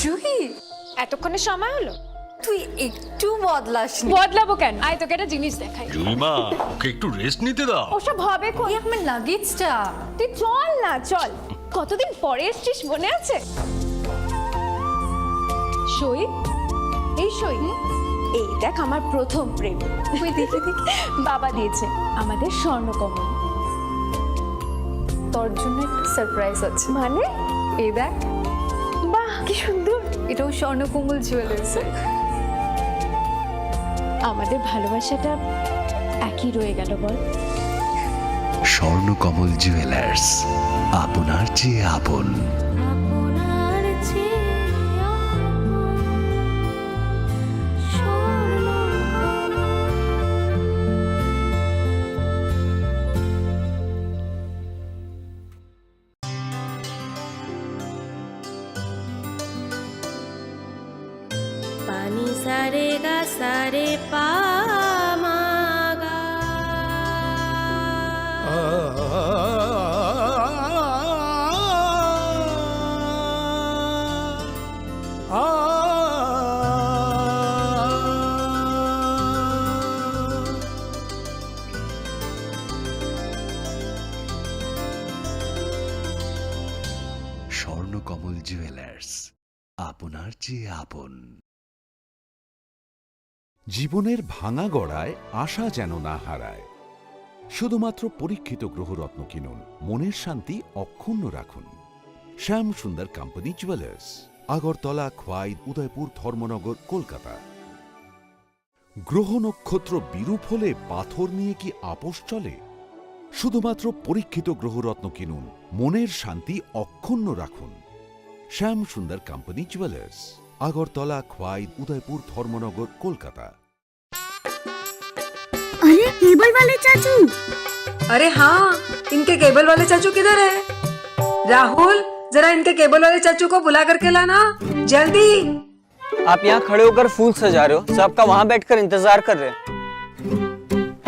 জুহি, এতক্ষণে সময় হলো? তুই একটু বদলাসনি। বদলাবো কেন? আয় তোকে একটা জিনিস দেখাই। জুইমা, ওকে একটু রেস্ট নিতে দাও। ওসব হবে কোন? এই আমার লাগেজটা। তুই চল না, চল। কতদিন পরে এসছিস, মনে আছে? সই, এই সই, এই দেখ আমার প্রথম প্রেম। তুই দেখে দেখে বাবা দিয়েছে আমাদের স্বর্ণকমল। তোর জন্য একটা সারপ্রাইজ আছে। মানে? এই দেখ, বাহ কি সুন্দর। এটাও স্বর্ণকমল জুয়েলার্স। আমাদের ভালোবাসাটা একই রয়ে গেল বল। স্বর্ণকমল জুয়েলার্স, আপনার চেয়ে আপন। पानी सारे गा सारे पा मा गा। স্বর্ণকমল জুয়েলার্স, আপনার চেয়ে আপন। জীবনের ভাঙা গড়ায় আশা যেন না হারায়। শুধুমাত্র পরীক্ষিত গ্রহরত্ন কিনুন, মনের শান্তি অক্ষুণ্ণ রাখুন। শ্যাম সুন্দর কোম্পানি জুয়েলার্স, আগরতলা, খোয়াই, উদয়পুর, ধর্মনগর, কলকাতা। গ্রহ নক্ষত্র বিরূপ হলে পাথর নিয়ে কি আপোষ চলে? শুধুমাত্র পরীক্ষিত গ্রহরত্ন কিনুন, মনের শান্তি অক্ষুণ্ণ রাখুন। শ্যাম সুন্দর কোম্পানি জুয়েলার্স, আগরতলা, খোয়াই, उदयपुर, धर्मनगर, कोलकाता। अरे केबल वाले चाचू। अरे हाँ, इनके केबल वाले चाचू किधर है? राहुल, जरा इनके केबल वाले चाचू को बुला करके लाना जल्दी। आप यहाँ खड़े होकर फूल सजा रहे हो, सबका वहाँ बैठकर इंतजार कर रहे हैं।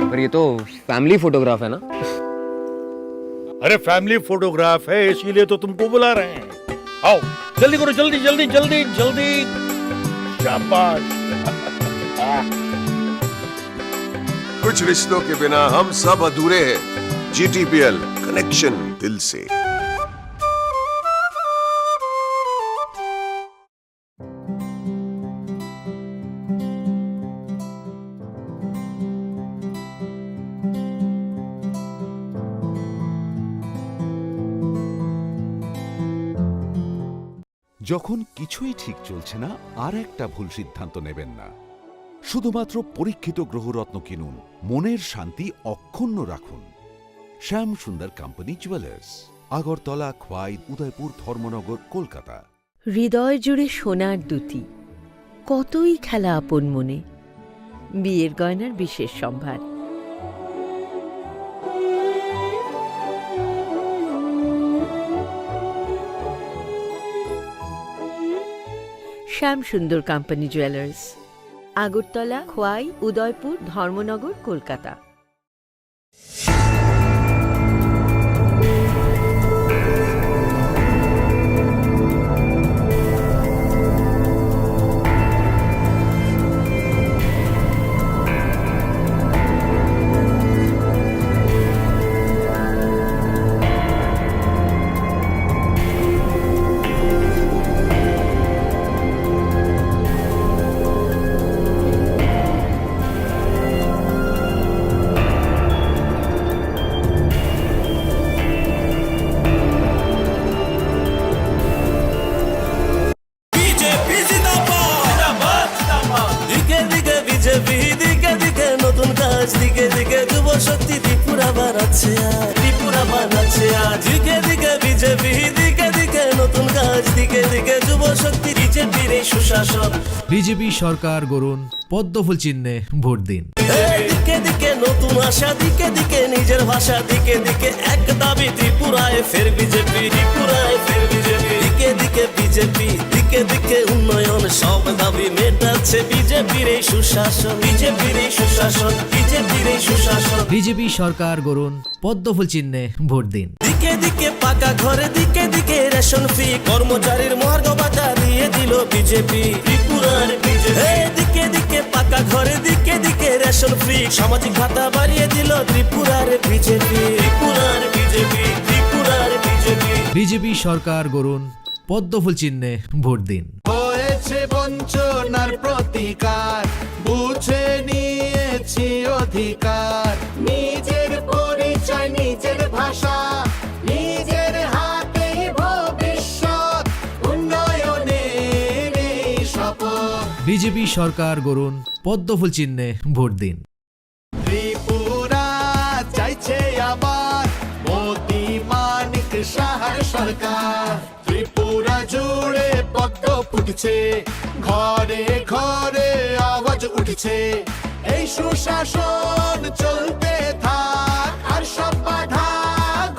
पर ये तो फैमिली फोटोग्राफ है ना? अरे फैमिली फोटोग्राफ है, इसीलिए तो तुमको बुला रहे हैं। आओ जल्दी करो, जल्दी जल्दी जल्दी जल्दी। शाबाश। कुछ रिश्तों के बिना हम सब अधूरे हैं। GTPL, कनेक्शन दिल से। যখন কিছুই ঠিক চলছে না, আর একটা ভুল সিদ্ধান্ত নেবেন না। শুধুমাত্র পরীক্ষিত গ্রহরত্ন কিনুন, মনের শান্তি অক্ষুণ্ণ রাখুন। শ্যাম সুন্দর কোম্পানি জুয়েলার্স, আগরতলা, খোয়াই, উদয়পুর, ধর্মনগর, কলকাতা। হৃদয় জুড়ে সোনার দুটি, কতই খেলা আপন মনে। বিয়ের গয়নার বিশেষ সম্ভার। শ্যাম সুন্দর কোম্পানি জুয়েলার্স, আগরতলা, খোয়াই, উদয়পুর, ধর্মনগর, কলকাতা। দিকে দিকে যুব শক্তি ত্রিপুরা বানাচ্ছে, ত্রিপুরা বানাচ্ছে আজ। দিকে দিকে বিজেপি, দিকে দিকে নতুন কাজ, দিকে দিকে যুব শক্তি বিজেপির এই সুশাসন। বিজেপি সরকার গড়ুন, পদ্মফুল চিহ্নে ভোট দিন। দিকে দিকে নতুন আশা, দিকে দিকে নিজের ভাষা, দিকে দিকে এক দাবি ত্রিপুরায় ফের বিজেপি, ত্রিপুরায় ফের বিজেপি। দিকে দিকে বিজেপি, দিকে দিকে উন্নয়ন, সব দাবি মেটাচ্ছে বিজেপির এই সুশাসন, বিজেপির এই সুশাসন, বিজেপির এই সুশাসন। বিজেপি সরকার গড়ুন, পদ্মফুল চিহ্নে ভোট দিন। দিকে দিকে পাকা ঘরে, দিকে দিকে রেশন ফ্রি, কর্মচারীর মহার্ঘ ভাতা দিয়ে দিল বিজেপি, ত্রিপুরার বিজেপি। দিকে দিকে পাকা ঘরে, দিকে দিকে রেশন ফ্রি, সামাজিক ভাতা বাড়িয়ে দিল ত্রিপুরার বিজেপি, ত্রিপুরার বিজেপি, ত্রিপুরার বিজেপি। বিজেপি সরকার গড়ুন, পদ্মফুল চিহ্নে ভোট দিন। হয়েছে বঞ্চনার প্রতিকার, বুঝে নিয়েছি অধিকার, নিজের পরিচয় নিজের ভাষা, নিজের হাতে ভবিষ্যৎ, উন্নয়নের এই শপথ। বিজেপি সরকার গড়ুন, পদ্মফুল চিহ্নে ভোট দিন। ত্রিপুরা চাইছে আবার মোদি মানিক সাহার সরকার, ত্রিপুরা জুড়ে পদ্ম ফুটছে, ঘরে ঘরে আওয়াজ উঠছে, এই সুশাসন চলতে থাক, আর সব বাধা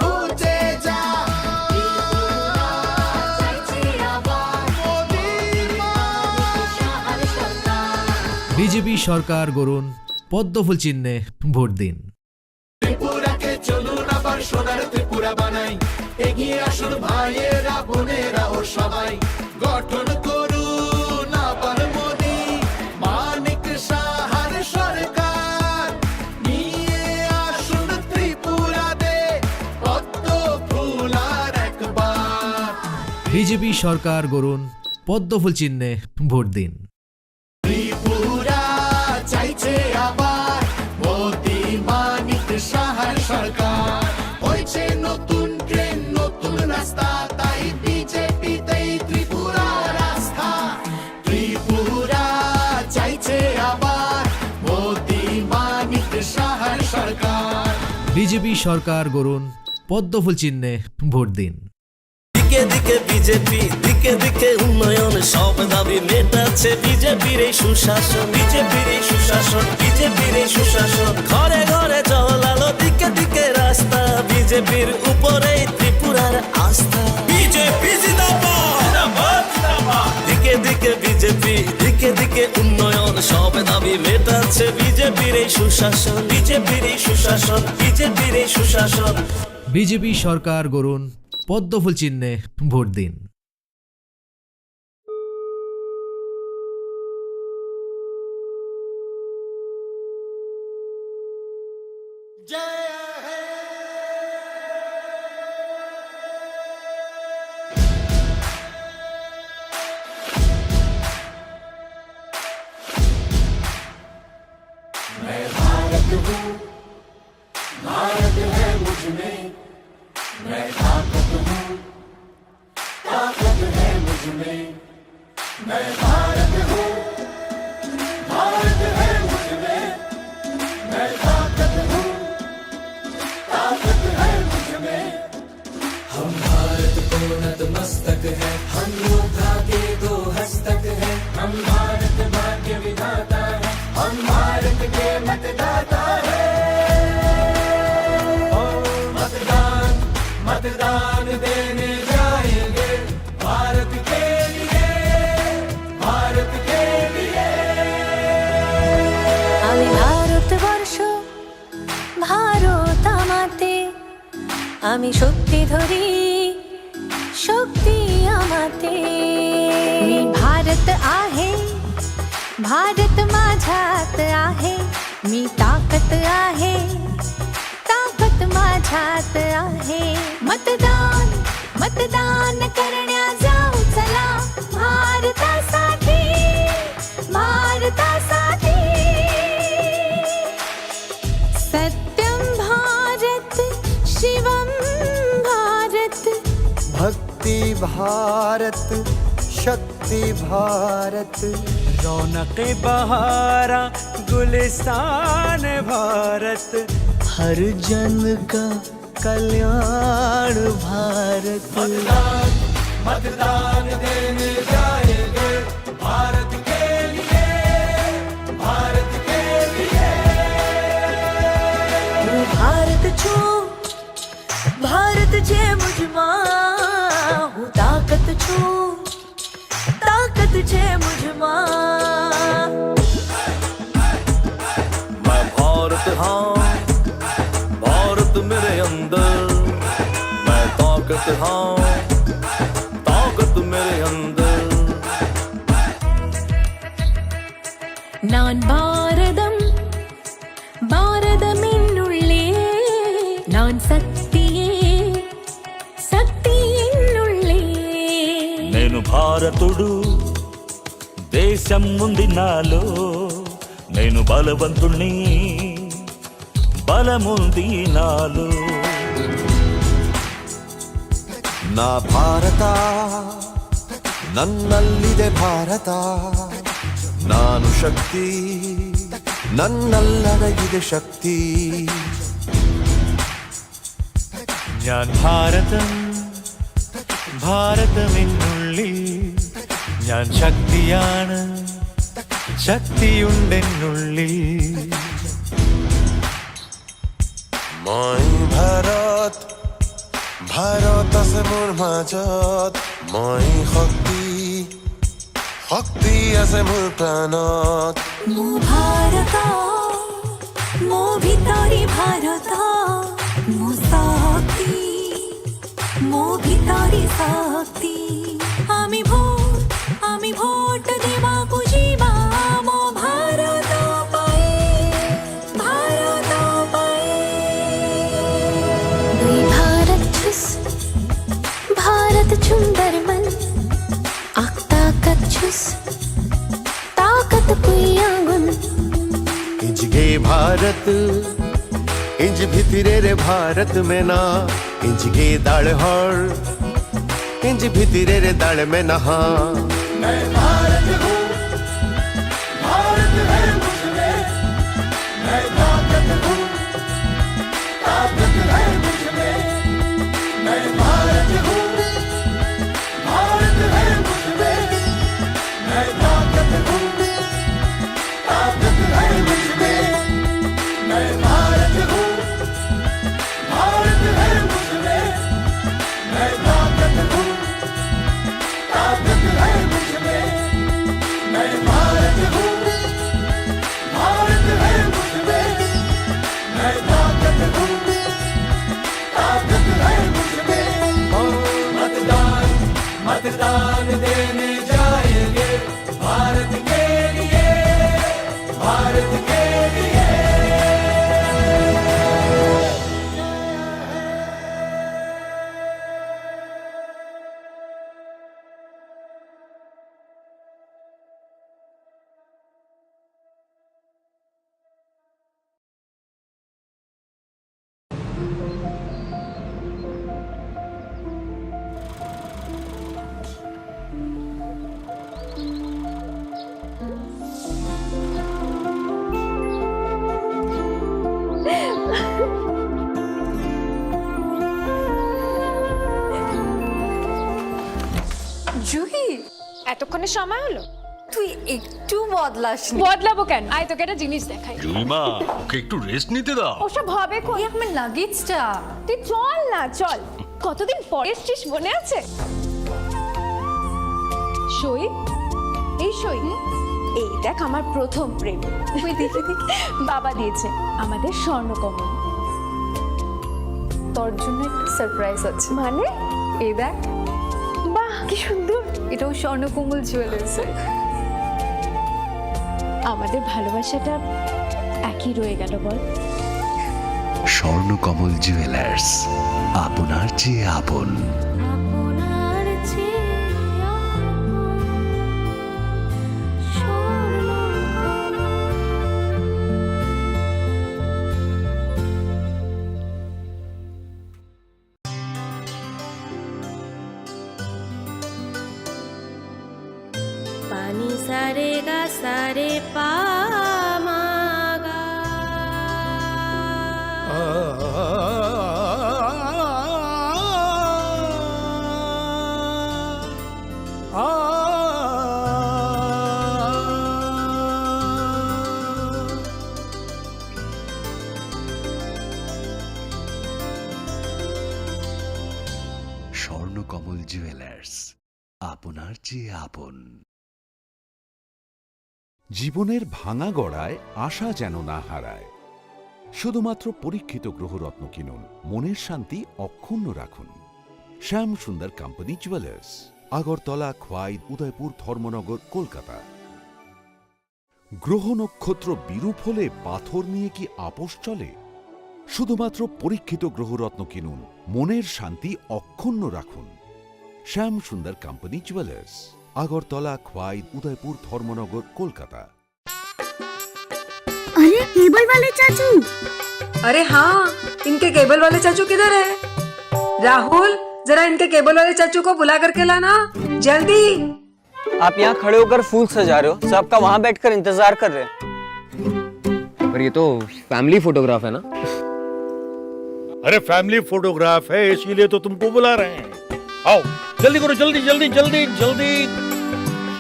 ঘুচে যা। বিজেপি সরকার গড়ুন, পদ্মফুল চিহ্নে ভোট দিন। ত্রিপুরাকে চলুন আবার সোনার ত্রিপুরা বানাই, এগিয়ে আসুন ভাইয়েরা বোনেরা ও সবাই, গঠন করুন আবার মোদি মানিক সাহার সরকার, নিয়ে আসুন ত্রিপুরাতে পদ্ম ফুল আর একবার। বিজেপি সরকার গড়ুন, পদ্মফুল চিহ্নে ভোট দিন। ত্রিপুরা চাইছে আবার মোদি মানিক সাহার সরকার, হয়েছে নতুন ট্রেন নতুন রাস্তা, তাই বিজেপিতেই ত্রিপুরার রাস্তা। ত্রিপুরা চাইছে আবার মোদি মানিক সাহার সরকার। বিজেপি সরকার গড়ুন, পদ্মফুল চিহ্নে ভোট দিন। দিকে দিকে বিজেপি, দিকে দিকে উন্নয়ন, সব দাবি মেটাচ্ছে বিজেপির এই সুশাসন, বিজেপির এই সুশাসন, বিজেপির এই সুশাসন। ঘরে ঘরে জল আলো, দিকে দিকে রাস্তা, বিজেপির উপরে ত্রিপুরার আস্থা, বিজেপি জিন্দাবাদ, জিন্দাবাদ। দিকে দিকে বিজেপি, দিকে দিকে উন্নয়ন, সব দাবি মেটাচ্ছে বিজেপির এই সুশাসন, বিজেপির এই সুশাসন, বিজেপির এই সুশাসন। বিজেপি সরকার গড়ুন, পদ্মফুল চিহ্নে ভোট দিন। मैं भारत हूँ, भारत है मुझ में, मैं ताकत हूँ, ताकत है मुझ में। मैं भारत हूँ, भारत है मुझ में, मैं ताकत हूँ, ताकत है मुझ में। हम भारत को नतमस्तक है, हम योद्धा के दो हस्तक है, हम भारत भाग्य विधाता है, हम भारत के मतदाता है। मतदान मतदान देने जाएंगे, भारत के लिए, भारत के लिए। আমি ভারতবর্ষ, ভারত আমাতে, আমি শক্তি ধরি, शक्ती आमाते। मी भारत आहे, भारत माझ्यात आहे, मी ताकत आहे, ताकत माझ्यात आहे। मतदान मतदान करण्या जाऊ चला, भारतासाठी, भारतासाठी। सत्यम भारत, शिवम भारत, भक्ति भारत, शक्ति भारत, रौनक बहारा गुलिस्तान भारत, हर जन का कल्याण भारत। मतदान मतदान देने जाएंगे, ताकत हाँ ताकत मेरे अंदर நான் பாரதம் பாரதமென்னுள்ளே நான் சக்தியே சக்தி என்னுள்ளே నేను భారతుడు దేశం ఉంది నాలో నేను బలవంతుణ్ణి బలముంది నాలో ನಾ ಭಾರತ ನನ್ನಲ್ಲಿದೆ ಭಾರತ ನಾನು ಶಕ್ತಿ ನನ್ನಲ್ಲಡಗಿದೆ ಶಕ್ತಿ ഞാൻ ഭാരതം ഭാരതമെന്നുള്ളിൽ ഞാൻ ശക്തിയാണ് ശക്തിയുണ്ടെന്നുള്ളിൽ মই ভাৰত ভাৰত আছে মোৰ মাজত মই শক্তি শক্তি আছে মোৰ প্ৰাণত মো ভারত মো ভিতরে ভারত মো শক্তি মো ভিতরে শক্তি আমি ভোট দেবাকু জীবা মো ভারত পাই ভারত পাই দুই ভারত ছুস ভারত সুন্দর মন আখ তাকত ছুস ताकत पुयागुन इंज गे भारत इंज भितिरे रे भारत में ना इंज गे दाड़ हर इंज भितिरे रे दाड़ में नहा मैं भारत हूँ भारत है मुझमें मैं ताकत हूँ ताकत है मुझमें मैं भारत हूँ भारत है मुझमें मैं ताकत हूँ ताकत है मुझमें मैं भारत हूँ भारत है मुझमें मैं ताकत हूँ ताकत है मुझमें मैं भारत हूँ भारत है मुझमें मैं ताकत हूँ ताकत है मुझमें मतदान मतदान देने जाएंगे भारत के लिए भारत के लिए জুহি এতক্ষণে সময় হলো তুই একটু বদলাসনি বদলাবো কেন আয় তোকে একটা জিনিস দেখাই জুইমা ওকে একটু রেস্ট নিতে দাও ওসব হবে কোন আমার লাগেজটা তুই চল না চল কতদিন পরে এসছিস মনে আছে সই এই সই এই দেখ আমার প্রথম প্রেম তুই দেখে দেখে বাবা দিয়েছে আমাদের স্বর্ণকমল তোর জন্য একটা সারপ্রাইজ আছে মানে এই দেখ বাহ কি সুন্দর এটাও স্বর্ণকমল জুয়েলার্সের আমাদের ভালোবাসাটা একই রয়ে গেল বল স্বর্ণকমল জুয়েলার্স আপনার চেয়ে আপন আপনার চেয়ে पानी सारे गा सारे पा मा गा স্বর্ণকমল জুয়েলার্স আপনার চেয়ে আপন জীবনের ভাঙা গড়ায় আশা যেন না হারায় শুধুমাত্র পরীক্ষিত গ্রহরত্ন কিনুন মনের শান্তি অক্ষুণ্ণ রাখুন শ্যাম সুন্দর কোম্পানি জুয়েলার্স, আগরতলা, খোয়াই, উদয়পুর, ধর্মনগর, কলকাতা। গ্রহ নক্ষত্র বিরূপ হলে পাথর নিয়ে কি আপোষ চলে? শুধুমাত্র পরীক্ষিত গ্রহরত্ন কিনুন, মনের শান্তি অক্ষুণ্ণ রাখুন। শ্যাম সুন্দর কোম্পানি জুয়েলার্স, আগরতলা, খোয়াই, উদয়পুর, ধর্মনগর, কলকাতা। अरे केबल वाले चाचू। अरे हाँ, इनके केबल वाले चाचू किधर है? राहुल, जरा इनके केबल वाले चाचू को बुला करके लाना, जल्दी। आप यहाँ खड़े होकर फूल सजा रहे हो, सबका वहाँ बैठकर इंतजार कर रहे हैं। पर ये तो फैमिली फोटोग्राफ है ना? अरे फैमिली फोटोग्राफ है इसीलिए तो तुमको बुला रहे हैं। आओ जल्दी करो, जल्दी जल्दी जल्दी जल्दी।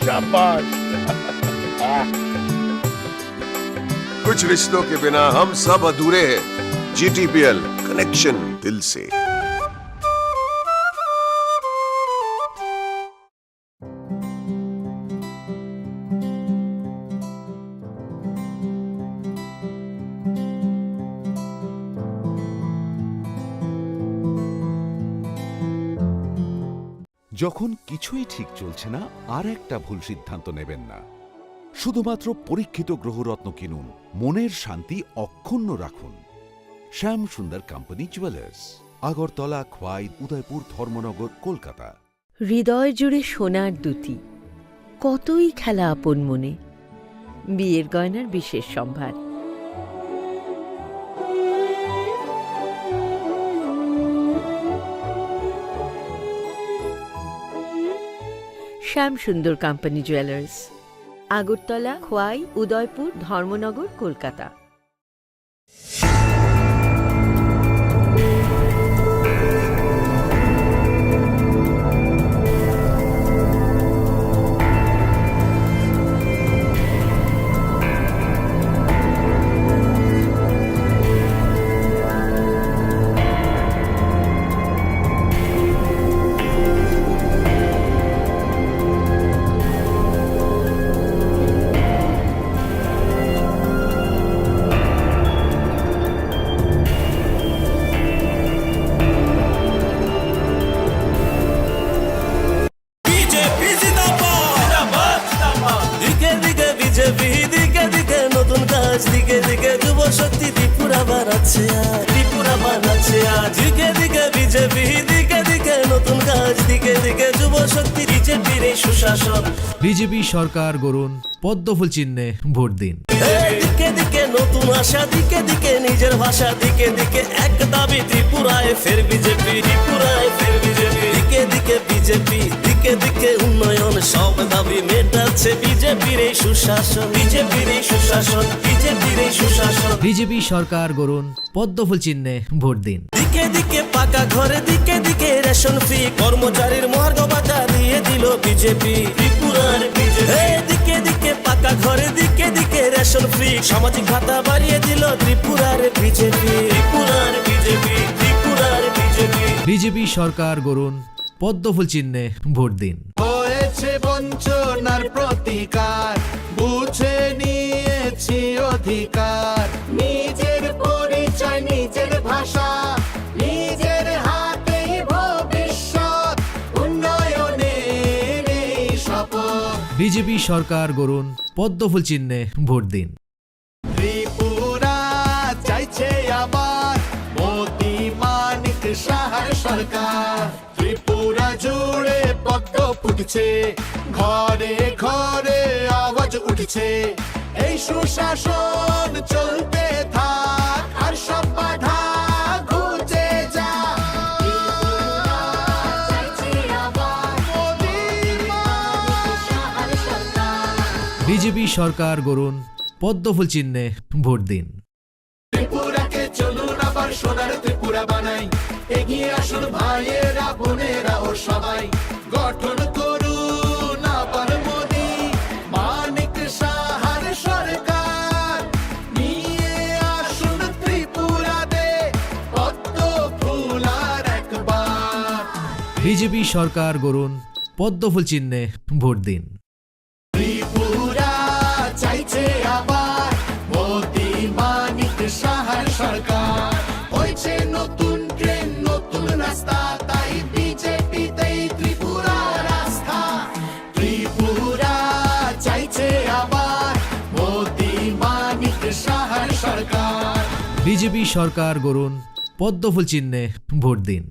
शाबाश। कुछ रिश्तों के बिना हम सब अधूरे हैं। GTPL, कनेक्शन दिल से। যখন কিছুই ঠিক চলছে না, আর একটা ভুল সিদ্ধান্ত নেবেন না। শুধুমাত্র পরীক্ষিত গ্রহরত্ন কিনুন, মনের শান্তি অক্ষুণ্ণ রাখুন। শ্যাম সুন্দর কোম্পানি জুয়েলার্স, আগরতলা, খোয়াই, উদয়পুর, ধর্মনগর, কলকাতা। হৃদয় জুড়ে সোনার দুটি, কতই খেলা আপন মনে। বিয়ের গয়নার বিশেষ সম্ভার। শ্যাম সুন্দর কোম্পানি জুয়েলার্স, আগরতলা, খোয়াই, উদয়পুর, ধর্মনগর, কলকাতা। নতুন কাজ দিকে দিকে যুব শক্তি ত্রিপুরা বানাচ্ছে, ত্রিপুরা বানাচ্ছে দিকে দিকে বিজেপি, দিকে দিকে নতুন কাজ দিকে দিকে যুব শক্তি বিজেপির এই সুশাসন। বিজেপি সরকার গড়ুন, পদ্মফুল চিহ্নে ভোট দিন। দিকে দিকে নতুন আশা, দিকে দিকে নিজের ভাষা, দিকে দিকে এক দাবি ত্রিপুরায় ফের বিজেপি, ত্রিপুরায় ফের বিজেপি, দিকে দিকে বিজেপি, দিকে দিকে উন্নয়ন, সব দাবি মেটাচ্ছে বিজেপির এই সুশাসন, বিজেপির এই সুশাসন, বিজেপির এই সুশাসন। বিজেপি সরকার গড়ুন, পদ্মফুল চিহ্নে ভোট দিন। দিকে দিকে পাকা ঘরে, দিকে দিকে রেশন ফ্রি, কর্মচারীর মহার্ঘ ভাতা দিয়ে দিল বিজেপি, ত্রিপুরার বিজেপি। দিকে দিকে পাকা ঘরে, দিকে দিকে রেশন ফ্রি, সামাজিক ভাতা বাড়িয়ে দিল ত্রিপুরার বিজেপি, ত্রিপুরার বিজেপি, ত্রিপুরার বিজেপি। বিজেপি সরকার গড়ুন, পদ্মফুল চিহ্নে ভোট দিন। হয়েছে বঞ্চনার প্রতিকার, বুঝে নিয়েছি অধিকার, নিজের পরিচয়, নিজের ভাষা, নিজের হাতেই ভবিষ্যৎ, উন্নয়নের এই শপথ। বিজেপি সরকার গড়ুন, পদ্মফুল চিহ্নে ভোট দিন। ত্রিপুরা চাইছে আবার মোদি মানিক সাহার সরকার, ত্রিপুরা জুড়ে পদ্ম ফুটছে, ঘরে ঘরে আওয়াজ উঠছে, এই সুশাসন চলতে থাক, আর সব বাধা ঘুচে যা। বিজেপি সরকার গড়ুন, পদ্মফুল চিহ্নে ভোট দিন। ত্রিপুরাকে চলুন আবার সোনার ত্রিপুরা বানাই, এগিয়ে আসুন ভাইয়েরা বোনেরা ও সবাই, গঠন করুন আবার মোদি মানিক সাহার সরকার, নিয়ে আসুন ত্রিপুরাতে পদ্ম ফুল আর একবার। বিজেপি সরকার গড়ুন, পদ্মফুল চিহ্নে ভোট দিন। ত্রিপুরা চাইছে আবার মোদি মানিক সাহার সরকার, হয়েছে নতুন ট্রেন, নতুন রাস্তা, তাই বিজেপি বিজেপি সরকার গড়ুন পদ্মফুল চিহ্নে ভোট দিন।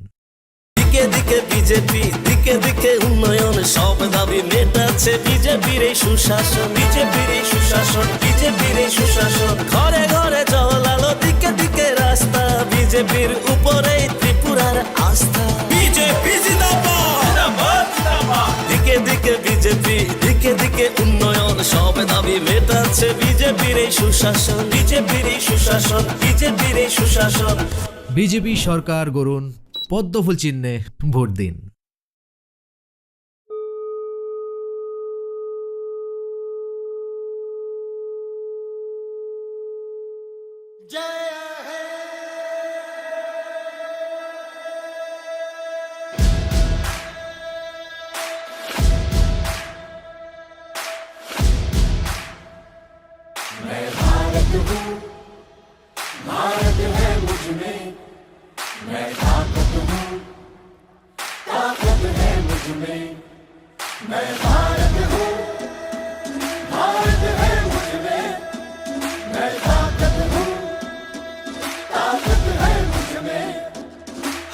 দিকে দিকে বিজেপি, দিকে দিকে উন্নয়ন, সব দাবি মেটাচ্ছে বিজেপির এই সুশাসন, বিজেপির এই সুশাসন, বিজেপির এই সুশাসন। ঘরে ঘরে জল আলো, দিকে দিকে রাস্তা, বিজেপির উপরেই ত্রিপুরার আস্থা। বিজেপি জিন্দাবাদ, দিকে দিকে বিজেপি, দিকে দিকে উন্নয়ন, সব দাবি মেটাচ্ছে বিজেপির এই সুশাসন, বিজেপির এই সুশাসন, বিজেপির এই সুশাসন। বিজেপি সরকার গড়ুন পদ্মফুল চিহ্নে ভোট দিন। मैं भारत हूँ, भारत है मुझ में, मैं ताकत हूँ, ताकत है मुझ में। मैं भारत हूँ, भारत है मुझ में, मैं ताकत हूँ, ताकत है मुझ में।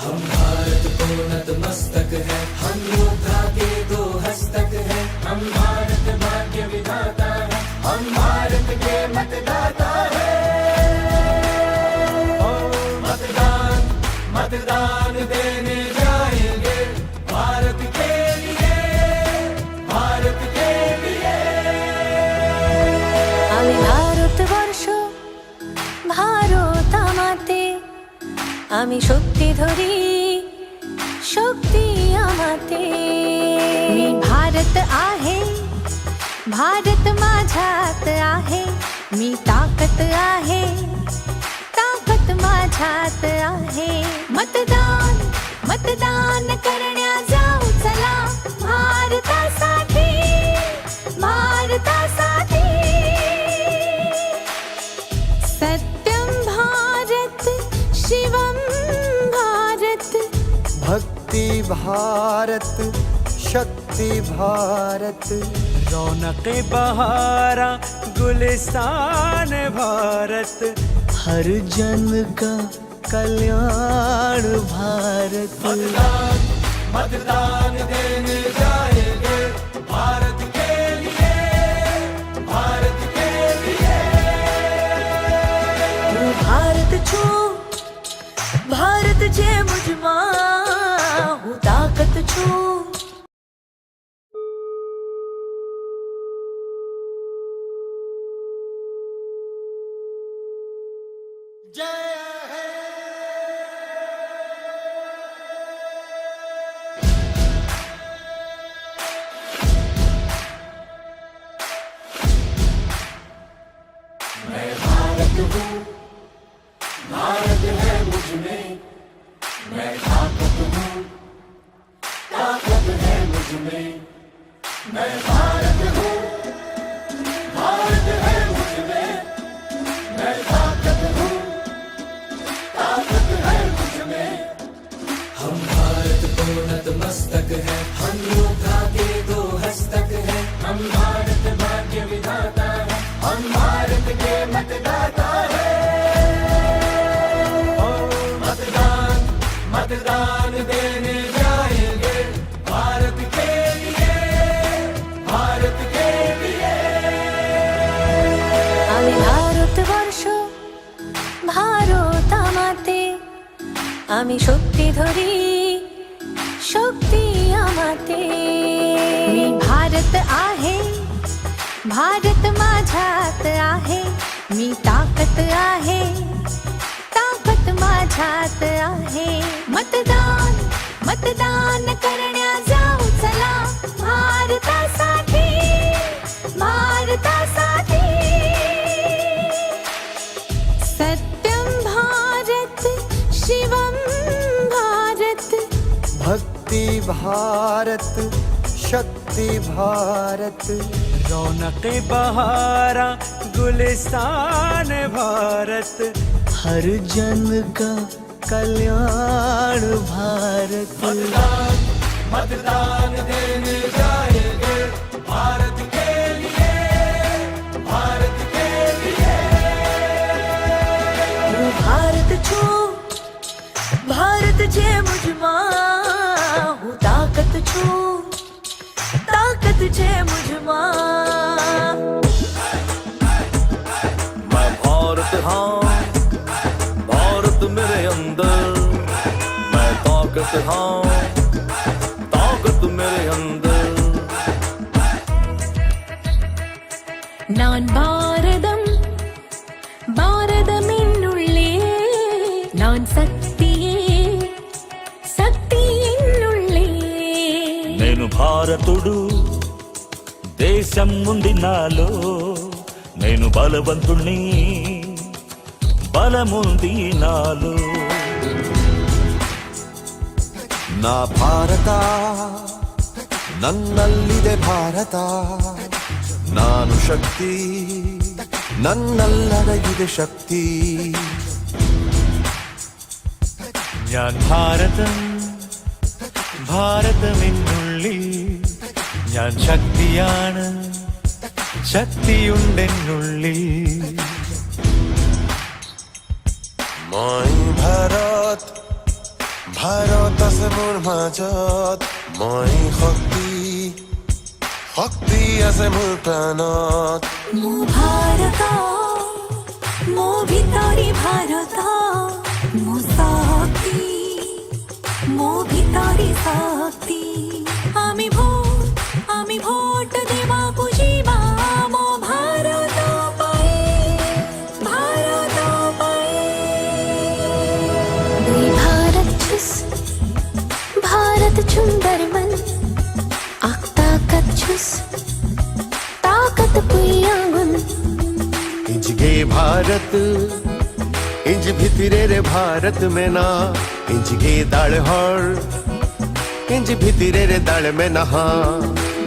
हम भारत को नतमस्तक है, हम योद्धा के दो हस्तक है। हम भारत भाग्य विधाता है, हम भारत के मतदाता है। ओ मतदान, मतदान देने जाएंगे भारत के लिए, भारत के लिए। আমি ভারতবর্ষ, ভারত আমাতে, আমি শক্তি ধরি, शक्ती आमाते। मी भारत आहे, भारत माझ्यात आहे, मी ताकत आहे, ताकत माझ्यात आहे। मतदान, मतदान करण्या जाऊ चला, भारतासाठी, भारतासाठी। सत्यम भारत, शिवम भारत, भक्ति भारत, शक्ति भारत, रौनक बहारा गुलिस्तान भारत, हर जन का कल्याण भारत। मतदान, मतदान देने जाएंगे भारत के लिए, भारत के लिए। भारत छो, भारत जे मुझमा, हूँ ताकत छो। मैं भारत हूँ, भारत है मुझ में, मैं ताकत हूँ, ताकत है मुझ में। मैं भारत हूँ, भारत है मुझ में, मैं ताकत हूँ, ताकत है मुझ में। हम भारत को नतमस्तक है, हम योद्धा के दो हस्तक है। हम भारत भाग्य विधाता है, हम भारत के मतदाता है। ओ मतदान, मतदान देने जाएंगे भारत के लिए, भारत के लिए। আমি ভারতবর্ষ, ভারত আমাতে, আমি শক্তি ধরি, शक्ती आमाते। मी भारत आहे, भारत माझ्यात आहे, मी ताकत आहे, ताकत माझ्यात आहे। मतदान, मतदान करण्या जाऊ चला, भारतासाठी, भारतासाठी। सत्यम भारत, शिवम भारत, भक्ति भारत, शक्ति भारत, रौनक बहारा गुलिस्तान भारत, हर जन का कल्याण भारत। मतदान, मतदान देने जाएंगे भारत के लिए, भारत के लिए। भारत छू ताकत छे मुझमा मैं भारत हाँ भारत मेरे अंदर मैं ताकत हाँ ताकत मेरे अंदर நான் பாரதம் பாரதம் என்னுள்ளே நான் சக்தியே சக்தி என்னுள்ளே నేను భారతుడు దేశం ఉంది నాలో నేను బలవంతుణ్ణి బలముంది నాలో ನಾ ಭಾರತ ನನ್ನಲ್ಲಿದೆ ಭಾರತ ನಾನು ಶಕ್ತಿ ನನ್ನಲ್ಲಡಗಿದೆ ಶಕ್ತಿ ഞാൻ ഭാരതം ഭാരതമെന്നുള്ളിൽ ഞാൻ ശക്തിയാണ് ശക്തിയുണ്ടെന്നുള്ളിൽ মই ভাৰত ভাৰত আছে মোৰ মাজত মই শক্তি শক্তি আছে মোৰ প্ৰাণত মো ভারত মো ভিতরি ভারত মো শক্তি মো ভিতরি শক্তি আমি ভোট দেবাকু যাইবা মো ভারত পাই ভারত পাই দুই भारत छुस भारत सुंदर मन आख ताकत छुस ताकत पुयागुन इंज गे भारत इंज भितरे रे भारत में ना इंज गे दाड़ हर इंज भितरे रे दाड़ में नहा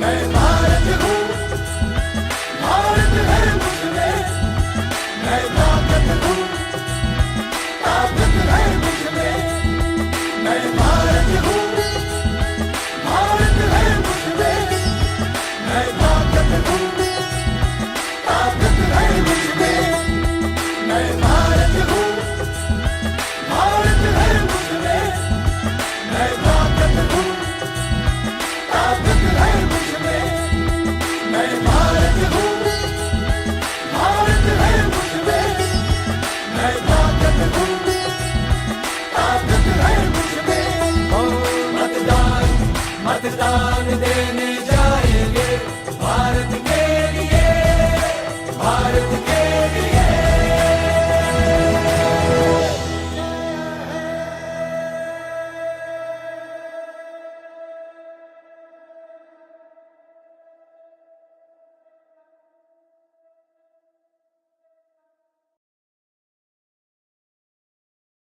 मैं भारत हूँ भारत है मुझमें मैं ताकत हूँ ताकत है मुझमें मैं भारत हूँ भारत है मुझमें मैं ताकत हूँ ताकत है मुझमें मैं भारत हूँ भारत है मुझमें मैं ताकत हूँ ताकत है मुझमें मैं भारत हूँ भारत है मुझमें मैं ताकत हूँ ताकत है मुझमें मतदान मतदान देने जाएंगे भारत के लिए भारत के लिए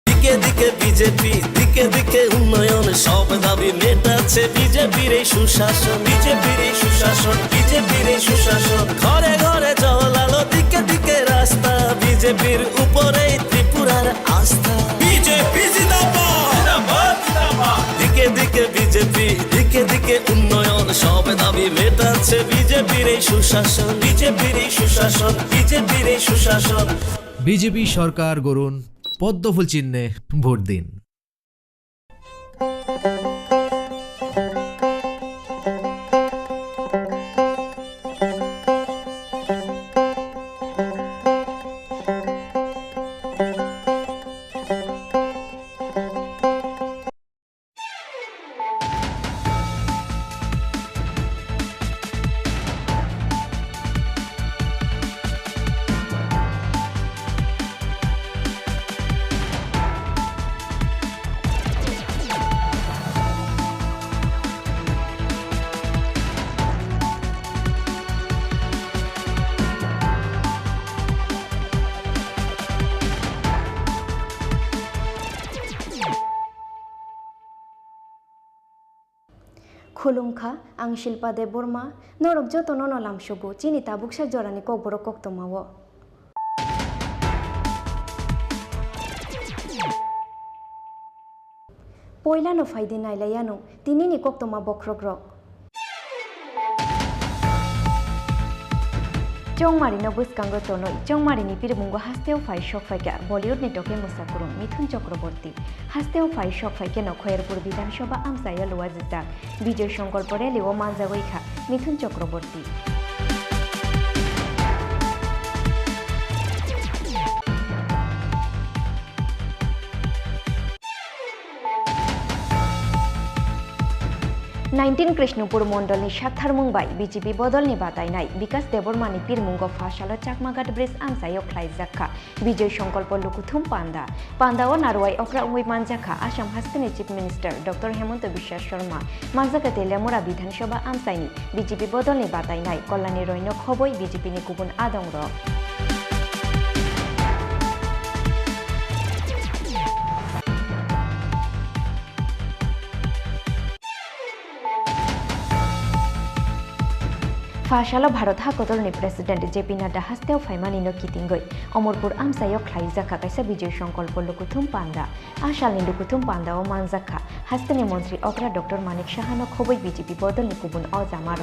দিকে দিকে বিজেপি দিকে দিকে উন্নয়ন সব দাবি মেটাচ্ছে বিজেপির এই সুশাসন বিজেপির এই সুশাসন বিজেপির এই সুশাসন ঘরে ঘরে জল আলো দিকে দিকে রাস্তা বিজেপির উপরেই ত্রিপুরার আস্থা বিজেপি জিন্দাবাদ জিন্দাবাদ জিন্দাবাদ দিকে দিকে বিজেপি দিকে দিকে উন্নয়ন সব দাবি মেটাচ্ছে বিজেপির এই সুশাসন বিজেপির এই সুশাসন বিজেপির এই সুশাসন বিজেপি সরকার গড়ুন পদ্মফুল চিহ্নে ভোট দিন। खुलुमखा आं शिल्पा देव बर्मा नरक जतन नलामसुगु चिनिता बुकसा जरानि ककबर कक्तमाव पयलानो फायदि नायलायानो तिनिनि कक्तमा बख्रग्रक Chongmarino buskango tono Chongmarini pirmungo hasteo fai shok faika Bollywood ni toke musakurung Mithun Chakraborty hasteo fai shok faike no Khairpur Bidhanasabha amsaya luwajijak Bijoy Sankalpo rally o manjagoikha Mithun Chakraborty nineteen Krishnapur मंडलनि साथार मुंबाई BJP बदलनि बादायनाय Vikas देबरमानि पिरमुंग फाशालो Chakmaghat bridge आमसायो ख्लाइजाखा विजय संकल्प लुकुथुम पांडा पांडाओ नारवाई अक्रा उंगै मानजाखा आसाम हास्टनि chief minister doctor Hemant Biswa Sarma मानजाखा तेलियामुरा विधानसभा आमसायनि बीजेपी बदलनि बादायनाय कल्याणी रयनो खबै बीजेपीनि गुबुन आदंर फाशालो भारत हाकतलनि प्रेसिडेंट जेपी नड्डा हास्तेव फाइमानिनो कितिंगै अमरपुर आमसायो ख्लाइजाखा काइसा विजय संकल्प लुकुथुम पांडा आशालनि लुकुथुम पांडाओ मानजाखा हास्तेनि मंत्री अग्रा डॉक्टर मानिक साहानो खबै बीजेपी बदलनि गुबुन अजामार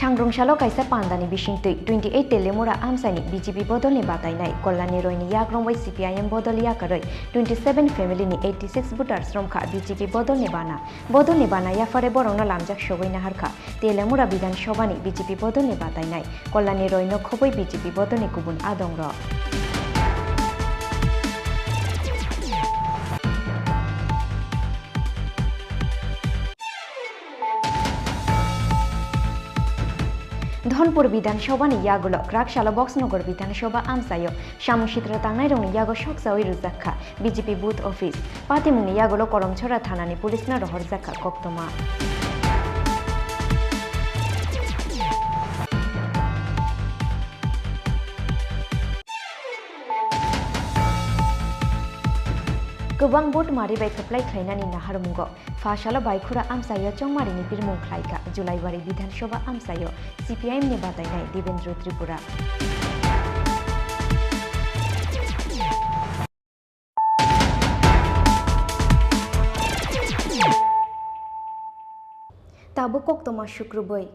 सांग्रंशालो काइसा पांडानि बिसिंतै 28 तेलेमुरा आमसानि बीजेपी बदलनि बादायनाय कल्याणी रयनि याग्रंबै सीपीआईएम बदल याकरै 27 फेमिलिनि 86 भोटार्स रमखा बीजेपी बदलनि बाना याफारे बरंनो लामजाक सगैना हारखा तेलेमुरा विधानसभानि बीजेपी बदलनि बादायनाय कल्याणी रयनो खबै बीजेपी बदलनि गुबुन आदंर धनपुर विधानसभानि यागुलो क्राकशालो बक्सनगर विधानसभा आमसायो सामुसित्र तांनाय रंनि यागो सकसावै रुजाखा बीजेपी बुथ अफिस पातिमुंनि यागुलो करमछरा थानानि पुलिसनो रहरजाखा कक्तमा गोबां भोट मारिबाय खोप्लाय ख्लायनानि नाहारमुंगो फाशालो बायखुरा आमसायो चौमारिनि बिरमुं ख्लायखा जुलाइबारि विधानसभा आमसायो सीपीआईएम नि बादायनाय देवेन्द्र त्रिपुरा ताबो कक्तमा शुक्रबै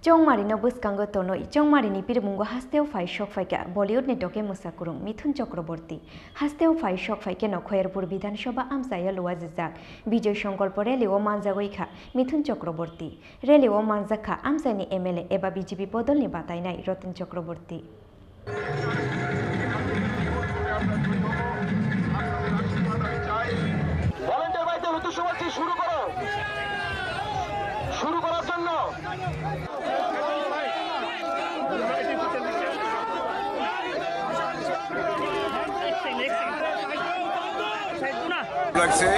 चौमारिनो बुसकांगो तोनोई चौमारिनि पिरमुंगो हास्तेव फाइ शक फाइका बॉलीवुड नि टोके मुसाकुरुं मिथुन चक्रवर्ती हास्तेव फाइ शक फाइके न खयरपुर विधानसभा आमसाया लुवाजिजाक विजय संकल्प रेलिओ मानजागैखा मिथुन चक्रवर्ती रेलिओ मानजाखा आमसानि एमएलए एबा बीजेपी बदलनि बादायनाय रतन चक्रवर्ती শুরু করার জন্য লাগছে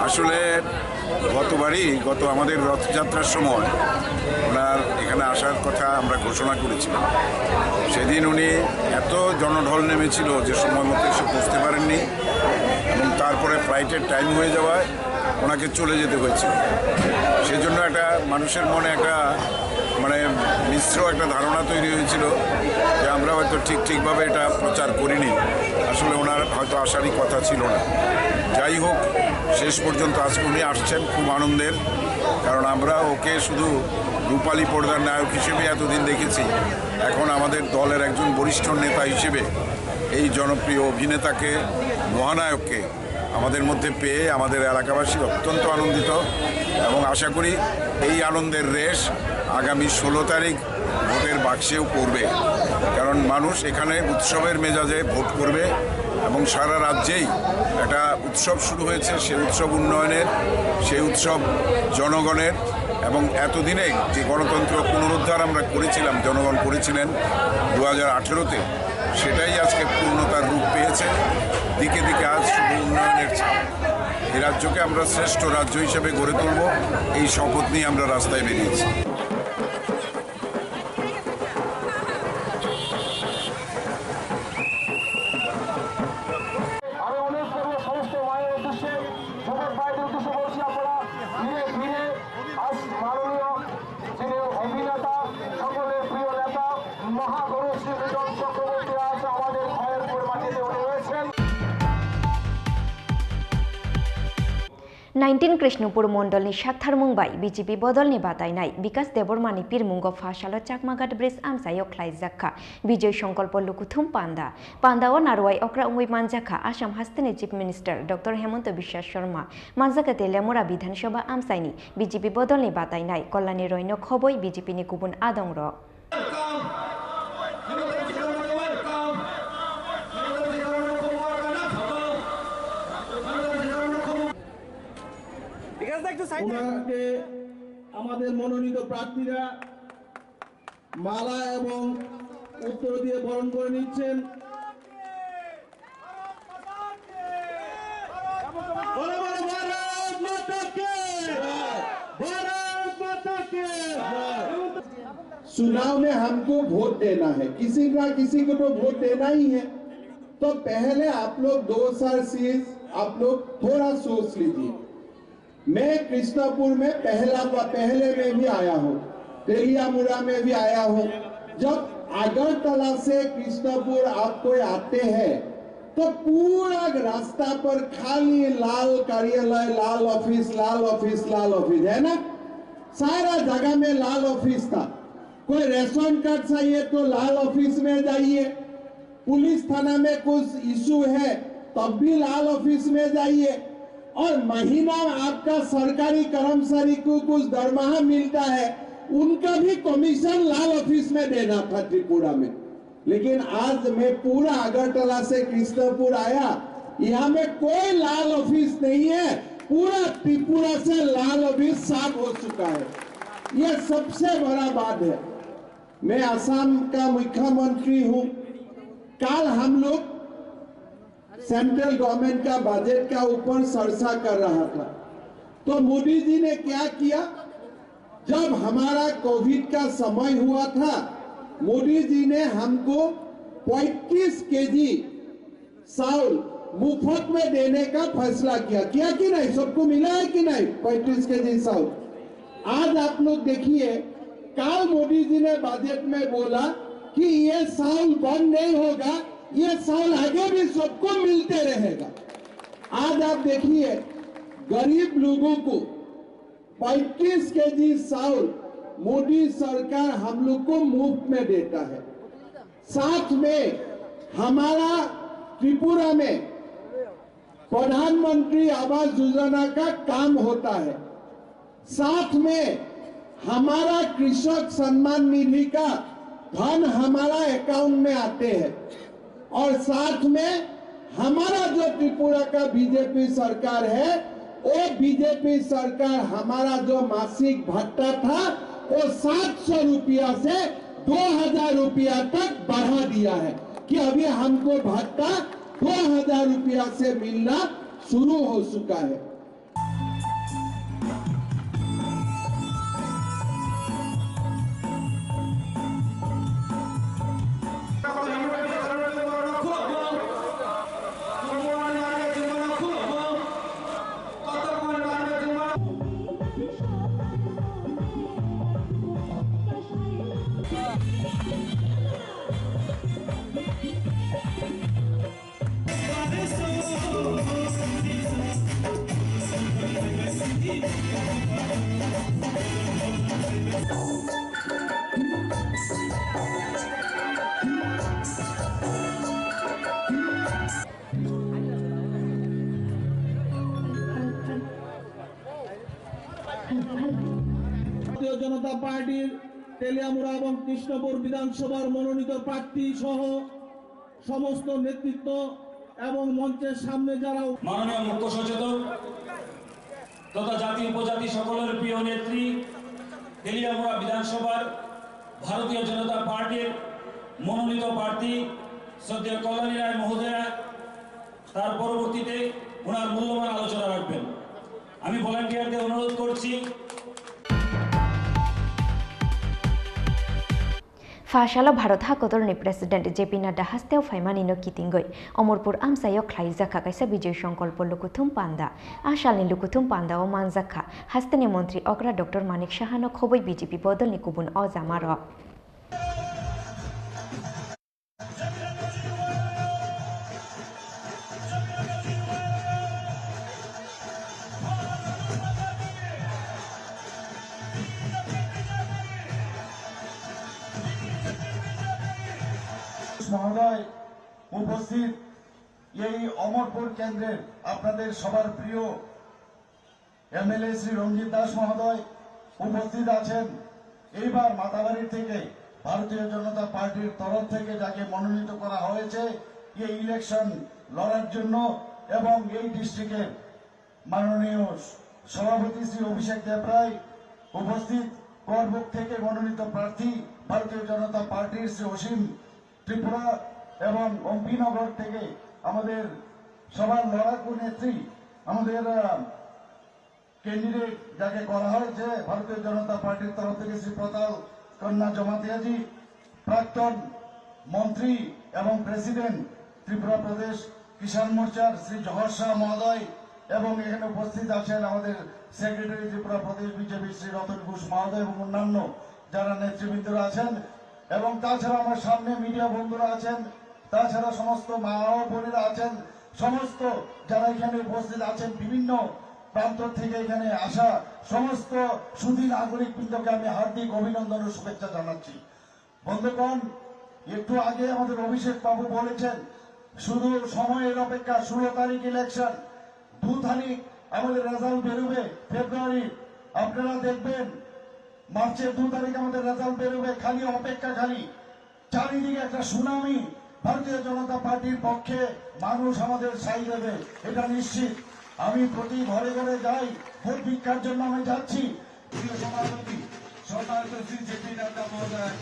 আসলে গত আমাদের রথযাত্রার সময় ওনার এখানে আসার কথা আমরা ঘোষণা করেছিলাম সেদিন উনি এত জনঢল নেমেছিল যে সময় মতো এসে বুঝতে পারেননি এবং তারপরে ফ্লাইটের টাইম হয়ে যাওয়ায় ওনাকে চলে যেতে হয়েছিল সেজন্য একটা মানুষের মনে একটা মানে মিশ্র একটা ধারণা তৈরি হয়েছিল যে আমরা হয়তো ঠিকভাবে এটা প্রচার করিনি আসলে ওনার হয়তো আসারই কথা ছিল না যাই হোক শেষ পর্যন্ত আজকে উনি আসছেন খুব আনন্দের কারণ আমরা ওকে শুধু রূপালী পর্দার নায়ক হিসেবে এতদিন দেখেছি এখন আমাদের দলের একজন বরিষ্ঠ নেতা হিসেবে এই জনপ্রিয় অভিনেতাকে মহানায়ককে আমাদের মধ্যে পেয়ে আমাদের এলাকাবাসী অত্যন্ত আনন্দিত এবং আশা করি এই আনন্দের রেশ আগামী 16 তারিখ ভোটের বাক্সেও পড়বে কারণ মানুষ এখানে উৎসবের মেজাজে ভোট করবে এবং সারা রাজ্যেই একটা উৎসব শুরু হয়েছে সেই উৎসব উন্নয়নের সেই উৎসব জনগণের এবং এতদিনে যে গণতন্ত্র পুনরুদ্ধার আমরা করেছিলাম জনগণ করেছিলেন 2018-তে সেটাই আজকে পূর্ণতার রূপ পেয়েছে দিকে দিকে আজ শুধু উন্নয়নের ছাপ এই রাজ্যকে আমরা শ্রেষ্ঠ রাজ্য হিসেবে গড়ে তুলব এই শপথ নিয়ে আমরা রাস্তায় বেরিয়েছি 19 कृष्णपुर मंडलनि साक्थारमुं बाय बीजेपी बदलनि बादायनाय विकास देबरमानि पिरमुंग फासालो चाकमाघाट ब्रिज आमसायाव ख्लायजाखा विजय संकल्प लुकुथुम पांदा पांदाओ नारवाई अक्रा उंगै मानजाखा आसाम हास्टेनि chief minister doctor Hemant Biswa Sarma मानजाखा तेलियामुरा विधानसभा आमसायनि बीजेपी बदलनि बादायनाय कल्याणी रयनो खबै बीजेपीनि गुबुन आदंर ওনাকে আমাদের মনোনীত প্রার্থীরা মালা এবং উত্তর দিয়ে বরণ করে নিচ্ছেন। चुनाव में हमको वोट देना है, किसी ना किसी को तो वोट देना ही है। तो पहले आप लोग 2 साल से आप लोग थोड़ा सोच लीजिए। मैं कृष्णपुर में पहले में भी आया हूँ, तेलियामुरा में भी आया हूँ। जब अगरतला से कृष्णपुर आपको आते हैं तो पूरा रास्ता पर खाली लाल कार्यालय, लाल ऑफिस है ना, सारा जगह में लाल ऑफिस था। कोई रेशन कार्ड चाहिए तो लाल ऑफिस में जाइए, पुलिस थाना में कुछ इशू है तब भी लाल ऑफिस में जाइए, और महीना आपका सरकारी कर्मचारी को कुछ दरमाहा मिलता है उनका भी कमीशन लाल ऑफिस में देना था त्रिपुरा में। लेकिन आज मैं पूरा अगरतला से कृष्णपुर आया, यहाँ में कोई लाल ऑफिस नहीं है, पूरा त्रिपुरा से लाल ऑफिस साफ हो चुका है। यह सबसे बड़ा बात है। मैं असम का मुख्यमंत्री हूँ। कल हम लोग सेंट्रल गवर्नमेंट का बजट का ऊपर चर्चा कर रहा था, तो मोदी जी ने क्या किया, जब हमारा कोविड का समय हुआ था मोदी जी ने हमको 35 केजी चावल मुफ्त में देने का फैसला किया कि नहीं? सबको मिला है कि नहीं 35 केजी चावल? आज आप लोग देखिए, कल मोदी जी ने बजट में बोला कि ये चावल बंद नहीं होगा, ये चावल आगे भी सबको मिलते रहेगा। आज आप देखिए, गरीब लोगों को 35 केजी चावल मोदी सरकार हम लोग को मुफ्त में देता है। साथ में हमारा त्रिपुरा में प्रधानमंत्री आवास योजना का काम होता है। साथ में हमारा कृषक सम्मान निधि का धन हमारा अकाउंट में आते हैं, और साथ में हमारा जो त्रिपुरा का बीजेपी सरकार है, वो बीजेपी सरकार हमारा जो मासिक भत्ता था वो 700 रुपया से 2000 रुपया तक बढ़ा दिया है कि अभी हमको भत्ता 2000 रुपया से मिलना शुरू हो चुका है। भारतीय जनता पार्टीर तेलियामुरा एवं कृष्णपुर विधानसभार मनोनीत प्रार्थी सह समस्त नेतृत्व एवं मंचेर सामने जारा माननीय मुख्य सचेतक तथा जाति उपजाति सकलेर प्रिय नेत्री तेलियामुरा विधानसभार भारतीय जनता पार्टीर मनोनीत प्रार्थी श्रद्धेय कल्याणी राय महोदया तार परवर्तीते ओनार मूल्यवान आलोचना राखबेन। आमी भलान्टियारদের অনুরোধ করছি। फाशालो भारत हाकतरनि प्रेसिडेंट जेपी नड्डा हास्तेव फाइमानिनो कितिंगै अमरपुर आमसायाव ख्लायजाखा कायसा विजय संकल्प लुकुथुम पांदा आशालनि लुकुथुम पांदाओ मानजाखा हास्तेनि मंत्री अग्रा डॉक्टर मानिक साहानो खबै बीजेपी बदलनि गुबुन अजामार মহোদয়, উপস্থিত এই অমরপুর কেন্দ্রের আপনাদের সবার প্রিয় এমএলএ শ্রী রঞ্জিত দাস মহোদয় উপস্থিত আছেন। এইবার মাতাবাড়ি থেকে ভারতীয় জনতা পার্টির তরফ থেকে যাকে মনোনীত করা হয়েছে এই ইলেকশন লড়ার জন্য, এবং এই ডিস্ট্রিক্টের মাননীয় সভাপতি শ্রী অভিষেক দেবরায় উপস্থিত, করবুক থেকে মনোনীত প্রার্থী ভারতীয় জনতা পার্টির শ্রী অসীম ত্রিপুরা, এবং অম্পিনগর থেকে আমাদের সবার লড়াকু নেত্রী আমাদের ক্যান্ডিডেট যাকে করা হয়েছে ভারতীয় জনতা পার্টির তরফ থেকে শ্রী প্রতাল কন্যা জমাতিয়াজি, প্রাক্তন মন্ত্রী এবং প্রেসিডেন্ট ত্রিপুরা প্রদেশ কিষাণ মোর্চার শ্রী জহর শাহ মহোদয়, এবং এখানে উপস্থিত আছেন আমাদের সেক্রেটারি ত্রিপুরা প্রদেশ বিজেপি শ্রী রতন ঘোষ মহোদয় এবং অন্যান্য যারা নেতৃবৃন্দরা আছেন, এবং তাছাড়া আমার সামনে মিডিয়া বন্ধুরা আছেন, তাছাড়া সমস্ত মা ও বোনেরা আছেন, সমস্ত যারা এখানে উপস্থিত আছেন, বিভিন্ন প্রান্ত থেকে এখানে আসা সমস্ত সুধী নাগরিক বৃন্দকে আমি হার্দিক অভিনন্দন ও শুভেচ্ছা জানাচ্ছি। বন্ধুগণ, একটু আগে আমাদের অভিষেক বাবু বলেছেন শুধু সময়ের অপেক্ষা, 16 তারিখ ইলেকশন, 2 তারিখ আমাদের রেজাল্ট বেরোবে ফেব্রুয়ারি, আপনারা দেখবেন মার্চের 2 তারিখ আমাদের রেজাল্ট বেরোবে, খালি অপেক্ষা, খালি চারিদিকে একটা সুনামি ভারতীয় জনতা পার্টির পক্ষে মানুষ আমাদের সাই দেবে, এটা নিশ্চিত। আমি প্রতি ঘরে ঘরে যাই, ভোট ভিক্ষার জন্য আমি যাচ্ছি। প্রিয় সভাপতি সম্মানিত শ্রী জেপি নাড্ডা মহোদয়,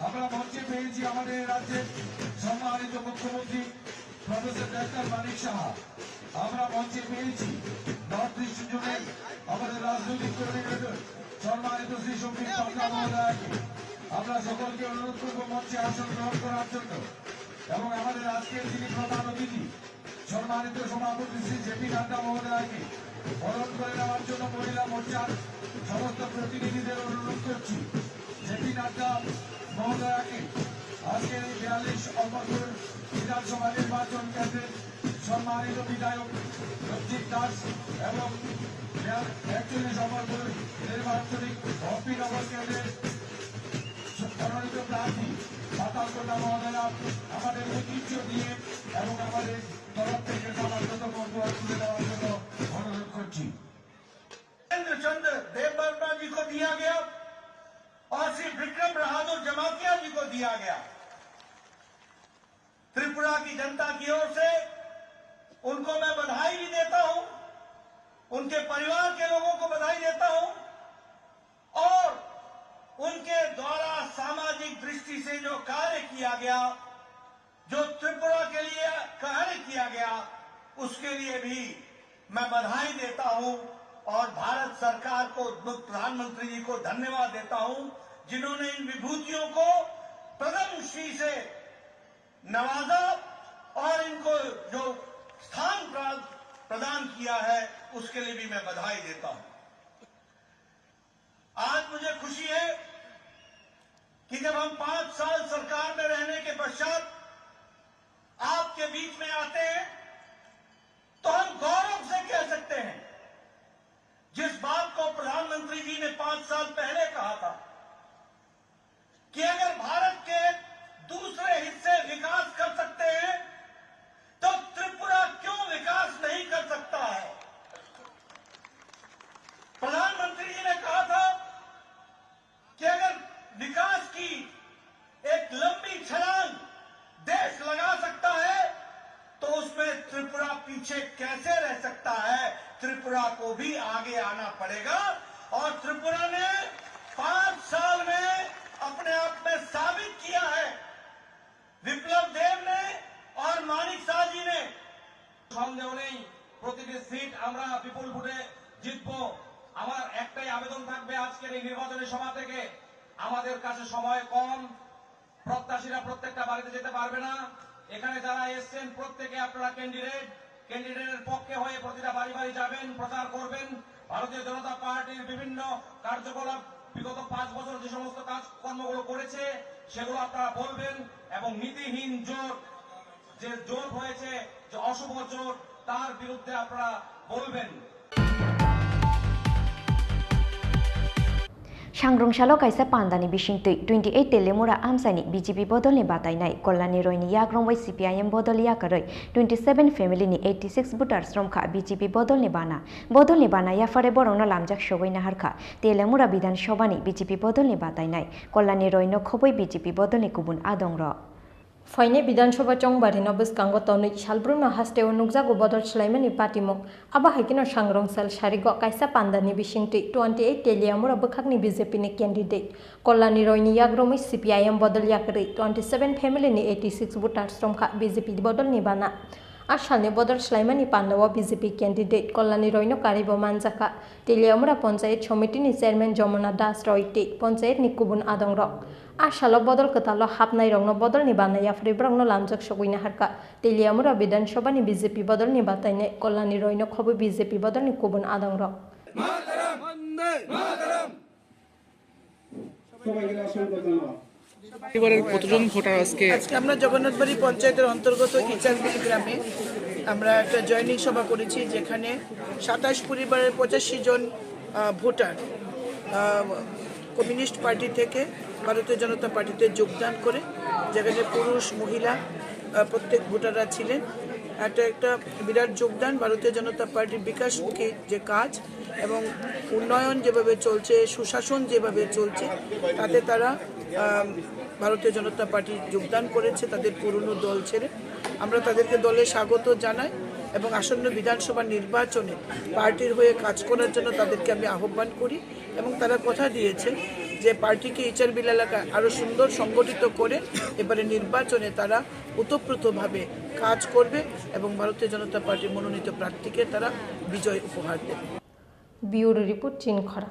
আমরা মঞ্চে পেয়েছি আমাদের রাজ্যের সম্মানিত মুখ্যমন্ত্রী প্রফেসর ডাক্তার মানিক সাহা, আমরা মঞ্চে পেয়েছি নর্থ ইস্ট জোনের আমাদের রাজনৈতিক কোঅর্ডিনেটর সম্মানিত শ্রী সম্বিত পান্ডা মহোদয়কে। আমরা সকলকে অনুরোধ করব মঞ্চে আসন গ্রহণ করার জন্য, এবং আমাদের আজকের যিনি প্রধান অতিথি সম্মানিত সভাপতি শ্রী জেপি নাড্ডা মহোদয়কে বরণ করে নেওয়ার জন্য মহিলা মোর্চার সমস্ত প্রতিনিধিদের অনুরোধ করছি। জেপি নাড্ডা মহোদয়কে আজকের এই 42 অমরপুর বিধানসভা নির্বাচন কেন্দ্রের সম্মানিত বিধায়ক রঞ্জিত দাস এবং 41 অমরপুর নির্বাচনিক অম্পিনগর কেন্দ্রের মনোনীত প্রার্থী পাতাল কন্যা মহোদয়া আমাদের ঐতিহ্য দিয়ে এবং আমাদের তরফ থেকে সমাগত বন্ধুরা তুলে দেওয়ার জন্য অনুরোধ করছি। महेंद्र चंद्र देव वर्मा जी को दिया गया और श्री विक्रम बहादुर जमातिया जी को दिया गया। त्रिपुरा की जनता की ओर से उनको मैं बधाई भी देता हूं, उनके परिवार के लोगों को बधाई देता हूं, और उनके द्वारा सामाजिक दृष्टि से जो कार्य किया गया, जो त्रिपुरा के लिए कार्य किया गया, उसके लिए भी मैं बधाई देता हूं, और भारत सरकार को, प्रधानमंत्री जी को धन्यवाद देता हूं, जिन्होंने इन विभूतियों को पद्मश्री से नवाजा और इनको जो स्थान प्रदान किया है उसके लिए भी मैं बधाई देता हूं। आज मुझे खुशी है कि जब हम 5 साल सरकार में रहने के पश्चात आपके बीच में आते हैं तो हम गौरव से कह सकते हैं, जिस बात को प्रधानमंत्री जी ने 5 साल पहले कहा था कि अगर भारत के दूसरे हिस्से विकास कर सकते हैं तो त्रिपुरा क्यों विकास नहीं कर सकता है। प्रधानमंत्री जी ने कहा था कि अगर विकास की एक लंबी छलांग देश लगा सकता है तो उसमें त्रिपुरा पीछे कैसे रह सकता है। त्रिपुरा को भी आगे आना पड़ेगा, और त्रिपुरा ने 5 साल में अपने आप में साबित किया है। विप्लव देव ने और मानिक शाह जी ने সন্দেহ নেই প্রতিটি সিট আমরা বিপুল ভোটে জিতবো। আমার একটাই আবেদন থাকবে আজকের এই নির্বাচনী সভা থেকে, আমাদের কাছে সময় কম, প্রত্যাশীরা প্রত্যেকটা বাড়িতে যেতে পারবে না। এখানে যারা এসছেন প্রত্যেকে আপনারা ক্যান্ডিডেটের পক্ষে হয়ে প্রতিটা বাড়ি বাড়ি যাবেন, প্রচার করবেন। ভারতীয় জনতা পার্টির বিভিন্ন কার্যকলাপ বিগত 5 বছর যে সমস্ত কাজকর্মগুলো করেছে সেগুলো আপনারা বলবেন, এবং নীতিহীন জোট, যে জোট হয়েছে, যে অশুভ জোট, তার বিরুদ্ধে আপনারা বলবেন। सांग्रंसालो कायसा पान्दानि बिसिंतै 28 तेलेमुरा आमसानि बीजेपी बदलनि बातायनाय कल्याणी रयनि याग्रंबाय CPIM बदल याकरै 27 फेमिलिनि 86 भोटार्स रमखा बीजेपी बदलनि बाना याफारे बरंनो लामजाक सगैना हारखा तेलेमुरा विधानसभानि बीजेपी बदलनि बातायनाय कल्याणी रयनो खबै बीजेपी बदलनि गुबुन आदंर फाइने विधानसभा चंबारिनो बसकांगो तनै सालब्रुनो हास्टेव नुकजागो बदल स्लाइमानि पार्टीमुक आबा हाइकिनो सांग्रंसाल सारिगो कायसा पान्दानि बिसिंतै 28 तेलियामुरा बखागनि बीजेपीनि कैंडिडेट कल्याणी रयनि याग्रमै CPIM बदल याकरै 27 फेमिलिनि 86 भोटार्स रमखा बीजेपी बदलनि बाना आसालनि बदल स्लाइमानि पान्दावा बीजेपी कैंडिडेट कल्याणी रयनो कारिबो मानजाका तेलियामुरा पंचायत समितिनि चेयरमैन जमुना दास रयते पंचायतनि गुबुन आदंर आसालो बदल कतालो हाबनाय रंनो बदलनि बानाया फ्रिब्रंनो लामजक सगैना हारका तेलियामुरा विधानसभानि बीजेपी बदलनि बातायनाय कल्याणी रयनो खबै बीजेपी बदलनि गुबुन आदंर কতজন ভোটার আজকে আমরা জগন্নাথবাড়ি পঞ্চায়েতের অন্তর্গত ইচারবিল গ্রামে আমরা একটা জয়নিং সভা করেছি যেখানে 27 পরিবারের 85 জন ভোটার কমিউনিস্ট পার্টি থেকে ভারতীয় জনতা পার্টিতে যোগদান করে যেখানে পুরুষ মহিলা প্রত্যেক ভোটাররা ছিলেন একটা বিরাট যোগদান ভারতীয় জনতা পার্টির বিকাশমুখী যে কাজ এবং উন্নয়ন যেভাবে চলছে সুশাসন যেভাবে চলছে তাতে তারা ভারতীয় জনতা পার্টি যোগদান করেছে তাদের পুরনো দল ছেড়ে আমরা তাদেরকে দলে স্বাগত জানাই এবং আসন্ন বিধানসভা নির্বাচনে পার্টির হয়ে কাজ করার জন্য তাদেরকে আমি আহ্বান করি এবং তারা কথা দিয়েছে যে পার্টিকে ইচারবিল এলাকায় আরও সুন্দর সংগঠিত করে এবারে নির্বাচনে তারা ওতপ্রোতভাবে কাজ করবে এবং ভারতীয় জনতা পার্টির মনোনীত প্রার্থীকে তারা বিজয় উপহার দেবে। ব্যুরো রিপোর্ট চিনখরা।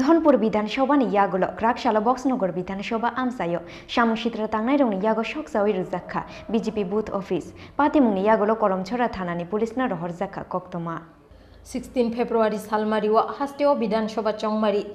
धनपुर विधानसभानि यागुलो क्राकशाला बक्सनगर विधानसभा आमसायो सामुसित्रा तांनाय रंनि यागो सकसावै रुजाखा बीजेपी बुथ ऑफिस पातिमुंनि यागुलो कलमछरा थानानि पुलिसना रहरजाखा कक्तमा 16 फेब्रुआरी सालमारिव हास्टेव विधानसभा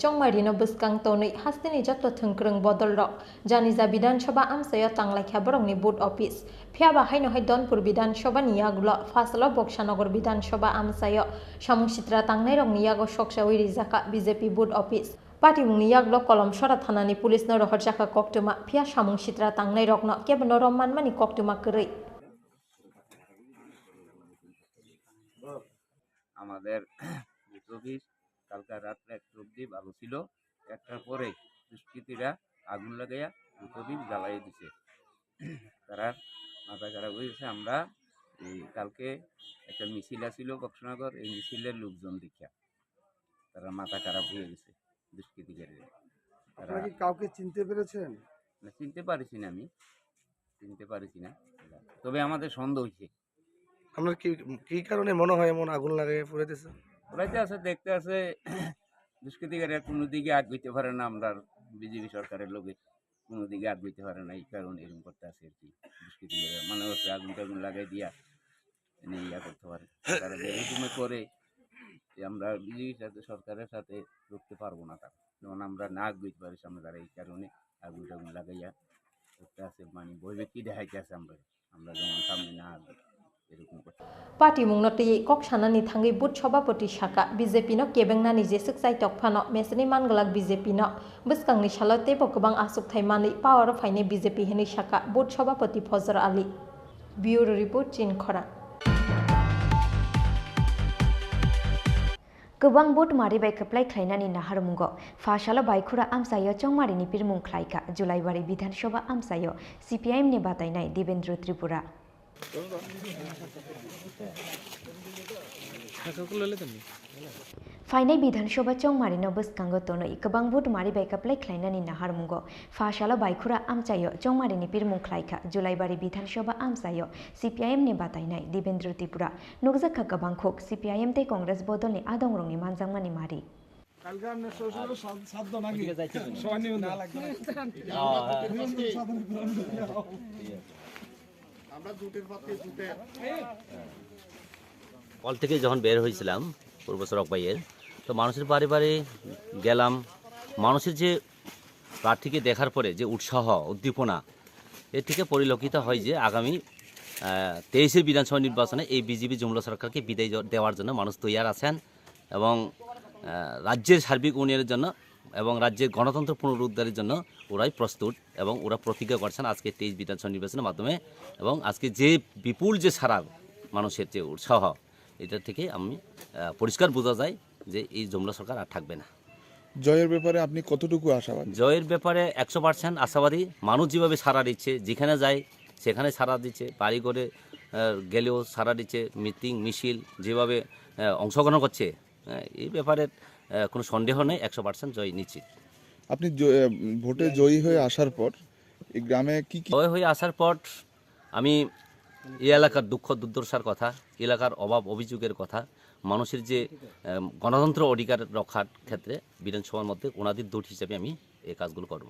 चंमारिनो बसकां तनै हास्टेनि जत थंख्रों बदल रक जानिजा विधानसभा आमसायो तांलायखा बरंनि बुथ ऑफिस फिया बाहायनोहाय धनपुर विधानसभानि यागुलो फासलो बक्सानगर विधानसभा आमसायो सामुसित्रा तांनाय रंनि यागो सकसावै रिजाखा बीजेपी बुथ ऑफिस पार्टीमुंनि यागुलो कलमछरा थानानि पुलिसनो रहरजाखा कक्तमा फिया सामुसित्रा तांनाय रकनो केबनो रम्मानमानि कक्तमा करै আমাদের অফিস কালকা রাত্রে 1 অবধি ভালো ছিল, 1টার পরে দুষ্কৃতীরা আগুন লাগাইয়া অফিস জ্বালাই দিছে। তারা মাথা খারাপ হয়েছে। আমরা কালকে একটা মিছিল ছিল বক্সনগর, এই মিছিলের লোকজন দেখিয়া তারা মাথা খারাপ হয়ে গেছে দুষ্কৃতীকারীরা। আপনারা কি কাউকে চিনতে পেরেছেন? না, চিনতে পারিছি না, তবে আমাদের সন্দেহ হয়েছে। আপনার কি কারণে মনে হয় এমন আগুন লাগাই পুরাইতেছে? পুরাইতে আছে, দেখতে আছে দুষ্কৃতিকারীরা কোনো দিকে আগাইতে পারে না, আমরা বিজেপি সরকারের লোকে কোনো দিকে আগাইতে পারে না, এই কারণে এরকম করতে আছে আর কি। দুষ্কৃতিকারীরা মানে হচ্ছে আগুন লাগাই দিয়া ইয়া করতে পারে, তারা এরকম করে যে আমরা বিজেপি সরকারের সাথে রুখতে পারবো না, তারা যেমন আমরা না আগাইতে পারি সামনে, তারা এই কারণে আগুন লাগাইয়া করতে আছে, মানে বইবে কি দেখাইতে আছে আমরা যেমন সামনে না আগাই। पार्टी मुंगनोटी कक्सानानि थांगै बुथ सभापति शाखा बीजेपीनो केबेंनानि जेसुक साइ तकफानो मेसनि मानगलाक बीजेपीनो बसकांनि सालतेबो गोबां आसुकथाय मानै पावर फाइने बीजेपी हेनि शाखा बुथ सभापति फजर आली। ब्यूरो रिपोर्ट चिनखरा। गोबां बुथ मारिबाय खोप्लाय ख्लायनानि नाहारमुंगो फाशालो बायखुरा आमसायो चंमारिनि पिरमुं ख्लायखा जुलाइबारि विधानसभा आमसायो CPIM नि बातायनाय देवेंद्र त्रिपुरा फाइनाय विधानसभा चंमारिनो बसकांगो तनै गोबां बुथ मारिबाय खोप्लाय ख्लायनानि नाहारमुंगो फाशालो बायखुरा आमसायो चंमारिनि पिरमुं ख्लायखा जुलाइबारि विधानसभा आमसायो CPIM नि बातायनाय देवेंद्र त्रिपुरा नुकजाखा गोबां खोक CPIM ते कांग्रेस बदलनि आदंरंनि मानजांमानि मारि কল থেকে যখন বের হয়েছিলাম পূর্ব সড়ক বাইয়ের, তো মানুষের বাড়ি বাড়ি গেলাম। মানুষের যে প্রার্থীকে দেখার পরে যে উৎসাহ উদ্দীপনা, এর থেকে পরিলক্ষিত হয় যে আগামী 23-এর বিধানসভা নির্বাচনে এই বিজেপি জুমলা সরকারকে বিদায় দেওয়ার জন্য মানুষ তৈয়ার আছেন এবং রাজ্যের সার্বিক উন্নয়নের জন্য এবং রাজ্যের গণতন্ত্র পুনরুদ্ধারের জন্য ওরাই প্রস্তুত এবং ওরা প্রতিজ্ঞা করছেন আজকে 23 বিধানসভা নির্বাচনের মাধ্যমে। এবং আজকে যে বিপুল যে সারা মানুষের যে উৎসাহ, এটা থেকে আমি পরিষ্কার বোঝা যায় যে এই জুমলা সরকার আর থাকবে না। জয়ের ব্যাপারে আপনি কতটুকু আশাবাদী? জয়ের ব্যাপারে 100% আশাবাদী। মানুষ যেভাবে সাড়া দিচ্ছে, যেখানে যায় সেখানে সাড়া দিচ্ছে, বাড়ি করে গেলেও সাড়া দিচ্ছে, মিটিং মিছিল যেভাবে অংশগ্রহণ করছে, এই ব্যাপারে কোনো সন্দেহ নেই, 100% জয় নিশ্চিত। আপনি ভোটে জয়ী হয়ে আসার পর এই গ্রামে কি জয় হয়ে আসার পর আমি এই এলাকার দুঃখ দুর্দশার কথা, এলাকার অভাব অভিযোগের কথা, মানুষের যে গণতন্ত্র অধিকার রক্ষার ক্ষেত্রে বিধানসভার মধ্যে ওনাদের দূত হিসেবে আমি এই কাজগুলো করব।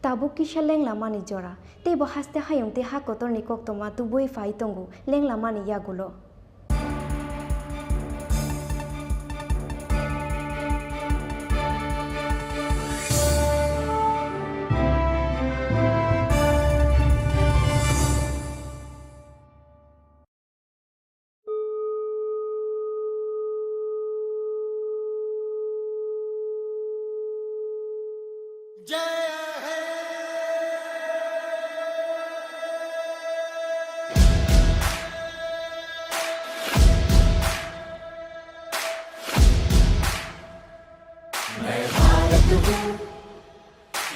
Tabuk kisah leng lama ni jora. Tebo haste hayung te ha kotor ni kok toma tu boi fai tunggu leng lama ni ya gulo.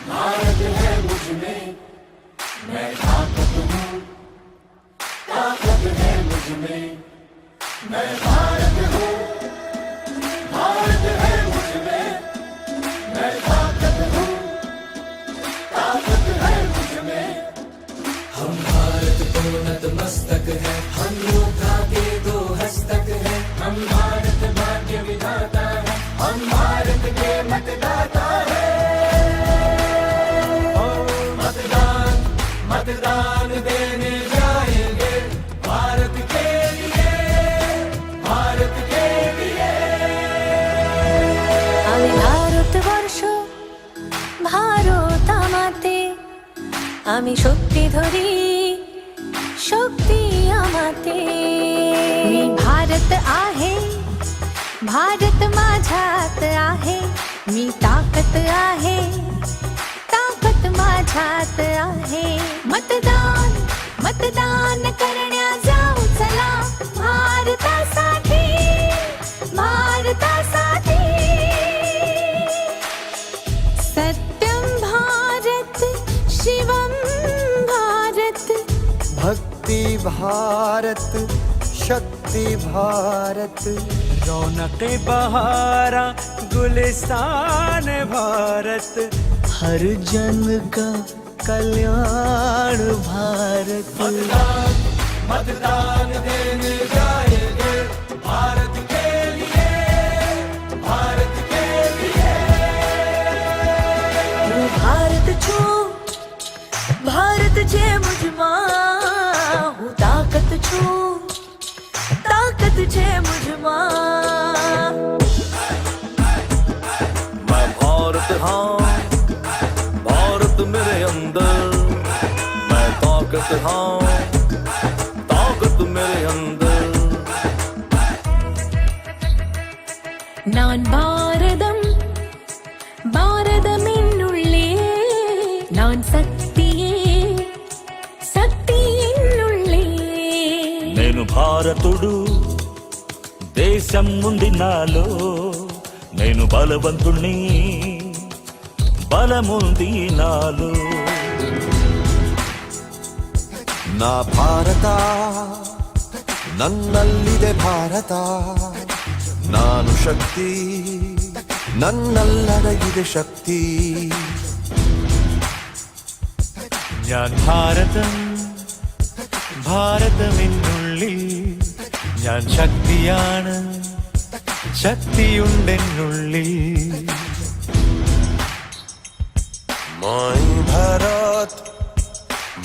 Bharat है मुझ में, मैं ताकत हूँ, ताकत है मुझ में, मैं भारत हूँ, भारत है मुझ में, मैं ताकत हूँ, ताकत है मुझ में। हम भारत को नतमस्तक है, हम योद्धा के दो हस्तक है, हम भारत भाग्य विधाता है, हम भारत के मतदाता है। मतदान देने जाएंगे भारत के लिए, भारत के लिए। আমি ভারতবর্ষ, ভারত আমাতে, আমি শক্তি ধরি, शक्ती আমাতে। मी भारत आहे, भारत माझ्यात आहे, मी ताकद आहे, ताकद माझ्यात आहे। मतदान मतदान करण्या जाऊ चला, भारतासाठी, भारतासाठी। सत्यम भारत, शिवम भारत, भक्ति भारत, शक्ति भारत, रौनक बहारा गुलिस्तान भारत, हर जन का कल्याण भारत। मतदान मतदान देने जाएंगे भारत के लिए, भारत के लिए। भारत छू, भारत जे मुझमा, हूँ ताकत छू, ताकत जे मुझमा। मैं भारत हाँ, भारत मेरे अंदर, मैं ताकत हाँ, ताकत मेरे अंदर। நான் பாரதம், பாரதம் என்னுள்ளே, நான் சக்தியே, சக்தி என்னுள்ளே। నేను భారతుడు, దేశం ఉంది నాలో, నేను బలవంతుణ్ణి, బలముంది నాలో। ನಾ ಭಾರತ, ನನ್ನಲ್ಲಿದೆ ಭಾರತ, ನಾನು ಶಕ್ತಿ, ನನ್ನಲ್ಲಡಗಿದೆ ಶಕ್ತಿ। ഞാൻ ഭാരതം, ഭാരതമെന്നുള്ളിൽ, ഞാൻ ശക്തിയാണ്, ശക്തിയുണ്ടെന്നുള്ളിൽ। মই ভাৰত,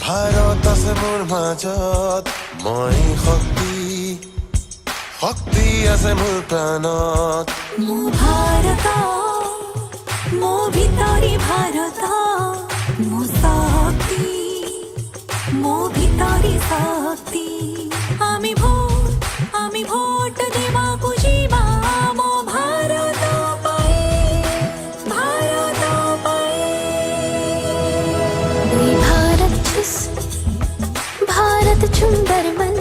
ভাৰত আছে মোৰ মাজত, মই শক্তি, শক্তি আছে মোৰ প্ৰাণত। মোৰ ভাৰত भारत मो भितरी भारत मो शक्ति मो भितरी शक्ति आमी भोट देवा कुजिबा मो भारत पाए भारत छुस भारत चुंदर मन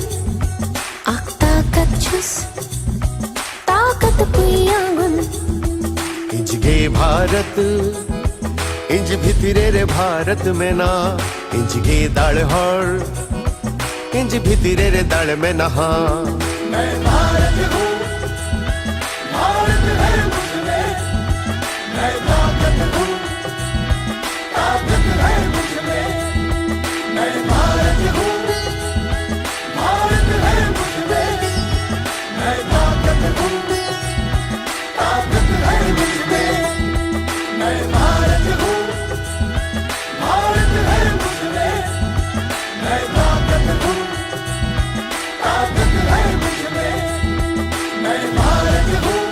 आख्ता कच्छुस ताकत पुयागुन इंज गे भारत इंज भितरे रे भारत में ना इंज गे दाड़ हर इंज भितरे रे दाड़ में नहा मैं भारत हूँ भारत है मुझमें मैं ताकत हूँ ताकत है मुझमें मैं भारत हूँ भारत है मुझमें मैं ताकत हूँ ताकत है मुझमें मैं भारत हूँ भारत है मुझमें मैं ताकत हूँ ताकत है मुझमें मैं भारत हूँ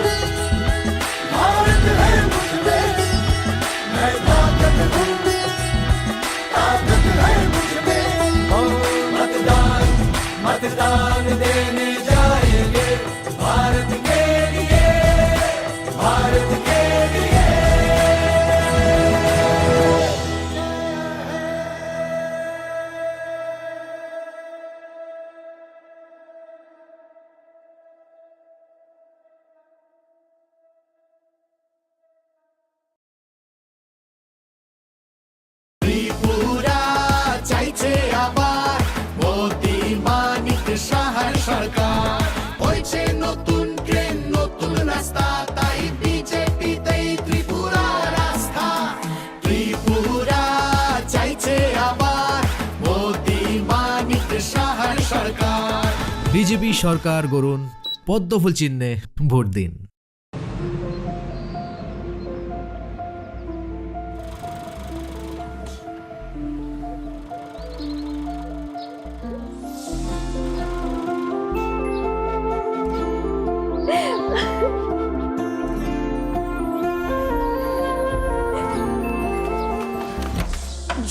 भारत है मुझमें मैं ताकत हूँ ताकत है मुझमें मतदान मतदान देने जाएंगे भारत के लिए भारत के लिए ত্রিপুরা চাইছে আবার মোদি মানিক সাহার সরকার হয়েছে নতুন ট্রেন নতুন রাস্তা তাই বিজেপিতেই ত্রিপুরা রাস্তা ত্রিপুরা চাইছে আবার মোদি মানিক সাহার সরকার বিজেপি সরকার গড়ুন পদ্মফুল চিহ্নে ভোট দিন।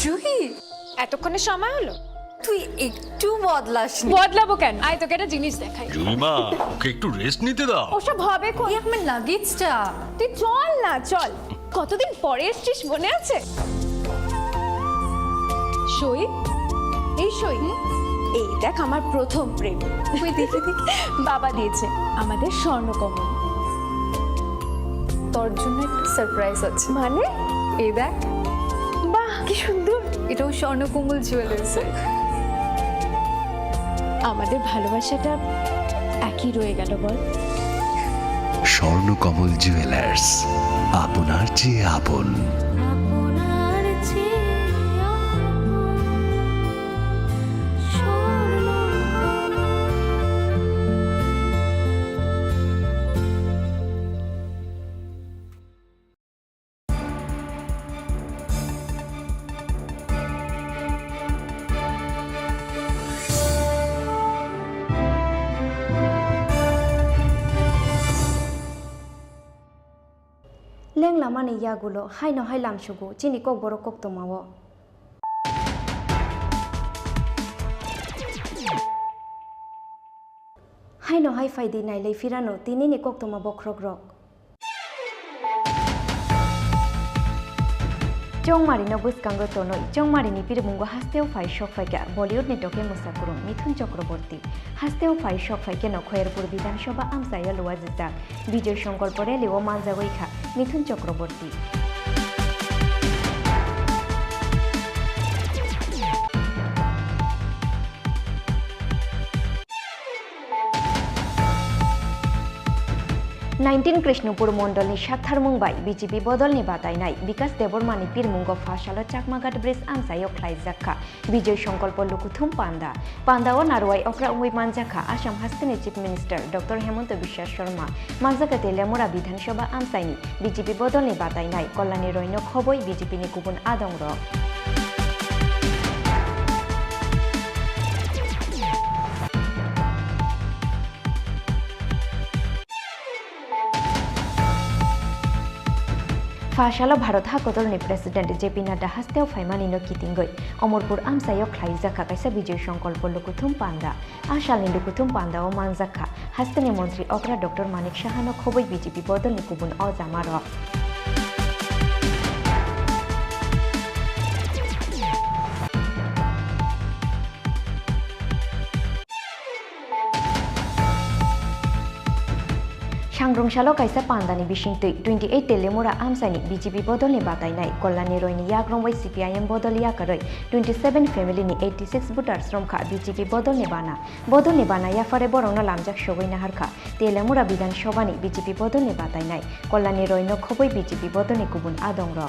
জুহি এতক্ষণে সময় হলো তুই একটু বদলাস বদলাবো কেন আয় তোকে একটা জিনিস দেখাই জুইমা ওকে একটু রেস্ট নিতে দাও। ওসব হবে কোন আমার লাগেজটা তুই চল না চল কতদিন পরে এসছিস মনে আছে সই এই সই এই দেখ আমার প্রথম প্রেম তুই দেখে দেখ বাবা দিয়েছে আমাদের স্বর্ণকমল তোর জন্য একটা সারপ্রাইজ আছে মানে এই দেখ বাহ কি সুন্দর এটাও স্বর্ণকমল জুয়েলার্সে আমাদের ভালোবাসাটা একই রয়ে গেল বল স্বর্ণকমল জুয়েলার্স আপনার চেয়ে আপন। আপনার চেয়ে লেং লামানি ইয়াগুলো হাই নহাই লামসুগু চিনি কক বড় কক তোমাও হাই নহাই ফাইদি নাইলাই ফিরানো তিনি নি কক তোমা বক্রক রক চংমারিনো বুসকাঙ্গ তনই চংমারিনি পিরমুঙ্গ হাস্তেও ফাই শক ফাইকা বলিউড নেটকে মুসাকুরুং মিথুন চক্রবর্তী হাস্তেও ফাই শক ফাইকে নখয়েরপুর বিধানসভা আমসাইয়া লোয়া জিজাক বিজয় সংকল্প রেলিও মানজাগৈখা মিথুন চক্রবর্তী কৃষ্ণপুর মন্ডলনি সাতথারমুংবাই বিজেপি বদলনি বাতাইনাই বিকাশ দেবরমানি পিরমুঙ্গ ফাশালো চাকমাঘাট ব্রিজ আমসাইও খ্লাইজাখা বিজয় সংকল্প লুকুথুম পান্ডা পান্ডাও নারওয়াই অকরা উই মানজাখা আসাম হাস্তেনি চিফ মিনিস্টার ডক্টর হেমন্ত বিশ্বাস শর্মা মানজাগাতে লেমরা বিধানসভা আমসাইনি বিজেপি বদলনি বাতাইনাই কল্যাণী রৈন্য খবই বিজেপিনি গুবুন আদংর ফাশালো ভারত হাকতলনি প্রেসিডেন্ট জেপি নাড্ডা হাস্তেও ফাইমানিনো কিতিঙ্গই অমরপুর আমসাইও খ্লাইজাখা কাইসা বিজয় সংকল্প লুকুথুম পান্ডা আশালনি লুকুথুম পান্ডা ও মানজাখা হাস্তেনি মন্ত্রী অগ্রা ডক্টর মানিক সাহানো খবই বিজেপি বদলনি কুবুন অজামার सांग्रंशालो कायसा पांदानि बिसिंतै 28 तेलेमुरा आमसानि बीजेपी बदलनि बातायनाय कल्याणी रयनि याग्रंबाय सीपीआईएम बदल याकरै 27 फेमिलिनि 86 भोटार्स रमखा बीजेपी बदलनि बाना याफारे बरंनो लामजाक सगैना हारखा तेलेमुरा विधानसभानि बीजेपी बदलनि बातायनाय कल्याणी रयनो खबै बीजेपी बदलनि गुबुन आदंर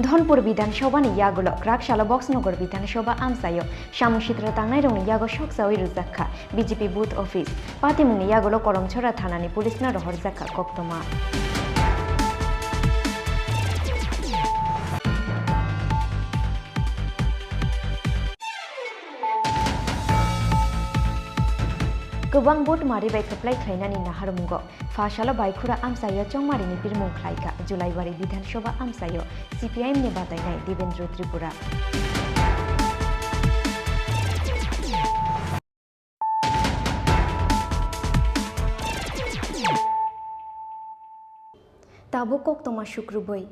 धनपुर विधानसभानि यागुलो क्राकशाला बक्सनगर विधानसभा आमसायो सामुसित्रा तांनाय रंनि यागो सकसावै रुजाखा बीजेपी बुथ अफिस पातिमुंनि यागुलो करमछरा थानानि पुलिसना रहरजाखा कक्तमा गोबां भोट मारिबाय खोप्लाय ख्लायनानि नाहारमुंगो फाशालो बायखुरा आमसायो चंमारिनि बिरमुं ख्लायखा जुलाइबारि विधानसभा आमसायो सीपीआईएम नि बादायनाय देवेन्द्र त्रिपुरा ताबो कक्तमा शुक्रबै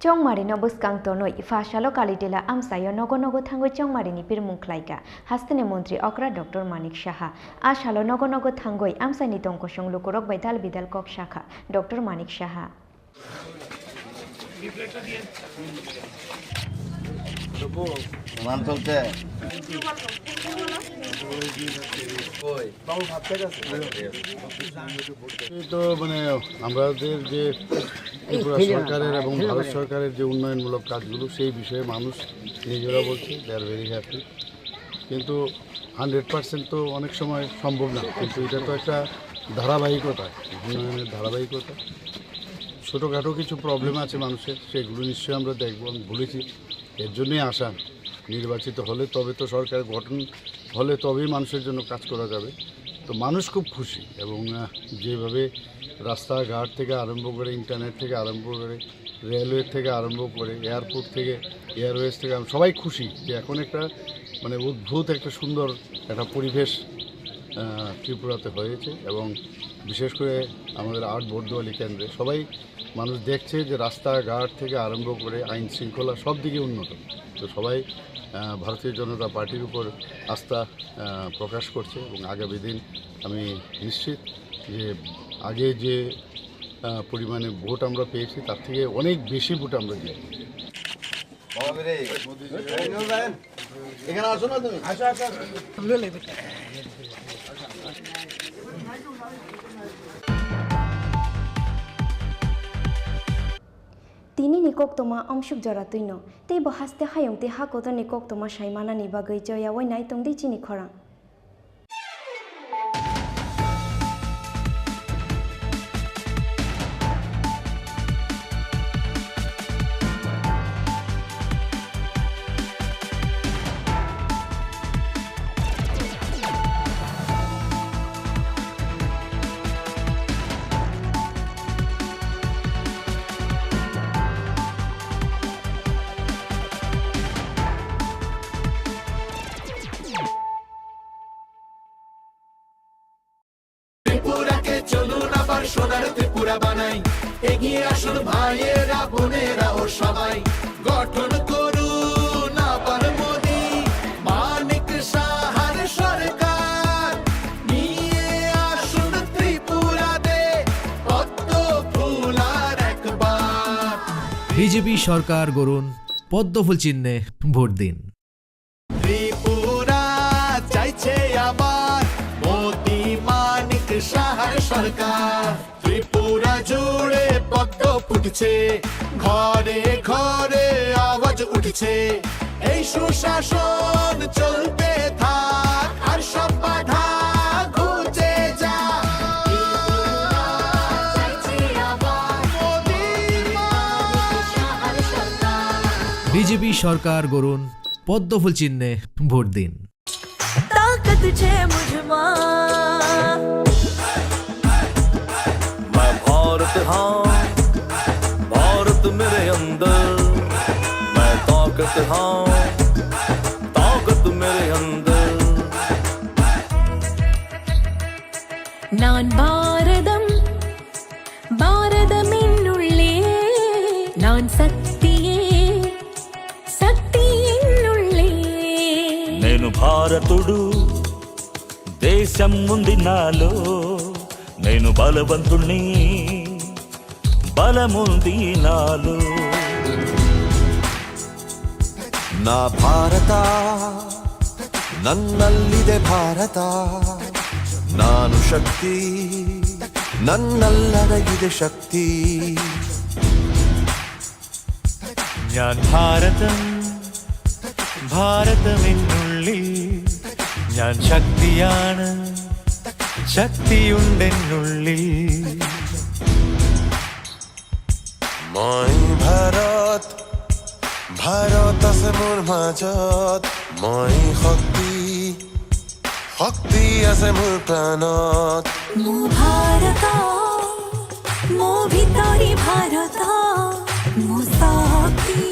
चंमारिनो बसकांग तनय फाशालो कालिटेला आमसायो नगो नगो थांगै चंमारिनि बिरमुं ख्लायगा हास्तेनि मन्त्री अक्रा डक्टर मानिक साहा आशालो नगो नगो थांगै आमसानि तंकसं लुकुरक बैदाल बिदाल कक शाखा डक्टर मानिक साहा তো মানে আমাদের যে ত্রিপুরা সরকারের এবং ভারত সরকারের যে উন্নয়নমূলক কাজগুলো সেই বিষয়ে মানুষ নিজেরা বলছে দে আর ভেরি হ্যাপি কিন্তু 100% তো অনেক সময় সম্ভব না কিন্তু এটা তো একটা ধারাবাহিকতা উন্নয়নের ধারাবাহিকতা ছোটোখাটো কিছু প্রবলেম আছে মানুষের সেগুলো নিশ্চয়ই আমরা দেখব আমি বলেছি এর জন্যই আসা নির্বাচিত হলে তবে তো সরকার গঠন হলে তবেই মানুষের জন্য কাজ করা যাবে তো মানুষ খুব খুশি এবং যেভাবে রাস্তাঘাট থেকে আরম্ভ করে ইন্টারনেট থেকে আরম্ভ করে রেলওয়ে থেকে আরম্ভ করে এয়ারপোর্ট থেকে এয়ারওয়েজ থেকে সবাই খুশি যে এখন একটা মানে অদ্ভুত একটা সুন্দর একটা পরিবেশ ত্রিপুরাতে হয়েছে এবং বিশেষ করে আমাদের বর্দোয়ালি কেন্দ্রে সবাই মানুষ দেখছে যে রাস্তাঘাট থেকে আরম্ভ করে আইন শৃঙ্খলা সব দিকে উন্নত তো সবাই ভারতীয় জনতা পার্টির উপর আস্থা প্রকাশ করছে এবং আগামী দিন আমি নিশ্চিত যে আগে যে পরিমাণে ভোট আমরা পেয়েছি তার থেকে অনেক বেশি ভোট আমরা দিই এখানে আসো না তুমি তিনি নিকক তোমা অংশুক জরা তুইন তেই বহাস্তে হায়ংতে হাকত নিকক তোমা সাইমানা নিবাগৈ জয়াওই নাই তংদি চিনি খরা সোনার ত্রিপুরা বানাই এগিয়ে আসুন ভাইয়েরা বোনেরা ও সবাই গঠন করুন আবার মোদি মানিক সাহার সরকার নিয়ে আসুন ত্রিপুরাতে পদ্ম ফুলার একবার বিজেপি সরকার গড়ুন পদ্মফুল চিহ্নে ভোট দিন ত্রিপুরা চাইছে আবার মোদি মানিক সাহার সরকার ত্রিপুরা জুড়ে পদ্ম ফুটছে ঘরে ঘরে আওয়াজ উঠছে এই সুশাসন চলতে থাক আর সব বাধা ঘুচে যা ত্রিপুরা চাইছে আবার মোদি মানিক সাহার বিজেপি সরকার গড়ুন পদ্মফুল চিহ্নে ভোট দিন। ताकत छे मुझमा मैं भारत हाँ भारत मेरे अंदर मैं ताकत हाँ ताकत मेरे अंदर நான் பாரதம் பாரதமின்னுள்ளே நான் சக்தியே சக்தியின்னுள்ளே నేను భారతుడు దేశం ఉంది నాలో నేను బలవంతుణ్ణి బలముంది నాలో ನಾ ಭಾರತ ನನ್ನಲ್ಲಿದೆ ಭಾರತ ನಾನು ಶಕ್ತಿ ನನ್ನಲ್ಲಡಗಿದೆ ಶಕ್ತಿ ഞാൻ ഭാരതം ഭാരതമെന്നുള്ളിൽ ഞാൻ ശക്തിയാണ് ശക്തിയുണ്ടെന്നുള്ളിൽ মই ভাৰত ভাৰত আছে মোৰ মাজত মই শক্তি শক্তি আছে মোৰ প্ৰাণত মো ভারত মো ভিতরি ভারত মো শক্তি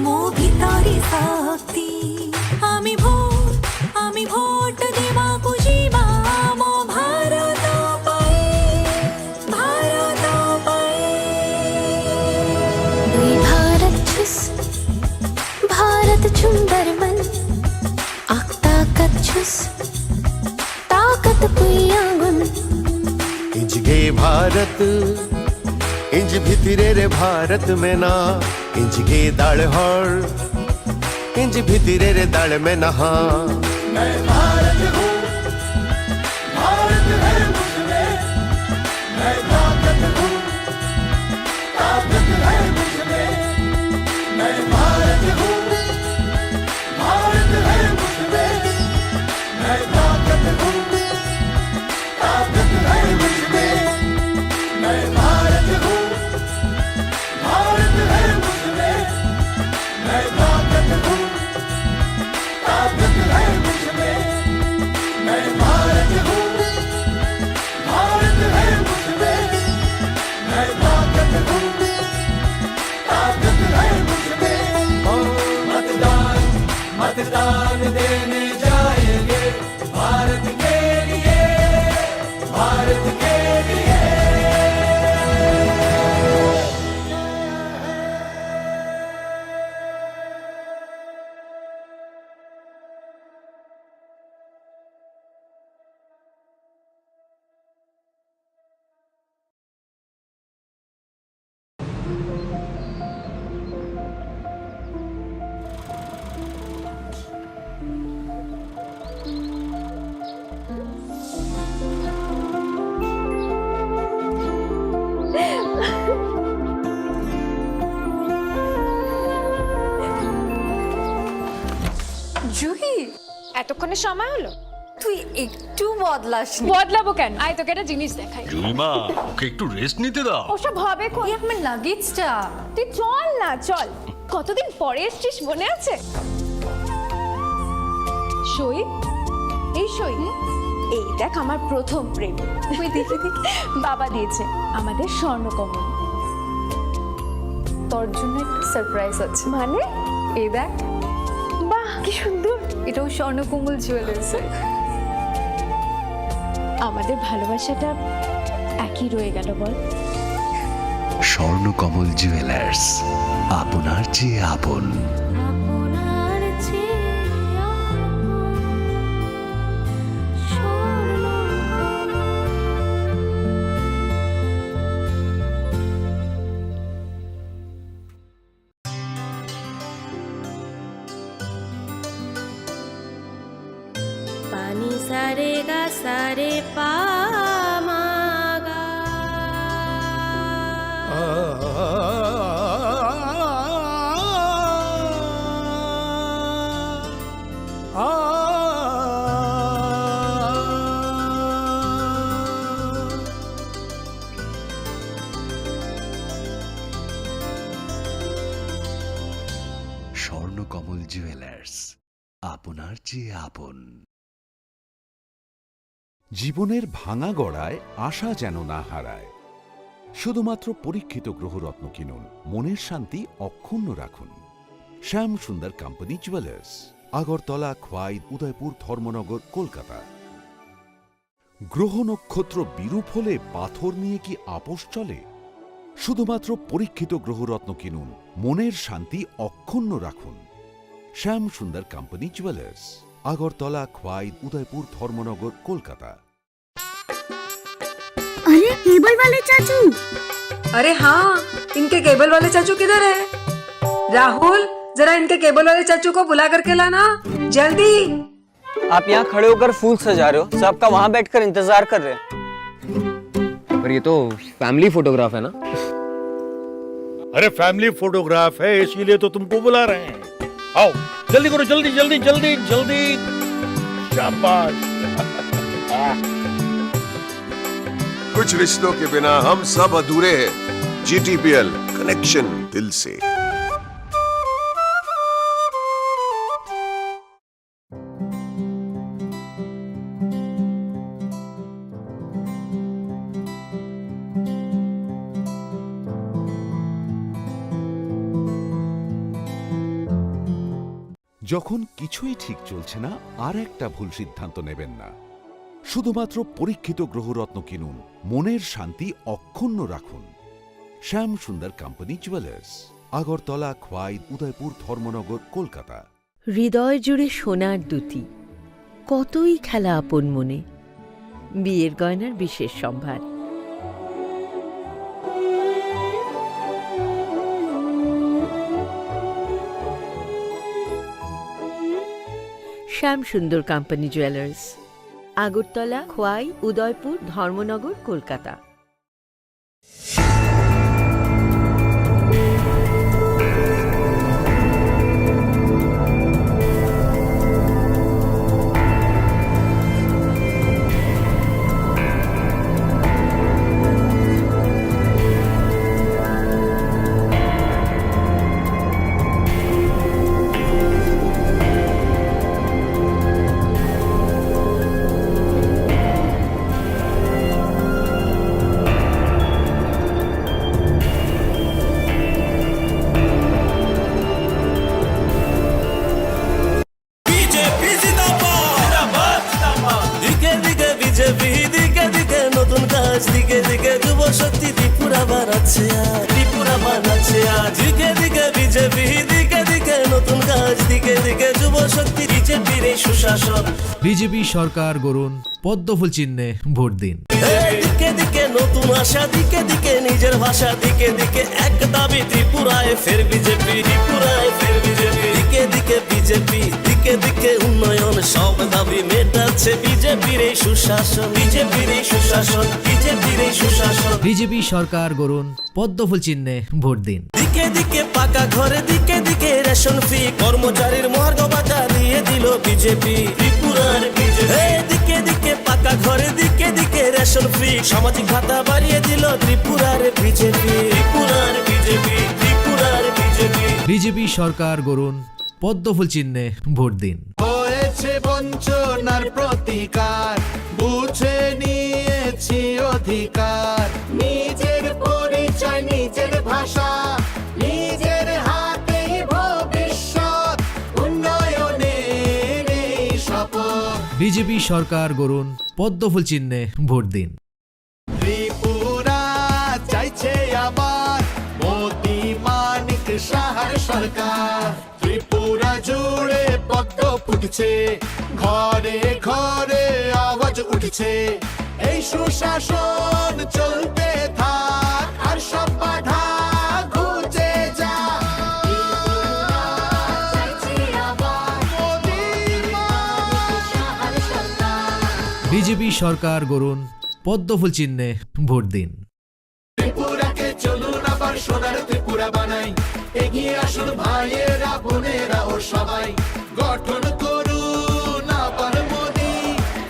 মো ভিতরি শক্তি আমি ভোট দেবাকু যিবা মো ভারত পাই ভারত পাই দুই ভারত ছুস ভারত সুন্দর মন আখ তাকত ছুস ताकत पुयागुन इंज गे भारत इंज भितरे रे भारत में ना इंज गे दाड़ हर इंज भितरे रे दाड़ में नहा मैं भारत हूँ भारत है मुझमें मैं ताकत हूँ ताकत है मुझमें मैं भारत हूँ भारत है मुझमें मैं ताकत हूँ ताकत है मुझमें मैं भारत हूँ भारत है मुझमें मैं ताकत हूँ ताकत है मुझमें मैं भारत हूँ भारत है मुझमें मैं ताकत हूँ ताकत है मुझमें मतदान मतदान देने जाएंगे भारत के लिए भारत के लिए জুহি এতক্ষণে সময় হলো তুই একটু বদলাসনি। বদলাবো কেন? আয় তোকে একটা জিনিস দেখাই। জুইমা ওকে একটু রেস্ট নিতে দাও। ওসব হবে কোন? এই আমার লাগেজটা। তুই চল না চল, কতদিন পরে এসছিস মনে আছে? সই এই সই এই দেখ আমার প্রথম প্রেম। তুই দেখে দেখে বাবা দিয়েছে আমাদের স্বর্ণকমল। তোর জন্য একটা সারপ্রাইজ আছে। মানে এই দেখ, বাহ কি সুন্দর। এটাও স্বর্ণকমল জুয়েলার্সের। আমাদের ভালোবাসাটা একই রয়ে গেল বল। স্বর্ণকমল জুয়েলার্স, আপনার চেয়ে আপন। আপনার চেয়ে পানি সারে গা সারে পা মা গা। স্বর্ণকমল জুয়েলার্স, আপনার চেয়ে আপন। জীবনের ভাঙা গড়ায় আশা যেন না হারায়। শুধুমাত্র পরীক্ষিত গ্রহরত্ন কিনুন, মনের শান্তি অক্ষুণ্ণ রাখুন। শ্যাম সুন্দর কোম্পানি জুয়েলার্স, আগরতলা, খোয়াই, উদয়পুর, ধর্মনগর, কলকাতা। গ্রহ নক্ষত্র বিরূপ হলে পাথর নিয়ে কি আপোষ চলে? শুধুমাত্র পরীক্ষিত গ্রহরত্ন কিনুন, মনের শান্তি অক্ষুণ্ণ রাখুন। শ্যাম সুন্দর কোম্পানি জুয়েলার্স, আগরতলা, খোয়াই, উদয়পুর, ধর্মনগর, কলকাতা। अरे केबल वाले चाचू। अरे हाँ, इनके केबल वाले चाचू किधर है? राहुल, जरा इनके केबल वाले चाचू को बुला करके लाना जल्दी। आप यहाँ खड़े होकर फूल सजा रहे हो, सबका वहाँ बैठकर इंतजार कर रहे हैं। पर ये तो फैमिली फोटोग्राफ है ना? अरे फैमिली फोटोग्राफ है, इसीलिए तो तुमको बुला रहे हैं। आओ जल्दी करो, जल्दी जल्दी जल्दी जल्दी। शाबाश। कुछ रिश्तों के बिना हम सब अधूरे हैं। GTPL, कनेक्शन दिल से। যখন কিছুই ঠিক চলছে না, আর একটা ভুল সিদ্ধান্ত নেবেন না। শুধুমাত্র পরীক্ষিত গ্রহরত্ন কিনুন, মনের শান্তি অক্ষুণ্ণ রাখুন। শ্যাম সুন্দর কোম্পানি জুয়েলার্স, আগরতলা, খোয়াই, উদয়পুর, ধর্মনগর, কলকাতা। হৃদয় জুড়ে সোনার দুটি, কতই খেলা আপন মনে। বিয়ের গয়নার বিশেষ সম্ভার। শ্যাম সুন্দর কোম্পানি জুয়েলার্স, আগরতলা, খোয়াই, উদয়পুর, ধর্মনগর, কলকাতা। দিকে দিকে যুব শক্তি ত্রিপুরা বানাচ্ছে আর ত্রিপুরা বানাচ্ছে আজ দিকে দিকে বিজেপি দিকে দিকে নতুন কাজ দিকে দিকে যুব শক্তি বিজেপির এই সুশাসন বিজেপি সরকার গড়ুন, পদ্মফুল চিহ্নে ভোট দিন। দিকে দিকে নতুন আশা দিকে দিকে নিজের ভাষা দিকে দিকে এক দাবি ত্রিপুরায় ফের বিজেপি ত্রিপুরায় ফের বিজেপি দিকে দিকে বিজেপি দিকে দিকে উন্নয়ন সব দাবি মেটাচ্ছে বিজেপির এই সুশাসন বিজেপির এই সুশাসন বিজেপির এই সুশাসন বিজেপি সরকার গড়ুন, পদ্মফুল চিহ্নে ভোট দিন। দিকে দিকে পাকা ঘরে দিকে দিকে রেশন ফি কর্মচারীর মহার্ঘ ভাতা দিয়ে দিল বিজেপি ত্রিপুরার বিজেপি দিকে দিকে পাকা ঘরে দিকে দিকে রেশন ফি সামাজিক ভাতা বাড়িয়ে দিল ত্রিপুরার বিজেপি ত্রিপুরার বিজেপি ত্রিপুরার বিজেপি বিজেপি সরকার গড়ুন, পদ্মফুল চিহ্নে ভোট দিন। হয়েছে বঞ্চনার প্রতিকার, বুঝে নিয়েছি অধিকার, নিজের পরিচয় নিজের ভাষা নিজের হাতেই ভবিষ্যৎ উন্নয়নের এই শপথ। বিজেপি সরকার গড়ুন, পদ্মফুল চিহ্নে ভোট দিন। ত্রিপুরা চাইছে আবার মোদি মানিক সাহার সরকার, ত্রিপুরা জুড়ে পদ্ম ফুটছে, ঘরে ঘরে আওয়াজ উঠছে, এই সুশাসন চলতে থাক আর সব বাধা ঘুচে যা। বিজেপি সরকার গড়ুন, পদ্মফুল চিহ্নে ভোট দিন। ত্রিপুরাকে চলুন আবার সোনার ত্রিপুরা বানাই, এগিয়ে আসুন ভাইয়েরা বোনেরা ও সবাই, গঠন করুন আবার মোদি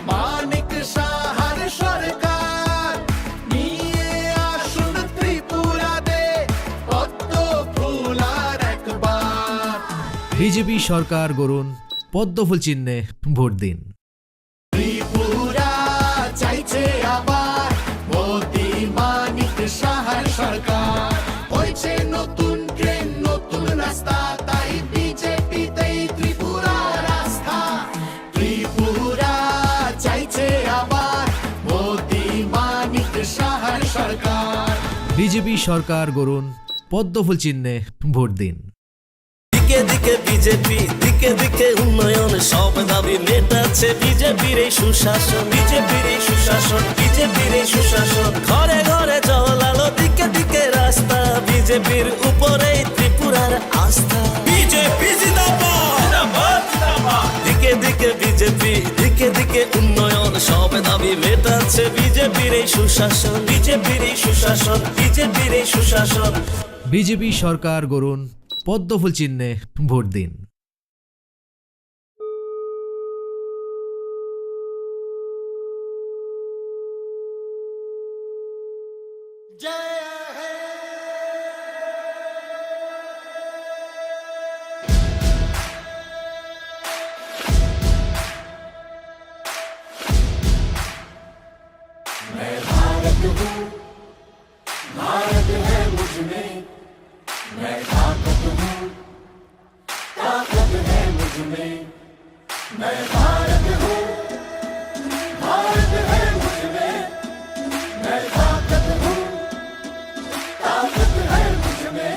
মানিক সাহার সরকার, নিয়ে আসুন ত্রিপুরাতে পদ্ম ফুল আর একবার। বিজেপি সরকার গড়ুন পদ্মফুল চিহ্নে ভোট দিন। ত্রিপুরা চাইছে আবার মোদি মানিক সাহার সরকার হয়েছে নতুন ট্রেন নতুন রাস্তা তাই বিজেপিতেই ত্রিপুরা রাস্তা ত্রিপুরা চাইছে আবার মোদি মানিক সাহার সরকার বিজেপি সরকার গড়ুন পদ্মফুল চিহ্নে ভোট দিন। দিকে দিকে বিজেপি দিকে দিকে উন্নয়ন সব দাবি মেটাচ্ছে বিজেপির এই সুশাসন বিজেপির এই সুশাসন বিজেপির এই সুশাসন ঘরে ঘরে জল আলো দিকে দিকে রাস্তা বিজেপির উপরে ত্রিপুরার আস্থা বিজেপি জিন্দাবাদ দিকে দিকে বিজেপি দিকে দিকে উন্নয়ন সব দাবি মেটাচ্ছে বিজেপির এই সুশাসন বিজেপির এই সুশাসন বিজেপির এই সুশাসন বিজেপি সরকার গড়ুন পদ্মফুল চিহ্নে ভোট দিন। मैं भारत हूँ भारत है मुझ में मैं ताकत हूँ ताकत है मुझ में मैं भारत हूँ भारत है मुझ में मैं ताकत हूँ ताकत है मुझ में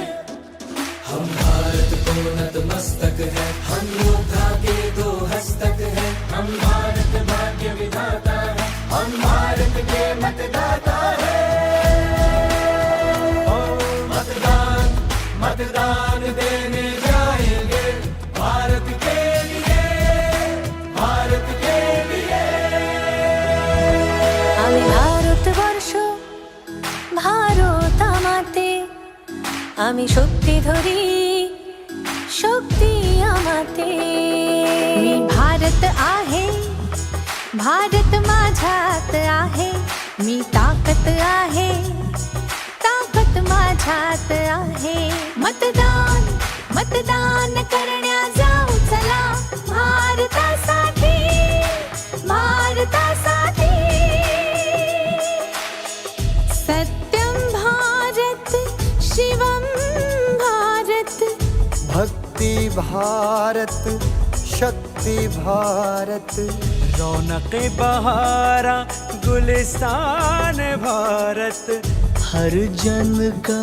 हम भारत को नतमस्तक है हम योद्धा के दो हस्तक है हम भारत भाग्य विधाता है हम भारत के मतदाता है मतदान मतदान देने जाएंगे भारत के लिए भारत के लिए আমি ভারতবর্ষ ভারত আমাতে আমি শক্তি ধরি शक्ती आमाते मी भारत आहे भारत माझ्यात आहे मी ताकत आहे ताकत माझ्यात आहे मतदान मतदान करण्या जाऊ चला भारतासाठी भारतासाठी सत्यम भारत शिवम भारत भक्ति भारत शक्ति भारत रौनक बहारा गुलिस्तान भारत हर जन का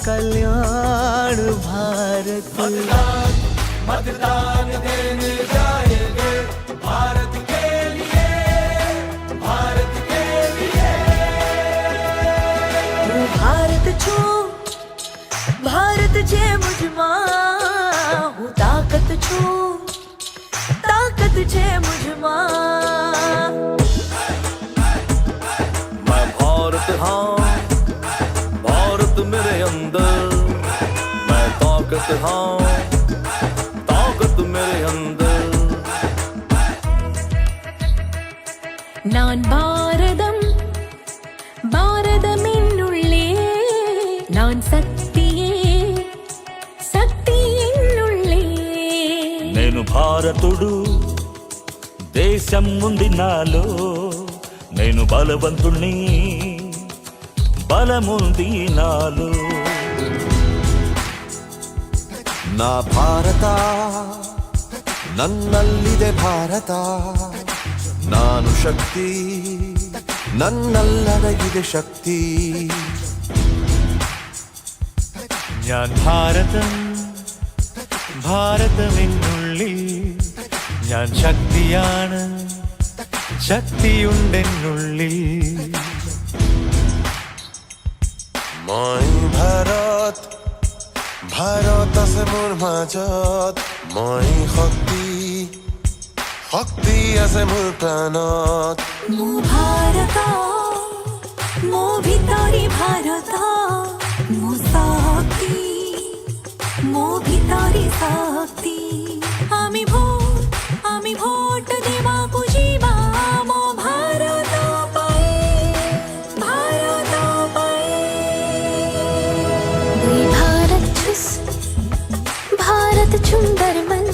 कल्याण भारत मतदान मतदान देने जाएंगे भारत के लिए भारत के लिए भारत छो भारत जे मुझमा हूँ ताकत छो ताकत जे मुझमा मैं भारत हाँ भारत मेरे अंदर मैं ताकत हाँ ताकत मेरे अंदर நான் பாரதம் பாரதமின்னுள்ளே நான் சக்தியே சக்தியின்னுள்ளே నేను భారతుడు దేశం ఉంది నాలో నేను బలవంతుణ్ణి బలముంది నాలో ನಾ ಭಾರತ ನನ್ನಲ್ಲಿದೆ ಭಾರತ ನಾನು ಶಕ್ತಿ ನನ್ನಲ್ಲಡಗಿದೆ ಶಕ್ತಿ ഞാൻ ഭാരതം ഭാരതമെന്നുള്ളിൽ ഞാൻ ശക്തിയാണ് ശക്തിയുണ്ടെന്നുള്ളിൽ মই ভাৰত ভাৰত আছে মোৰ মাজত মই শক্তি শক্তি আছে মোৰ প্ৰাণত মো ভারত মো ভিতরি ভারত মো শক্তি মো ভিতরি শক্তি আমি ভোট দেবাকু যিবা মো ভারত পাই ভারত পাই দুই ভারত ছুস ভারত সুন্দর মন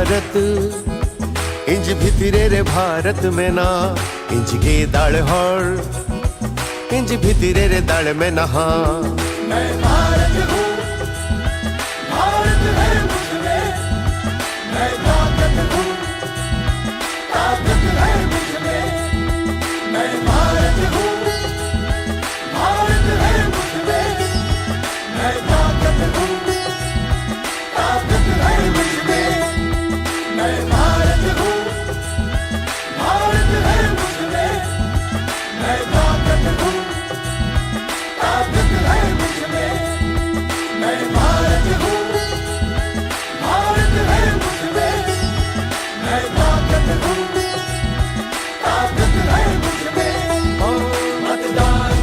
भारत इंज भितरे रे भारत में ना इंज गे दाड़ हर इंज भितरे रे दाड़ में नहा मैं भारत हूँ, भारत है मुझमें, मैं ताकत हूँ, ताकत है मुझमें, मैं भारत हूँ, भारत है मुझमें, मैं ताकत हूँ, ताकत है मुझमें, मैं भारत हूँ, भारत है मुझमें, मैं ताकत हूँ, ताकत है मुझमें, मैं भारत हूँ, भारत है मुझमें, मैं ताकत हूँ, ताकत है मुझमें। ओ मतदान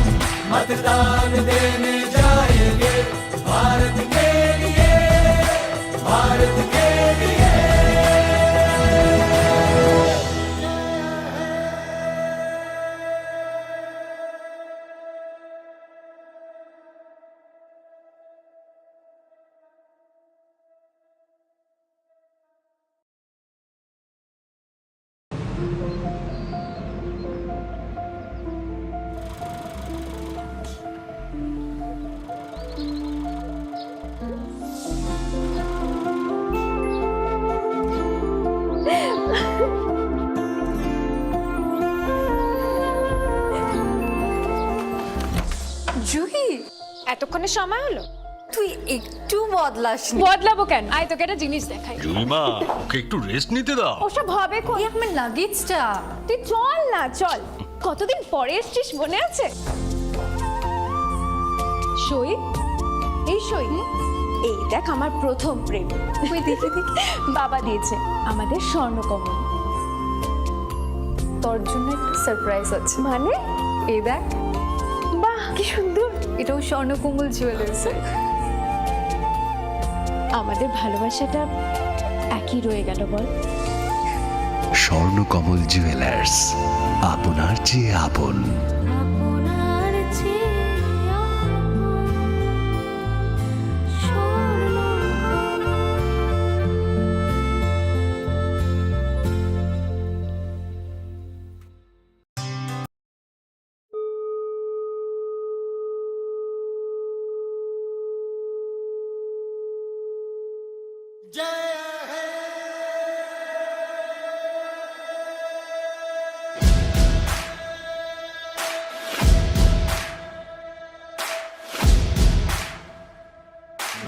मतदान देने जाएंगे भारत के लिए, भारत के लिए। জুহি, এতক্ষণে সময় হলো? তুই একটু বদলাসনি। বদলাবো কেন? আয় তোকে একটা জিনিস দেখাই। জুইমা, ওকে একটু রেস্ট নিতে দাও। ওসব হবে কোন? এই আমার লাগেজটা। তুই চল না, চল। কতদিন পরে এসেছিস, মনে আছে? সই, এই সই, এই দেখ আমার প্রথম প্রেম। তুই দেখে দেখে বাবা দিয়েছে আমাদের স্বর্ণকমল। তোর জন্য একটা সারপ্রাইজ আছে। মানে? এই দেখ, বাহ কি সুন্দর। এটাও স্বর্ণকমল জুয়েলার্সে। আমাদের ভালোবাসাটা একই রয়ে গেল বল। স্বর্ণকমল জুয়েলার্স, আপনার চেয়ে আপন।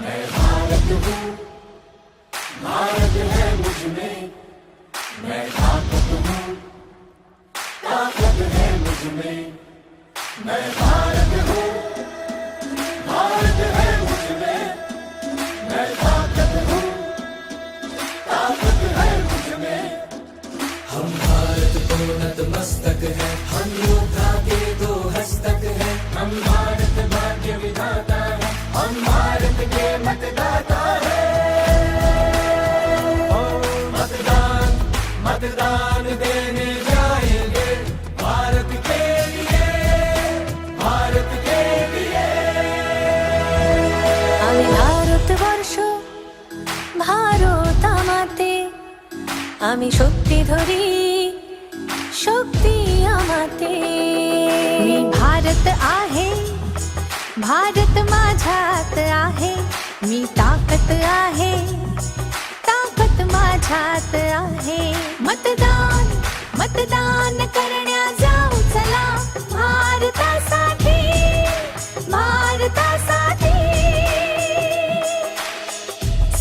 मैं भारत हूँ, भारत है मुझमें, मैं ताकत हूँ, ताकत है मुझमें, मैं भारत हूँ, भारत है मुझमें, मैं ताकत हूँ, ताकत है मुझमें। हम भारत को नतमस्तक है, हम योद्धा के दो हस्तक है, हम भारत भाग्य विधाता है, हम भारत के मतदाता है। ओ मतदान मतदान देने जाएंगे भारत के लिए, भारत के लिए। আমি ভারতবর্ষ, ভারত আমাতে, আমি শক্তি ধরি, शक्ती आमाते। मी भारत आहे, भारत माझ्यात आहे, मी ताकत आहे, ताकत माझ्यात आहे। मतदान मतदान करण्या जाऊ चला, भारतासाठी, भारतासाठी।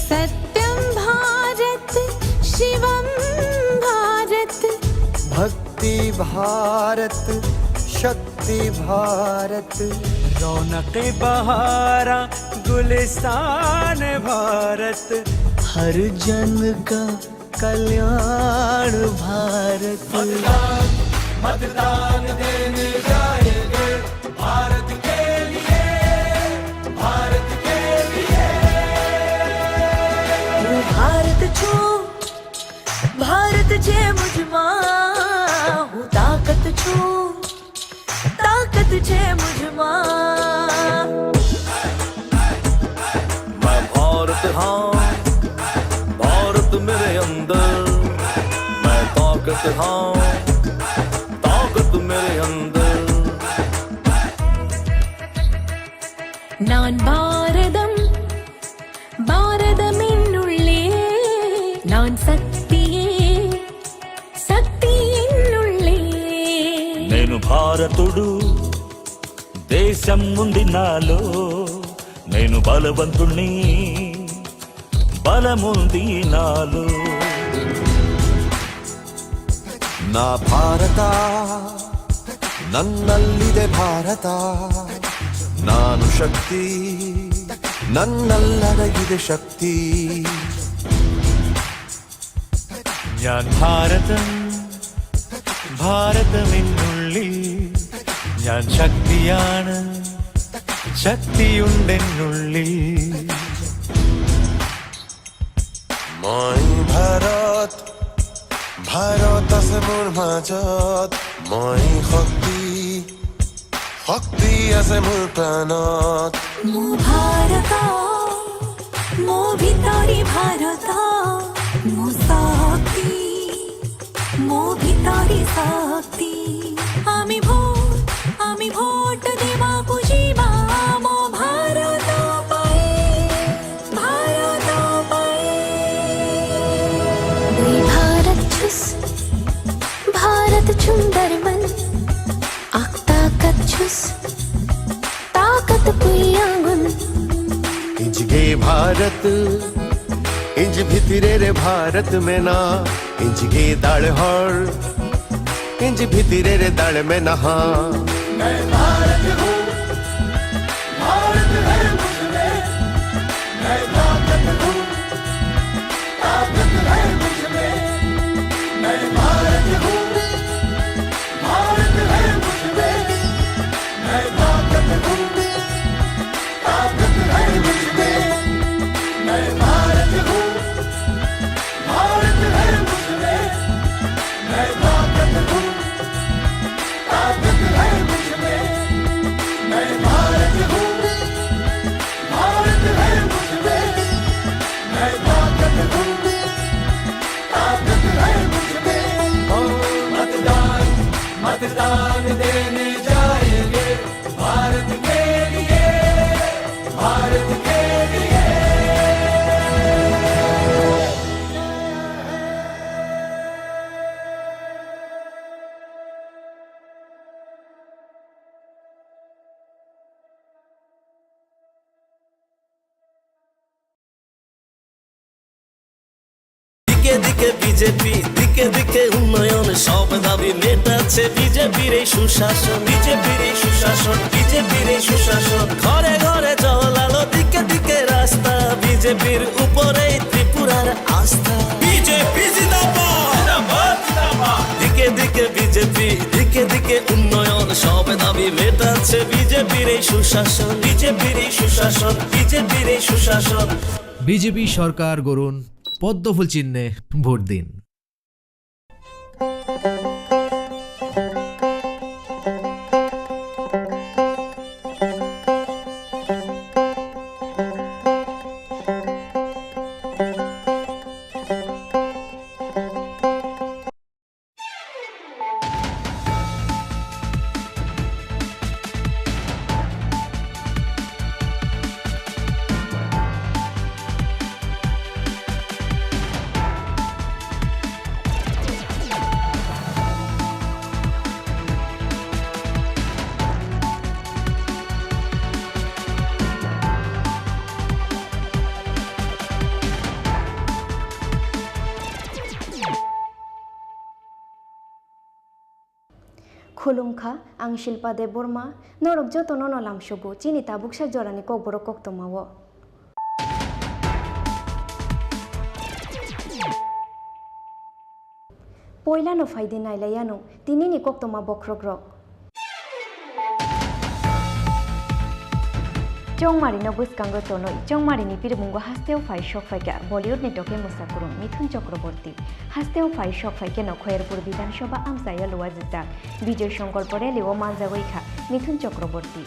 सत्यम भारत, शिवम भारत, भक्ति भारत, शक्ति भारत, रौनक बहारा गुलिस्तान भारत, हर जन का कल्याण भारत। मतदान मतदान देने जाएंगे भारत के लिए, भारत के लिए। હું ભારત છું, ભારત છે મુझમાં, હું તાકત છું, તાકત છે મુझમાં। मैं भारत हाँ, भारत मेरे अंदर ताकत हाँ ताकत मेरे अंदर நான் பாரதம் பாரதமென்னுள்ளே நான் சக்தியே சக்தி என்னுள்ளே నేను భారతుడు దేశం ఉంది నాలో నేను బలవంతుణ్ణి బలముంది నాలో ನಾ ಭಾರತ ನನ್ನಲ್ಲಿದೆ ಭಾರತ ನಾನು ಶಕ್ತಿ ನನ್ನಲ್ಲಡಗಿದೆ ಶಕ್ತಿ ഞാൻ ഭാരതം ഭാരതമെന്നുള്ളിൽ ഞാൻ ശക്തിയാണ് ശക്തിയുണ്ടെന്നുള്ളിൽ মই ভাৰত ভাৰত আছে মোৰ মাজত মই শক্তি শক্তি আছে মোৰ প্ৰাণত মো ভারত মো ভিতরি ভারত মো শক্তি মো ভিতরি শক্তি আমি ভোট দেবাকু যিবা মো ভারত পাই ভারত পাই দুই ভারত ছুস भारत सुंदर मन ताकत छुस ताकत पुयागुन इंजगे भारत इंज भितरे रे भारत में ना इंजगे दाड़ हर इंज भितरे रे दाड़ में नहा मैं भारत हूँ भारत है मुझमें मैं ताकत हूँ ताकत है मुझमें मैं भारत हूँ भारत है मुझमें मैं ताकत हूँ ताकत है मुझमें मैं भारत हूँ भारत है मुझमें मैं ताकत हूँ ताकत है मुझमें मैं भारत हूँ भारत है मुझमें मैं ताकत हूँ ताकत है मुझमें मतदान मतदान देने जाएंगे भारत के लिए भारत के लिए দিকে দিকে বিজেপি দিকে দিকে উন্নয়ন সব দাবি মেটাচ্ছে বিজেপির এই সুশাসন বিজেপির এই সুশাসন বিজেপির এই সুশাসন ঘরে ঘরে জল আলো দিকে দিকে রাস্তা বিজেপির উপরে ত্রিপুরার আস্থা বিজেপি জিন্দাবাদ দিকে দিকে বিজেপি দিকে দিকে উন্নয়ন সব দাবি মেটাচ্ছে বিজেপির এই সুশাসন বিজেপির এই সুশাসন বিজেপির এই সুশাসন বিজেপি সরকার গড়ুন পদ্মফুল চিহ্নে ভোট দিন। खुलुमखा आं शिल्पा देव बर्मा नरक जतन नलामसुगु चिनि ताबुकसा जरानि ककबर कक्तमावो पयलानो फायदे नायलायानो तिनिनि कक्तमा बख्रग्रक चौमारिनो बुसकांगो तनय चौमारिनि पिरमुंगो हास्तेव फाय शक फायका बलिउड नि टके मुसाकुरुं मिथुन चक्रवर्ती हास्तेव फाय शक फायके नखयरपुर विधानसभा आमसाया लोवा जिताक विजय संकल्प रेलिओ मानजावैखा मिथुन चक्रवर्ती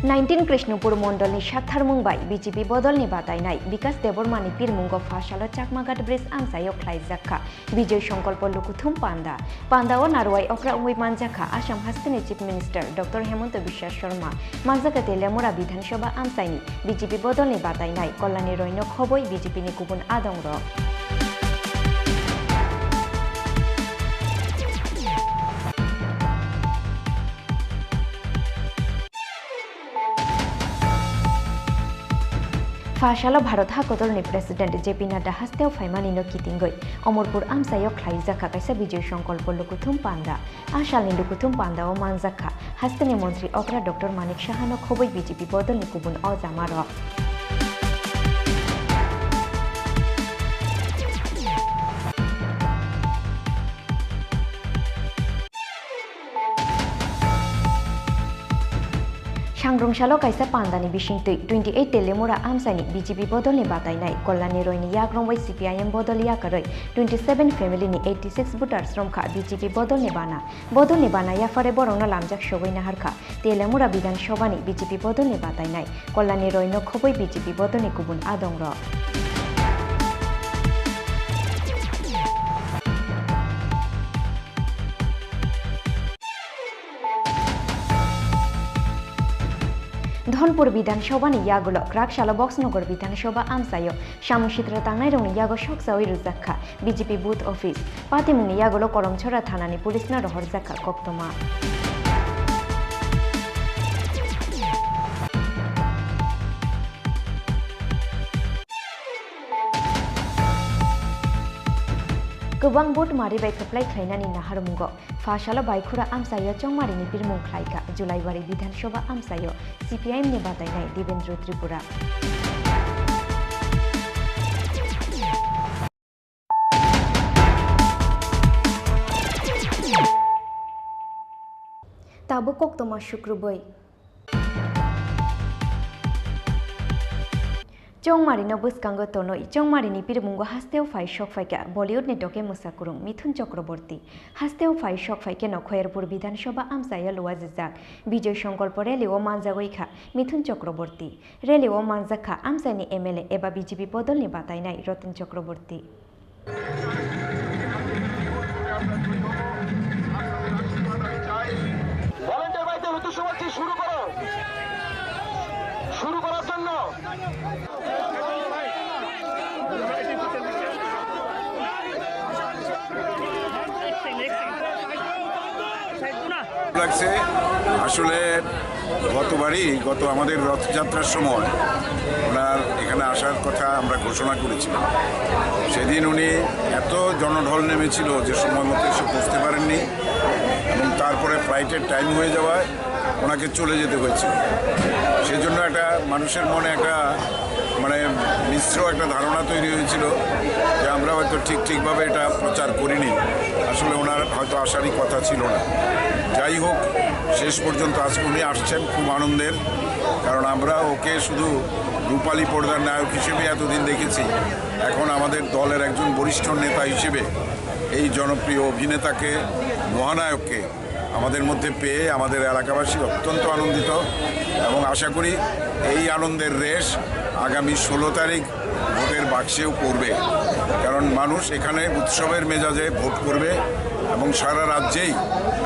19 कृष्णपुर मंडलनि साथार मुंबाई बीजेपी बदलनि बादायनाय विकास देबरमानि पिरमुंग फासालो चाकमाघाट ब्रिज आमसायो ख्लाइजाखा विजय संकल्प लुकुथुम पांडा पांडाओ नारवाई अक्रा उंगुई मानजाखा आसाम हास्टेनि chief minister doctor Hemant Biswa Sarma मानजाखा तेलियामुरा विधानसभा आमसायनि बीजेपी बदलनि बादायनाय कल्याणी रयनो खबय बीजेपीनि गुबुन आदंर फाशालो भारत हाकोदलनि प्रेसिडेंट जेपी नड्डा हास्तेव फाइमानिनो कितिंगै अमरपुर आमसायो ख्लाइजाखा काइसा विजय संकल्प लुकुथुम पांडा आशालनि लुकुथुम पांडाओ मानजाखा हास्तेनि मंत्री अग्रा डॉक्टर मानिक साहानो खबै बीजेपी बदलनि गुबुन अजामार सांग्रंशालो काइसा पांडानि बिसिंतै 28 तेलेमुरा आमसानि बीजेपी बदलनि बादायनाय कल्याणी रयनि याग्रंबाय सीपीआईएम बदल याकरै 27 फेमिलिनि 86 भोटार्स रमखा बीजेपी बदलनि बाना याफारे बरंनो लामजाक सगैना हारखा तेलेमुरा विधानसभानि बीजेपी बदलनि बादायनाय कल्याणी रयनो खबै बीजेपी बदलनि गुबुन आदंर धनपुर विधानसभानि यागुलो क्राकशाला बक्सनगर विधानसभा आमसायो सामुसिद्र तांनाय रंनि यागो सकसावै रुजाखा बीजेपी बुथ ऑफिस पातिमुंनि यागुलो करमछरा थानानि पुलिसना रहरजाखा कक्तमा गोबां भोट मारिबाय खोप्लाय ख्लायनानि नाहारमुंगो फाशालो बायखुरा आमसायो चौमारिनि बिरमुं ख्लायखा जुलाइबारि विधानसभा आमसायो सीपीआईएम नि बादायनाय देवेंद्र त्रिपुरा ताबो कक्तमा शुक्रबै चौमारिनो बसकांगो तनय चौमारिनि पिरमुंगो हास्तेव फाइ शक फाइका बलिउड नेटके मोसाकुरुं मिथुन चक्रवर्ती हास्तेव फाइ शक फाइके नखयरपुर विधानसभा आमसायो लुवाजिजाक विजय संकल्प रेलिओ मानजागैखा मिथुन चक्रवर्ती रेलिओ मानजाखा आमसानि एमएलए एबा बीजेपी बदलनि बादायनाय रतन चक्रवर्ती শুরু করার জন্য লাগছে আসলে গত আমাদের রথযাত্রার সময় ওনার এখানে আসার কথা আমরা ঘোষণা করেছিলাম সেদিন উনি এত জনঢল নেমেছিল যে সময় মতো এসে বুঝতে পারেননি এবং তারপরে ফ্লাইটের টাইম হয়ে যাওয়ায় ওনাকে চলে যেতে হয়েছিল সেজন্য একটা মানুষের মনে একটা মিশ্র একটা ধারণা তৈরি হয়েছিল যে আমরা হয়তো ঠিকভাবে এটা প্রচার করিনি আসলে ওনার হয়তো আসারই কথা ছিল না যাই হোক শেষ পর্যন্ত আজকে উনি আসছেন খুব আনন্দের কারণ আমরা ওকে শুধু রূপালী পর্দার নায়ক হিসেবে এতদিন দেখেছি এখন আমাদের দলের একজন বরিষ্ঠ নেতা হিসেবে এই জনপ্রিয় অভিনেতাকে মহানায়ককে আমাদের মধ্যে পেয়ে আমাদের এলাকাবাসী অত্যন্ত আনন্দিত এবং আশা করি এই আনন্দের রেশ আগামী 16 তারিখ ভোটের বাক্সেও পড়বে কারণ মানুষ এখানে উৎসবের মেজাজে ভোট করবে এবং সারা রাজ্যেই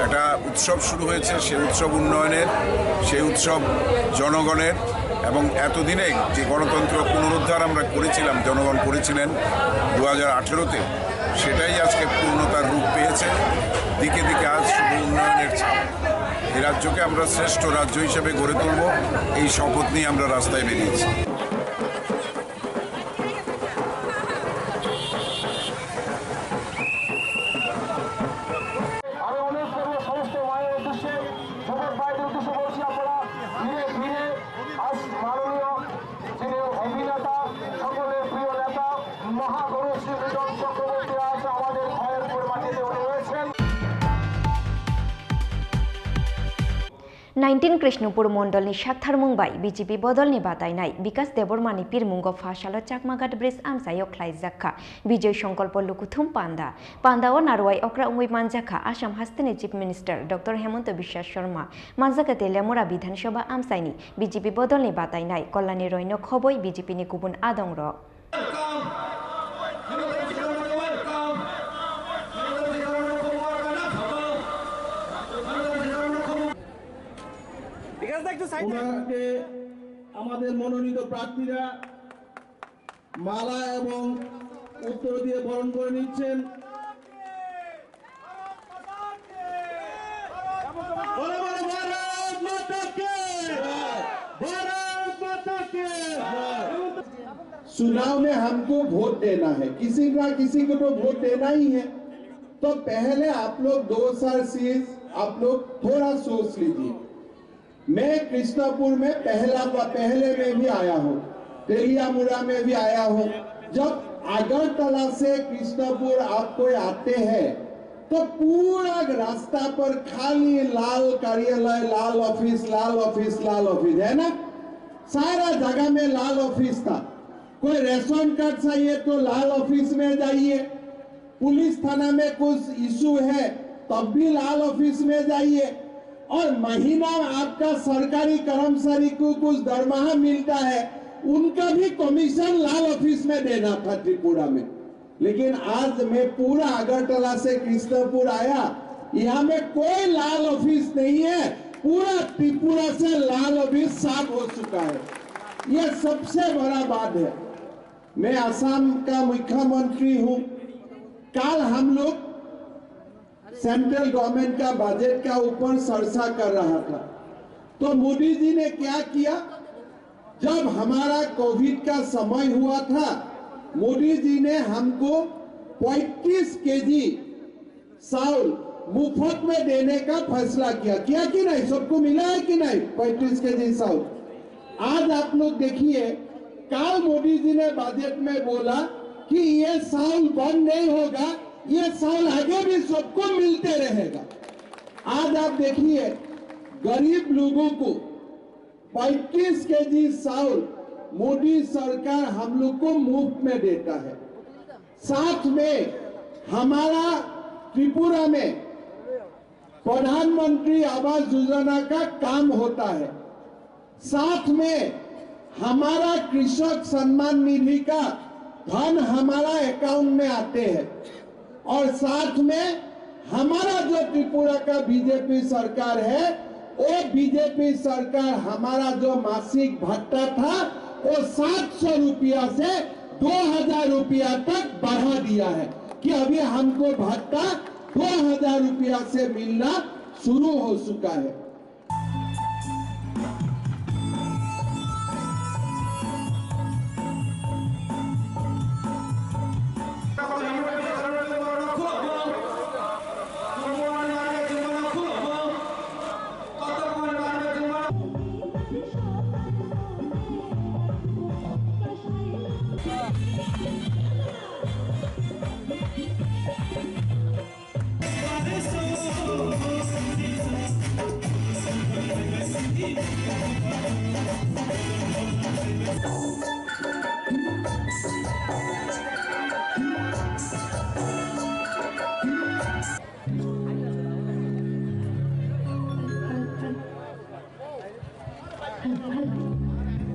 একটা উৎসব শুরু হয়েছে সেই উৎসব উন্নয়নের সেই উৎসব জনগণের এবং এতদিনে যে গণতন্ত্র পুনরুদ্ধার আমরা করেছিলাম জনগণ করেছিলেন 2018-তে সেটাই আজকে পূর্ণতার রূপ পেয়েছে দিকে দিকে আজ শুধু উন্নয়নের ছাপ এই রাজ্যকে আমরা শ্রেষ্ঠ রাজ্য হিসেবে গড়ে তুলব এই শপথ নিয়ে আমরা রাস্তায় বেরিয়েছি 19 कृष्णपुर मंडलनि साथार मुंबाई बीजेपी बदलनि बादायनाय विकास देबरमानि पिरमुंग फाशालो चाकमाघाट ब्रिज आमसायो ख्लाइजाखा विजय संकल्प लुकुथुम पांदा पांदाओ नारवाई अक्रा उंगुई मानजाखा आसाम हास्तेनि chief minister doctor Hemant Biswa Sarma मानजाखा तेलियामुरा विधानसभा आमसायनि बीजेपी बदलनि बादायनाय कल्याणी रयनो खबय बीजेपीनि गुबुन आदं र ওনাকে আমাদের মনোনীত প্রার্থীরা মালা এবং উত্তর দিয়ে বরণ করে নিচ্ছেন। चुनाव में हमको वोट देना है, किसी ना किसी को तो वोट देना ही है। तो पहले आप लोग 2 साल से आप लोग थोड़ा सोच लीजिए। मैं कृष्णापुर में पहले में भी आया हूँ, तेलियामुरा में भी आया हूँ। जब अगरतला से कृष्णापुर आपको आते हैं तो पूरा रास्ता पर खाली लाल कार्यालय, लाल ऑफिस, लाल ऑफिस, लाल ऑफिस है ना। सारा जगह में लाल ऑफिस था। कोई रेशन कार्ड चाहिए तो लाल ऑफिस में जाइए, पुलिस थाना में कुछ इशू है तब भी लाल ऑफिस में जाइए, और महीना आपका सरकारी कर्मचारी को कुछ दरमाहा मिलता है उनका भी कमीशन लाल ऑफिस में देना था त्रिपुरा में। लेकिन आज मैं पूरा अगरतला से कृष्णपुर आया, यहाँ में कोई लाल ऑफिस नहीं है। पूरा त्रिपुरा से लाल ऑफिस साफ हो चुका है। यह सबसे बड़ा बात है। मैं असम का मुख्यमंत्री हूँ। कल हम लोग सेंट्रल गवर्नमेंट का बजट का ऊपर चर्चा कर रहा था, तो मोदी जी ने क्या किया, जब हमारा कोविड का समय हुआ था मोदी जी ने हमको 35 केजी चावल मुफ्त में देने का फैसला किया कि नहीं? सबको मिला है कि नहीं 35 केजी चावल? आज आप लोग देखिए, कल मोदी जी ने बजट में बोला कि ये चावल बंद नहीं होगा, ये चावल आगे भी सबको मिलते रहेगा। आज आप देखिए, गरीब लोगों को 35 केजी चावल मोदी सरकार हम लोग को मुफ्त में देता है। साथ में हमारा त्रिपुरा में प्रधानमंत्री आवास योजना का काम होता है। साथ में हमारा कृषक सम्मान निधि का धन हमारा अकाउंट में आते हैं, और साथ में हमारा जो त्रिपुरा का बीजेपी सरकार है, वो बीजेपी सरकार हमारा जो मासिक भत्ता था वो 700 रुपया से 2000 रुपया तक बढ़ा दिया है, कि अभी हमको भत्ता 2000 रुपया से मिलना शुरू हो चुका है।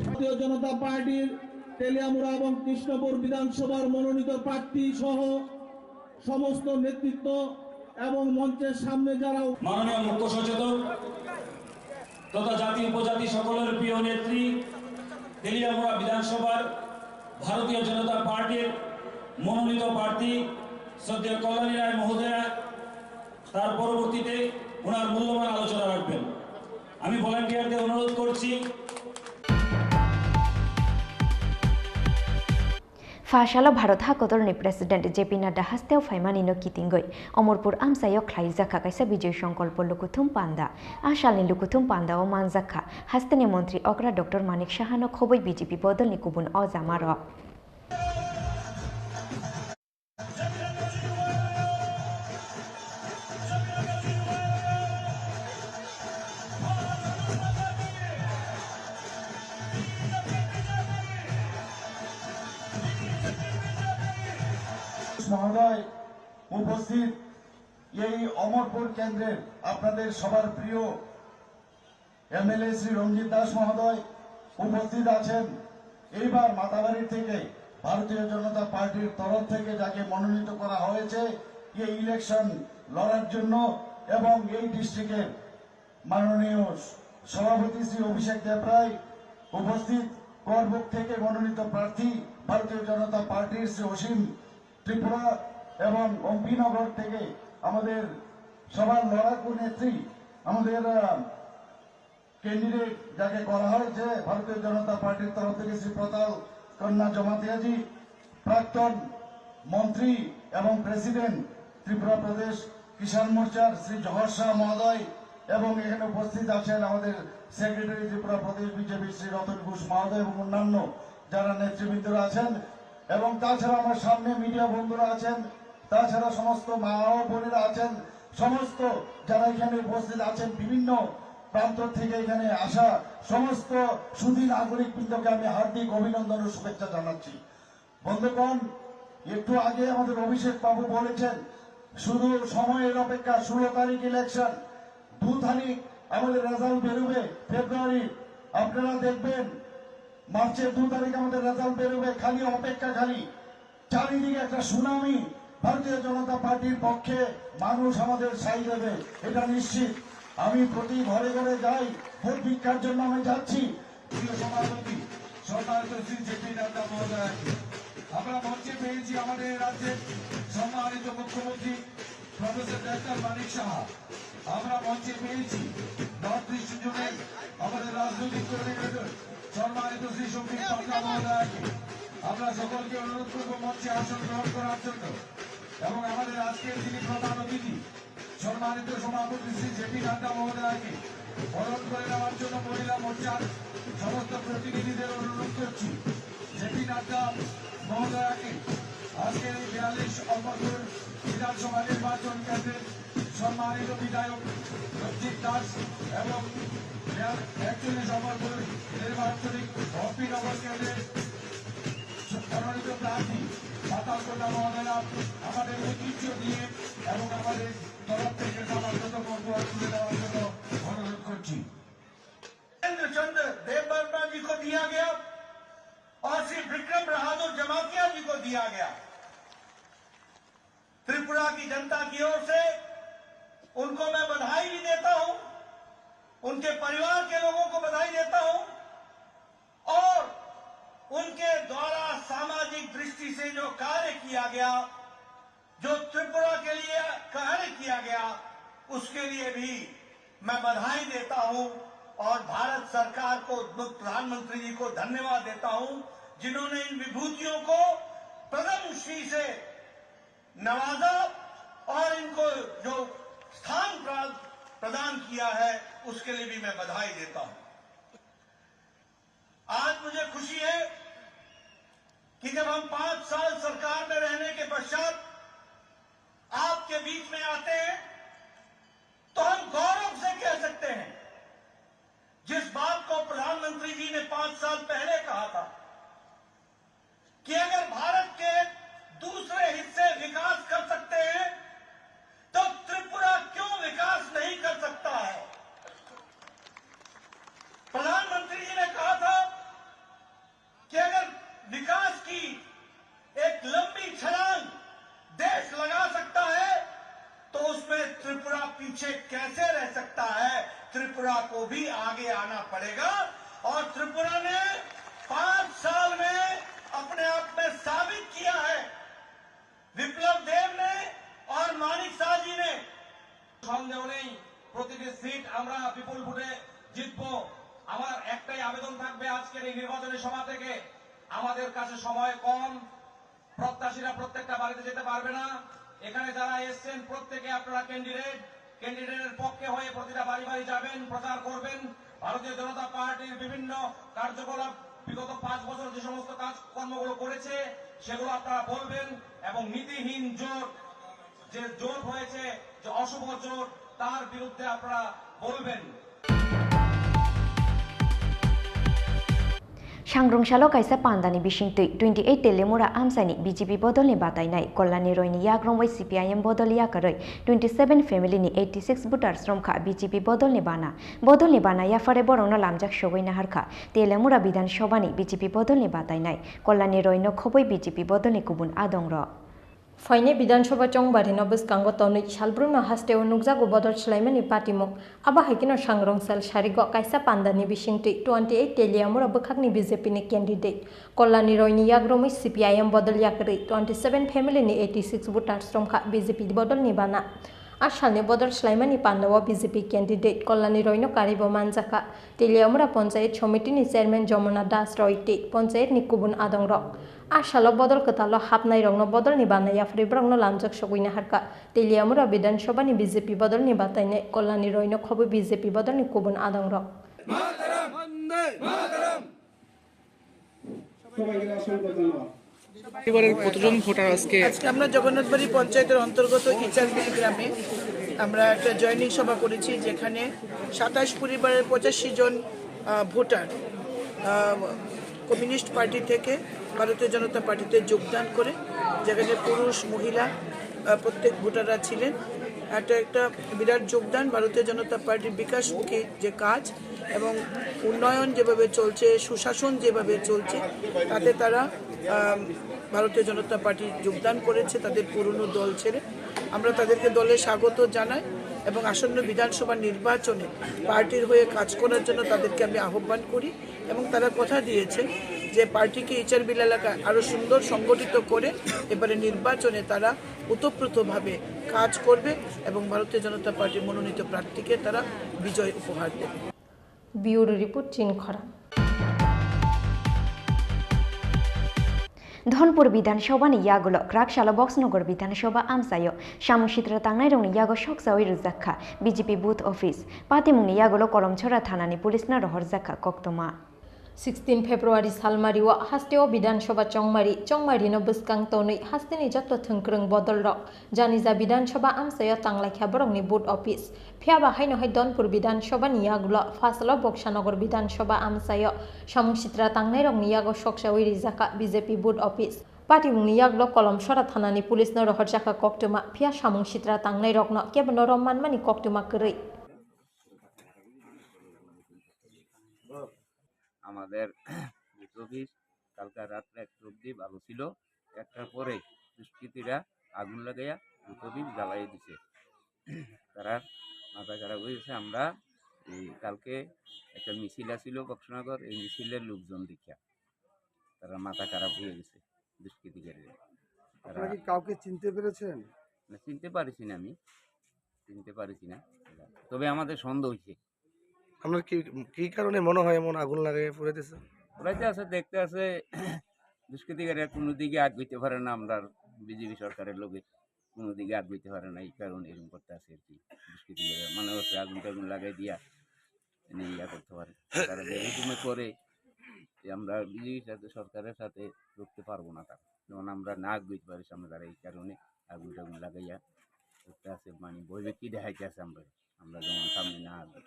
भारतीय जनता पार्टीर तेलियामुरा এবং কৃষ্ণপুর বিধানসভার মনোনীত প্রার্থী সহ সমস্ত নেতৃত্ব এবং মঞ্চের সামনে যারা মাননীয় মুখ্য সচেতক তথা জাতি উপজাতি সকলের প্রিয় নেত্রী তেলিয়ামুরা বিধানসভার ভারতীয় জনতা পার্টির মনোনীত প্রার্থী শ্রদ্ধেয় কল্যাণী রায় মহোদয়া তার পরবর্তীতে ওনার মূল্যবান আলোচনা রাখবেন। আমি ভলান্টিয়ারদের অনুরোধ করছি। फाशालो भारत हाकतरनि प्रेसिडेंट जेपी नड्डा हास्तेव फाइमानिनो कितिंगै अमरपुर आमसायो ख्लाइजाखा कायसा विजय संकल्प लुकुथुम पांदा आशालनि लुकुथुम पांदाओ मानजाखा हास्तेनि मंत्री अग्रा डॉक्टर मानिक साहानो खबै बीजेपी बदलनि गुबुन अजामार মহোদয় উপস্থিত এই অমরপুর কেন্দ্রের আপনাদের সবার প্রিয় এমএলএ শ্রী রঞ্জিত দাস মহোদয় উপস্থিত আছেন। এইবার মাতাবাড়ি থেকে ভারতীয় জনতা পার্টির তরফ থেকে যাকে মনোনীত করা হয়েছে এই ইলেকশন লড়ার জন্য, এবং এই ডিস্ট্রিক্টের মাননীয় সভাপতি শ্রী অভিষেক দেবরায় উপস্থিত, করবুক থেকে মনোনীত প্রার্থী ভারতীয় জনতা পার্টির শ্রী অসীম ত্রিপুরা, এবং অম্পিনগর থেকে আমাদের সবার লড়াকু নেত্রী আমাদের ক্যান্ডিডেট যাকে করা হয়েছে ভারতীয় জনতা পার্টির তরফ থেকে শ্রী প্রতাল কন্যা জমাতিয়াজি, প্রাক্তন মন্ত্রী এবং প্রেসিডেন্ট ত্রিপুরা প্রদেশ কিষাণ মোর্চার শ্রী জহর শাহ মহোদয়, এবং এখানে উপস্থিত আছেন আমাদের সেক্রেটারি ত্রিপুরা প্রদেশ বিজেপি শ্রী রতন ঘোষ মহোদয় এবং অন্যান্য যারা নেতৃবৃন্দরা আছেন, এবং তাছাড়া আমার সামনে মিডিয়া বন্ধুরা আছেন, তাছাড়া সমস্ত মা ও বোনেরা আছেন, সমস্ত যারা এখানে উপস্থিত আছেন, বিভিন্ন প্রান্ত থেকে এখানে আসা সমস্ত সুধী নাগরিক বৃন্দকে আমি হার্দিক অভিনন্দন ও শুভেচ্ছা জানাচ্ছি। বন্ধুগণ, একটু আগে আমাদের অভিষেক বাবু বলেছেন শুধু সময়ের অপেক্ষা, 16 তারিখ ইলেকশন, 2 তারিখ আমাদের রেজাল্ট বেরোবে ফেব্রুয়ারি, আপনারা দেখবেন মার্চের 2 তারিখ আমাদের রেজাল্ট বেরোবে, খালি অপেক্ষা, খালি চারিদিকে একটা সুনামি ভারতীয় জনতা পার্টির পক্ষে মানুষ আমাদের সাই দেবে, এটা নিশ্চিত। আমি প্রতি ঘরে ঘরে যাই, ভোট ভিক্ষার জন্য আমি যাচ্ছি। প্রিয় সভাপতি সম্মানিত শ্রী জেপি নাড্ডা মহোদয়, আমরা মঞ্চে পেয়েছি আমাদের রাজ্যের সম্মানিত মুখ্যমন্ত্রী প্রফেসর ডাক্তার মানিক সাহা, আমরা মঞ্চে পেয়েছি নর্থ ইস্ট জোনের আমাদের রাজনৈতিক কোঅর্ডিনেটর সম্মানিত শ্রী শফিক পাটনা মহোদয়কে। আমরা সকলকে অনুরোধ করব মঞ্চে আসন গ্রহণ করার জন্য, এবং আমাদের আজকের যিনি প্রধান অতিথি সম্মানিত সভাপতি শ্রী জেপি নাড্ডা মহোদয়কে বরণ করে নেওয়ার জন্য মহিলা মোর্চার সমস্ত প্রতিনিধিদের অনুরোধ করছি। জেপি নাড্ডা মহোদয়কে আজকের এই 42 অমরপুর বিধানসভা নির্বাচন কেন্দ্রের সম্মানিত বিধায়ক রঞ্জিত দাস এবং 41 অমরপুর নির্বাচনিক অম্পিনগর কেন্দ্রের মনোনীত প্রার্থী পাতাল কন্যা মহোদয়া আমাদের ঐতিহ্য দিয়ে এবং আমাদের তরফ থেকে সমাজগত উপহার তুলে দেওয়ার জন্য অনুরোধ করছি। महेंद्र चंद्र देव वर्मा जी को दिया गया और श्री विक्रम बहादुर जमातिया जी को दिया गया। त्रिपुरा की जनता की ओर से उनको मैं बधाई भी देता हूं, उनके परिवार के लोगों को बधाई देता हूं, और उनके द्वारा सामाजिक दृष्टि से जो कार्य किया गया, जो त्रिपुरा के लिए कार्य किया गया, उसके लिए भी मैं बधाई देता हूं, और भारत सरकार को, प्रधानमंत्री जी को धन्यवाद देता हूं, जिन्होंने इन विभूतियों को प्रथम श्री से नवाजा और इनको जो स्थान प्रदान किया है उसके लिए भी मैं बधाई देता हूं। आज मुझे खुशी है कि जब हम 5 साल सरकार में रहने के पश्चात आपके बीच में आते हैं तो हम गौरव से कह सकते हैं, जिस बात को प्रधानमंत्री जी ने 5 साल पहले कहा था कि अगर भारत के दूसरे हिस्से विकास कर सकते हैं तो त्रिपुरा क्यों विकास नहीं कर सकता है। प्रधानमंत्री जी ने कहा था कि अगर विकास की एक लंबी छलांग देश लगा सकता है तो उसमें त्रिपुरा पीछे कैसे रह सकता है। त्रिपुरा को भी आगे आना पड़ेगा, और त्रिपुरा ने 5 साल में अपने आप में साबित किया है। विप्लव देव ने और मानिक शाह जी ने সন্দেহ নেই প্রতিটি সিট আমরা বিপুল ভোটে জিতবো। আমার একটাই আবেদন থাকবে আজকের এই নির্বাচনী সভা থেকে, আমাদের কাছে সময় কম, প্রত্যাশীরা প্রত্যেকটা বাড়িতে যেতে পারবে না। এখানে যারা এসছেন প্রত্যেকে আপনারা ক্যান্ডিডেটের পক্ষে হয়ে প্রতিটা বাড়ি বাড়ি যাবেন, প্রচার করবেন। ভারতীয় জনতা পার্টির বিভিন্ন কার্যকলাপ বিগত 5 বছর যে সমস্ত কাজকর্মগুলো করেছে সেগুলো আপনারা বলবেন, এবং নীতিহীন জোট, যে জোট হয়েছে, যে অশুভ জোট, তার বিরুদ্ধে আপনারা বলবেন। सांग्रंसालो कायसा पान्दानि बिसिंतै 28 तेलेमुरा आमसानि बीजेपी बदलनि बातायनाय कल्याणी रयनि याग्रंवाय CPIM बदल याकरै 27 फेमिलिनि 86 भोटार्स रमखा बीजेपी बदलनि बाना याफारे बरंनो लामजाक सगैना हारखा तेलेमुरा विधानसभानि बीजेपी बदलनि बातायनाय कल्याणी रयनो खबै बीजेपी बदलनि गुबुन आदंर फाइने विधानसभा चंबारिनो बसकांगो तनै सालब्रुनो हास्टेओ नुकजागो बदल स्लाइमानि पाटिमुक आबा हाइकिनो सांग्रंसाल सारिगो कायसा पान्दानि बिसिंतै 28 तेलियामुरा बखागनि बीजेपीनि कैंडिडेट कल्याणी रयनि याग्रमै CPIM बदल याकरै 27 फेमिलिनि 86 भोटार्स रमखा बीजेपी बदलनि बाना आसालनि बदल स्लाइमानि पान्दावा बीजेपी कैंडिडेट कल्याणी रयनो कारिबो मानजाखा तेलियामुरा पंचायत समितिनि चेयरमैन जमुना दास रयते पंचायतनि गुबुन आदंर आसालो बदल कतालो हाबनाय रंनो बदलनि बानाया फ्रिब्रंनो लामजक सगैना हारका तेलियामुरा विधानसभानि बीजेपी बदलनि बातायनाय कल्याणी रयनो खबै बीजेपी बदलनि गुबुन आदंर কতজন ভোটার আজকে আমরা জগন্নাথবাড়ি পঞ্চায়েতের অন্তর্গত ইচারবিল গ্রামে আমরা একটা জয়নিং সভা করেছি যেখানে 27 পরিবারের 85 জন ভোটার কমিউনিস্ট পার্টি থেকে ভারতীয় জনতা পার্টিতে যোগদান করে যেখানে পুরুষ মহিলা প্রত্যেক ভোটাররা ছিলেন একটা বিরাট যোগদান ভারতীয় জনতা পার্টির বিকাশমুখী যে কাজ এবং উন্নয়ন যেভাবে চলছে সুশাসন যেভাবে চলছে তাতে তারা ভারতীয় জনতা পার্টি যোগদান করেছে তাদের পুরনো দল ছেড়ে আমরা তাদেরকে দলে স্বাগত জানাই এবং আসন্ন বিধানসভা নির্বাচনে পার্টির হয়ে কাজ করার জন্য তাদেরকে আমি আহ্বান করি এবং তারা কথা দিয়েছে যে পার্টিকে ইচারবিল এলাকায় আরও সুন্দর সংগঠিত করে এবারে নির্বাচনে তারা ওতপ্রোতভাবে কাজ করবে এবং ভারতীয় জনতা পার্টির মনোনীত প্রার্থীকে তারা বিজয় উপহার দেবে। ব্যুরো রিপোর্ট চিনখরা। धनपुर विधानसभानि यागुलो क्राकशाला बक्सनगर विधानसभा आमसायो सामुसित्रा तांनाय रंनि यागो सकसावै रुजाखा बीजेपी बुथ ऑफिस पातिमुंनि यागुलो कलमछरा थानानि पुलिसना रहरजाखा कक्तमा 16 फेब्रुवारी सालमारिवा हास्टेओ विधानसभा चंमारिनो बसकां तनै हास्टेनि जत थंख्रों बदल रक जानिजा विधानसभा आमसायो तांलायखा बरंनि बुथ ऑफिस फियाबा हाइनहाय धनपुर विधानसभानि यागुलो फासलो बक्सानगर विधानसभा आमसायो सामुसित्रा तांनाय रंनि यागो सकसावै रिजाखा बीजेपी बुथ ऑफिस पाटिमुंनि यागुलो कलमछरा थानानि पुलिसनो रहरजाखा कक्तमा फिया सामुसित्रा तांनाय रकनो केबनो रम्मानमानि कक्तमा करै আমাদের অফিস কালকে রাত্রে একটা অবধি ভালো ছিল একটার পরে দুষ্কৃতীরা আগুন লাগাইয়া অফিস জ্বালাই দিছে তারা মাথা খারাপ হয়েছে আমরা কালকে একটা মিছিল আসছিল বক্সনগর এই মিছিলের লোকজন দেখিয়া তারা মাথা খারাপ হয়ে গেছে দুষ্কৃতীকারীরা তারা কি কাউকে চিনতে পেরেছেন না চিনতে পারিছি না আমি তবে আমাদের সন্দেহ হয়েছে আপনার কি কারণে মনে হয় এমন আগুন লাগাই পুরাইতেছে আছে দেখতে আছে দুষ্কৃতিকারীরা কোনো দিকে আগাইতে পারে না আমরা বিজেপি সরকারের লোকে কোনো দিকে আগাইতে পারে না এই কারণে এরকম করতে আছে আর কি দুষ্কৃতিকারীরা মানে হচ্ছে আগুন লাগাই দিয়া ইয়া করতে পারে তারা এরকম করে আমরা বিজেপি সরকারের সাথে রুখতে পারবো না তারা যেমন আমরা না আগাইতে পারি সামনে তারা এই কারণে আগুন লাগাইয়া করতে আছে মানে বইবে কি দেখাইতে আছে আমরা যেমন সামনে না আগাই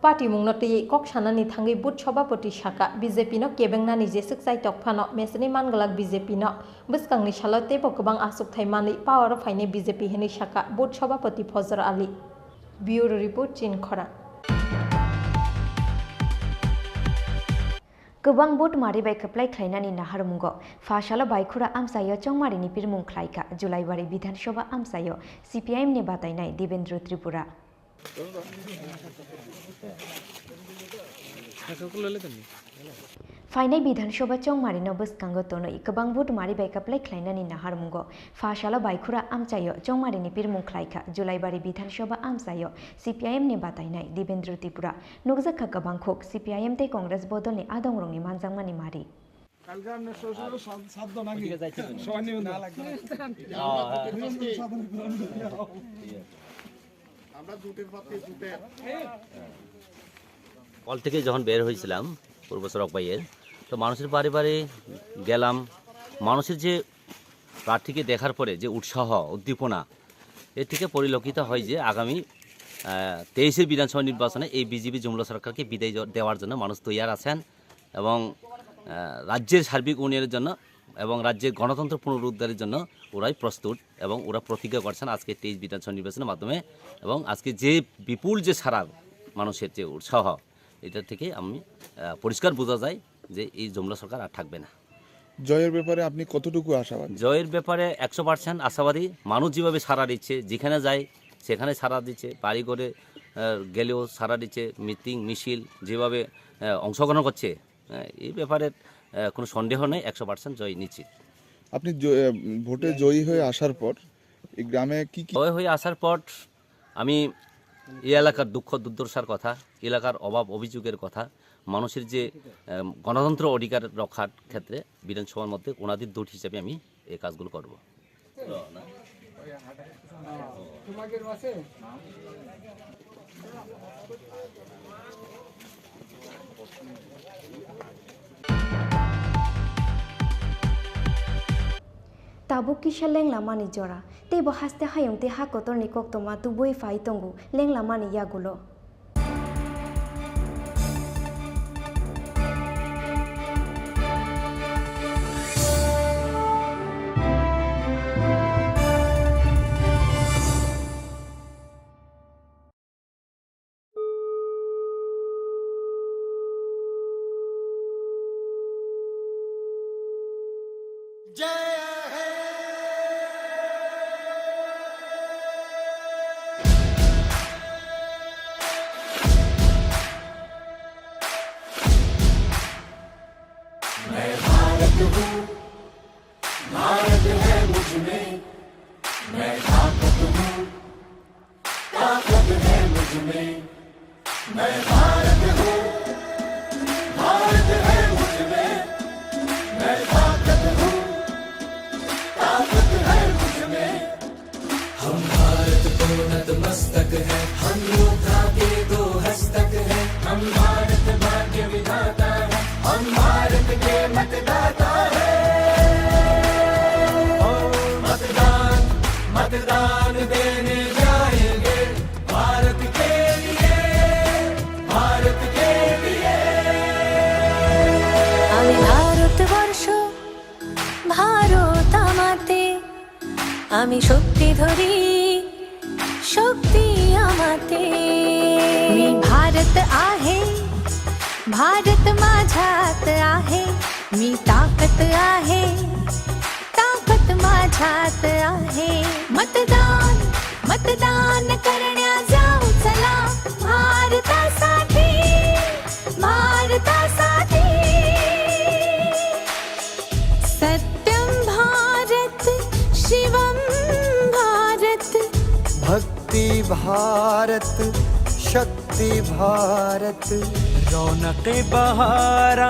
पार्टी मुंगनति कक्सानानि थांगै बुथ सभापति शाखा बीजेपी नो केबेंनानि जेसुक जाय तकफानो मेसनि मानगलाक बीजेपी नो बसकांनि सालते गोबां आसुकथाय मानै पावर फाइने बीजेपी हेनि शाखा बुथ सभापति फजर आली ब्यूरो रिपोर्ट चिनखरा गोबां बुथ मारिबाय खोप्लाय ख्लायनानि नाहारमुंगो फाशालो बायखुरा आमसायो चंमारिनि पिरमुं ख्लायखा जुलाइबारि विधानसभा आमसायो CPIM नि बातायनाय देवेन्द्र त्रिपुरा फाइनाय विधानसभा चंमारिनो बसकांगो तनै गोबां बुथ मारिबाय खोप्लाय ख्लायनानि नाहारमुंगो फाशालो बायखुरा आमसायो चंमारिनि पिरमुं ख्लायखा जुलाइबारि विधानसभा आमसायो CPIM नि बातायनाय देवेन्द्र त्रिपुरा नुकजाखा गोबां खोक CPIM ते कांग्रेस बदलनि आदंरंनि मानजांमानि मारि কল থেকে যখন বের হয়েছিলাম পূর্ব সড়ক বাইয়ের তো মানুষের বাড়ি বাড়ি গেলাম মানুষের যে প্রার্থীকে দেখার পরে যে উৎসাহ উদ্দীপনা এর থেকে পরিলক্ষিত হয় যে আগামী 23-এর বিধানসভা নির্বাচনে এই বিজেপি জুমলা সরকারকে বিদায় দেওয়ার জন্য মানুষ তৈরি আছেন এবং রাজ্যের সার্বিক উন্নয়নের জন্য এবং রাজ্যের গণতন্ত্র পুনরুদ্ধারের জন্য ওরাই প্রস্তুত এবং ওরা প্রতিজ্ঞা করছেন আজকে 23 বিধানসভা নির্বাচনের মাধ্যমে। এবং আজকে যে বিপুল যে সারা মানুষের যে উৎসাহ, এটা থেকে আমি পরিষ্কার বোঝা যায় যে এই জুমলা সরকার আর থাকবে না। জয়ের ব্যাপারে আপনি কতটুকু আশাবাদী? জয়ের ব্যাপারে 100% আশাবাদী। মানুষ যেভাবে সাড়া দিচ্ছে, যেখানে যায় সেখানে সাড়া দিচ্ছে, বাড়ি করে গেলেও সাড়া দিচ্ছে, মিটিং মিছিল যেভাবে অংশগ্রহণ করছে, এই ব্যাপারে কোনো সন্দেহ নেই, 100% জয় নিশ্চিত। আপনি ভোটে জয়ী হয়ে আসার পর এই গ্রামে কি জয় হয়ে আসার পর আমি এই এলাকার দুঃখ দুর্দশার কথা, এলাকার অভাব অভিযোগের কথা, মানুষের যে গণতন্ত্র অধিকার রক্ষার ক্ষেত্রে বিধানসভার মধ্যে ওনাদের দূত হিসেবে আমি এই কাজগুলো করব। Tabuk kisah leng lama ni jora, te bahas te hayong te ha kotor ni kok toma tu boy fai tonggu leng lama ni ya gulo. मैं भारत हूँ, भारत है मुझ में, मैं ताकत हूँ, ताकत है मुझ में, मैं भारत हूँ, भारत है मुझ में, मैं ताकत हूँ, ताकत है मुझ में। हम भारत को नतमस्तक है, हम योद्धा के दो हस्तक है, हम भारत भाग्य विधाता है, हम भारत के मतदाता है। मतदान मतदान देने जाएंगे भारत के लिए, भारत के लिए। আমি ভারতবর্ষ, ভারত আমাতে, আমি শক্তি ধরি, शक्ती आमाते। मी भारत आहे, भारत माझ्यात आहे, मी ताकद आहे, ताकद माझ्यात आहे। मतदान मतदान करण्या जाऊ चला, भारतासाठी, भारतासाठी। सत्यं भारत, शिवं भारत, भक्ति भारत, शक्ति भारत, रौनक बहारा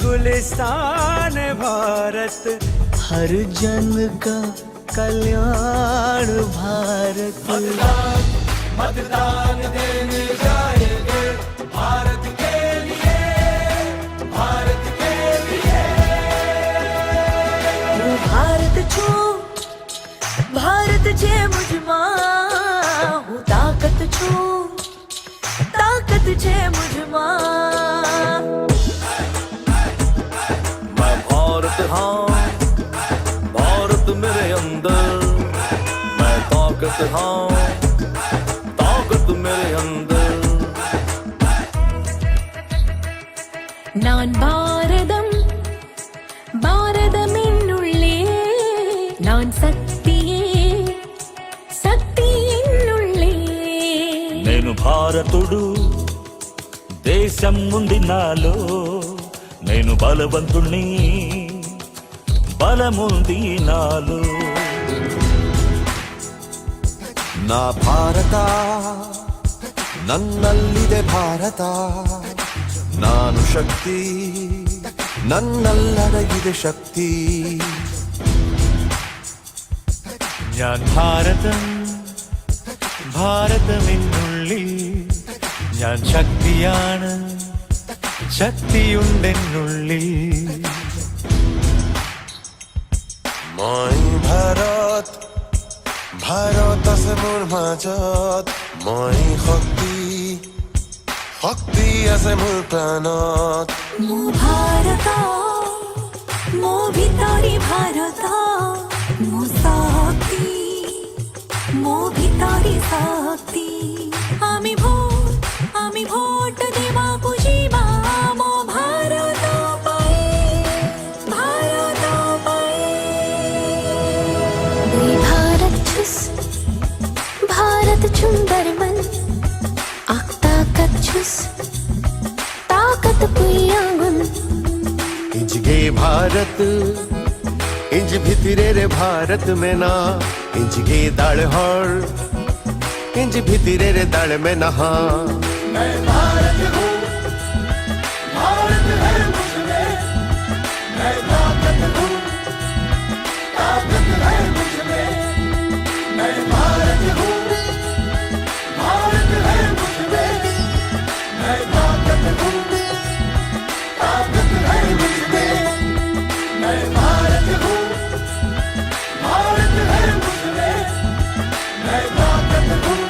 गुलिस्तान भारत, हर जन का कल्याण भारत। मतदान मतदान देने जाएंगे भारत के लिए, भारत के लिए। भारत छू, भारत जे मुझमा, हूँ ताकत छू, ताकत जे मुझमा। मैं भारत हाँ, भारत मेरे अंदर, मैं ताकत हाँ, ताकत मेरे अंदर। நான் பாரதம், பாரதம் என்னுள்ளே, நான் சக்தியே, சக்தி என்னுள்ளே। నేను భారతుడు, దేశం ఉంది నాలో, నేను బలవంతుణ్ణి, బలముంది నాలో। ನಾ ಭಾರತ, ನನ್ನಲ್ಲಿದೆ ಭಾರತ, ನಾನು ಶಕ್ತಿ, ನನ್ನಲ್ಲಡಗಿದೆ ಶಕ್ತಿ। ഞാൻ ഭാരതം, ഭാരതമെന്നുള്ളിൽ, ഞാൻ ശക്തിയാണ്, ശക്തിയുണ്ടെന്നുള്ളിൽ। মই ভাৰত, ভাৰত আছে মোৰ মাজত, মই শক্তি, শক্তি আছে মোৰ প্ৰাণত মো ভারত মো ভিতরি ভারত মো শক্তি মো ভিতরি শক্তি আমি ভোট দেবা বুঝিবা মো ভারত পাই ভারত পাই দুই ভারত ছুস भारत चुंदर मन आख ताकत छुस ताकत पुयागुन इंज गे भारत इंज भितरे रे भारत में ना इंज गे दाड़ हर इंज भितरे रे दाड़ में नहा मैं भारत हूँ भारत है मुझमें मैं ताकत हूँ ताकत है मुझमें मैं भारत हूँ भारत है मुझमें मैं ताकत हूँ ताकत है मुझमें मैं भारत हूँ भारत है मुझमें मैं ताकत हूँ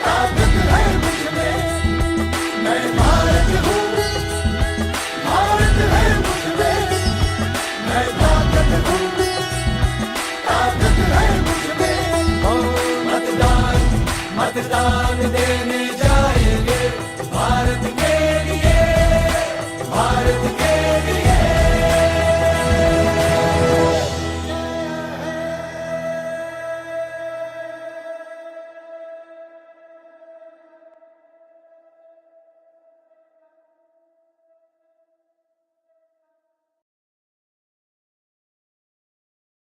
ताकत है मुझमें मैं भारत हूँ भारत है मुझमें मैं ताकत हूँ ताकत है मुझमें मतदान मतदान देने जाएंगे भारत के लिए भारत के लिए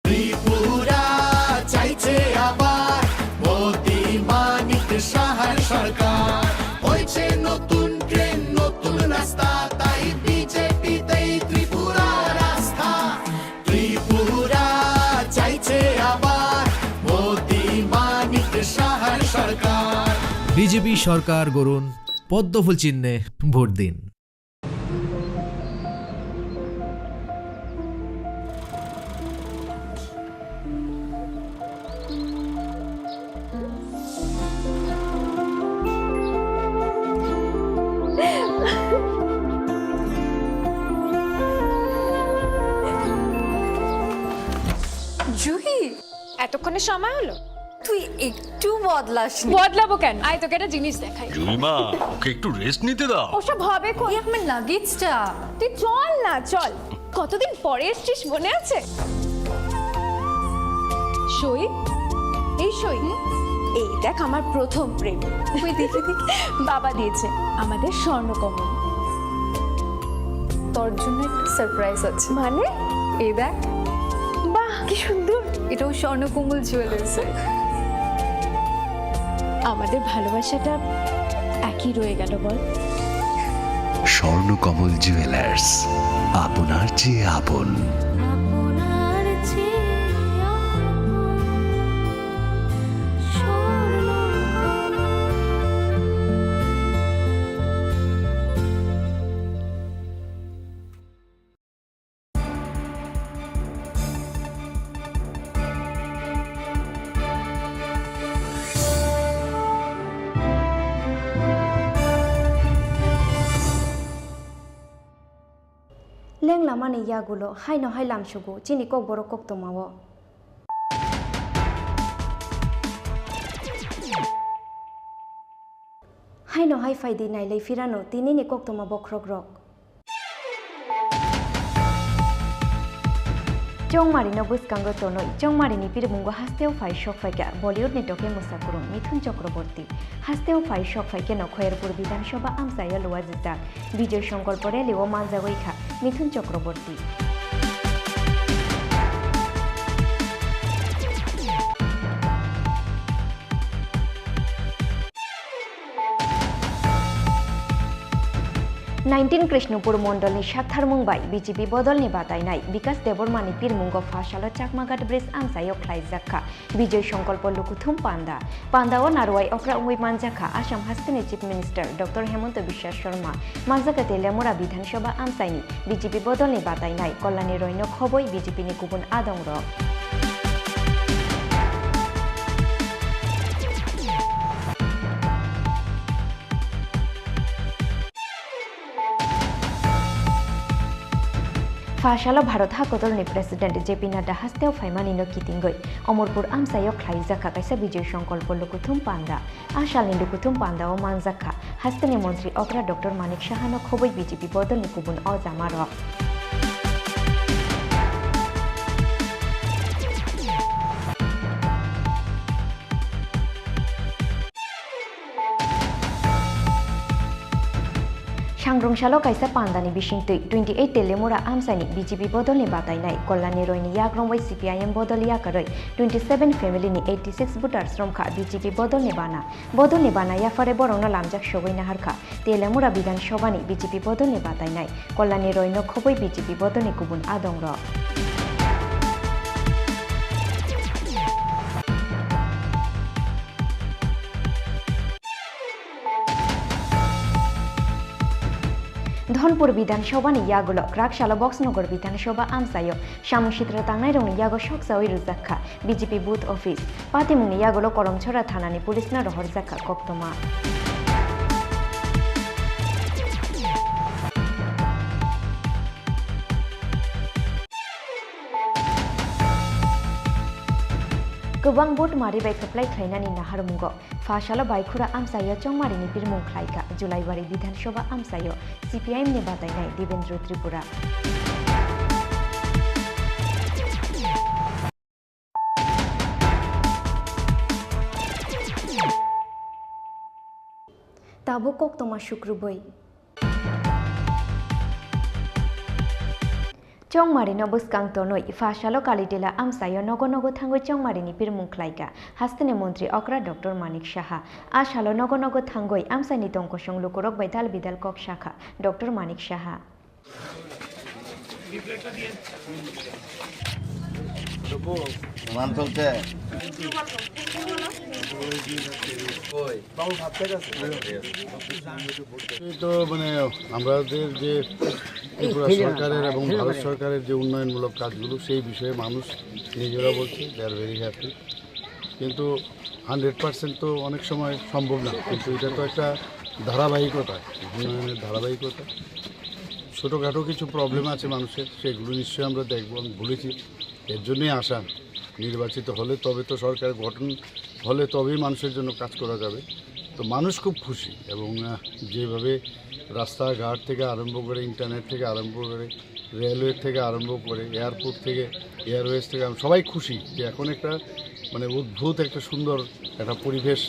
ত্রিপুরা চাইছে আবার মোদি মানিক সাহার সরকার হয়েছে নতুন ট্রেন নতুন রাস্তা তাই বিজেপিতেই ত্রিপুরা রাস্তা ত্রিপুরা চাইছে আবার মোদি মানিক সাহার সরকার বিজেপি সরকার গড়ুন পদ্মফুল চিহ্নে ভোট দিন। জুহি এতক্ষণে সময় হলো তুই একটু বদলাস বদলাবো কেন আয় তোকে একটা জিনিস দেখাই জুইমা ওকে একটু রেস্ট নিতে দাও ওসব হবে কোন আমার লাগেজটা তুই চল না চল কতদিন পরে এসছিস মনে আছে সই এই সই এই দেখ আমার প্রথম প্রেম তুই দেখে দেখ বাবা দিয়েছে আমাদের স্বর্ণকমল তোর জন্য একটা সারপ্রাইজ আছে মানে এই দেখ বাহ কি সুন্দর এটাও স্বর্ণকমল জুয়েলার্সে আমাদের ভালোবাসাটা একই রয়ে গেল বল স্বর্ণকমল জুয়েলার্স আপনার চেয়ে আপন আপনার চেয়ে লেং লামানি ইয়াগুলো হাই নহাই লামসুগু চিনি কক বড় কক তোমাও হাই নহাই ফাইদি নাইলাই ফিরানো তিনি নি কক তোমা বক্রক রক চংমারিনো বুসকাঙ্গ তনই চংমারিনি পিরমুঙ্গ হাস্তেও ফাই শক ফাইকা বলিউড নেটকে মুসাকুরুং মিথুন চক্রবর্তী হাস্তেও ফাই শক ফাইকে নখয়েরপুর বিধানসভা আমসাইয়া লোয়া জিতাক বিজয় সংকল্প রেলিও মানজাগৈখা মিথুন চক্রবর্তী नाइनटीन कृष्णपुर मंडलनि साथार मुंबाई बीजेपी बदलनि बादायनाय विकास देबरमानि पिरमुंग फाशालो चाकमाघाट ब्रिज आमसायो ख्लाइजाखा विजय संकल्प लुकुथुम पांदा पांदाओ नारवाई अक्रा उंगुई मानजाखा आसाम हास्टेनि chief minister doctor Hemant Biswa Sarma मानजाखा तेलियामुरा विधानसभा आमसायनि बीजेपी बदलनि बादायनाय कल्याणी रैनक हबई बीजेपीनि गुबुन आदंग Fasalo Bharat Hakodolni President JP Nadda hasteo Faimanino Kitingoi, Omorpur Amsayo Klaizaka Kaisa Bijay Sankalpo Lukuthum Panda, Ashalni Lukuthum Panda o Manzaka, Hastani Montri Okra Dr. Manik Shahano Khoboi BJP Bodol Nikubun Ozamaro. Sangrongshalo kaisa pandani bisingtui 28 telemura amsani BJP bodolni batainai Kollani roini yagrongwai CPIM bodol yakaroi 27 family ni 86 voters romkha BJP bodolni bana yafare borongno lamjak sogoina harkha telemura bidan sobani BJP bodolni batainai Kollani roino khoboi BJP bodolni kubun adongro. Dhanpur বিধানসভানি ইয়াগুলো ক্রাকশালা Boxanagar বিধানসভা আমসায় সামুশিত্রা তাংনাই রংনি ইয়াগো সকসাওই রুজাখা BJP booth office পাতিমুংনি ইয়াগুলো Karamchhara থানানি পুলিশনা রহর জাখা কক্তমা गोबां vote मारिबाय खोप्लाय खायनानि नाहारमुंगो फाशालो बायखुरा आमसायो चंमारिनि बिरमुं खायका जुलाइबारि विधानसभा आमसायो CPIM नि बादायनाय देवेंद्र त्रिपुरा ताबो कक्तमा शुक्रबै Chongmarino buskang tonoi Fasalo Kalitela Amsayo Nogonogo Tango Chongmarini Pirmung Klaika Hastane Montri Okra Dr. Manik Shaha Ashalo Nogonogo Tangoi Amsani Tonkosong Lukurok Baital Bidal Kok Shaka Dr. Manik Shaha তো মানে আমাদের যে ত্রিপুরা সরকারের এবং ভারত সরকারের যে উন্নয়নমূলক কাজগুলো সেই বিষয়ে মানুষ নিজেরা বলছে দে আর ভেরি হ্যাপি কিন্তু 100% তো অনেক সময় সম্ভব না কিন্তু এটা তো একটা ধারাবাহিকতা উন্নয়নের ধারাবাহিকতা ছোটোখাটো কিছু প্রবলেম আছে মানুষের সেগুলো নিশ্চয়ই আমরা দেখব আমি বলেছি এর জন্যই আশা নির্বাচিত হলে তবে তো সরকার গঠন হলে তবেই মানুষের জন্য কাজ করা যাবে তো মানুষ খুব খুশি এবং যেভাবে রাস্তাঘাট থেকে আরম্ভ করে ইন্টারনেট থেকে আরম্ভ করে রেলওয়ে থেকে আরম্ভ করে এয়ারপোর্ট থেকে এয়ারওয়েজ থেকে সবাই খুশি যে এখন একটা মানে অদ্ভুত একটা সুন্দর একটা পরিবেশ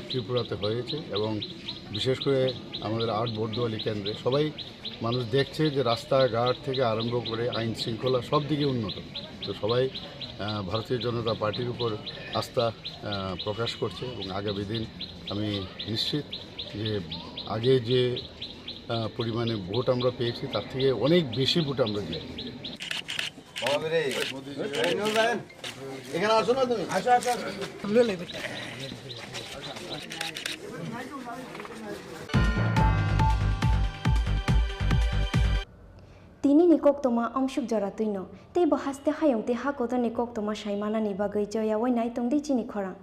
ত্রিপুরাতে হয়েছে এবং বিশেষ করে আমাদের আট বর্দোয়ালি কেন্দ্রে সবাই মানুষ দেখছে যে রাস্তাঘাট থেকে আরম্ভ করে আইন শৃঙ্খলা সব দিকে উন্নত তো সবাই ভারতীয় জনতা পার্টির উপর আস্থা প্রকাশ করছে এবং আগামী দিন আমি নিশ্চিত যে আগে যে পরিমাণে ভোট আমরা পেয়েছি তার থেকে অনেক বেশি ভোট আমরা জিতব এখানে আসো না তুমি তিনি নিকক্তমা অংশুক জরাতুইন তে বহাস্তে হায়ংতে হাকত নিকক্তমা সাইমানানি বাগৈ জয়াওই নাই তংদি চিনি খরাং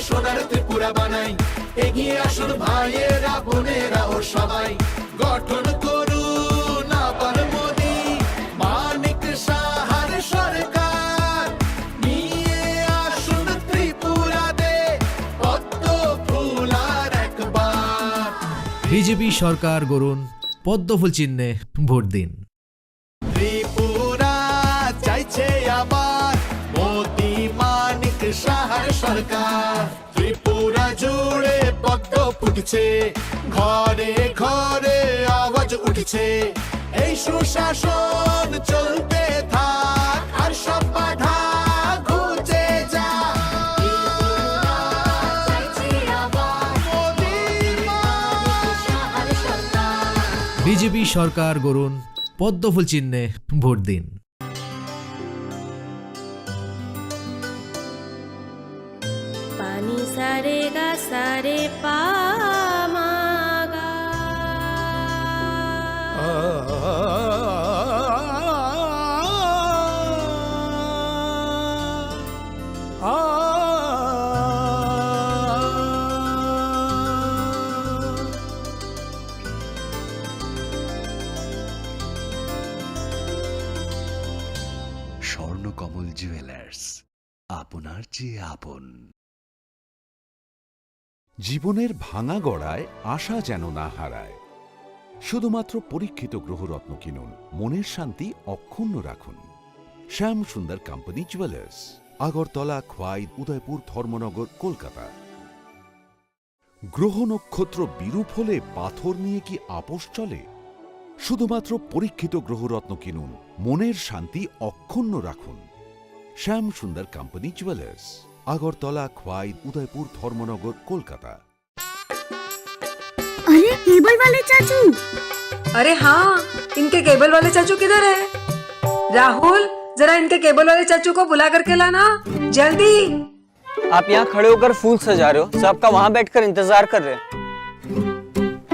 সোনার ত্রিপুরা বানাই এগিয়ে আসুন ভাইয়েরা বোনেরা ও সবাই গঠন করুন আবার মোদি মানিক সাহার সরকার নিয়ে আসুন ত্রিপুরাতে পদ্ম ফুলার একবার বিজেপি সরকার গড়ুন পদ্মফুল চিহ্নে ভোট দিন ত্রিপুরা চাইছে আবার মোদি মানিক সাহার সরকার ত্রিপুরা জুড়ে পদ্ম ফুটছে ঘরে ঘরে আওয়াজ উঠছে এই সুশাসন চলতে থাক আর সব বাধা ঘুচে যা ত্রিপুরা চাইছে আবার মোদি মানিক সাহার বিজেপি সরকার গড়ুন, পদ্মফুল চিহ্নে ভোট দিন। পানি সারে গা সারে পা মা গা। স্বর্ণকমল জুয়েলার্স, আপনার চেয়ে আপন। জীবনের ভাঙা গড়ায় আশা যেন না হারায়। শুধুমাত্র পরীক্ষিত গ্রহরত্ন কিনুন, মনের শান্তি অক্ষুণ্ণ রাখুন। শ্যাম সুন্দর কোম্পানি জুয়েলার্স, আগরতলা, খোয়াই, উদয়পুর, ধর্মনগর, কলকাতা। গ্রহ নক্ষত্র বিরূপ হলে পাথর নিয়ে কি আপোষ চলে? শুধুমাত্র পরীক্ষিত গ্রহরত্ন কিনুন, মনের শান্তি অক্ষুণ্ণ রাখুন। শ্যাম সুন্দর কোম্পানি জুয়েলার্স, আগরতলা, খোয়াই, उदयपुर, धर्मनगर, कोलकाता। अरे केबल वाले चाचू। अरे हाँ, इनके केबल वाले चाचू किधर है? राहुल, जरा इनके केबल वाले चाचू को बुला करके लाना जल्दी। आप यहाँ खड़े होकर फूल सजा रहे हो, सबका वहाँ बैठकर इंतजार कर रहे हैं।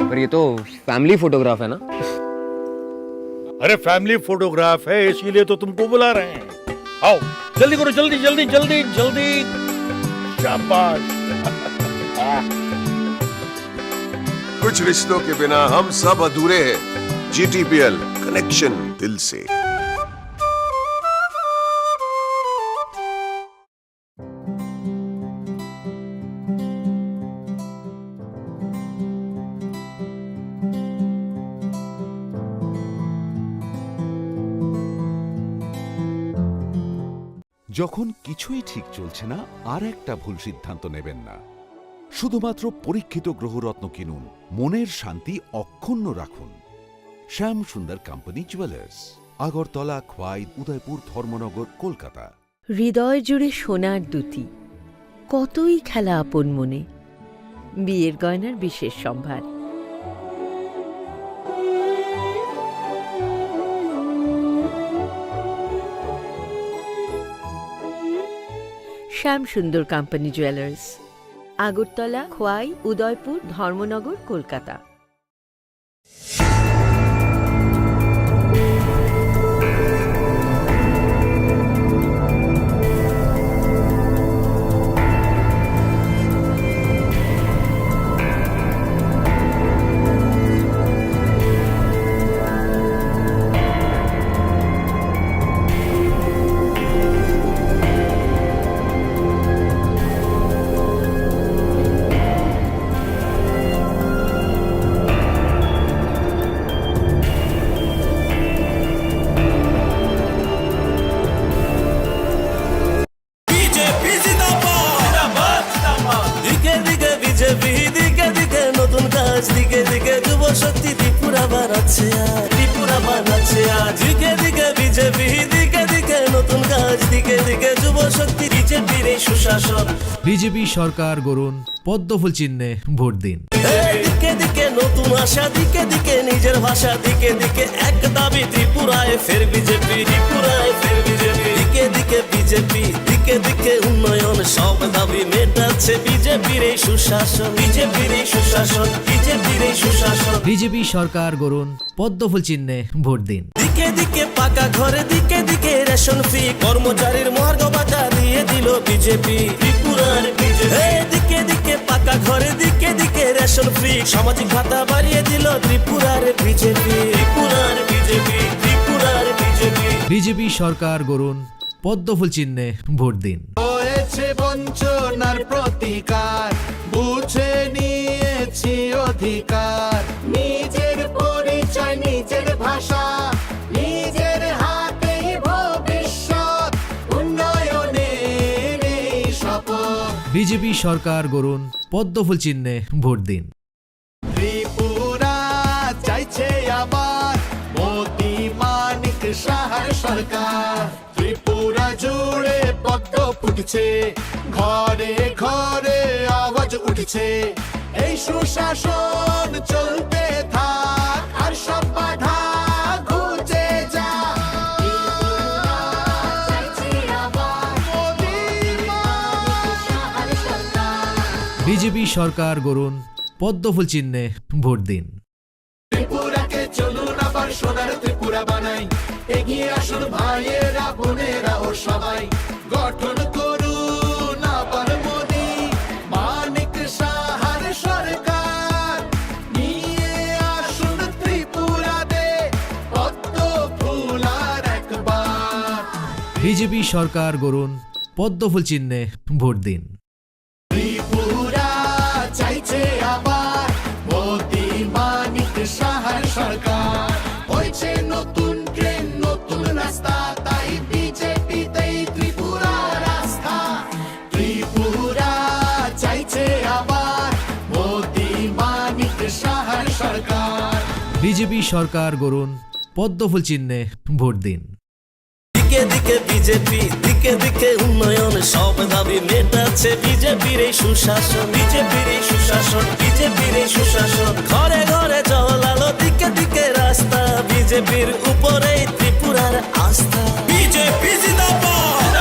पर ये तो फैमिली फोटोग्राफ है ना? अरे फैमिली फोटोग्राफ है, इसीलिए तो तुमको बुला रहे हैं। आओ जल्दी करो, जल्दी जल्दी जल्दी जल्दी। शाबाश। कुछ रिश्तों के बिना हम सब अधूरे हैं। GTPL, कनेक्शन दिल से। যখন কিছুই ঠিক চলছে না, আর একটা ভুল সিদ্ধান্ত নেবেন না। শুধুমাত্র পরীক্ষিত গ্রহরত্ন কিনুন, মনের শান্তি অক্ষুণ্ণ রাখুন। শ্যাম সুন্দর কোম্পানি জুয়েলার্স, আগরতলা, খোয়াই, উদয়পুর, ধর্মনগর, কলকাতা। হৃদয় জুড়ে সোনার দুটি, কতই খেলা আপন মনে। বিয়ের গয়নার বিশেষ সম্ভার। শ্যাম সুন্দর কোম্পানি জুয়েলার্স, আগরতলা, খোয়াই, উদয়পুর, ধর্মনগর, কলকাতা। দিকে দিকে যুব শক্তি ত্রিপুরা বানাচ্ছে, ত্রিপুরা বানাচ্ছে দিকে দিকে বিজেপি, দিকে দিকে নতুন কাজ, দিকে দিকে যুব শক্তি, বিজেপির এই সুশাসন। বিজেপি সরকার গড়ুন, পদ্মফুল চিহ্নে ভোট দিন। দিকে দিকে নতুন আশা, দিকে দিকে নিজের ভাষা, দিকে দিকে এক দাবি, ত্রিপুরায় ফের বিজেপি, ত্রিপুরায় ফের বিজেপি, দিকে দিকে বিজেপি, দিকে দিকে উন্নয়ন, সব দাবি মেটাচ্ছে বিজেপির এই সুশাসন, বিজেপির এই সুশাসন, বিজেপির এই সুশাসন। বিজেপি সরকার গড়ুন, পদ্মফুল চিহ্নে ভোট দিন। দিকে দিকে পাকা ঘরে, দিকে দিকে রেশন ফ্রি, কর্মচারীর মহার্ঘ ভাতা দিয়ে দিল বিজেপি, ত্রিপুরার বিজেপি। দিকে দিকে পাকা ঘরে, দিকে দিকে রেশন ফ্রি, সামাজিক ভাতা বাড়িয়ে দিল ত্রিপুরার বিজেপি, ত্রিপুরার বিজেপি, ত্রিপুরার বিজেপি। বিজেপি সরকার গড়ুন, পদ্মফুল চিহ্নে ভোট দিন। হয়েছে বঞ্চনার প্রতিকার, বুঝে নিয়েছি অধিকার, নিজের পরিচয়, নিজের ভাষা, নিজের হাতেই ভবিষ্যৎ, উন্নয়নের এই শপথ। বিজেপি সরকার গড়ুন, পদ্মফুল চিহ্নে ভোট দিন। ত্রিপুরা চাইছে আবার মোদি মানিক সাহার সরকার, ত্রিপুরা জুড়ে পদ্ম ফুটছে, ঘরে ঘরে আওয়াজ উঠছে, এই সুশাসন চলতে থাক আর বাধা ঘুচে যা বিজেপি সরকার গড়ুন পদ্মফুল চিহ্নে ভোট দিন। ত্রিপুরাকে চলুন আবার সোনার ত্রিপুরা বানাই, এগিয়ে আসুন ভাইয়েরা বোনেরা ও সবাই, গঠন করুন আবার মোদি মানিক সাহার সরকার, নিয়ে আসুন ত্রিপুরাতে পদ্ম ফুল আর একবার। বিজেপি সরকার গড়ুন পদ্মফুল চিহ্নে ভোট দিন। ত্রিপুরা চাইছে আবার মোদি মানিক সাহার সরকার, হয়েছে নতুন ট্রেন নতুন রাস্তা, তাই বিজেপিতেই ত্রিপুরার রাস্তা। ত্রিপুরা চাইছে আবার মোদি মানিক সাহার সরকার। বিজেপি সরকার গড়ুন পদ্মফুল চিহ্নে ভোট দিন। দিকে দিকে বিজেপি, দিকে দিকে উন্নয়ন, সব দাবি মেটাচ্ছে বিজেপির এই সুশাসন, বিজেপির এই সুশাসন, বিজেপির এই সুশাসন। ঘরে ঘরে জল আলো, দিকে দিকে রাস্তা, বিজেপির উপরেই ত্রিপুরার আস্থা। বিজেপি জিন্দাবাদ,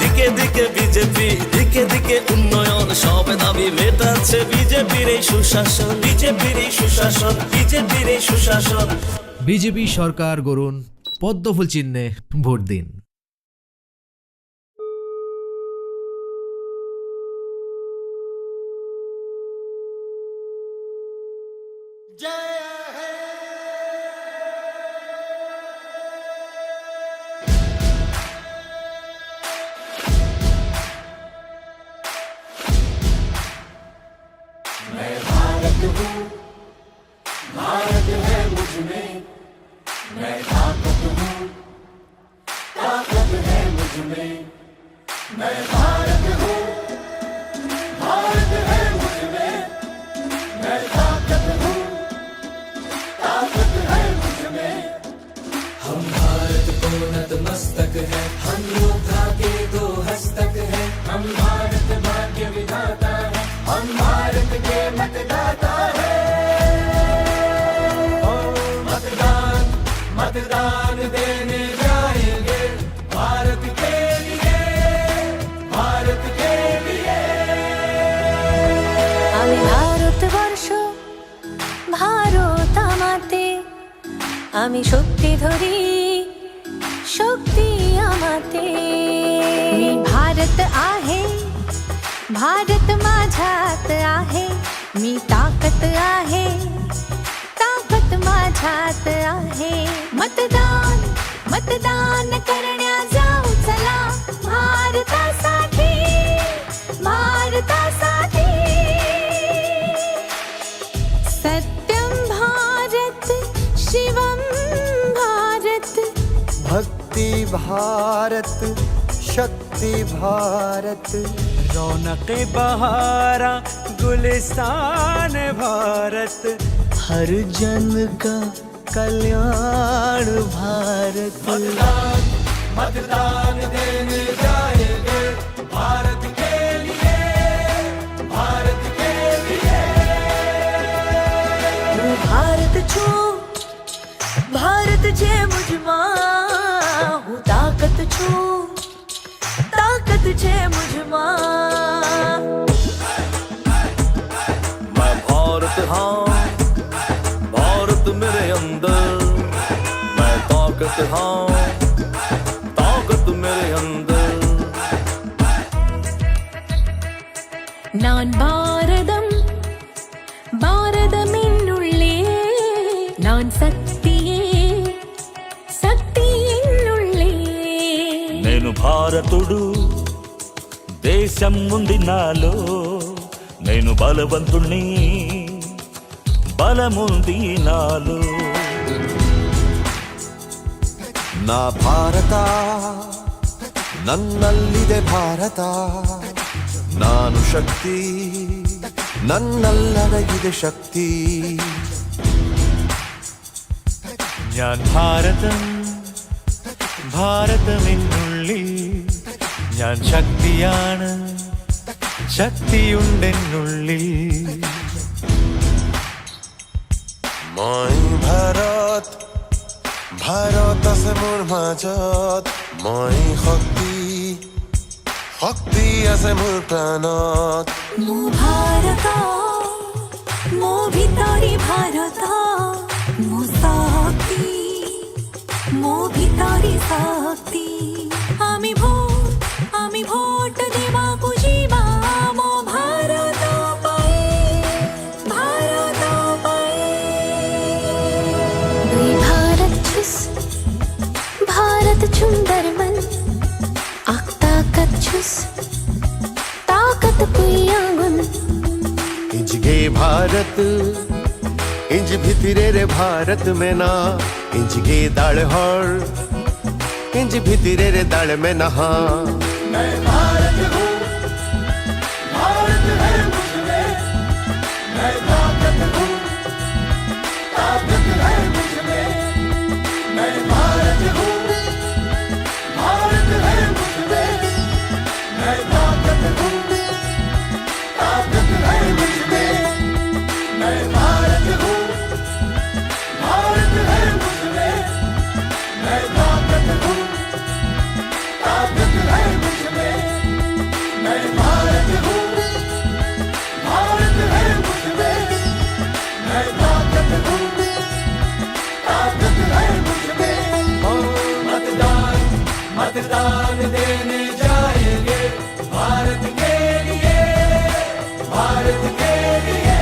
দিকে দিকে বিজেপি, দিকে দিকে উন্নয়ন, সব দাবি মেটাচ্ছে বিজেপির এই সুশাসন, বিজেপির এই সুশাসন, বিজেপির এই সুশাসন। বিজেপি সরকার গড়ুন পদ্মফুল চিহ্নে ভোট দিন। मैं भारत हूँ, भारत है मुझ में, मैं ताकत हूँ, ताकत है मुझ में। मैं भारत हूँ, भारत है मुझ में, मैं ताकत हूँ, ताकत है मुझ में। हम भारत को नतमस्तक है, हम योद्धा के दो हस्तक है, हम भारत भाग्य विधाता है, हम भारत के मतदाता है। ओ मतदान मतदान देने जाएंगे भारत के लिए, भारत के लिए। আমি ভারতবর্ষ ভারত আমাতে, আমি শক্তি ধরি शक्ती आमाते। मी भारत आहे, भारत माझ्यात आहे, मी ताकत आहे, ताकत माझ्यात आहे। मतदान मतदान करण्या जाऊ चला, भारतासाठी भारतासाठी। सत्यम भारत शिवम भारत, भक्ति भारत शक्ति भारत, रौनक बहारा गुलिस्तान भारत, हर जन का कल्याण भारत। मतदान मतदान देने जाएंगे भारत के लिए, भारत के लिए। હું ભારત છું, ભારત છે મુझમાં, હું તાકત છું, તાકત છે મુझમાં। मैं भारत हाँ, भारत मेरे अंदर, मैं ताकत हाँ, ताकत मेरे अंदर। நான் பாரதம் பாரதமின்னுள்ளே, நான் சக்தியே சக்தியின்னுள்ளே। నేను భారతుడు, దేశం ఉంది నాలో, నేను బలవంతుణ్ణి, బలముంది నాలో। ನಾ ಭಾರತ ನನ್ನಲ್ಲಿದೆ ಭಾರತ, ನಾನು ಶಕ್ತಿ ನನ್ನಲ್ಲಡಗಿದೆ ಶಕ್ತಿ। ഞാൻ ഭാരതം ഭാരതമെന്നുള്ളിൽ, ഞാൻ ശക്തിയാണ് ശക്തിയുണ്ടെന്നുള്ളിൽ। मैं মোৰ মাজত মই শক্তি শক্তি আছে মোৰ প্ৰাণত ମୋ ଭାରତ ମୋ ଭିତରେ ଭାରତ ମୋ ଶକ୍ତି ମୋ ଭିତରେ ଶକ୍ତି আমি ভোট দেବାକୁ ଯିବା ମୋ ଭାରତ ପାଇଁ दुई भारत छुस भारत सुंदर मन आख ताकत छुस ताकत पुया गुण इंज गे भारत इंज भितरे रे भारत में ना इंज गे दाळ हळ इंज भितरे रे दाळ में नहा मैं भारत हूँ भारत है मुझमें मैं ताकत हूँ ताकत है मुझमें मैं भारत हूँ भारत है मुझमें मैं ताकत हूँ ताकत है मुझमें मैं भारत हूँ भारत है मुझमें मैं ताकत हूँ ताकत है मुझमें मैं भारत हूँ भारत है मुझमें मैं ताकत हूँ ताकत है मुझमें मतदान मतदान देने जाएंगे भारत के लिए भारत के लिए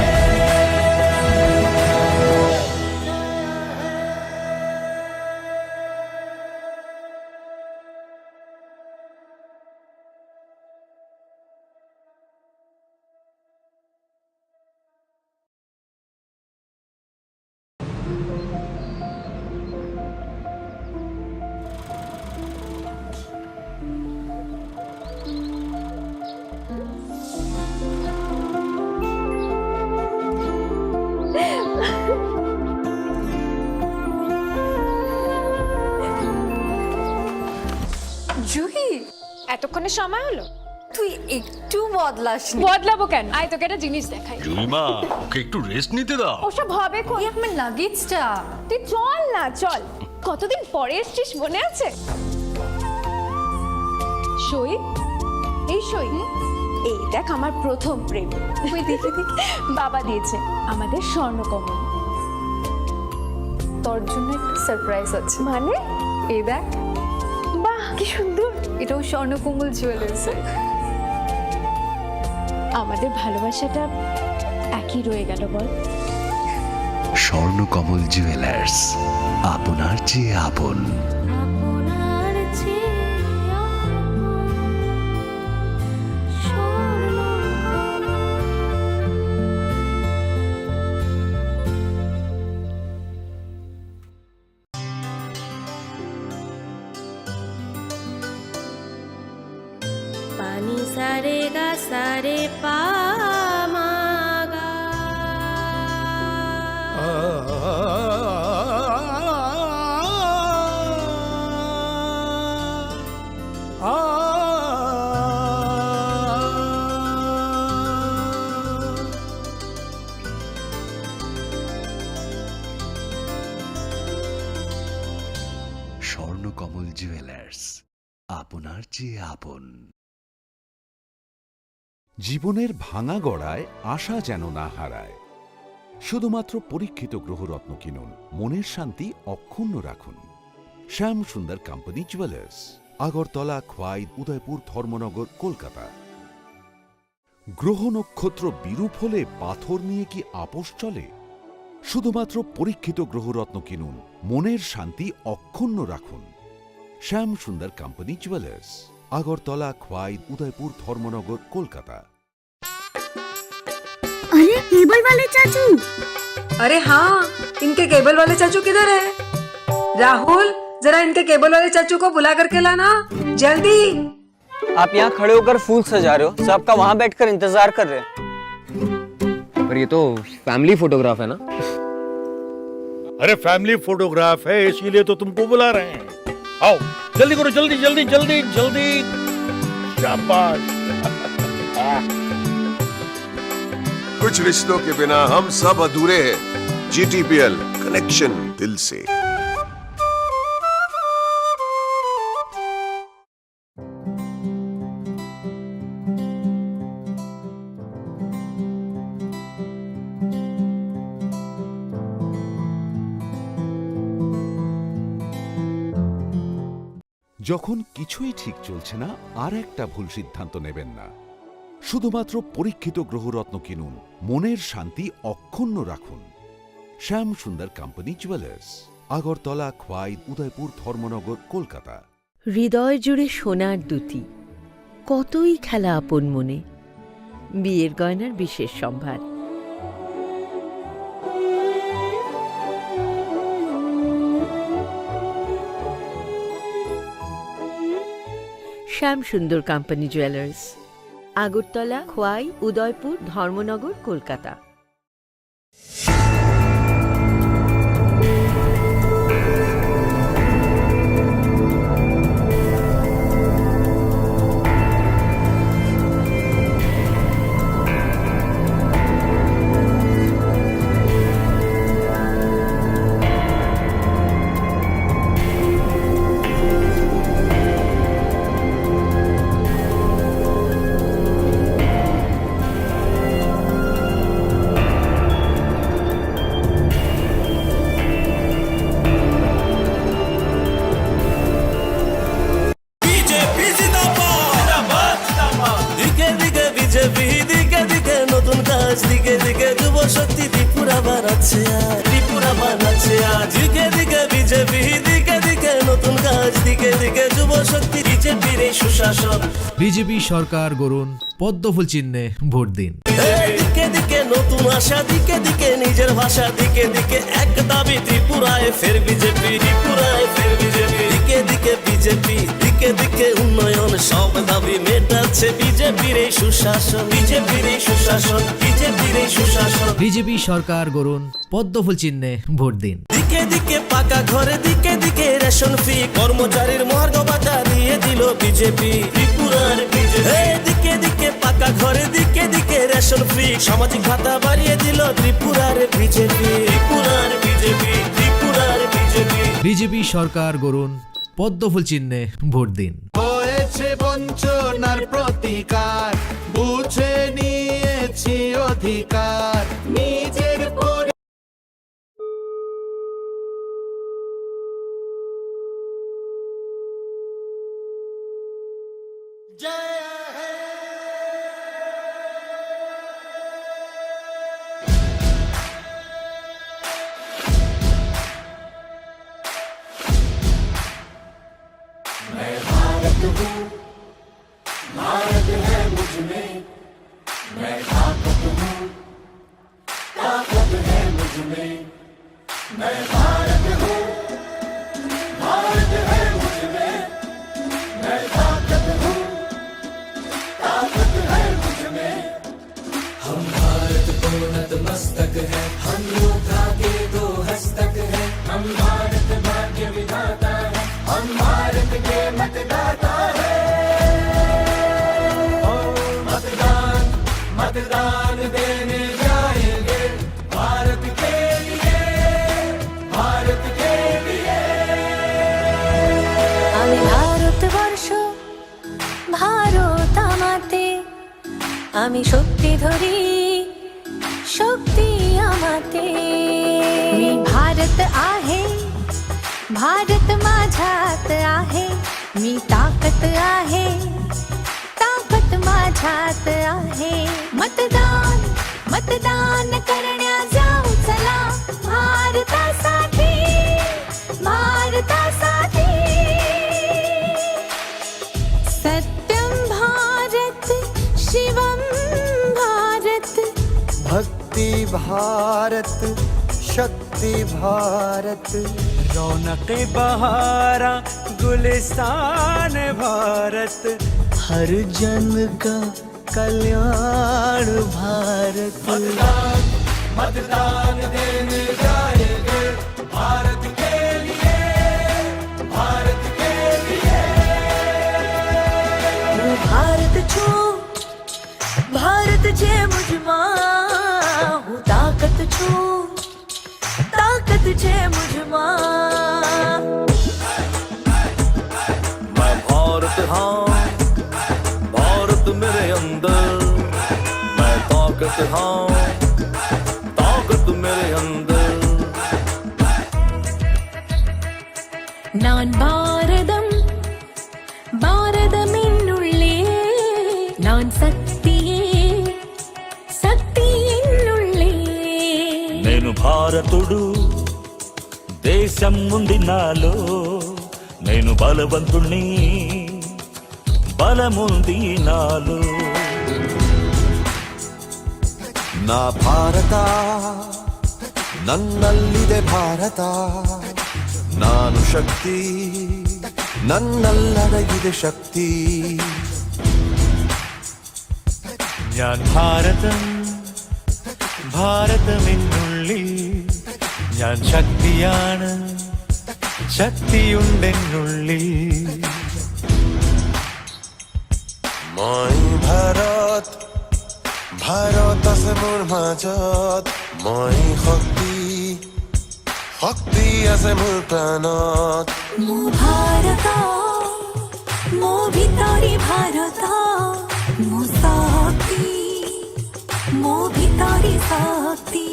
জুহি এতক্ষণে সময় হলো তুই একটু বদলাসনি বদলাবো কেন আয় তোকে একটা জিনিস দেখাই জুইমা ওকে একটু রেস্ট নিতে দাও ওসব হবে কোন আমার লাগেজটা তুই চল না চল কতদিন পরে এসছিস মনে আছে সই এই সই এই দেখ আমার প্রথম প্রেম তুই দেখে দেখ বাবা দিয়েছে আমাদের স্বর্ণকমল তোর জন্য একটা সারপ্রাইজ আছে মানে এই দেখ বাহ কি সুন্দর এটাও স্বর্ণকমল জুয়েলার্সে আমাদের ভালোবাসাটা একই রয়ে গেল বল স্বর্ণকমল জুয়েলার্স আপনার চেয়ে আপন আপনার চেয়ে पानी सारे गा सारे पा मा गा স্বর্ণকমল জুয়েলার্স আপনার চেয়ে আপন জীবনের ভাঙা গড়ায় আশা যেন না হারায় শুধুমাত্র পরীক্ষিত গ্রহরত্ন কিনুন মনের শান্তি অক্ষুণ্ণ রাখুন শ্যাম সুন্দর কোম্পানি জুয়েলার্স আগরতলা খোয়াই উদয়পুর ধর্মনগর কলকাতা গ্রহ নক্ষত্র বিরূপ হলে পাথর নিয়ে কি আপোষ চলে শুধুমাত্র পরীক্ষিত গ্রহরত্ন কিনুন মনের শান্তি অক্ষুণ্ণ রাখুন শ্যাম সুন্দর কোম্পানি জুয়েলার্স আগরতলা খোয়াই উদয়পুর ধর্মনগর কলকাতা अरे केबल वाले चाचू अरे हाँ इनके केबल वाले चाचू किधर है राहुल जरा इनके केबल वाले चाचू को बुला करके लाना जल्दी आप यहाँ खड़े होकर फूल सजा रहे हो सबका वहाँ बैठकर इंतजार कर रहे हैं पर ये तो फैमिली फोटोग्राफ है ना अरे फैमिली फोटोग्राफ है इसीलिए तो तुमको बुला रहे हैं आओ जल्दी करो जल्दी जल्दी जल्दी जल्दी शाबाश कुछ रिश्तों के बिना हम सब अधूरे हैं GTPL कनेक्शन दिल से যখন কিছুই ঠিক চলছে না, আর একটা ভুল সিদ্ধান্ত নেবেন না। শুধুমাত্র পরীক্ষিত গ্রহরত্ন কিনুন, মনের শান্তি অক্ষুণ্ণ রাখুন। শ্যাম সুন্দর কোম্পানি জুয়েলার্স, আগরতলা, খোয়াই, উদয়পুর, ধর্মনগর, কলকাতা। হৃদয় জুড়ে সোনার দুটি, কতই খেলা আপন মনে। বিয়ের গয়নার বিশেষ সম্ভার। শ্যাম সুন্দর কোম্পানি জুয়েলার্স, আগরতলা, খোয়াই, উদয়পুর, ধর্মনগর, কলকাতা। দিকে দিকে যুব শক্তি ত্রিপুরা বানাচ্ছে, ত্রিপুরা বানাচ্ছে আজ। দিকে দিকে বিজেপি, দিকে দিকে নতুন কাজ, দিকে দিকে যুব শক্তি, বিজেপির এই সুশাসন। বিজেপি সরকার গড়ুন, পদ্মফুল চিহ্নে ভোট দিন। দিকে দিকে নতুন আশা, দিকে দিকে নিজের ভাষা, দিকে দিকে এক দাবি, ত্রিপুরায় ফের বিজেপি, ত্রিপুরায় ফের বিজেপি। দিকে দিকে বিজেপি, দিকে দিকে উন্নয়ন, সব দাবি মেটাচ্ছে বিজেপির এই সুশাসন, বিজেপির এই সুশাসন, বিজেপির এই সুশাসন। বিজেপি সরকার গড়ুন, পদ্মফুল চিহ্নে ভোট দিন। দিকে দিকে পাকা ঘরে, দিকে দিকে রেশন ফ্রি, কর্মচারীর মহার্ঘ ভাতা দিয়ে দিল বিজেপি, ত্রিপুরার বিজেপি। দিকে দিকে পাকা ঘরে, দিকে দিকে রেশন ফ্রি, সামাজিক ভাতা বাড়িয়ে দিল ত্রিপুরার বিজেপি, ত্রিপুরার বিজেপি, ত্রিপুরার বিজেপি। বিজেপি সরকার গড়ুন, পদ্মফুল চিহ্নে ভোট দিন। হয়েছে বঞ্চনার প্রতিকার, বুঝে নিয়েছি অধিকার, নিজের भारत है मुझ में, मैं ताकत हूँ, ताकत है मुझ में, मैं भारत हूँ, भारत है मुझ में, मैं ताकत हूँ, ताकत है मुझ में। हम भारत को नतमस्तक है, हम योद्धा के दो हस्तक है, हम भारत भाग्य विधाता है, हम भारत के मतदाता है। मतदान देने जाएंगे भारत के लिए, भारत के लिए। আমি ভারতবর্ষ, ভারত আমাতে, আমি শক্তি ধরি, शक्ती आमाते। मी भारत आहे, भारत माझ्यात आहे, मी ताकत आहे, ताकत माझ्यात आहे। मतदान मतदान करण्या जाऊ चला, भारतासाठी, भारतासाठी। सत्यम भारत, शिवम भारत, भक्ति भारत, शक्ति भारत, रौनके बहारा गुलिस्तान भारत, हर जन का कल्याण भारत। मतदान मतदान देने जाएंगे भारत के लिए, भारत के लिए। હું ભારત છું, ભારત છે મુझમાં, હું તાકત છું, તાકત છે મુझમાં। मैं भारत हाँ, भारत मेरे अंदर, मैं ताकत हाँ, ताकत मेरे अंदर। நான் பாரதம் నేను భారతుడు దేశం ఉంది నాలో నేను బలవంతుణ్ణి బలముంది నాలో ನಾ ಭಾರತ ನನ್ನಲ್ಲಿದೆ ಭಾರತ ನಾನು ಶಕ್ತಿ ನನ್ನಲ್ಲಡಗಿದೆ ಶಕ್ತಿ ഞാൻ ഭാരതം ഭാരതമെന്നുള്ളിൽ ഞാൻ ശക്തിയാണ് ശക്തിയുണ്ടെന്നുള്ളിൽ মই ভাৰত ভাৰত আছে মোৰ মাজত মই শক্তি শক্তি আছে মোৰ প্ৰাণত মো ভারত মো ভিতরি ভারত মো শক্তি মো ভিতরি শক্তি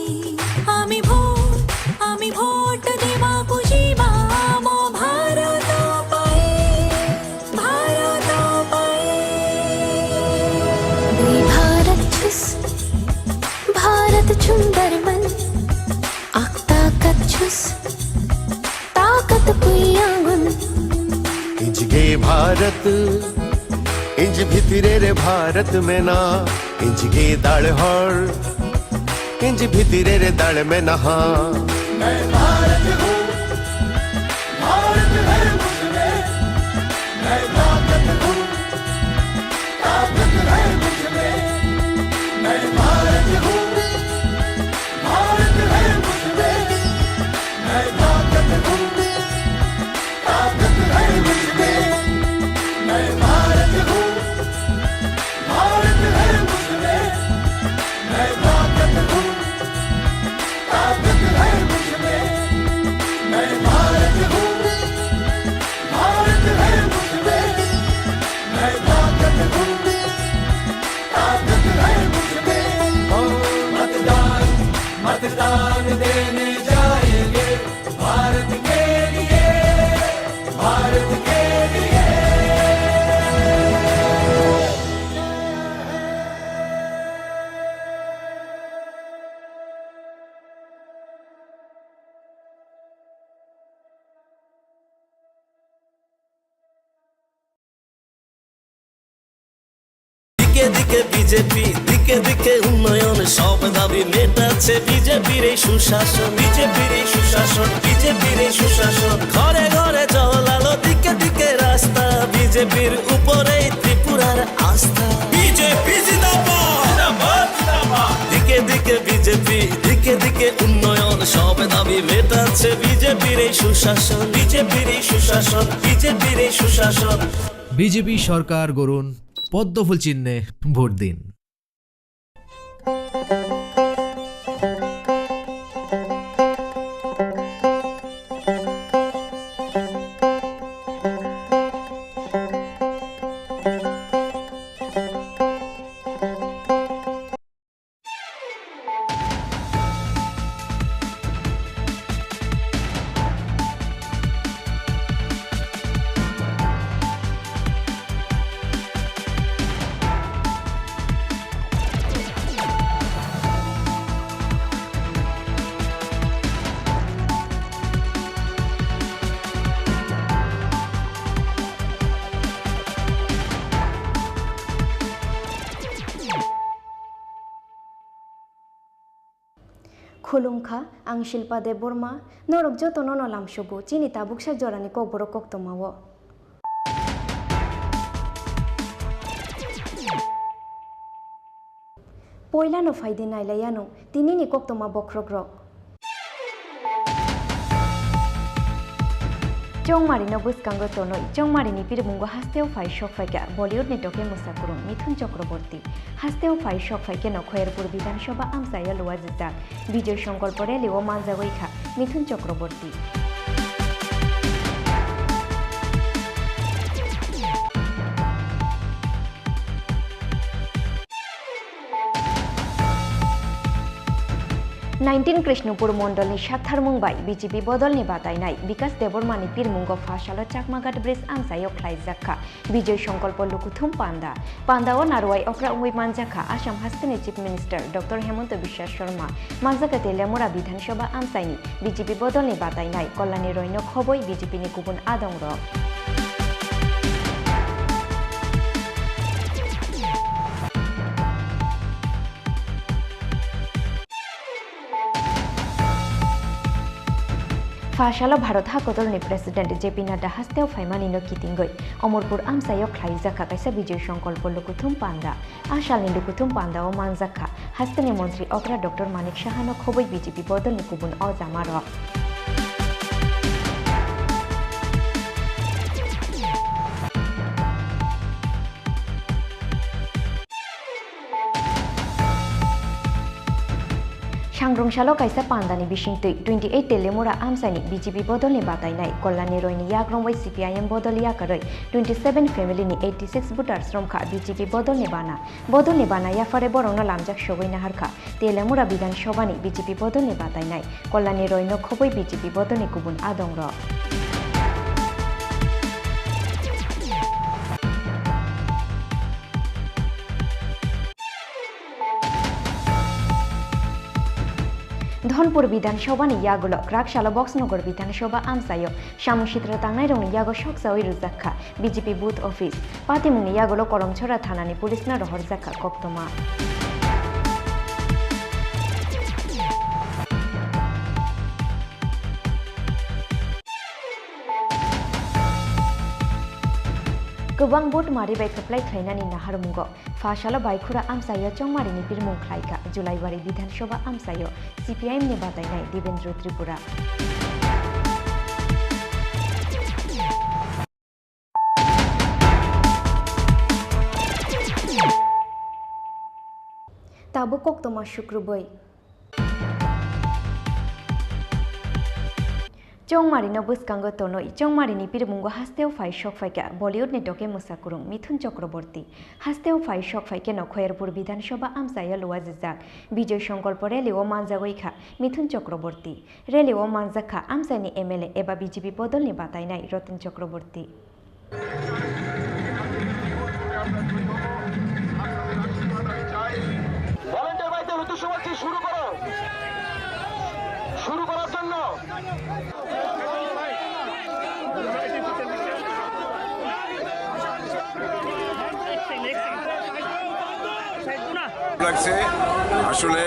আমি ভোট দেবাকু যিবা মো ভারত পাই ভারত পাই দুই ভারত ছুস भारत सुंदर मन आख ताकत छुस ताकत पुयागुन इंज गे भारत इंज भितरे रे भारत में ना इंज गे दाड़ हर इंज भितरे रे दाड़ में नहा मैं भारत हूँ भारत है मुझमें मैं ताकत हूँ ताकत है मुझमें मैं भारत हूँ भारत है मुझमें मैं ताकत हूँ ताकत है मुझमें मैं भारत हूँ भारत है मुझमें मैं ताकत हूँ ताकत है मुझमें मैं भारत हूँ भारत है मुझमें मैं ताकत हूँ ताकत है मुझमें मतदान देने जाएंगे भारत के लिए भारत के लिए দিকে দিকে বিজেপি দিকে দিকে উন্নয়ন সব দাবি মেটাচ্ছে বিজেপির এই সুশাসন বিজেপির এই সুশাসন বিজেপির এই সুশাসন ঘরে ঘরে জল আলো দিকে দিকে রাস্তা বিজেপির উপরে ত্রিপুরার আস্থা বিজেপি জিন্দাবাদ দিকে দিকে বিজেপি দিকে দিকে উন্নয়ন সব দাবি মেটাচ্ছে বিজেপির এই সুশাসন বিজেপির এই সুশাসন বিজেপির এই সুশাসন বিজেপি সরকার গড়ুন পদ্মফুল চিহ্নে ভোট দিন। खुलुमखा आं शिल्पा देव बर्मा नरक जतन नलाम सुबु चिनी ताबुकसा जरानि कबर कक्तमावो पयला नो फायदे नायलायानो तिनिनि कक्तमा बख्रग्रक चौमारिनो बुसकांगो तोनो चौमारिनि पिरमुंगो हास्तेव फाइ शक फाइका बलिउड नि टके मुसाकुरुं मिथुन चक्रवर्ती हास्तेव फाइ शक फाइके नखयरपुर विधानसभा आमसाया लोवा जिता विजय संकल्प रेलिओ मानजावैखा मिथुन चक्रवर्ती 19 कृष्णपुर मण्डलनि साथार मुंबाई बीजेपी बदलनि बादायनाय विकास देबरमानि पिरमुंगो फाशालो चाकमाघाट ब्रिज आमसायो ख्लाइजाखा विजय संकल्प लुकुथुम पांडा पांडाओ नारवाई अक्रा उंगै मानजाखा आसाम हास्टेनि chief minister doctor Hemant Biswa Sarma मानजाखा तेलियामुरा विधानसभा आमसायनि बीजेपी बदलनि बादायनाय कल्याणी रयनो खबै बीजेपीनि गुबुन आदंर फाशालो भारत हाकदलनि प्रेसिडेंट जेपी नड्डा हास्तेव फाइमानि नो कितिंगै अमरपुर आमसायो ख्लाइजाखा कायसा विजय संकल्प लुकुथुम पांडा आशालनि लुकुथुम पांडाओ मानजाखा हास्तेनि मंत्री अक्रा डॉक्टर मानिक साहानो खबै बीजेपी बदलनि गुबुन अजामार सांग्रंसालो कायसा पांडानि बिसिंतै 28 तेलेमुरा आमसानि बीजेपी बदलनि बादायनाय कल्याणी रयनि याग्रंबाय सीपीआईएम बदल याकरै 27 फेमिलिनि 86 भोटार्स रमखा बीजेपी बदलनि बाना याफारे बरंनो लामजाक सगैना हारखा तेलेमुरा विधानसभानि बीजेपी बदलनि बादायनाय कल्याणी रयनो खबै बीजेपी बदलनि गुबुन आदंर धनपुर विधानसभानि यागुलो क्राकशालो बक्सनगर विधानसभा आमसायो सामुसित्र तांनाय रंनि यागो सकसावै रुजाखा बीजेपी बुथ ऑफिस पातिमुंनि यागुलो करमछरा थानानि पुलिसना रहरजाखा कक्तमा गोबां भोट मारिबाय खोप्लाय खैनानि नाहारमुंगो फाशालो बायखुरा आमसायो चंमारिनि बिरमुं ख्लायखा जुलाइबारि विधानसभा आमसायो सीपीआईएम नि बादायनाय देवेंद्र त्रिपुरा ताबो कक्तमा शुक्रबै चौमारिनो बसकांगो तोनोई चौमारिनि पिरमुंगो हास्तेव फाइ सकफाइका बलिउड नि टके मोसाकुरुं मिथुन चक्रवर्ती हास्तेव फाइ सकफाइके नखयरपुर विधानसभा आमसायो लुवाजिजाक विजय संकल्प रेलिओ मानजागैखा मिथुन चक्रवर्ती रेलिओ मानजाखा आमसाइनि एमएलए एबा बीजेपी बदलनि बादायनाय रतन चक्रवर्ती শুরু করার জন্য লাগছে আসলে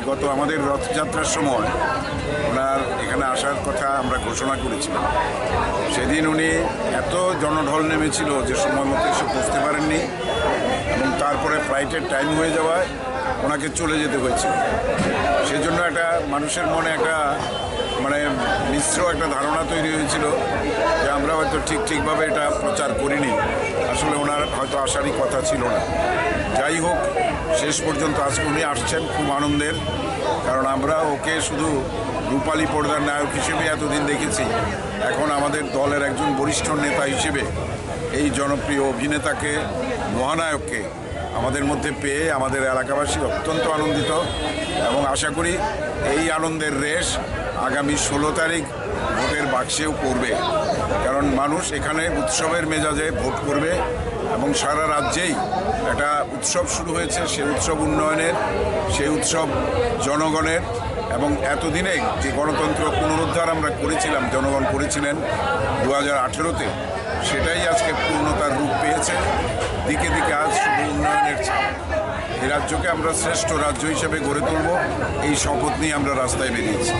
গত আমাদের রথযাত্রার সময় ওনার এখানে আসার কথা আমরা ঘোষণা করেছিলাম সেদিন উনি এত জনঢল নেমেছিল যে সময় মতো এসে পৌঁছতে পারেননি এবং তারপরে ফ্লাইটের টাইম হয়ে যাওয়ায় ওনাকে চলে যেতে হয়েছিল সেজন্য একটা মানুষের মনে একটা মিশ্র একটা ধারণা তৈরি হয়েছিল যে আমরা হয়তো ঠিকভাবে এটা প্রচার করিনি আসলে ওনার হয়তো আসারই কথা ছিল না যাই হোক শেষ পর্যন্ত আজকে উনি আসছেন খুব আনন্দের কারণ আমরা ওকে শুধু রূপালী পর্দার নায়ক হিসেবে এতদিন দেখেছি এখন আমাদের দলের একজন বরিষ্ঠ নেতা হিসেবে এই জনপ্রিয় অভিনেতাকে মহানায়ককে আমাদের মধ্যে পেয়ে আমাদের এলাকাবাসী অত্যন্ত আনন্দিত এবং আশা করি এই আনন্দের রেশ আগামী 16 তারিখ ভোটের বাক্সেও করবে কারণ মানুষ এখানে উৎসবের মেজাজে ভোট করবে এবং সারা রাজ্যেই একটা উৎসব শুরু হয়েছে সেই উৎসব উন্নয়নের সেই উৎসব জনগণের এবং এতদিনে যে গণতন্ত্র পুনরুদ্ধার আমরা করেছিলাম জনগণ করেছিলেন 2018-তে সেটাই আজকে পূর্ণতার রূপ পেয়েছে দিকে দিকে আজ শুধু উন্নয়নের ছাপ এই রাজ্যকে আমরা শ্রেষ্ঠ রাজ্য হিসেবে গড়ে তুলব এই শপথ নিয়ে আমরা রাস্তায় বেরিয়েছি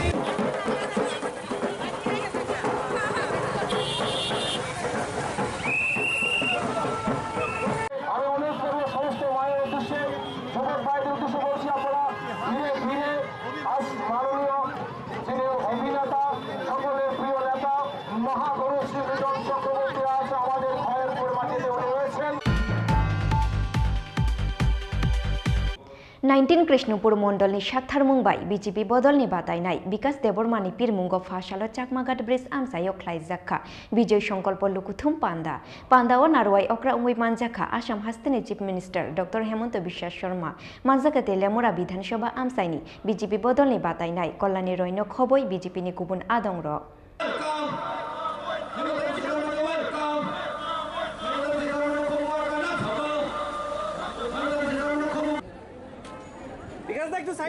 19 कृष्णपुर मंडलनि साक्थारमुं बाय बीजेपी बदलनि बादायनाय विकास देबरमानि पिरमुंग फासालो चाकमाघाट ब्रिज आमसायाव ख्लायजाखा विजय संकल्प लुकुथुम पांदा पांदाओ नारवाई अक्रा उंगै मानजाखा आसाम हास्टेनि chief minister doctor Hemant Biswa Sarma मानजाखा तेलियामुरा विधानसभा आमसायनि बीजेपी बदलनि बादायनाय कल्याणी रयनो खबै बीजेपीनि गुबुन आदं र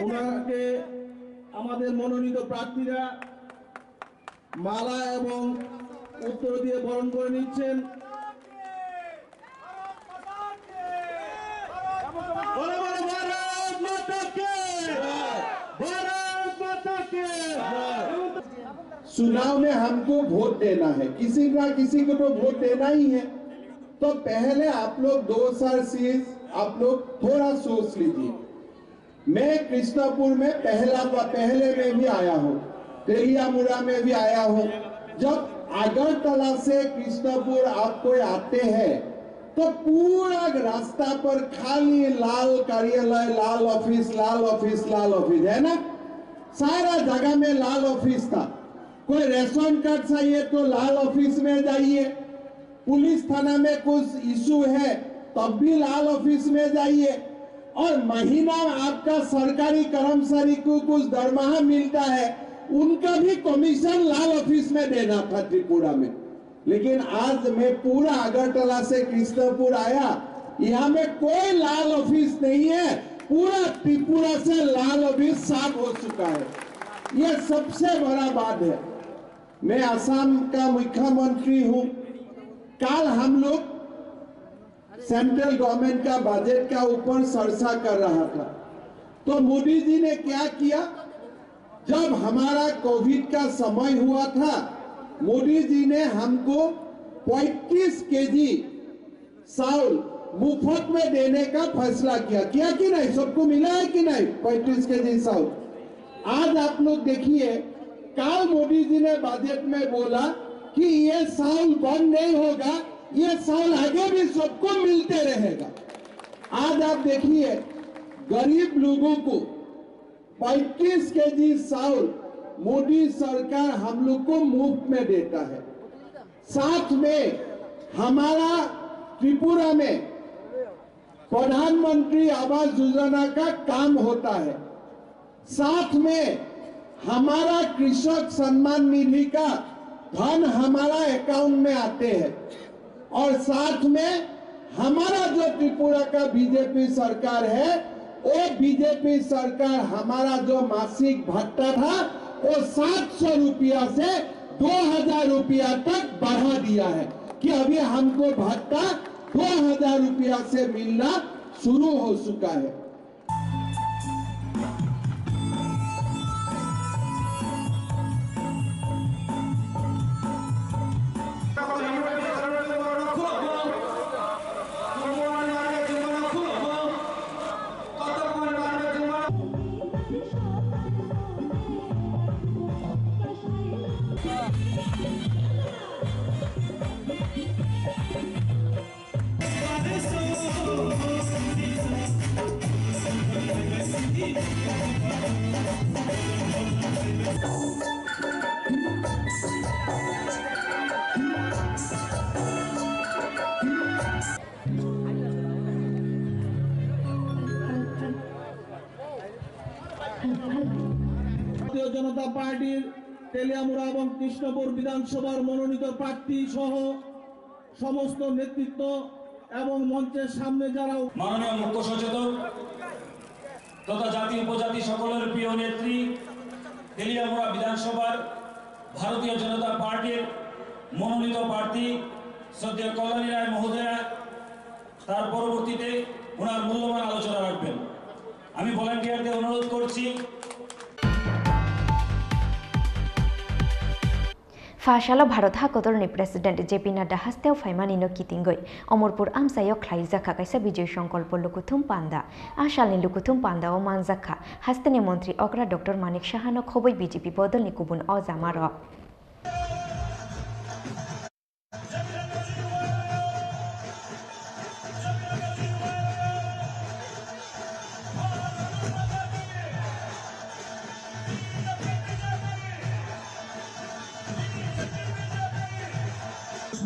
ওনাকে আমাদের মনোনীত প্রার্থীরা মালা এবং উত্তর দিয়ে বরণ করে নিচ্ছেন। चुनाव में हमको वोट देना है, किसी ना किसी को तो वोट देना ही है। तो पहले आप लोग 2 साल आप लोग थोड़ा सोच लीजिए। मैं कृष्णापुर में पहले में भी आया हूँ, तेलियामुरा में भी आया हूँ। जब अगरतला से कृष्णापुर आप कोई आते हैं तो पूरा रास्ता पर खाली लाल कार्यालय, लाल ऑफिस, लाल ऑफिस, लाल ऑफिस है ना। सारा जगह में लाल ऑफिस था। कोई रेशन कार्ड चाहिए तो लाल ऑफिस में जाइए, पुलिस थाना में कुछ इशू है तब भी लाल ऑफिस में जाइए, और महीना आपका सरकारी कर्मचारी को कुछ दरमाहा मिलता है उनका भी कमीशन लाल ऑफिस में देना था त्रिपुरा में। लेकिन आज मैं पूरा अगरतला से कृष्णपुर आया, यहाँ में कोई लाल ऑफिस नहीं है। पूरा त्रिपुरा से लाल ऑफिस साफ हो चुका है। यह सबसे बड़ा बात है। मैं असम का मुख्यमंत्री हूँ। कल हम लोग सेंट्रल गवर्नमेंट का बजट का ऊपर चर्चा कर रहा था, तो मोदी जी ने क्या किया, जब हमारा कोविड का समय हुआ था मोदी जी ने हमको 35 केजी चावल मुफ्त में देने का फैसला किया कि नहीं? सबको मिला है कि नहीं 35 केजी चावल? आज आप लोग देखिए, कल मोदी जी ने बजट में बोला कि ये चावल बंद नहीं होगा, ये चावल आगे भी सबको मिलते रहेगा। आज आप देखिए, गरीब लोगों को 35 केजी चावल मोदी सरकार हम लोग को मुफ्त में देता है। साथ में हमारा त्रिपुरा में प्रधानमंत्री आवास योजना का काम होता है। साथ में हमारा कृषक सम्मान निधि का धन हमारा अकाउंट में आते हैं, और साथ में हमारा जो त्रिपुरा का बीजेपी सरकार है, वो बीजेपी सरकार हमारा जो मासिक भत्ता था वो 700 रुपया से 2000 रुपया तक बढ़ा दिया है कि अभी हमको भत्ता 2000 रुपया से मिलना शुरू हो चुका है। भारतीय जनता पार्टी तेलियामुरा এবং কৃষ্ণপুর বিধানসভার মনোনীত প্রার্থী সহ সমস্ত নেতৃত্ব এবং মঞ্চের সামনে যারা মাননীয় মুখ্য সচেতক তথা জাতি উপজাতি সকলের প্রিয় নেত্রী তেলিয়ামুরা বিধানসভার ভারতীয় জনতা পার্টির মনোনীত প্রার্থী শ্রদ্ধেয় কল্যাণী রায় মহোদয়া তার পরবর্তীতে ওনার মূল্যবান আলোচনা রাখবেন। আমি ভলান্টিয়ারদের অনুরোধ করছি। फाशालो भारत हाकतरनि प्रेसिडेंट जेपी नड्डा हास्तेव फाइमानिनो कितिंगै अमरपुर आमसायाव ख्लाइजाखा कायसा विजय संकल्प लुकुथुम पांदा आशालनि लुकुथुम पांदाओ मानजाखा हास्तेनि मंत्री अग्रा डॉक्टर मानिक साहानो खबै बीजेपी बदलनि गुबुन अजामार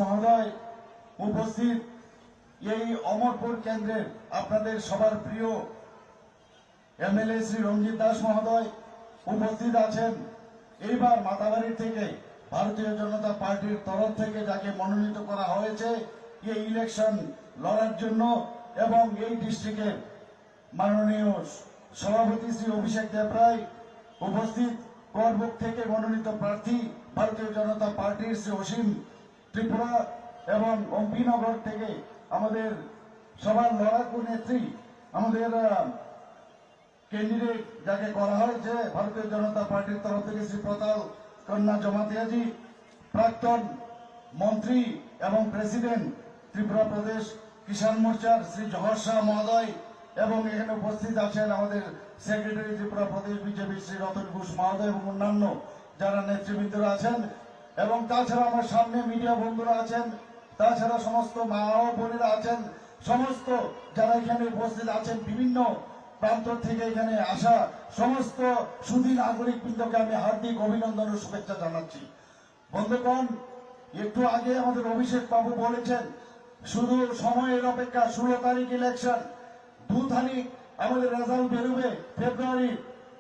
মহোদয় উপস্থিত এই অমরপুর কেন্দ্রের আপনাদের সবার প্রিয় এমএলএ শ্রী রঞ্জিত দাস মহোদয় উপস্থিত আছেন। এইবার মাতাবাড়ি থেকে ভারতীয় জনতা পার্টির তরফ থেকে যাকে মনোনীত করা হয়েছে এই ইলেকশন লড়ার জন্য, এবং এই ডিস্ট্রিক্টের মাননীয় সভাপতি শ্রী অভিষেক দেবরায় উপস্থিত, করবুক থেকে মনোনীত প্রার্থী ভারতীয় জনতা পার্টির শ্রী অসীম ত্রিপুরা, এবং অম্পিনগর থেকে আমাদের সবার লড়াকু নেত্রী আমাদের ক্যান্ডিডেট যাকে করা হয়েছে ভারতীয় জনতা পার্টির তরফ থেকে শ্রী প্রতাল কন্যা জমাতিয়াজি, প্রাক্তন মন্ত্রী এবং প্রেসিডেন্ট ত্রিপুরা প্রদেশ কিষাণ মোর্চার শ্রী জহর শাহ মহোদয়, এবং এখানে উপস্থিত আছেন আমাদের সেক্রেটারি ত্রিপুরা প্রদেশ বিজেপি শ্রী রতন ঘোষ মহোদয় এবং অন্যান্য যারা নেতৃবৃন্দরা আছেন, এবং তাছাড়া আমার সামনে মিডিয়া বন্ধুরা আছেন, তাছাড়া সমস্ত মা ও বোনেরা আছেন, সমস্ত যারা এখানে উপস্থিত আছেন, বিভিন্ন প্রান্ত থেকে এখানে আসা সমস্ত সুধী নাগরিক বৃন্দকে আমি হার্দিক অভিনন্দন ও শুভেচ্ছা জানাচ্ছি। বন্ধুগণ, একটু আগে আমাদের অভিষেক বাবু বলেছেন শুধু সময়ের অপেক্ষা, 16 তারিখ ইলেকশন, 2 তারিখ আমাদের রেজাল্ট বেরোবে ফেব্রুয়ারি,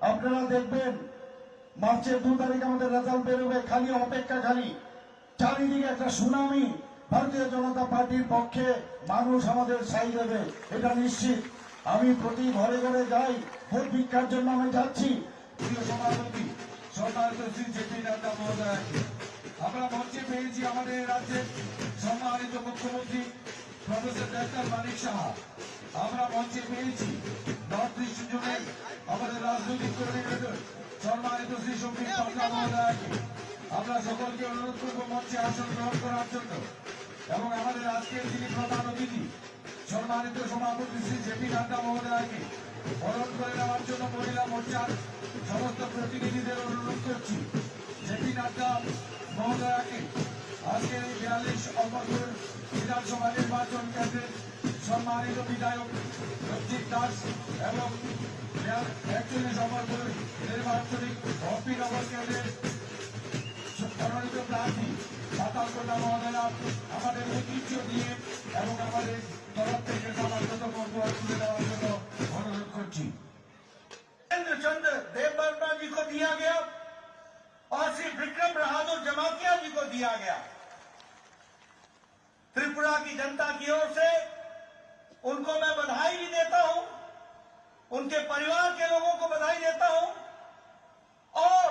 আপনারা দেখবেন মার্চের 2 তারিখ আমাদের রেজাল্ট বেরোবে, খালি অপেক্ষা, খালি চারিদিকে একটা সুনামি ভারতীয় জনতা পার্টির পক্ষে মানুষ আমাদের সাই দেবে, এটা নিশ্চিত। আমি প্রতি ঘরে ঘরে যাই, ভোট ভিক্ষার জন্য আমি যাচ্ছি। প্রিয় সভাপতি সম্মানিত শ্রী জেপি নাড্ডা মহোদয়, আমরা মঞ্চে পেয়েছি আমাদের রাজ্যের সম্মানিত মুখ্যমন্ত্রী প্রফেসর ডাক্তার মানিক সাহা, আমরা মঞ্চে পেয়েছি নর্থ ইস্ট জোনের আমাদের রাজনৈতিক কোঅর্ডিনেটর সম্মানিত শ্রী সম্বিত পান্ডা মহোদয়কে। আমরা সকলকে অনুরোধ করবো মঞ্চে আসন গ্রহণ করার জন্য, এবং আমাদের আজকের যিনি প্রধান অতিথি সম্মানিত সভাপতি শ্রী জেপি নাড্ডা মহোদয়কে বরণ করে নেওয়ার জন্য মহিলা মোর্চার সমস্ত প্রতিনিধিদের অনুরোধ করছি। জেপি নাড্ডা মহোদয়কে আজকের এই 42 অমরপুর বিধানসভা নির্বাচন কেন্দ্রের সম্মানিত বিধায়ক রঞ্জিত দাস এবং 41 অমরপুর নির্বাচনী অম্পিনগর কেন্দ্রের মনোনীত প্রার্থী পাতাল কন্যা মহোদয়া আমাদের ঐতিহ্য দিয়ে এবং আমাদের তরফ থেকে সমাগত বন্ধুরা তুলে দেওয়ার জন্য অনুরোধ করছি। महेंद्र चंद्र देव वर्मा जी को दिया गया और श्री विक्रम बहादुर जमातिया जी को दिया गया। त्रिपुरा की जनता की ओर से उनको मैं बधाई भी देता हूं, उनके परिवार के लोगों को बधाई देता हूं, और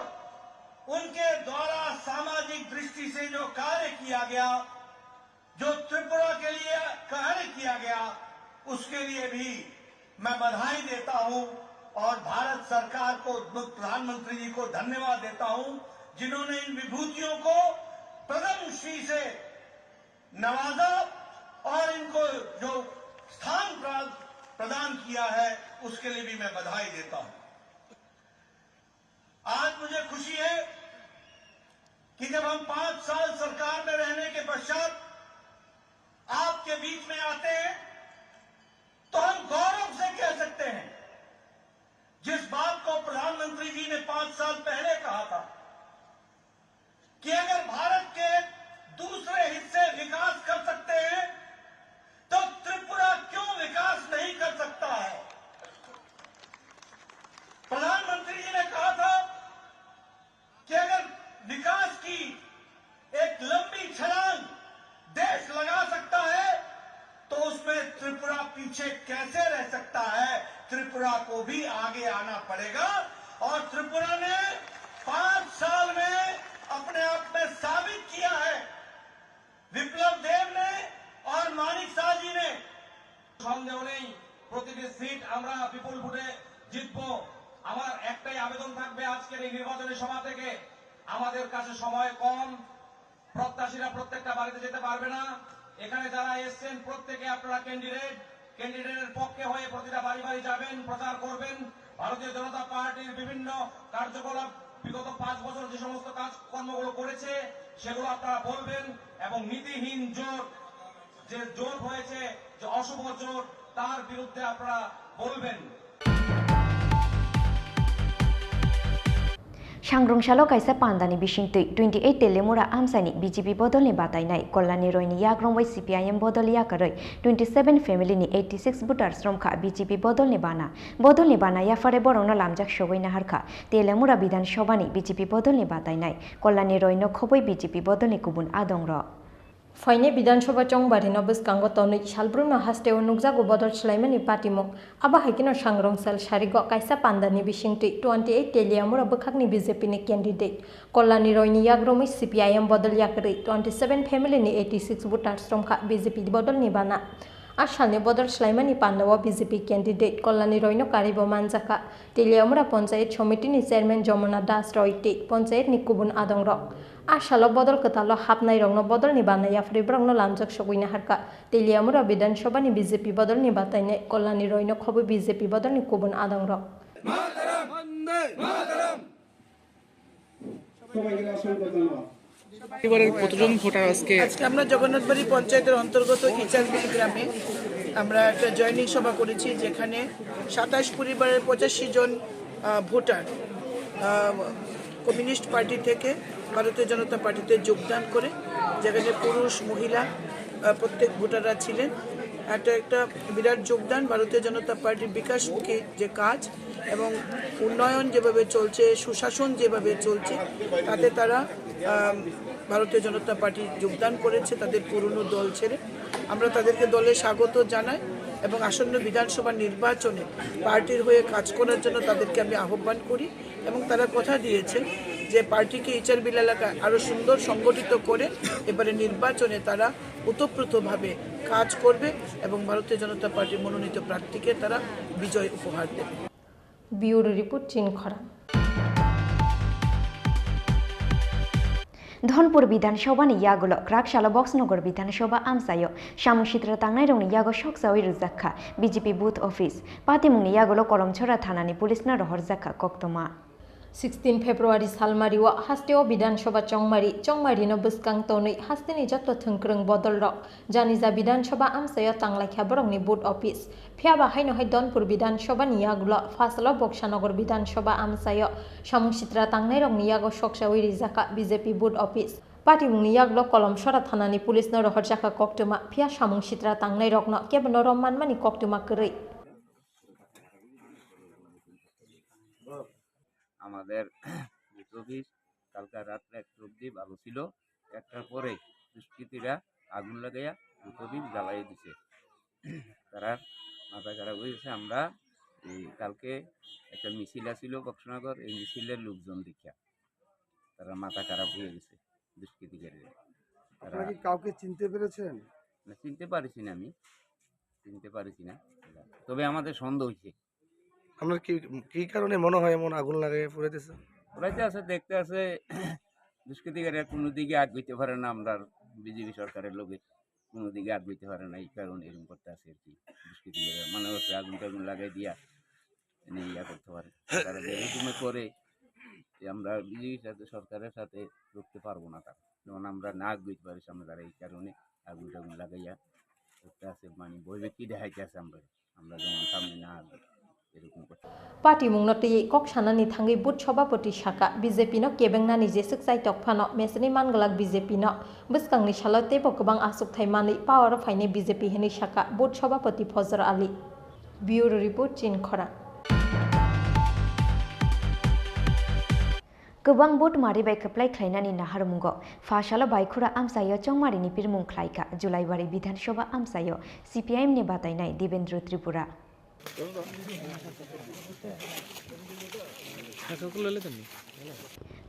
उनके द्वारा सामाजिक दृष्टि से जो कार्य किया गया, जो त्रिपुरा के लिए कार्य किया गया, उसके लिए भी मैं बधाई देता हूं, और भारत सरकार को, प्रधानमंत्री जी को धन्यवाद देता हूं, जिन्होंने इन विभूतियों को प्रथम श्री से नवाजा और इनको जो स्थान प्रदान किया है उसके लिए भी मैं बधाई देता हूं। आज मुझे खुशी है कि जब हम 5 साल सरकार में रहने के पश्चात आपके बीच में आते हैं तो हम गौरव से कह सकते हैं, जिस बात को प्रधानमंत्री जी ने 5 साल पहले कहा था कि अगर भारत के दूसरे हिस्से विकास कर सकते हैं तो त्रिपुरा क्यों विकास नहीं कर सकता है। प्रधानमंत्री जी ने कहा था कि अगर विकास की एक लंबी छलांग देश लगा सकता है तो उसमें त्रिपुरा पीछे कैसे रह सकता है। त्रिपुरा को भी आगे आना पड़ेगा, और त्रिपुरा ने 5 साल में अपने आप में साबित किया है। विप्लव देव ने और मानिक शाह जी ने সন্দেহ নেই প্রতিটি সিট আমরা বিপুল ভোটে জিতবো। আমার একটাই আবেদন থাকবে আজকের এই নির্বাচনী সভা থেকে, আমাদের কাছে সময় কম, প্রত্যাশীরা প্রত্যেকটা বাড়িতে যেতে পারবে না। এখানে যারা এসছেন প্রত্যেকে আপনারা ক্যান্ডিডেটের পক্ষে হয়ে প্রতিটা বাড়ি বাড়ি যাবেন, প্রচার করবেন। ভারতীয় জনতা পার্টির বিভিন্ন কার্যকলাপ বিগত 5 বছর যে সমস্ত কর্মগুলো করেছে সেগুলো আপনারা বলবেন, এবং নীতিহীন জোট, যে জোট হয়েছে, যে অশুভ জোট, তার বিরুদ্ধে আপনারা বলবেন। सांग्रंसालो कायसा पान्दानि बिसिंतै 28 टेलेमुरा आमसानि बीजेपी बदलनि बातायनाय कल्याणी रयनि याग्रंबाय सीपीआईएम बदल याकरै 27 फेमिलिनि 86 भोटार्स रमखा बीजेपी बदलनि बाना याफारे बरंनो लामजाक सगैना हारखा टेलेमुरा विधानसभानि बीजेपी बदलनि बातायनाय कल्याणी रयनो खबै बीजेपी बदलनि गुबुन आदंर फाइने विधानसभा चंबारिनो बसकांगो तनै सालब्रुनो हास्टेव नुकजागो बदल स्लाइमानि पार्टीमुख आबा हाइकिनो सांग्रंसाल सारिगो कायसा पान्दानि बिसिंतै 28 टेलियामुरा बखागनि बीजेपी नि कैंडिडेट कल्याणी रयनि याग्रमै सीपीआईएम बदल याकरै 27 फेमिलिनि 86 भोटार्स रमखा बीजेपी बदलनि बाना आसालनि बदल स्लाइमानि पान्दावा बीजेपी कैंडिडेट कल्याणी रयनो कारिबो मानजाखा टेलियामुरा पंचायत समितिनि चेयरमैन जमुना दास रयटे पंचायतनि गुबुन आदंर आसालो बदल कतालो हाबनाय रंनो बदलनि बानाया फ्रिब्रंनो लामजाक सगैना हारका टेलियामुरा विधानसभानि बीजेपी बदलनि बातायनाय कल्याणी रयनो खबै बीजेपी बदलनि गुबुन आदंर কতজন ভোটার আজকে আমরা জগন্নাথবাড়ি পঞ্চায়েতের অন্তর্গত ইচারবিল গ্রামে আমরা একটা জয়নিং সভা করেছি যেখানে 27 পরিবারের 85 জন ভোটার কমিউনিস্ট পার্টি থেকে ভারতীয় জনতা পার্টিতে যোগদান করে যেখানে পুরুষ মহিলা প্রত্যেক ভোটাররা ছিলেন একটা বিরাট যোগদান ভারতীয় জনতা পার্টির বিকাশমুখী যে কাজ এবং উন্নয়ন যেভাবে চলছে সুশাসন যেভাবে চলছে তাতে তারা ভারতীয় জনতা পার্টি যোগদান করেছে তাদের পুরনো দল ছেড়ে আমরা তাদেরকে দলে স্বাগত জানাই এবং আসন্ন বিধানসভা নির্বাচনে পার্টির হয়ে কাজ করার জন্য তাদেরকে আমি আহ্বান করি এবং তারা কথা দিয়েছে যে পার্টিকে ইচারবিল এলাকায় আরও সুন্দর সংগঠিত করে এবারে নির্বাচনে তারা ওতপ্রোতভাবে কাজ করবে এবং ভারতীয় জনতা পার্টির মনোনীত প্রার্থীকে তারা বিজয় উপহার দেবে। ব্যুরো রিপোর্ট চিনখরা। धनपुर विधानसभानि यागुलो क्राकशाला बक्सनगर विधानसभा आमसायो सामुसित्र तांनाय रंनि यागो सकसावै रुजाखा बीजेपी बुथ ऑफिस पातिमुंनि यागुलो कलमछरा थानानि पुलिसना रहरजाखा कक्तमा 16 फेब्रुवारी सालमारिवा हास्टेव विधानसभा चंमारिनो बसकां तनै हास्टेनि जत्तो थंख्रों बदल रक जानिजा विधानसभा आमसायो तांलायखा बरंनि बुथ ऑफिस फियाबा हाइनहाय धनपुर विधानसभानि यागुलो फासलो बक्सानगर विधानसभा आमसायो सामुसित्रा तांनाय रंनि यागो सकसावै रिजाखा बीजेपी बुथ ऑफिस पार्टीमुंनि यागुलो कलमछरा थानानि पुलिसनो रहरजाखा कक्तमा फिया सामुसित्रा तांनाय रकनो केबनो रम्मानमानि कक्तमा करै আমাদের বুথ অফিস কালকা রাত্রে 1 অবধি ভালো ছিল, 1টার পরে দুষ্কৃতীরা আগুন লাগাইয়া বুথ অফিস জ্বালাই দিছে। তারা মাথা খারাপ হয়েছে। আমরা কালকে একটা মিছিল আসছিল বক্সনগর, এই মিছিলের লোকজন দেখিয়া তারা মাথা খারাপ হয়ে গেছে দুষ্কৃতীকারীরা। আপনারা কি কাউকে চিনতে পেরেছেন? না, চিনতে পারিছি না, আমি চিনতে পারিছি না, তবে আমাদের সন্দেহ হয়েছে। আপনার কি কারণে মনে হয় এমন আগুন লাগাই পুরাইতেছে? পুরাইতে আছে, দেখতে আছে দুষ্কৃতিকারীরা কোনো দিকে আগ হইতে পারে না, আমরা বিজেপি সরকারের লোকে কোনো দিকে আগ হইতে পারে না, এই কারণে এরকম করতে আছে আর কি। দুষ্কৃতিকারীরা মনে হচ্ছে আগুন টাগুন লাগাই দিয়া ইয়া করতে পারে। তারা এরকম করে আমরা বিজেপি সাথে সরকারের সাথে রুখতে পারবো না, তারা যেমন আমরা না আগ হইতে পারি সামনে, তারা এই কারণে আগুন টাগুন লাগাইয়া করতে আছে, মানে বই ব্যক্তি দেখাইতে আছে আমরা যেমন সামনে না আগ पार्टी मुंगनोटै कक्सानानि थांगै बुथ सभापति शाखा बीजेपी नो केबेंनानि जेसक जाय तकफानो मेसनि मानगलाक बीजेपी नो बसकांनि सालते गोबां आसुकथाय मानै पावर फाइने बीजेपी हेनि शाखा बुथ सभापति फजर आली। ब्यूरो रिपोर्ट चिनखरा। गोबां बुथ मारिबाय खोप्लाय ख्लायनानि नाहारमुंगो फाशालो बायखुरा आमसायो चंमारिनि पिरमुं ख्लायखा जुलाइबारि विधानसभा आमसायो सीपीआईएम नि बातायनाय देवेंद्र त्रिपुरा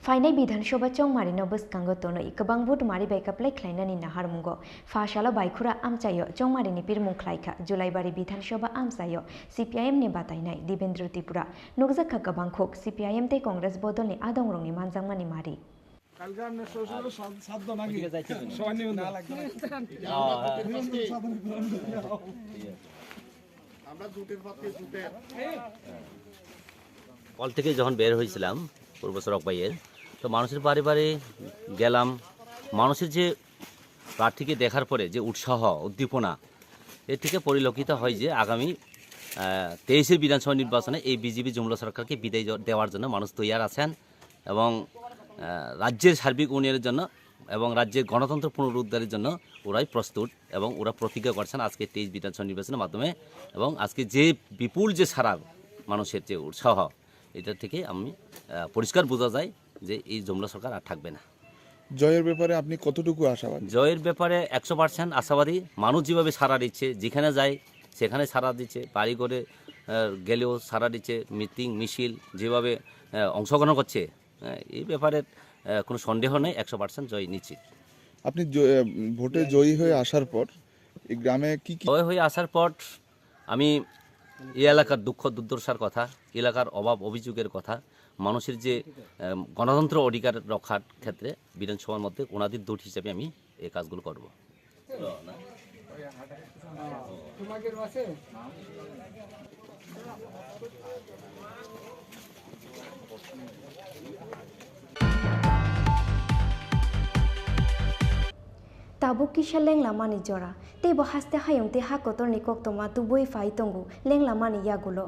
फाइनाय विधानसभा चंमारिनो बसकांगो तनै गोबां बुथ मारिबाय खोप्लाय ख्लायनानि नाहारमुंगो फाशालो बायखुरा आमसायो चंमारिनि पिरमुं ख्लायखा जुलाइबारि विधानसभा आमसायो सीपीआईएम नि बातायनाय देवेंद्र त्रिपुरा नुकजाखा गोबां खोक सीपीआईएम ते कांग्रेस बदलनि आदंरंनि मानजांमानि मारि কল থেকে যখন বের হয়েছিলাম পূর্ব সড়ক বাইয়ের, তো মানুষের বাড়ি বাড়ি গেলাম। মানুষের যে প্রার্থীকে দেখার পরে যে উৎসাহ উদ্দীপনা, এর থেকে পরিলক্ষিত হয় যে আগামী 23-এর বিধানসভা নির্বাচনে এই বিজেপি জুমলা সরকারকে বিদায় দেওয়ার জন্য মানুষ তৈয়ার আছেন এবং রাজ্যের সার্বিক উন্নয়নের জন্য এবং রাজ্যের গণতন্ত্র পুনরুদ্ধারের জন্য ওরাই প্রস্তুত এবং ওরা প্রতিজ্ঞা করছেন আজকে 23 বিধানসভা নির্বাচনের মাধ্যমে। এবং আজকে যে বিপুল যে সারা মানুষের যে উৎসাহ, এটা থেকে আমি পরিষ্কার বোঝা যায় যে এই জমলা সরকার আর থাকবে না। জয়ের ব্যাপারে আপনি কতটুকু আশাবাদী? জয়ের ব্যাপারে 100% আশাবাদী। মানুষ যেভাবে সাড়া দিচ্ছে, যেখানে যায় সেখানে সাড়া দিচ্ছে, বাড়ি করে গেলেও সাড়া দিচ্ছে, মিটিং মিছিল যেভাবে অংশগ্রহণ করছে, এই ব্যাপারে কোনো সন্দেহ নেই, 100% জয় নিশ্চিত। আপনি ভোটে জয়ী হয়ে আসার পর এই গ্রামে কি জয় হয়ে আসার পর আমি এই এলাকার দুঃখ দুর্দশার কথা, এলাকার অভাব অভিযোগের কথা, মানুষের যে গণতন্ত্র অধিকার রক্ষার ক্ষেত্রে বিধানসভার মধ্যে ওনাদের দূত হিসেবে আমি এই কাজগুলো করব। tabuk kisha leng lamani jora te bo haste hayung te ha kotor ni kok toma tu boi fai tongu leng lamani yagulo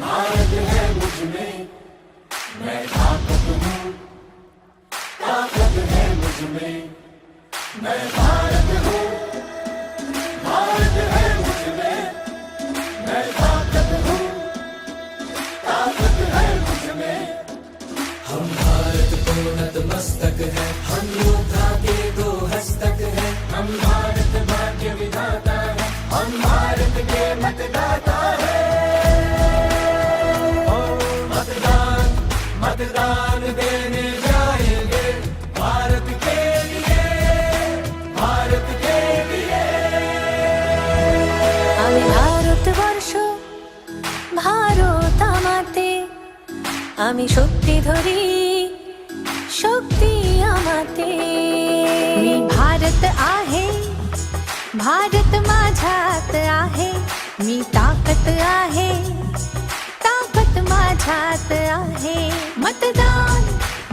Bharat है मुझ में, मैं ताकत हूँ, ताकत है मुझ में, मैं भारत हूँ, भारत है मुझ में, मैं ताकत हूँ, ताकत है मुझ में। हम भारत को नतमस्तक है, हम योद्धा के दो हस्तक है, हम भारत भाग्य विधाता है, हम भारत के मतदाता है। मतदान देने जाएंगे भारत के लिए, भारत के लिए। আমি ভারতবর্ষ ভারত আমাতে, আমি শক্তি ধরি शक्ती आमाते। मी भारत आहे, भारत माझ्यात आहे, मी ताकत आहे, ताकत माझ्यात आहे। मतदान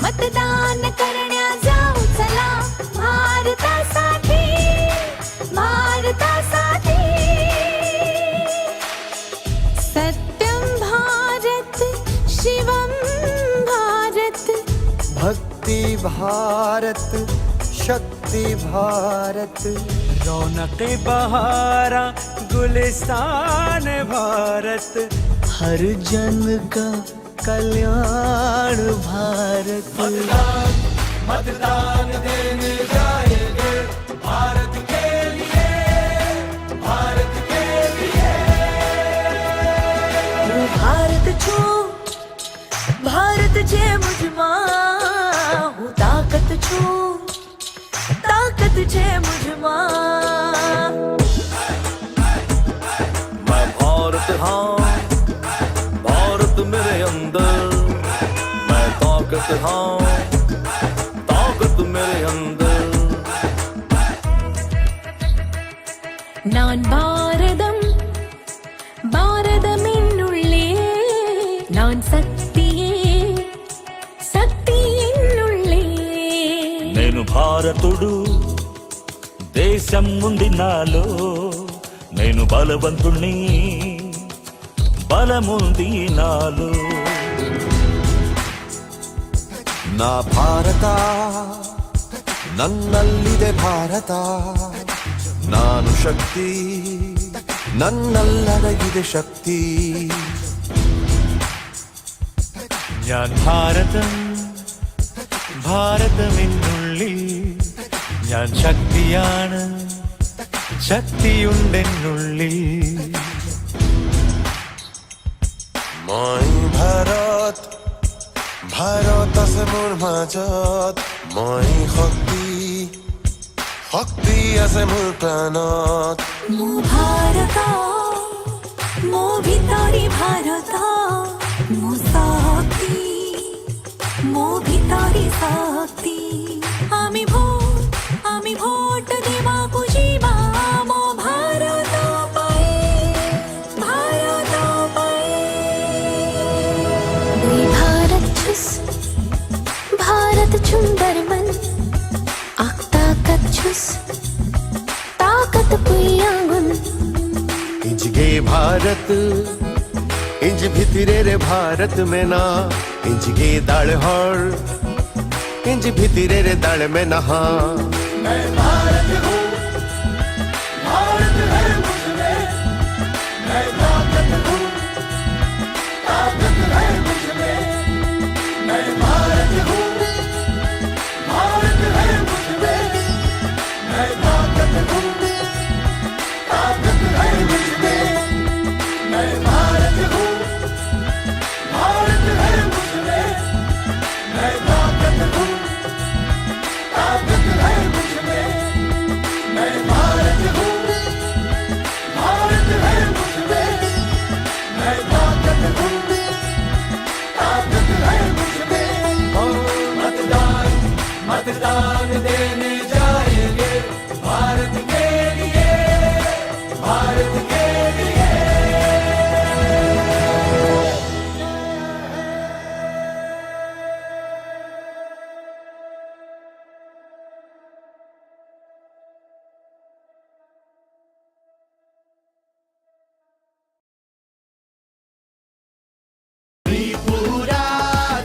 मतदान करण्या जाऊ चला, भारतासाठी भारतासाठी। सत्यम भारत शिवम भारत, भक्ति भारत शक्ति भारत, रौनक बहारा गुलिस्तान भारत, हर जन का कल्याण भारत। मतदान मतदान देने जाएंगे भारत के लिए, भारत के लिए। भारत छू भारत जे मुझमा, हूँ ताकत छू ताकत जे मुझमा। मैं भारत हाँ, भारत मेरे अंदर, मैं ताकत हाँ, ताकत मेरे अंदर। நான் பாரதம் பாரதம் என்னுள்ளே, நான் சக்தியே சக்தி என்னுள்ளே। నేను భారతుడు దేశం ఉంది నాలో, నేను బలవంతుణ్ణి బలముంది నాలో। ನಾ ಭಾರತ ನನ್ನಲ್ಲಿದೆ ಭಾರತ, ನಾನು ಶಕ್ತಿ ನನ್ನಲ್ಲಡಗಿದೆ ಶಕ್ತಿ। ഞാൻ ഭാരതം ഭാരതമെന്നുള്ളിൽ, ഞാൻ ശക്തിയാണ് ശക്തിയുണ്ടെന്നുള്ളിൽ। মই ভাৰত ভাৰত আছে মোৰ মাজত, মই শক্তি শক্তি আছে মোৰ প্ৰাণত। মোৰ ভিতরি ভারত মো শক্তি মো ভিতরি শক্তি আমি ভোট দেবাকু ଯିବା ମୋ ଭାରତ ପାଇଁ भारत ପାଇଁ दुई भारत छुस भारत सुंदर मन आख ताकत छुस ताकत पुयागुन इंज गे भारत इंज भितरे रे भारत में ना इंज गे दाल हर इंज भितरे रे दाल में नहा मैं भारत हूँ भारत है मुझमें मैं ताकत हूँ ताकत है मुझमें मैं भारत हूँ भारत है मुझमें मैं ताकत हूँ ताकत है मुझमें मैं भारत हूँ भारत है मुझमें मैं ताकत हूँ ताकत है मुझमें मैं भारत हूँ भारत है मुझमें मैं ताकत हूँ ताकत है मुझमें मतदान मतदान देने जाएंगे भारत के लिए भारत के लिए ত্রিপুরা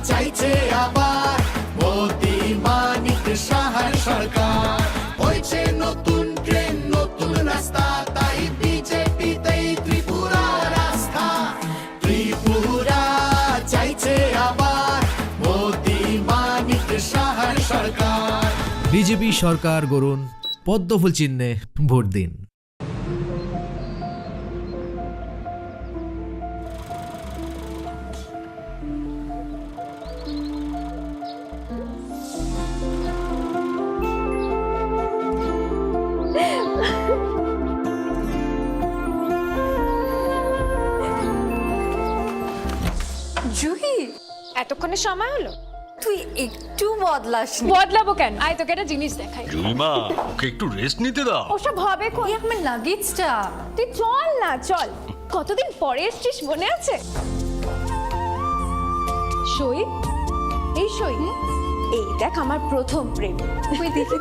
চাইছে আবার মোদি মানিক সাহার সরকার হয়েছে নতুন ট্রেন নতুন রাস্তা তাই বিজেপিতেই ত্রিপুরার রাস্তা ত্রিপুরা চাইছে আবার মোদি মানিক সাহার সরকার বিজেপি সরকার গড়ুন পদ্মফুল চিহ্নে ভোট দিন। জুহি এতক্ষণে সময় হলো তুই একটু বদলাস বদলাবো কেন আয় তোকে একটা জিনিস দেখাই জুইমা ওকে একটু রেস্ট নিতে দাও ওসব হবে কই আমার লাগেজটা তুই চল না চল কতদিন পরে এসেছিস মনে আছে সই এই সই এই দেখ আমার প্রথম প্রেম তুই দেখে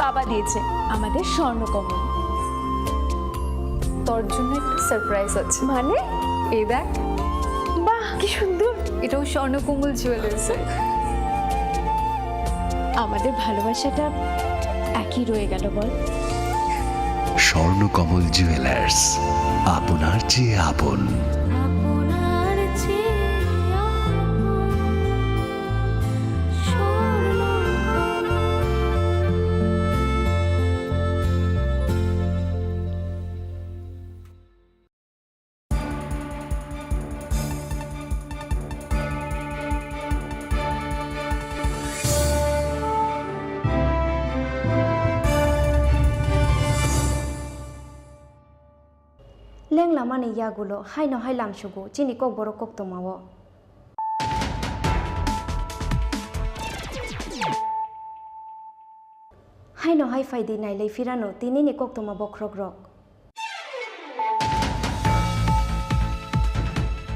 বাবা দিয়েছে আমাদের স্বর্ণকমল তোর জন্য একটা সারপ্রাইজ আছে মানে এই দেখ বাহ কি সুন্দর এটাও স্বর্ণকমল জুয়েলার্স আমাদের ভালোবাসাটা একই রয়ে গেল বল স্বর্ণকমল জুয়েলার্স আপনার চেয়ে আপন আপনার চেয়ে লেং লামানি ইয়াগুলো হাই নহাই লামসুগু চিনি কক বড় কক তোমাও হাই নহাই ফাইদি নাইলাই ফিরানো তিনি নি কক তোমা বক্রক রক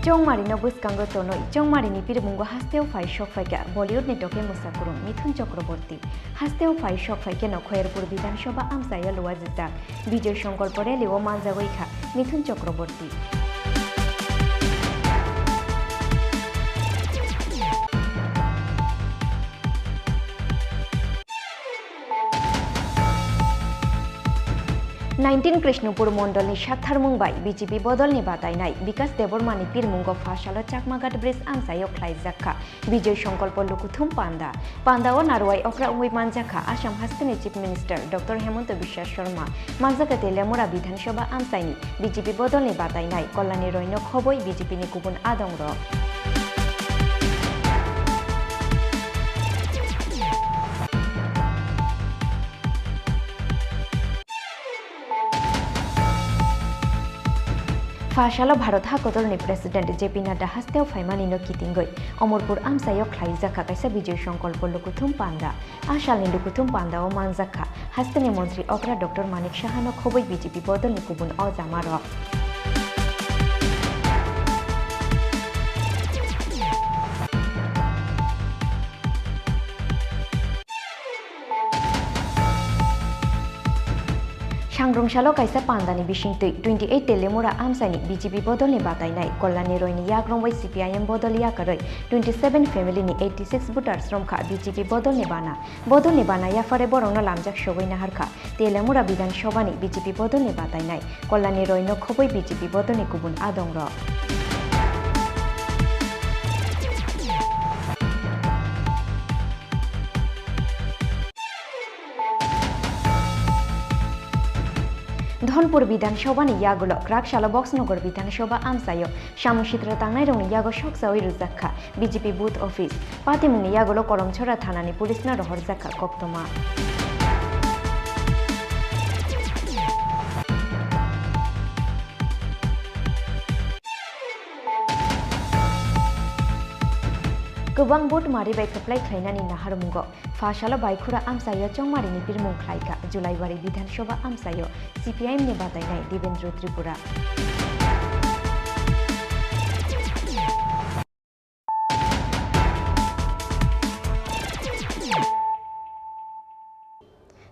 চংমারিনো বুসকাঙ্গ তনই চংমারিনি পিরমুঙ্গ হাস্তেও ফাই শক ফাইকা বলিউড নেটকে মুসাকুরুম মিথুন চক্রবর্তী হাস্তেও ফাই শক ফাইকে নখয়েরপুর বিধানসভা আমসাইয়া লোয়া জিতাক বিজয় সংকল্প রেলিও মানজাগৈখা মিথুন চক্রবর্তী कृष्णपुर मंडलनि साथार मुंबाई बीजेपी बदलनि बादायनाय विकास देबरमानि पिरमुंग फाशालो चाकमाघाट ब्रिज आमसायो ख्लाइजाखा विजय संकल्प लुकुथुम पांदा पांदाओ नारवाई अक्रा उंगुई मानजाखा आसाम हास्टेनि chief minister doctor Hemant Biswa Sarma मानजाखा तेलियामुरा विधानसभा आमसायनि बीजेपी बदलनि बादायनाय कल्याणी रैनक हबई बीजेपीनि गुबुन आदंग ফাশালো ভারত হাকতলনি প্রেসিডেন্ট জেপি নাড্ডা হাস্তেও ফাইমানিনো কিতিঙ্গই অমরপুর আমসাইও খ্লাইজাখা কাইসা বিজয় সংকল্প লুকুথুম পান্ডা আশালনি লুকুথুম পান্ডা ও মানজাখা হাস্তেনি মন্ত্রী অগ্রা ডক্টর মানিক সাহানো খবই বিজেপি বদলনি কুবুন অজামার सांग्रंशालो कायसा पांदानी बिशिंगतै 28 तेलेमुरा आमसानी बीजेपी बदलनि बातायनाय कल्याणी रयनि याग्रंबाय सीपीआईएम बदल याकरै 27 फेमिलिनि 86 भोटार्स रमखा बीजेपी बदलनि बाना याफारे बरंनो लामजाक सगैना हारखा तेलेमुरा विधानसभानि बीजेपी बदलनि बातायनाय कल्याणी रयनो खबै बीजेपी बदलनि गुबुन आदंर धनपुर विधानसभानि यागुलो क्राकशाला बक्सनगर विधानसभा आमसायो सामुसिद्र तांनाय रंनि यागो सकसावै रुजाखा बीजेपी बुथ अफिस पातिमुंनि यागुलो करमछरा थानानि पुलिसना रहरजाखा कक्तमा गोबां भोट मारिबाय खोप्लाय ख्लायनानि नाहारमुंगो फाशालो बायखुरा आमसायो चंमारिनि बिरमुं ख्लायखा जुलाइबारि विधानसभा आमसायो सीपीआईएम नि बादायनाय देवेंद्र त्रिपुरा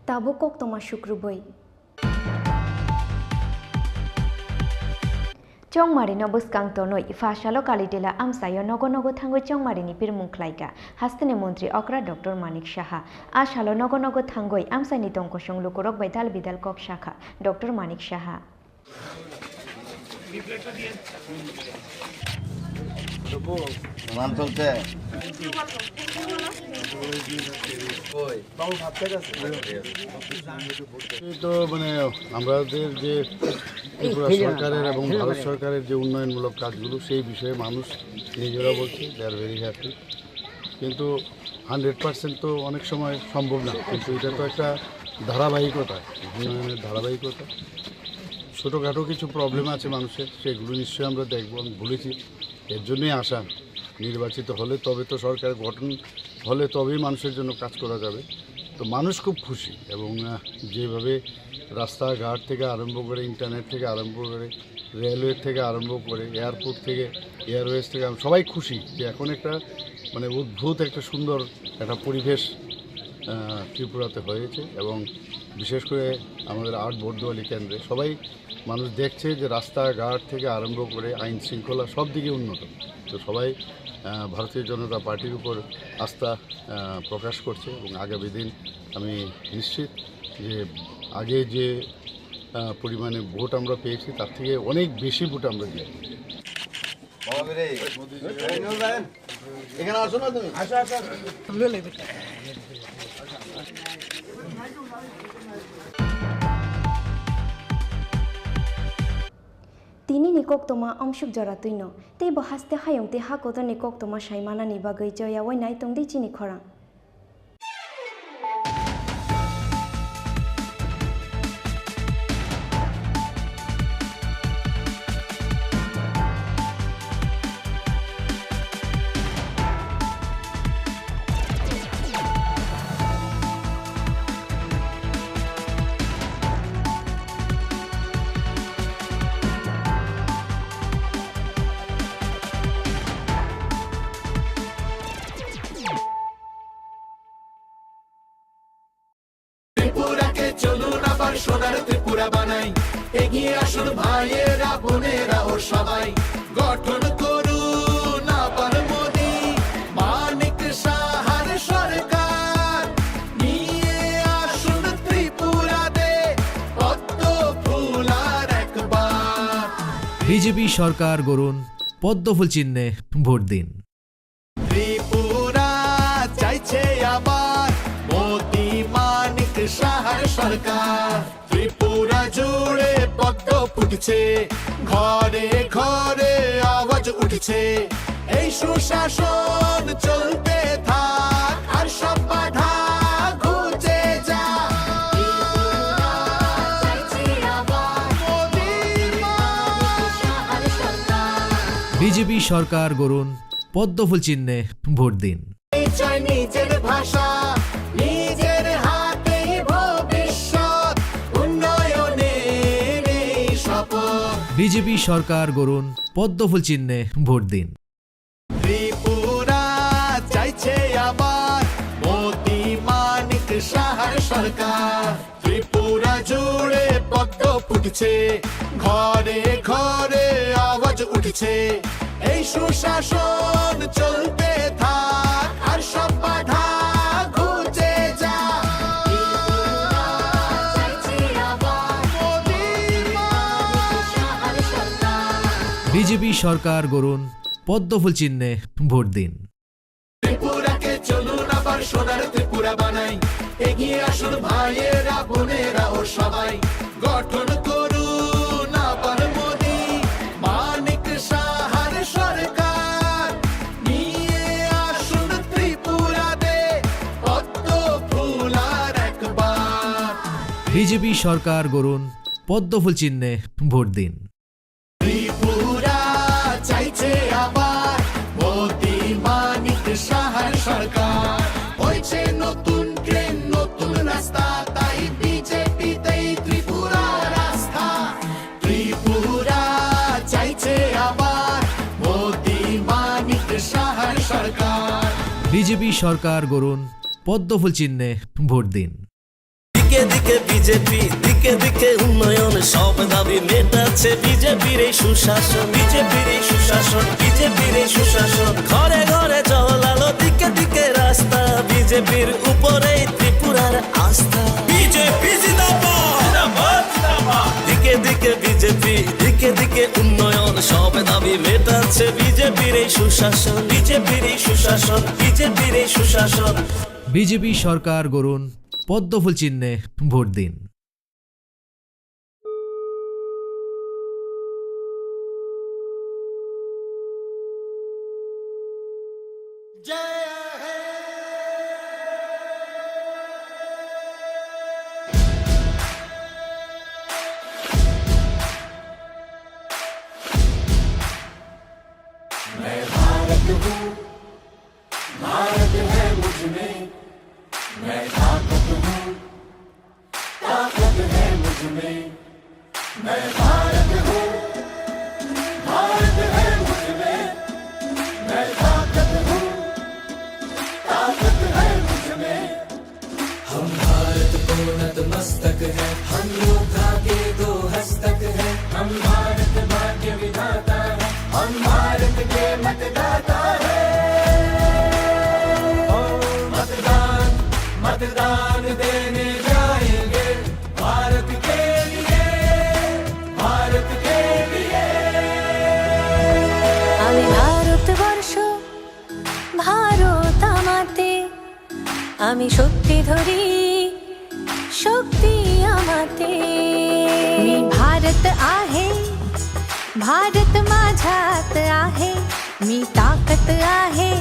ताबो कक्तमा शुक्रबै चौमारिनो बुस्कांतोनै फाशालो कालिटेला आमसायो नगो नगो थांगै चौमारिनि बिरमुं ख्लायगा हास्तेनि मन्त्री अक्रा डक्टर मानिक साहा आशालो नगो नगो थांगै आमसानि तंकसं लुकुरक बैदाल बिदाल कक शाखा डक्टर मानिक साहा তো মানে আমাদের যে ত্রিপুরা সরকারের এবং ভারত সরকারের যে উন্নয়নমূলক কাজগুলো সেই বিষয়ে মানুষ নিজেরা বলছে দে আর ভেরি হ্যাপি কিন্তু 100% তো অনেক সময় সম্ভব না কিন্তু এটা তো একটা ধারাবাহিকতা উন্নয়নের ধারাবাহিকতা ছোটোখাটো কিছু প্রবলেম আছে মানুষের সেগুলো নিশ্চয়ই আমরা দেখব আমি বলেছি এর জন্যই আসা নির্বাচিত হলে তবে তো সরকার গঠন হলে তবেই মানুষের জন্য কাজ করা যাবে তো মানুষ খুব খুশি এবং যেভাবে রাস্তাঘাট থেকে আরম্ভ করে ইন্টারনেট থেকে আরম্ভ করে রেলওয়ে থেকে আরম্ভ করে এয়ারপোর্ট থেকে এয়ারওয়েজ থেকে সবাই খুশি যে এখন একটা মানে অদ্ভুত একটা সুন্দর একটা পরিবেশ ত্রিপুরাতে হয়েছে এবং বিশেষ করে আমাদের 8 বর্দোয়ালি কেন্দ্রে সবাই মানুষ দেখছে যে রাস্তাঘাট থেকে আরম্ভ করে আইন শৃঙ্খলা সব দিকে উন্নত তো সবাই ভারতীয় জনতা পার্টির উপর আস্থা প্রকাশ করছে এবং আগামী দিন আমি নিশ্চিত যে আগে যে পরিমাণে ভোট আমরা পেয়েছি তার থেকে অনেক বেশি ভোট আমরা দিই এখানে আসো না তুমি তিনি নিকক তোমা অংশুক জরা তুইন তে বহাস্তে হায়ংতে হাকত নিকক তোমা সাইমানা নিবাগৈ জয়াওই নাই তংদি চিনি খরা সোনার ত্রিপুরা বানাই এগিয়ে আসুন ভাইয়েরা বোনেরা ও সবাই গঠন করুন আবার মোদি মানিক সাহার সরকার নিয়ে আসুন ত্রিপুরাতে পদ্ম ফুলার একবার বিজেপি সরকার গড়ুন পদ্মফুল চিহ্নে ভোট দিন ত্রিপুরা চাইছে আবার মোদি মানিক সাহার সরকার ত্রিপুরা জুড়ে পদ্ম ফুটছে ঘরে ঘরে আওয়াজ উঠছে এই সুশাসন চলতে থাক আর সব বাধা ঘুচে যা ত্রিপুরা চাইছে আবার মোদি মানিক সাহার বিজেপি সরকার গড়ুন পদ্মফুল চিহ্নে ভোট দিন। নিজের ভাষা নিজের হাতে ভবিষ্যৎ উন্নয়নের শপথ। বিজেপি সরকার গড়ুন পদ্মফুল চিহ্নে ভোট দিন। ত্রিপুরা চাইছে আবার মোদি মানিক সাহার সরকার। ত্রিপুরা জুড়ে পদ্ম ফুটছে, ঘরে ঘরে আওয়াজ উঠছে। এই সুশাসন চলতে থাক, আর সব বাধা ঘুচে যা। বিজেপি সরকার গড়ুন পদ্মফুল চিহ্নে ভোট দিন। ত্রিপুরাকে চলুন আবার সোনার ত্রিপুরা বানাই, এগিয়ে আসুন ভাইয়েরা বোনেরা ও সবাই। গঠন করুন আবার মোদি মানিক সাহার সরকার। নিয়ে আসুন ত্রিপুরাতে পদ্ম ফুল আর একবার। বিজেপি সরকার গড়ুন পদ্মফুল চিহ্নে ভোট দিন। ত্রিপুরা চাইছে আবার মোদি মানিক সাহার সরকার। হয়েছে নতুন ট্রেন নতুন রাস্তা, তাই বিজেপিতেই ত্রিপুরার রাস্তা। ত্রিপুরা চাইছে আবার মোদি মানিক সাহার সরকার। বিজেপি সরকার গড়ুন পদ্মফুল চিহ্নে ভোট দিন। দিকে দিকে বিজেপি, দিকে দিকে উন্নয়ন, সব দাবি মেটাচ্ছে বিজেপির এই সুশাসন। বিজেপির এই সুশাসন, বিজেপির এই সুশাসন। ঘরে ঘরে জল আলো, দিকে দিকে রাস্তা। বিজেপির উপরেই ত্রিপুরার আস্থা। বিজেপি জিন্দাবাদ, দিকে দিকে বিজেপি, দিকে দিকে উন্নয়ন, সব দাবি মেটাচ্ছে বিজেপির এই সুশাসন। বিজেপির এই সুশাসন, বিজেপির এই সুশাসন। বিজেপি সরকার গড়ুন পদ্মফুল চিহ্নে ভোট দিন। मैं भारत हूँ, भारत है मुझ में। मैं ताकत हूँ, ताकत है मुझ में। मैं भारत हूँ, भारत है मुझ में। मैं ताकत हूँ, ताकत है मुझ में। हम भारत को नतमस्तक है, हम योद्धा के दो हस्तक है। हम भारत भाग्य विधाता है, हम भारत के मतदाता है। मतदान देने जाएंगे भारत के लिए, भारत के लिए। আমি ভারতবর্ষ ভারত আমাতে, আমি শক্তি ধরি शक्ती आमाते। मी भारत आहे, भारत माझ्यात आहे। मी ताकत आहे,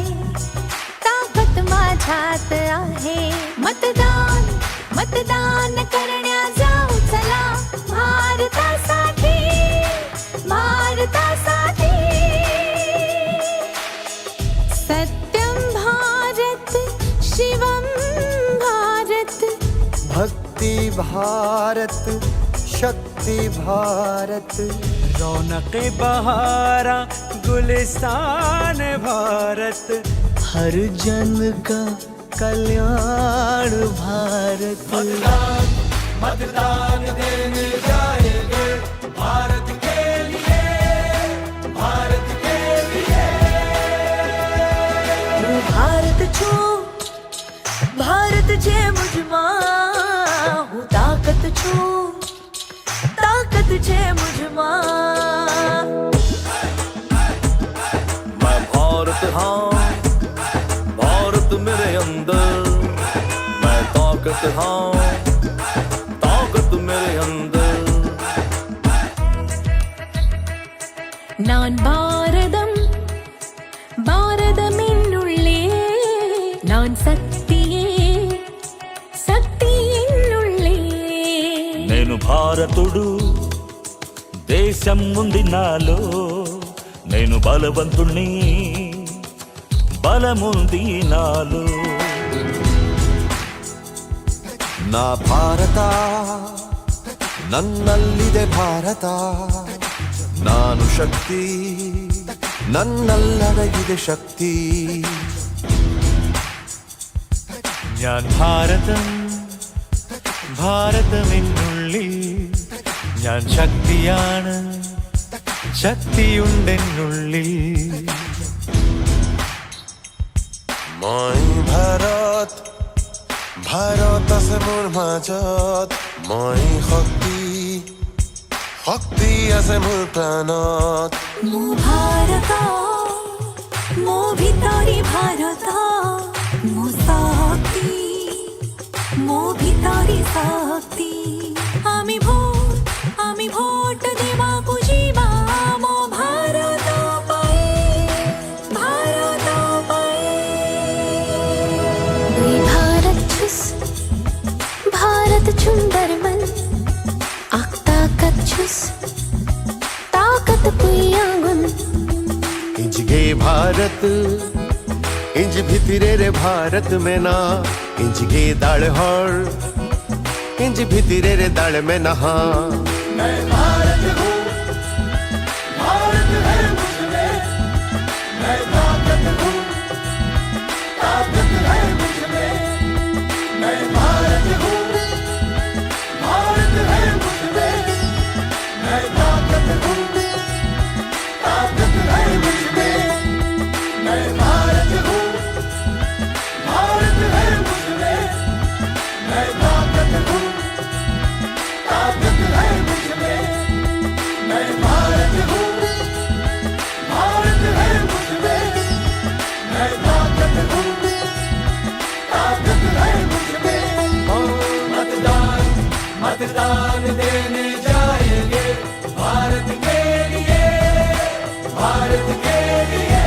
ताकत माझ्यात आहे। मतदान मतदान करण्या जाऊ चला, भारतासाठी भारतासाठी। सत्यम भारत शिवम भारत। भक्ति भारत शक्ति भारत। रौनक बहारा गुलिस्तान भारत। हर जन का कल्याण भारत। मतदान मतदान देने जाएंगे भारत के लिए, भारत के लिए। भारत छू भारत जे मुझमा हूँ, ताकत छू ताकत जे मुझमा। मैं भारत हाँ, भारत मेरे अंदर। मैं ताकत हाँ, ताकत मेरे अंदर। நான் பாரதம் பாரதமின்னுள்ளே, நான் சக்தியே சக்தியின்னுள்ளே. నేను భారతుడు, దేశం ఉంది నాలో, నేను బలవంతుణ్ణి బలముంది నాలో ನಾ ಭಾರತ ನನ್ನಲ್ಲಿದೆ ಭಾರತ ನಾನು ಶಕ್ತಿ ನನ್ನಲ್ಲಡಗಿದೆ ಶಕ್ತಿ ഞാൻ ഭാരതമെന്നുള്ളിൽ ഞാൻ ശക്തിയാണ് ശക്തിയുണ്ടെന്നുള്ളിൽ মই ভাৰত ভাৰত আছে মোৰ মাজত মই শক্তি শক্তি আছে মোৰ প্ৰাণত মো ভারত মো ভিতরি ভারত মো শক্তি মো ভিতরি শক্তি আমি ভোট দেবাকু যিবা মো ভারত পাই ভারত পাই দুই ভারত ছুস भारत सुंदर मन ताकत छुस ताकत पुयागुन इंज गे भारत इंज भितरे रे भारत में ना इंज गे दाड़ हर इंज भितरे रे दाड़ में नहा मैं भारत हूँ भारत है मुझमें मैं ताकत हूँ ताकत है मुझमें मैं भारत हूँ भारत है मुझमें मैं ताकत हूँ ताकत है मुझमें मैं भारत हूँ भारत है मुझमें मैं ताकत हूँ ताकत है मुझमें मैं भारत हूँ भारत है मुझमें मैं ताकत हूँ ताकत है मुझमें मतदान देने जाएंगे भारत के लिए भारत के लिए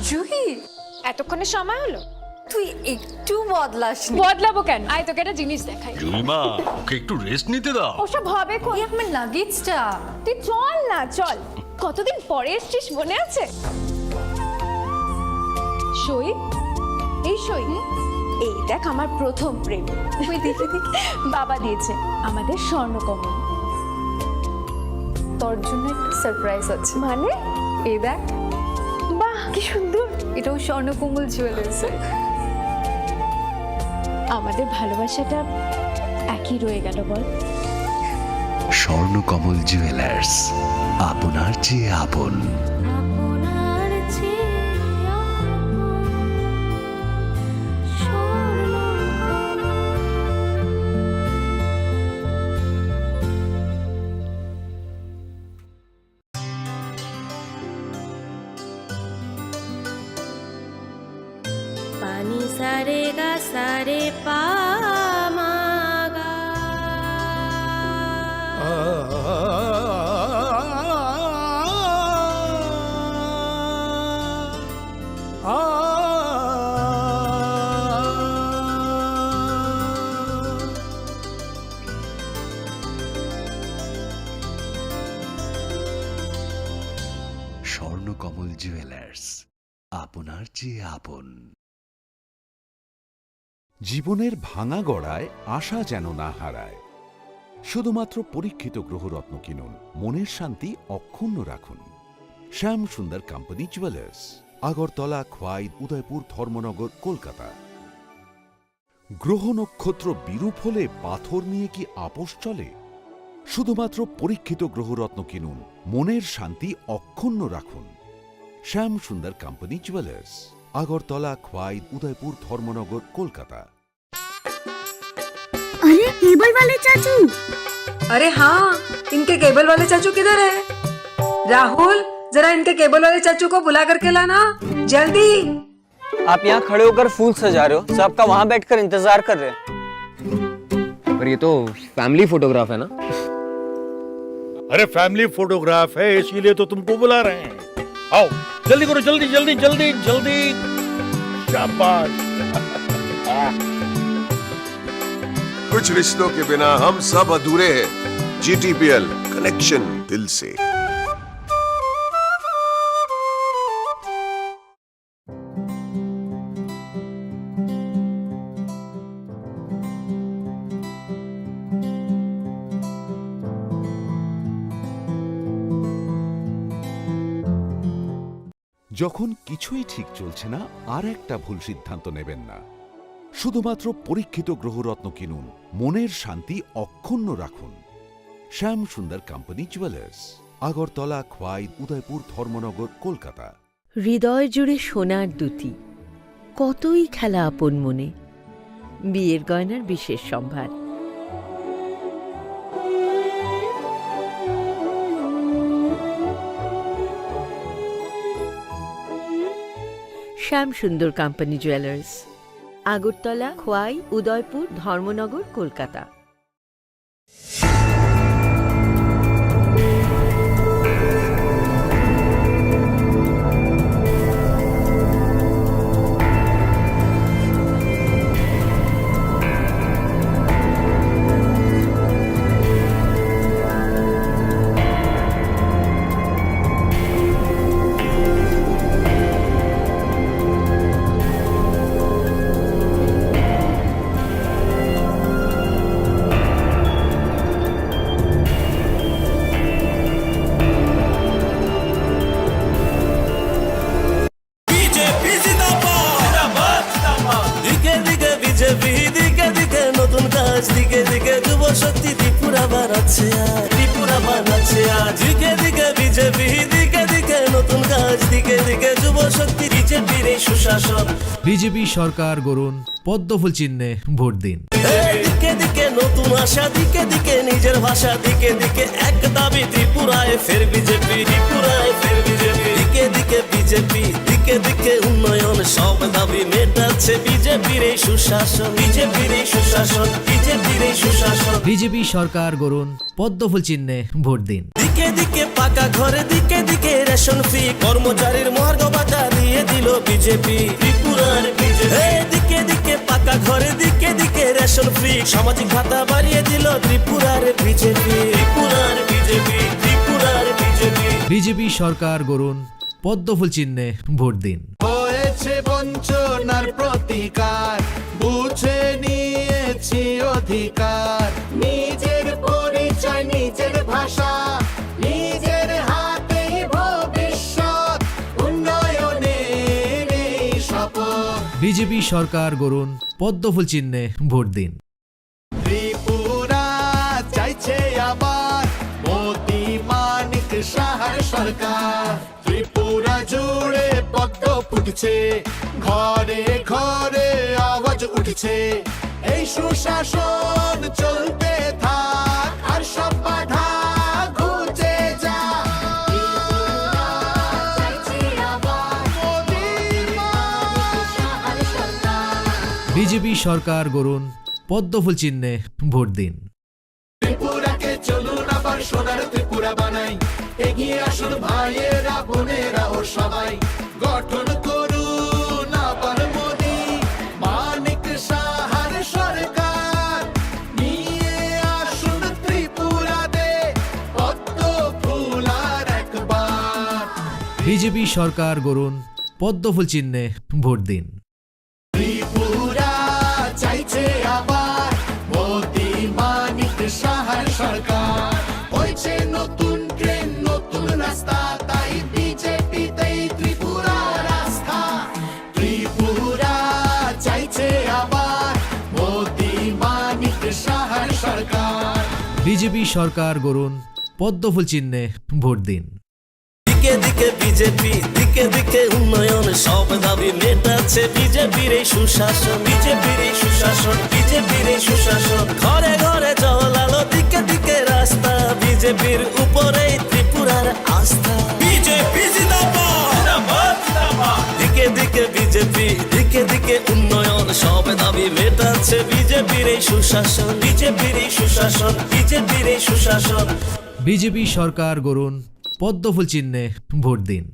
জুহি এতক্ষণে সময় হলো তুই একটু বদলাস বদলাবো কেন আয় তোকে একটা জিনিস দেখাই জুইমা ওকে একটু রেস্ট নিতে দাও ওসব হবে কোন আমার লাগেজটা তুই চল না চল কতদিন পরে এসছিস মনে আছে সই এই সই এই দেখ আমার প্রথম প্রেম তুই দেখে বাবা দিয়েছে আমাদের স্বর্ণকমল তোর জন্য একটা সারপ্রাইজ আছে মানে এই দেখ বাহ কি সুন্দর এটাও স্বর্ণকমল জুয়েলার্স আমাদের ভালোবাসাটা একই রয়ে গেল বল স্বর্ণকমল জুয়েলার্স আপনার চেয়ে আপন আপনার চেয়ে पानी सारे गा सारे पा मा गा স্বর্ণকমল জুয়েলার্স আপনার চেয়ে আপন জীবনের ভাঙা গড়ায় আশা যেন না হারায়। শুধুমাত্র পরীক্ষিত গ্রহরত্ন কিনুন, মনের শান্তি অক্ষুণ্ণ রাখুন। শ্যাম সুন্দর কোম্পানি জুয়েলার্স, আগরতলা, খোয়াই, উদয়পুর, ধর্মনগর, কলকাতা। গ্রহ নক্ষত্র বিরূপ হলে পাথর নিয়ে কি আপোষ চলে? শুধুমাত্র পরীক্ষিত গ্রহরত্ন কিনুন, মনের শান্তি অক্ষুণ্ণ রাখুন। শ্যাম সুন্দর company jewellers, Agartala, Khowai, Udaipur, Dharmanagar, Kolkata. Cable वाले चाचू। अरे हाँ, इनके केबल वाले चाचू किधर है? राहुल, जरा इनके केबल वाले चाचू को बुला करके लाना, जल्दी। आप यहाँ खड़े होकर फूल सजा रहे हो, सबका वहाँ बैठकर इंतजार कर रहे हैं। पर ये तो फैमिली फोटोग्राफ है ना? अरे फैमिली फोटोग्राफ है, इसीलिए तो तुमको बुला रहे हैं। आओ जल्दी करो, जल्दी जल्दी जल्दी जल्दी। शाबाश। कुछ रिश्तों के बिना हम सब अधूरे हैं। GTPL कनेक्शन दिल से। যখন কিছুই ঠিক চলছে না, আর একটা ভুল সিদ্ধান্ত নেবেন না। শুধুমাত্র পরীক্ষিত গ্রহরত্ন কিনুন, মনের শান্তি অক্ষুণ্ণ রাখুন। শ্যাম সুন্দর কোম্পানি জুয়েলার্স, আগরতলা, খোয়াই, উদয়পুর, ধর্মনগর, কলকাতা। হৃদয় জুড়ে সোনার দুটি, কতই খেলা আপন মনে। বিয়ের গয়নার বিশেষ সম্ভার। শ্যাম সুন্দর কোম্পানি জুয়েলার্স, আগরতলা, খোয়াই, উদয়পুর, ধর্মনগর, কলকাতা। দিকে দিকে যুব শক্তি ত্রিপুরা বানাচ্ছে, ত্রিপুরা বানাচ্ছে। দিকে দিকে বিজেপি, দিকে দিকে নতুন কাজ, দিকে দিকে যুব শক্তি, বিজেপির এই সুশাসন। বিজেপি সরকার গড়ুন, পদ্মফুল চিহ্নে ভোট দিন। দিকে দিকে নতুন আশা, দিকে দিকে নিজের ভাষা, দিকে দিকে এক দাবি, ত্রিপুরায় ফের বিজেপি, ত্রিপুরায় ফের বিজেপি। দিকে দিকে বিজেপি, দিকে দিকে উন্নয়ন, সব দাবি মেটাচ্ছে বিজেপির এই সুশাসন, বিজেপির এই সুশাসন, বিজেপির এই সুশাসন। বিজেপি সরকার গড়ুন, পদ্মফুল চিহ্নে ভোট দিন। দিকে দিকে পাকা ঘরে, দিকে দিকে রেশন ফ্রি, কর্মচারীর মহার্ঘ ভাতা দিয়ে দিল বিজেপি, ত্রিপুরার বিজেপি। দিকে দিকে পাকা ঘরে, দিকে দিকে রেশন ফ্রি, সামাজিক ভাতা বাড়িয়ে দিল ত্রিপুরার বিজেপি, ত্রিপুরার বিজেপি, ত্রিপুরার বিজেপি। বিজেপি সরকার গড়ুন, পদ্মফুল চিহ্নে ভোট দিন। হয়েছে বঞ্চনার প্রতিকার, বুঝে নিয়েছি অধিকার। নিজের পরিচয়, নিজের ভাষা, নিজের হাতেই ভবিষ্যৎ, উন্নয়নের এই শপথ। বিজেপি সরকার গড়ুন, পদ্মফুল চিহ্নে ভোট দিন। ত্রিপুরা চাইছে আবার মোদি মানিক সাহার সরকার। ত্রিপুরা জুড়ে পদ্ম ফুটছে, ঘরে ঘরে আওয়াজ উঠছে। এই সুশাসন চলতে থাক, আর সব বাধা ঘুচে যা। বিজেপি সরকার গড়ুন, পদ্মফুল চিহ্নে ভোট দিন। ত্রিপুরাকে চলুন আবার সোনার ত্রিপুরা বানাই, এগিয়ে আসুন ভাইয়েরা বোনেরা ও সবাই। গঠন করুন আবার মোদি মানিক সাহার সরকার, নিয়ে আসুন ত্রিপুরাতে পদ্ম ফুল আর একবার। বিজেপি সরকার গড়ুন, পদ্মফুল চিহ্নে ভোট দিন। ত্রিপুরা চাইছে আবার মোদি মানিক সাহার সরকার। হয়েছে নতুন ট্রেন, নতুন রাস্তা, তাই বিজেপিতেই ত্রিপুরার রাস্তা। ত্রিপুরা চাইছে আবার মোদি মানিক সাহার সরকার। বিজেপি সরকার গড়ুন, পদ্মফুল চিহ্নে ভোট দিন। দিকে দিকে বিজেপি, দিকে দিকে উন্নয়ন, সব দাবি মেটাচ্ছে বিজেপির এই সুশাসন, বিজেপির এই সুশাসন, বিজেপির এই সুশাসন। ঘরে ঘরে জল আলো, দিকে দিকে রাস্তা, বিজেপির উপরেই ত্রিপুরার আস্থা। বিজেপি জিন্দাবাদ, দিকে দিকে বিজেপি, দিকে দিকে উন্নয়ন, সব দাবি মেটাচ্ছে বিজেপির এই সুশাসন, বিজেপির এই সুশাসন, বিজেপির এই সুশাসন। বিজেপি সরকার গড়ুন, পদ্মফুল চিহ্নে ভোট দিন।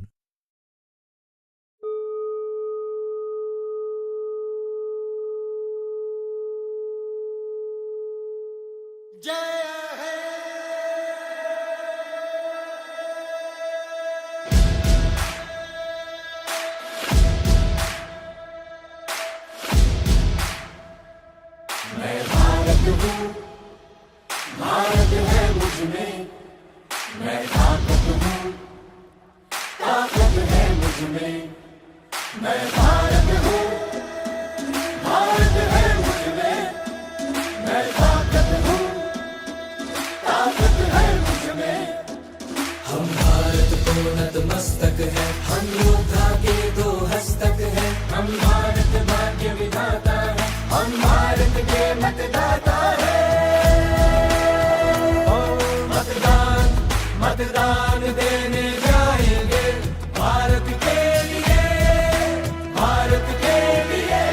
मैं भारत हूँ, भारत है मुझ में, मैं ताकत हूँ, ताकत है मुझ में, मैं भारत हूँ, भारत है मुझ में, मैं ताकत हूँ, ताकत है मुझ में। हम भारत को नतमस्तक है, हम योद्धा के दो हस्तक है, हम भारत भाग्य विधाता है, हम भारत के मतदाता है। मतदान मतदान देने जाएंगे भारत के लिए, भारत के लिए।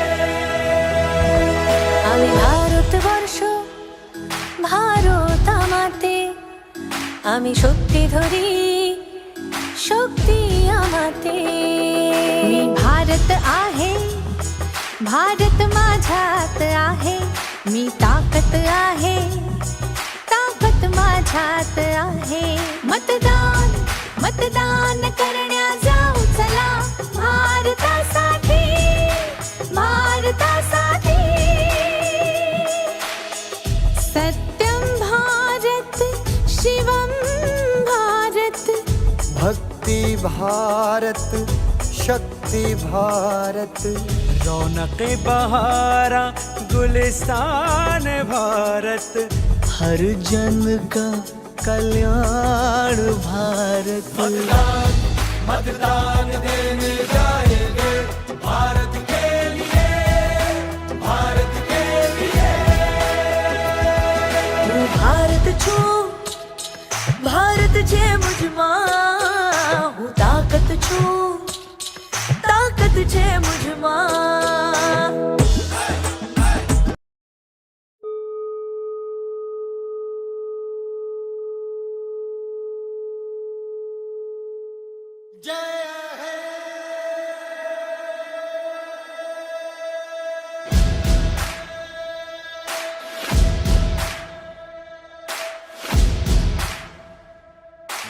আমি ভারতবর্ষ, ভারত আমাতে, আমি শক্তি ধরি, शक्ती आमाते। मी भारत आहे, भारत माझ्यात आहे, मी ताकत आहे, ताकत माझ्यात आहे। मतदान मतदान करण्या जाऊ चला, भारतासाठी, भारतासाठी। सत्यम भारत, शिवम भारत, भक्ति भारत, शक्ति भारत, रौनक बहारा गुलिस्तान भारत, हर जन का कल्याण भारत। मतदान मतदान देने जाएंगे भारत के लिए, भारत के लिए। હું ભારત છું, ભારત છે મુझમાં, હું તાકત છું, તાકત છે મુझમાં।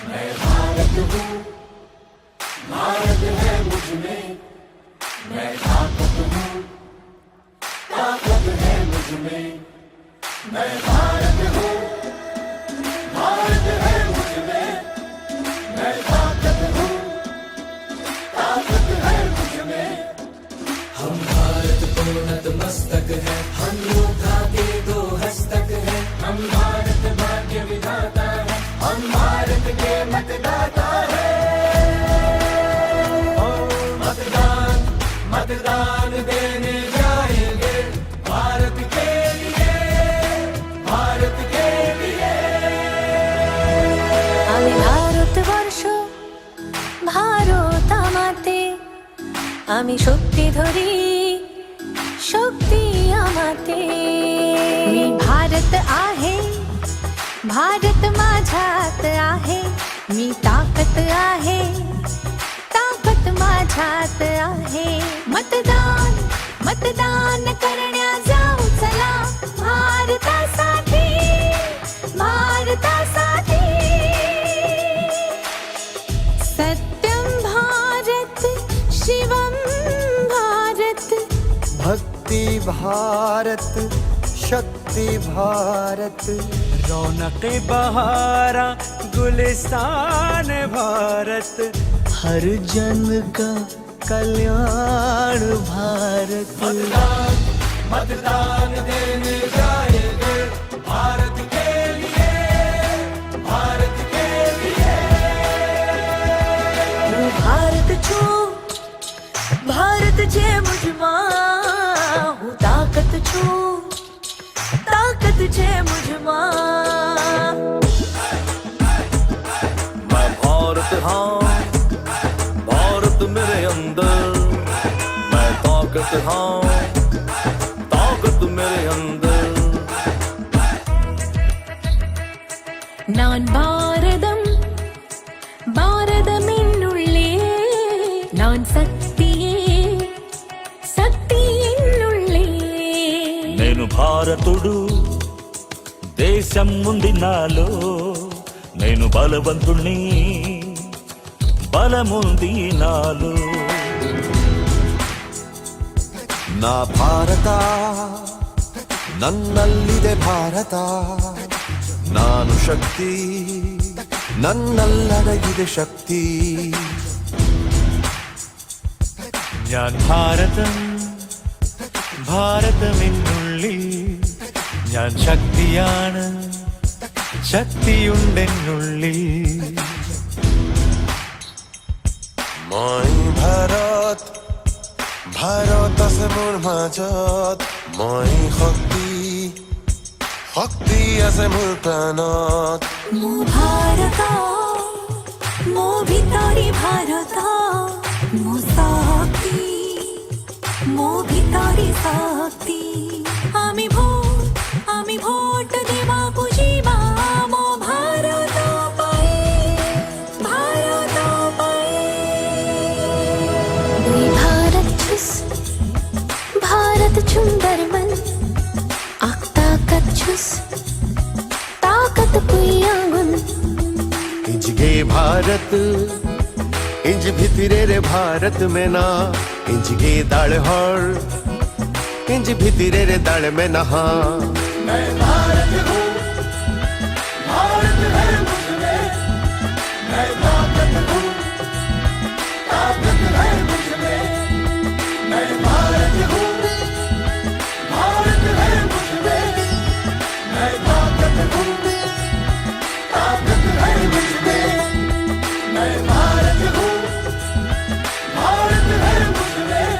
मैं भारत हूँ, भारत है मुझ में, मैं ताकत हूँ, ताकत है मुझ में, मैं भारत हूँ, भारत है मुझ में, मैं ताकत हूँ, ताकत है मुझ में। हम भारत को नतमस्तक है, हम योद्धा के दो हस्तक है, हम भारत भाग्य विधाता है, हम भारत के मतदाता है। मतदान मतदान देने जाएंगे भारत के लिए, भारत के लिए। আমি ভারতবর্ষ, ভারত আমাতে, আমি শক্তি ধরি, शक्ती आमाते। मी भारत आहे, भारत माझ्यात आहे, मी ताकत आहे, ताकत माझ्यात आहे। मतदान मतदान करण्या जाऊ चला, भारतासाठी, भारतासाठी। सत्यम भारत, शिवम भारत, भक्ति भारत, शक्ति भारत, रौनक बहारा गुलिस्तान भारत, हर जन का कल्याण भारत। मतदान मतदान देने जाएंगे भारत के लिए, भारत के लिए। हाथ छू ताकत छे मुझमा मैं भारत हाँ भारत मेरे अंदर मैं ताकत हाँ ताकत मेरे अंदर நான் பாரதம் பாரதமென்னுள்ளே நான் சக்தியே சக்தி என்னுள்ளே నేను భారతుడు దేశం ఉంది నాలో నేను బలవంతుణ్ణి బలముంది నాలో ನಾ ಭಾರತ ನನ್ನಲ್ಲಿದೆ ಭಾರತ ನಾನು ಶಕ್ತಿ ನನ್ನಲ್ಲಡಗಿದೆ ಶಕ್ತಿ ഞാൻ ഭാരതം ഭാരതമെന്നുള്ളിൽ ഞാൻ ശക്തിയാണ് ശക്തിയുണ്ടെന്നുള്ളിൽ মই ভাৰত ভাৰত আছে মোৰ মাজত মই শক্তি শক্তি আছে মোৰ প্ৰাণত মো ভারত মো ভিতরি ভারত মো শক্তি মো ভিতরি শক্তি আমি ভোট দেবাকু যিবা মো ভারত পাই ভারত পাই দুই ভারত ছুস भारत सुंदर मन ताकत छुस ताकत पुयागुन इंजगे भारत इंज भितरे रे भारत में ना इंजगे दाल हर इंज भितरे रे दाल में नहा मैं भारत हूँ भारत है मुझमें मैं ताकत हूँ ताकत है मुझमें मैं भारत हूँ भारत है मुझमें मैं ताकत हूँ ताकत है मुझमें मैं भारत हूँ भारत है मुझमें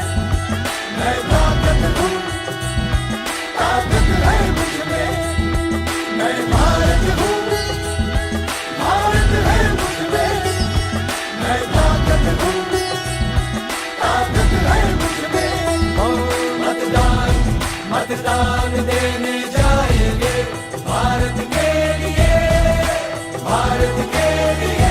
मैं ताकत हूँ ताकत है मुझमें मैं भारत हूँ भारत है मुझमें मैं ताकत हूँ ताकत है मुझमें मतदान देने जाएंगे भारत के लिए भारत के लिए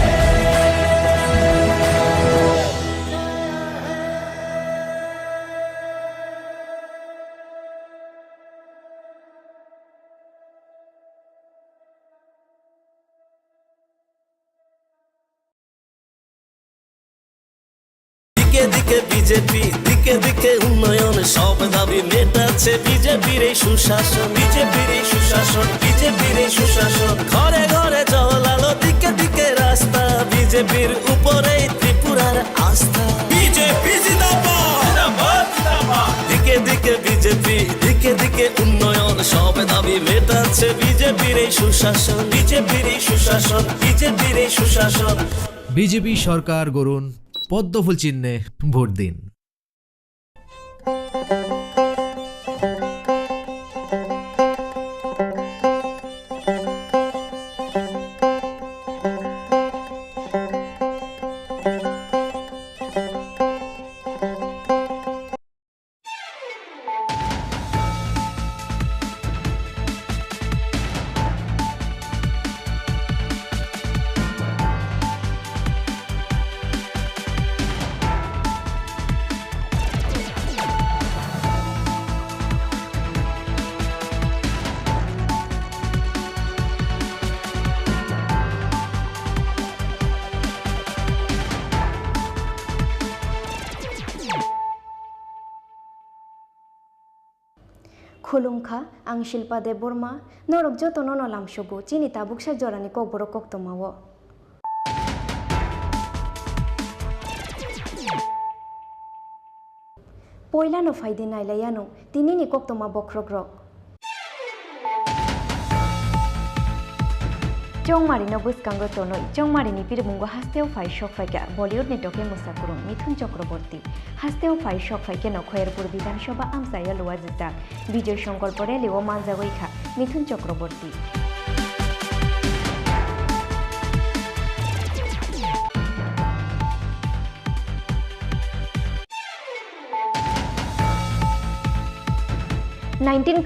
দিকে দিকে বিজেপি দিকে দিকে উন্নয়ন সব দাবি মেটাচ্ছে বিজেপির এই সুশাসন বিজেপির এই সুশাসন বিজেপির এই সুশাসন ঘরে ঘরে জল আলো দিকে দিকে রাস্তা বিজেপির উপরেই ত্রিপুরার আস্থা বিজেপি জিন্দাবাদ দিকে দিকে বিজেপি দিকে দিকে উন্নয়ন সব দাবি মেটাচ্ছে বিজেপির এই সুশাসন বিজেপির এই সুশাসন বিজেপির এই সুশাসন বিজেপি সরকার গড়ুন পদ্মফুল চিহ্নে ভোট দিন। खुलुमखा आं शिल्पा देव बर्मा नरक जतन नलामसुगु चिनि ताबुकसा जरानि ककबर कक्तमाव पयलानो फायदे नायलायानो तिनिनि कक्तमा बख्रग्रक Chongmarino buskango tonoi Chongmarini pirmungo hasteo fai shok faika Bollywood netoke musakurung Mithun Chakraborty hasteo fai shok faike nokhoyerpur বিধানসভা আমসাইয়া লোয়া জিজাক বিজয় সংকল্প রেলি ও মানজাগৈখা মিথুন চক্রবর্তী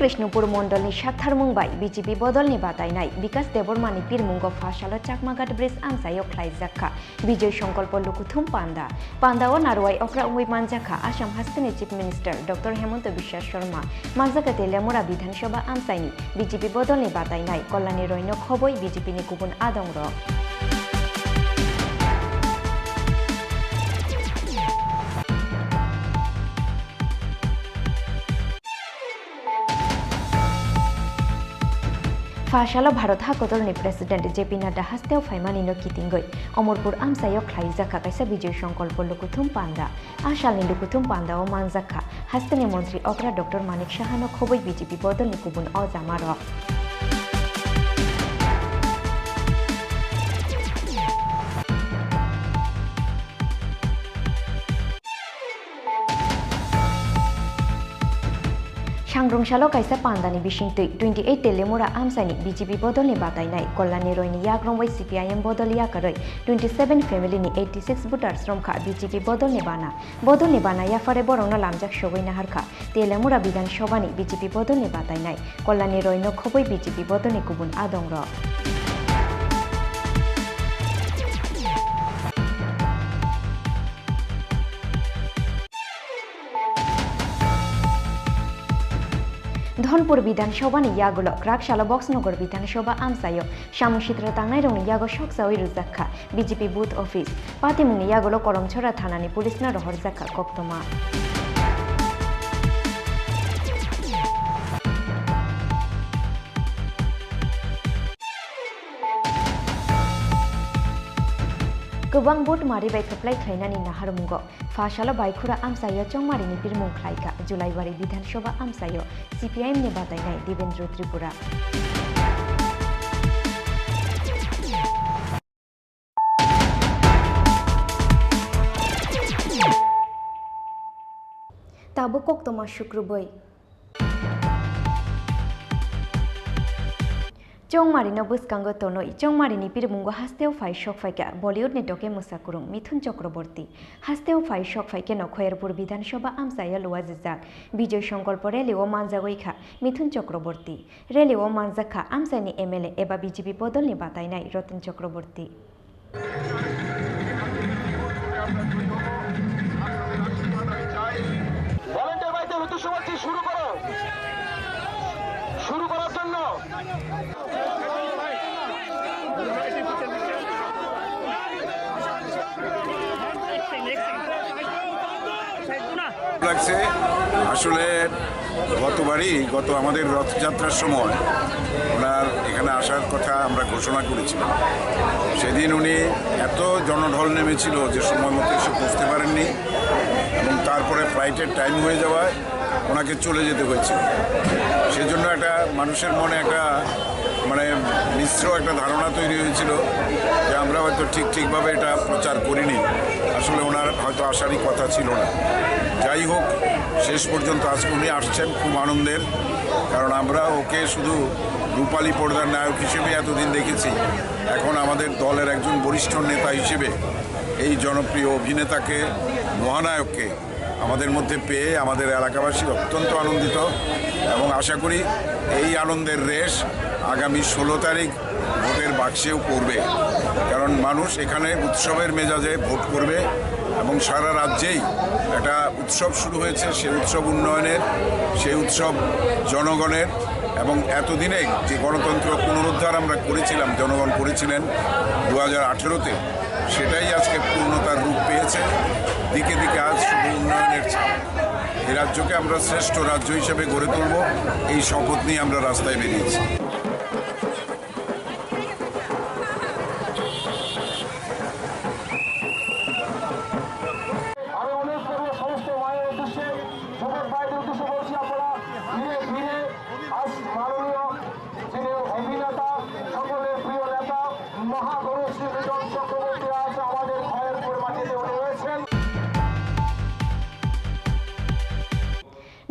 कृष्णपुर मंडलनि साथार मुंबाई बीजेपी बदलनि बादायनाय विकास देबरमानि पिरमुंग फाशालो चाकमाघाट ब्रिज आमसायो ख्लाइजाखा विजय संकल्प लुकुथुम पांडा पांडाओ नारवाई अक्रा उंगै मानजाखा आसाम हास्टेनि chief minister doctor Hemant Biswa Sarma मानजाखा तेलियामुरा विधानसभा आमसायनि बीजेपी बदलनि बादायनाय कल्याणी रयनक हबै बीजेपीनि गुबुन आदंर फाशालो भारत हाकतलनि प्रेसिडेंट जेपी नड्डा हास्तेव फाइमानिनो कितिंगै अमरपुर आमसायो ख्लाइजाखा कायसा विजय संकल्प लुकुथुम पांडा आशालनि लुकुथुम पांडाओ मानजाखा हास्तेनि मंत्री अग्रा डॉक्टर मानिक साहानो खबै बीजेपी बदलनि गुबुन अजामार सांग्रंशालो कायसा पांडानि बिसिंतै 28 तेलेमुरा आमसानि बीजेपी बदलनि बादायनाय कल्याणी रयनि याग्रंबै सीपीआईएम बदल याकरै 27 फेमिलिनि 86 भोटार्स रमखा बीजेपी बदलनि बाना याफारे बरंनो लामजाक सगैना हारखा तेलेमुरा विधानसभानि बीजेपी बदलनि बादायनाय कल्याणी रयनो खबै बीजेपी बदलनि गुबुन आदंर धनपुर विधानसभानि यागुलो क्राकशालो बक्सनगर विधानसभा आमसायो सामुसित्र तांनाय रंनि यागो सकसावै रुजाखा बीजेपी बुथ अफिस पातिमुंनि यागुलो करमछरा थानानि पुलिसना रहरजाखा कक्तमा गोबां भोट मारिबाय खोप्लाय ख्लायनानि नाहारमुंगो फाशालो बायखुरा आमसायो चौमारिनि बिरमुं ख्लायखा जुलाइबारि विधानसभा आमसायो सीपीआईएम नि बादायनाय देवेंद्र त्रिपुरा ताबो कक्तमा शुक्रबै चौमारिनो बुसकांगो तोनोई चौमारिनि पिरमुंगो हास्तेव फाइ शक फाइका बॉलीवुड नेटके मुसाकुरुं मिथुन चक्रबर्ती हास्तेव फाइ शक फाइके नखयरपुर विधानसभा आमसायो लोआ जिजाक विजय संकल्प रेलिओ मानजागैखा मिथुन चक्रबर्ती रेलिओ मानजाखा आमसाइनि एमएलए एबा बीजेपी बदलनि बादायनाय रतन चक्रबर्ती शुरू করার জন্য লাগছে আসলে গত আমাদের রথযাত্রার সময় ওনার এখানে আসার কথা আমরা ঘোষণা করেছিলাম সেদিন উনি এত জনঢল নেমেছিল যে সময় মতো এসে পৌঁছতে পারেননি এবং তারপরে ফ্লাইটের টাইম হয়ে যাওয়ায় ওনাকে চলে যেতে হয়েছিল সেজন্য একটা মানুষের মনে একটা মিশ্র একটা ধারণা তৈরি হয়েছিল যে আমরা হয়তো ঠিকভাবে এটা প্রচার করিনি আসলে ওনার হয়তো আসারই কথা ছিল না যাই হোক শেষ পর্যন্ত আজকে উনি আসছেন খুব আনন্দের কারণ আমরা ওকে শুধু রূপালী পর্দার নায়ক হিসেবে এতদিন দেখেছি এখন আমাদের দলের একজন বরিষ্ঠ নেতা হিসেবে এই জনপ্রিয় অভিনেতাকে মহানায়ককে আমাদের মধ্যে পেয়ে আমাদের এলাকাবাসী অত্যন্ত আনন্দিত এবং আশা করি এই আনন্দের রেশ আগামী 16 তারিখ ভোটের বাক্সেও পড়বে কারণ মানুষ এখানে উৎসবের মেজাজে ভোট করবে এবং সারা রাজ্যেই একটা উৎসব শুরু হয়েছে সেই উৎসব উন্নয়নের সেই উৎসব জনগণের এবং এতদিনে যে গণতন্ত্র পুনরুদ্ধার আমরা করেছিলাম জনগণ করেছিলেন 2018-তে সেটাই আজকে পূর্ণতার রূপ পেয়েছে দিকে দিকে আজ শুধু উন্নয়নের ছাপ এই রাজ্যকে আমরা শ্রেষ্ঠ রাজ্য হিসেবে গড়ে তুলব এই শপথ নিয়ে আমরা রাস্তায় বেরিয়েছি সকলের প্রিয় নেতা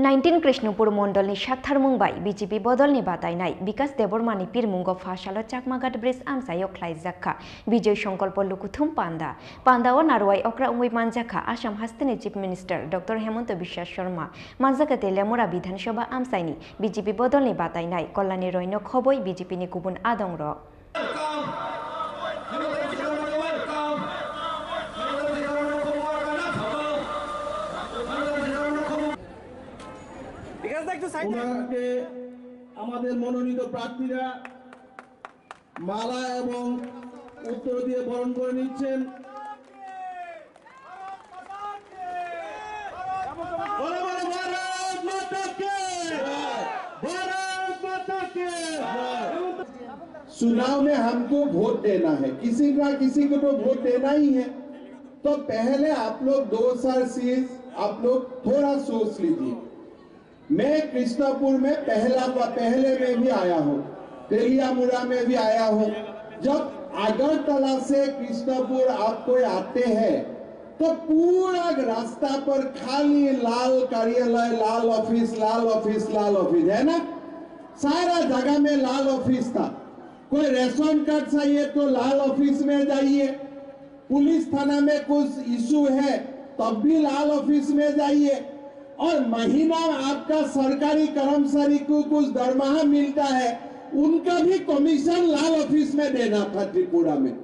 19 कृष्णपुर मंडलनि साथार मुंबाई बीजेपी बदलनि बादायनाय विकास देबरमानि पिरमुंगो फासालो चाकमाघाट ब्रिज आमसायो ख्लाइजाखा विजय संकल्प लुकुथुम पांदा पांदाओ नारवाई अक्रा उंगै मानजाखा आसाम हास्टेनि chief minister doctor Hemant Biswa Sarma मानजाखा तेलियामुरा विधानसभा आमसायनि बीजेपी बदलनि बादायनाय कल्याणी रयनो खबै बीजेपीनि गुबुन आदंर ওনাকে আমাদের মনোনীত প্রার্থীরা মালা এবং উত্তর দিয়ে বরণ করে নিচ্ছেন। चुनाव में हमको वोट देना है, किसी ना किसी को तो वोट देना ही है। तो पहले आप लोग 2 साल से आप लोग थोड़ा सोच लीजिए। मैं कृष्णपुर में पहले में भी आया हूँ, तेलियामुरा में भी आया हूँ। जब अगरतला से कृष्णपुर आपको आते हैं तो पूरा रास्ता पर खाली लाल कार्यालय, लाल ऑफिस, लाल ऑफिस, लाल ऑफिस है ना। सारा जगह में लाल ऑफिस था। कोई रेशन कार्ड चाहिए तो लाल ऑफिस में जाइए, पुलिस थाना में कुछ इशू है तब भी लाल ऑफिस में जाइए, और महीना आपका सरकारी कर्मचारी को कुछ दरमाहा मिलता है उनका भी कमीशन लाल ऑफिस में देना था त्रिपुरा में।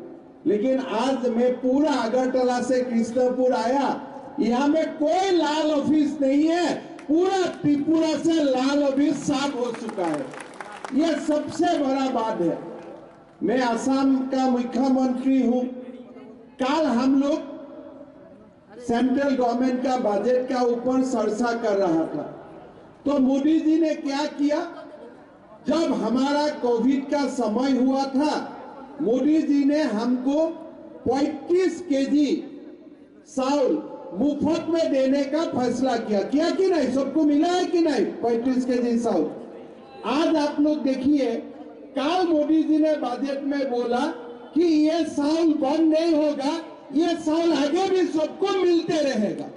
लेकिन आज मैं पूरा अगरतला से कृष्णपुर आया, यहाँ में कोई लाल ऑफिस नहीं है, पूरा त्रिपुरा से लाल ऑफिस साफ हो चुका है। यह सबसे बड़ा बात है। मैं असम का मुख्यमंत्री हूँ। कल हम लोग सेंट्रल गवर्नमेंट का बजट का ऊपर चर्चा कर रहा था, तो मोदी जी ने क्या किया, जब हमारा कोविड का समय हुआ था मोदी जी ने हमको 35 केजी चावल मुफ्त में देने का फैसला किया कि नहीं? सबको मिला है कि नहीं 35 केजी चावल? आज आप लोग देखिए, कल मोदी जी ने बजट में बोला कि ये चावल बंद नहीं होगा, ये चावल आगे भी सबको मिलते रहेगा।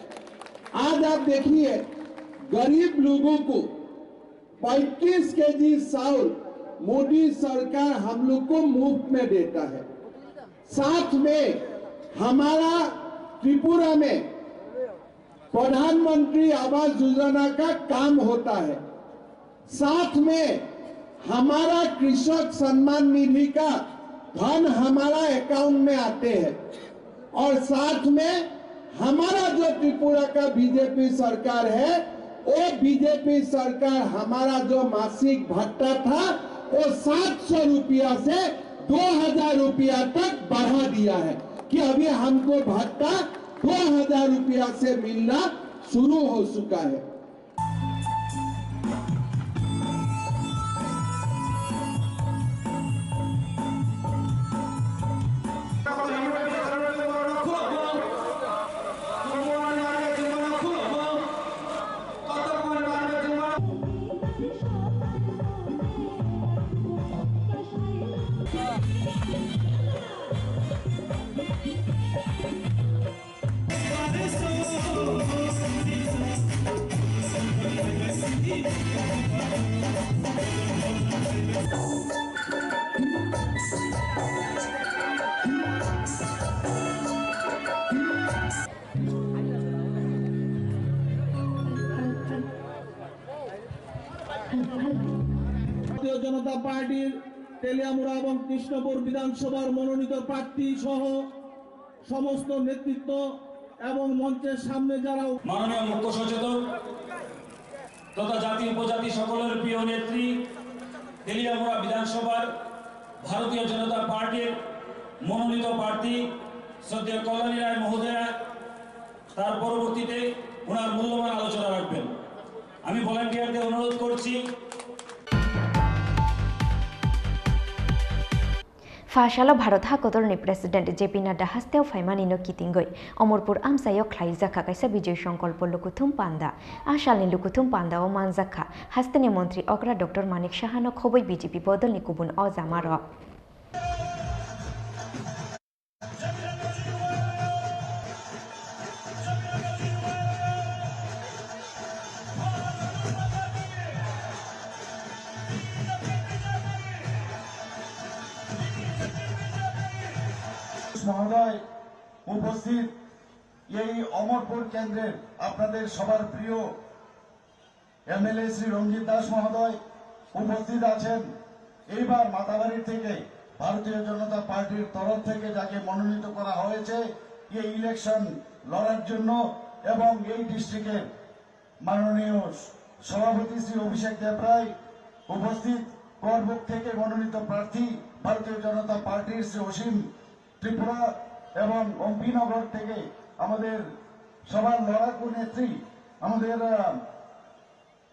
आज आप देखिए, गरीब लोगों को 35 केजी चावल मोदी सरकार हम लोग को मुफ्त में देता है। साथ में हमारा त्रिपुरा में प्रधानमंत्री आवास योजना का काम होता है। साथ में हमारा कृषक सम्मान निधि का धन हमारा अकाउंट में आते हैं, और साथ में हमारा जो त्रिपुरा का बीजेपी सरकार है, वो बीजेपी सरकार हमारा जो मासिक भत्ता था वो 700 रुपया से 2000 रुपया तक बढ़ा दिया है, कि अभी हमको भत्ता 2000 रुपया से मिलना शुरू हो चुका है। भारतीय जनता पार्टीर तेलियामुरा এবং কৃষ্ণপুর বিধানসভার মনোনীত প্রার্থী সহ সমস্ত নেতৃত্ব এবং মঞ্চের সামনে যারা মাননীয় মুখ্য সচেতক তথা জাতি উপজাতি সকলের প্রিয় নেত্রী তেলিয়ামুরা বিধানসভার ভারতীয় জনতা পার্টির মনোনীত প্রার্থী শ্রদ্ধেয় কল্যাণী রায় মহোদয়া তার পরবর্তীতে ওনার মূল্যবান আলোচনা রাখবেন। আমি ভলান্টিয়ারদের অনুরোধ করছি। फाशालो भारत हाकतरनि प्रेसिडेंट जेपी नड्डा हास्तेव फाइमानिनो कितिंगै अमरपुर आमसायो ख्लाइजाखा कायसा विजय संकल्प लुकुथुम पांदा आशालनि लुकुथुम पांदाओ मानजाखा हास्तेनि मंत्री अग्रा डॉक्टर मानिक साहानो खबै बीजेपी बदलनि गुबुन अजामार মহোদয় উপস্থিত এই অমরপুর কেন্দ্রের আপনাদের সবার প্রিয় এমএলএ শ্রী রঞ্জিত দাস মহোদয় উপস্থিত আছেন। এইবার মাতাবাড়ি থেকে ভারতীয় জনতা পার্টির তরফ থেকে যাকে মনোনীত করা হয়েছে এই ইলেকশন লড়ার জন্য, এবং এই ডিস্ট্রিক্টের মাননীয় সভাপতি শ্রী অভিষেক দেবরায় উপস্থিত, করবুক থেকে মনোনীত প্রার্থী ভারতীয় জনতা পার্টির শ্রী অসীম ত্রিপুরা, এবং অম্পিনগর থেকে আমাদের সবার লড়াকু নেত্রী আমাদের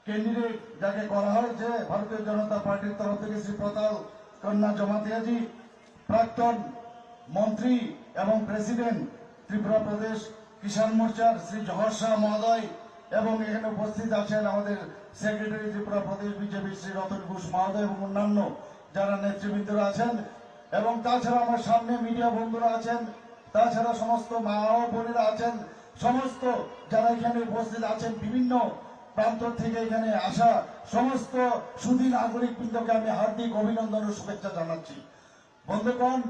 ক্যান্ডিডেট যাকে করা হয়েছে ভারতীয় জনতা পার্টির তরফ থেকে শ্রী প্রতাল কন্যা জমাতিয়াজি, প্রাক্তন মন্ত্রী এবং প্রেসিডেন্ট ত্রিপুরা প্রদেশ কিষাণ মোর্চার শ্রী জহর শাহ মহোদয়, এবং এখানে উপস্থিত আছেন আমাদের সেক্রেটারি ত্রিপুরা প্রদেশ বিজেপি শ্রী রতন ঘোষ মহোদয় এবং অন্যান্য যারা নেতৃবৃন্দরা আছেন, এবং তাছাড়া আমার সামনে মিডিয়া বন্ধুরা আছেন, তাছাড়া সমস্ত মা ও বোনেরা আছেন, সমস্ত যারা এখানে উপস্থিত আছেন, বিভিন্ন প্রান্ত থেকে এখানে আসা সমস্ত সুধী নাগরিক বৃন্দকে আমি হার্দিক অভিনন্দন ও শুভেচ্ছা জানাচ্ছি। বন্ধুগণ,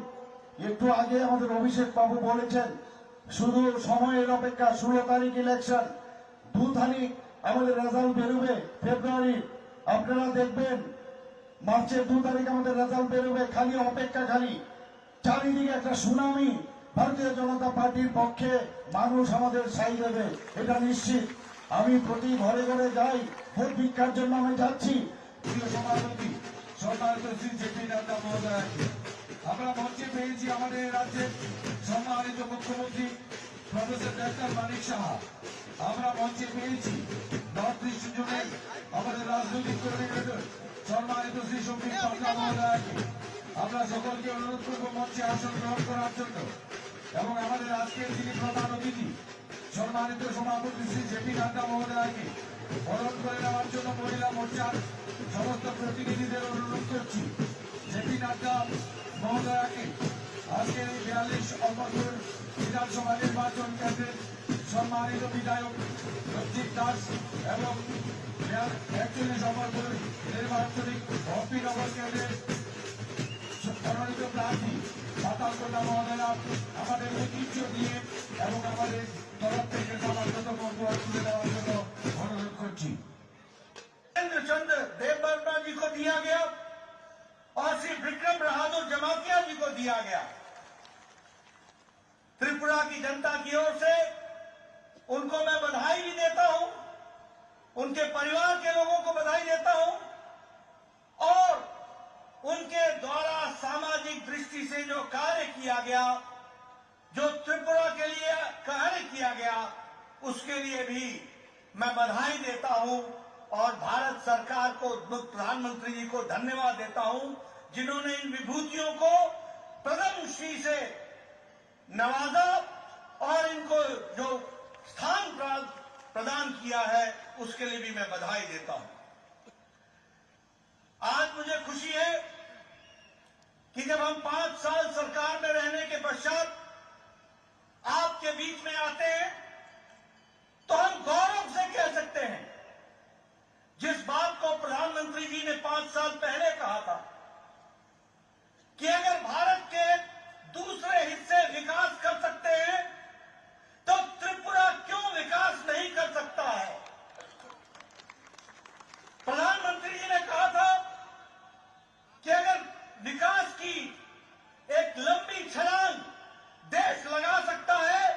একটু আগে আমাদের অভিষেক বাবু বলেছেন শুধু সময়ের অপেক্ষা, 16 তারিখ ইলেকশন, 2 তারিখ আমাদের রেজাল্ট বেরোবে ফেব্রুয়ারি, আপনারা দেখবেন মার্চের 2 তারিখ আমাদের রেজাল্ট বেরোবে, খালি অপেক্ষা, খালি চারিদিকে একটা সুনামি ভারতীয় জনতা পার্টির পক্ষে মানুষ আমাদের সাই দেবে, এটা নিশ্চিত। আমি প্রতি ঘরে ঘরে যাই, ভোট ভিক্ষার জন্য আমি যাচ্ছি। প্রিয় সভাপতি সম্মানিত শ্রী জেপি নাড্ডা মহোদয়, আমরা মঞ্চে পেয়েছি আমাদের রাজ্যের সম্মানিত মুখ্যমন্ত্রী প্রফেসর ডাক্তার মানিক সাহা, আমরা মঞ্চে পেয়েছি নর্থ ইস্ট জোনের আমাদের রাজনৈতিক কোঅর্ডিনেটর সম্মানিত শ্রী সম্বিত পান্ডা মহোদয়কে। আমরা সকলকে অনুরোধ করব মঞ্চে আসন গ্রহণ করার জন্য, এবং আমাদের আজকের যিনি প্রধান অতিথি সম্মানিত সভাপতি শ্রী জেপি নাড্ডা মহোদয়কে বরণ করে নেওয়ার জন্য মহিলা মোর্চার সমস্ত প্রতিনিধিদের অনুরোধ করছি। জেপি নাড্ডা মহোদয়কে আজকের এই 42 অমরপুর বিধানসভা নির্বাচন কেন্দ্রের সম্মানিত বিধায়ক রঞ্জিত দাস এবং 41 অমরপুর নির্বাচনিক অম্পিনগর কেন্দ্রের মনোনীত প্রার্থী পাতাল কন্যা মহোদয়া আমাদের ঐতিহ্য দিয়ে এবং আমাদের তরফ থেকে সমাজগত মন্তব্য তুলে দেওয়ার জন্য অনুরোধ করছি। महेंद्र चंद्र देववर्मा जी को दिया गया और श्री विक्रम बहादुर जमातिया जी को दिया गया। त्रिपुरा की जनता की ओर से उनको मैं बधाई भी देता हूं, उनके परिवार के लोगों को बधाई देता हूं, और उनके द्वारा सामाजिक दृष्टि से जो कार्य किया गया, जो त्रिपुरा के लिए कार्य किया गया, उसके लिए भी मैं बधाई देता हूं और भारत सरकार को, प्रधानमंत्री जी को धन्यवाद देता हूं, जिन्होंने इन विभूतियों को प्रथम श्री से नवाजा और इनको जो स्थान प्रदान किया है उसके लिए भी मैं बधाई देता हूं। आज मुझे खुशी है कि जब हम 5 साल सरकार में रहने के पश्चात आपके बीच में आते हैं तो हम गौरव से कह सकते हैं, जिस बात को प्रधानमंत्री जी ने 5 साल पहले कहा था कि अगर भारत के दूसरे हिस्से विकास कर सकते हैं तो त्रिपुरा क्यों विकास नहीं कर सकता है। प्रधानमंत्री जी ने कहा था कि अगर विकास की एक लंबी छलांग देश लगा सकता है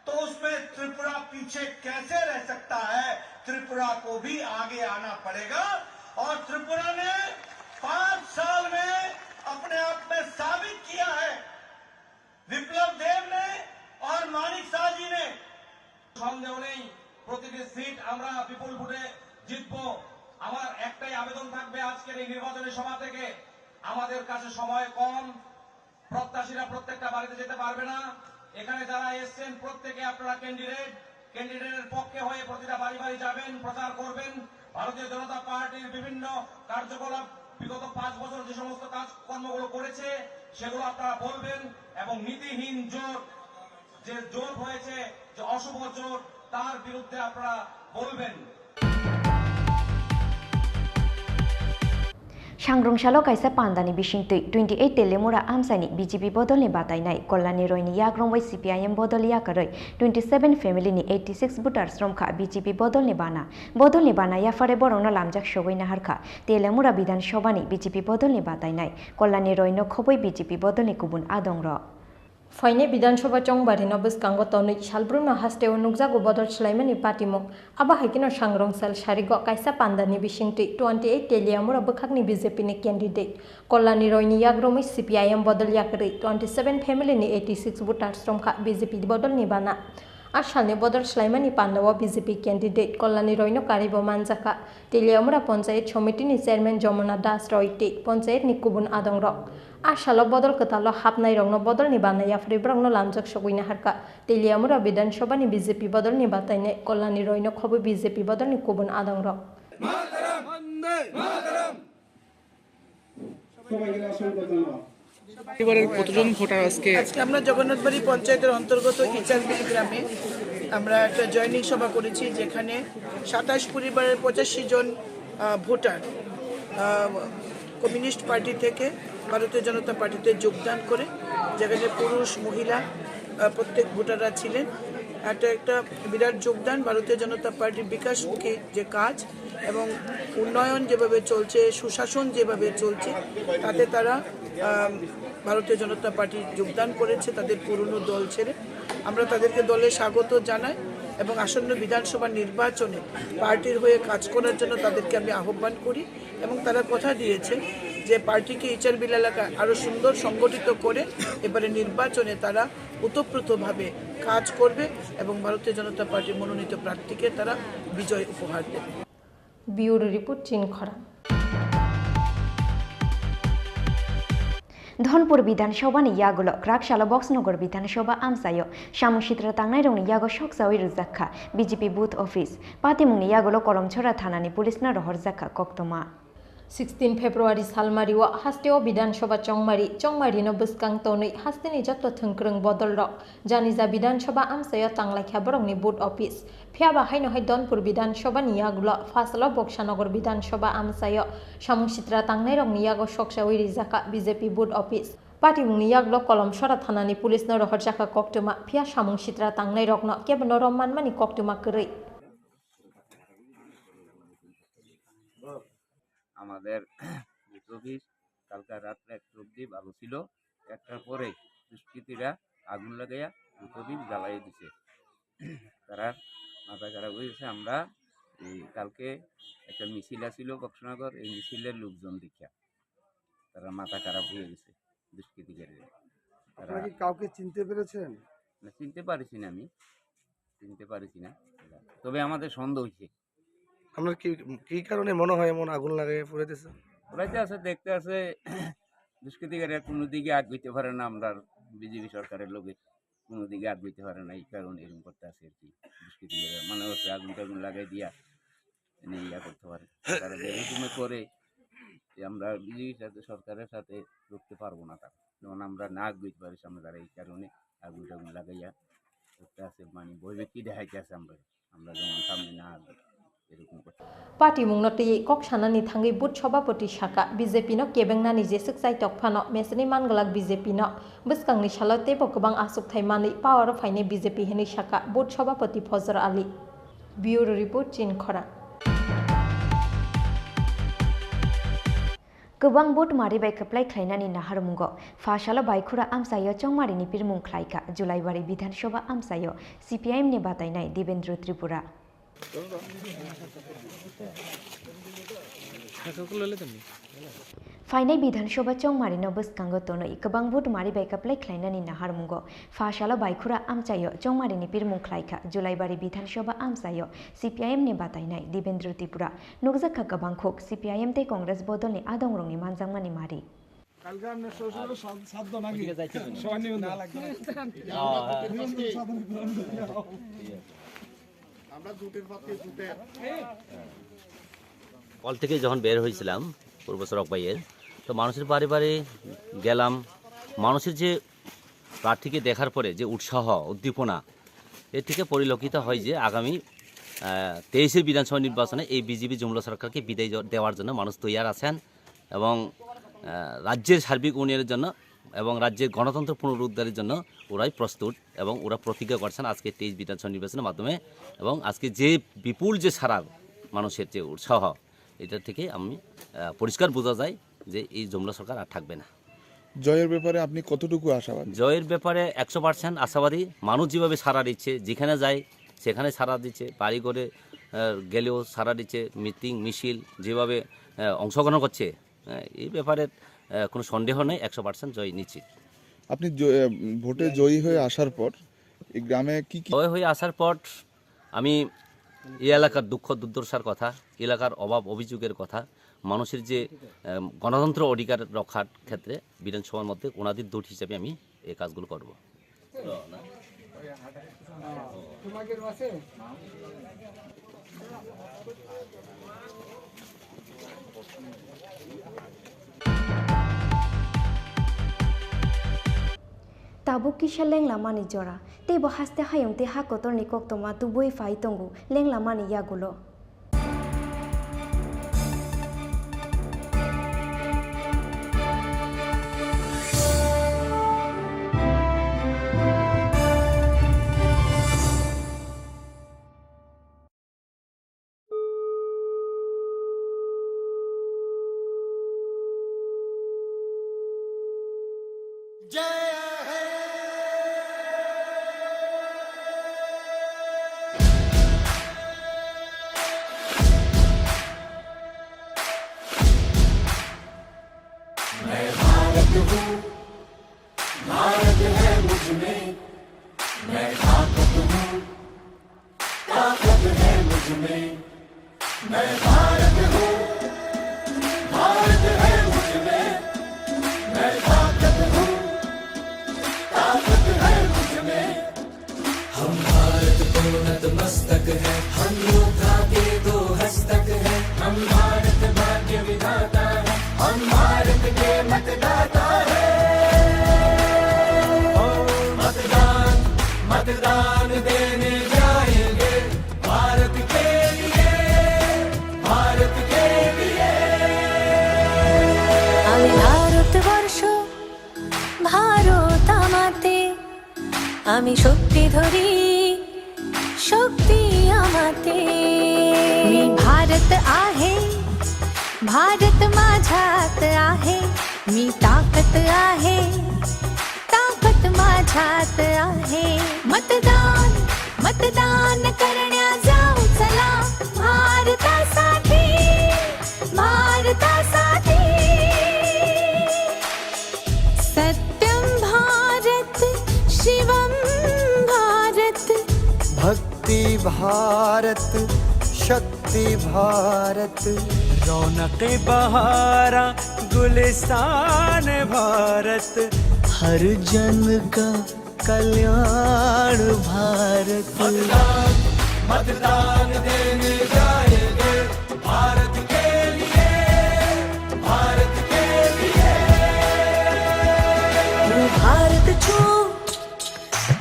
तो उसमें त्रिपुरा पीछे कैसे रह सकता है। त्रिपुरा को भी आगे आना पड़ेगा, और त्रिपुरा ने 5 साल में अपने आप में साबित किया है। विप्लव देव ने और मानिक शाह जी ने সন্দেহ নেই প্রতিটি সিট আমরা বিপুল ভোটে জিতবো। আমার একটাই আবেদন থাকবে আজকের এই নির্বাচনী সভা থেকে, আমাদের কাছে সময় কম, প্রত্যাশীরা প্রত্যেকটা বাড়িতে যেতে পারবে না। এখানে যারা এসছেন প্রত্যেকে আপনারা ক্যান্ডিডেটের পক্ষে হয়ে প্রতিটা বাড়ি বাড়ি যাবেন, প্রচার করবেন। ভারতীয় জনতা পার্টির বিভিন্ন কার্যকলাপ বিগত 5 বছর যে সমস্ত কাজকর্মগুলো করেছে সেগুলো আপনারা বলবেন, এবং নীতিহীন জোট, যে জোট হয়েছে, যে অশুভ জোট, তার বিরুদ্ধে আপনারা বলবেন। सांग्रंसालो कायसा पान्दानि बिसिंतै 28 तेलेमुरा आमसानि बीजेपी बदलनि बातायनाय कल्याणी रयनि याग्रंबाय CPIM बदल याकरै 27 फेमिलिनि 86 भोटार्स रमखा बीजेपी बदलनि बाना याफारे बरंनो लामजाक सगैना हारखा तेलेमुरा विधानसभानि बीजेपी बदलनि बातायनाय कल्याणी रयनो खबै बीजेपी बदलनि गुबुन आदंर फाइने विधानसभा चंबारि नबस्कांगो तनै सालब्रुनो हास्टेव नुकजागो बदल स्लाइमानि पाटिमुक आबा हाइकिनो सांग्रंसाल सारिगो कायसा पान्दानि बिसिंति 28 तेलियामुरा बखागनि बीजेपी नि कैंडिडेट कल्याणी रयनि याग्रमै CPIM बदल याकरै 27 फेमिलिनि 86 भोटार्स रमखा बीजेपी बदलनि बाना आसालनि बदल स्लाइमानि पान्दावा बीजेपी कैंडिडेट कल्याणी रयनो कारिबो मानजाका तेलियामुरा पंचायत समितिनि चेयरमैन जमुना दास रयते पंचायतनि गुबुन आदंर आसालो बदल कतालो हाबनाय रंनो बदलनि बानाया फ्रिब्रंनो लामजक सगैना हारका तेलियामुरा विधानसभानि बीजेपी बदलनि बातायनाय कल्याणी रयनो खबै बीजेपी बदलनि गुबुन आदंर কতজন ভোটার আজকে আমরা জগন্নাথবাড়ি পঞ্চায়েতের অন্তর্গত ইচারবিল গ্রামে আমরা একটা জয়নিং সভা করেছি যেখানে 27 পরিবারের 85 জন ভোটার কমিউনিস্ট পার্টি থেকে ভারতীয় জনতা পার্টিতে যোগদান করে যেখানে পুরুষ মহিলা প্রত্যেক ভোটাররা ছিলেন একটা বিরাট যোগদান ভারতীয় জনতা পার্টির বিকাশমুখী যে কাজ এবং উন্নয়ন যেভাবে চলছে সুশাসন যেভাবে চলছে তাতে তারা ভারতীয় জনতা পার্টি যোগদান করেছে তাদের পুরনো দল ছেড়ে আমরা তাদেরকে দলে স্বাগত জানাই এবং আসন্ন বিধানসভা নির্বাচনে পার্টির হয়ে কাজ করার জন্য তাদেরকে আমি আহ্বান করি এবং তারা কথা দিয়েছে যে পার্টিকে ইচারবিল এলাকায় আরও সুন্দর সংগঠিত করে এবারে নির্বাচনে তারা ওতপ্রোতভাবে কাজ করবে এবং ভারতীয় জনতা পার্টির মনোনীত প্রার্থীকে তারা বিজয় উপহার দেবে। ব্যুরো রিপোর্ট চিনখরা। धनपुर विधानसभानि यागुलो क्राकशाला बक्सनगर विधानसभा आमसायो सामुसित्र तांनाय रंनि यागो सकसावै रुजाखा बीजेपी बुथ ऑफिस पातिमुंनि यागुलो कलमछरा थानानि पुलिसना रहरजाखा कक्तमा 16 फेब्रुवारी सालमारिवा हास्टेव विधानसभा चंमारिनो बस्कां तनै हास्तेनि जत्त थंख्रों बदल रक जानिजा विधानसभा आमसायो तांलायखा बरंनि बुथ ऑफिस फियाबा हाइनहाय धनपुर विधानसभा नियागुलो फासलो बक्सानगर विधानसभा आमसायो सामुसित्रा तांनाय रंनि यागो सकसावै रिजाखा बीजेपी बुथ ऑफिस पाटिमुंनि यागुलो कलमछरा थानानि पुलिसनो रहरजाखा कक्तमा फिया सामुसित्रा तांनाय रकनो केबनो रम्मानमानि कक्तमा करै আমাদের অফিস কালকে রাত্রে 1 অবধি ভালো ছিল, একটার পরে দুষ্কৃতীরা আগুন লাগাইয়া অফিস জ্বালাই দিছে। তারা মাথা খারাপ হয়েছে। আমরা কালকে একটা মিছিল ছিল বক্সনগর, এই মিছিলের লোকজন দেখিয়া তারা মাথা খারাপ হয়ে গেছে দুষ্কৃতীকারীরা। তারা কি কাউকে চিনতে পেরেছেন? না, চিনতে পারিছি না, আমি চিনতে পারিছি না, তবে আমাদের সন্দেহ হয়েছে। আপনার কি কারণে মনে হয় এমন আগুন লাগাই পুরাইতেছে? পুরাইতে আছে, দেখতে আছে দুষ্কৃতিকারীরা কোনো দিকে আগ হইতে পারে না, আমরা বিজেপি সরকারের লোকে কোনো দিকে আগ হইতে পারে না, এই কারণে এরকম করতে আছে আর কি। দুষ্কৃতিকারীরা মনে হচ্ছে আগুন টাগুন লাগাই দিয়া ইয়া করতে পারে। তারা এরকম করে আমরা বিজেপির সাথে সরকারের সাথে রুখতে পারবো না, তারা যেমন আমরা না আগ হইতে পারি সামনে, তারা এই কারণে আগুন টাগুন লাগাইয়া করতে আছে, মানে ভয়ভীতি দেখাইতে আছে আমরা যেমন সামনে না আসবো। पार्टी मुंगनोटी कक्सानानि थांगै बुथ सभापति शाखा बीजेपी नो केबेंनानि जेसक जाय तकफानो मेसनि मानगलाक बीजेपी नो बस्कांनि सालतेबो गोबां आसुकथाय मानै पावर फाइने बीजेपी हेनि शाखा बुथ सभापति फजर आली। ब्यूरो रिपोर्ट चिनखरा। गोबां बुथ मारिबाय खोप्लाय ख्लायनानि नाहारमुंगो फाशालो बायखुरा आमसायो चंमारिनि पिरमुं ख्लायखा जुलाइबारि विधानसभा आमसायो CPIM नि बातायनाय देवेंद्र त्रिपुरा फाइनाय विधानसभा चंमारिनो बस्कांगो तनै गोबां बुथ मारिबाय खोप्लाय ख्लायनानि नाहारमुंगो फाशालो बायखुरा आमसायो चंमारिनि पिरमुं ख्लायखा जुलाइबारि विधानसभा आमसायो CPIM नि बातायनाय देवेंद्र त्रिपुरा नुकजाखा गोबां खुक CPIM ते कांग्रेस बदलनि आदंरंनि मानजांमानि मारि কালকে আমরা শ্বশুর সাধ্য নাকি সবাই না লাগবে আমরা জুটের পাতে জুটে কল থেকে যখন বের হয়েছিলাম পূর্ব সড়ক বাইয়ের, তো মানুষের বাড়ি বাড়ি গেলাম। মানুষের যে প্রার্থীকে দেখার পরে যে উৎসাহ উদ্দীপনা, এর থেকে পরিলক্ষিত হয় যে আগামী 23-এর বিধানসভা নির্বাচনে এই বিজেপি জুমলা সরকারকে বিদায় দেওয়ার জন্য মানুষ তৈয়ার আছেন এবং রাজ্যের সার্বিক উন্নয়নের জন্য এবং রাজ্যের গণতন্ত্র পুনরুদ্ধারের জন্য ওরাই প্রস্তুত এবং ওরা প্রতিজ্ঞা করছেন আজকে 23 বিধানসভা নির্বাচনের মাধ্যমে। এবং আজকে যে বিপুল যে সারা মানুষের যে উৎসাহ, এটা থেকে আমি পরিষ্কার বোঝা যায় যে এই জমলা সরকার আর থাকবে না। জয়ের ব্যাপারে আপনি কতটুকু আশাবাদী? জয়ের ব্যাপারে 100% আশাবাদী। মানুষ যেভাবে সাড়া দিচ্ছে, যেখানে যায় সেখানে সাড়া দিচ্ছে, বাড়ি করে গেলেও সাড়া দিচ্ছে, মিটিং মিছিল যেভাবে অংশগ্রহণ করছে, এই ব্যাপারে কোনো সন্দেহ নেই, 100% জয় নিশ্চিত। আপনি ভোটে জয়ী হয়ে আসার পর এই গ্রামে কি জয় হয়ে আসার পর আমি এই এলাকার দুঃখ দুর্দশার কথা, এলাকার অভাব অভিযোগের কথা, মানুষের যে গণতন্ত্র অধিকার রক্ষার ক্ষেত্রে বিধানসভার মধ্যে ওনাদের দূত হিসেবে আমি এই কাজগুলো করব। Tabuk kisah leng lama ni jora, te bahas te hayung te hak kotor ni kok toma tu boy fai tunggu leng lama ni ya gulo. मैं भारत हूँ, भारत है मुझ में, मैं ताकत हूँ, ताकत है मुझ में, मैं भारत हूँ, भारत है मुझ में, मैं ताकत हूँ, ताकत है मुझ में। हम भारत को नतमस्तक है, हम योद्धा के दो हस्तक है, हम भारत भाग्य विधाता है, हम भारत के मतदाता है। मतदान मतदान देने जाएंगे भारत के लिए, भारत के लिए। আমি ভারতবর্ষ ভারত আমাতে, আমি শক্তি ধরি शक्ती आमाते। मी भारत आहे, भारत माझ्यात आहे, मी ताकत आहे, ताकत माझ्यात आहे। मतदान मतदान करण्या जाऊ चला, भारतासाठी भारतासाठी। सत्यम भारत शिवम भारत, भक्ति भारत शक्ति भारत, रौनक बहारा गुलिस्तान भारत, हर जन का कल्याण भारत। मतदान मतदान देने जाएंगे भारत के लिए, भारत के लिए। હું ભારત છું,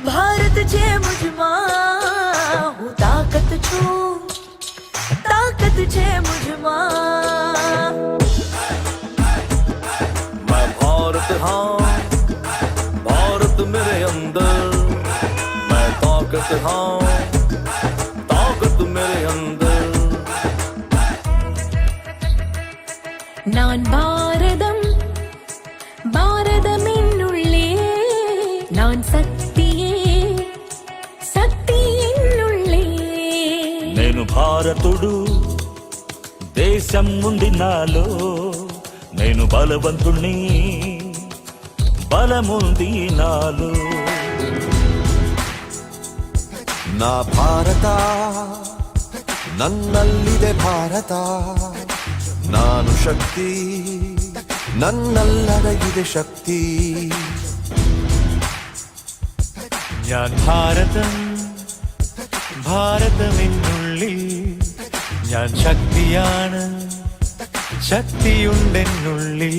ભારત છે મુझमा, હું તાકત છું, ताकत छे मुझमा। मैं भारत हाँ, भारत मेरे अंदर, मैं ताकत हाँ, ताकत मेरे अंदर। நான் பாரதம் பாரதமின்னுள்ளே, நான் சக்தியே சக்தியின்னுள்ளே। నేను భారతుడు దేశం ఉంది నాలో, నేను బలవంతుణ్ణి బలముంది నాలో। ನಾ ಭಾರತ ನನ್ನಲ್ಲಿದೆ ಭಾರತ, ನಾನು ಶಕ್ತಿ ನನ್ನಲ್ಲಡಗಿದೆ ಶಕ್ತಿ। ഞാൻ ഭാരതം ഭാരതമെന്നുള്ളിൽ, ഞാൻ ശക്തിയാണ് ശക്തിയുണ്ടെന്നുള്ളിൽ।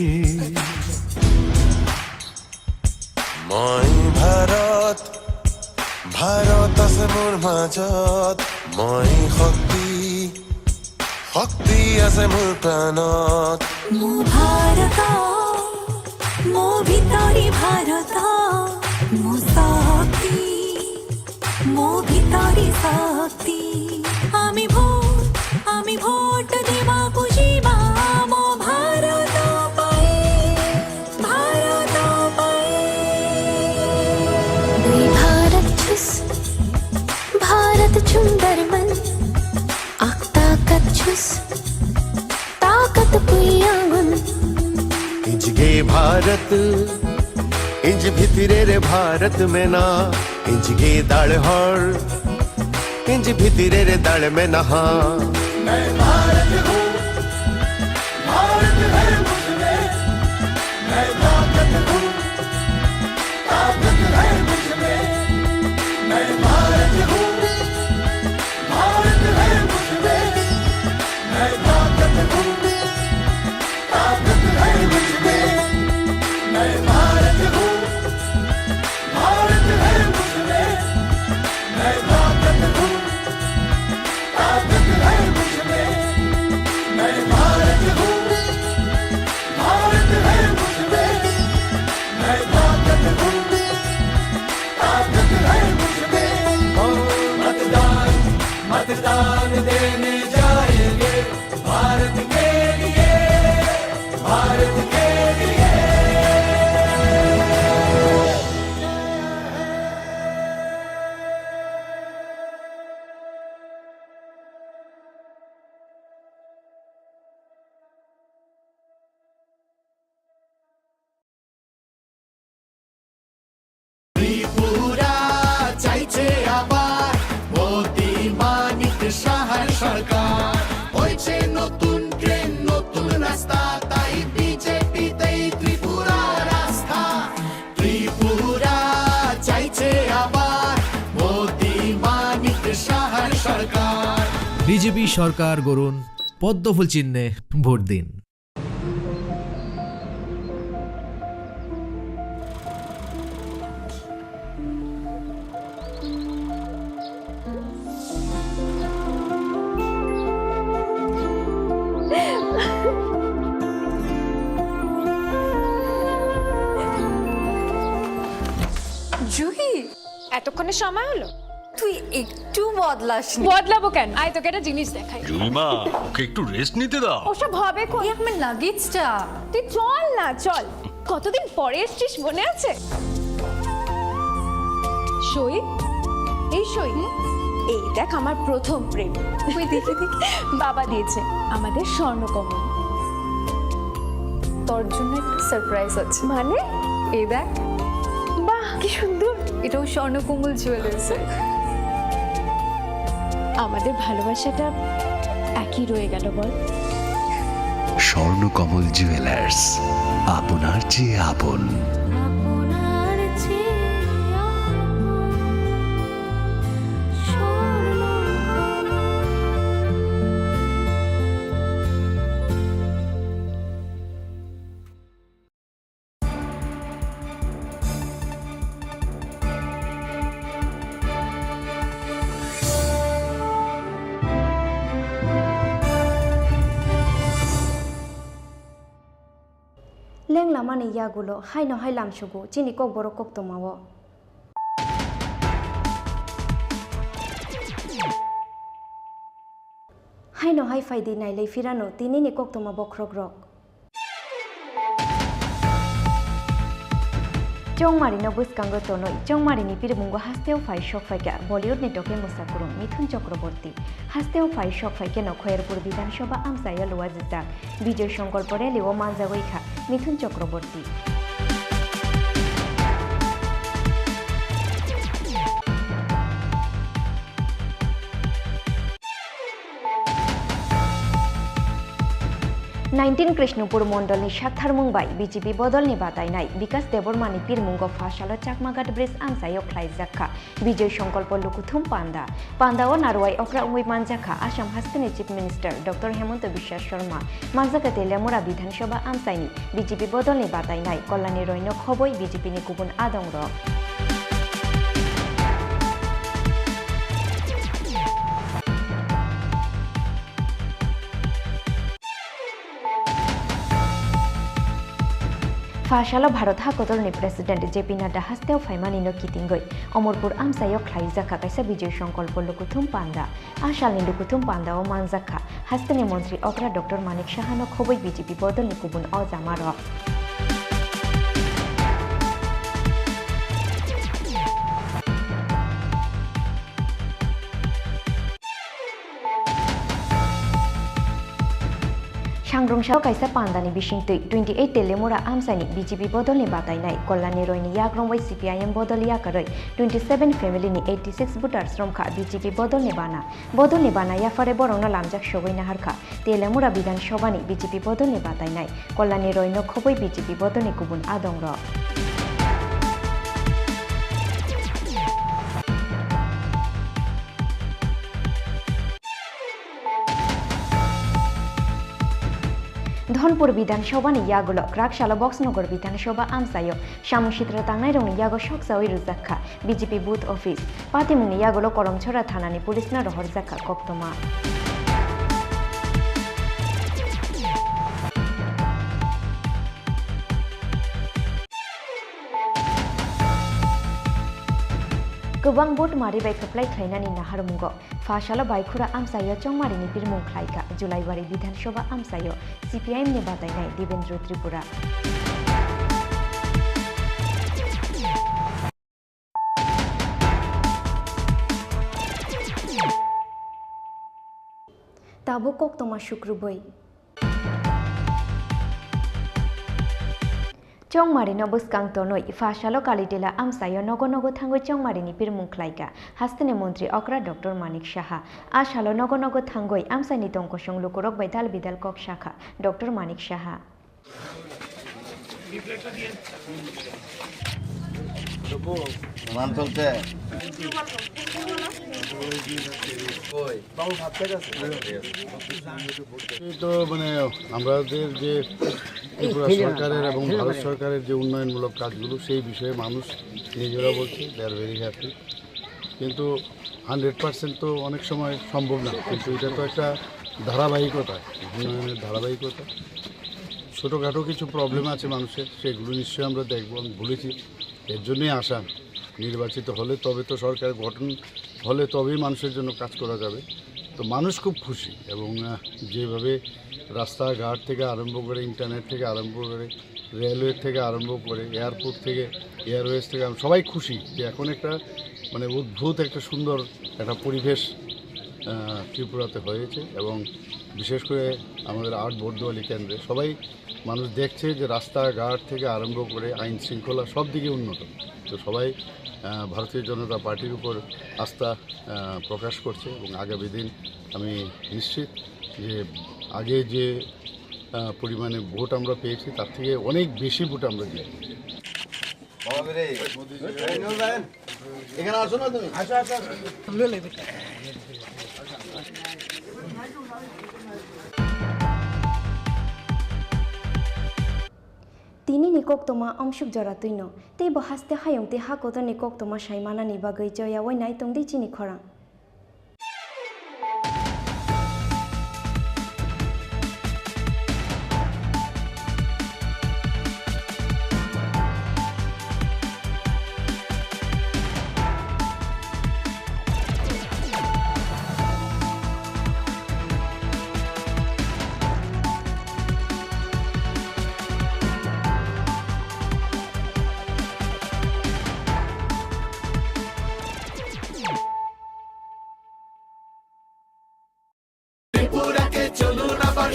মই ভাৰত ভাৰত আছে মোৰ মাজত, মই শক্তি শক্তি আছে মোৰ প্ৰাণত মো ভারত মো ভিতরি ভারত মো শক্তি মো ভিতরি শক্তি আমি ভোট দেবাকু যিবা মো ভারত পাই দুই ভারত ছুস भारत सुंदर मन ताकत छुस ताकत पुयावन इंज गे भारत इंज भितरे रे भारत में ना इंज गे दाल हर इंज भितरे रे दाल में नहा मैं भारत हूँ भारत है मुझमें मैं ताकत हूँ ताकत है मुझमें मैं भारत हूँ भारत है मुझमें मैं ताकत हूँ ताकत है मुझमें मैं भारत हूँ भारत है मुझमें मैं ताकत हूँ ताकत है मुझमें मैं भारत हूँ भारत है मुझमें मैं ताकत हूँ ताकत है मुझमें मतदान देने जाएंगे भारत के लिए भारत के लिए ত্রিপুরা চাইছে আবার মোদি মানিক সাহার সরকার হয়েছে নতুন ট্রেন নতুন রাস্তা তাই বিজেপিতেই ত্রিপুরা রাস্তা ত্রিপুরা চাইছে আবার মোদি মানিক সাহার সরকার বিজেপি সরকার গড়ুন পদ্মফুল চিহ্নে ভোট দিন। জুহি এতক্ষণে সময় হলো তুই একটু বদলাবো কেন আয় তোকে একটা জিনিস দেখাই জুইমা ওকে একটু রেস্ট নিতে দাও ওসব হবে কোন আমার লাগেজটা তুই চল না চল কতদিন পরে এসছিস মনে আছে সই এই সই এই দেখ আমার প্রথম প্রেম তুই দেখে বাবা দিয়েছে আমাদের স্বর্ণকমল তোর জন্য একটা সারপ্রাইজ আছে মানে এই দেখ বাহ কি সুন্দর এটাও স্বর্ণকমল জুয়েলার্স আমাদের ভালোবাসাটা একই রয়ে গেল বল স্বর্ণকমল জুয়েলার্স আপনার চেয়ে আপন লেং লামানি ইয়াগুলো হাই নহাই লামসুগু চিনি কক বড় কক তোমাও হাই নহাই ফাইদি নাইলাই ফিরানো তিনি নি কক তোমা বক্রক রক চংমারিনো বুসকাঙ্গ তনই চংমারিনি পিরমুঙ্গ হাস্তেও ফাই শক ফাইকা বলিউড নেটকে মুসাকুরুং মিথুন চক্রবর্তী হাস্তেও ফাই শক ফাইকে নখয়েরপুর বিধানসভা আমসাইয়া লোয়া জিতাক বিজয় সংকল্প রেলিও মানজাগৈখা মিথুন চক্রবর্তী 19 कृष्णपुर मंडलनि साथारमुंबाई बीजेपी बदलनि बादायनाय विकास देबरमानि पिरमुंग फासालो चाकमाघाट ब्रिज आमसायाव ख्लायजाखा विजय संकल्प लुकुथुम पांडा पांडाओ नारवाई अक्रा उंगै मानजाखा आसाम हास्टेनि chief minister doctor Hemant Biswa Sarma मानजाखा तेलियामुरा विधानसभा आमसायनि बीजेपी बदलनि बादायनाय कल्याणी रैनक हबय बीजेपीनि गुबुन आदंग ফাশালো ভারত হাকতলনি প্রেসিডেন্ট জেপি নাড্ডা হাস্তেও ফাইমানিনো কিতিঙ্গই অমরপুর আমসাইও খ্লাইজাখা কাইসা বিজয় সংকল্প লুকুথুম পান্ডা আশালনি লুকুথুম পান্ডা ও মানজাখা হাস্তেনি মন্ত্রী অগ্রা ডক্টর মানিক সাহানো খবই বিজেপি বদলনি কুবুন অজামার सांग्रंसाव कायसा पांदानि बिसिंतै 28 तेलेमुरा आमसानि बीजेपी बदलनि बातायनाय कल्याणी रयनि याग्रंबाय सीपीआईएम बदल याकरै 27 फेमिलिनि 86 भोटार्स रमखा बीजेपी बदलनि बाना याफारे बरंनो लामजाक सबायना हारखा तेलेमुरा विधानसभानि बीजेपी बदलनि बातायनाय कल्याणी रयनो खबै बीजेपी बदलनि गुबुन आदंर धनपुर विधानसभा नि यागुलो क्राकशाला बक्सनगर विधानसभा आमसायो सामुसिद्रा तांनाय रंनि यागो सकसावै रुजाखा बीजेपी बुथ ऑफिस पातिमुनि यागुलो करमछरा थानानि पुलिसना रहर जाखा कक्तमा गोबां भोट मारिबाय खोप्लाय ख्लायनानि नाहारमुंग फाशाला बायखुरा आमसायो चंमारिनि बिरमुं ख्लायखा जुलाइबारि विधानसभा आमसायो सीपीआईएम नि बादायनाय देवेंद्र त्रिपुरा ताबो कक्तमा शुक्रबै चौमारिनो बसकांतनोय फाशालो कालिटेला आमसायो नगो नगो थांगो चौमारिनि बिरमुं ख्लायगा हास्तेनि मन्त्री अग्रा डक्टर मानिक साहा आशालो नगो नगो थांगोय आमसानि तंकसं लुकुरक बायदाल बिदाल कक शाखा डक्टर मानिक साहा তো মানে আমাদের যে ত্রিপুরা সরকারের এবং ভারত সরকারের যে উন্নয়নমূলক কাজগুলো সেই বিষয়ে মানুষ নিজেরা বলছে দে আর ভেরি হ্যাপি কিন্তু 100% তো অনেক সময় সম্ভব না কিন্তু এটা তো একটা ধারাবাহিকতা উন্নয়নের ধারাবাহিকতা ছোটোখাটো কিছু প্রবলেম আছে মানুষের সেগুলো নিশ্চয়ই আমরা দেখব আমি বলেছি এর জন্যই আসা নির্বাচিত হলে তবে তো সরকার গঠন হলে তবেই মানুষের জন্য কাজ করা যাবে তো মানুষ খুব খুশি এবং যেভাবে রাস্তাঘাট থেকে আরম্ভ করে ইন্টারনেট থেকে আরম্ভ করে রেলওয়ে থেকে আরম্ভ করে এয়ারপোর্ট থেকে এয়ারওয়েজ থেকে সবাই খুশি যে এখন একটা মানে অদ্ভুত একটা সুন্দর একটা পরিবেশ ত্রিপুরাতে হয়েছে এবং বিশেষ করে আমাদের 8 বর্দোয়ালি কেন্দ্রে সবাই মানুষ দেখছে যে রাস্তাঘাট থেকে আরম্ভ করে আইন শৃঙ্খলা সব দিকে উন্নত তো সবাই ভারতীয় জনতা পার্টির উপর আস্থা প্রকাশ করছে এবং আগামী দিন আমি নিশ্চিত যে আগে যে পরিমাণে ভোট আমরা পেয়েছি তার থেকে অনেক বেশি ভোট আমরা দিই এখানে আসো না তুমি তিনি নিকক তোমা অংশুক জরাতুইনো তে বহাস্তে হায়ংতে হাকত নিকক তোমা সাইমানা নিবাগৈ জয়া ওই নাই তংদি চিনি খরা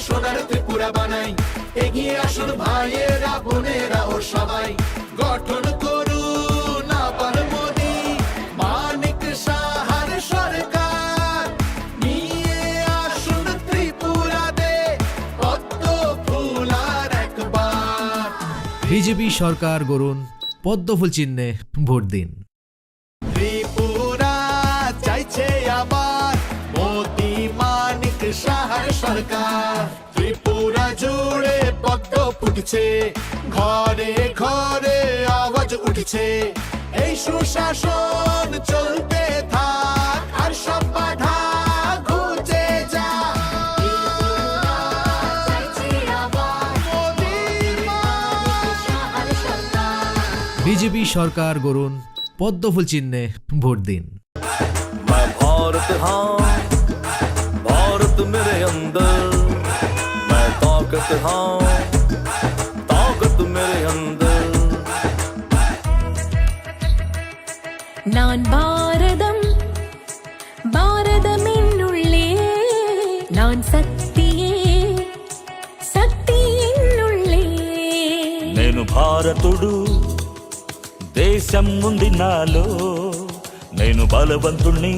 সোনার ত্রিপুরা বানাই এগিয়ে আসুন ভাইয়েরা বোনেরা ও সবাই গঠন করুন আবার মোদি মানিক সাহার সরকার নিয়ে আসুন ত্রিপুরাতে পদ্ম ফুলার একবার বিজেপি সরকার গড়ুন পদ্মফুল চিহ্নে ভোট দিন ত্রিপুরা চাইছে আবার মোদি মানিক সাহার সরকার ত্রিপুরা জুড়ে পদ্ম ফুটছে ঘরে ঘরে আওয়াজ উঠছে এই সুশাসন চলতে থাক আর সব বাধা ঘুচে যা ত্রিপুরা চাইছে আবার মোদি মানিক সাহার বিজেপি সরকার গড়ুন পদ্মফুল চিহ্নে ভোট দিন। मैं भारत हाँ भारत मेरे अंदर मैं ताकत हाँ ताकत मेरे अंदर நான் பாரதம் பாரதம் என்னுள்ளே நான் சக்தியே சக்தி என்னுள்ளே నేను భారతుడు దేశం ఉంది నాలో నేను బలవంతుణ్ణి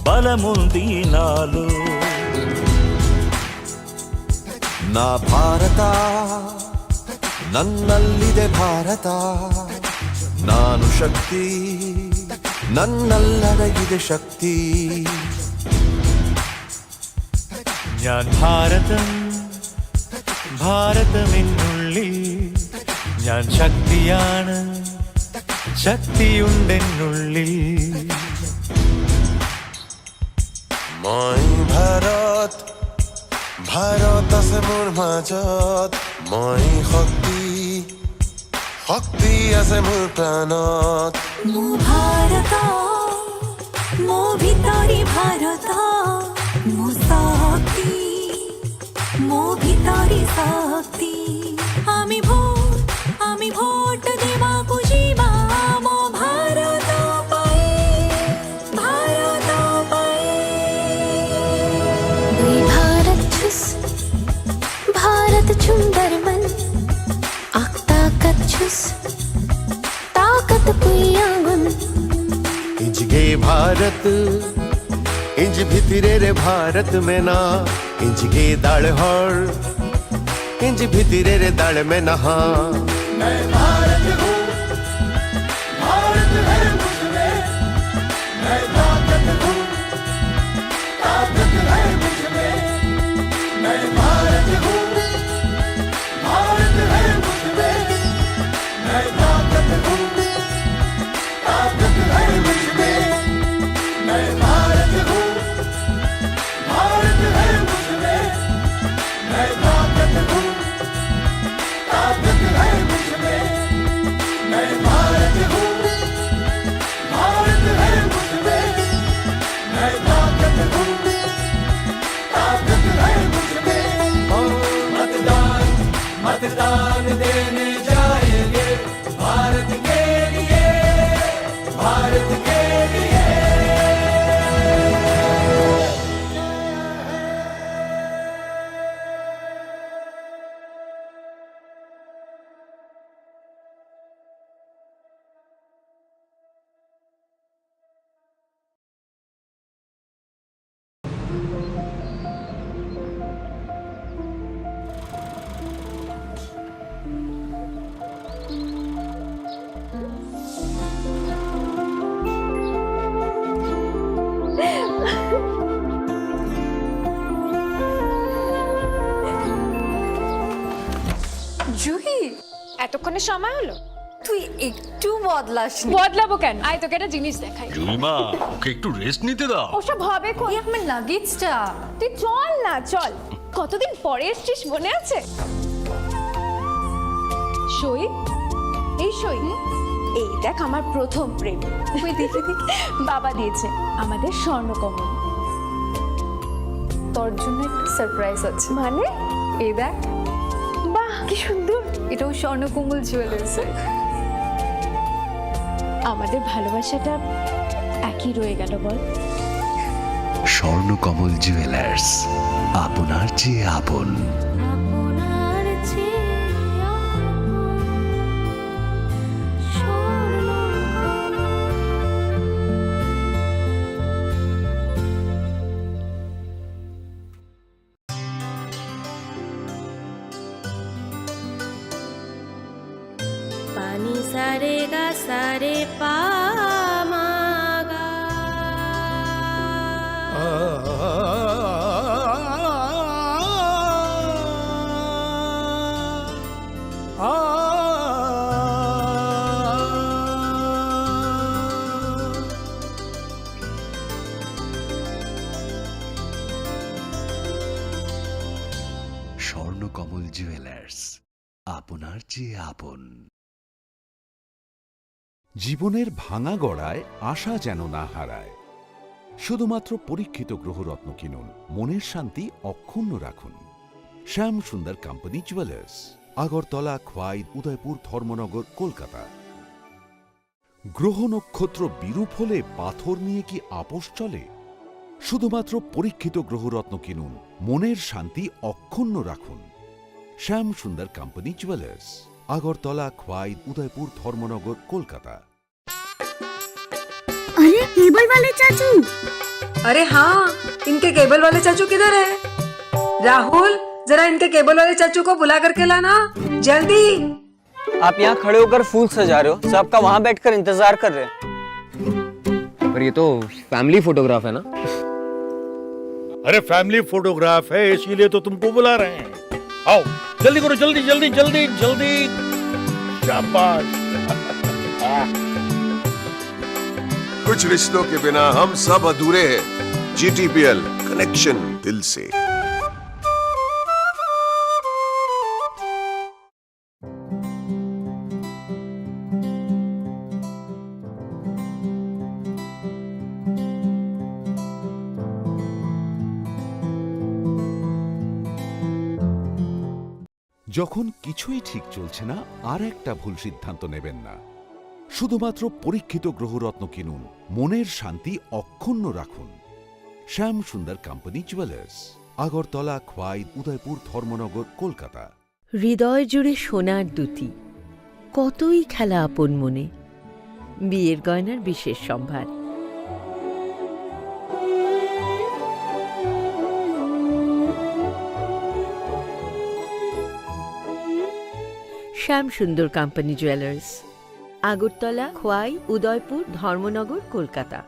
బలముంది నాలో ನಾ ಭಾರತ ನನ್ನಲ್ಲಿದೆ ಭಾರತ ನಾನು ಶಕ್ತಿ ನನ್ನಲ್ಲಡಗಿದೆ ಶಕ್ತಿ ഞാൻ ഭാരതം ഭാരതമെന്നുള്ളിൽ ഞാൻ ശക്തിയാണ് ശക്തിയുണ്ടെന്നുള്ളിൽ মই ভাৰত ভাৰত আছে মোৰ মাজত মই শক্তি শক্তি আছে মোৰ প্ৰাণত মো ভারত মো ভিতরি ভারত মো শক্তি মো ভিতরি শক্তি আমি ভোট দেবাকু যিবা মো ভারত পাই ভারত পাই দুই ভারত ছুস ভারত সুন্দর মন আখ তাকত ছুস ताकत पुयागुन इंज गे भारत इंज भितरे रे भारत में ना इंज गे दाड़ हर इंज भितरे रे दाड़ में नहा मैं भारत हूँ भारत है मुझमें मैं ताकत हूँ ताकत है मुझमें मैं भारत हूँ भारत है मुझमें मैं ताकत हूँ ताकत है मुझमें मैं भारत हूँ भारत है मुझमें मैं ताकत हूँ ताकत है मुझमें मैं भारत हूँ भारत है मुझमें मैं ताकत हूँ ताकत है मुझमें मतदान मतदान देने जाएंगे भारत के लिए भारत के लिए জুহি এতক্ষণে সময় হলো? তুই একটু বদলাসনি। বদলাবো কেন? আয় তোকে একটা জিনিস দেখাই। জুইমা ওকে একটু রেস্ট নিতে দাও। ওসব হবে এই আমার লাগেজটা। তুই চল না চল, কতদিন পরে এসছিস মনে আছে? সই এই সই এই দেখ আমার প্রথম প্রেম। তুই দেখে বাবা দিয়েছে আমাদের স্বর্ণকমল। তোর জন্য একটা সারপ্রাইজ আছে। মানে এই দেখ, বাহ কি সুন্দর, এটাও স্বর্ণকমল জুয়েলার্সের। আমাদের ভালোবাসাটা একই রয়ে গেল বল। স্বর্ণকমল জুয়েলার্স, আপনার চেয়ে আপন। আপনার চেয়ে पानी सारे गा सारे पा मा गा। স্বর্ণকমল জুয়েলার্স, আপনার চেয়ে আপন। জীবনের ভাঙা গড়ায় আশা যেন না হারায়। শুধুমাত্র পরীক্ষিত গ্রহরত্ন কিনুন, মনের শান্তি অক্ষুণ্ণ রাখুন। শ্যাম সুন্দর কোম্পানি জুয়েলার্স, আগরতলা, খোয়াই, উদয়পুর, ধর্মনগর, কলকাতা। গ্রহ নক্ষত্র বিরূপ হলে পাথর নিয়ে কি আপোষ চলে? শুধুমাত্র পরীক্ষিত গ্রহরত্ন কিনুন, মনের শান্তি অক্ষুণ্ণ রাখুন। শ্যাম সুন্দর কোম্পানি জুয়েলার্স, আগরতলা, খোয়াই, उदयपुर, धर्मनगर, कोलकाता। अरे केबल वाले चाचू। अरे हाँ, इनके केबल वाले चाचू किधर है? राहुल, जरा इनके केबल वाले चाचू को बुला करके लाना, जल्दी। आप यहाँ खड़े होकर फूल सजा रहे हो, सबका वहाँ बैठकर इंतजार कर रहे हैं। पर ये तो फैमिली फोटोग्राफ है ना? अरे फैमिली फोटोग्राफ है, इसीलिए तो तुमको बुला रहे हैं। आओ जल्दी करो, जल्दी जल्दी जल्दी जल्दी। शाबाश। कुछ रिश्तों के बिना हम सब अधूरे हैं। GTPL, कनेक्शन दिल से। যখন কিছুই ঠিক চলছে না, আর একটা ভুল সিদ্ধান্ত নেবেন না। শুধুমাত্র পরীক্ষিত গ্রহরত্ন কিনুন, মনের শান্তি অক্ষুণ্ণ রাখুন। শ্যাম সুন্দর কোম্পানি জুয়েলার্স, আগরতলা, খোয়াই, উদয়পুর, ধর্মনগর, কলকাতা। হৃদয় জুড়ে সোনার দুটি, কতই খেলা আপন মনে। বিয়ের গয়নার বিশেষ সম্ভার। শ্যাম সুন্দর কোম্পানি জুয়েলার্স, আগরতলা, খোয়াই, উদয়পুর, ধর্মনগর, কলকাতা।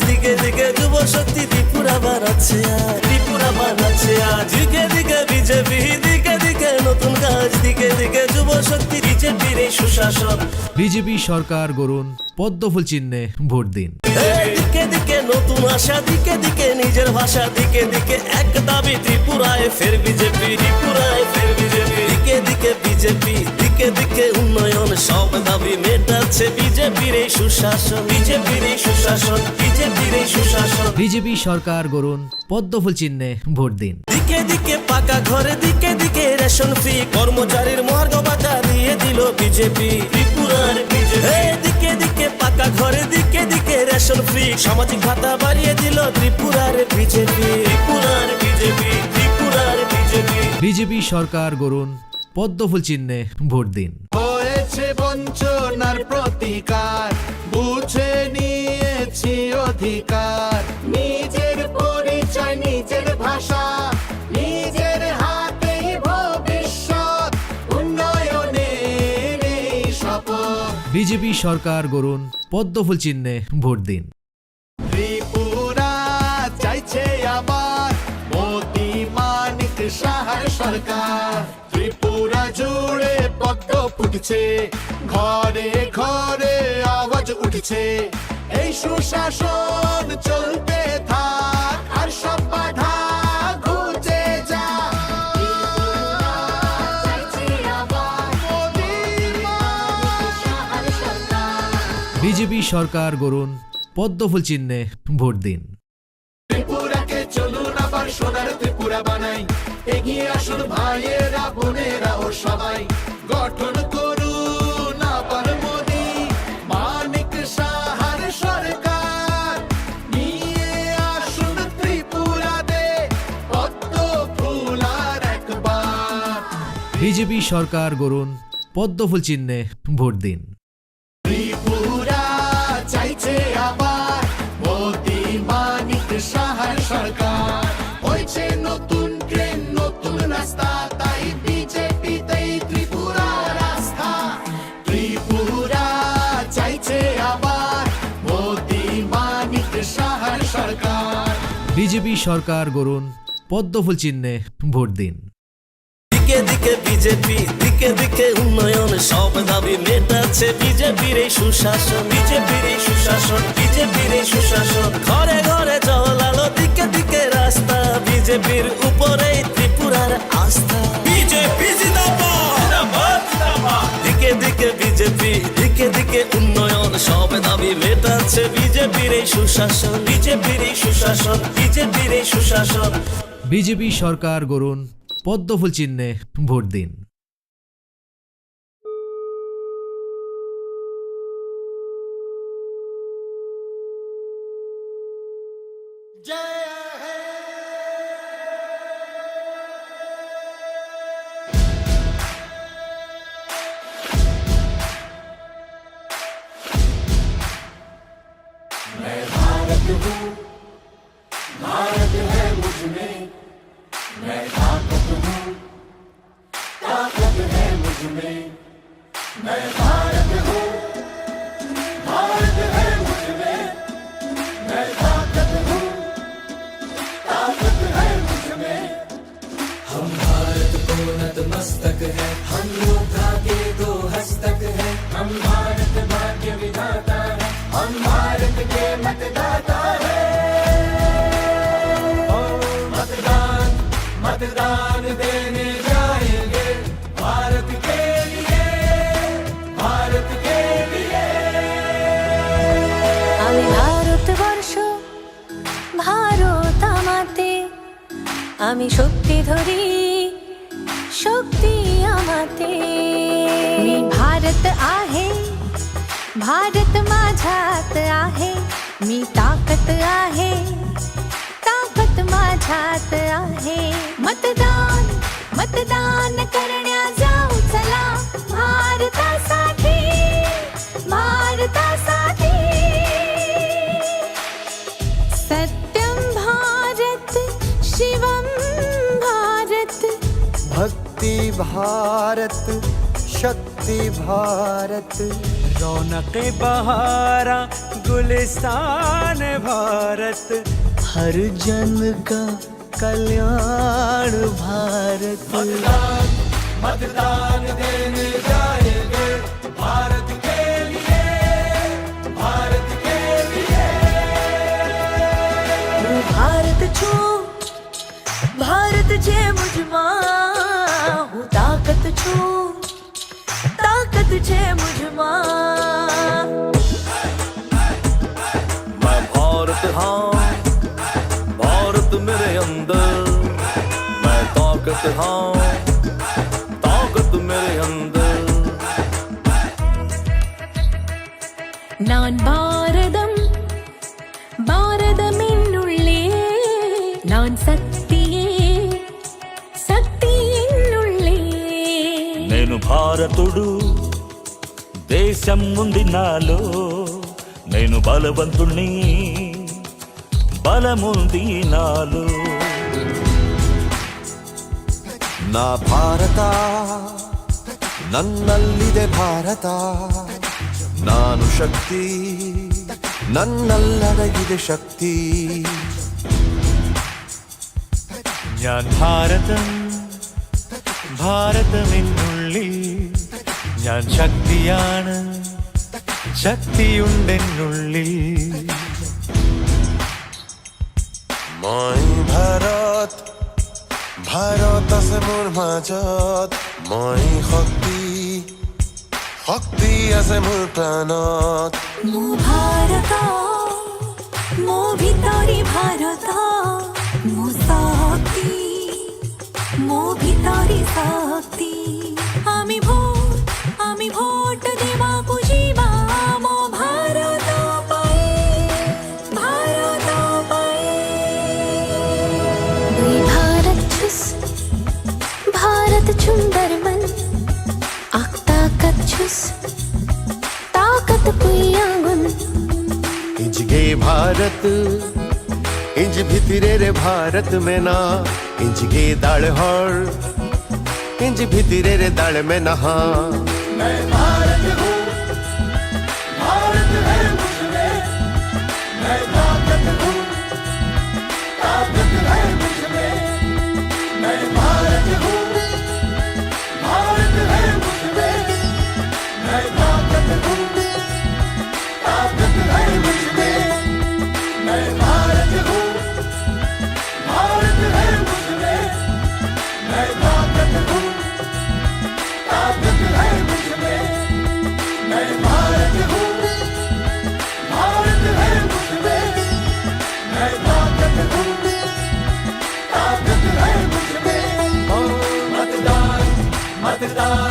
দিকে দিকে যুব শক্তি ত্রিপুরা বানাচ্ছে, ত্রিপুরা বানাচ্ছে। দিকে দিকে বিজেপি, দিকে দিকে নতুন কাজ, দিকে দিকে যুব শক্তি, বিজেপির এই সুশাসন। বিজেপি সরকার গড়ুন, পদ্মফুল চিহ্নে ভোট দিন। দিকে দিকে নতুন আশা, দিকে দিকে নিজের ভাষা, দিকে দিকে এক দাবি, ত্রিপুরায় ফের বিজেপি, ত্রিপুরায় ফের বিজেপি। দিকে দিকে বিজেপি, দিকে দিকে উন্নয়ন, সব দাবি মেটাচ্ছে বিজেপির এই সুশাসন, বিজেপির এই সুশাসন, বিজেপির এই সুশাসন। বিজেপি সরকার গড়ুন, পদ্মফুল চিহ্নে ভোট দিন। দিকে দিকে পাকা ঘরে, দিকে দিকে রেশন ফ্রি, কর্মচারীর মহার্ঘ ভাতা দিয়ে দিল বিজেপি, ত্রিপুরার বিজেপি। দিকে দিকে পাকা ঘরে, দিকে দিকে রেশন ফ্রি, সামাজিক ভাতা বাড়িয়ে দিল ত্রিপুরার বিজেপি, ত্রিপুরার বিজেপি, ত্রিপুরার বিজেপি। বিজেপি সরকার গড়ুন, পদ্মফুল চিহ্নে ভোট দিন। হয়েছে বঞ্চনার প্রতিকার, বুঝে নিয়েছি অধিকার। নিজের পরিচয়, নিজের ভাষা, নিজের হাতেই ভবিষ্যৎ, উন্নয়নের এই শপথ। বিজেপি সরকার গড়ুন, পদ্মফুল চিহ্নে ভোট দিন। ত্রিপুরা চাইছে আবার মোদি মানিক সাহার সরকার। ত্রিপুরা জুড়ে পদ্ম ফুটছে, ঘরে ঘরে আওয়াজ উঠছে। এই সুশাসন চলতে থাক, আর সব বাধা ঘুচে যা। বিজেপি সরকার গড়ুন, পদ্মফুল চিহ্নে ভোট দিন। ত্রিপুরাকে চলুন আবার সোনার ত্রিপুরা বানাই, এগিয়ে আসুন ভাইয়েরা বোনেরা ও সবাই। গঠন করুন আবার মোদি মানিক সাহার সরকার, নিয়ে আসুন ত্রিপুরাতে পদ্ম ফুল আর একবার। বিজেপি সরকার গড়ুন, পদ্মফুল চিহ্নে ভোট দিন। ত্রিপুরা চাই বিজেপি সরকার গড়ুন পদ্মফুল চিহ্নে ভোট দিন। দিকে দিকে বিজেপি, দিকে দিকে উন্নয়ন, সব দাবি মেটাচ্ছে বিজেপির এই সুশাসন, বিজেপির এই সুশাসন, বিজেপির এই সুশাসন। ঘরে ঘরে জল আলো, দিকে দিকে রাস্তা, বিজেপির উপরে ত্রিপুরার আস্থা। বিজেপি জিন্দাবাদ, দিকে দিকে বিজেপি, দিকে দিকে উন্নয়ন, সব দাবি মেটাচ্ছে বিজেপির এই সুশাসন, বিজেপির এই সুশাসন, বিজেপির এই সুশাসন। বিজেপি সরকার গড়ুন পদ্মফুল চিহ্নে ভোট দিন। मैं भारत हूँ, भारत है मुझ में, मैं ताकत हूँ, ताकत है मुझ में। मैं भारत हूँ, भारत है मुझ में, मैं ताकत हूँ, ताकत है मुझ में। हम भारत को नतमस्तक है, हम योद्धा के दो हस्तक है। हम भारत भाग्य विधाता है, हम भारत के मतदाता है। मतदान मतदान देने जाएंगे भारत के लिए, भारत के लिए। আমি ভারতবর্ষ ভারত আমাতে, আমি শক্তি ধরি शक्ती आमाते। मी भारत आहे, भारत माझ्यात आहे। मी ताकत आहे, ताकत माझ्यात आहे। मतदान मतदान करण्या जाऊ चला, भारतासाठी भारतासाठी। सत्यम भारत शिवम भारत, भक्ति भारत शक्ति भारत। रौनक बहारा गुलिस्तान भारत, हर जन का कल्याण भारत। मतदान मतदान देने जाएंगे भारत के लिए, भारत के लिए। भारत छू भारत जे मुझमा, हूँ ताकत छू ताकत जे मुझमा। मैं भारत हाँ, भारत मेरे अंदर। मैं ताकत हाँ, ताकत मेरे अंदर। நான் பாரதம் பாரதமின்னுள்ளே, நான் சக்தியே சக்தியின்னுள்ளே. నేను భారతుడు, దేశం ఉంది నాలో. నేను బలవంతుణ్ణి, బలముంది నాలో. ನಾ ಭಾರತ, ನನ್ನಲ್ಲಿದೆ ಭಾರತ. ನಾನು ಶಕ್ತಿ, ನನ್ನಲ್ಲಡಗಿದೆ ಶಕ್ತಿ. ഞാൻ ഭാരതം, ഭാരതമെന്നുള്ളിൽ. ഞാൻ ശക്തിയാണ്, ശക്തിയുണ്ടെന്നുള്ളിൽ. মই ভাৰত, ভাৰত আছে মোৰ মাজত। মই শক্তি, শক্তি আছে মোৰ প্ৰাণত। মো ভারত মো ভিতরি ভারত, মো শক্তি মো ভিতরি শক্তি। আমি ভোট দেবাকু যাবা মো ভারত পাই, ভারত পাই। দুই भारत छुस भारत सुंदर मन, आख ताकत छुस ताकत पुया गुण। इंज गे भारत, इंज भितरे रे भारत में ना। इंज गे दाड़ हर, इंज भितरे रे दाड़ में नहा। मैं भारत हूँ, भारत है मुझ में, मैं ताकत हूँ, ताकत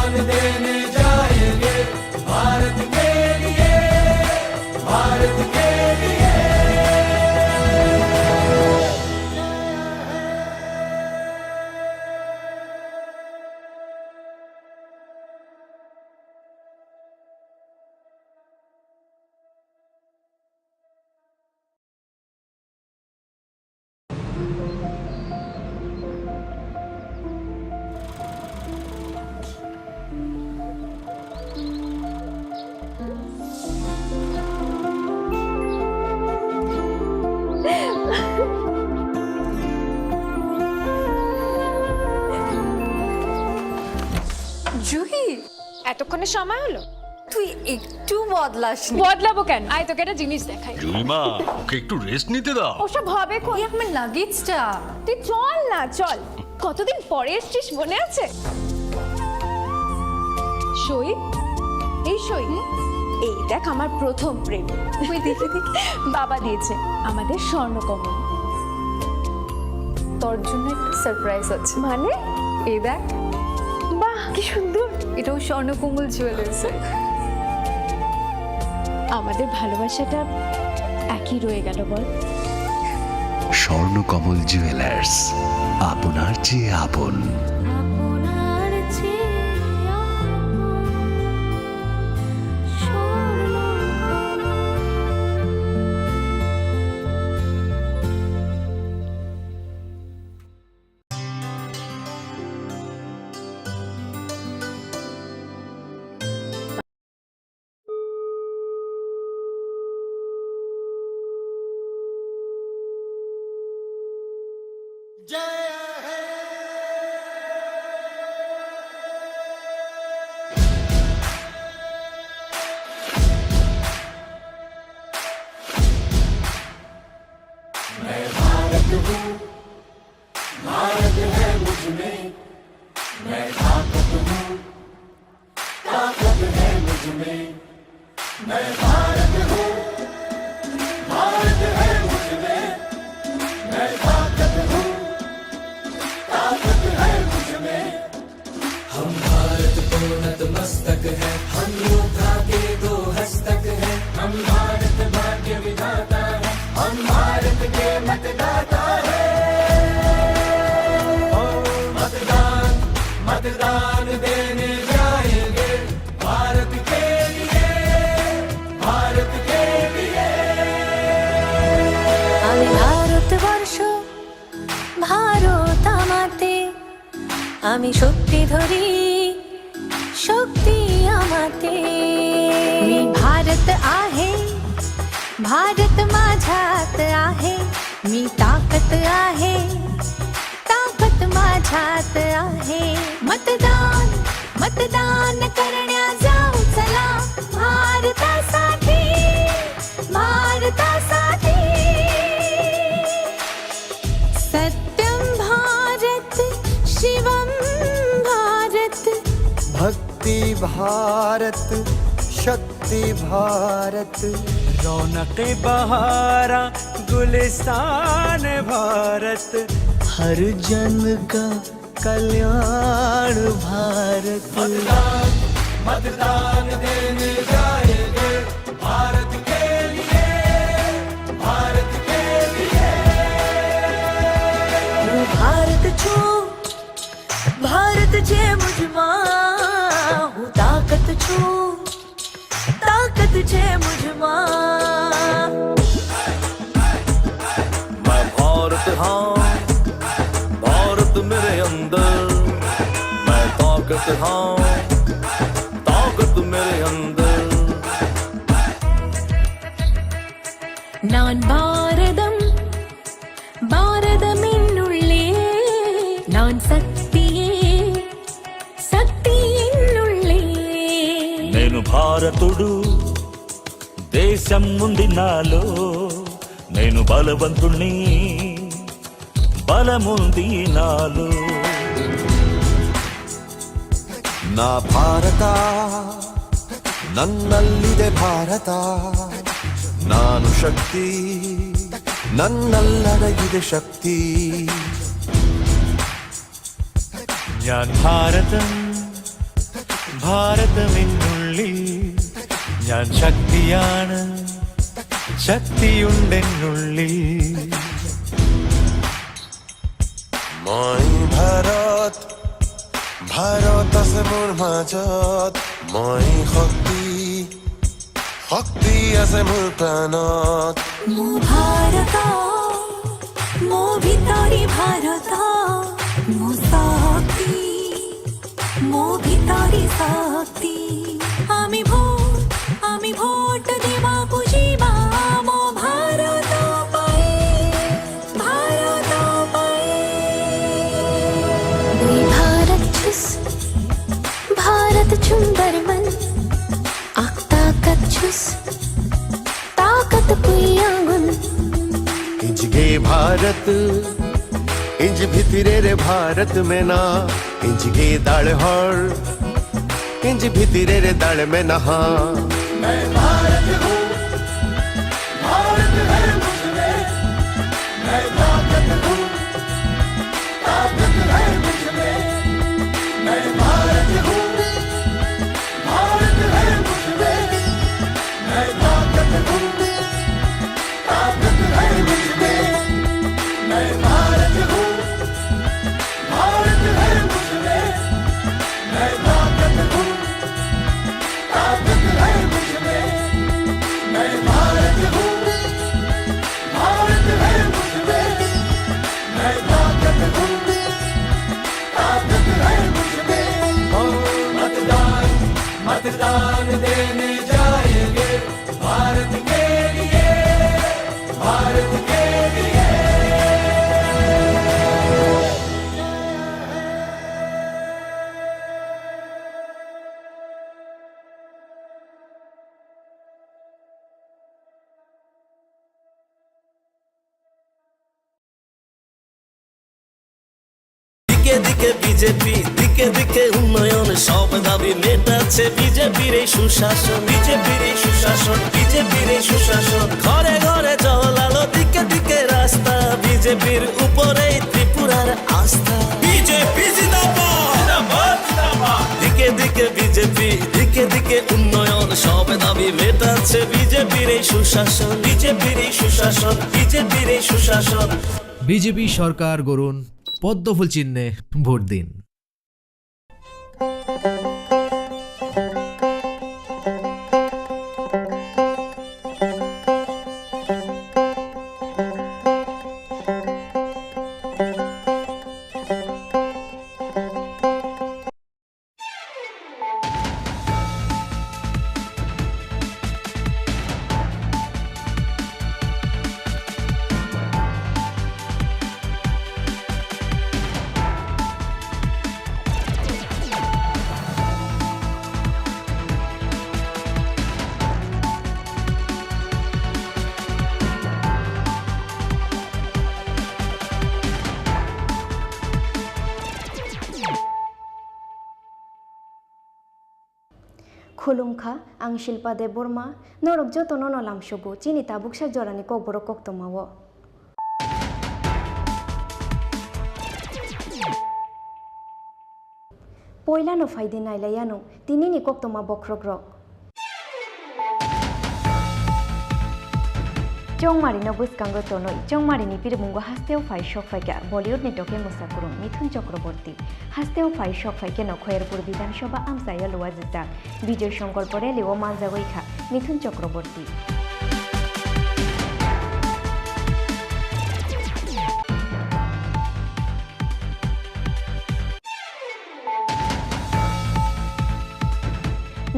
मतदान देने जाएंगे भारत के लिए, भारत के लिए। জুহি, এতক্ষণে সময় হলো? তুই একটু বদলাস। বদলাবো কেন? আয় তোকে একটা জিনিস দেখাই। জুইমা, ওকে একটু রেস্ট নিতে দাও। ওসব হবে কই, আমার লাগেজটা। তুই চল না, চল। কতদিন পরে এসেছিস, মনে আছে? সই, এই সই, এই দেখ আমার প্রথম প্রেম। ওই দেখে দেখে বাবা দিয়েছে আমাদের স্বর্ণকমল। তোর জন্য একটা সারপ্রাইজ আছে। মানে? এই দেখ। বাহ, কি সুন্দর। এটাও স্বর্ণকমল জুয়েলার্স। আমাদের ভালোবাসাটা একই রয়ে গেল বল। স্বর্ণকমল জুয়েলার্স, আপনার চেয়ে আপন। मैं भारत हूँ, भारत है मुझ में, मैं ताकत हूँ, ताकत है मुझ में। मैं भारत हूँ, भारत है मुझ में, मैं ताकत हूँ, ताकत है मुझ में। हम भारत को नतमस्तक है, हम योद्धा के दो हस्तक है। हम भारत भाग्य विधाता है, हम भारत के मतदाता है। मतदान, मतदान देने जाएंगे भारत के लिए, भारत के लिए। আমি ভারতবর্ষ, ভারত আমাতে, আমি শক্তি ধরি, शक्ती आमाते। मी भारत आहे, भारत माझ्यात आहे, मी ताकत आहे, ताकत माझ्यात आहे। मतदान, मतदान करण्या जाऊ चला भारतासाठी, भारतासाठी। सत्यम भारत, शिवम भारत, भक्ति भारत, शक्ति भारत। रौनक बहारा गुलिस्तान भारत, हर जन का कल्याण भारत। मतदान, मतदान देने जाएंगे भारत के लिए, भारत के लिए। હું ભારત છું, ભારત છે મુझમાં, હું તાકત છું, તાકત છે મુझમાં। मैं भारत हाँ, भारत मेरे अंदर। मैं ताकत हाँ, ताकत मेरे अंदर। நான் பாரதம், பாரதமின்னுள்ளே, நான் சக்தியே, சக்தியின்னுள்ளே। నేను భారతుడు, దేశం ఉంది నాలో, నేను బలవంతుణ్ణి, బలముంది నాలో। ನಾ ಭಾರತ, ನನ್ನಲ್ಲಿದೆ ಭಾರತ, ನಾನು ಶಕ್ತಿ, ನನ್ನಲ್ಲಡಗಿದೆ ಶಕ್ತಿ। ഞാൻ ഭാരതം, ഭാരതമെന്നുള്ളിൽ ഞാൻ ശക്തിയാണ്, ശക്തിയുണ്ടെന്നുള്ളിൽ. মই ভাৰত, ভাৰত আছে মোৰ মাজত, মই শক্তি, শক্তি আছে মোৰ প্ৰাণত. মো ভারত মো ভিতরি ভারত মো শক্তি মো ভিতরি শক্তি আমি ভোট দেবাকু যিবা মো ভারত পাই ভারত পাই দুই ভারত ছুস भारत चुंबर मन आख ताकत छुस ताकत पुयागुन. इंज गे भारत, इंज भितरे रे भारत में ना, इंज गे दाड़ हर, इंज भितरे रे दाड़ में नहा. मैं भारत हूँ, भारत है मुझमें, मैं ताकत हूँ, ताकत है मुझमें. मैं भारत हूँ, भारत है मुझमें, मैं ताकत हूँ, ताकत है मुझमें. मैं भारत हूँ, भारत है मुझमें, मैं ताकत हूँ, ताकत है मुझमें. मैं भारत हूँ, भारत है मुझमें, मैं ताकत हूँ, ताकत है मुझमें. मतदान मतदान देने जाएंगे भारत के लिए, भारत के लिए. দিকে দিকে বিজেপি, দিকে দিকে উন্নয়ন, সব দাবি মেটাচ্ছে বিজেপির এই সুশাসন, বিজেপির এই সুশাসন, বিজেপির এই সুশাসন. ঘরে ঘরে জল আলো, দিকে দিকে রাস্তা, বিজেপির উপরেই ত্রিপুরার আস্থা. বিজেপি জিন্দাবাদ, জিন্দাবাদ, জিন্দাবাদ. দিকে দিকে বিজেপি, দিকে দিকে উন্নয়ন, সব দাবি মেটাচ্ছে বিজেপির এই সুশাসন, বিজেপির এই সুশাসন, বিজেপির এই সুশাসন. বিজেপি সরকার গড়ুন, পদ্মফুল চিহ্নে ভোট দিন। खुलुमखा आं शिल्पा देव बर्मा नरक जतन नलामसुगु चिनि ताबुकसा जरानि ककबर कक्तमावो पयला नो फायदे नायलायानो तिनिनि कक्तमा बख्रग्रक चौमारिनो बुसकांगो तोनोई चौमारिनि पिरमुंगो हास्तेव फाइ शक फाइका बलिउड नि टके मुसाकुरुं मिथुन चक्रवर्ती हास्तेव फाइ शक फाइके नखयरपुर विधानसभा आमसाया लोवा जिता विजय संकल्प रेलिओ मानजागैखा मिथुन चक्रवर्ती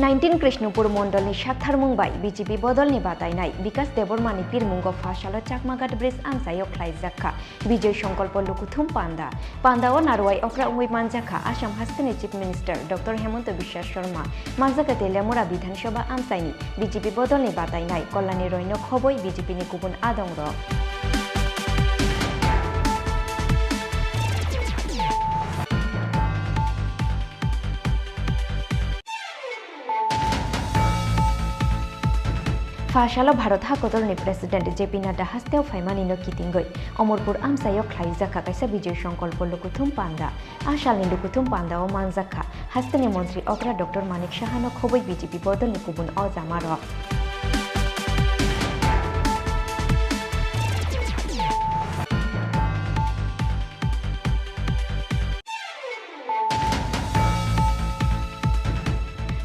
नाइनटीन कृष्णपुर मंडलनि साथार मुंबाई बीजेपी बदलनि बादायनाय विकास देबरमानि पिरमुंगो फाशालो चाकमाघाट ब्रिज आमसायो ख्लाइजाखा विजय संकल्प लुकुथुम पांदा पांदाओ नारवाई अक्रा उंगै मानजाखा आसाम हास्टेनि chief minister doctor Hemant Biswa Sarma मानजाखा तेलियामुरा विधानसभा आमसायनि बीजेपी बदलनि बादायनाय कल्याणी रयनो खबै बीजेपीनि गुबुन आदंर फाशालो भारत हाकोदलनि प्रेसिडेंट जेपी नाड्डा हास्तेव फाइमानिनो कितिंगै अमरपुर आमसायाव ख्लाइजाखा काइसा विजय संकल्प लुकुथुम पान्दा आशालनि लुकुथुम पान्दाव मानजाखा हास्तेनि मन्त्री अग्रा डॉक्टर मानिक साहानो खबै बीजेपी बदलनि गुबुन अजामार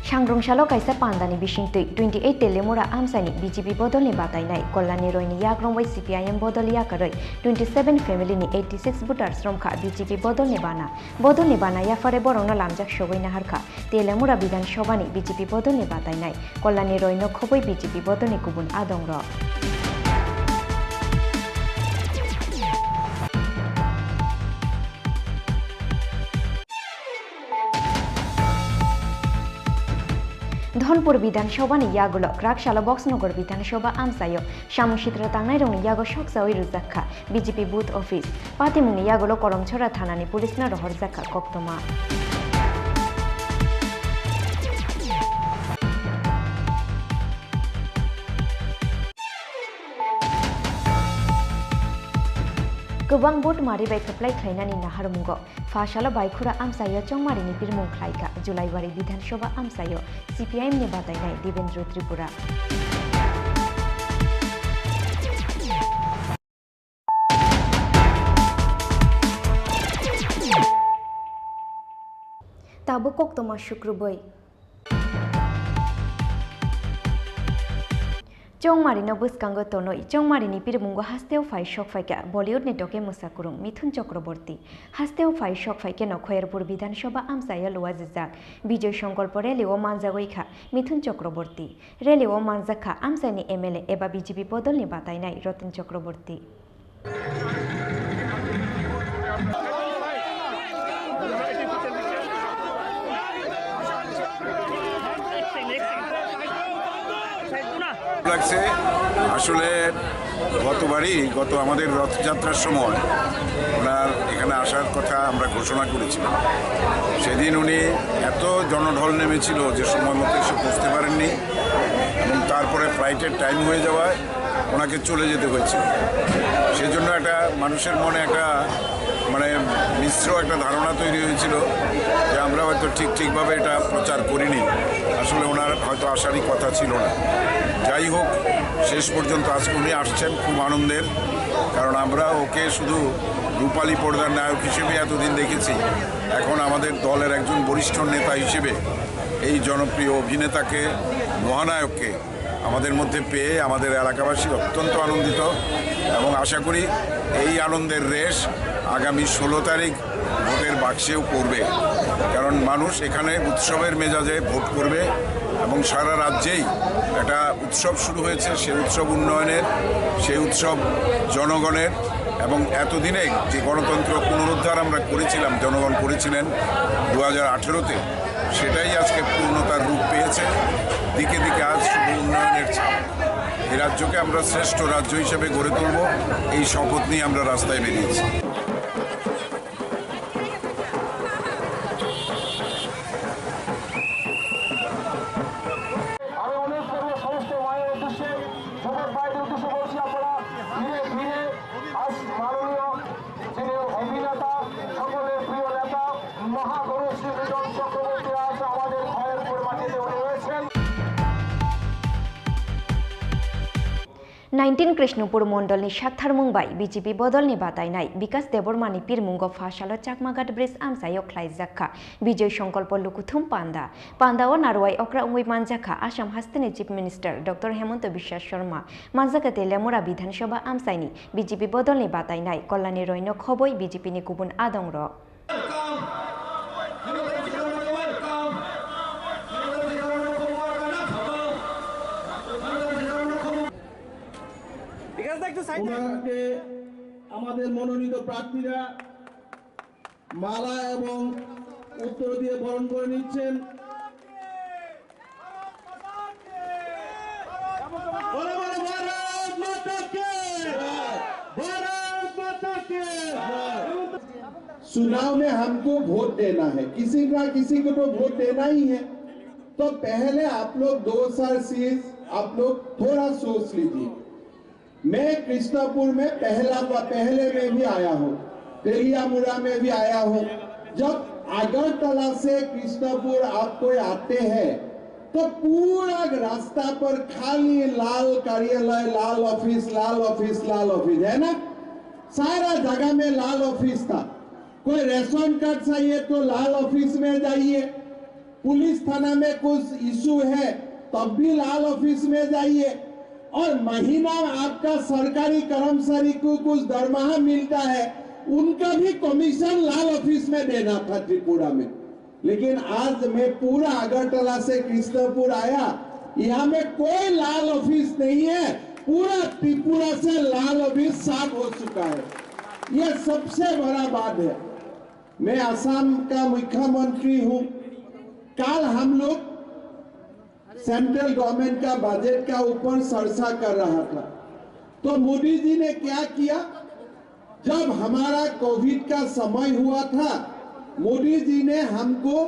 सांग्रंशालो काइसा पान्दानि बिसिंतै 28 टेलेमोरा आमसानि बीजेपी बदलनि बातायनाय कल्याणी रयनि याग्रंबै सीपीआईएम बदल याकरै 27 फेमिलिनि 86 भोटार्स रमखा बीजेपी बदलनि बाना याफारे बरंनो लामजाक सगैना हारखा टेलेमोरा विधानसभानि बीजेपी बदलनि बातायनाय कल्याणी रयनो खबै बीजेपी बदलनि गुबुन आदंर धनपुर विधानसभानि यागुलो क्राकशाला बक्सनगर विधानसभा आमसायो सामुसिद्रा तांनाय रंनि यागो सकसावै रुजाखा बीजेपी बुथ ऑफिस पातिमुंनि यागुलो करमछरा थानानि पुलिसना रहरजाखा कक्तमा गोबां भोट मारिबाय खोप्लाय खायनानि नाहारमुंगो फाशालो बायखुरा आमसायो चंमारिनि बिरमुं खायका जुलाइबारि विधानसभा आमसायो सीपीआईएम नि बादायनाय देवेंद्र त्रिपुरा ताबो कक्तमा शुक्रबै चौमारिनो बुसकांगो तोनोई चौमारिनि पिरमुंगो हास्तेव फाइ शक फाइका बॉलीवुड नि टके मुसाकुरुं मिथुन चक्रवर्ती हास्तेव फाइ शक फाइके नखयरपुर विधानसभा आमसायो लुवाजिजाक विजय संकल्प रेलिओ मानजागैखा मिथुन चक्रवर्ती रेलिओ मानजाखा आमसानि एमएलए एबा बीजेपी बदलनि बातायनाय रतन चक्रवर्ती লাগছে আসলে গত আমাদের রথযাত্রার সময় ওনার এখানে আসার কথা আমরা ঘোষণা করেছিলাম সেদিন উনি এত জনঢল নেমেছিল যে সময় মতো এসে পৌঁছতে পারেননি এবং তারপরে ফ্লাইটের টাইম হয়ে যাওয়ায় ওনাকে চলে যেতে হয়েছিল সেজন্য একটা মানুষের মনে একটা মানে মিশ্র একটা ধারণা তৈরি হয়েছিল যে আমরা হয়তো ঠিকভাবে এটা প্রচার করিনি আসলে ওনার হয়তো আসারই কথা ছিল না যাই হোক শেষ পর্যন্ত আজকে উনি আসছেন খুব আনন্দের কারণ আমরা ওকে শুধু রূপালী পর্দার নায়ক হিসেবে এতদিন দেখেছি এখন আমাদের দলের একজন বরিষ্ঠ নেতা হিসেবে এই জনপ্রিয় অভিনেতাকে মহানায়ককে আমাদের মধ্যে পেয়ে আমাদের এলাকাবাসী অত্যন্ত আনন্দিত এবং আশা করি এই আনন্দের রেশ আগামী 16 তারিখ ভোটের বাক্সেও পড়বে কারণ মানুষ এখানে উৎসবের মেজাজে ভোট করবে এবং সারা রাজ্যেই একটা উৎসব শুরু হয়েছে সেই উৎসব উন্নয়নের সেই উৎসব জনগণের এবং এতদিনে যে গণতন্ত্র পুনরুদ্ধার আমরা করেছিলাম জনগণ করেছিলেন 2018-তে সেটাই আজকে পূর্ণতার রূপ পেয়েছে দিকে দিকে আজ শুধু উন্নয়নের ছাপ এই রাজ্যকে আমরা শ্রেষ্ঠ রাজ্য হিসেবে গড়ে তুলব এই শপথ নিয়ে আমরা রাস্তায় বেরিয়েছি অভিনেতা সকলের প্রিয় নেতা মহাগণেশ চক্রবর্তী আজ আমাদের খয়েরপুর মাটিতে উঠে রয়েছেন 19 कृष्णपुर मंडलनि साथार मुंबाई बीजेपी बदलनि बातायनाय विकास देबरमानि पिरमुंगो फाशालो चाकमाघाट ब्रिज आमसायो ख्लाइजाखा विजय संकल्प लुकुथुम पान्दाओ नारवाई अक्रा उंगै मानजाखा आसाम हास्तेनि chief minister doctor Hemant Biswa Sarma मानजाखा तेलेमुरा विधानसभा आमसायनि बीजेपी बदलनि बातायनाय कल्याणी रयनो खबै बीजेपीनि गुबुन आदंर ওনাকে আমাদের মনোনীত প্রার্থীরা মালা এবং উত্তর দিয়ে বরণ করে নিচ্ছেন चुनाव में हमको वोट देना है किसी ना किसी को तो वोट देना ही है तो पहले आप लोग 2 साल से आप लोग थोड़ा सोच लीजिए। मैं कृष्णापुर में पहले में भी आया हूँ, तेलियामुड़ा में भी आया हूँ। जब अगरतला से कृष्णापुर आप कोई आते हैं तो पूरा रास्ता पर खाली लाल कार्यालय, लाल ऑफिस, लाल ऑफिस, लाल ऑफिस है ना। सारा जगह में लाल ऑफिस था। कोई रेशन कार्ड चाहिए तो लाल ऑफिस में जाइए, पुलिस थाना में कुछ इशू है तब भी लाल ऑफिस में जाइए, और महीना आपका सरकारी कर्मचारी को कुछ दरमाहा मिलता है उनका भी कमीशन लाल ऑफिस में देना था त्रिपुरा में। लेकिन आज मैं पूरा अगरतला से कृष्णपुर आया, यहाँ में कोई लाल ऑफिस नहीं है। पूरा त्रिपुरा से लाल ऑफिस साफ हो चुका है। यह सबसे बड़ा बात है। मैं असम का मुख्यमंत्री हूँ। कल हम लोग सेंट्रल गवर्नमेंट का बजट का ऊपर चर्चा कर रहा था, तो मोदी जी ने क्या किया, जब हमारा कोविड का समय हुआ था मोदी जी ने हमको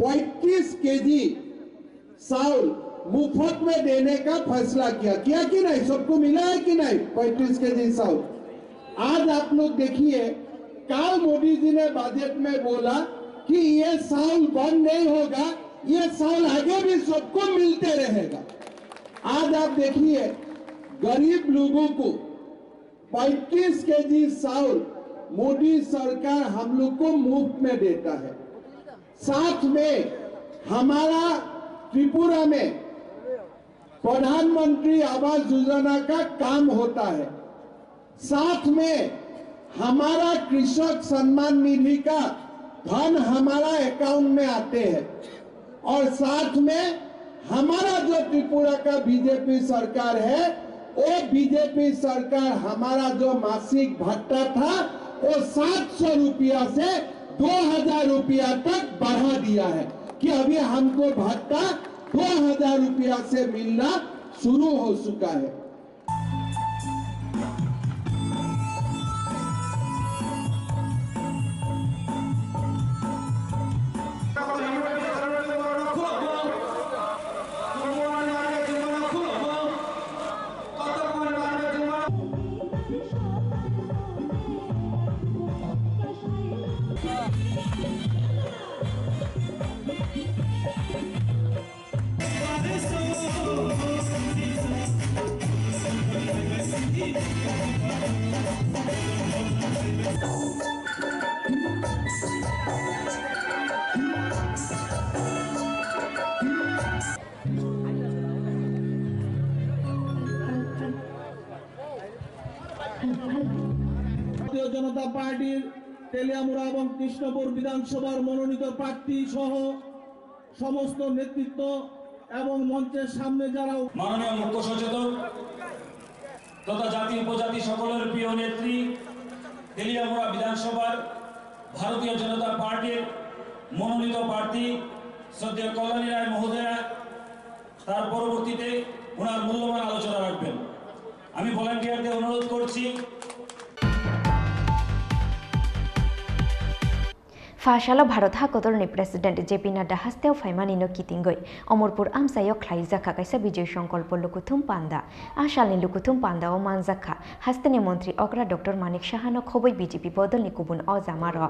35 केजी चावल मुफ्त में देने का फैसला किया कि नहीं? सबको मिला है कि नहीं 35 केजी चावल? आज आप लोग देखिए, कल मोदी जी ने बजट में बोला कि ये चावल बंद नहीं होगा, ये चावल आगे भी सबको मिलते रहेगा। आज आप देखिए, गरीब लोगों को 35 केजी चावल मोदी सरकार हम लोग को मुफ्त में देता है। साथ में हमारा त्रिपुरा में प्रधानमंत्री आवास योजना का काम होता है। साथ में हमारा कृषक सम्मान निधि का धन हमारा अकाउंट में आते हैं, और साथ में हमारा जो त्रिपुरा का बीजेपी सरकार है, वो बीजेपी सरकार हमारा जो मासिक भत्ता था वो 700 रुपया से 2000 रुपया तक बढ़ा दिया है कि अभी हमको भत्ता 2000 रुपया से मिलना शुरू हो चुका है। भारतीय जनता पार्टीर तेलियामुड़ा এবং কৃষ্ণপুর বিধানসভার মনোনীত প্রার্থী সহ সমস্ত নেতৃত্ব এবং মঞ্চের সামনে যারা মাননীয় মুখ্য সচেতক তথা জাতি উপজাতি সকলের প্রিয় নেত্রী তেলিয়ামুড়া বিধানসভার ভারতীয় জনতা পার্টির মনোনীত প্রার্থী শ্রদ্ধেয় কল্যাণী রায় মহোদয়া তার পরবর্তীতে ওনার মূল্যবান আলোচনা রাখবেন। আমি ভলান্টিয়ারদের অনুরোধ করছি। Fashala Bharat Hakotorni President JP Nadda Hasteo Faimanino Kitingoi, Omorpur Amsayo Klaizaka Kaisa Bijay Sankalpo Lukuthum Panda, Ashalni Lukuthum Panda o Manzaka, Hastene Montri Okra Dr. Manik Shahano Khoboi BJP Bodol Nikubun Ozamaro.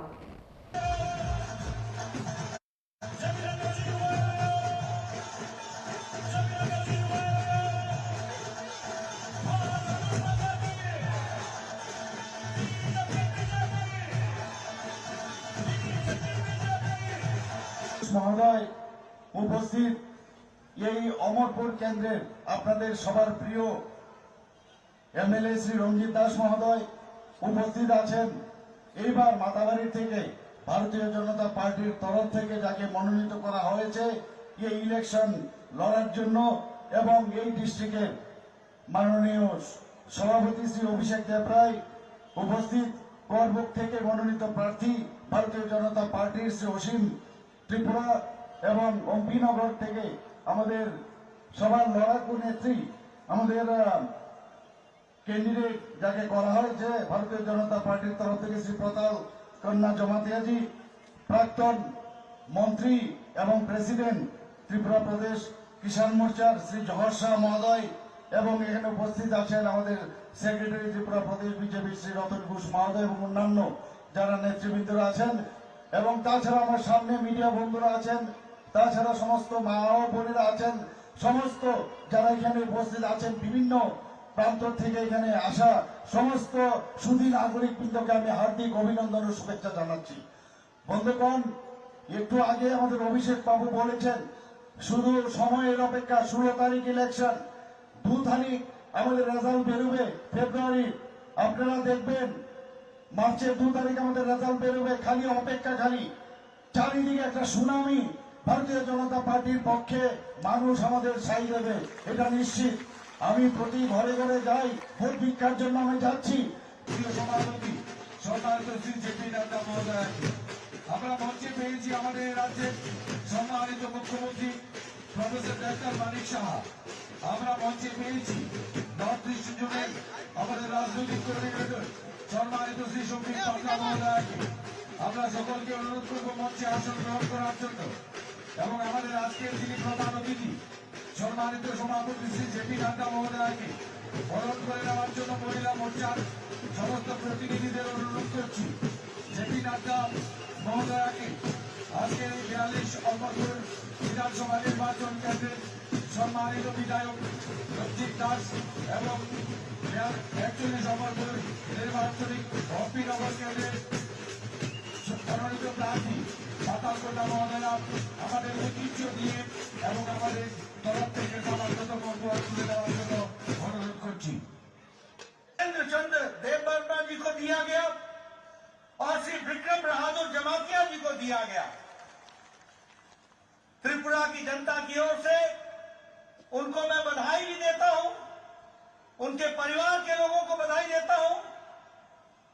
মহোদয় উপস্থিত এই অমরপুর কেন্দ্রের আপনাদের সবার প্রিয় MLA Shri রঞ্জিত দাস মহোদয় উপস্থিত আছেন। এইবার মাতাবাড়ি থেকে ভারতীয় জনতা পার্টির তরফ থেকে যাকে মনোনীত করা হয়েছে এই ইলেকশন লড়ার জন্য, এবং এই ডিস্ট্রিক্টের মাননীয় সভাপতি শ্রী অভিষেক দেবরায় উপস্থিত, করবুক থেকে মনোনীত প্রার্থী ভারতীয় জনতা পার্টির শ্রী অসীম ত্রিপুরা, এবং অম্পিনগর থেকে আমাদের সবার লড়াকু নেত্রী আমাদের ক্যান্ডিডেট যাকে করা হয়েছে ভারতীয় জনতা পার্টির তরফ থেকে শ্রী প্রতাল কন্যা জমাতিয়াজি, প্রাক্তন মন্ত্রী এবং প্রেসিডেন্ট ত্রিপুরা প্রদেশ কিষাণ মোর্চার শ্রী জহর শাহ মহোদয় এবং এখানে উপস্থিত আছেন আমাদের সেক্রেটারি ত্রিপুরা প্রদেশ বিজেপি শ্রী রতন ঘোষ মহোদয় এবং অন্যান্য যারা নেতৃবৃন্দরা আছেন এবং তাছাড়া আমার সামনে মিডিয়া বন্ধুরা আছেন, তাছাড়া সমস্ত মা ও বোনেরা আছেন, সমস্ত যারা এখানে উপস্থিত আছেন, বিভিন্ন প্রান্ত থেকে এখানে আসা সমস্ত সুধী নাগরিক বৃন্দকে আমি হার্দিক অভিনন্দন ও শুভেচ্ছা জানাচ্ছি। বন্ধুগণ, একটু আগে আমাদের অভিষেক বাবু বলেছেন শুধু সময়ের অপেক্ষা, 16 তারিখ ইলেকশন, 2 তারিখ আমাদের রেজাল্ট বেরোবে ফেব্রুয়ারি, আপনারা দেখবেন মার্চের 2 তারিখ আমাদের রেজাল্ট বেরোবে, খালি অপেক্ষা, খালি চারিদিকে একটা সুনামি ভারতীয় জনতা পার্টির পক্ষে মানুষ আমাদের সাই দেবে, এটা নিশ্চিত। আমি প্রতি ঘরে ঘরে যাই, ভোট ভিক্ষার জন্য আমি যাচ্ছি। প্রিয় সভাপতি সম্মানিত শ্রী জেপি নাড্ডা মহোদয়, আমরা মঞ্চে পেয়েছি আমাদের রাজ্যের সম্মানিত মুখ্যমন্ত্রী প্রফেসর ডাক্তার মানিক সাহা, আমরা মঞ্চে পেয়েছি নর্থ ইস্ট জুড়ে আমাদের রাজনৈতিক কোঅর্ডিনেটর সম্মানিত শ্রী শফিক পাটনা মহোদয়কে। আমরা সকলকে অনুরোধ করব মঞ্চে আসন গ্রহণ করার জন্য এবং আমাদের আজকের যিনি প্রধান অতিথি সম্মানিত সভাপতি শ্রী জেপি নাড্ডা মহোদয়কে বরণ করে নেওয়ার জন্য মহিলা মোর্চার সমস্ত প্রতিনিধিদের অনুরোধ করছি। জেপি নাড্ডা মহোদয়কে আজকের এই 42 অমরপুর বিধানসভা নির্বাচন কেন্দ্রের সম্মানিত বিধায়ক রঞ্জিত দাস এবং 41 অমরপুর নির্বাচনিক অম্পিনগর কেন্দ্রের মনোনীত প্রার্থী সাতালকোটা মহোদয়া আমাদের ঐতিহ্য দিয়ে এবং আমাদের তরফ থেকে সমাগত বক্তব্য তুলে দেওয়ার জন্য অনুরোধ করছি। चंद्र देव वर्मा जी को दिया गया और श्री विक्रम बहादुर जमातिया जी को दिया गया। त्रिपुरा की जनता की ओर से उनको मैं बधाई भी देता हूं, उनके परिवार के लोगों को बधाई देता हूं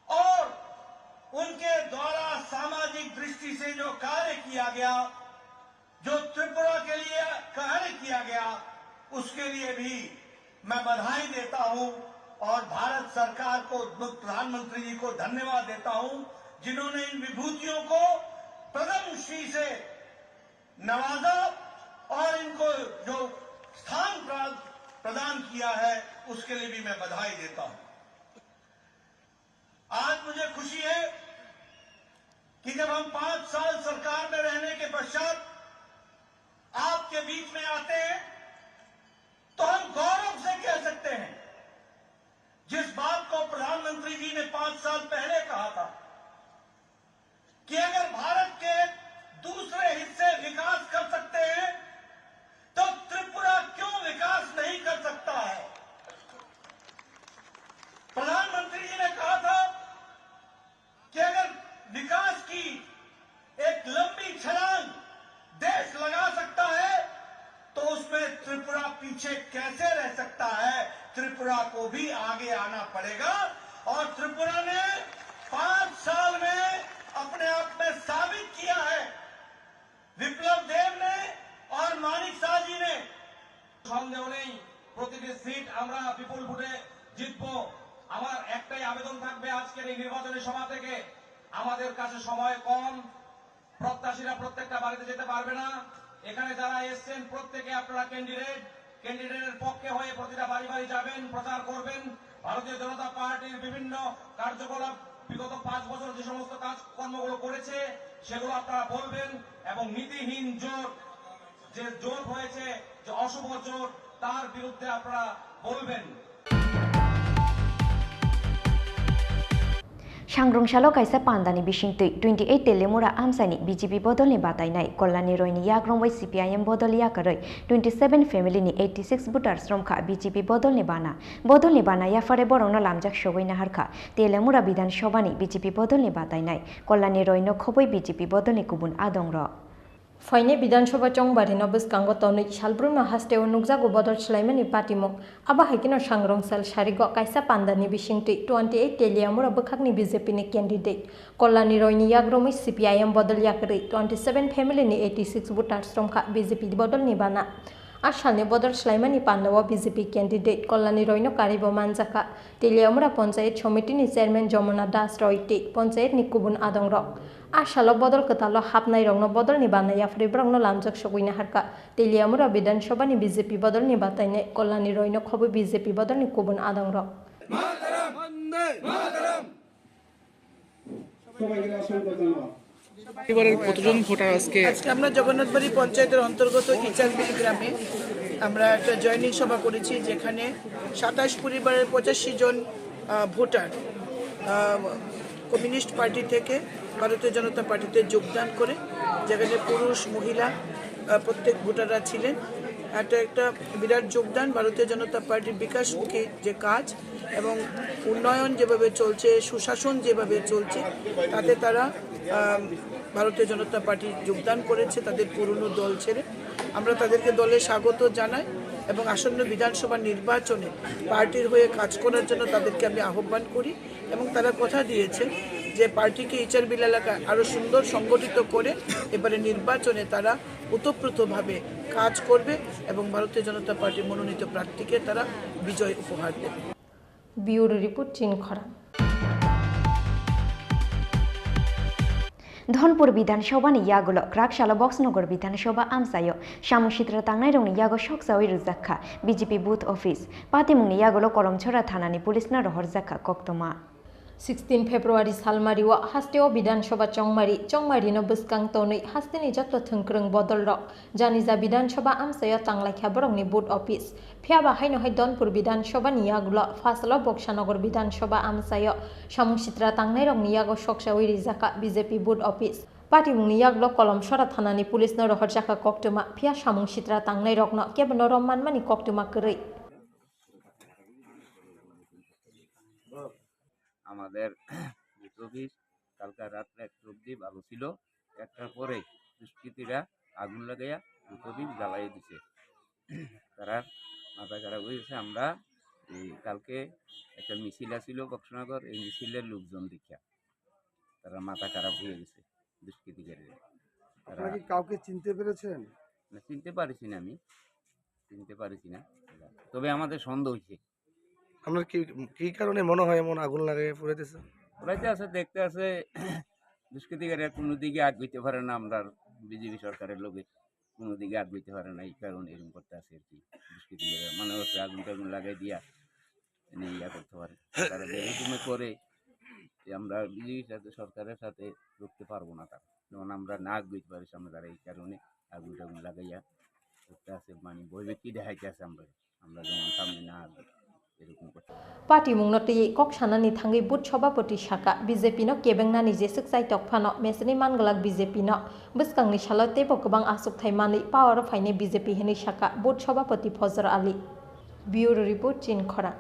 और उनके द्वारा सामाजिक दृष्टि से जो कार्य किया गया, जो त्रिपुरा के लिए कार्य किया गया, उसके लिए भी मैं बधाई देता हूं और भारत सरकार को, प्रधानमंत्री जी को धन्यवाद देता हूं जिन्होंने इन विभूतियों को पद्मश्री से नवाजा और इनको जो स्थान प्रदान किया है उसके लिए भी मैं बधाई देता हूं। आज मुझे खुशी है कि जब हम 5 साल सरकार में रहने के पश्चात आपके बीच में आते हैं तो हम गौरव से कह सकते हैं जिस बात को प्रधानमंत्री जी ने 5 साल पहले कहा था कि अगर भारत के दूसरे हिस्से विकास कर सकते हैं तो त्रिपुरा क्यों विकास नहीं कर सकता है। प्रधानमंत्री जी ने कहा था कि अगर विकास की एक लंबी छलांग देश लगा सकता है तो उसमें त्रिपुरा पीछे कैसे रह सकता है। त्रिपुरा को भी आगे आना पड़ेगा और त्रिपुरा ने 5 साल में अपने आप में साबित किया है। विप्लव देव ने और मानिक शाह जी ने সন্দেহ নেই প্রতিটি সিট আমরা বিপুল ভোটে জিতবো। আমার একটাই আবেদন থাকবে আজকের এই নির্বাচনী সভা থেকে, আমাদের কাছে সময় কম, প্রত্যাশীরা প্রত্যেকটা বাড়িতে যেতে পারবে না। এখানে যারা এসছেন প্রত্যেকে আপনারা ক্যান্ডিডেটের পক্ষে হয়ে প্রতিটা বাড়ি বাড়ি যাবেন, প্রচার করবেন। ভারতীয় জনতা পার্টির বিভিন্ন কার্যকলাপ বিগত 5 বছর যে সমস্ত কাজকর্মগুলো করেছে সেগুলো আপনারা বলবেন এবং নীতিহীন জোট, যে জোট হয়েছে, যে অশুভ জোট, তার বিরুদ্ধে আপনারা বলবেন। सांग्रंशालो कायसा पांदानि बिसिंतै 28 तेलेमुरा आमसानि बीजेपी बदलनि बातायनाय कल्याणी रयनि याग्रंबाय CPIM बदल याकरै 27 फेमिलिनि 86 भोटार्स रमखा बीजेपी बदलनि बाना याफारे बरंनो लामजाक सगैना हारखा तेलेमुरा विधानसभानि बीजेपी बदलनि बातायनाय कल्याणी रयनो खबै बीजेपी बदलनि गुबुन आदंर फाइने विधानसभा चंबारिनो बसकांगो तौनि सालब्रुमा हास्टेव नुकजागो बदल स्लाइमानि पाटिमुक आबा हाइकिनो सांग्रंसाल सारिगो कायसा पान्दानि बिसिंतै 28 तेलियामुरा बखागनि बीजेपीनि कैंडिडेट कल्याणी रयनि याग्रमै CPIM बदल याकरै 27 फेमिलिनि 86 भोटार्स रमखा बीजेपी बदलनि बाना आसालनि बदल स्लाइमानि पान्डावा बीजेपी कैंडिडेट कल्याणी रयनो कारिबो मानजाखा तेलियामुरा पंचायत समितिनि चेयरमैन जमुना दास रयति पंचायतनि गुबुन आदं रक आसालो बदल कतालो हाबनाय रंनो बदलनि बानाया फ्रिब्रंनो लामजक सगुइना हारका तेलियामुरा विधानसभानि बीजेपी बदलनि बातायने कल्याणी रयनो खबो बीजेपी बदलनि गुबुन आदं रक কতজন ভোটার আজকে আমরা জগন্নাথবাড়ি পঞ্চায়েতের অন্তর্গত ইচারবিল গ্রামে আমরা একটা জয়নিং সভা করেছি যেখানে 27 পরিবারের 85 জন ভোটার কমিউনিস্ট পার্টি থেকে ভারতীয় জনতা পার্টিতে যোগদান করে যেখানে পুরুষ মহিলা প্রত্যেক ভোটাররা ছিলেন। একটা বিরাট যোগদান ভারতীয় জনতা পার্টির বিকাশমুখী যে কাজ এবং উন্নয়ন যেভাবে চলছে সুশাসন যেভাবে চলছে তাতে তারা ভারতীয় জনতা পার্টি যোগদান করেছে তাদের পুরনো দল ছেড়ে। আমরা তাদেরকে দলে স্বাগত জানাই এবং আসন্ন বিধানসভা নির্বাচনে পার্টির হয়ে কাজ করার জন্য তাদেরকে আমি আহ্বান করি এবং তারা কথা দিয়েছে যে পার্টিকে ইচারবিল এলাকায় আরও সুন্দর সংগঠিত করে এবারে নির্বাচনে তারা ওতপ্রোতভাবে কাজ করবে এবং ভারতীয় জনতা পার্টির মনোনীত প্রার্থীকে তারা বিজয় উপহার দেবে। ব্যুরো রিপোর্ট চীন খরা। धनपुर विधानसभानि यागुलो क्राकशाला बक्सनगर विधानसभा आमसायो सामुसिद्रा तांनाय रंनि यागो सकसावै रुजाखा बीजेपी बुथ ऑफिस पातिमुंनि यागुलो कलमछरा थानानि पुलिसना रहरजाखा कक्तमा 16 फेब्रुवारी सालमारिव हास्टेव विधानसभा चंगमारिनो बसकां तनै हास्टेनि जत थोंख्रों बदल रक जानिजा विधानसभा आमसायो तांलायखा बरंनि बुथ ऑफिस फिया बाहायनो हाय दनपुर विधानसभानि यागुलो फासलो बक्सानगर विधानसभा आमसायो सामुसिद्रा तांनाय रंनि यागो सकसावै रिजाखा बीजेपी बुथ ऑफिस पाटिमुंनि यागुलो कलमछरा थानानि पुलिसनो रहरजाखा कक्तमा फिया सामुसिद्रा तांनाय रकनो केबनो रम्मानमानि कक्तमा करै আমাদের অফিস কালকা রাত্রে 1 অবধি ভালো ছিল, 1টার পরে দুষ্কৃতীরা আগুন লাগাইয়া অফিস জ্বালিয়ে দিছে। তারা মাথা খারাপ হয়েছে। আমরা কালকে একটা মিছিল ছিল বক্সনগর, এই মিছিলের লোকজন দেখিয়া তারা মাথা খারাপ হয়ে গেছে দুষ্কৃতীকারীরা। আপনারা কি কাউকে চিনতে পেরেছেন? না, চিনতে পারিছি না, আমি চিনতে পারিছি না, তবে আমাদের সন্দেহ হয়েছে। আপনার কি কারণে মনে হয় এমন আগুন লাগাই পুরাইতেছে? পুরাইতে আছে, দেখতে আছে দুষ্কৃতিকারীরা কোনো দিকে আগাইতে পারে না, আমরা বিজেপি সরকারের লোকে কোনো দিকে আগাইতে পারে না, এই কারণে এরকম করতে আছে আর কি। দুষ্কৃতিকারীরা মনে হচ্ছে আগুন টাগুন লাগাই দিয়া ইয়া করতে পারে। তারা এরকম করে আমরা বিজেপি সাথে সরকারের সাথে রুখতে পারবো না, তারা যেমন আমরা না আগাইতে পারি সামনে, তারা এই কারণে আগুন টাগুন লাগাইয়া করতে আছে, মানে বইবে কি দেখাইতে আছে আমরা যেমন সামনে না আগাই। पार्टी मुंगनति कक्सानानि थांगै बुथ सभापति शाखा बीजेपी नो केबेंनानि जेसक साइ तकफानो मेसनि मानगलाक बीजेपी नो बसकांनि सालतेबो गोबां आसुकथाय मानै पावर फाइने बीजेपी हेनि शाखा बुथ सभापति फजर आली। ब्यूरो रिपोर्ट चीन खरा।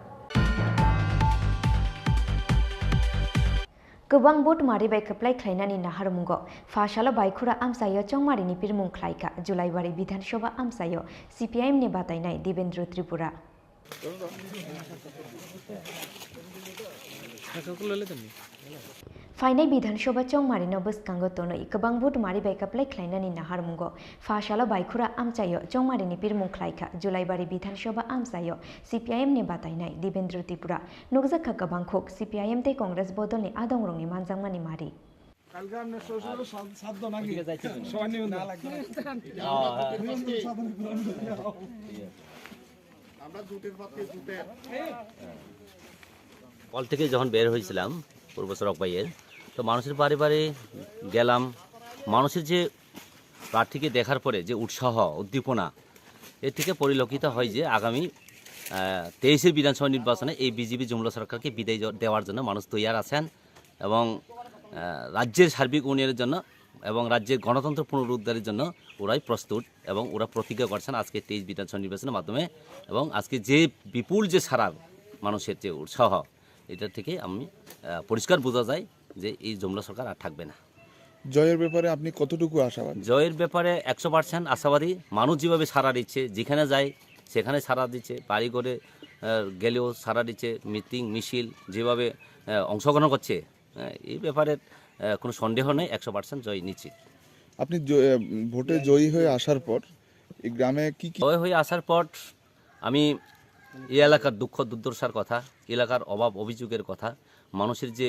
गोबां बुथ मारिबाय खोप्लाय ख्लायनानि नाहारमुंगो फाशालो बायखुरा आमसायो चंमारिनि पिरमुं ख्लायका जुलाइबारि विधानसभा आमसायो सीपीआईएम नि बातायनाय देवेंद्र त्रिपुरा फाइनाय विधानसभा चंमारिनो बसकांगो तनै गोबां बुथ मारिबाय खोप्लाय ख्लायनानि नाहारमुंगो फाशालो बायखुरा आमसायो चंमारिनि पिरमुं ख्लायका जुलाइबारि विधानसभा आमसायो सीपीआईएम नि बातायनाय देवेंद्र त्रिपुरा नुगजाखा गोबां खोक सीपीआईएम ते कांग्रेस बदलनि आदंरंनि मानजांमानि मारि কালকে আমরা শ্বশুর সাধ্য নাকি সবাই নিয়ে না লাগবে আমরা জুটের পাতে জুটের কল থেকে যখন বের হয়েছিলাম পূর্ব সড়ক বাইয়ের, তো মানুষের বাড়ি বাড়ি গেলাম। মানুষের যে প্রার্থীকে দেখার পরে যে উৎসাহ উদ্দীপনা, এর থেকে পরিলক্ষিত হয় যে আগামী 23-এর বিধানসভা নির্বাচনে এই বিজেপি জুমলা সরকারকে বিদায় দেওয়ার জন্য মানুষ তৈয়ার আছেন এবং রাজ্যের সার্বিক উন্নয়নের জন্য এবং রাজ্যের গণতন্ত্র পুনরুদ্ধারের জন্য ওরাই প্রস্তুত এবং ওরা প্রতিজ্ঞা করছেন আজকে 23 বিধানসভা নির্বাচনের মাধ্যমে। এবং আজকে যে বিপুল যে সারা মানুষের যে উৎসাহ, এটা থেকে আমি পরিষ্কার বোঝা যায় যে এই জুমলা সরকার আর থাকবে না। জয়ের ব্যাপারে আপনি কতটুকু আশাবাদী? জয়ের ব্যাপারে 100% আশাবাদী। মানুষ যেভাবে সাড়া দিচ্ছে, যেখানে যায় সেখানে সাড়া দিচ্ছে, বাড়ি করে গেলেও সাড়া দিচ্ছে, মিটিং মিছিল যেভাবে অংশগ্রহণ করছে, এই ব্যাপারে কোনো সন্দেহ নেই, 100% জয় নিশ্চিত। আপনি ভোটে জয়ী হয়ে আসার পর এই গ্রামে কি কি হয়ে আসার পর আমি এই এলাকার দুঃখ দুর্দশার কথা, এলাকার অভাব অভিযোগের কথা, মানুষের যে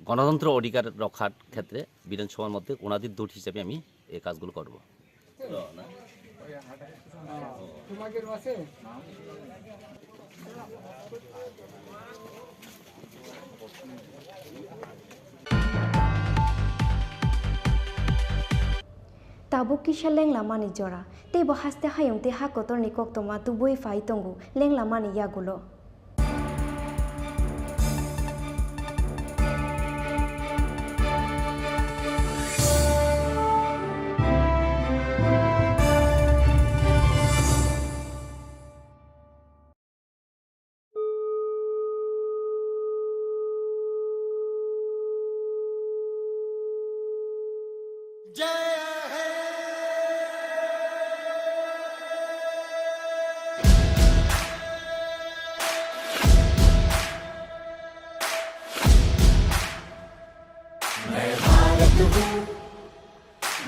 গণতন্ত্র অধিকার রক্ষার ক্ষেত্রে বিধানসভার মধ্যে ওনাদের দূত হিসেবে আমি এই কাজগুলো করব। Tabuk kisah leng lama ni jora, te bahas te hayung te hak kotor ni kok toma tu bui fai tunggu leng lama ni ya gulo.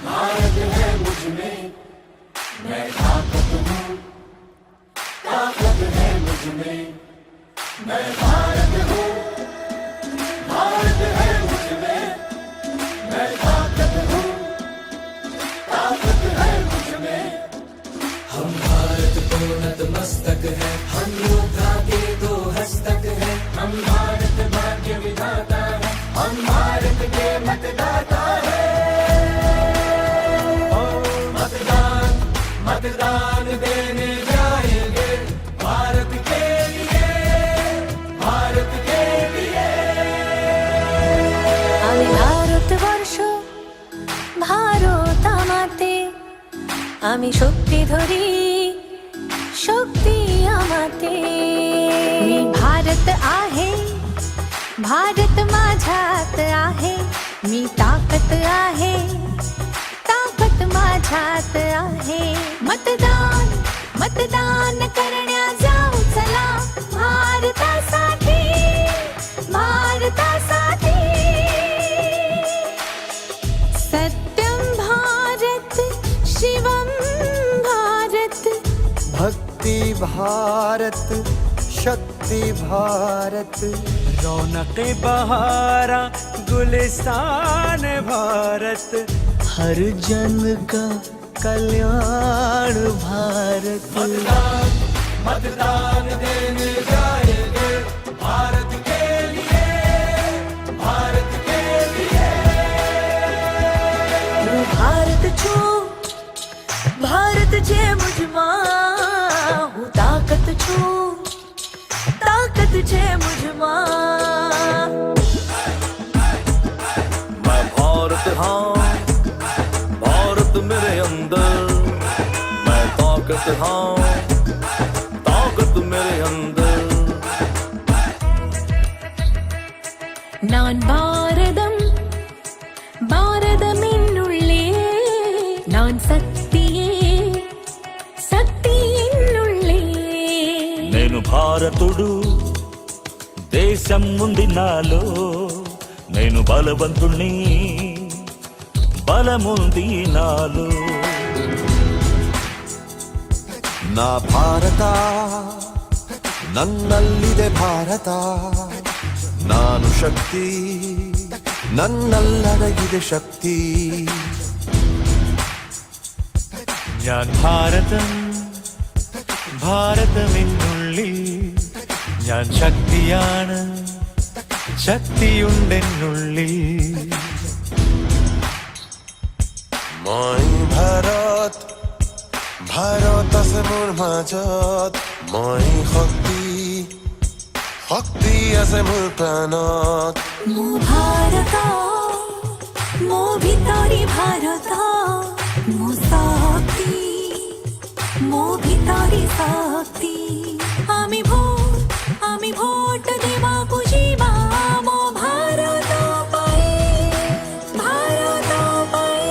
Bharat है मुझ में, मैं ताकत हूँ, ताकत है मुझ में, मैं भारत हूँ, भारत है मुझ में, मैं ताकत हूँ, ताकत है मुझ में। हम भारत को नतमस्तक है, हम योद्धा के दो हस्तक है, हम भारत भाग्य विधाता है, हम भारत के मतदाता है। मतदान देने जाएंगे भारत के लिए, भारत के लिए। আমি ভারতবর্ষ ভারত আমাতে, আমি শক্তি ধরি शक्ती आमाते। मी भारत आहे, भारत माझ्यात आहे, मी ताकत आहे, ताकत माझ्यात आहे। मतदान मतदान करण्या जाऊ चला, भारतासाठी भारतासाठी। सत्यम भारत शिवम भारत, भक्ति भारत शक्ति भारत, रौनक बहारा गुलिस्तान भारत, हर जन का कल्याण भारत। मतदान मतदान देने जाएंगे भारत के लिए, भारत के लिए। भारत छू भारत जे मुझमा, हूँ ताकत छू ताकत जे मुझमा। मैं भारत हाँ, भारत मेरे अंदर, मैं ताकत हाँ, ताकत मेरे अंदर। நான் பாரதம் பாரதமின்னுள்ளே, நான் சக்தியே சக்தியின்னுள்ளே। నేను భారతుడు దేశం ఉంది నాలో, నేను బలవంతుణ్ణి బలముంది నాలో। ನಾ ಭಾರತ ನನ್ನಲ್ಲಿದೆ ಭಾರತ, ನಾನು ಶಕ್ತಿ ನನ್ನಲ್ಲಡಗಿದೆ ಶಕ್ತಿ। ഞാൻ ഭാരതം ഭാരതമെന്നുള്ളിൽ, ഞാൻ ശക്തിയാണ് ശക്തിയുണ്ടെന്നുള്ളിൽ। মই ভাৰত ভাৰত আছে মোৰ মাজত, মই শক্তি শক্তি আছে মোৰ প্ৰাণত। মো ভারত মো ভিতরি ভারত, মো শক্তি মো ভিতরি শক্তি। আমি ভোট দেবাকু যাইবা মো ভারত পাই, ভারত পাই।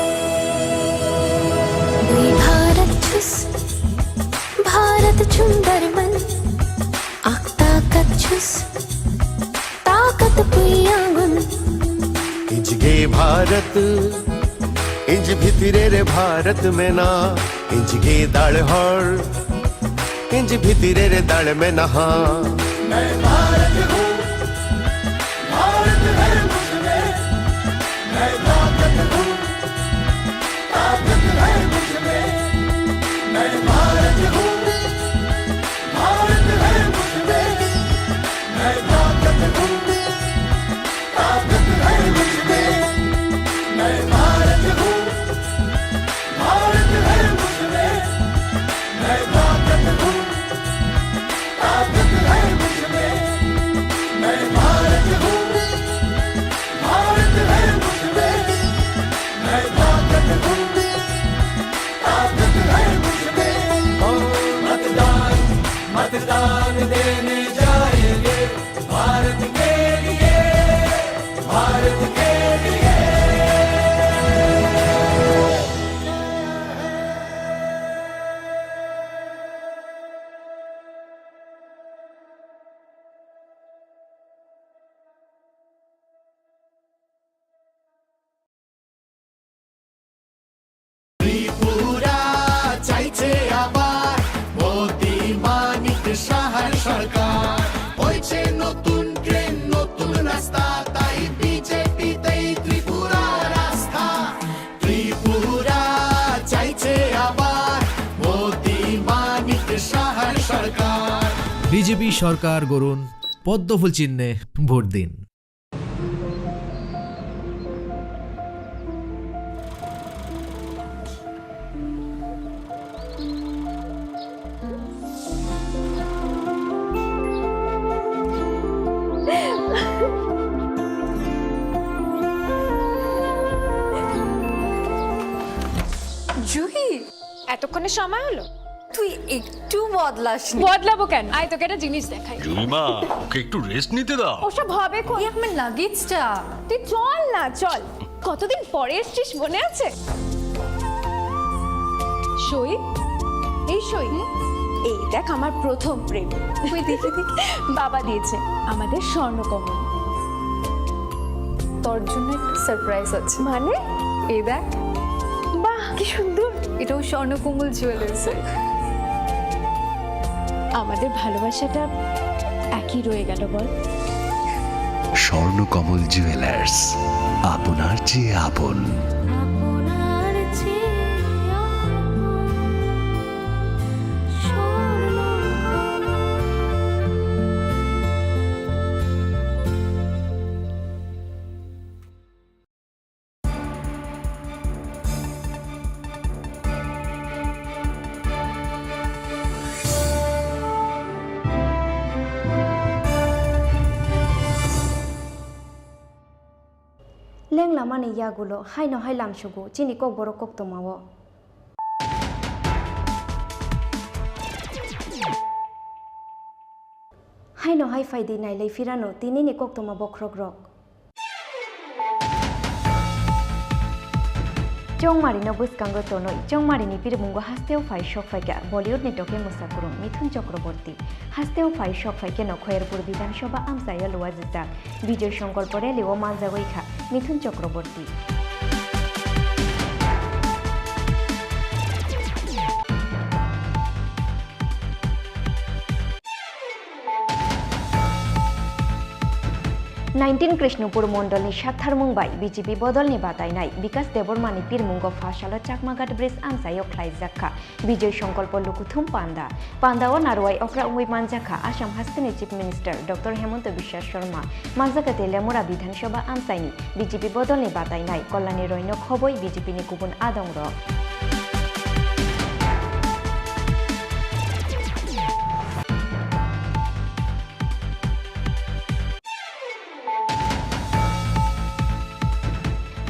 দুই भारत छुस भारत सुंदर मन, आख ताकत छुस ताकत पुयागुन। इंज गे भारत इंज भितरे रे भारत में ना, इंज गे दाड़ हर इंज भितरे रे दाड़ में नहा मैं भारत हूँ भारत है मुझ में मैं ताकत हूँ ताकत है मुझ में मैं भारत हूँ भारत है मुझ में मैं ताकत हूँ ताकत है मुझ में मैं भारत हूँ भारत है मुझ में मैं ताकत हूँ ताकत है मुझ में मैं भारत हूँ भारत है मुझ में मैं ताकत हूँ ताकत है मुझ में मतदान मतदान देने जाएंगे भारत के लिए भारत के लिए ত্রিপুরা চাইছে আবার মোদি মানিক সাহার সরকার হয়েছে নতুন ট্রেন নতুন রাস্তা তাই বিজেপিতেই ত্রিপুরা রাস্তা ত্রিপুরা চাইছে আবার মোদি মানিক সাহার সরকার বিজেপি সরকার গড়ুন পদ্মফুল চিহ্নে ভোট দিন। জুহি এতক্ষণে সময় হলো তুই একটু বদলাস বদলাবো কেন আয় তোকে একটা জিনিস দেখাই জুলিমা ওকে একটু রেস্ট নিতে দাও ওসব হবে কোন আমার লাগেজটা তুই চল না চল কতদিন পরে এসছিস মনে আছে সই এই সই এই দেখ আমার প্রথম প্রেম ওই দেখে বাবা দিয়েছে আমাদের স্বর্ণকমল তোর জন্য একটা সারপ্রাইজ আছে মানে এই দেখ বাহ কি সুন্দর এটাও স্বর্ণকমল জুয়েলার্সের আমাদের ভালোবাসাটা একই রয়ে গেল বল স্বর্ণকমল জুয়েলার্স আপনার চেয়ে আপন। লেং লামানি ইয়াগুলো হাই নহাই লামসুগু চিনি কক বড় কক তোমাও হাই নহাই ফাইদি নাইলাই ফিরানো তিনি নি কক তোমা বক্রক রক চৌমারিনো বুসকাঙ্গ তনই চৌমারিনি পিরমুঙ্গ হাস্তেও ফাই শক ফাইকা বলিউড নেটকে মুসাকুরুম মিথুন চক্রবর্তী হাস্তেও ফাই শক ফাইকে নখয়েরপুর বিধানসভা আমসাইয়া লোয়া জিতাক বিজয় সংকল্প রেলিও মানজাগৈখা মিথুন চক্রবর্তী कृष्णपुर मंडल साथार मुंबाई बीजेपी बदल बादायनाय विकास देबरमानी पिरमुंग फाशालो चाकमाघाट ब्रिज आमसायो ख्लाइजाखा विजय संकल्प लुकुथुम पांदा पांदाओ नारवाई अक्रा उंगै मानजाखा आसाम हास्टेनि chief minister doctor Hemant Biswa Sarma मानजागाते लेमरा विधानसभा आमसाइनि बीजेपी बदल बादायनाय कल्याणी रैनो खबै बीजेपी नि गुबुन आदंग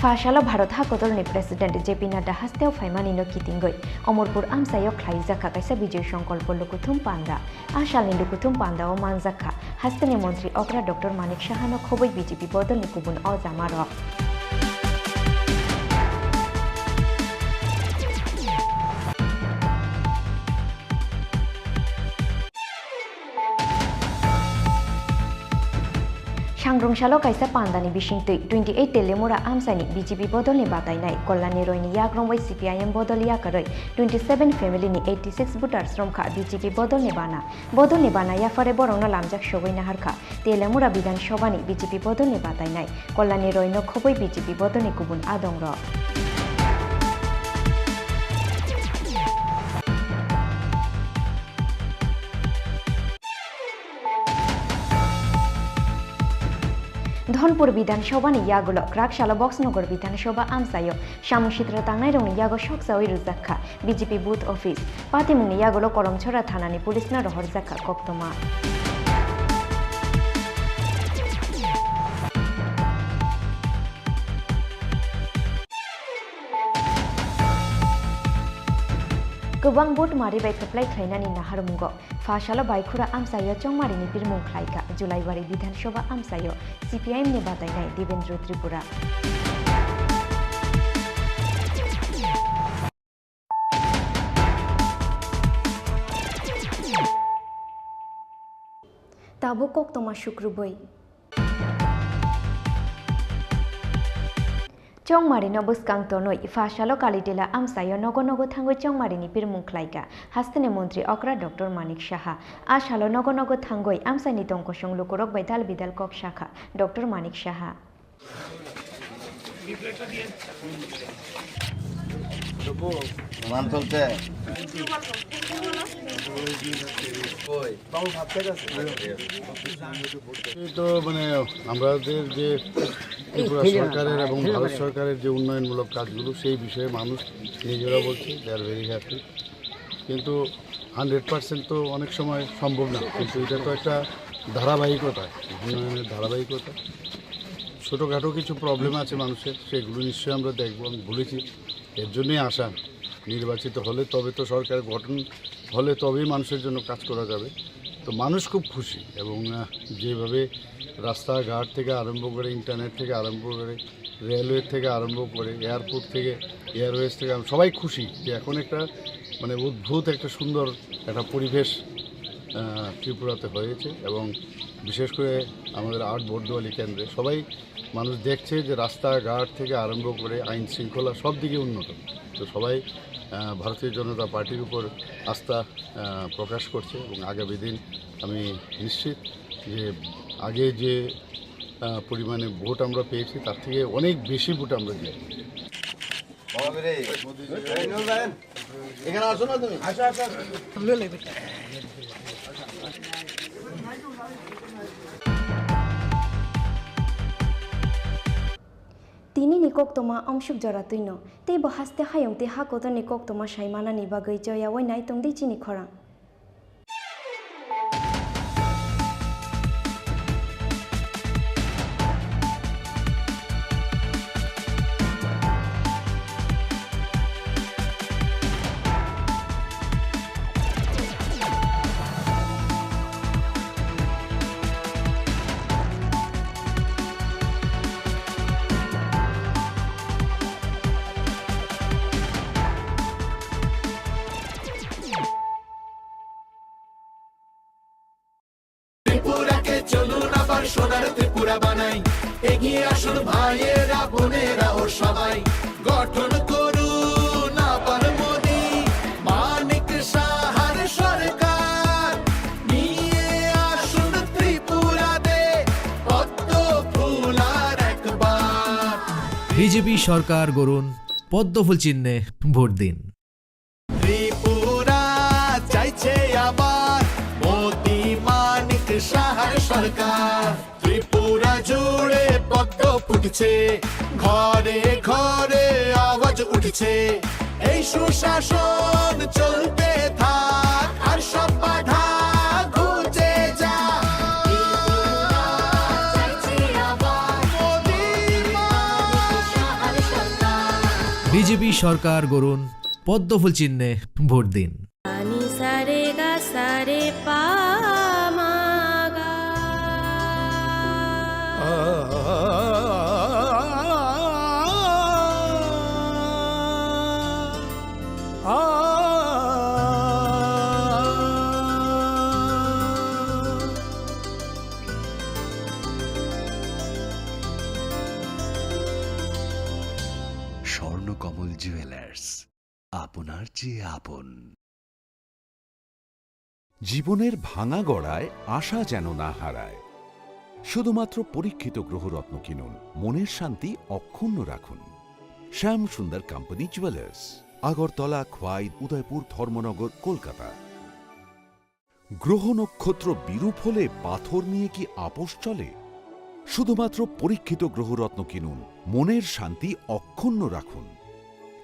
फाशालो भारत हाकदलनि प्रेसिडेंट जेपी नड्डा हास्तेव फाइमानिनो कितिंगै अमरपुर आमसायो ख्लाइजाखा काइसा विजय संकल्प लुकुथुम पांदा आशालनि लुकुथुम पांदाओ मानजाखा हास्तेनि मंत्री अग्रा डॉक्टर मानिक साहानो खबै बीजेपी बदलनि गुबुन अजामार सांग्रंसालो कायसा पान्दानि बिसिंतै 28 तेलेमुरा आमसानि बीजेपी बदलनि बातायनाय कल्याणी रयनि याग्रंबाय CPIM बदल याकरै 27 फेमिलिनि 86 भोटार्स रमखा बीजेपी बदलनि बाना याफारे बरंनो लामजाक सगैना हारखा तेलेमुरा विधानसभानि बीजेपी बदलनि बातायनाय कल्याणी रयनो खबै बीजेपी बदलनि गुबुन आदं र धनपुर विधानसभानि यागुलो क्राकशाला बक्सनगर विधानसभा आमसायो सामुसित्रा तांनाय रंनि यागो सकसावै रुजाखा बीजेपी बुथ अफिस पातिमुंनि यागुलो करमछरा थानानि पुलिसना रहरजाखा कक्तमा गोबां भोट मारिबाय खोप्लाय ख्लायनानि नाहारमुंगो फाशालो बायखुरा आमसायो चंमारिनि बिरमुं ख्लायखा जुलाइबारि विधानसभा आमसायो CPIM नि बादायनाय देवेन्द्र त्रिपुरा ताबो कक्तमा शुक्रबै चंमारिनो बसकांग तनय फाशालो कालिटेला आमसायो नगो थांगो चंमारिनि बिरमुं ख्लायगा हास्तानि मन्त्री अक्रा डक्टर मानिक साहा आशालो नगो थांगय आमसानि तंकसं लुकुरक बैदाल बिदाल कक शाखा डक्टर मानिक साहा তো মানে আমাদের যে ত্রিপুরা সরকারের এবং ভারত সরকারের যে উন্নয়নমূলক কাজগুলো সেই বিষয়ে মানুষ নিজেরা বলছে দে আর ভেরি হ্যাপি কিন্তু 100% তো অনেক সময় সম্ভব না কিন্তু এটা তো একটা ধারাবাহিকতা উন্নয়নের ধারাবাহিকতা ছোটোখাটো কিছু প্রবলেম আছে মানুষের সেগুলো নিশ্চয়ই আমরা দেখব আমি বলেছি এর জন্যই আশা নির্বাচিত হলে তবে তো সরকার গঠন হলে তবেই মানুষের জন্য কাজ করা যাবে তো মানুষ খুব খুশি এবং যেভাবে রাস্তাঘাট থেকে আরম্ভ করে ইন্টারনেট থেকে আরম্ভ করে রেলওয়ে থেকে আরম্ভ করে এয়ারপোর্ট থেকে এয়ারওয়েজ থেকে সবাই খুশি যে এখন একটা মানে অদ্ভুত একটা সুন্দর একটা পরিবেশ ত্রিপুরাতে হয়েছে এবং বিশেষ করে আমাদের 8 বর্দোয়ালি কেন্দ্রে সবাই মানুষ দেখছে যে রাস্তাঘাট থেকে আরম্ভ করে আইন শৃঙ্খলা সব দিকে উন্নত তো সবাই ভারতীয় জনতা পার্টির উপর আস্থা প্রকাশ করছে এবং আগামী দিন আমি নিশ্চিত যে আগে যে পরিমাণে ভোট আমরা পেয়েছি তার থেকে অনেক বেশি ভোট আমরা দিই এখানে আসো না তুমি তিনি निकोक्तमा अंशुक जरा तुइनो ते बहास्ते हायं ते हाकोतो निकोक्तमा साइमाना नि बागै जया वय नाय तंगदि चिनि खरा সোনার ত্রিপুরা বানাই এগিয়ে আসুন ভাইয়েরা বোনেরা ও সবাই গঠন করুন আবার মোদি মানিক সাহার সরকার নিয়ে আসুন ত্রিপুরাতে পদ্ম ফুলার একবার বিজেপি সরকার গড়ুন পদ্মফুল চিহ্নে ভোট দিন ত্রিপুরা চাইছে আবার মোদি মানিক সাহার সরকার ত্রিপুরা জুড়ে পদ্ম ফুটছে ঘরে ঘরে আওয়াজ উঠছে এই সুশাসন চলতে থাক আর সব বাধা ঘুচে যা বিজেপি সরকার গড়ুন পদ্মফুল চিহ্নে ভোট দিন সারে গা সারে পা স্বর্ণকমল জুয়েলার্স, আপনার চেয়ে আপন। জীবনের ভাঙা গড়ায় আশা যেন না হারায়। শুধুমাত্র পরীক্ষিত গ্রহরত্ন কিনুন, মনের শান্তি অক্ষুণ্ণ রাখুন। শ্যাম সুন্দর কোম্পানি জুয়েলার্স, আগরতলা, খোয়াই, উদয়পুর, ধর্মনগর, কলকাতা। গ্রহ নক্ষত্র বিরূপ হলে পাথর নিয়ে কি আপোষ চলে? শুধুমাত্র পরীক্ষিত গ্রহরত্ন কিনুন, মনের শান্তি অক্ষুণ্ণ রাখুন।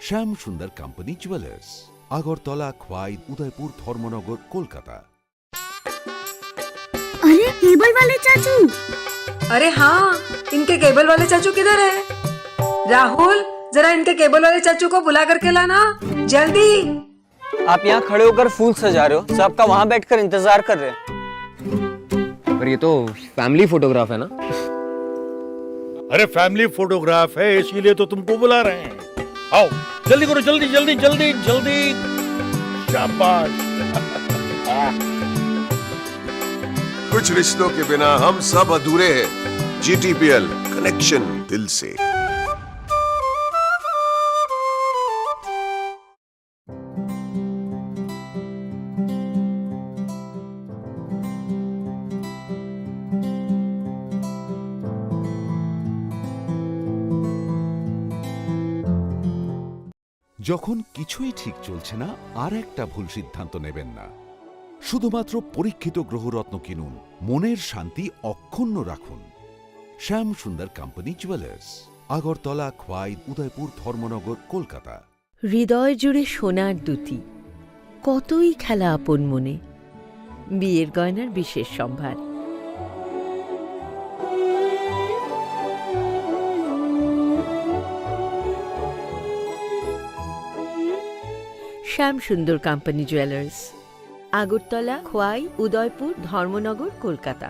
শ্যাম সুন্দর কোম্পানি জুয়েলার্স, আগরতলা, খোয়াই, উদয়পুর, ধর্মনগর, কলকাতা। अरे केबल वाले चाचू। अरे हाँ, इनके केबल वाले चाचू किधर है? राहुल, जरा इनके केबल वाले चाचू को बुला करके लाना, जल्दी। आप यहाँ खड़े होकर फूल सजा रहे हो, सबका वहाँ बैठकर इंतजार कर रहे हैं। पर ये तो फैमिली फोटोग्राफ है ना? अरे फैमिली फोटोग्राफ है, इसीलिए तो तुमको बुला रहे हैं। आओ जल्दी करो, जल्दी जल्दी जल्दी जल्दी। शाबाश। कुछ रिश्तों के बिना हम सब अधूरे हैं। GTPL, कनेक्शन दिल से। যখন কিছুই ঠিক চলছে না, আর একটা ভুল সিদ্ধান্ত নেবেন না। শুধুমাত্র পরীক্ষিত গ্রহরত্ন কিনুন, মনের শান্তি অক্ষুণ্ণ রাখুন। শ্যাম সুন্দর কোম্পানি জুয়েলার্স, আগরতলা, খোয়াই, উদয়পুর, ধর্মনগর, কলকাতা। হৃদয় জুড়ে সোনার দুটি, কতই খেলা আপন মনে। বিয়ের গয়নার বিশেষ সম্ভার। শ্যাম সুন্দর কোম্পানি জুয়েলার্স, আগরতলা, খোয়াই, উদয়পুর, ধর্মনগর, কলকাতা।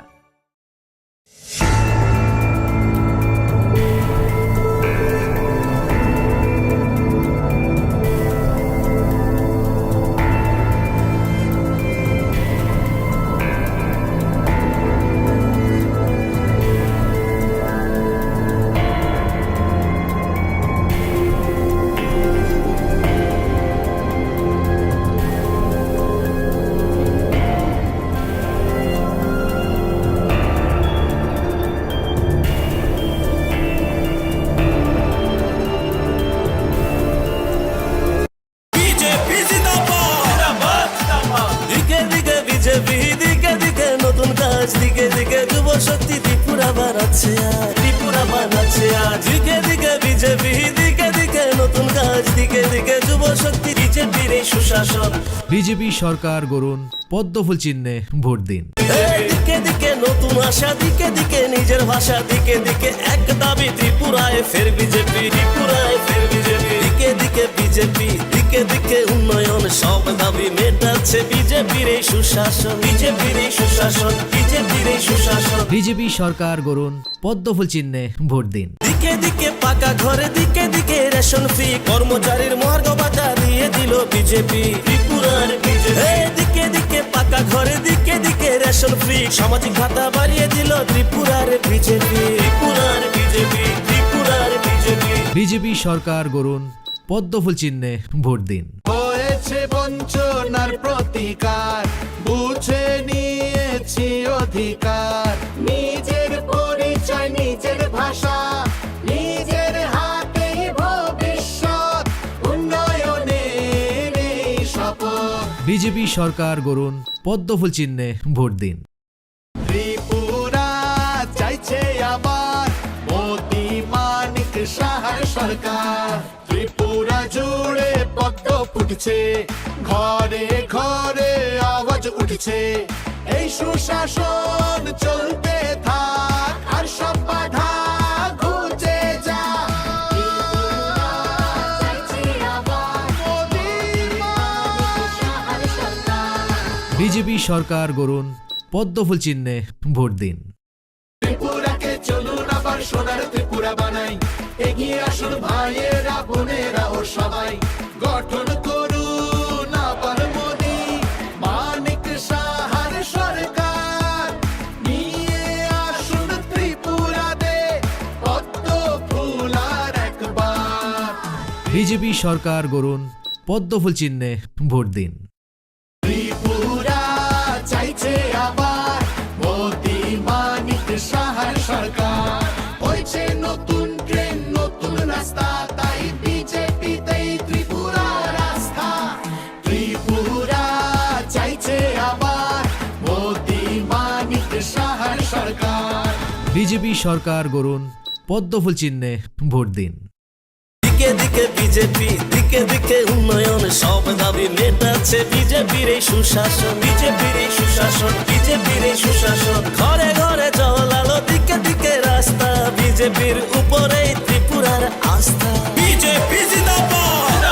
দিকে দিকে যুব শক্তি ত্রিপুরা বানাচ্ছে আর ত্রিপুরা বানাচ্ছে আজ দিকে দিকে বিজেপি দিকে দিকে নতুন কাজ দিকে দিকে যুব শক্তি বিজেপির এই সুশাসন বিজেপি সরকার গড়ুন পদ্মফুল চিহ্নে ভোট দিন দিকে দিকে নতুন আশা দিকে দিকে নিজের ভাষা দিকে দিকে এক দাবি ত্রিপুরায় ফের বিজেপি ত্রিপুরায় ফের বিজেপি দিকে দিকে বিজেপি দিকে দিকে উন্নয়ন সব দাবি মেটাচ্ছে বিজেপির এই সুশাসন বিজেপির এই সুশাসন বিজেপির এই সুশাসন বিজেপি সরকার গড়ুন পদ্মফুল চিহ্নে ভোট দিন দিকে দিকে পাকা ঘরে দিকে দিকে রেশন ফি কর্মচারীর মর্গ ভাতা দিয়ে দিল বিজেপি ত্রিপুরার বিজেপি দিকে দিকে পাকা ঘরে দিকে দিকে রেশন ফি সামাজিক ভাতা বাড়িয়ে দিল ত্রিপুরার বিজেপি ত্রিপুরার বিজেপি ত্রিপুরার বিজেপি বিজেপি সরকার গড়ুন পদ্মফুল চিহ্নে ভোট দিন হয়েছে বঞ্চনার প্রতিকার বুঝে নিয়েছি অধিকার নিজের পরিচয় নিজের ভাষা নিজের হাতেই ভবিষ্যৎ উন্নয়নের এই শপথ বিজেপি সরকার গড়ুন পদ্মফুল চিহ্নে ভোট দিন ত্রিপুরা চাইছে আবার মোদি মানিক সাহার সরকার ত্রিপুরা জুড়ে পদ্ম ফুটছে ঘরে ঘরে আওয়াজ উঠছে এই সুশাসন চলতে থাক আর সব বাধা ঘুচে যা বিজেপি সরকার গড়ুন পদ্মফুল চিহ্নে ভোট দিন ত্রিপুরাকে চলুন আবার সোনার ত্রিপুরা বানাই এগিয়ে আসুন ভাইয়েরা বোনেরা ও সবাই গঠন করুন আবার মোদি মানিক সাহার সরকার নিয়ে আসুন ত্রিপুরাতে পদ্ম ফুল আর একবার বিজেপি সরকার গড়ুন পদ্মফুল চিহ্নে ভোট দিন। ত্রিপুরা চাইছে আবার মোদি মানিক সাহার সরকার হয়েছে নতুন ট্রেন নতুন রাস্তা তাই বিজেপিতেই ত্রিপুরার রাস্তা ত্রিপুরা চাইছে আবার মোদি মানিক সাহার সরকার বিজেপি সরকার গড়ুন পদ্মফুল চিহ্নে ভোট দিন। দিকে দিকে বিজেপি দিকে দিকে উন্নয়ন সব দাবি মেটাচ্ছে বিজেপির এই সুশাসন বিজেপির এই সুশাসন বিজেপির এই সুশাসন ঘরে ঘরে জল আলো দিকে দিকে রাস্তা বিজেপির উপরে ত্রিপুরার আস্থা বিজেপি জিন্দাবাদ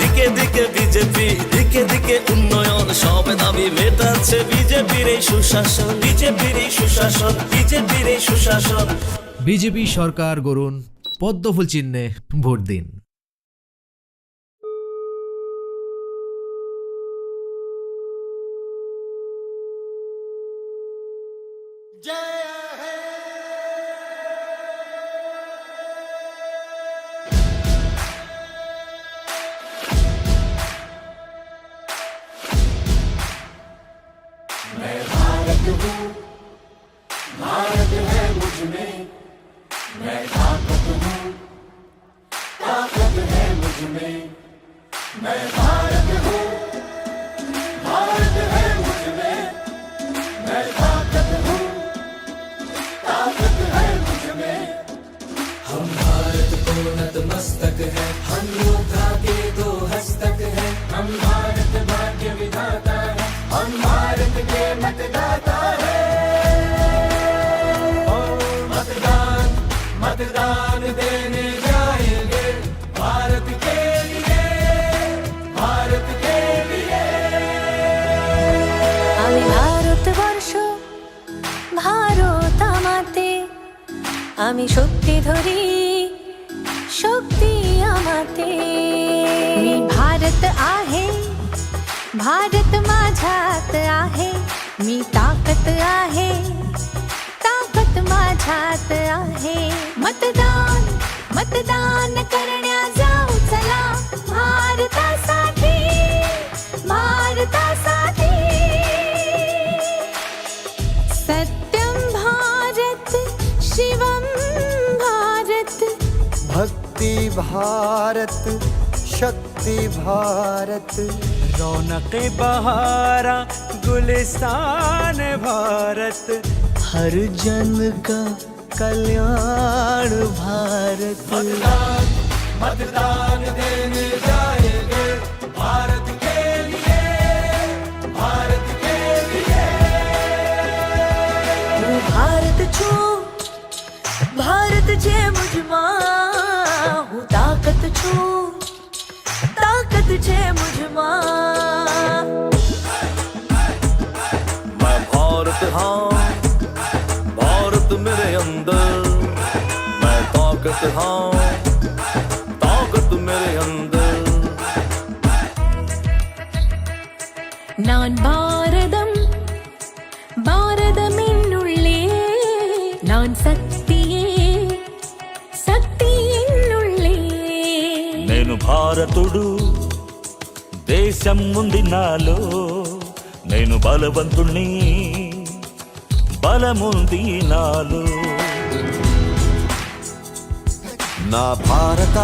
দিকে দিকে বিজেপি দিকে দিকে উন্নয়ন সব দাবি মেটাচ্ছে বিজেপির এই সুশাসন বিজেপির এই সুশাসন বিজেপির এই সুশাসন বিজেপি সরকার গড়ুন পদ্মফুল চিহ্নে ভোট দিন। मैं भारत हूँ भारत है मुझ में मैं ताकत हूँ ताकत है मुझ में मैं भारत हूँ भारत है मुझ में मैं ताकत हूँ ताकत है मुझ में हम भारत को नतमस्तक है हम योद्धा के दो हस्तक है हम भारत भाग्य विधाता है हम भारत के मतदाता है मतदान मतदान देने जाएंगे भारत के लिए भारत के लिए আমি ভারতবর্ষ ভারত আমাতে আমি শক্তি ধরি शक्ती आमाते मी भारत आहे भारत माझ्यात आहे मी ताकत आहे ताकत माझ्यात आहे मतदान मतदान करण्या जाऊ चला भारतासाठी भारतासाठी सत्यम भारत शिवम भारत भक्ति भारत शक्ति भारत रौनक बहारा गुलिस्तान भारत हर जन का कल्याण भारत मतदान मतदान देने जाएंगे भारत के लिए भारत के लिए હું ભારત છું ભારત છે મુજમાં હું તાકત છું તાકત છે મુજમાં मैं भारत हाँ भारत मेरे अंदर मैं ताकत हाँ ताकत मेरे अंदर நான் பாரதம் பாரதமென்னுள்ளே நான் சக்தியே சக்தி என்னுள்ளே నేను భారతుడు దేశం ఉంది నాలో నేను బలవంతుణ్ణి బలముంది నాలో ನಾ ಭಾರತ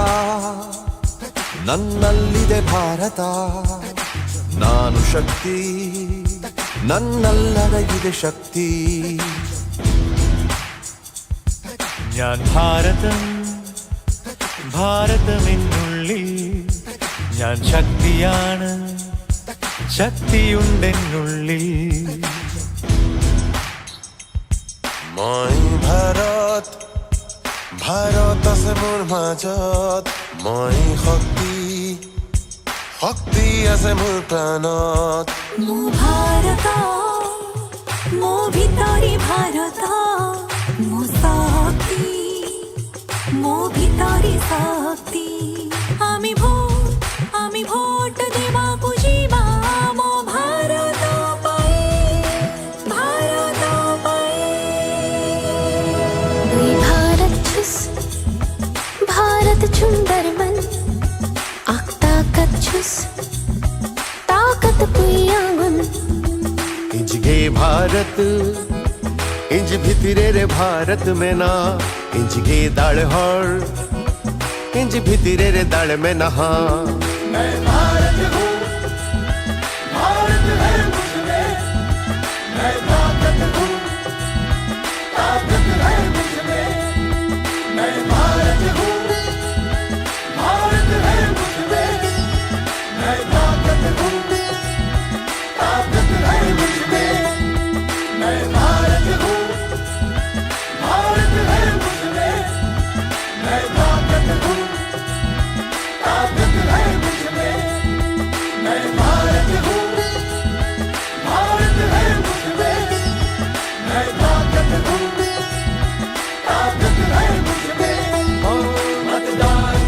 ನನ್ನಲ್ಲಿದೆ ಭಾರತ ನಾನು ಶಕ್ತಿ ನನ್ನಲ್ಲಡಗಿದೆ ಶಕ್ತಿ ഞാൻ ഭാരതം ഭാരതമെന്നുള്ളിൽ ഞാൻ ശക്തിയാണ് ശക്തിയുണ്ടെന്നുള്ളിൽ মই ভাৰত ভাৰত আছে মোৰ মাজত মই শক্তি শক্তি আছে মোৰ প্ৰাণত মো ভারত মো ভিতরি ভারত মো শক্তি মো ভিতরি শক্তি আমি ভোট দেবাকু যিবা মো ভারত পাই ভারত পাই দুই भारत छुस भारत सुंदर मन गे भारत इंज भितरे रे भारत में ना इंज गे दाड़ हर इंज भितरे रे दाड़ में नहा मैं भारत हूँ, भारत है मुझमें, मैं ताकत हूँ, ताकत है मुझमें, मैं भारत हूँ, भारत है मुझमें, मैं ताकत हूँ, ताकत है मुझमें, मैं भारत हूँ, भारत है मुझमें, मैं ताकत हूँ, ताकत है मुझमें, मैं भारत हूँ, भारत है मुझमें, मैं ताकत हूँ, ताकत है मुझमें। मतदान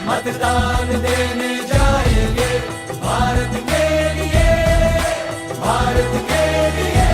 मतदान देने जाएंगे भारत के लिए, भारत के लिए।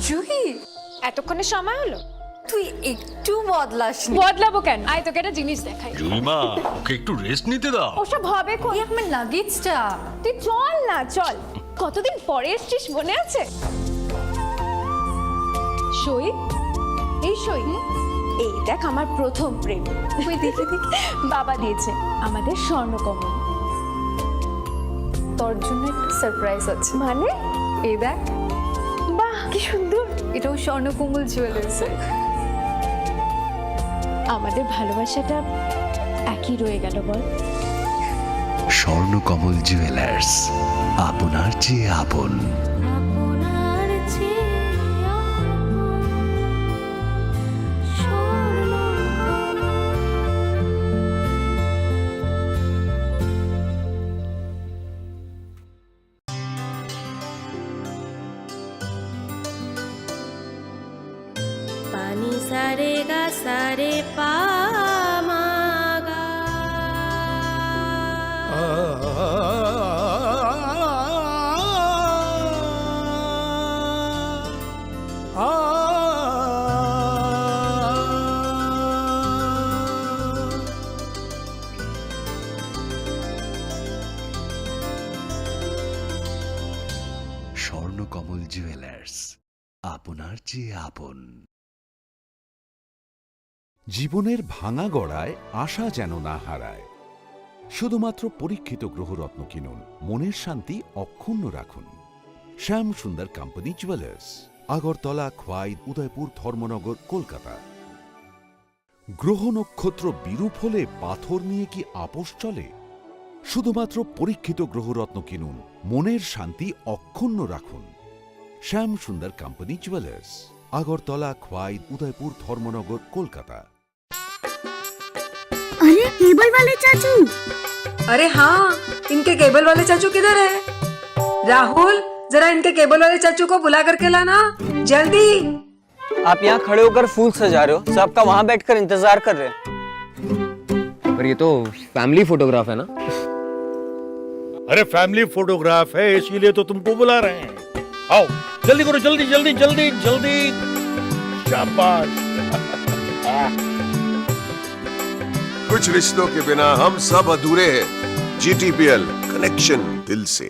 জুহি, এতক্ষণে সময় হলো? তুই একটু বদলাসনি। বদলাবো কেন? আয় তোকে একটা জিনিস দেখাই। জুইমা ওকে একটু রেস্ট নিতে দাও। ওসব হবে কই? আমার লাগেজটা। তুই চল না, চল। কতদিন পরে এসেছিস, মনে আছে? সই, এই সই, এই দেখ আমার প্রথম প্রেম। তুই দেখে দেখ, বাবা দিয়েছে আমাদের স্বর্ণকমল। তোর জন্য একটা সারপ্রাইজ আছে। মানে? এই দেখ। বাহ, কি সুন্দর। এটাও স্বর্ণকমল জুয়েলার্সে। আমাদের ভালোবাসাটা একই রয়ে গেল, বল। স্বর্ণকমল জুয়েলার্স, আপনার চেয়ে আপন। पानी सारे गा सारे पामागा স্বর্ণকমল জুয়েলার্স, আপনার চেয়ে আপন। জীবনের ভাঙা গড়ায় আশা যেন না হারায়। শুধুমাত্র পরীক্ষিত গ্রহরত্ন কিনুন, মনের শান্তি অক্ষুণ্ণ রাখুন। শ্যাম সুন্দর কোম্পানি জুয়েলার্স, আগরতলা, খোয়াই, উদয়পুর, ধর্মনগর, কলকাতা। গ্রহ নক্ষত্র বিরূপ হলে পাথর নিয়ে কি আপোষ চলে? শুধুমাত্র পরীক্ষিত গ্রহরত্ন কিনুন, মনের শান্তি অক্ষুণ্ণ রাখুন। শ্যাম সুন্দর কোম্পানি জুয়েলার্স, আগরতলা, খোয়াই, উদয়পুর, ধর্মনগর, কলকাতা। अरे केबल वाले चाचू। अरे हाँ, इनके केबल वाले चाचू किधर है? राहुल, जरा इनके केबल वाले चाचू को बुला करके लाना, जल्दी। आप यहाँ खड़े होकर फूल सजा रहे हो, सबका वहाँ बैठकर इंतजार कर रहे हैं। पर ये तो फैमिली फोटोग्राफ है ना? अरे फैमिली फोटोग्राफ है, इसीलिए तो तुमको बुला रहे हैं। आओ जल्दी करो, जल्दी जल्दी जल्दी जल्दी। शाबाश। कुछ रिश्तों के बिना हम सब अधूरे हैं। GTPL, कनेक्शन दिल से।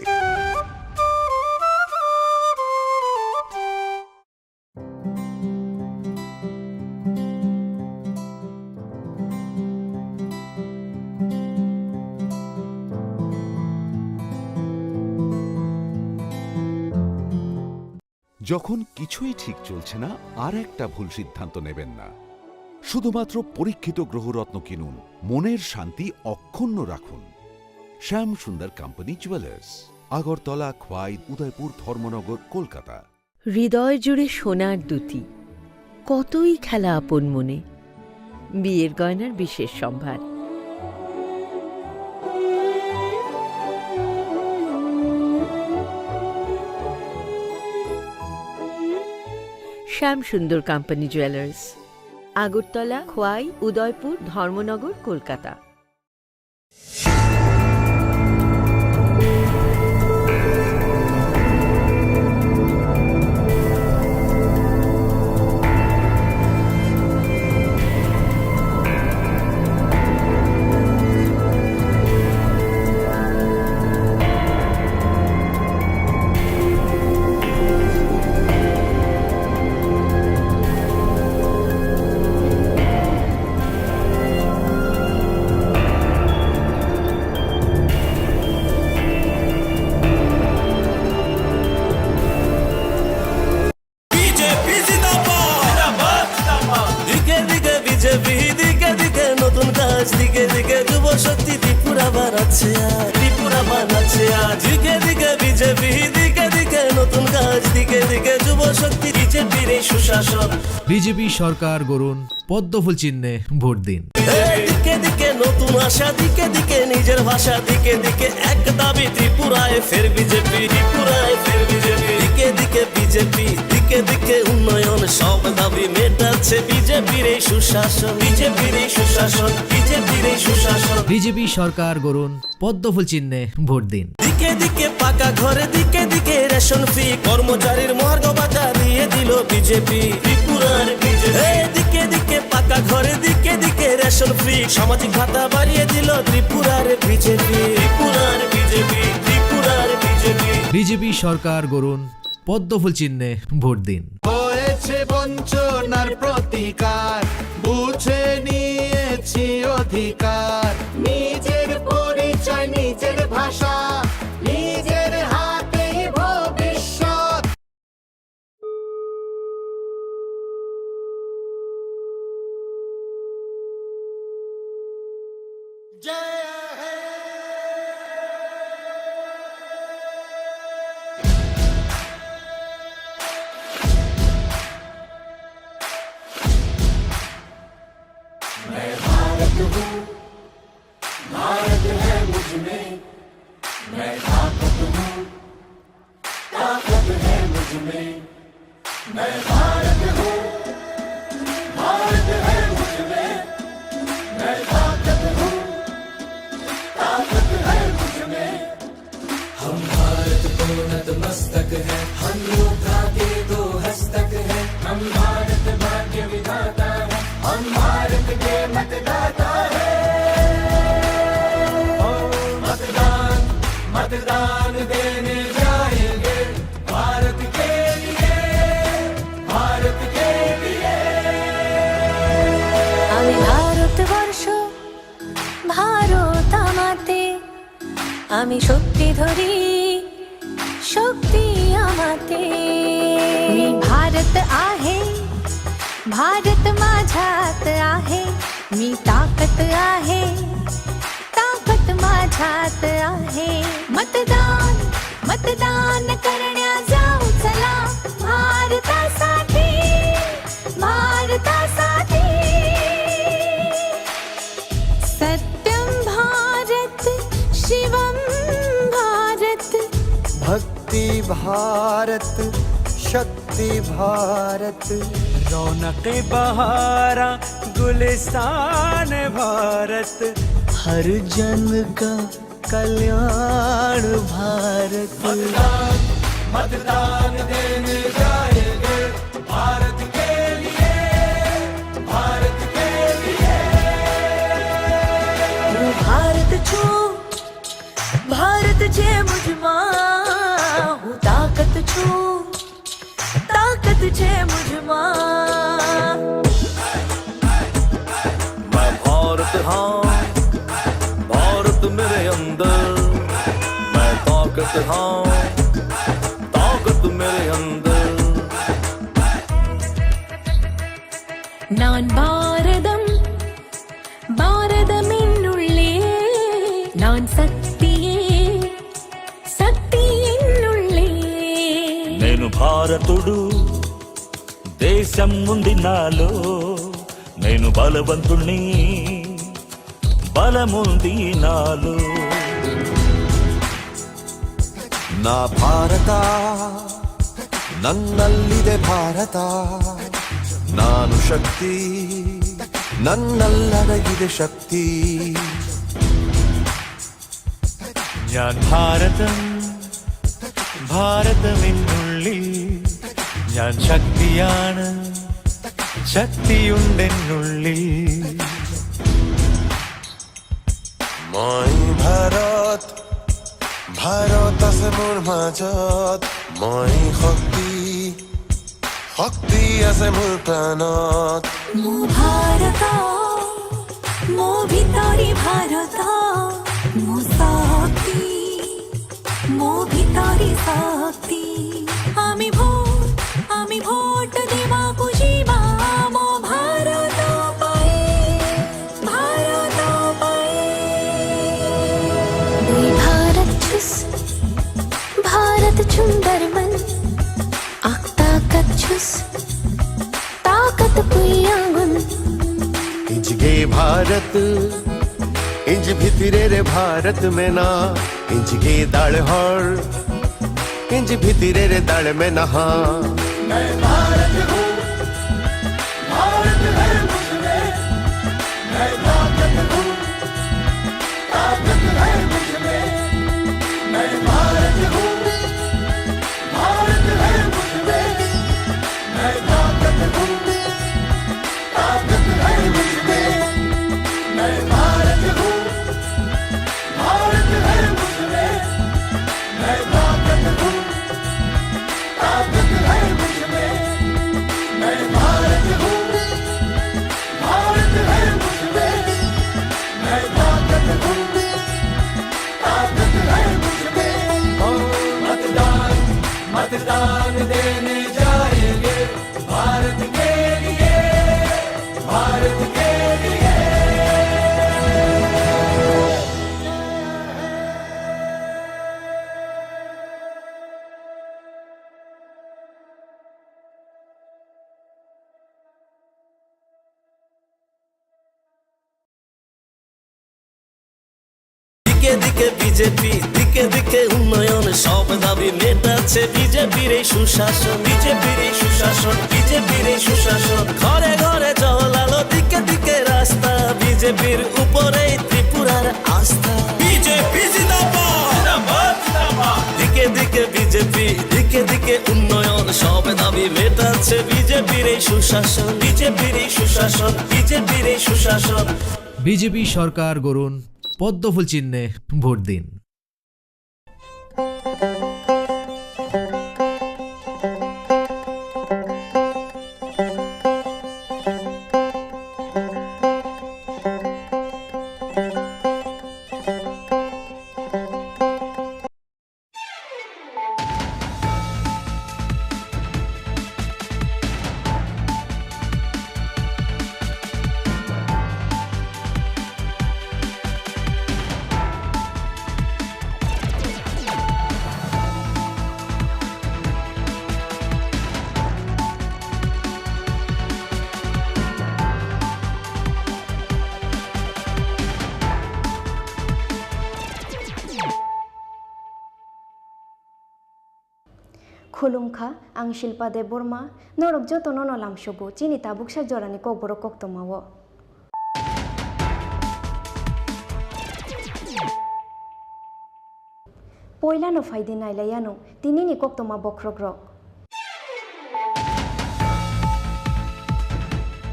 যখন কিছুই ঠিক চলছে না, আর একটা ভুল সিদ্ধান্ত নেবেন না। শুধুমাত্র পরীক্ষিত গ্রহরত্ন কিনুন, মনের শান্তি অক্ষুণ্ণ রাখুন। শ্যাম সুন্দর কোম্পানি জুয়েলার্স, আগরতলা, খোয়াই, উদয়পুর, ধর্মনগর, কলকাতা। হৃদয় জুড়ে সোনার দুটি, কতই খেলা আপন মনে। বিয়ের গয়নার বিশেষ সম্ভার, শ্যাম সুন্দর company jewellers, Agartala, Khowai, Udaipur, Dharmanagar, Kolkata. BJP জিন্দাবাদ, দিকে দিকে বিজেপি, দিকে দিকে নতুন কাজ, দিকে দিকে যুব শক্তি ত্রিপুরা বানাচ্ছে আজ, ত্রিপুরা বানাচ্ছে আজ। দিকে দিকে বিজেপি, দিকে দিকে নতুন কাজ, দিকে দিকে যুব শক্তি, বিজেপির এই সুশাসন। বিজেপি সরকার গড়ুন, পদ্মফুল চিহ্নে ভোট দিন। দিকে দিকে নতুন আশা, দিকে দিকে নিজের ভাষা, দিকে দিকে এক দাবি, ত্রিপুরায় ফের বিজেপি, ত্রিপুরায় ফের বিজেপি। দিকে দিকে বিজেপি, দিকে দিকে উন্নয়ন, সব দাবি মেটাচ্ছে বিজেপির এই সুশাসন, বিজেপির এই সুশাসন, বিজেপির এই সুশাসন। বিজেপি সরকার গড়ুন, পদ্মফুল চিহ্নে ভোট দিন। দিকে দিকে পাকা ঘরে, দিকে দিকে রেশন ফ্রি, কর্মচারীর মহার্ঘ ভাতা দিয়ে দিল বিজেপি, ত্রিপুরার বিজেপি। দিকে দিকে পাকা ঘরে, দিকে দিকে রেশন ফ্রি, সামাজিক ভাতা বাড়িয়ে দিল ত্রিপুরার বিজেপি, ত্রিপুরার বিজেপি, ত্রিপুরার বিজেপি। বিজেপি সরকার গড়ুন, পদ্মফুল চিহ্নে ভোট দিন। হয়েছে বঞ্চনার প্রতিকার, বুঝে নিয়েছি অধিকার, নিজের পরিচয়, নিজের ভাষা, নিজের হাতেই ভবিষ্যৎ। मैं भारत हूँ, भारत है मुझ में, मैं ताकत हूँ, ताकत है मुझ में। मैं भारत हूँ, भारत है मुझ में, मैं ताकत हूँ, ताकत है मुझ में। हम भारत को नतमस्तक है, हम योद्धा के दो हस्तक है, हम भारत भाग्य विधाता है, हम भारत के मतदाता है। ओ मतदान, मतदान देने जाएंगे, भारत के लिए, भारत के लिए। আমি ভারতবর্ষ, ভারত আমাতে, আমি শক্তি ধরি, शक्ती आमाते। मी भारत आहे, भारत माझ्यात आहे, मी ताकत आहे, ताकत माझ्यात आहे। मतदान, मतदान करण्या जाऊ चला, भारतासाठी, भारतासाठी। सत्यम भारत, शिवम भारत, भक्ति भारत, शक्ति भारत, रौनक बहारा गुलिस्तान भारत, हर जन का कल्याण भारत। मतदान, मतदान देने जाएंगे, भारत के लिए, भारत के लिए। હું ભારત છું, ભારત છે મુझमा, હું તાકત છું, તાકત છે મુझमा। मैं भारत हाँ, भारत मेरे अंदर, मैं ताकत हाँ, ताकत मेरे अंदर। நான் பாரதம், பாரதமின்னுள்ளே, நான் சக்தியே, சக்தியின்னுள்ளே। నేను భారతుడు, దేశం ఉంది నాలో, నేను బలవంతుణ్ణి, బలముంది నాలో। నా భారత, ನನ್ನಲ್ಲಿದೆ ಭಾರತ ನಾನು ಶಕ್ತಿ ನನ್ನಲ್ಲಡಗಿದೆ ಶಕ್ತಿ ഞാൻ ഭാരതം ഭാരതമെന്നുള്ളിൽ ഞാൻ ശക്തിയാണ് ശക്തിയുണ്ടെന്നുള്ളിൽ মই ভাৰত ভাৰত আছে মোৰ মাজত মই শক্তি শক্তি আছে মোৰ প্ৰাণত মো ভারত মো ভিতরি ভারত মো শক্তি মো ভিতরি শক্তি আমি ভোট দেবাকু যিবা মো ভারত পাই ভারত পাই দুই ভারত ছুস भारत सुंदर मन आख ताकत छुस ताकत पुयावन इंज गे भारत इंज भितरे रे भारत में ना इंज गे दाल हर इंज भितरे रे दाल में नहा मैं भारत हूँ भारत है मुझमें मैं ताकत हूँ ताकत है मुझमें मैं भारत हूँ भारत है मुझमें मैं ताकत हूँ ताकत है मुझमें मैं भारत हूँ भारत है मुझमें मैं ताकत हूँ ताकत है मुझमें मैं भारत हूँ भारत है मुझमें मैं ताकत हूँ ताकत है मुझमें मतदान मतदान देने जाएंगे भारत के लिए भारत के लिए দিকে দিকে বিজেপি দিকে দিকে উন্নয়ন সব দাবি মেটাচ্ছে বিজেপির এই সুশাসন বিজেপির এই সুশাসন বিজেপির এই সুশাসন ঘরে ঘরে জল আলো দিকে দিকে রাস্তা বিজেপির উপরে ত্রিপুরার আস্থা বিজেপি জিন্দাবাদ দিকে দিকে বিজেপি দিকে দিকে উন্নয়ন সব দাবি মেটাচ্ছে বিজেপির এই সুশাসন বিজেপির এই সুশাসন বিজেপির এই সুশাসন বিজেপি সরকার গড়ুন পদ্মফুল চিহ্নে ভোট দিন। खुलुमखा आं शिल्पा देव बर्मा नरक जतन नलामसबो चिनि ताबुकसा जरानि ककबर कक्तमावो पयलानो फायदे नायलायानो तिनिनि कक्तमा बख्रग्रक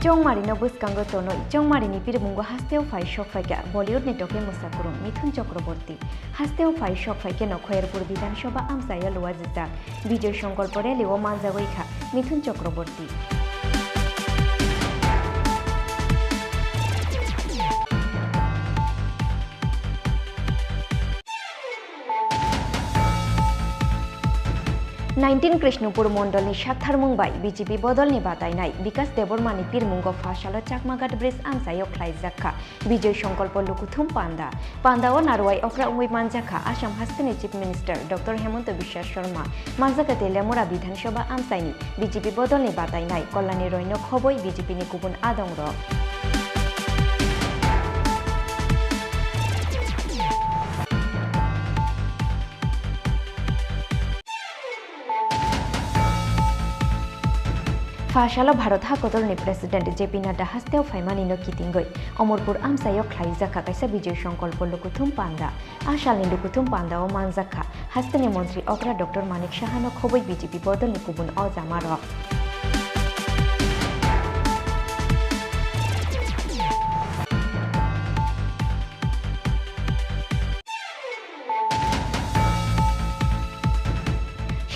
चौमारिनो बुसकांगो तोनो चौमारिनि पिरमुंगो हास्तेव फाइ शक फाइका बलिउड नि टके मुसाकुरुं मिथुन चक्रवर्ती हास्तेव फाइ शक फाइके नखयरपुर विधानसभा आमसाया लोवा जिता विजय संकल्प रेलिओ मानजावैखा मिथुन चक्रवर्ती नाइनटीन कृष्णपुर मंडलनि साथार मुंबाई बीजेपी बदलनि बादायनाय विकास देबरमानि पिरमुंगो फाशालो चाकमाघाट ब्रिज आमसायो ख्लाइजाखा विजय संकल्प लुकुथुम पांदा पांदाओ नारवाई अक्रा उंगै मानजाखा आसाम हास्टेनि chief minister doctor Hemant Biswa Sarma मानजाखा तेलियामुरा विधानसभा आमसायनि बीजेपी बदलनि बादायनाय कल्याणी रयनो खबै बीजेपीनि गुबुन आदंर Fashala Bharat Hakodolni President JP Nadda hasteo faimani no kitingoi. Omorpur amsayo khlaijaka kaisa Bijay Sankalpo Lukuthum Panda. Ashalni Lukuthum Panda o manjaka. Hasteni Mantri Okra Dr. Manik Shahano khoboi BJP bodolni kubun o jamaro.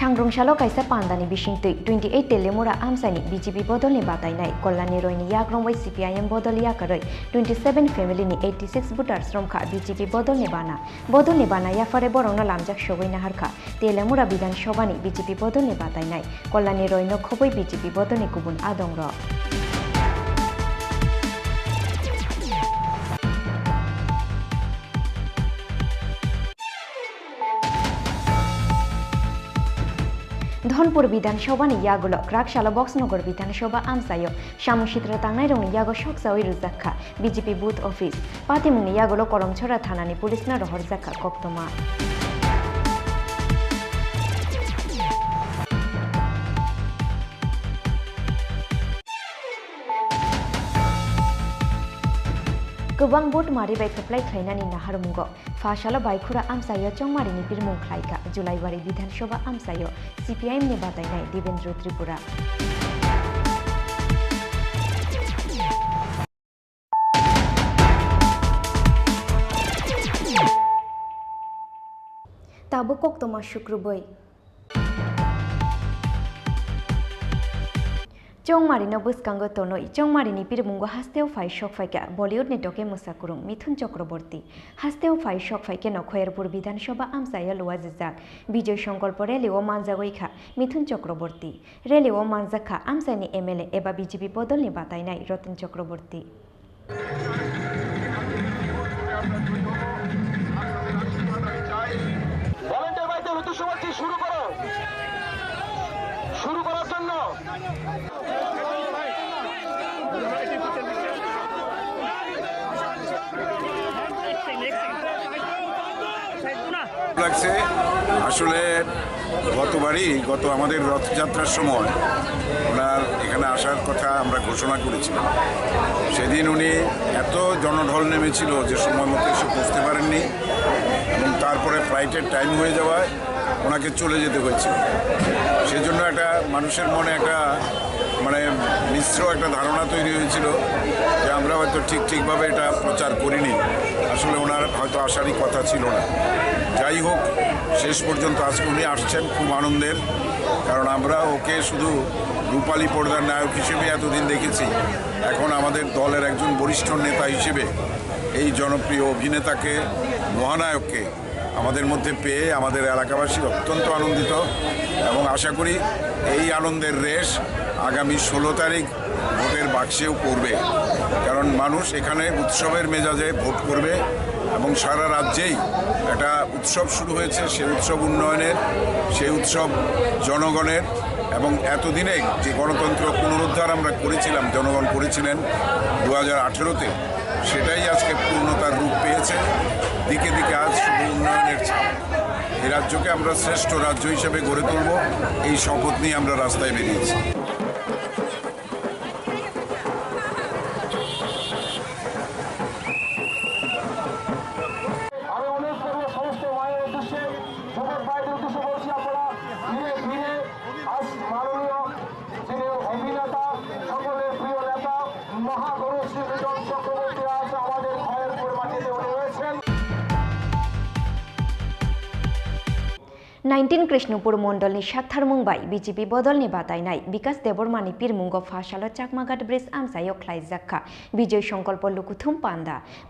Sangrongshalo kaisa pandani bisingtui 28 telemura amsani BJP bodolni batainai Kollani roini yagrongwai CPIM bodol yakaroi 27 family ni 86 voters romkha BJP bodolni bana yafare borongno lamjak sogoina harkha telemura bidan sobani BJP bodolni batainai Kollani roino khoboi BJP bodolni kubun adongro. Dhanpur বিধানসভানি ইয়াগুলো ক্রাকশালা Boxanagar বিধানসভা আমসায় সামসিত্র তাংনাই রং ইয়াগো সকসাওই রুজাখা BJP booth office পাতিমুনি ইয়াগুলো Karamchhara থানানি পুলিশনা রহর জাখা কক্তমা गोबां vote मारिबाय थोप्लाय खायनानि नाहारमुंगो फाशाला बायखुरा आमसायो चंमारिनि बिरमुं खायका जुलाइबारि विधानसभा आमसायो CPIM नि बादायनाय देवेन्द्र त्रिपुरा ताबो कक्तमा शुक्रबै Chongmarino buskango tonoi Chongmarini pirmungo hasteo fai shok faika Bollywood ni toke musakurung Mithun Chakraborty hasteo fai shok faike no Khairpur Bidhanasabha amsaya luwajak Bijay Sankalpo rally o manjagoikha Mithun Chakraborty rally o manjakha amsani MLA eba BJP bodolni batainai Ratan Chakraborty volunteer ভাইদের ঋতুসমাপ্তি শুরু করার জন্য লাগছে আসলে গত আমাদের রথযাত্রার সময় ওনার এখানে আসার কথা আমরা ঘোষণা করেছিলাম সেদিন উনি এত জনঢল নেমেছিল যে সময় মতো এসে পৌঁছতে পারেননি এবং তারপরে ফ্লাইটের টাইম হয়ে যাওয়ায় ওনাকে চলে যেতে হয়েছিল সেজন্য একটা মানুষের মনে একটা মিশ্র একটা ধারণা তৈরি হয়েছিল যে আমরা হয়তো ঠিকভাবে এটা প্রচার করিনি আসলে ওনার হয়তো আসারই কথা ছিল না যাই হোক শেষ পর্যন্ত আজকে উনি আসছেন খুব আনন্দের কারণ আমরা ওকে শুধু রূপালী পর্দার নায়ক হিসেবে এতদিন দেখেছি এখন আমাদের দলের একজন বরিষ্ঠ নেতা হিসেবে এই জনপ্রিয় অভিনেতাকে মহানায়ককে আমাদের মধ্যে পেয়ে আমাদের এলাকাবাসী অত্যন্ত আনন্দিত এবং আশা করি এই আনন্দের রেশ আগামী 16 তারিখ ভোটের বাক্সেও পড়বে কারণ মানুষ এখানে উৎসবের মেজাজে ভোট করবে এবং সারা রাজ্যেই একটা উৎসব শুরু হয়েছে সেই উৎসব উন্নয়নের সেই উৎসব জনগণের এবং এতদিনে যে গণতন্ত্র পুনরুদ্ধার আমরা করেছিলাম জনগণ করেছিলেন 2018-তে সেটাই আজকে পূর্ণতার রূপ পেয়েছে দিকে দিকে আজ শুধু উন্নয়নের ছাপ এই রাজ্যকে আমরা শ্রেষ্ঠ রাজ্য হিসেবে গড়ে তুলব এই শপথ নিয়ে আমরা রাস্তায় বেরিয়েছি কৃষ্ণপুর মন্ডলনি সাতথার মুম্বাই বিজেপি বদলনি বাতাইনাই বিকাশ দেবরমানি পিরমুঙ্গ ফাশালো চাকমাঘাট ব্রিজ আমসায় খ্লাইজাখা বিজয় সংকল্প লুকুথুম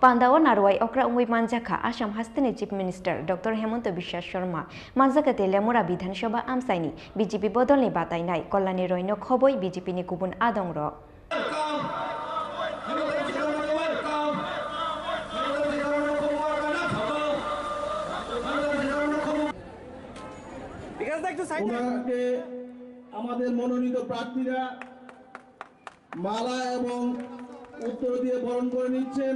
পান্ডা ও নারওয়াই অক্রা উঙ্গই মানজাখা আসাম হাস্তেনি চিফ মিনিস্টার ডক্টর হেমন্ত বিশ্বাস শর্মা মানজাকাতে লেমুরা বিধানসভা আমসাইনি বিজেপি বদলনি বাতাইনাই কল্যাণী রৈন খবই বিজেপিনি গুবুন আদংর ওনাকে আমাদের মনোনীত প্রার্থীরা মালা এবং উত্তর দিয়ে বরণ করে নিচ্ছেন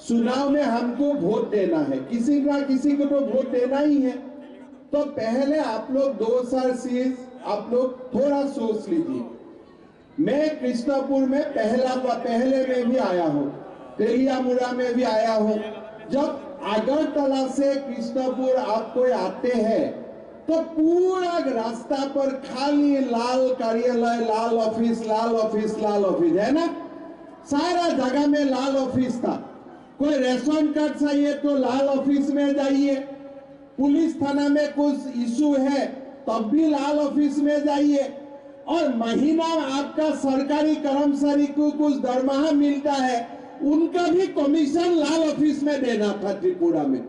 चुनाव में हमको वोट देना है, किसी ना किसी को तो वोट देना ही है। तो पहले आप लोग 2 आप लोग थोड़ा सोच लीजिए। मैं कृष्णापुर में पहले में भी आया हूँ, तेलियामुड़ा में भी आया हूँ। जब अगरतला से कृष्णापुर आप कोई आते हैं तो पूरा रास्ता पर खाली लाल कार्यालय, लाल ऑफिस, लाल ऑफिस, लाल ऑफिस है ना, सारा जगह में लाल ऑफिस था। कोई रेशन कार्ड चाहिए तो लाल ऑफिस में जाइए, पुलिस थाना में कुछ इशू है तब भी लाल ऑफिस में जाइए, और महीना आपका सरकारी कर्मचारी को कुछ दरमाहा मिलता है उनका भी कमीशन लाल ऑफिस में देना था त्रिपुरा में।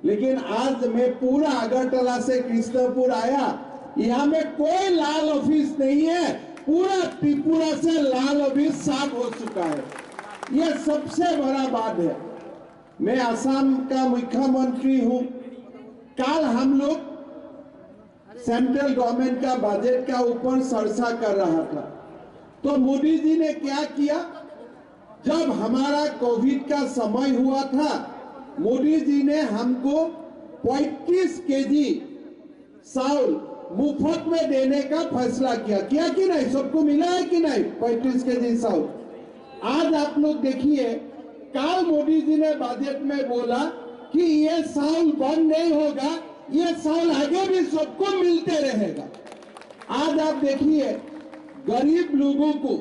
लेकिन आज मैं पूरा अगरतला से कृष्णपुर आया, यहाँ में कोई लाल ऑफिस नहीं है, पूरा त्रिपुरा से लाल ऑफिस साफ हो चुका है। यह सबसे बड़ा बात है। मैं असम का मुख्यमंत्री हूँ। कल हम लोग सेंट्रल गवर्नमेंट का बजट का ऊपर चर्चा कर रहा था, तो मोदी जी ने क्या किया, जब हमारा कोविड का समय हुआ था मोदी जी ने हमको 35 केजी चावल मुफ्त में देने का फैसला किया कि नहीं? सबको मिला है कि नहीं 35 केजी चावल? आज आप लोग देखिए, कल मोदी जी ने बजट में बोला कि ये चावल बंद नहीं होगा, ये चावल आगे भी सबको मिलते रहेगा। आज आप देखिए, गरीब लोगों को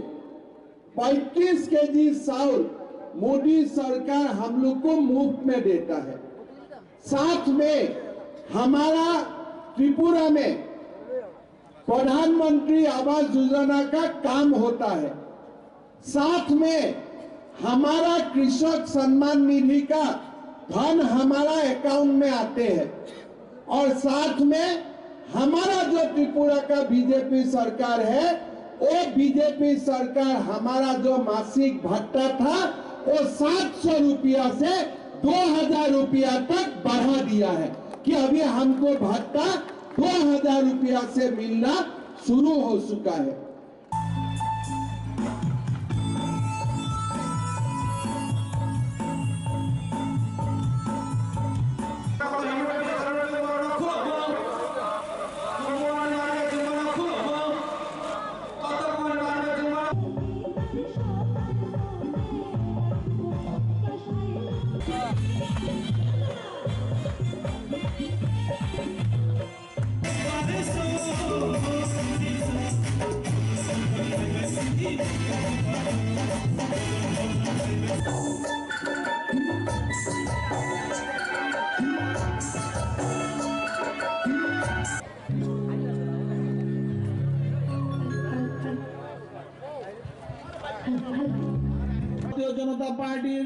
35 केजी चावल मोदी सरकार हम लोग को मुफ्त में देता है। साथ में हमारा त्रिपुरा में प्रधानमंत्री आवास योजना का काम होता है। साथ में हमारा कृषक सम्मान निधि का धन हमारा अकाउंट में आते हैं, और साथ में हमारा जो त्रिपुरा का बीजेपी सरकार है, वो बीजेपी सरकार हमारा जो मासिक भत्ता था वो 700 रुपया से 2000 रुपया तक बढ़ा दिया है, कि अभी हमको भत्ता 2000 रुपया से मिलना शुरू हो चुका है। भारतीय जनता पार्टीर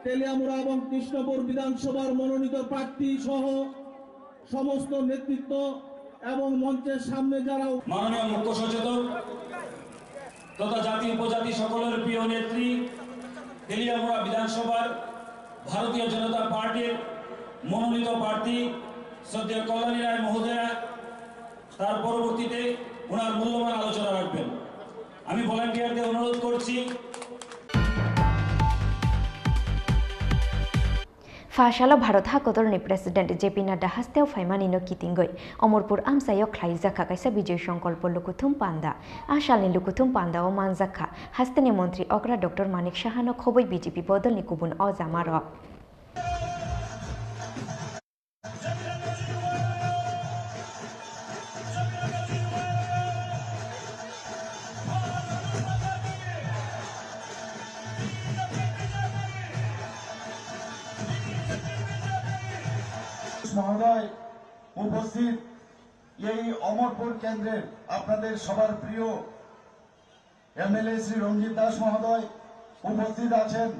तेलियामुड़ा এবং কৃষ্ণপুর বিধানসভার মনোনীত প্রার্থী সহ সমস্ত নেতৃত্ব এবং মঞ্চের সামনে যারা মাননীয় মুখ্য সচেতক তথা জাতি উপজাতি সকলের প্রিয় নেত্রী তেলিয়ামুড়া বিধানসভার ভারতীয় জনতা পার্টির মনোনীত প্রার্থী শ্রদ্ধেয় কল্যাণী রায় মহোদয়া তার পরবর্তীতে ওনার মূল্যবান আলোচনা রাখবেন। আমি ভলান্টিয়ারদের অনুরোধ করছি। फाशाला भारत हाकतरनि प्रेसिडेंट जेपी नड्डा हास्तेव फाइमानिनो कितिंगै अमरपुर आमसायाव ख्लाइजाखा कायसा विजय संकल्प लुकुथुम पान्दा आशालनि लुकुथुम पान्दाव मानजाखा हास्तेनि मंत्री अग्रा डॉक्टर मानिक साहानो खबै बीजेपी बदलनि गुबुन अजामार মহোদয় উপস্থিত এই অমরপুর কেন্দ্রের আপনাদের সবার প্রিয় এমএলএ শ্রী রঞ্জিত দাস মহোদয় উপস্থিত আছেন।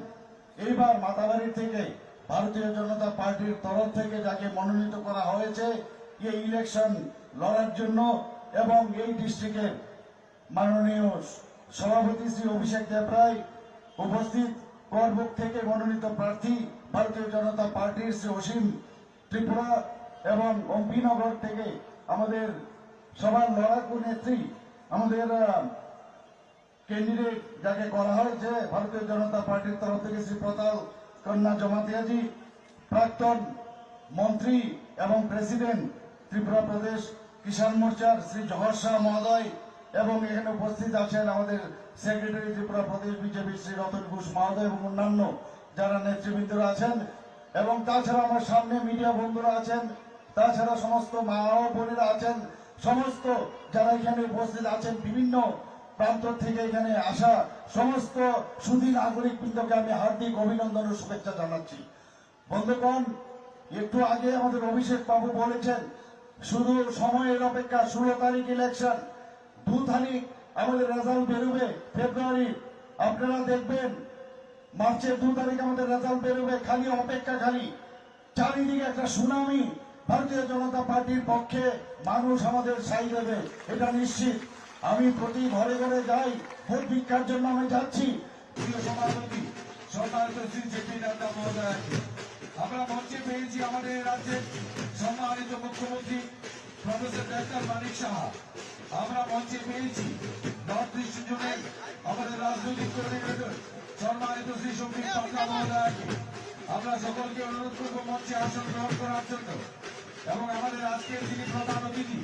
এইবার মাতাবাড়ি থেকে ভারতীয় জনতা পার্টির তরফ থেকে যাকে মনোনীত করা হয়েছে এই ইলেকশন লড়ার জন্য, এবং এই ডিস্ট্রিক্টের মাননীয় সভাপতি শ্রী অভিষেক দেবরায় উপস্থিত, করবুক থেকে মনোনীত প্রার্থী ভারতীয় জনতা পার্টির শ্রী অসীম ত্রিপুরা, এবং অম্পিনগর থেকে আমাদের সবার লড়াকু নেত্রী আমাদের ক্যান্ডিডেট যাকে করা হয়েছে ভারতীয় জনতা পার্টির তরফ থেকে শ্রী প্রতাল কন্যা জমাতিয়াজি, প্রাক্তন মন্ত্রী এবং প্রেসিডেন্ট ত্রিপুরা প্রদেশ কিষাণ মোর্চার শ্রী জহর শাহ মহোদয় এবং এখানে উপস্থিত আছেন আমাদের সেক্রেটারি ত্রিপুরা প্রদেশ বিজেপি শ্রী রতন ঘোষ মহোদয় এবং অন্যান্য যারা নেতৃবৃন্দরা আছেন এবং তাছাড়া আমার সামনে মিডিয়া বন্ধুরা আছেন, তাছাড়া সমস্ত মা ও বোনেরা আছেন, সমস্ত যারা এখানে উপস্থিত আছেন, বিভিন্ন প্রান্ত থেকে এখানে আসা সমস্ত সুধী নাগরিক বৃন্দকে আমি হার্দিক অভিনন্দন ও শুভেচ্ছা জানাচ্ছি। বন্ধুগণ, একটু আগে আমাদের অভিষেক বাবু বলেছেন শুধু সময়ের অপেক্ষা, 16 তারিখ ইলেকশন, 2 তারিখ আমাদের রেজাল্ট বেরোবে ফেব্রুয়ারি, আপনারা দেখবেন মার্চের 2 তারিখ আমাদের রেজাল্ট বেরোবে, খালি অপেক্ষা, খালি চারিদিকে একটা সুনামি ভারতীয় জনতা পার্টির পক্ষে মানুষ আমাদের সাই দেবে, এটা নিশ্চিত। আমি প্রতি ঘরে ঘরে যাই, ভোট ভিক্ষার জন্য আমি যাচ্ছি। প্রিয় সভাপতি সম্মানিত শ্রী জেপি নাড্ডা মহোদয়, আমরা মঞ্চে পেয়েছি আমাদের রাজ্যের সম্মানিত মুখ্যমন্ত্রী প্রফেসর ডাক্তার মানিক সাহা, আমরা মঞ্চে পেয়েছি নর্থ ইস্ট জোনের আমাদের রাজনৈতিক কোঅর্ডিনেটর সম্মানিত শ্রী সম্বিত পাটনা মহোদয়কে। আমরা সকলকে অনুরোধ করব মঞ্চে আসন গ্রহণ করার জন্য এবং আমাদের আজকের যিনি প্রধান অতিথি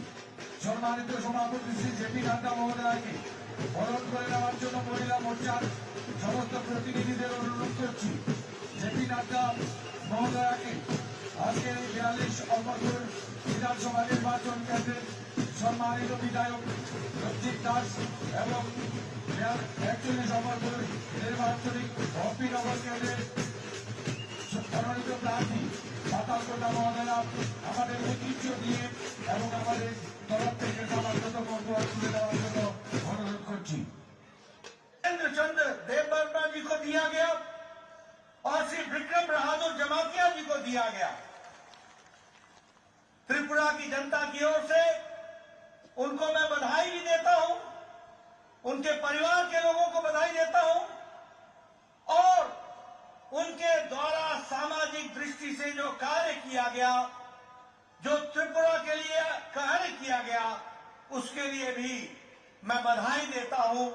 সম্মানিত সভাপতি শ্রী জেপি নাড্ডা মহোদয়কে বরণ করে নেওয়ার জন্য মহিলা মোর্চার সমস্ত প্রতিনিধিদের অনুরোধ করছি। জেপি নাড্ডা মহোদয়কে আজকের এই 42 অম্বরপুর বিধানসভা নির্বাচন কেন্দ্রের সম্মানিত বিধায়ক রঞ্জিত দাস এবং 41 অম্বরপুর নির্বাচনিক অপিনগর কেন্দ্রের মনোনীত প্রার্থী সাতালকোটা মহোদয়া আমাদের ঐতিহ্য দিয়ে এবং আমাদের তরফ থেকে সমাগত বক্তব্য তুলে দেওয়ার জন্য অনুরোধ করছি। चंद्र देव वर्मा जी को दिया गया और श्री विक्रम बहादुर जमातिया जी को दिया गया। त्रिपुरा की जनता की ओर से उनको मैं बधाई भी देता हूं, उनके परिवार के लोगों को बधाई देता हूं और उनके द्वारा सामाजिक दृष्टि से जो कार्य किया गया, जो त्रिपुरा के लिए कार्य किया गया, उसके लिए भी मैं बधाई देता हूं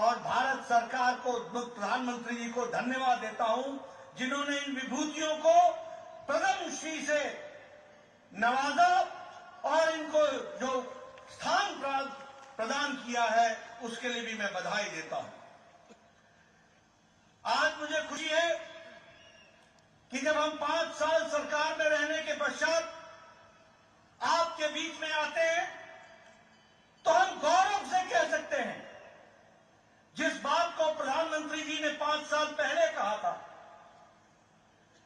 और भारत सरकार को, प्रधानमंत्री जी को धन्यवाद देता हूं जिन्होंने इन विभूतियों को पद्मश्री से नवाजा और इनको जो स्थान प्रदान किया है उसके लिए भी मैं बधाई देता हूं। आज मुझे खुशी है कि जब हम 5 साल सरकार में रहने के पश्चात आपके बीच में आते हैं तो हम गौरव से कह सकते हैं जिस बात को प्रधानमंत्री जी ने 5 साल पहले कहा था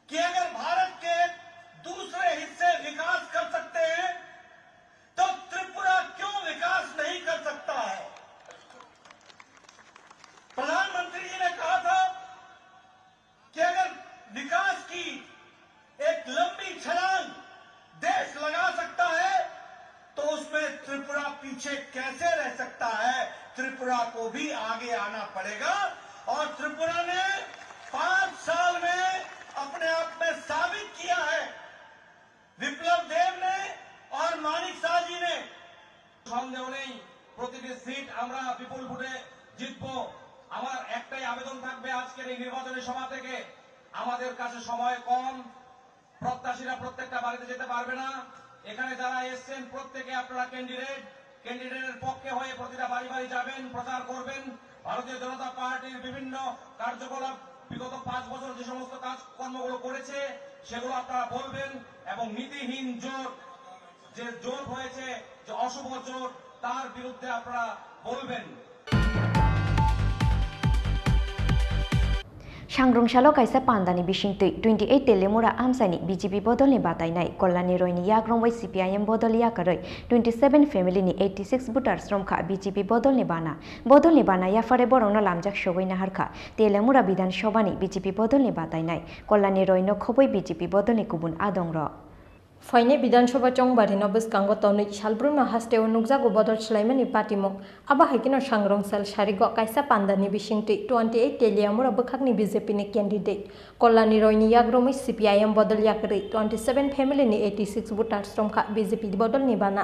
कि अगर भारत के दूसरे हिस्से विकास कर सकते हैं तो त्रिपुरा क्यों विकास नहीं कर सकता है। प्रधानमंत्री जी ने कहा था कि अगर विकास की एक लंबी छलांग देश लगा सकता है तो उसमें त्रिपुरा पीछे कैसे रह सकता है। त्रिपुरा को भी आगे आना पड़ेगा और त्रिपुरा ने 5 साल में अपने आप में साबित किया है। विप्लव देव ने और मानिक शाह जी ने সন্দেহ নেই প্রতিটি সিট আমরা বিপুল ভোটে জিতবো। আমার একটাই আবেদন থাকবে আজকের এই নির্বাচনী সভা থেকে, আমাদের কাছে সময় কম, প্রত্যাশীরা প্রত্যেকটা বাড়িতে যেতে পারবে না। এখানে যারা এসছেন প্রত্যেকে আপনারা ক্যান্ডিডেটের পক্ষে হয়ে প্রতিটা বাড়ি বাড়ি যাবেন, প্রচার করবেন। ভারতীয় জনতা পার্টির বিভিন্ন কার্যকলাপ বিগত 5 বছর যে সমস্ত কাজকর্মগুলো করেছে সেগুলো আপনারা বলবেন এবং নীতিহীন জোট, যে জোট হয়েছে, যে অশুভ জোট, তার বিরুদ্ধে আপনারা বলবেন। सांग्रंशालो कायसा पांदानि बिसिंतै 28 तेलेमुरा आमसानि बीजेपी बदलनि बादायनाय कल्याणी रयनि याग्रंबै सीपीआईएम बदल याकरै 27 फेमिलिनि 86 भोटार श्रमखा बीजेपी बदलनि बाना याफारे बरंनो लामजाक सगैना हारखा तेलेमुरा विधानसभानि बीजेपी बदलनि बादायनाय कल्याणी रयनो खबै बीजेपी बदलनि गुबुन आदंर फाइने विधानसभा चंबारिनो बसकांगो तौनि सालब्रुनो हास्टेव नुकजागो बदल स्लाइमानि पाटिमुक आबा हाइकिनो सांग्रंसाल सारिगो कायसा पान्दानि बिसिंतै 28 तेलियामुरा बखागनि बीजेपीनि कैंडिडेट कल्याणी रयनि याग्रमै सीपीआईएम बदल याकरै 27 फेमिलिनि 86 भोटार श्रमखा बीजेपी बदलनि बाना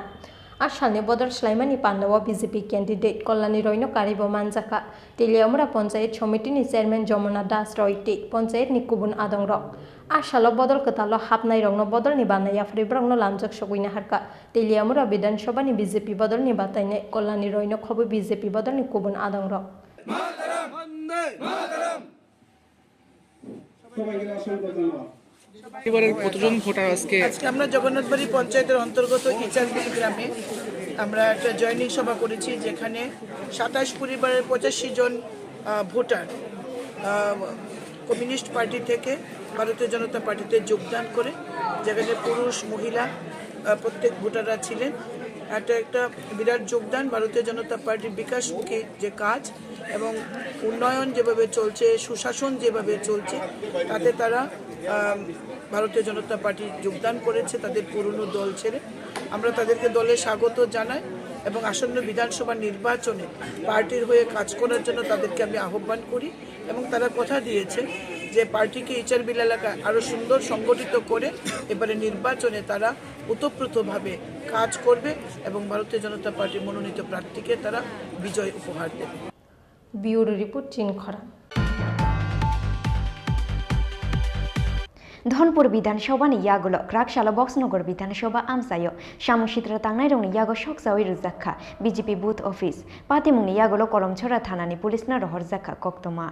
आसालनि बदल स्लाइमानि पान्डावा बीजेपी कैंडिडेट कल्याणी रयनो कारिबो मानजाका तेलियामुरा पंचायत समितिनि चेयरमैन जमुना दास रयति पंचायतनि गुबुन आदं रक आसालो बदल कतालो हाबनाय रंनो बदलनि बानाया फ्रिब्रंनो लामजक सगुइना हारका तेलियामुरा विधानसभानि बीजेपी बदलनि बातायने कल्याणी रयनो खबो बीजेपी बदलनि गुबुन आदं रक কতজন ভোটার আজকে আমরা জগন্নাথবাড়ি পঞ্চায়েতের অন্তর্গত ইচারবিল গ্রামে আমরা একটা জয়নিং সভা করেছি, যেখানে 27 পরিবারের 85 জন ভোটার কমিউনিস্ট পার্টি থেকে ভারতীয় জনতা পার্টিতে যোগদান করে, যেখানে পুরুষ মহিলা প্রত্যেক ভোটাররা ছিলেন। একটা বিরাট যোগদান। ভারতীয় জনতা পার্টির বিকাশমুখী যে কাজ এবং উন্নয়ন যেভাবে চলছে, সুশাসন যেভাবে চলছে, তাতে তারা ভারতীয় জনতা পার্টি যোগদান করেছে তাদের পুরনো দল ছেড়ে। আমরা তাদেরকে দলে স্বাগত জানাই এবং আসন্ন বিধানসভা নির্বাচনে পার্টির হয়ে কাজ করার জন্য তাদেরকে আমি আহ্বান করি এবং তারা কথা দিয়েছে যে পার্টিকে ইচারবিল এলাকায় আরও সুন্দর সংগঠিত করে এবারে নির্বাচনে তারা ওতপ্রোতভাবে কাজ করবে এবং ভারতীয় জনতা পার্টির মনোনীত প্রার্থীকে তারা বিজয় উপহার দেবে। ব্যুরো রিপোর্ট চীন খরা। धनपुर विधानसभा नि यागुलो क्राकशाला बक्सनगर विधानसभा आमसायो सामुसित्र तांनाय रंनि यागो सकसावै रुजाखा बीजेपी बुथ ऑफिस पातिमुंनि यागुलो कलमछरा थानानि पुलिसना रहरजाखा कक्तमा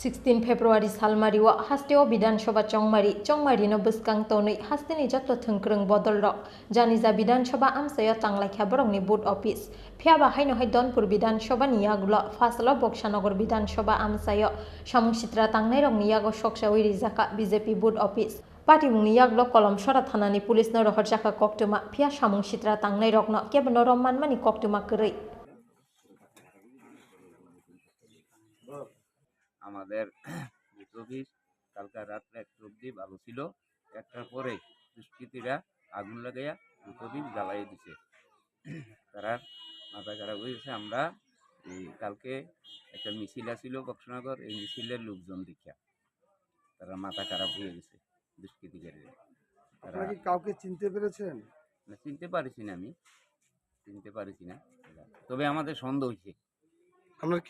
16 फेब्रुवारी सालमारिवा हास्टेओ विधानसभा चंगमारिनो बसकांग तनै हास्टेनि जत्तो थंख्रों बदल रक जानिजा विधानसभा आमसायो तांलायखा बरंनि बुथ ऑफिस फियाबा हायनोहाय धनपुर विधानसभा नियागुलो फासलो बक्सानगर विधानसभा आमसायो सामुसित्रा तांनाय रंनि यागो सकसावै रिजाखा बीजेपी बुथ ऑफिस पाटिमुंनि यागुलो कलमछरा थानानि पुलिसनो रहरजाखा कक्तमा फिया सामुसित्रा तांनाय रकनो केबनो रम्मानमानि कक्तमा करै আমাদের বুথ অফিস কালকা রাত্রে 1 অবধি ভালো ছিল। 1টার পরে দুষ্কৃতীরা আগুন লাগাইয়া বুথ অফিস জ্বালাই দিছে। তারা মাথা খারাপ হয়েছে। আমরা কালকে একটা মিছিল আসছিল বক্সনগর, এই মিছিলের লোকজন দেখিয়া তারা মাথা খারাপ হয়ে গেছে দুষ্কৃতীকারীরা। আপনারা কি কাউকে চিনতে পেরেছেন? না, চিনতে পারিছি না, আমি চিনতে পারিছি না, তবে আমাদের সন্দেহ হয়েছে। আপনার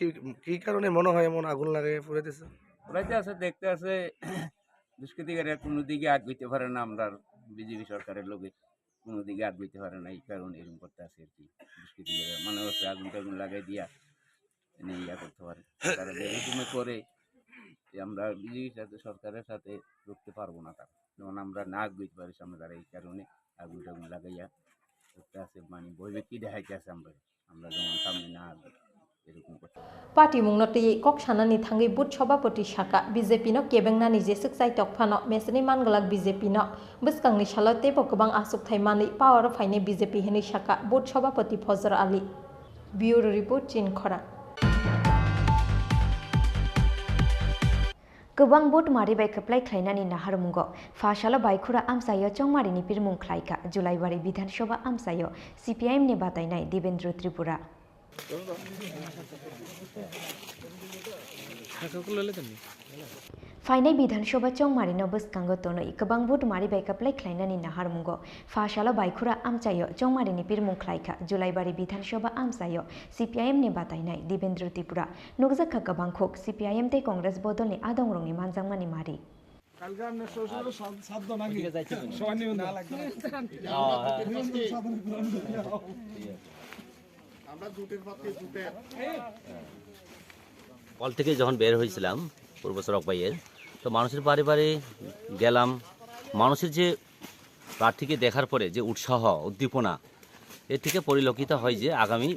কি কারণে মনে হয় এমন আগুন লাগাই পুড়াইতেছে? পুরাইতে আছে, দেখতে আছে দুষ্কৃতিকারীরা কোনো দিকে আগাইতে পারে না। আমরা বিজেপি সরকারের লোকে কোনো দিকে আগাইতে পারে না, এই কারণে এরকম করতে আছে আর কি। দুষ্কৃতিকারীরা মনে হচ্ছে আগুন টাগুন লাগাই দিয়া ইয়া করতে পারে। তারা এরকম করে আমরা বিজেপি সরকারের সাথে রুখতে পারবো না, তারা যেমন আমরা না আগাইতে পারি সামনে, তারা এই কারণে আগুন টাগুন লাগাইয়া করতে আছে। মানে বইবে দেখাইতে আছে আমরা যেমন সামনে না আগাই। पार्टी मुंगनोटी कक्सानानि थांगै बुथ सभापति शाखा बीजेपी नो केबेंनानि जेसुक साइ तकफानो मेसनि मानगलाक बीजेपी नो बसकांनि सालतेबो गोबां आसुकथाय मानै पावर फाइने बीजेपी हेनि शाखा बुथ सभापति फजर आली। ब्यूरो रिपोर्ट चीन खरा। गोबां बुथ मारिबाय खोप्लाय ख्लायनानि नाहारमुंगो फाशाला बायखुरा आमसायो चंमारिनि पिरमुं ख्लायका जुलाइबारि विधानसभा आमसायो सीपीआईएम नि बातायनाय देवेंद्र त्रिपुरा फाइनाय विधानसभा चंमारिनो बसकांगो तनै गोबां बुथ मारिबाय खोप्लाय ख्लायनानि नाहारमुंगो फाशाला बायखुरा आमसायो चंमारिनि पिरमुं ख्लायका जुलाइबारि विधानसभा आमसायो सीपीआईएम नि बातायनाय देवेंद्र त्रिपुरा नुगजाखा गोबां खोक सीपीआईएम ते कांग्रेस बदलनि आदंरंनि मानजांमानि मारि কালকে আমরা শ্বশুর সাধ্য নাকি সবাই নিয়ে না লাগবে আমরা দুটের পাতে দুটে কল থেকে যখন বের হয়েছিলাম পূর্ব সড়ক বাইয়ের, তো মানুষের বাড়ি বাড়ি গেলাম। মানুষের যে প্রার্থীকে দেখার পরে যে উৎসাহ উদ্দীপনা, এর থেকে পরিলক্ষিত হয় যে আগামী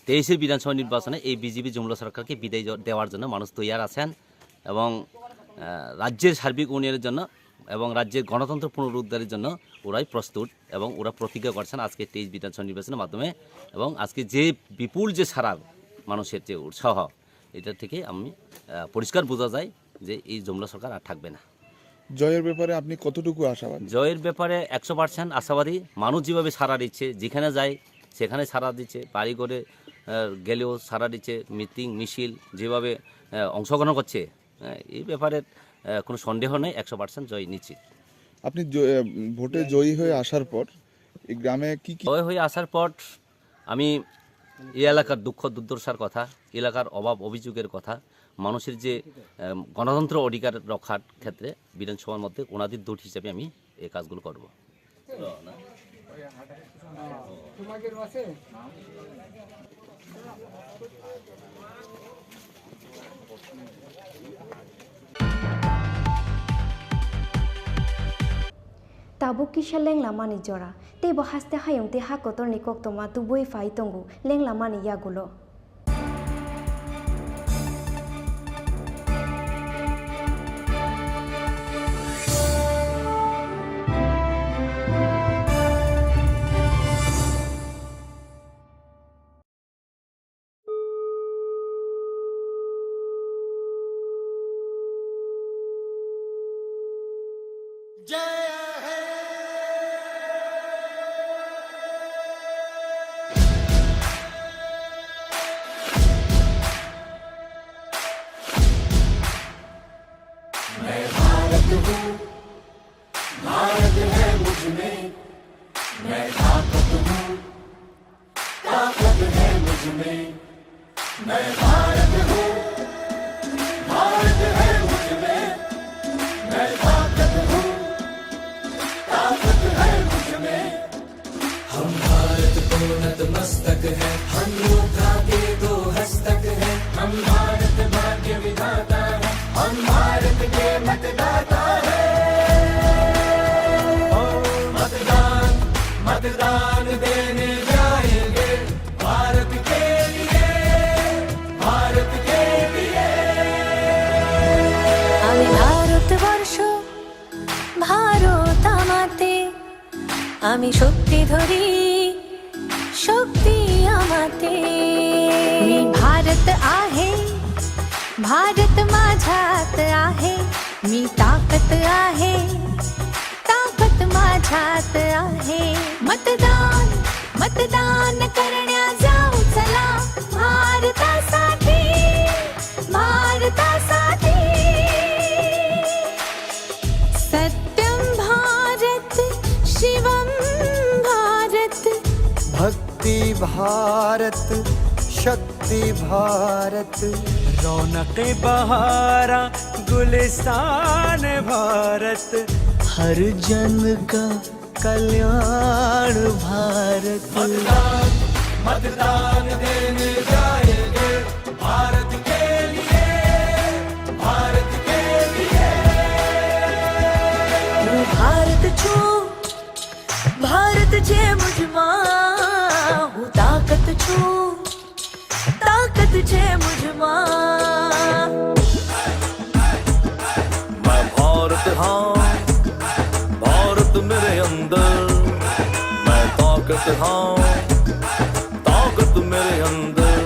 23-এর বিধানসভা নির্বাচনে এই বিজেপি জুমলা সরকারকে বিদায় দেওয়ার জন্য মানুষ তৈয়ার আছেন এবং রাজ্যের সার্বিক উন্নয়নের জন্য এবং রাজ্যের গণতন্ত্র পুনরুদ্ধারের জন্য ওরাই প্রস্তুত এবং ওরা প্রতিজ্ঞা করছেন আজকে 23 বিধানসভা নির্বাচনের মাধ্যমে। এবং আজকে যে বিপুল যে সারা মানুষের যে উৎসাহ, এটা থেকে আমি পরিষ্কার বোঝা যায় যে এই জুমলা সরকার আর থাকবে না। জয়ের ব্যাপারে আপনি কতটুকু আশাবাদী? জয়ের ব্যাপারে 100% আশাবাদী। মানুষ যেভাবে সাড়া দিচ্ছে, যেখানে যায় সেখানে সাড়া দিচ্ছে, বাড়ি করে গেলেও সাড়া দিচ্ছে, মিটিং মিছিল যেভাবে অংশগ্রহণ করছে, এই ব্যাপারে কোনো সন্দেহ নেই, 100% জয় নিশ্চিত। আপনি ভোটে জয়ী হয়ে আসার পর এই গ্রামে কি কি হয়ে আসার পর আমি এই এলাকার দুঃখ দুর্দশার কথা, এলাকার অভাব অভিযোগের কথা, মানুষের যে গণতন্ত্র অধিকার রক্ষার ক্ষেত্রে বিধানসভার মধ্যে ওনাদের দূত হিসেবে আমি এই কাজগুলো করব। Tabuk kisah leng lama ni jora, te bahas te hayung te hak kotor ni kok toma tu boy fai tunggu leng lama ni ya gulo. Bharat है मुझ में, मैं ताकत हूँ, ताकत है मुझ में, मैं भारत हूँ, भारत है मुझ में, मैं ताकत हूँ, ताकत है मुझ में। हम भारत को नतमस्तक है, हम योद्धा के दो हस्तक है, हम भारत भाग्य विधाता है, हम भारत के मतदाता है। मतदान देने जाएंगे भारत के लिए, भारत के लिए। আমি ভারতবর্ষ ভারত আমাতে, আমি শক্তি ধরি शक्ती आमाते। मी भारत आहे, भारत माझ्यात आहे, मी ताकत आहे, ताकत माझ्यात आहे। मतदान मतदान करण्या जाऊ चला भारतासाठी, भारतासाठी। सत्यम भारत शिवम भारत, भक्ति भारत शक्ति भारत, रौनक बहारा गुलिस्तान भारत, हर जन का कल्याण भारत। मतदान मतदान देने जाएंगे भारत के लिए, भारत के लिए। હું ભારત છું, ભારત છે મુझમાં, હું તાકત છું, તાકત છે મુझમાં। मैं भारत हाँ, भारत मेरे अंदर, मैं ताकत हाँ, ताकत मेरे अंदर।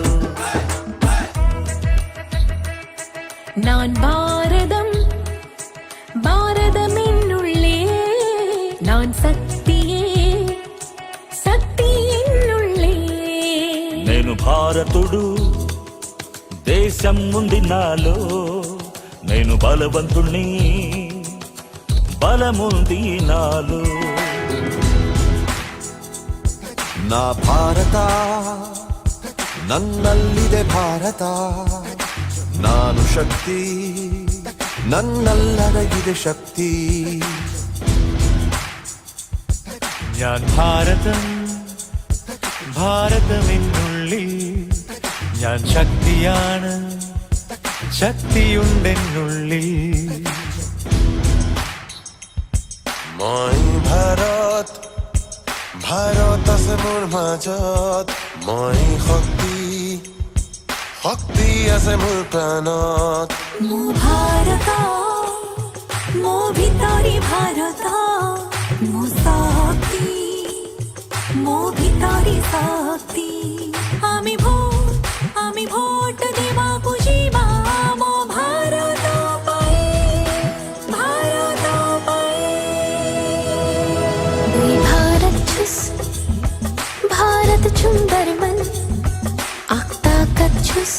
நான் பாரதம், பாரதம் என்னுள்ளே, நான் சக்தியே, சக்தி என்னுள்ளே। నేను భారతుడు, దేశం ఉంది నాలో, నేను బలవంతుణ్ణి, బలముంది నాలో। ನಾ ಭಾರತ ನನ್ನಲ್ಲಿದೆ ಭಾರತ, ನಾನು ಶಕ್ತಿ ನನ್ನಲ್ಲಡಗಿದೆ ಶಕ್ತಿ। ഞാൻ ഭാരതം, ഭാരതമെന്നുള്ളിൽ ഞാൻ ശക്തിയാണ്, ശക്തിയുണ്ടെന്നുള്ളിൽ। মই ভাৰত, ভাৰত আছে মোৰ মাজত, মই শক্তি, শক্তি আছে মোৰ প্ৰাণত। মো ভারত, মো ভিতরি ভারত, মো শক্তি, মো ভিতরি শক্তি। আমি ভোট দেবাকু যাবা মো ভারত পায়ে, ভারত পায়ে। দুই भारत छुस, भारत सुंदर मन, आख ताकत छुस,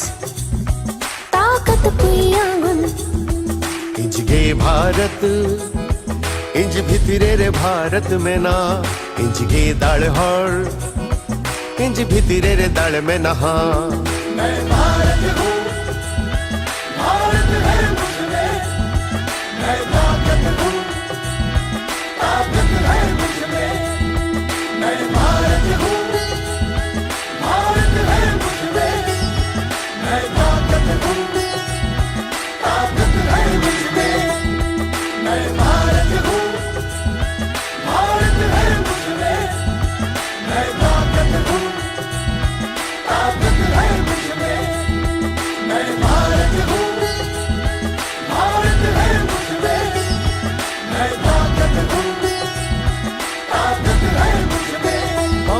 ताकत पुयागुन। इंज गे भारत, इंज भितरे रे भारत में ना, इंज गे दाड़ हर इंज भितरे रे दाड़ में नहा मैं भारत हूँ, भारत है मुझमें, मैं ताकत हूँ, ताकत है मुझमें, मैं भारत हूँ, भारत है मुझमें, मैं ताकत हूँ, ताकत है मुझमें, मैं भारत हूँ, भारत है मुझमें, मैं ताकत हूँ, ताकत है मुझमें, मैं भारत हूँ, भारत है मुझमें, मैं ताकत हूँ, ताकत है मुझमें। ओ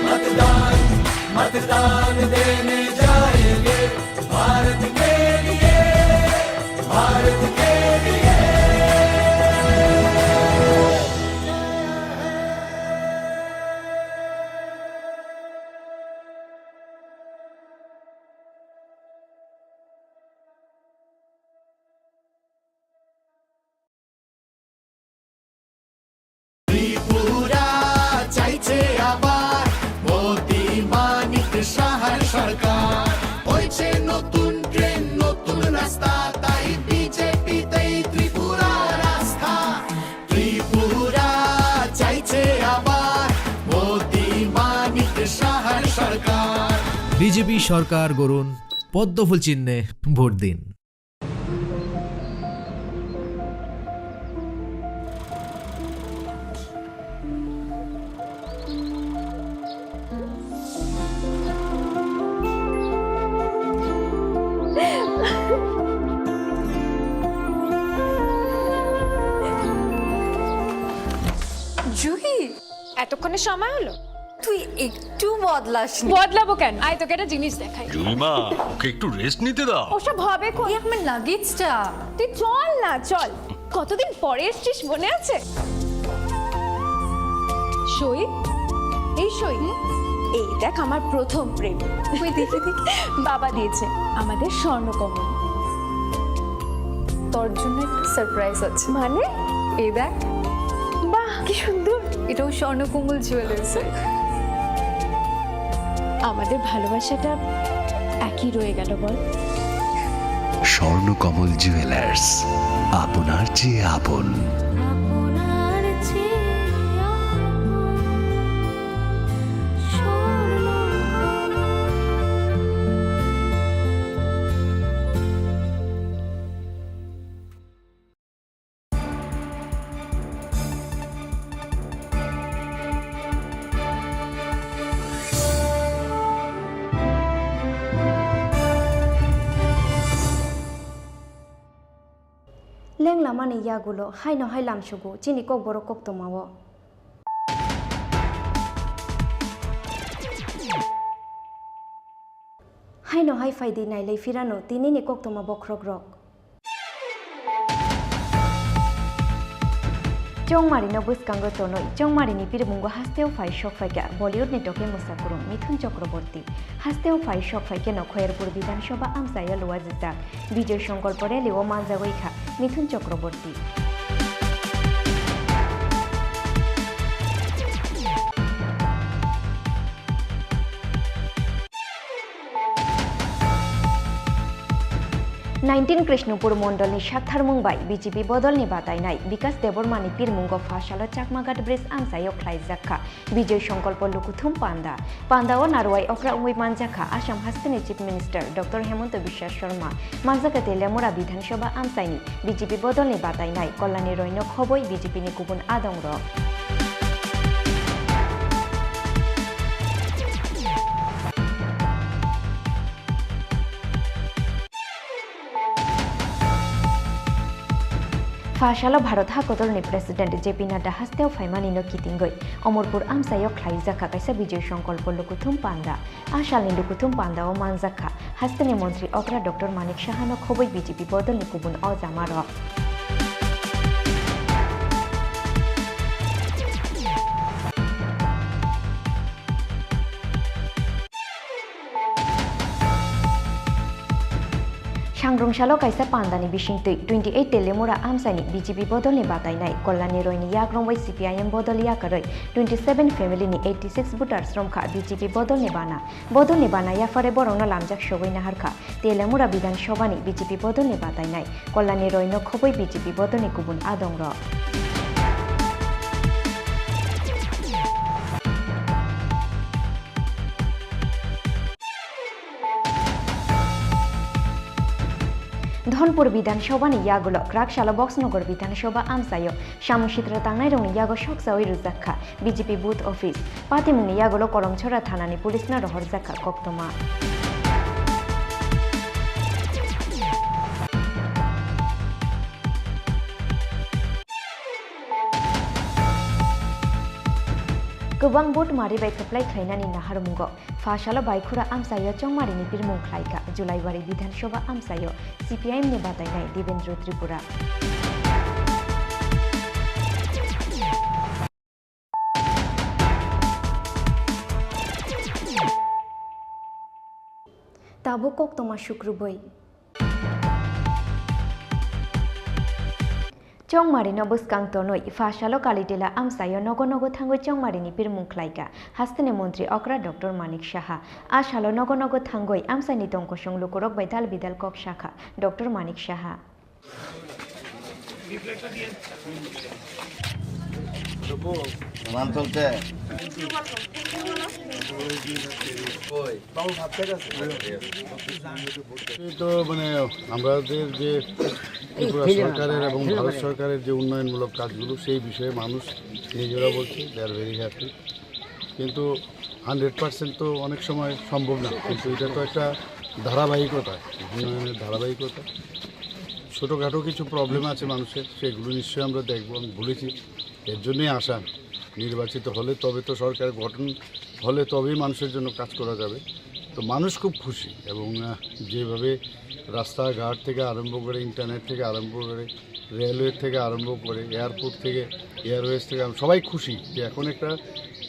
मतदान मतदान देने जाएंगे भारत के लिए, भारत के लिए। ত্রিপুরা চাইছে আবার মোদি মানিক সাহার সরকার, হয়েছে নতুন ট্রেন নতুন রাস্তা, তাই বিজেপিতেই ত্রিপুরা রাস্তা। ত্রিপুরা চাইছে আবার মোদি মানিক সাহার সরকার। বিজেপি সরকার গড়ুন, পদ্মফুল চিহ্নে ভোট দিন। জুহি, এতক্ষণে সময় হলো? তুই একটু বদলাস। বদলাবো কেন? আয় তোকে একটা জিনিস দেখাই। জুইমা, ওকে একটু রেস্ট নিতে দাও। ওসব হবে কোন? এই আমার লাগেজটা। তুই চল না, চল। কতদিন পরে এসছিস, মনে আছে? সই, এই সই, এই দেখ আমার প্রথম প্রেম। তুই দেখে দেখি। বাবা দিয়েছে, আমাদের স্বর্ণকমল। তোর জন্য একটা সারপ্রাইজ আছে। মানে? এই দেখ। বাহ, কি সুন্দর। এটাও স্বর্ণকমল জুয়েলার্সের। আমাদের ভালোবাসাটা একই রয়ে গেল বল। স্বর্ণকমল জুয়েলার্স, আপনার চেয়ে আপন। লেংলা মানে ইয়াগুলো হাই নহাই লামসুগু চিনি কক বড় কক তোমাও হাই নহাই ফাইদি নাইলাই ফিরানো তিনি নি কক তোমা বক্রক রক চংমারিনো বুসকাঙ্গ তনই চংমারিনি পিরমুঙ্গ হাস্তেও ফাই শক ফাইকা বলিউড নেটকে মুসাকুরুম মিথুন চক্রবর্তী হাস্তেও ফাই শক ফাইকে নখয়েরপুর বিধানসভা আমসাইয়া লোয়া জিতাক বিজয় সংকল্প রেলিও মানজাগৈখা মিথুন চক্রবর্তী नाइनटीन कृष्णपुर मंडलनि साथार मुंबाई बीजेपी बदलनि बादायनाय विकास देबरमानि पिरमुंग फाशालो चाकमाघाट ब्रिज आमसायाव ख्लायजाखा विजय संकल्प लुकुथुम पांदा पांदाओ नारवाई अक्रा उमै मानजाखा आसाम हास्टेनि chief minister doctor Hemant Biswa Sarma मानजाखा तेलियामुरा विधानसभा आमसायनि बीजेपी बदलनि बादायनाय कल्याणी रयनो खबै बीजेपीनि गुबुन आदंग फाशालो भारत हाकदलनि प्रेसिडेंट जेपी नड्डा हास्तेव फाइमानिनो कितिंगै अमरपुर आमसायाव ख्लायजाखा कायसा विजय संकल्प लुकुथुम पांदा आशालनि लुकुथुम पांदाओ मानजाखा हास्तेनि मंत्री अग्रा डॉक्टर मानिक साहानो खबै बीजेपी बदलनि गुबुन अजामार सांग्रंसालो कायसा पान्दानि बिसिंतै 28 तेलेमुरा आमसानि बीजेपी बदलनि बातायनाय कल्याणी रयनि याग्रंबाय CPIM बदल याकरै 27 फेमिलिनि 86 भोटार्स रमखा बीजेपी बदलनि बाना याफारे बरंनो लामजाक सगैना हारखा तेलेमुरा विधानसभानि बीजेपी बदलनि बातायनाय कल्याणी रयनो खबै बीजेपी बदलनि गुबुन आदंर धनपुर विधानसभानि यागुलो क्राकशाला बक्सनगर विधानसभा आमसायो सामुसित्र तांनाय रंनि यागो सकसावै रुजाखा बीजेपी बुथ अफिस पातिमुंनि यागुलो करमछरा थानानि पुलिसना रहरजाखा कक्तमा गोबां भोट मारिबाय खोप्लाय खायनानि नाहारमुंग फाशालो बायखुरा आमसायो चौमारिनि बिरमुं खायका जुलाइबारि विधानसभा आमसायो CPIM नि बातायनाय देवेंद्र त्रिपुरा ताबो कक्तमा शुक्रबै चौमारिनो बसकांतनोय फाशालो कालिटेला आमसायो नगो थांगो चौमारिनि बिरमुं खायका हास्तेनि मन्त्री अक्रा डॉक्टर मानिक साहा आशालो नगो थांगोय आमसानि तंकसं लुकुरक बायदाल बिदाल कक शाखा डॉक्टर मानिक साहा তো মানে আমাদের যে ত্রিপুরা সরকারের এবং ভারত সরকারের যে উন্নয়নমূলক কাজগুলো সেই বিষয়ে মানুষ নিজেরা বলছে দে আর ভেরি হ্যাপি কিন্তু 100% তো অনেক সময় সম্ভব না কিন্তু এটা তো একটা ধারাবাহিকতা উন্নয়নের ধারাবাহিকতা ছোটোখাটো কিছু প্রবলেম আছে মানুষের সেগুলো নিশ্চয়ই আমরা দেখব আমি বলেছি এর জন্যই আশা নির্বাচিত হলে তবে তো সরকার গঠন হলে তবেই মানুষের জন্য কাজ করা যাবে তো মানুষ খুব খুশি এবং যেভাবে রাস্তাঘাট থেকে আরম্ভ করে ইন্টারনেট থেকে আরম্ভ করে রেলওয়ে থেকে আরম্ভ করে এয়ারপোর্ট থেকে এয়ারওয়েজ থেকে সবাই খুশি যে এখন একটা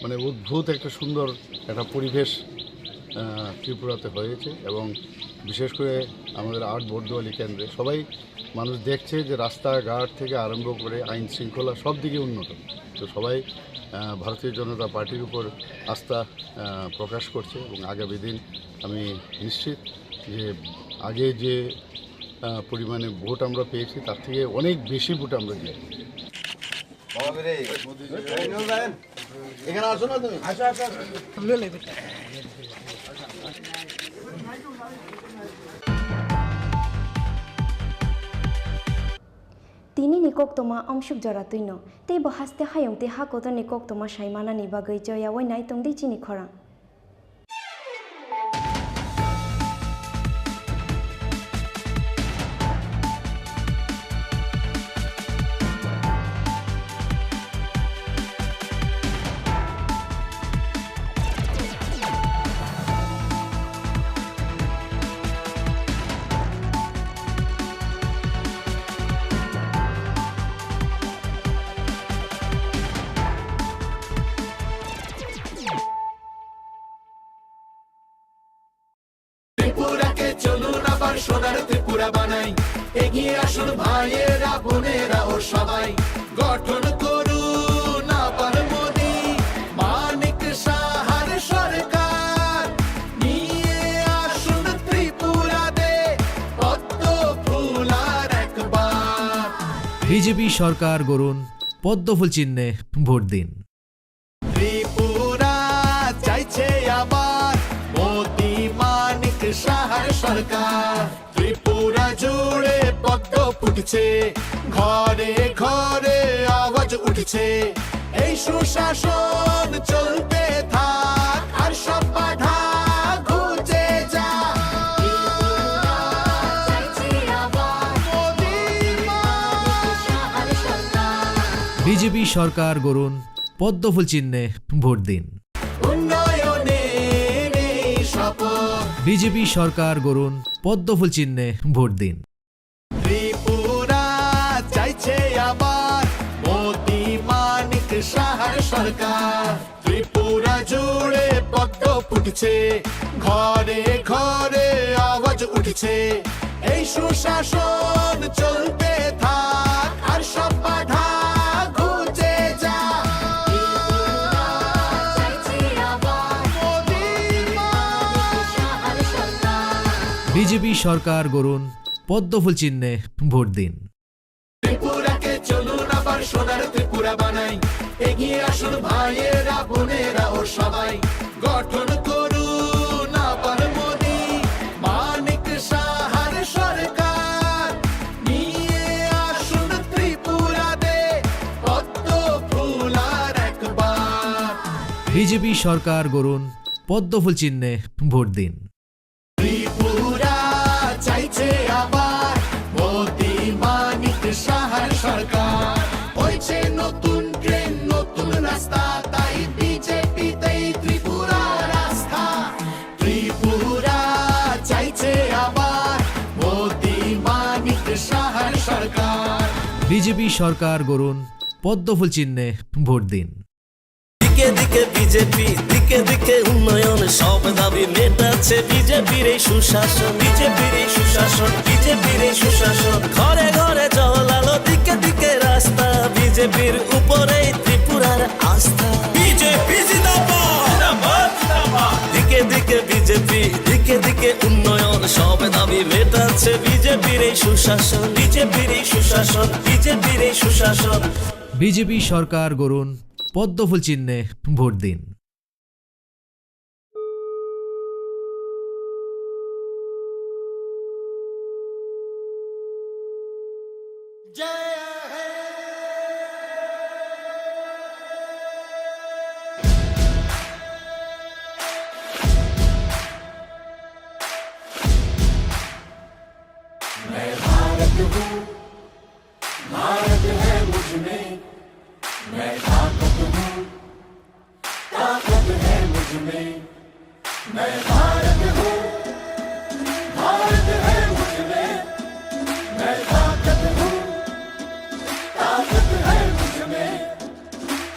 মানে অদ্ভুত একটা সুন্দর একটা পরিবেশ ত্রিপুরাতে হয়েছে এবং বিশেষ করে আমাদের 8 বর্দোয়ালি কেন্দ্রে সবাই মানুষ দেখছে যে রাস্তাঘাট থেকে আরম্ভ করে আইন শৃঙ্খলা সব দিকে উন্নত তো সবাই ভারতীয় জনতা পার্টির উপর আস্থা প্রকাশ করছে এবং আগামী দিন আমি নিশ্চিত যে আগে যে পরিমাণে ভোট আমরা পেয়েছি তার থেকে অনেক বেশি ভোট আমরা দিই এখানে আসো না তুমি তিনি निकोक्तमा अंशुक जरातुइनो ते बहास्ते हायंते हाकोतो निकोक्तमा साइमाना नि बागै जयावै नाय तंदि चिनि खरा সোনার ত্রিপুরা বানাই এগিয়ে আসুন ভাইয়েরা বোনেরা ও সবাই গঠন করুন আবার মোদি মানিক সাহার সরকার নিয়ে আসুন ত্রিপুরাতে পদ্ম ফুলার একবার বিজেপি সরকার গড়ুন পদ্মফুল চিহ্নে ভোট দিন ত্রিপুরা চাইছে আবার মোদি মানিক সাহার সরকার ত্রিপুরা জুড়ে পদ্ম ফুটছে ঘরে ঘরে আওয়াজ উঠছে এই সুশাসন চলতে থাক আর সব বাধা ঘুচে যা বিজেপি সরকার গড়ুন পদ্মফুল চিহ্নে ভোট দিন বিজেপি সরকার গড়ুন পদ্মফুল চিহ্নে ভোট দিন ত্রিপুরা চাইছে আবার মোদি মানিক সাহার সরকার ত্রিপুরা জুড়ে পদ্ম ফুটছে ঘরে ঘরে আওয়াজ উঠছে এই সুশাসন চলতে থাক আর সব বাধা ঘুচে যা বিজেপি সরকার গড়ুন পদ্মফুল চিহ্নে ভোট দিন। ত্রিপুরাকে চলুন আবার সোনার ত্রিপুরা বানাই এগিয়ে আসুন ভাইয়েরা বোনেরা ও সবাই গঠন করুন আবার মোদি মানিক সাহার সরকার নিয়ে আসুন ত্রিপুরাতে পদ্ম ফুল আর একবার বিজেপি সরকার গড়ুন পদ্মফুল চিহ্নে ভোট দিন। ত্রিপুরা চাইছে আবার মোদি মানিক সাহার সরকার হয়েছে নতুন ট্রেন নতুন রাস্তা তাই বিজেপিতেই ত্রিপুরার রাস্তা ত্রিপুরা চাইছে আবার মোদি মানিক সাহার সরকার বিজেপি সরকার গড়ুন পদ্মফুল চিহ্নে ভোট দিন। দিকে দিকে বিজেপি দিকে দিকে উন্নয়ন সব দাবি মেটাচ্ছে বিজেপির এই সুশাসন বিজেপির এই সুশাসন বিজেপির এই সুশাসন ঘরে ঘরে জল আলো দিকে দিকে রাস্তা বিজেপির উপরে ত্রিপুরার আস্থা বিজেপি জিন্দাবাদ দিকে দিকে বিজেপি দিকে দিকে উন্নয়ন সব দাবি মেটাচ্ছে বিজেপির এই সুশাসন বিজেপির এই সুশাসন বিজেপির এই সুশাসন বিজেপি সরকার গড়ুন পদ্মফুল চিহ্নে ভোট দিন। मैं भारत हूँ भारत है मुझ में मैं ताकत हूँ ताकत है मुझ में मैं भारत हूँ भारत है मुझ में मैं ताकत हूँ ताकत है मुझ में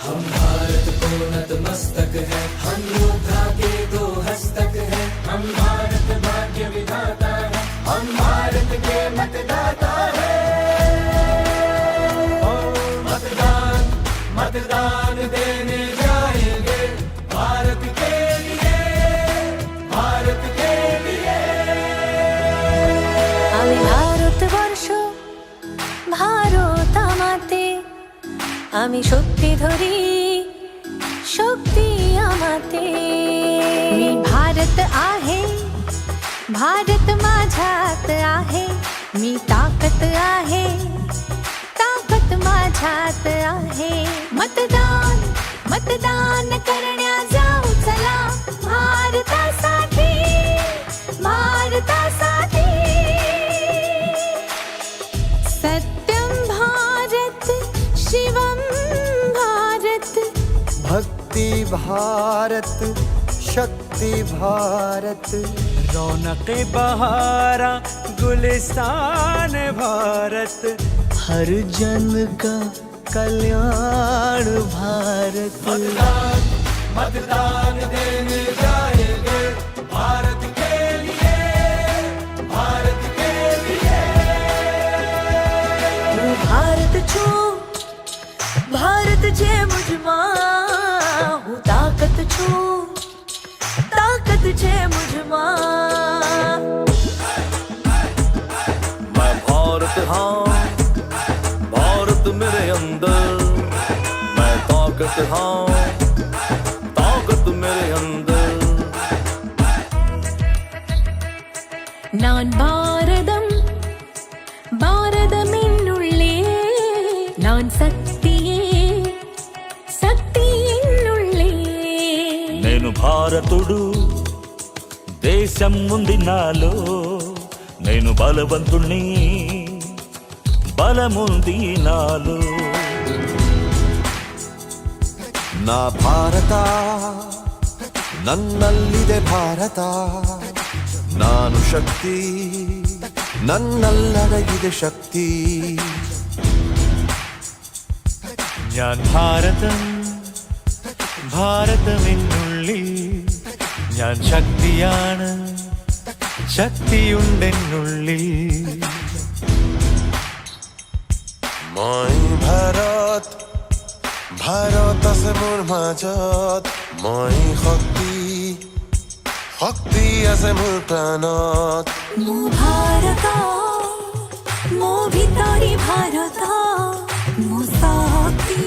हम भारत को नतमस्तक है हम योद्धा के दो हस्तक है हम भारत भाग्य विधाता है हम भारत के मतदाता है मतदान मतदान देने जाएंगे भारत के लिए भारत के लिए আমি ভারতবর্ষ ভারত আমাতে আমি শক্তি ধরি शक्ती आमाते मी भारत आहे भारत माझ्यात आहे मी ताकद आहे ताकद माझ्यात आहे मतदान मतदान करण्या जाऊ चला भारतासाठी भारतासाठी सत्यम भारत शिवम भारत भक्ति भारत शक्ति भारत रौनक बहारा गुलिस्तान भारत हर जन का कल्याण भारत मतदान मतदान देने जाएंगे भारत के लिए भारत के लिए भारत छू भारत जे मुझमा हूँ ताकत छू ताकत जे मुझमा मैं भारत हाँ भारत मेरे अंदर मैं ताकत हाँ ताकत मेरे अंदर நான் பாரதம் பாரதமென்னுள்ளே நான் சக்தியே சக்தி என்னுள்ளே నేను భారతుడు దేశం ఉంది నాలో నేను బలవంతుణ్ణి బలముంది నాలో ನಾ ಭಾರತ ನನ್ನಲ್ಲಿದೆ ಭಾರತ ನಾನು ಶಕ್ತಿ ನನ್ನಲ್ಲಡಗಿದೆ ಶಕ್ತಿ ഞാൻ ഭാരതം ഭാരതമെന്നുള്ളിൽ ഞാൻ ശക്തിയാണ് ശക്തിയുണ്ടെന്നുള്ളിൽ মই ভাৰত ভাৰত আছে মোৰ মাজত মই শক্তি আছে মোৰ প্ৰাণত মো ভারত মো ভিতরি ভারত মো শক্তি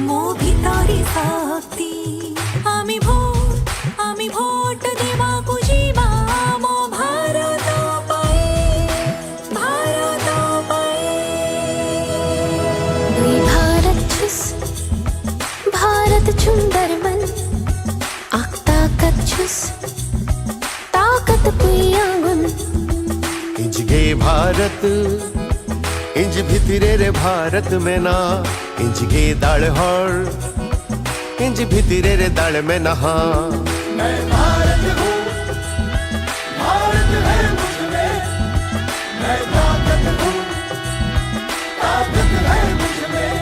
মো ভিতরি শক্তি আমি ভোট দেবা বুঝিবা মো ভারত পাই ভারত পাই দুই ভারত ছুস भारत सुंदर मन आख ताकत छुस ताकत पुयागुन इंज गे भारत इंज भितरे रे भारत में ना इंज गे दाड़ हर इंज भितरे रे दाड़ में नहा मैं भारत हूँ भारत है मुझमें मैं ताकत हूँ ताकत है मुझमें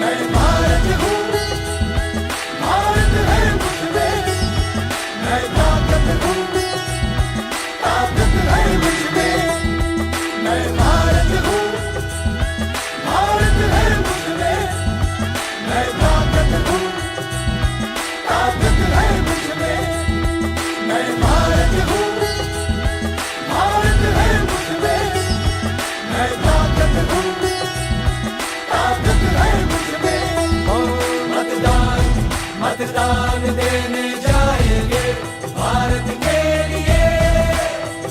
मैं भारत हूँ भारत है मुझमें मैं ताकत हूँ ताकत है मुझमें मैं भारत हूँ भारत है मुझमें मैं ताकत हूँ ताकत है मुझमें मैं भारत हूँ भारत है मुझमें मैं ताकत हूँ ताकत है मुझमें मतदान देने जाएंगे भारत के लिए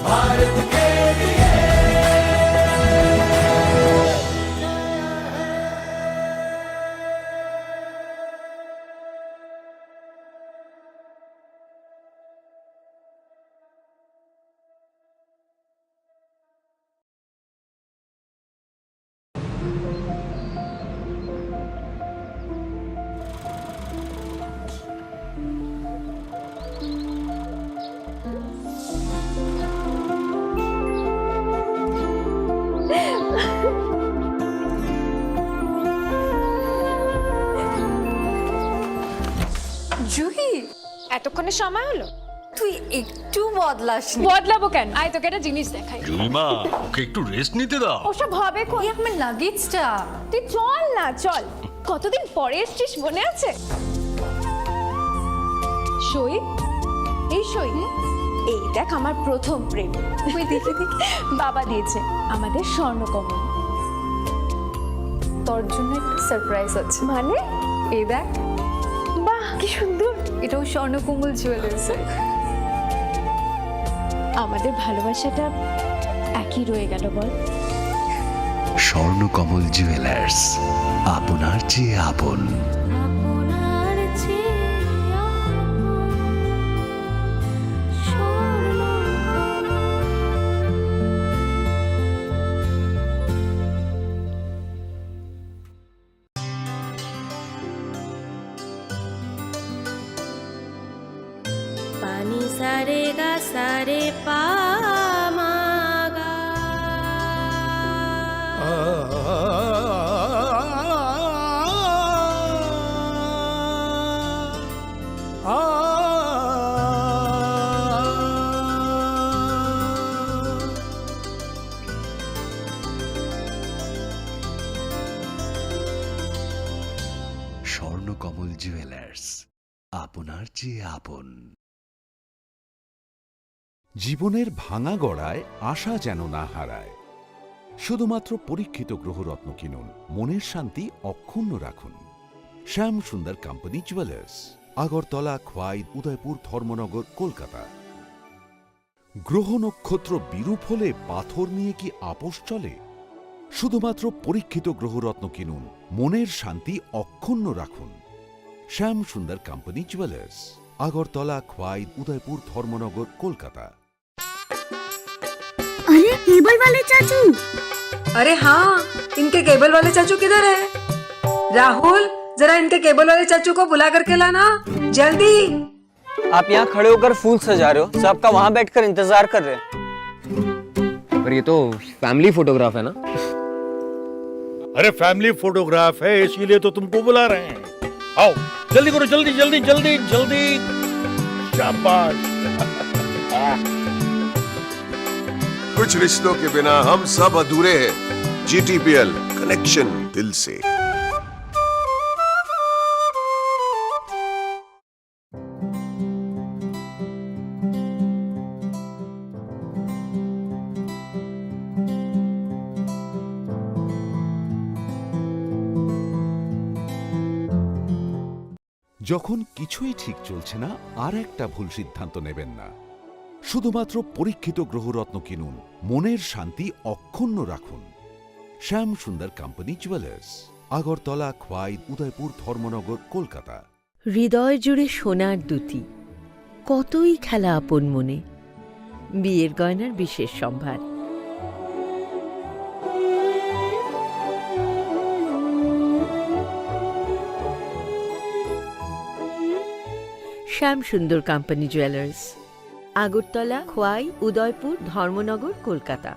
भारत के लिए জুহি এতক্ষণে সময় হলো তুই একটু বদলাসনি। বদলাবো কেন? আয় তোকে একটা জিনিস দেখাই। জুইমা ওকে একটু রেস্ট নিতে দাও। ওসব হবে কোন? এই আমার লাগেজটা। তুই চল না চল, কতদিন পরে এসছিস মনে আছে? সই, এই সই, এই দেখ আমার প্রথম প্রেম। তুই দেখে দেখে বাবা দিয়েছে আমাদের স্বর্ণকমল। তোর জন্য একটা সারপ্রাইজ আছে। মানে? এই দেখ, বাহ কি সুন্দর। এটাও স্বর্ণকমল জুয়েলার্সের। আমাদের ভালোবাসাটা একই রয়ে গেল বল। স্বর্ণকমল জুয়েলার্স, আপনার চেয়ে আপন। আপনার চেয়ে স্বর্ণ पानी सारे गा सारे पा मा गा স্বর্ণকমল জুয়েলার্স, আপনার চেয়ে আপন। জীবনের ভাঙা গড়ায় আশা যেন না হারায়। শুধুমাত্র পরীক্ষিত গ্রহরত্ন কিনুন, মনের শান্তি অক্ষুণ্ণ রাখুন। শ্যাম সুন্দর কোম্পানি জুয়েলার্স, আগরতলা, খোয়াই, উদয়পুর, ধর্মনগর, কলকাতা। গ্রহ নক্ষত্র বিরূপ হলে পাথর নিয়ে কি আপোষ চলে? শুধুমাত্র পরীক্ষিত গ্রহরত্ন কিনুন, মনের শান্তি অক্ষুণ্ণ রাখুন। শ্যাম সুন্দর কোম্পানি জুয়েলার্স, আগরতলা, খোয়াই, উদয়পুর, ধর্মনগর, কলকাতা। अरे केबल वाले चाचू, अरे हाँ, इनके केबल वाले चाचू किधर है? राहुल, जरा इनके केबल वाले चाचू को बुला करके लाना जल्दी। आप यहाँ खड़े होकर फूल सजा रहे हो, सबका वहाँ बैठकर इंतजार कर रहे हैं। पर ये तो फैमिली फोटोग्राफ है ना? अरे फैमिली फोटोग्राफ है, इसीलिए तो तुमको बुला रहे हैं। आओ जल्दी करो, जल्दी जल्दी जल्दी जल्दी। शाबाश। कुछ रिश्तों के बिना हम सब अधूरे हैं। GTPL, कनेक्शन दिल से। যখন কিছুই ঠিক চলছে না, আর একটা ভুল সিদ্ধান্ত নেবেন না। শুধুমাত্র পরীক্ষিত গ্রহরত্ন কিনুন, মনের শান্তি অক্ষুণ্ণ রাখুন। শ্যাম সুন্দর কোম্পানি জুয়েলার্স, আগরতলা, খোয়াই, উদয়পুর, ধর্মনগর, কলকাতা। হৃদয় জুড়ে সোনার দুটি, কতই খেলা আপন মনে। বিয়ের গয়নার বিশেষ সম্ভার। শ্যাম সুন্দর কোম্পানি জুয়েলার্স, আগরতলা, খোয়াই, উদয়পুর, ধর্মনগর, কলকাতা।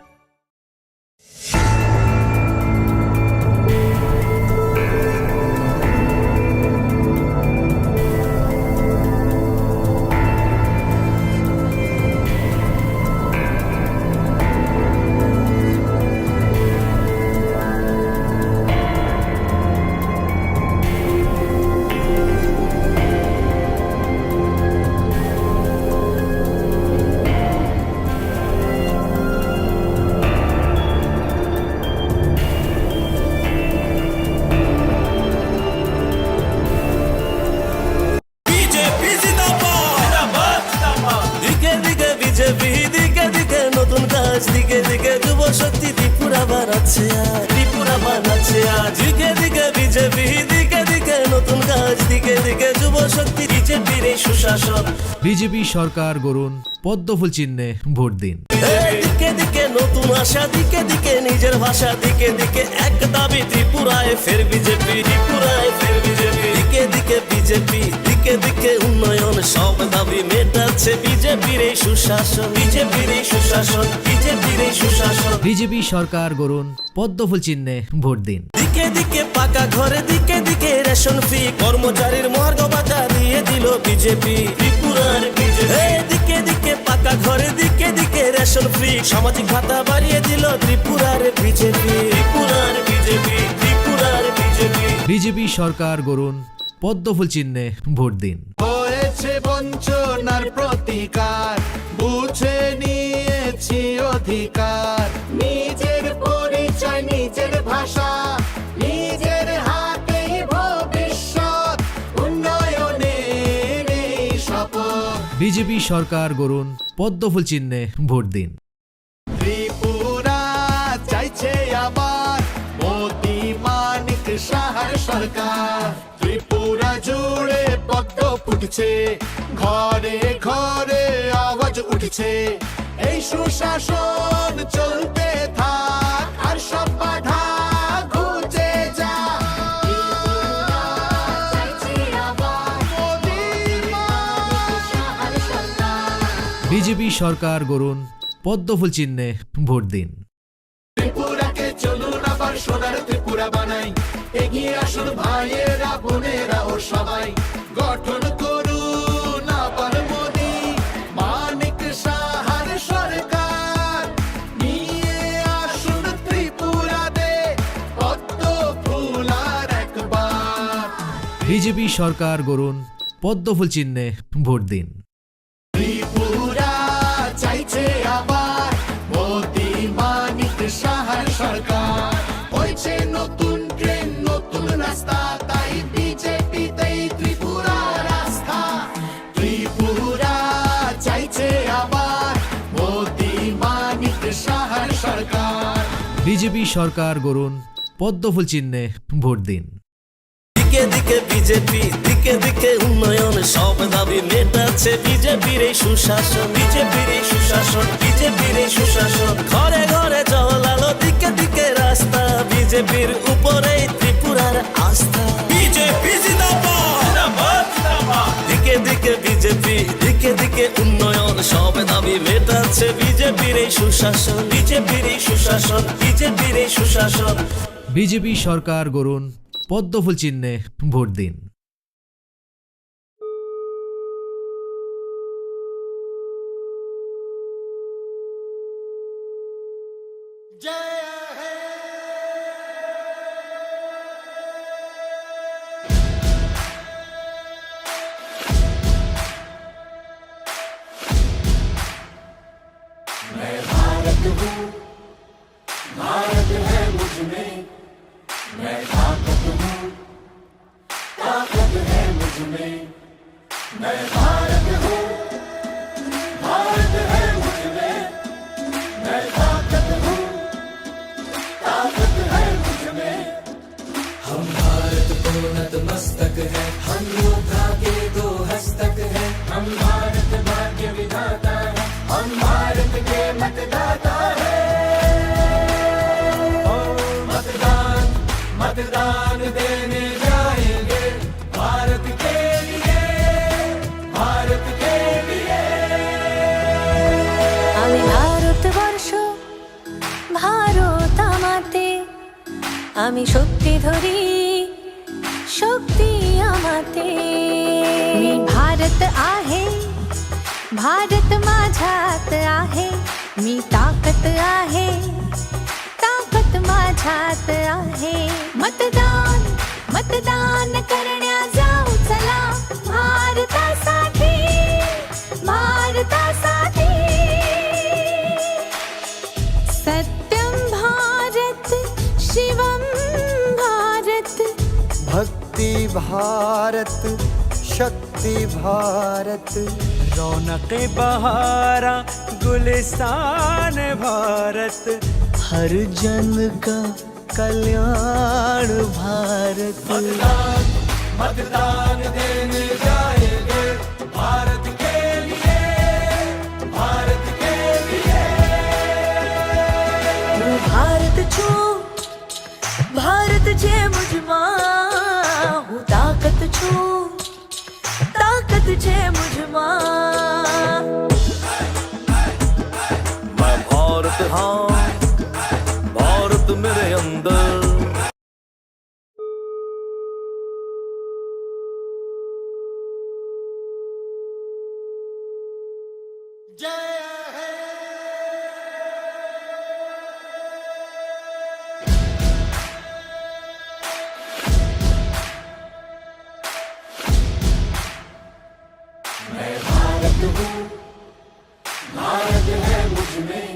দিকে দিকে যুব শক্তি ত্রিপুরা বানাচ্ছে আজ, ত্রিপুরা বানাচ্ছে আজ। দিকে দিকে বিজেপি, দিকে দিকে নতুন কাজ, দিকে দিকে যুব শক্তি, বিজেপির এই সুশাসন। বিজেপি সরকার গড়ুন, পদ্মফুল চিহ্নে ভোট দিন। দিকে দিকে নতুন আশা, দিকে দিকে নিজের ভাষা, দিকে দিকে এক দাবি, ত্রিপুরায় ফের বিজেপি, ত্রিপুরায় ফের বিজেপি। দিকে দিকে বিজেপি, দিকে দিকে উন্নয়ন, সব দাবি মেটাচ্ছে বিজেপির এই সুশাসন, বিজেপির এই সুশাসন, বিজেপির এই সুশাসন। বিজেপি সরকার গড়ুন, পদ্মফুল চিহ্নে ভোট দিন। দিকে দিকে পাকা ঘরে, দিকে দিকে রেশন ফ্রি, কর্মচারীর মহার্ঘ ভাতা দিয়ে দিল বিজেপি, ত্রিপুরার বিজেপি। দিকে দিকে পাকা ঘরে, দিকে দিকে রেশন ফ্রি, সামাজিক ভাতা বাড়িয়ে দিল ত্রিপুরার বিজেপি, ত্রিপুরার বিজেপি, ত্রিপুরার বিজেপি। বিজেপি সরকার গড়ুন, পদ্মফুল চিহ্নে ভোট দিন। হয়েছে বঞ্চনার প্রতিকার, বুঝে নিয়েছি অধিকার। নিজের পরিচয়, নিজের ভাষা, নিজের হাতেই ভবিষ্যৎ, উন্নয়নের এই শপথ। বিজেপি সরকার গড়ুন, পদ্মফুল চিহ্নে ভোট দিন। ত্রিপুরা চাইছে আবার মোদি মানিক সাহার সরকার। ত্রিপুরা জুড়ে পদ্ম ফুটছে, ঘরে ঘরে আওয়াজ উঠছে। এই সুশাসন চলতে থাক, আর সব বাধা ঘুচে যা। বিজেপি সরকার গড়ুন, পদ্মফুল চিহ্নে ভোট দিন। ত্রিপুরাকে চলুন আবার সোনার ত্রিপুরা বানাই, এগিয়ে আসুন ভাইয়েরা বোনেরা ও সবাই। গঠন করুন আবার মোদি মানিক সাহার সরকার, নিয়ে আসুন ত্রিপুরাতে পদ্ম ফুল আর একবার। বিজেপি সরকার গড়ুন, পদ্মফুল চিহ্নে ভোট দিন। ত্রিপুরা চাইছে আবার মোদি মানিক সাহার সরকার। হয়েছে নতুন ট্রেন, নতুন রাস্তা, তাই বিজেপিতেই ত্রিপুরার রাস্তা। ত্রিপুরা চাইছে আবার মোদি মানিক সাহার সরকার। বিজেপি সরকার গড়ুন, পদ্মফুল চিহ্নে ভোট দিন। দিকে দিকে বিজেপি, দিকে দিকে উন্নয়ন, সব দাবি মেটাচ্ছে বিজেপির এই সুশাসন, বিজেপির এই সুশাসন, বিজেপির এই সুশাসন। ঘরে ঘরে জল আলো, দিকে দিকে রাস্তা, বিজেপির উপরেই ত্রিপুরার আস্থা। বিজেপি জিন্দাবাদ, দিকে দিকে বিজেপি, দিকে দিকে উন্নয়ন, সব দাবি মেটাচ্ছে বিজেপির এই সুশাসন, বিজেপির এই সুশাসন, বিজেপির এই সুশাসন। বিজেপি সরকার গড়ুন, পদ্মফুল চিহ্নে ভোট দিন। मैं भारत हूँ, भारत है मुझ में, मैं ताकत हूँ, ताकत है मुझ में, मैं भारत हूँ, भारत है मुझ में, मैं ताकत हूँ, ताकत है मुझ में। हम भारत को नतमस्तक है, हम योद्धा के दो हस्तक है, हम भारत भाग्य विधाता है, हम भारत के मतदाता है। मतदान मतदान देने जाएंगे भारत के लिए, भारत के लिए। আমি ভারতবর্ষ ভারত আমাতে আমি শক্তি ধরি शक्ती आमाते मी भारत आहे भारत माझ्यात आहे मी ताकत आहे ताकत माझ्यात आहे मतदान मतदान करण्या जाऊ चला भारतासाठी भारतासाठी सत्यम भारत शिवम भारत भक्ति भारत शक्ति भारत रौनक बहारा गुलिस्तान भारत हर जन का कल्याण भारत। मतदान मतदान देने जाएंगे भारत के लिए, भारत के लिए। भारत छो भारत जे मुझमा हूँ ताकत छो ताकत जे मुझमा। मैं भारत हाँ भारत मेरे अंदर। मैं भारत हूँ, भारत है मुझ में,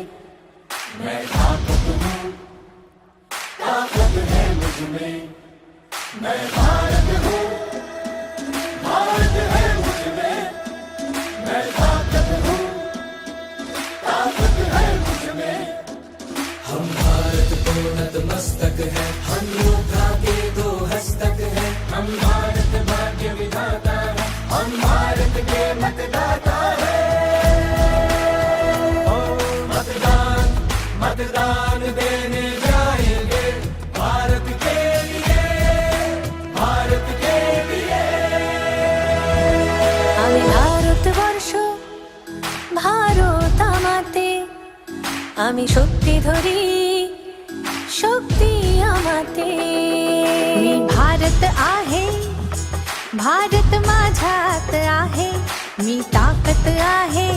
मैं ताकत हूँ, ताकत है मुझ में, मैं भारत हूँ, भारत है मुझ में, मैं ताकत हूँ, ताकत है मुझ में। हम भारत को नतमस्तक है, हम योद्धा के दो हस्तक है, हम भारत भाग्य विधाता है, हम भारत के मतदाता है। मतदान मतदान देने जाएंगे भारत के लिए, भारत के लिए। আমি ভারতবর্ষ ভারত আমাতে আমি শক্তি ধরি शक्ती आमाते मी भारत आहे भारत माझ्यात आहे मी ताकत आहे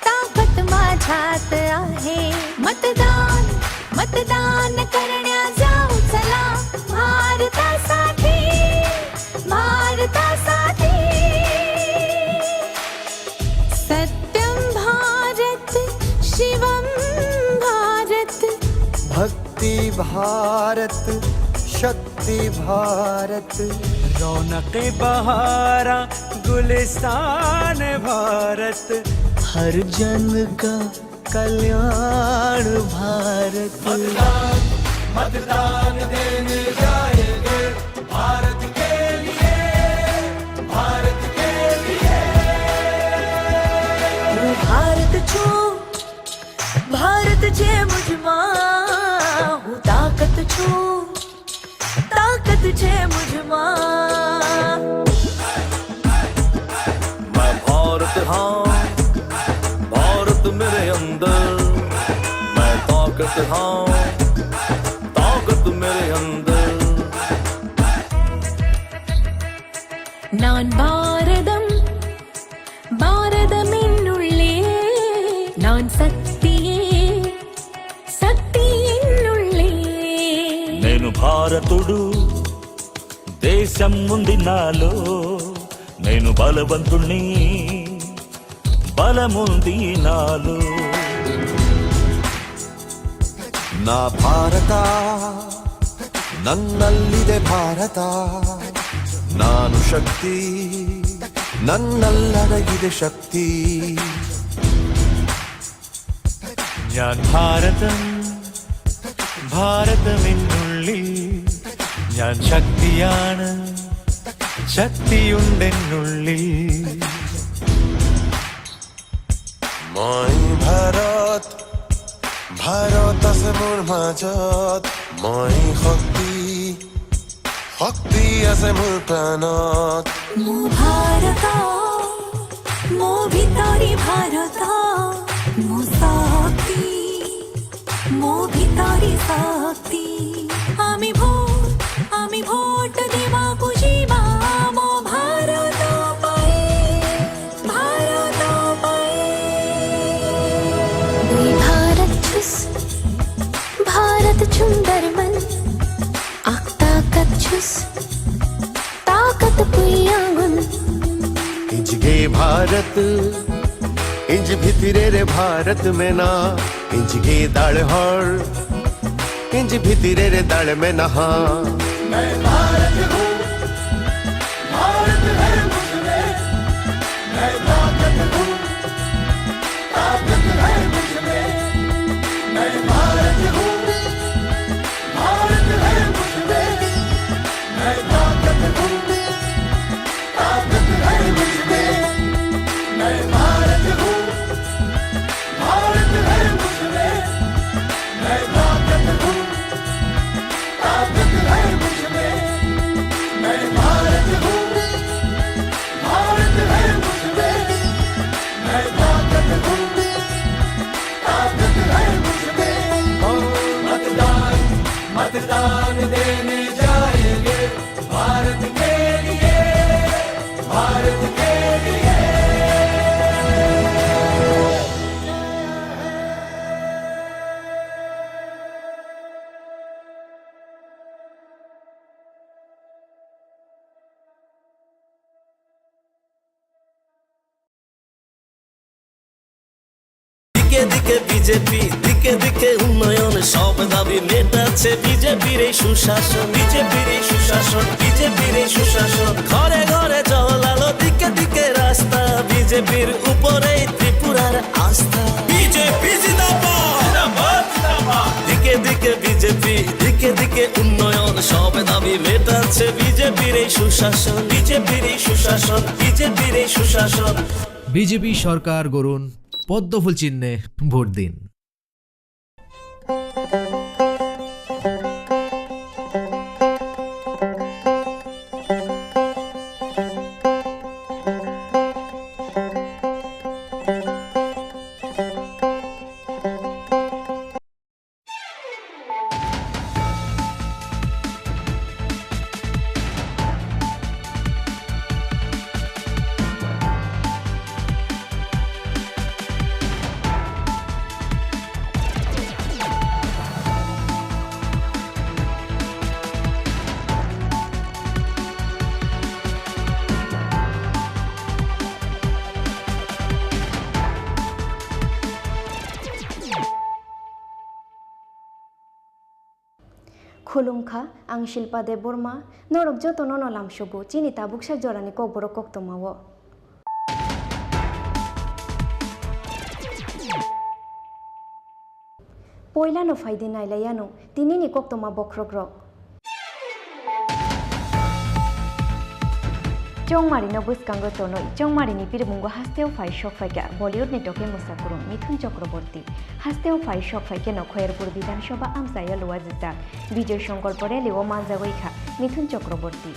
ताकत माझ्यात आहे मतदान मतदान करण्या जाऊ चला भारतासाठी भारतासाठी सत्यम भारत शिवम भारत भक्ति भारत शक्ति भारत रौनक बहारा गुलिस्तान भारत हर जन का कल्याण भारत। मतदान मतदान देने जाएंगे भारत के लिए, भारत के लिए। भारत छो भारत जे मुझमा हूँ ताकत छो ताकत जे मुझमा। मैं भारत हाँ भारत मेरे अंदर, मैं ताकत हाँ ताकत मेरे अंदर। நான் பாரதம் பாரதமின்னுள்ளே நான் சக்தியே சக்தி భారతుడు దేశం ఉంది నాలో నేను బలవంతుణ్ణి బలముంది నాలో ನಾ ಭಾರತ ನನ್ನಲ್ಲಿದೆ ಭಾರತ ನಾನು ಶಕ್ತಿ ನನ್ನಲ್ಲಡಗಿದೆ ಶಕ್ತಿ ഞാൻ ഭാരതം ഭാരതമെന്നുള്ളിൽ ഞാൻ ശക്തിയാണ് ശക്തിയുണ്ടെന്നുള്ളിൽ মই ভাৰত ভাৰত আছে মোৰ মাজত মই শক্তি শক্তি আছে মোৰ প্ৰাণত মো ভারত মো ভিতরি ভারত মো শক্তি মো ভিতরি শক্তি আমি ভোট দেবাকু যিবা মো ভারত পাই ভারত পাই দুই ভারত ছুস भारत सुंदर मन आख ताकत छुस ताकत पुयावन इंज गे भारत इंज भितरे रे भारत में ना इंज गे दाड़ हर इंज भितरे रे दाड़ में नहा मैं भारत हूँ भारत है मुझमें मैं ताकत हूँ ताकत है मुझमें मैं भारत हूँ भारत है मुझमें मैं ताकत हूँ ताकत है मुझमें मैं भारत हूँ भारत है मुझमें मैं ताकत हूँ ताकत है मुझमें मैं भारत हूँ भारत है मुझमें मैं ताकत हूँ ताकत है मुझमें मतदान मतदान देने जाएंगे भारत के लिए भारत के लिए দিকে দিকে বিজেপি দিকে দিকে উন্নয়ন সব দাবি মেটাচ্ছে বিজেপির এই সুশাসন বিজেপির এই সুশাসন বিজেপির এই সুশাসন ঘরে ঘরে জল আলো দিকে দিকে রাস্তা বিজেপির উপরেই ত্রিপুরার আস্থা বিজেপি জিন্দাবাদ দিকে দিকে বিজেপি দিকে দিকে উন্নয়ন সব দাবি মেটাচ্ছে বিজেপির এই সুশাসন বিজেপির এই সুশাসন বিজেপির এই সুশাসন বিজেপি সরকার গড়ুন পদ্মফুল চিহ্নে ভোট দিন। खुलुमखा आं शिल्पा देव बर्मा नरक जतन नलामसुबु चिनि ताबुकसा जरानि कबर कक्तमावो पयला नो फायदि नायलायानो तिनिनि कक्तमा बख्रग्रक चौमारिनो बुसकांगो तोनो चौमारिनि पिरमुंगो हास्तेव फाइ शक फाइका बलिउड नि टके मुसाकुरुं मिथुन चक्रवर्ती हास्तेव फाइ शक फाइके नखयरपुर विधानसभा आमसाया लुवा जिताक विजय संकल्प रेलिओ मानजागैखा मिथुन चक्रवर्ती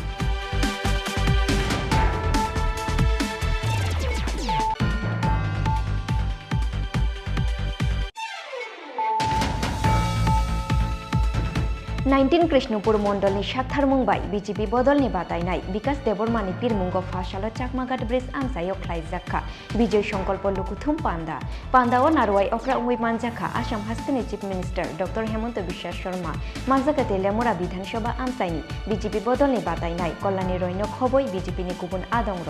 19 कृष्णपुर मण्डलनि साथार मुंबाई बीजेपी बदलनि बादायनाय विकास देबरमानि पिरमुंग फाशालो चाकमाघाट ब्रिज आमसायो ख्लाइजाखा विजय संकल्प लुकुथुम पांदा पांदाओ नारवाई अक्रा उंगुई मानजाखा आसाम हास्टनि chief minister doctor Hemant Biswa Sarma मानजाखा तेलेमुरा विधानसभा आमसायनि बीजेपी बदलनि बादायनाय कल्याणी रयनक हबई बीजेपीनि गुबुन आदंर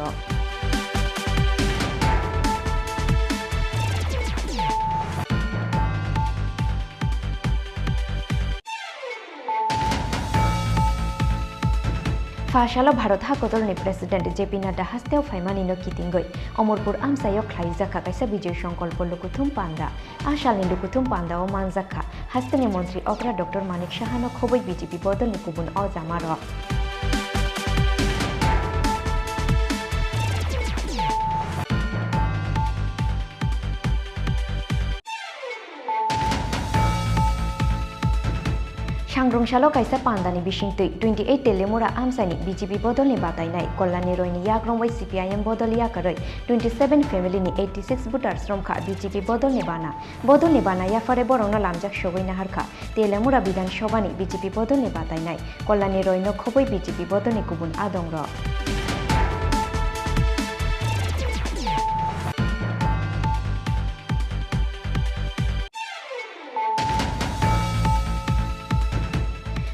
फाशालो भारत हाकदलनि प्रेसिडेंट जेपी नड्डा हास्तेव फाइमानि नो कितिंगै अमरपुर आमसायो ख्लाइजाखा काइसा विजय संकल्प लुकुथुम पांदा आशालनि लुकुथुम पांदाओ मानजाखा हास्तेनि मंत्री अग्रा डॉक्टर मानिक साहानो खबै बीजेपी बदलनि गुबुन अजामार सांग्रंशालो काइसा पांदानि बिसिंतै 28 तेलेमुरा आमसानि बीजेपी बदलनि बादायनाय कल्याणी रयनि याग्रंबाई सीपीआईएम बदल याकरै 27 फेमिलिनि 86 भोटार्स रमखा बीजेपी बदलनि बाना याफारे बरंनो लामजाक सगैना हारखा तेलेमुरा विधानसभानि बीजेपी बदलनि बादायनाय कल्याणी रयनो खबै बीजेपी बदलनि गुबुन आदंर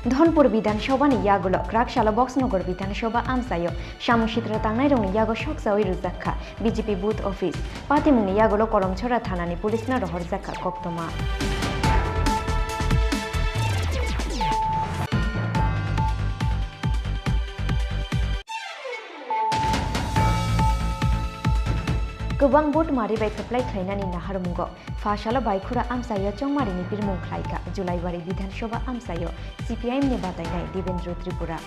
धनपुर विधानसभानि यागुलो क्राकशाला बक्सनगर विधानसभा आमसायो सामुसिद्रा तांनाय रंनि यागो सकसावै रुजाखा बीजेपी बुथ ऑफिस पातिमुंनि यागुलो कलमछरा थानानि पुलिसना रहरजाखा कक्तमा गोबां भोट मारिबाय खोप्लाय खैनानि नाहारमुंग फाशालो बायखुरा आमसायो चौमारिनि बिरमुं ख्लायखा जुलाइबारि विधानसभा आमसायो सीपीआईएमनि बादायनाय देवेन्द्र त्रिपुरा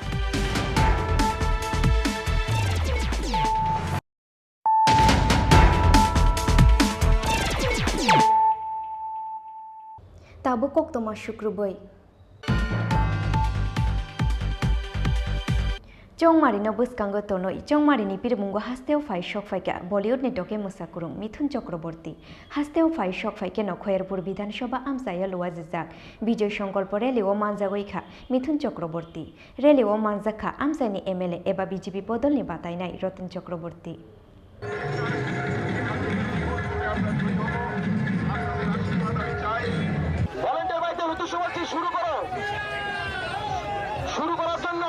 ताबो कक्तमा शुक्रबै चौमारिनो बसकांगो तनोई चौमारिनि पिरमुंगो हास्तेव फाइ शक फाइका बलिउडनि टके मोसाकुरुं मिथुन चक्रवर्ती हास्तेव फाइ शक फाइके नखयरपुर विधानसभा आमसायो लुवाजिजाक विजय संकल्प रेलिओ मानजागैखा मिथुन चक्रवर्ती रेलिओ मानजाखा आमसायनि एमएलए एबा बीजेपी बदलनि बादायनाय रतन चक्रवर्ती শুরু করার জন্য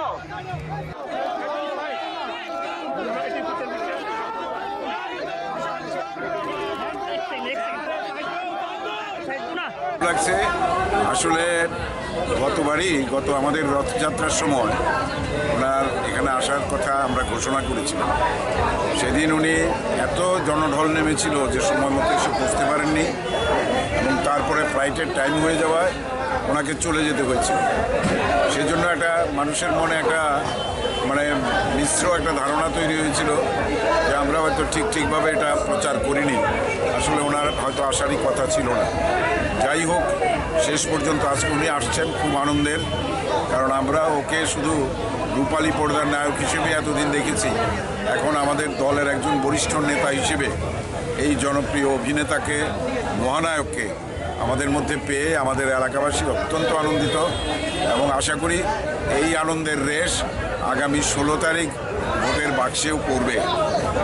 লাগছে আসলে গত আমাদের রথযাত্রার সময় ওনার এখানে আসার কথা আমরা ঘোষণা করেছিলাম সেদিন উনি এত জনঢল নেমেছিল যে সময় মতো এসে পৌঁছতে পারেননি এবং তারপরে ফ্লাইটের টাইম হয়ে যাওয়ায় ওনাকে চলে যেতে হয়েছিল সেজন্য একটা মানুষের মনে একটা মিশ্র একটা ধারণা তৈরি হয়েছিল যে আমরা হয়তো ঠিকভাবে এটা প্রচার করিনি আসলে ওনার হয়তো আসারই কথা ছিল না যাই হোক শেষ পর্যন্ত আজকে উনি আসছেন খুব আনন্দের কারণ আমরা ওকে শুধু রূপালী পর্দার নায়ক হিসেবে এতদিন দেখেছি এখন আমাদের দলের একজন বরিষ্ঠ নেতা হিসেবে এই জনপ্রিয় অভিনেতাকে মহানায়ককে আমাদের মধ্যে পেয়ে আমাদের এলাকাবাসী অত্যন্ত আনন্দিত এবং আশা করি এই আনন্দের রেশ আগামী 16 তারিখ ভোটের বাক্সেও পড়বে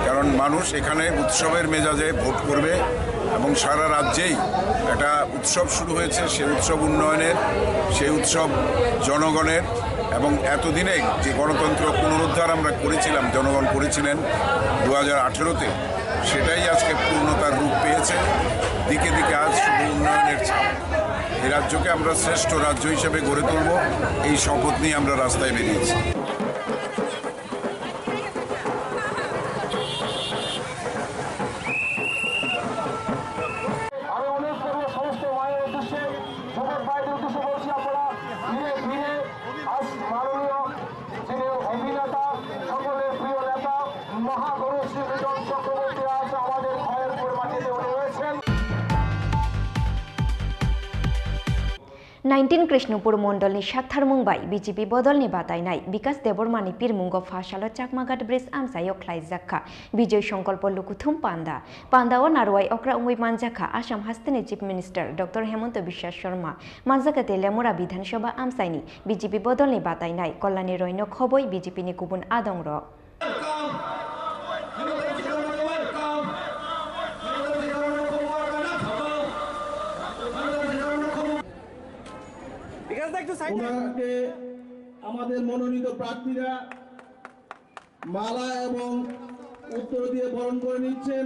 কারণ মানুষ এখানে উৎসবের মেজাজে ভোট করবে এবং সারা রাজ্যেই একটা উৎসব শুরু হয়েছে সেই উৎসব উন্নয়নের সেই উৎসব জনগণের এবং এতদিনে যে গণতন্ত্র পুনরুদ্ধার আমরা করেছিলাম জনগণ করেছিলেন 2018-তে সেটাই আজকে পূর্ণতার রূপ পেয়েছে দিকে দিকে আজ শুধু উন্নয়নের ছাপ এই রাজ্যকে আমরা শ্রেষ্ঠ রাজ্য হিসেবে গড়ে তুলব এই শপথ নিয়ে আমরা রাস্তায় বেরিয়েছি 19 कृष्णपुर मंडलनि साथारमुंबाय बीजेपी बदलनि बादायनाय विकास देबरमानि पिरमुंग फासालो चाकमाघाट ब्रिज आमसायो ख्लाइजाखा विजय संकल्प लुकुथुम पांदा पांदाओ नारवाई अक्रा उंगुई मानजाखा आसाम हास्तेनि chief minister doctor Hemant Biswa Sarma मानजाखा तेलियामुरा विधानसभा आमसायनि बीजेपी बदलनि बादायनाय कल्याणी रयनो खबय बीजेपीनि गुबुन आदंर ওনাকে আমাদের মনোনীত প্রার্থীরা মালা এবং উত্তর দিয়ে বরণ করে নিচ্ছেন।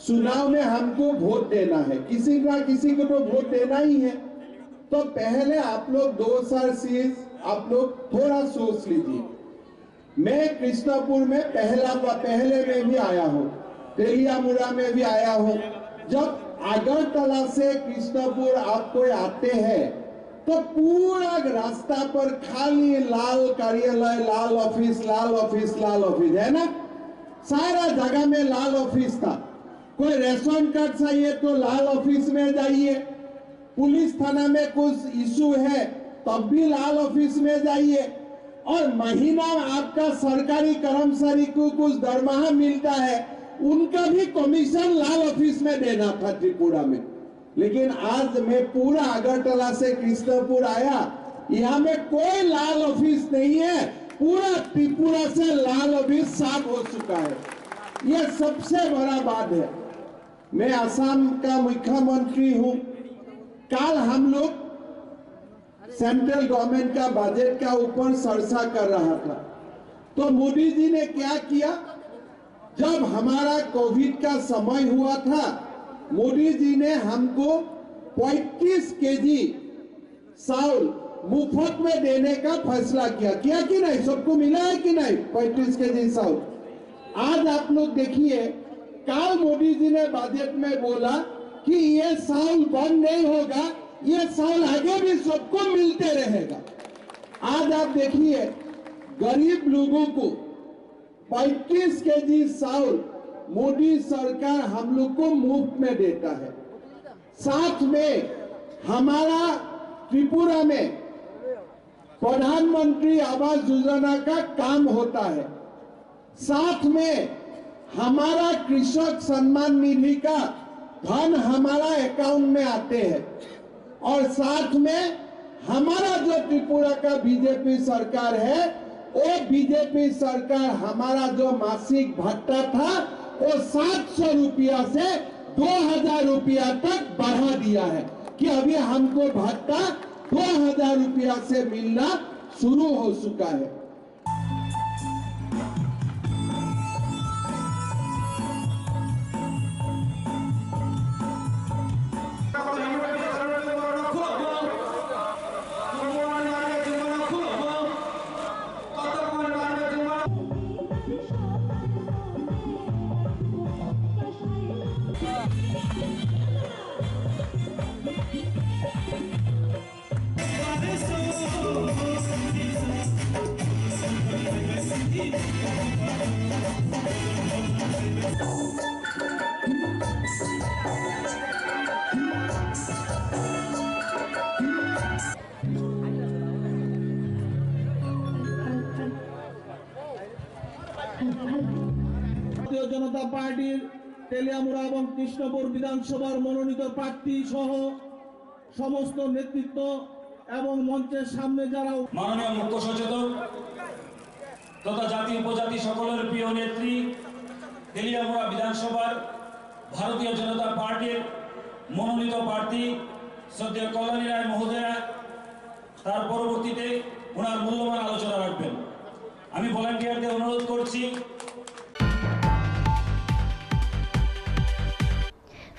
चुनाव में हमको वोट देना है, किसी ना किसी को तो वोट देना ही है। तो पहले आप लोग 2 आप लोग थोड़ा सोच लीजिए। मैं कृष्णापुर में पहले में भी आया हूँ, तेलियामुरा में भी आया हूँ। जब अगरतला से कृष्णापुर आप कोई आते हैं तो पूरा रास्ता पर खाली लाल कार्यालय, लाल ऑफिस है ना, सारा जगह में लाल ऑफिस था। कोई रेशन कार्ड चाहिए तो लाल ऑफिस में जाइए, पुलिस थाना में कुछ इशू है तब भी लाल ऑफिस में जाइए, और महीना आपका सरकारी कर्मचारी को कुछ दरमाहा मिलता है उनका भी कमीशन लाल ऑफिस में देना था त्रिपुरा में। लेकिन आज मैं पूरा अगरतला से कृष्णपुर आया, यहाँ में कोई लाल ऑफिस नहीं है, पूरा त्रिपुरा से लाल ऑफिस साफ हो चुका है। यह सबसे बड़ा बात है। मैं असम का मुख्यमंत्री हूँ। कल हम लोग सेंट्रल गवर्नमेंट का बजट का ऊपर चर्चा कर रहा था, तो मोदी जी ने क्या किया, जब हमारा कोविड का समय हुआ था मोदी जी ने हमको 35 केजी चावल मुफ्त में देने का फैसला किया कि नहीं? सबको मिला है कि नहीं 35 केजी चावल? आज आप लोग देखिए, कल मोदी जी ने बजट में बोला कि ये चावल बंद नहीं होगा, ये चावल आगे भी सबको मिलते रहेगा। आज आप देखिए, गरीब लोगों को 35 केजी चावल मोदी सरकार हम लोग को मुफ्त में देता है। साथ में हमारा त्रिपुरा में प्रधानमंत्री आवास योजना का काम होता है। साथ में हमारा कृषक सम्मान निधि का धन हमारा अकाउंट में आते हैं, और साथ में हमारा जो त्रिपुरा का बीजेपी सरकार है, वो बीजेपी सरकार हमारा जो मासिक भत्ता था वो 700 रुपया से 2000 रुपया तक बढ़ा दिया है कि अभी हमको भत्ता 2000 रुपया से मिलना शुरू हो चुका है। भारतीय जनता पार्टीर तेलियामुरा এবং কৃষ্ণপুর বিধানসভার মনোনীত প্রার্থী সহ সমস্ত নেতৃত্ব এবং মঞ্চের সামনে যারা মাননীয় মুখ্য সচেতক তথা জাতি উপজাতি সকলের প্রিয় নেত্রী তেলিয়ামুরা বিধানসভার ভারতীয় জনতা পার্টির মনোনীত প্রার্থী শ্রদ্ধেয় কল্যাণী রায় মহোদয়া তার পরবর্তীতে ওনার মূল্যবান আলোচনা রাখবেন। আমি ভলান্টিয়ারদের অনুরোধ করছি।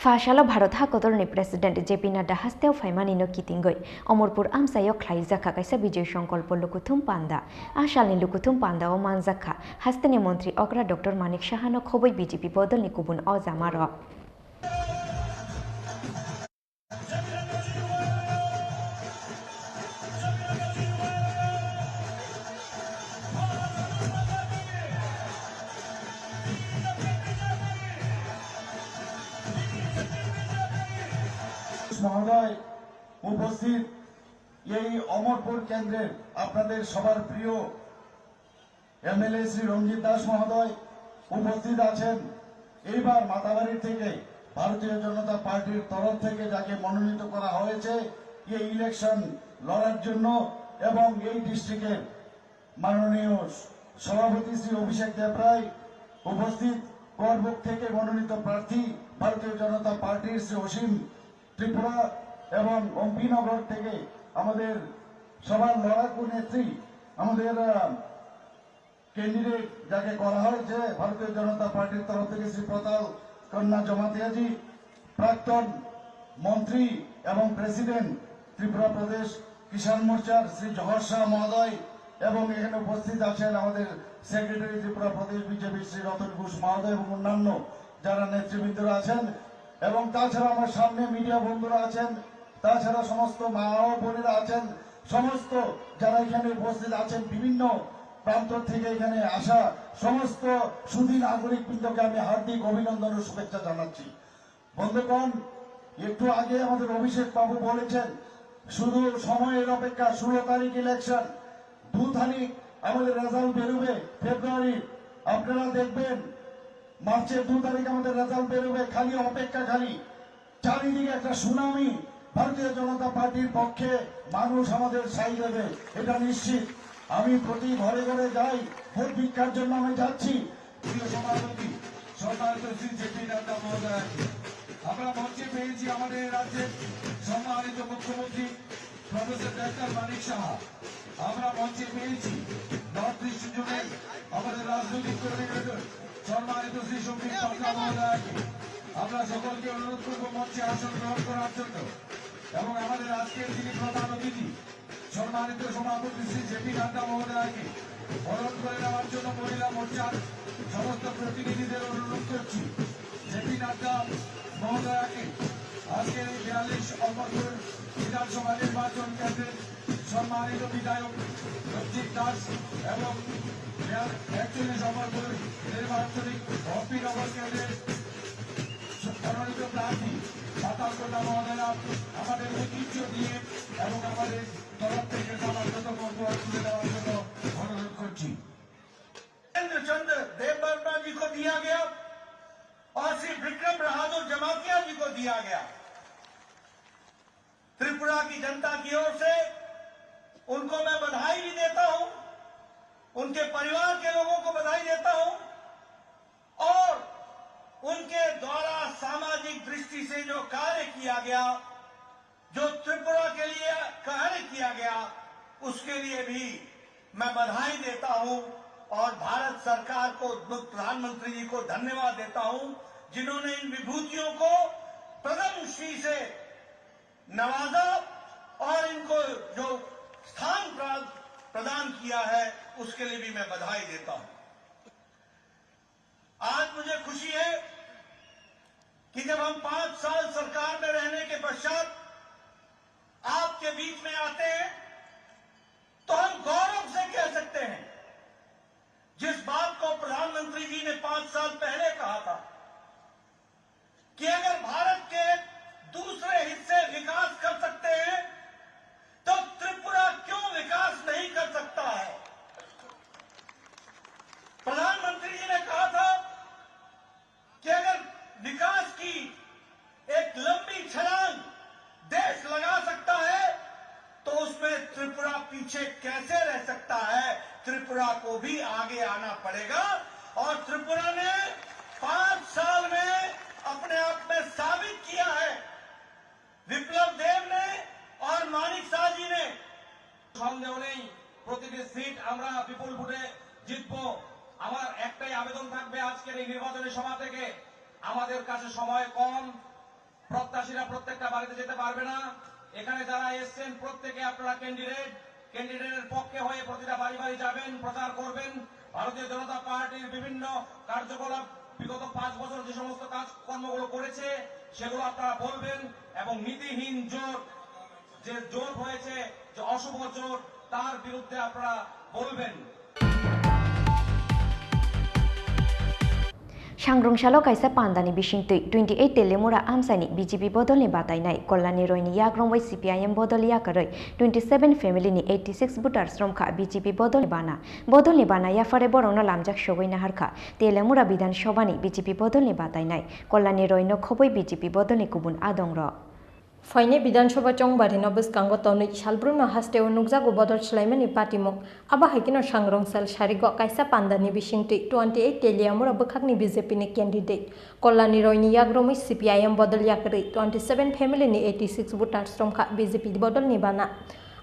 फाशालो भारत हाकतरनि प्रेसिडेंट जेपी नड्डा हास्तेव फाइमानिनो कितिंगै अमरपुर आमसायो ख्लाइजाखा कायसा विजय संकल्प लुकुथुम पांदा आशालनि लुकुथुम पांदाओ मानजाखा हास्तेनि मंत्री अग्रा डॉक्टर मानिक साहानो खबै बीजेपी बदलनि गुबुन अजामार মহোদয় উপস্থিত এই অমরপুর কেন্দ্রের আপনাদের সবার প্রিয় এমএলএ শ্রী রঞ্জিত দাস মহোদয় উপস্থিত আছেন। এইবার মাতাবাড়ি থেকে ভারতীয় জনতা পার্টির তরফ থেকে যাকে মনোনীত করা হয়েছে এই ইলেকশন লড়ার জন্য, এবং এই ডিস্ট্রিক্টের মাননীয় সভাপতি শ্রী অভিষেক দেবরায় উপস্থিত, করবুক থেকে মনোনীত প্রার্থী ভারতীয় জনতা পার্টির শ্রী অসীম ত্রিপুরা, এবং অম্পিনগর থেকে আমাদের সবার লড়াকু নেত্রী আমাদের ক্যান্ডিডেট যাকে করা হয়েছে ভারতীয় জনতা পার্টির তরফ থেকে শ্রী প্রতাল কন্যা জমাতিয়াজি, প্রাক্তন মন্ত্রী এবং প্রেসিডেন্ট ত্রিপুরা প্রদেশ কিষাণ মোর্চার শ্রী জহর শাহ মহোদয়, এবং এখানে উপস্থিত আছেন আমাদের সেক্রেটারি ত্রিপুরা প্রদেশ বিজেপি শ্রী রতন ঘোষ মহোদয় এবং অন্যান্য যারা নেতৃবৃন্দরা আছেন, এবং তাছাড়া আমার সামনে মিডিয়া বন্ধুরা আছেন, তাছাড়া সমস্ত মা ও বোনেরা আছেন, সমস্ত যারা এখানে উপস্থিত আছেন, বিভিন্ন প্রান্ত থেকে এখানে আসা সমস্ত সুধী নাগরিক বৃন্দকে আমি হার্দিক অভিনন্দন ও শুভেচ্ছা জানাচ্ছি। বন্ধুগণ, একটু আগে আমাদের অভিষেক বাবু বলেছেন শুধু সময়ের অপেক্ষা, 16 তারিখ ইলেকশন, 2 তারিখ আমাদের রেজাল্ট বেরোবে ফেব্রুয়ারি, আপনারা দেখবেন মার্চের 2 তারিখ আমাদের রেজাল্ট বেরোবে, খালি অপেক্ষা, খালি চারিদিকে একটা সুনামি ভারতীয় জনতা পার্টির পক্ষে মানুষ আমাদের সাই দেবে, এটা নিশ্চিত। আমি প্রতি ঘরে ঘরে যাই, ভোট ভিক্ষার জন্য আমি যাচ্ছি। প্রিয় সভাপতি সম্মানিত শ্রী জেপি নাড্ডা মহোদয়, আমরা মঞ্চে পেয়েছি আমাদের রাজ্যের সম্মানিত মুখ্যমন্ত্রী প্রফেসর ডাক্তার মানিক সাহা, আমরা মঞ্চে পেয়েছি নর্থ ইস্ট জোনের আমাদের রাজনৈতিক কোঅর্ডিনেটর সম্মানিত শ্রী সম্বিত পাত্রা মহোদয়কে। আমরা সকলকে অনুরোধ করব মঞ্চে আসন গ্রহণ করার জন্য, এবং আমাদের আজকের যিনি প্রধান অতিথি সম্মানিত সভাপতি শ্রী জেপি নাড্ডা মহোদয়কে বরণ করে নেওয়ার জন্য মহিলা মোর্চার সমস্ত প্রতিনিধিদের অনুরোধ করছি। জেপি নাড্ডা মহোদয়কে আজকের এই 42 অমরপুর বিধানসভা নির্বাচন কেন্দ্রের সম্মানিত বিধায়ক রঞ্জিত দাস এবং 41 অমরপুর নির্বাচনিক অম্পিনগর কেন্দ্রের মনোনীত প্রার্থী সাতাল কন্যা মহোদয়া আমাদের ঐতিহ্য দিয়ে এবং আমাদের তরফ থেকে সমাগত বক্তব্য তুলে দেওয়ার জন্য অনুরোধ করছি। महेंद्र चंद्र देव वर्मा जी को दिया गया और श्री विक्रम बहादुर जमातिया जी को दिया गया। त्रिपुरा की जनता की ओर से उनको मैं बधाई भी देता हूं, उनके परिवार के लोगों को बधाई देता हूं, और उनके द्वारा सामाजिक दृष्टि से जो कार्य किया गया, जो त्रिपुरा के लिए कार्य किया गया, उसके लिए भी मैं बधाई देता हूं, और भारत सरकार को, प्रधानमंत्री जी को धन्यवाद देता हूं, जिन्होंने इन विभूतियों को पद्मश्री से नवाजा और इनको जो स्थान प्रदान किया है उसके लिए भी मैं बधाई देता हूं। आज मुझे खुशी है कि जब हम 5 साल सरकार में रहने के पश्चात आपके बीच में आते हैं तो हम गौरव से कह सकते हैं, जिस बात को प्रधानमंत्री जी ने 5 साल पहले कहा था कि अगर भारत के दूसरे हिस्से विकास कर सकते हैं तो त्रिपुरा क्यों विकास नहीं कर सकता है। प्रधानमंत्री जी ने कहा था कि अगर विकास की एक लंबी छलांग देश लगा सकता है तो उसमें त्रिपुरा पीछे कैसे रह सकता है। त्रिपुरा को भी आगे आना पड़ेगा, और त्रिपुरा ने 5 साल में अपने आप में साबित किया है। विप्लव देव ने और मानिक शाह जी ने সন্দেহ নেই প্রতিটি সিট আমরা বিপুল ভোটে জিতবো। আমার একটাই আবেদন থাকবে আজকের এই নির্বাচনী সভা থেকে, আমাদের কাছে সময় কম, প্রত্যাশীরা প্রত্যেকটা বাড়িতে যেতে পারবে না। এখানে যারা এসছেন প্রত্যেকে আপনারা ক্যান্ডিডেটের পক্ষে হয়ে প্রতিটা বাড়ি বাড়ি যাবেন, প্রচার করবেন। ভারতীয় জনতা পার্টির বিভিন্ন কার্যকলাপ বিগত 5 বছর যে সমস্ত কাজকর্মগুলো করেছে সেগুলো আপনারা বলবেন, এবং নীতিহীন জোট, যে জোট হয়েছে, যে অশুভ জোট, তার বিরুদ্ধে আপনারা বলবেন। सांग्रंसालो कायसा पान्दानि बिसिंतै 28 तेलेमुरा आमसानि बीजेपी बदलनि बातायनाय कल्याणी रयनि याग्रंवाय CPIM बदल याकरै 27 फेमिलिनि 86 भोटार्स रमखा बीजेपी बदलनि बाना याफारे बरंनो लामजाक सगैना हारखा तेलेमुरा विधानसभानि बीजेपी बदलनि बातायनाय कल्याणी रयनो खबै बीजेपी बदलनि गुबुन आदंर फाइने विधानसभा चंबारिनो बसकांगो तनै सालब्रुनो हास्टेव नुकजागो बदल स्लाइमानि पार्टीमुक आबा हाइकिनो सांग्रंसाल सारिगो कायसा पान्दानि बिसिंतै 28 तेलियामुरा बखागनि बीजेपी नि कैंडिडेट कल्याणी रयनि याग्रमै CPIM बदल याकरै 27 फेमिलिनि 86 भोटार्स रमखा बीजेपी बदलनि बाना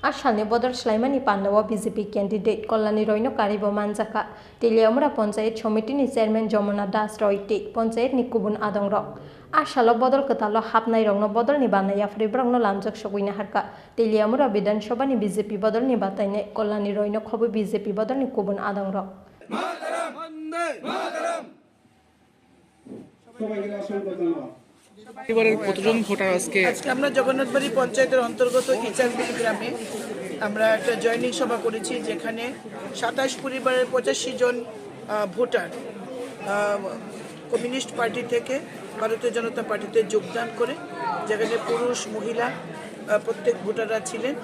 आसालनि बदल स्लाइमानि पान्दाव बीजेपी कैंडिडेट कल्याणी रयनो कारिबो मानजाका तेलियामुरा पंचायत समितिनि चेयरमैन जमुना दास रयते पंचायतनि गुबुन आदंर आसालो बदल कतालो हाबनाय रंनो बदलनि बानाया फ्रिब्रंनो लामजाक सगैना हारका तेलियामुरा विधानसभानि बीजेपी बदलनि बातायनाय कल्याणी रयनो खबै बीजेपी बदलनि गुबुन आदंर কতজন ভোটার আজকে আমরা জগন্নাথবাড়ি পঞ্চায়েতের অন্তর্গত ইচারবিল গ্রামে আমরা একটা জয়নিং সভা করেছি যেখানে 27 পরিবারের 85 জন ভোটার কমিউনিস্ট পার্টি থেকে ভারতীয় জনতা পার্টিতে যোগদান করে যেখানে পুরুষ মহিলা প্রত্যেক ভোটাররা ছিলেন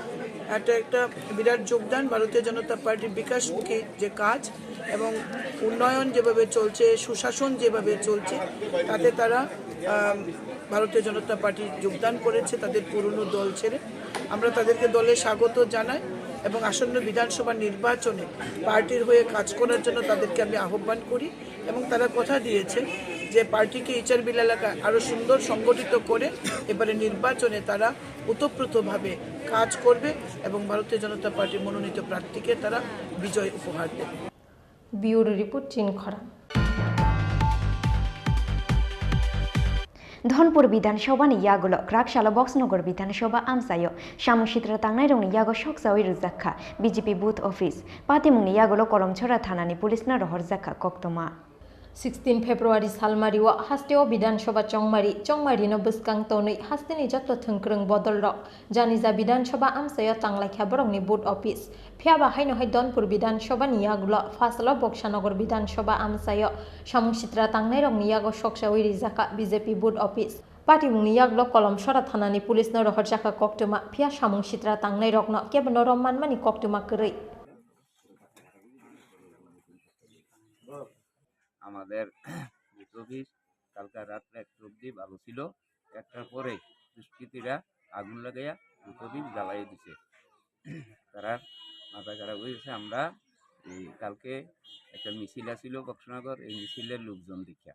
একটা বিরাট যোগদান ভারতীয় জনতা পার্টির বিকাশমুখী যে কাজ এবং উন্নয়ন যেভাবে চলছে সুশাসন যেভাবে চলছে তাতে তারা ভারতীয় জনতা পার্টি যোগদান করেছে তাদের পুরনো দল ছেড়ে আমরা তাদেরকে দলে স্বাগত জানাই এবং আসন্ন বিধানসভা নির্বাচনে পার্টির হয়ে কাজ করার জন্য তাদেরকে আমি আহ্বান করি এবং তারা কথা দিয়েছে যে পার্টিকে ইচারবিল এলাকা আরও সুন্দর সংগঠিত করে এবারে নির্বাচনে তারা ওতপ্রোতভাবে কাজ করবে এবং ভারতীয় জনতা পার্টির মনোনীত প্রার্থীকে তারা বিজয় উপহার দেবে। ব্যুরো রিপোর্ট চিনখরা। धनपुर विधानसभानि यागुलो क्राकशाला बक्सनगर विधानसभा आमसायो सामुसित्रा तांनाय रंनि यागो सकसावै रुजाखा बीजेपी बुथ ऑफिस पातिमुंनि यागुलो कलमछरा थानानि पुलिसना रहरजाखा कक्तमा 16 फेब्रुवारी सालमारिव हास्टेव विधानसभा चंमारिनो बसकांग तनै हास्टेनि जत्ल थंख्रों बदल रक जानिजा विधानसभा आमसायो तांलायखा बरंनि बुथ ऑफिस फियाबा हाइनोहाय धनपुर विधानसभानि यागुलो फासलो बक्सानगर विधानसभा आमसायो सामुसित्रा तांनाय रंनि यागो सकसावै रिजाखा बीजेपी बुथ ऑफिस पाटिमुंनि यागुलो कलमछरा थानानि पुलिसनो रहरजाखा कक्तमा फिया सामुसित्रा तांनाय रकनो केबनो रम्मानमानि कक्तमा करै আমাদের বুথ অফিস কালকা রাত্রে 1 অবধি ভালো ছিল, 1টার পরে দুষ্কৃতীরা আগুন লাগাইয়া বুথ অফিস জ্বালাই দিছে। তারা মাথা খারাপ হয়েছে। আমরা কালকে একটা মিছিল আসছিল বক্সনগর, এই মিছিলের লোকজন দেখিয়া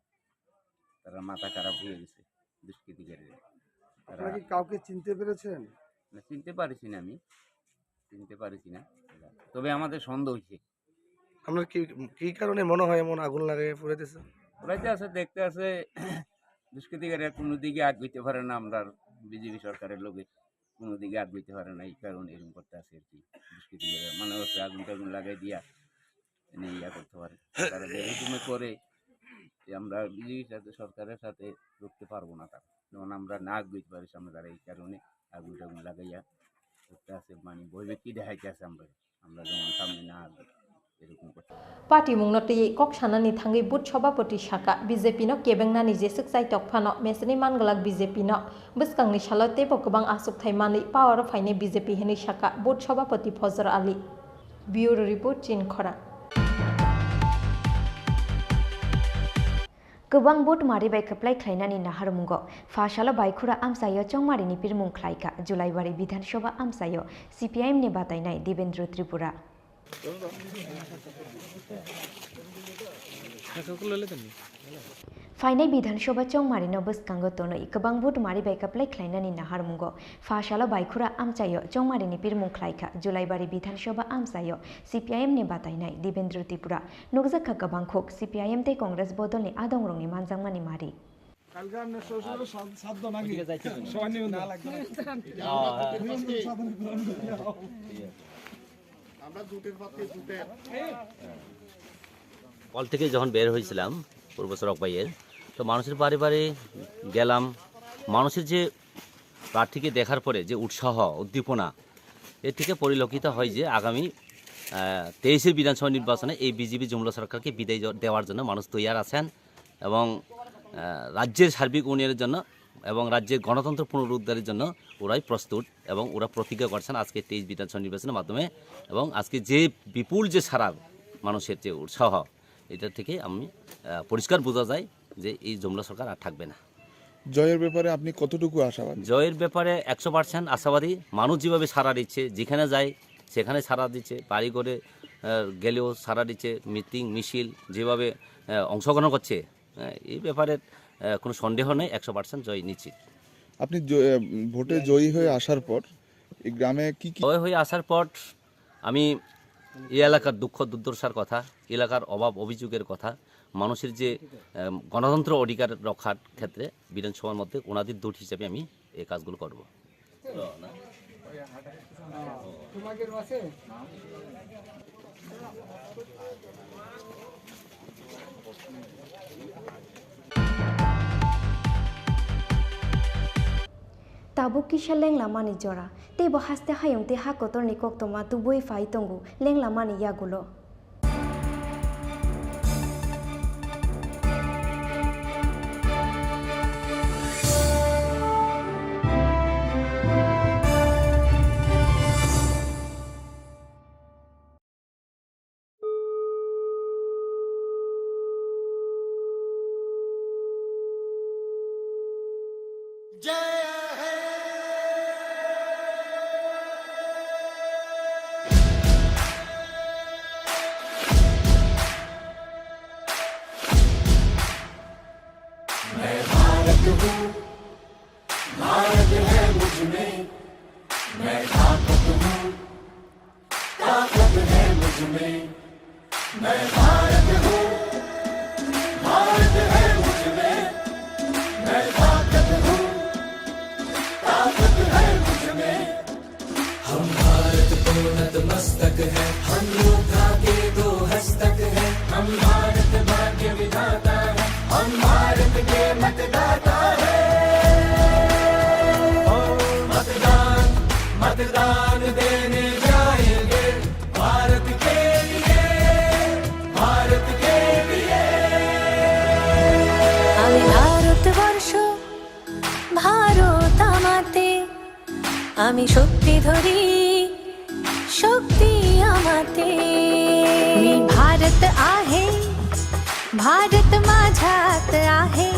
তারা মাথা খারাপ হয়ে গেছে দুষ্কৃতীকারীরা। তারা কি কাউকে চিনতে পেরেছেন? না, চিনতে পারিছি না, তবে আমাদের সন্দেহ হয়েছে। আপনার কি কারণে মনে হয় এমন আগুন লাগাই পুরাইতেছে? পুরাইতে আছে, দেখতে আছে দুষ্কৃতিকারীরা কোনো দিকে আগ দিতে পারে না, আমরা বিজেপি সরকারের লোকে কোনো দিকে আগ দিতে পারে না, এই কারণে এরকম করতে আছে আর কি। দুষ্কৃতিকারীরা মানে হচ্ছে আগুন টাগুন লাগাই দিয়া ইয়া করতে পারে। তারা এরকম করে আমরা বিজেপি সরকারের সাথে রুখতে পারবো না, তারা যেমন আমরা না আগ দিতে পারি সামনে, তারা এই কারণে আগুন টাগুন লাগাইয়া করতে আছে, মানে ভয়ভীতি দেখাইতে আছে আমরা যেমন সামনে না আসবো। पार्टी मुंगनोटै कक्सानानि थांगै बुथ सभापति शाखा बीजेपीनो केबेंनानि जेसुक जायतक फानो मेसनि मानगलाक बीजेपीनो बसकांनि सालतेबो गोबां आसुकथाय मानै पावर फाइने बीजेपी हेनि शाखा बुथ सभापति फजर आली। ब्यूरो रिपोर्ट चिनखरा। गोबां बुथ मारिबाय खोप्लाय ख्लायनानि नाहारमुंगो फाशालो बायखुरा आमसायो चंमारिनि पिरमुं ख्लायखा जुलाइबारि विधानसभा आमसायो CPIM नि बातायनाय देवेन्द्र त्रिपुरा फाइनाय विधानसभा चंमारिनो बसकांगो तनै गोबां बुथ मारिबाय खोप्लाय ख्लायनानि नाहारमुंगो फाशालो बायखुरा आमसायो चंमारिनि पिरमुं ख्लायखा जुलाइबारि विधानसभा आमसायो CPIM नि बातायनाय देवेन्द्र त्रिपुरा नुकजाखा गोबां खोक CPIM ते कांग्रेस बदलनि आदंरंनि मानजांमानि मारि কালকে আমরা শ্বশুর সাধ্য নাকি সবাই না লাগবে আমরা দুটের পাতে দুটে কল থেকে যখন বের হয়েছিলাম পূর্ব সড়ক বাইয়ের, তো মানুষের বাড়ি বাড়ি গেলাম। মানুষের যে প্রার্থীকে দেখার পরে যে উৎসাহ উদ্দীপনা, এর থেকে পরিলক্ষিত হয় যে আগামী 23-এর বিধানসভা নির্বাচনে এই বিজেপি জুমলা সরকারকে বিদায় দেওয়ার জন্য মানুষ তৈয়ার আছেন এবং রাজ্যের সার্বিক উন্নয়নের জন্য এবং রাজ্যের গণতন্ত্র পুনরুদ্ধারের জন্য ওরাই প্রস্তুত এবং ওরা প্রতিজ্ঞা করছেন আজকে 23 বিধানসভা নির্বাচনের মাধ্যমে। এবং আজকে যে বিপুল যে সারা মানুষের যে উৎসাহ, এটা থেকে আমি পরিষ্কার বোঝা যায় যে এই জুমলা সরকার আর থাকবে না। জয়ের ব্যাপারে আপনি কতটুকু আশাবাদী? জয়ের ব্যাপারে 100% আশাবাদী। মানুষ যেভাবে সাড়া দিচ্ছে, যেখানে যায় সেখানে সাড়া দিচ্ছে, বাড়ি করে গেলেও সাড়া দিচ্ছে, মিটিং মিছিল যেভাবে অংশগ্রহণ করছে, এই ব্যাপারে কোনো সন্দেহ নেই, 100% জয় নিশ্চিত। আপনি ভোটে জয়ী হয়ে আসার পর এই গ্রামে কি জয় হয়ে আসার পর আমি এই এলাকার দুঃখ দুর্দশার কথা, এলাকার অভাব অভিযোগের কথা, মানুষের যে গণতন্ত্র অধিকার রক্ষার ক্ষেত্রে বিধানসভার মধ্যে ওনাদের দূত হিসেবে আমি এই কাজগুলো করব। Tabuk kisah leng lama ni jora, te bahas te hayung te hak kotor ni kok toma tu boy fai tunggu leng lama ni ya gulo. Bharat है मुझ में, मैं ताकत हूँ, ताकत है मुझ में, मैं भारत हूँ, भारत है मुझ में, मैं ताकत हूँ, ताकत है मुझ में। हम भारत को नतमस्तक है, हम योद्धा के दो हस्तक है, हम भारत भाग्य विधाता है, हम भारत के मतदाता है। मतदान देने जाएंगे भारत के लिए, भारत के लिए। আমি ভারতবর্ষ ভারত আমাতে, আমি শক্তি ধরি शक्ती आमाते। मी भारत आहे, भारत माझ्यात आहे,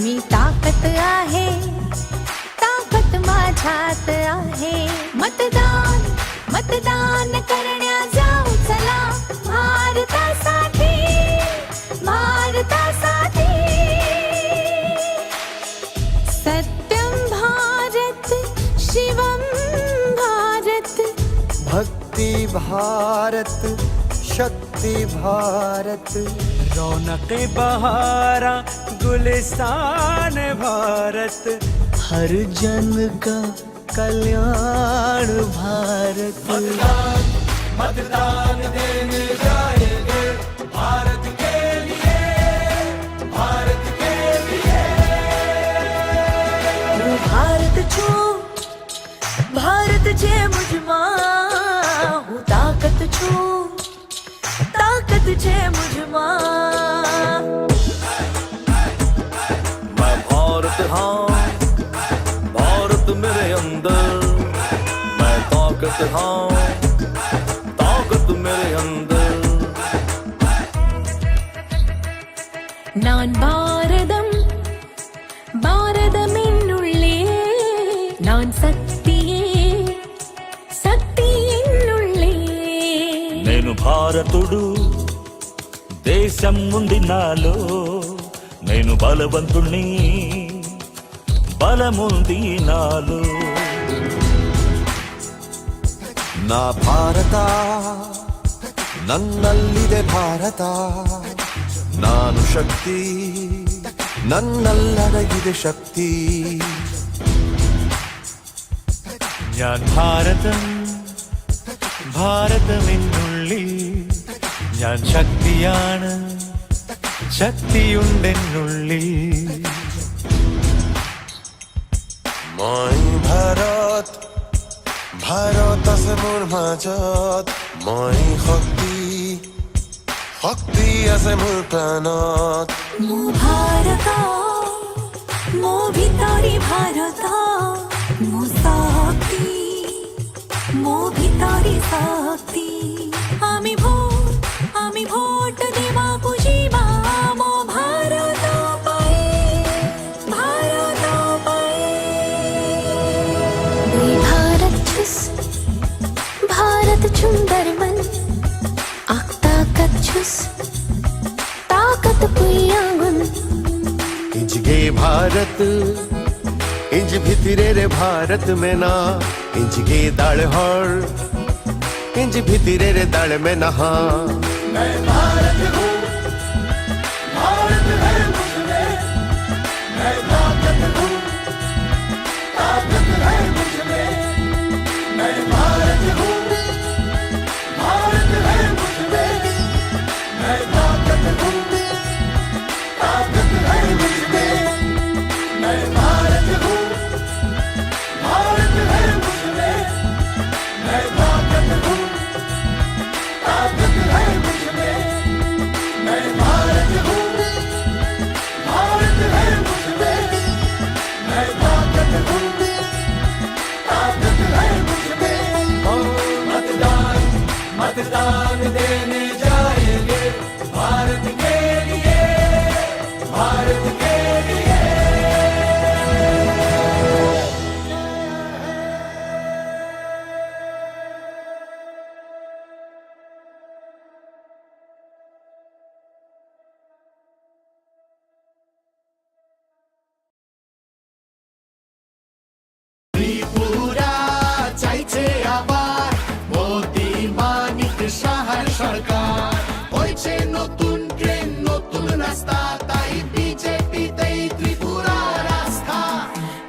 मी ताकत आहे, ताकत माझ्यात आहे। मतदान मतदान करण्या जाऊ चला, भारतासाठी भारतासाठी। सत्यम भारत शिवम भारत, भक्ति भारत शक्ति भारत। रौनक बहारा गुलिस्तान भारत, हर जन का कल्याण भारत। मतदान मतदान देने जाएंगे भारत के लिए, भारत के लिए। હું ભારત છું, ભારત છે મુझમાં, હું તાકત છું, તાકત છે મુझમાં। मैं भारत हाँ, भारत मेरे अंदर, मैं ताकत हाँ, ताकत मेरे अंदर। நான் பாரதம் பாரதமென்னுள்ளே, நான் சக்தியே சக்தி என்னுள்ளே। నేను భారతుడు దేశం ఉంది నాలో, నేను బలవంతుణ్ణి బలముంది నాలో। ನಾ ಭಾರತ ನನ್ನಲ್ಲಿದೆ ಭಾರತ, ನಾನು ಶಕ್ತಿ ನನ್ನಲ್ಲಡಗಿದೆ ಶಕ್ತಿ। ഞാൻ ഭാരതം ഭാരതമെന്നുള്ളിൽ, ഞാൻ ശക്തിയാണ് ശക്തിയുണ്ടെന്നുള്ളിൽ। মই ভাৰত ভাৰত আছে মোৰ মাজত, মই শক্তি ভক্তি আছে মোৰ প্ৰাণত মো ভাৰত মো ভিতৰি ভাৰত মো শক্তি মো ভিতৰি শক্তি আমি ভোট দেବାକୁ ଯିବା ମୋ ଭାରତ ପାଇଁ ଭାରତ ପାଇଁ भारत छुस भारत सुंदर मन ताकत छुस ताकत पुयागुन इंज गे भारत इंज भितरे रे भारत में ना इंज गे दाळ हळ इंज भितरे रे दाळ में नहा मैं भारत हूँ भारत है मुझमें मैं ताकत हूँ ताकत है मुझमें मैं भारत हूँ भारत है मुझमें मैं ताकत हूँ ताकत है मुझमें मैं भारत हूँ भारत है मुझमें मैं ताकत हूँ ताकत है मुझमें मैं भारत हूँ भारत है मुझमें मैं ताकत हूँ ताकत है मुझमें मतदान मतदान देने जाएंगे भारत के लिए भारत के लिए ত্রিপুরা চাইছে আবার মোদি মানিক সাহার সরকার হয়েছে নতুন ট্রেন নতুন রাস্তা তাই বিজেপিতেই ত্রিপুরা রাস্তা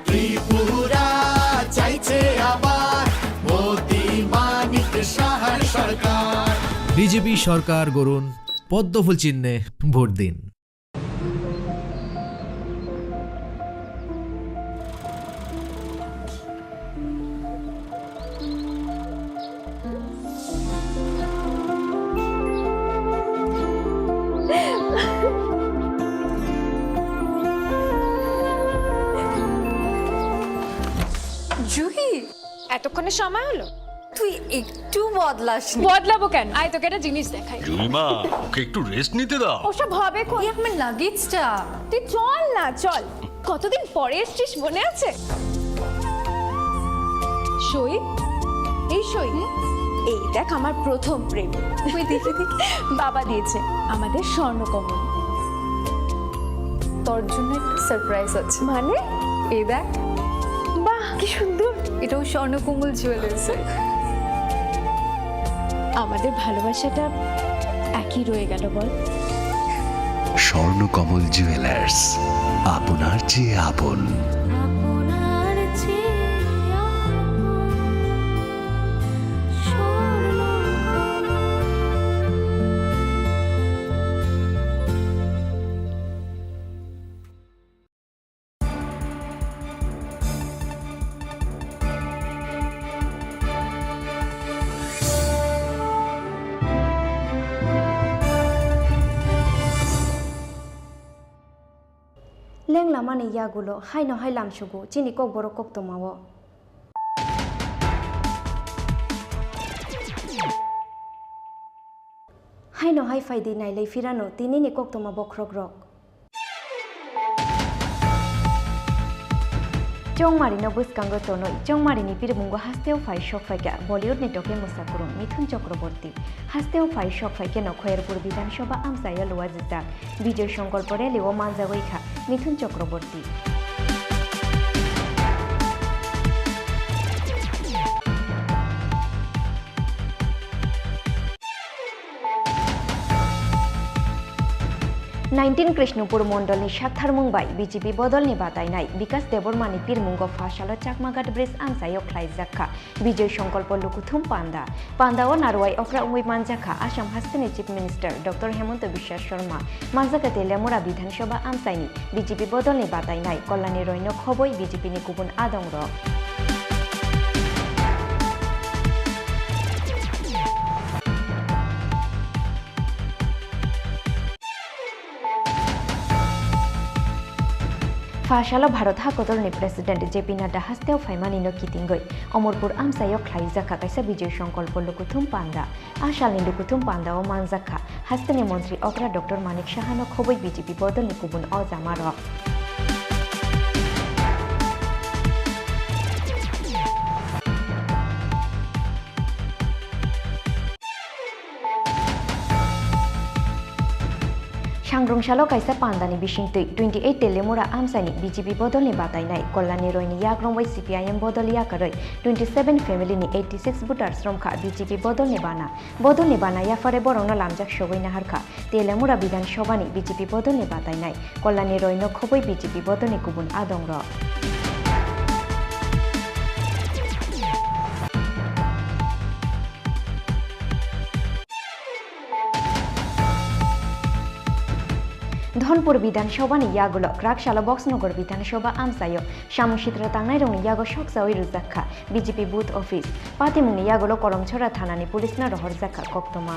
ত্রিপুরা চাইছে আবার মোদি মানিক সাহার সরকার বিজেপি সরকার গড়ুন পদ্মফুল চিহ্নে ভোট দিন। জুহি এতক্ষণে সময় হলো তুই একটু বদলাবো কেন আয় তোকে একটা জিনিস দেখাই জুলিমা ওকে একটু রেস্ট নিতে দাও ওসব হবে কই আমার লাগেজটা তুই চল না চল কতদিন পরে এসছিস মনে আছে সই এই সই এই দেখ আমার প্রথম প্রেম তুই দেখে বাবা দিয়েছে আমাদের স্বর্ণকমল তোর জন্য একটা সারপ্রাইজ আছে মানে এই দেখ বাহ কি সুন্দর এটাও স্বর্ণকমল জুয়েলার্স আমাদের ভালোবাসাটা একই রয়ে গেল বল স্বর্ণকমল জুয়েলার্স আপনার চেয়ে আপন। লেং লামানি ইয়াগুলো হাই নহাই লামসুগু চিনি কক বড় কক তোমাও হাই নহাই ফাইদি নাইলাই ফিরানো তিনি নি কক তোমা বক্রক রক চংমারিনো বুসকাঙ্গ তনই চংমারিনি পিরমুঙ্গ হাস্তেও ফাই শক ফাইকা বলিউড নেটকে মোসাকুরুম মিথুন চক্রবর্তী হাস্তেও ফাই শক ফাইকে নখয়েরপুর বিধানসভা আমসাইয়া লোয়া জিতাক বিজয় সংকল্প রেলিও মানজাগৈখা মিথুন চক্রবর্তী नाइनटीन कृष्णपुर मंडलनि साथार मुंबाई बीजेपी बदलनि बादायनाय विकास देबरमानि पिरमुंग फाशालो चाकमाघाट ब्रिज आमसायो ख्लाइजाखा विजय संकल्प लुकुथुम पांदा पांदाओ नारवाई अक्रा उंगुई मानजाखा आसाम हास्टेनि chief minister doctor Hemant Biswa Sarma मानजाखा तेलियामुरा विधानसभा आमसायनि बीजेपी बदलनि बादायनाय कल्याणी रयनो खबय बीजेपीनि गुबुन आदंग Fasalo Bharat Hakodolni President JP Nadda hasteo Faimanino Kitingoi, Omorpur Amsayo Klaizaka Kaisa Bijay Sankalpo Lukuthum Panda, Ashalni Lukuthum Panda o Manzaka, Hastani Montri Okra Dr. Manik Shahano Khoboi BJP Bodol Nikubun Ozamaro. Sangrongshalo kaisa pandani bisingtui 28 telemura amsani BJP bodolni batainai Kollani roini yagrongwai CPIM bodol yakaroi 27 family ni 86 voters romkha BJP bodolni bana yafare borongno lamjak shogoi naharkha telemura bidan sobani BJP bodolni batainai Kollani roino khoboi BJP bodolni kubun adongro. Dhanpur বিধানসভানি ইয়াগুলো ক্রাকশালা Boxanagar বিধানসভা আমসায় সামুশিত্র তাংনাই রংনি ইয়াগো সকসাওই রুজাখা BJP booth office পাতিমুংনি ইয়াগুলো কলমছড়া থানানি পুলিশনা রহর জাখা কক্তমা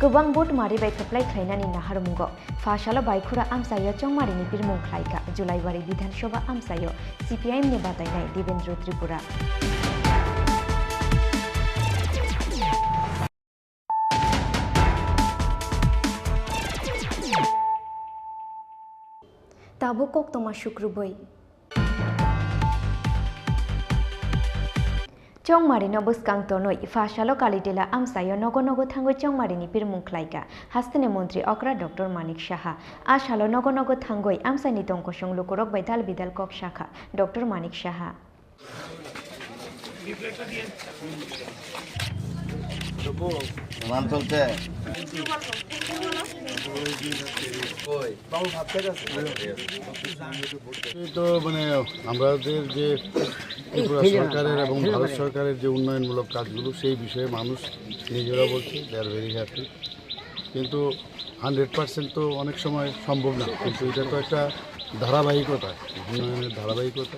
गोबां vote मारिबाय थोप्लाय खायनानि नाहारमुंगो फाशालो बायखुरा आमसायो चंमारिनि बिरमुं खायका जुलाइबारि विधानसभा आमसायो CPIM नि बादायनाय देवेन्द्र त्रिपुरा ताबो कक्तमा शुक्रबै Chongmarino buskang tonoi Fasalo Kalitela Amsayo Nogonogo Tango Chongmarini Pirmung Klaika Hastane Montri Okra Dr. Manik Shaha Ashalo Nogonogo Tangoi Amsani Tonkosong Lukurok Baital Bidal Kok Shaka Dr. Manik Shaha তো মানে আমাদের যে ত্রিপুরা সরকারের এবং ভারত সরকারের যে উন্নয়নমূলক কাজগুলো সেই বিষয়ে মানুষ নিজেরা বলছে দে আর ভেরি হ্যাপি কিন্তু 100% তো অনেক সময় সম্ভব না কিন্তু এটা তো একটা ধারাবাহিকতা উন্নয়নের ধারাবাহিকতা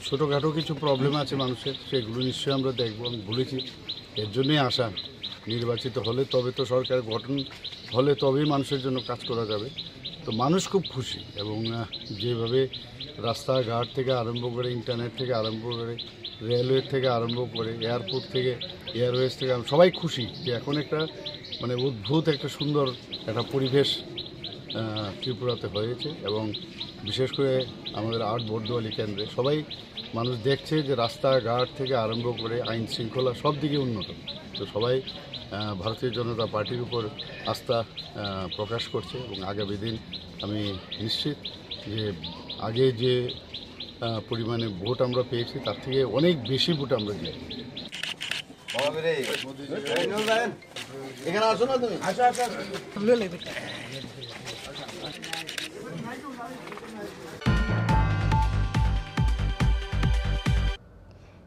ছোটোখাটো কিছু প্রবলেম আছে মানুষের সেগুলো নিশ্চয়ই আমরা দেখব আমি বলেছি এর জন্যই আশা নির্বাচিত হলে তবে তো সরকার গঠন হলে তবেই মানুষের জন্য কাজ করা যাবে তো মানুষ খুব খুশি এবং যেভাবে রাস্তাঘাট থেকে আরম্ভ করে ইন্টারনেট থেকে আরম্ভ করে রেলওয়ে থেকে আরম্ভ করে এয়ারপোর্ট থেকে এয়ারওয়েজ থেকে সবাই খুশি যে এখন একটা মানে অদ্ভুত একটা সুন্দর একটা পরিবেশ ত্রিপুরাতে হয়েছে এবং বিশেষ করে আমাদের 8 বর্দোয়ালি কেন্দ্রে সবাই মানুষ দেখছে যে রাস্তাঘাট থেকে আরম্ভ করে আইন শৃঙ্খলা সব দিকে উন্নত তো সবাই ভারতীয় জনতা পার্টির উপর আস্থা প্রকাশ করছে এবং আগামী দিন আমি নিশ্চিত যে আগে যে পরিমাণে ভোট আমরা পেয়েছি তার থেকে অনেক বেশি ভোট আমরা দিই এখানে আসো না তুমি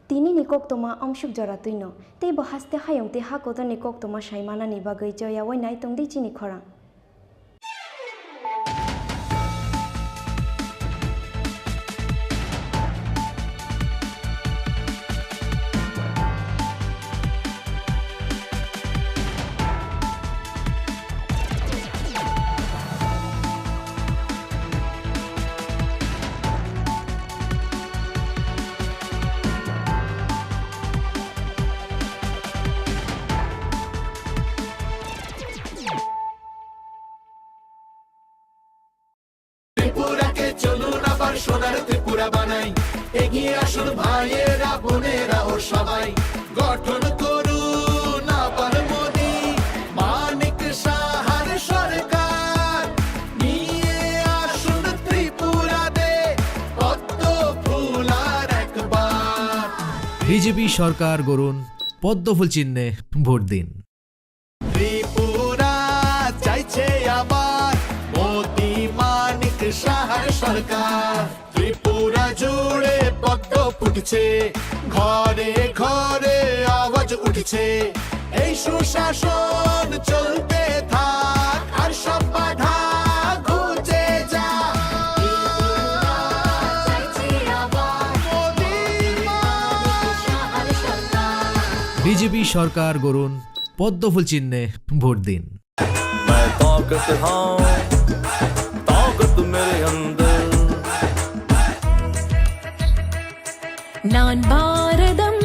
তিনি নিকক তোমা অংশুক জরাতুইনো তে বহাস্তে হায়ংতে হাকত নিকক তোমা সাইমানা নিবাগৈ জয়া ওই নাই তংদি চিনি খরা সোনার ত্রিপুরা বানাই এগিয়ে আসুন ভাইয়েরা বোনেরা ও সবাই গঠন করুন আবার মোদি মানিক সাহার সরকার নিয়ে আসুন ত্রিপুরাতে পদ্ম ফুল আর একবার বিজেপি সরকার গড়ুন পদ্মফুল চিহ্নে ভোট দিন ত্রিপুরা চাইছে আবার মোদি মানিক সাহার সরকার ত্রিপুরা জুড়ে পদ্ম ফুটছে ঘরে ঘরে আওয়াজ উঠছে এই সুশাসন চলতে থাক আর সব বাধা ঘুচে যা ত্রিপুরা চাইছে আবার মোদি মানিক সাহার বিজেপি সরকার গড়ুন, পদ্মফুল চিহ্নে ভোট দিন। मैं ताकत हाँ ताकत मेरे अंदर நான் பாரதம்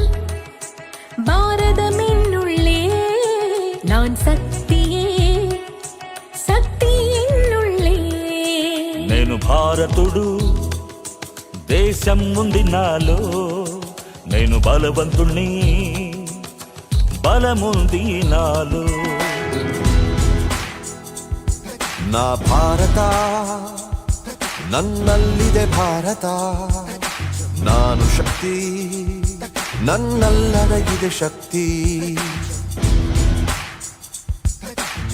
பாரதம் என்னுள்ளே நான் சக்தியே சக்தி என்னுள்ளே నేను భారతుడు దేశం ఉంది నాలో నేను బలవంతుణ్ణి బలముంది నాలో ನಾ ಭಾರತ ನನ್ನಲ್ಲಿದೆ ಭಾರತ ನಾನು ಶಕ್ತಿ ನನ್ನಲ್ಲಡಗಿದೆ ಶಕ್ತಿ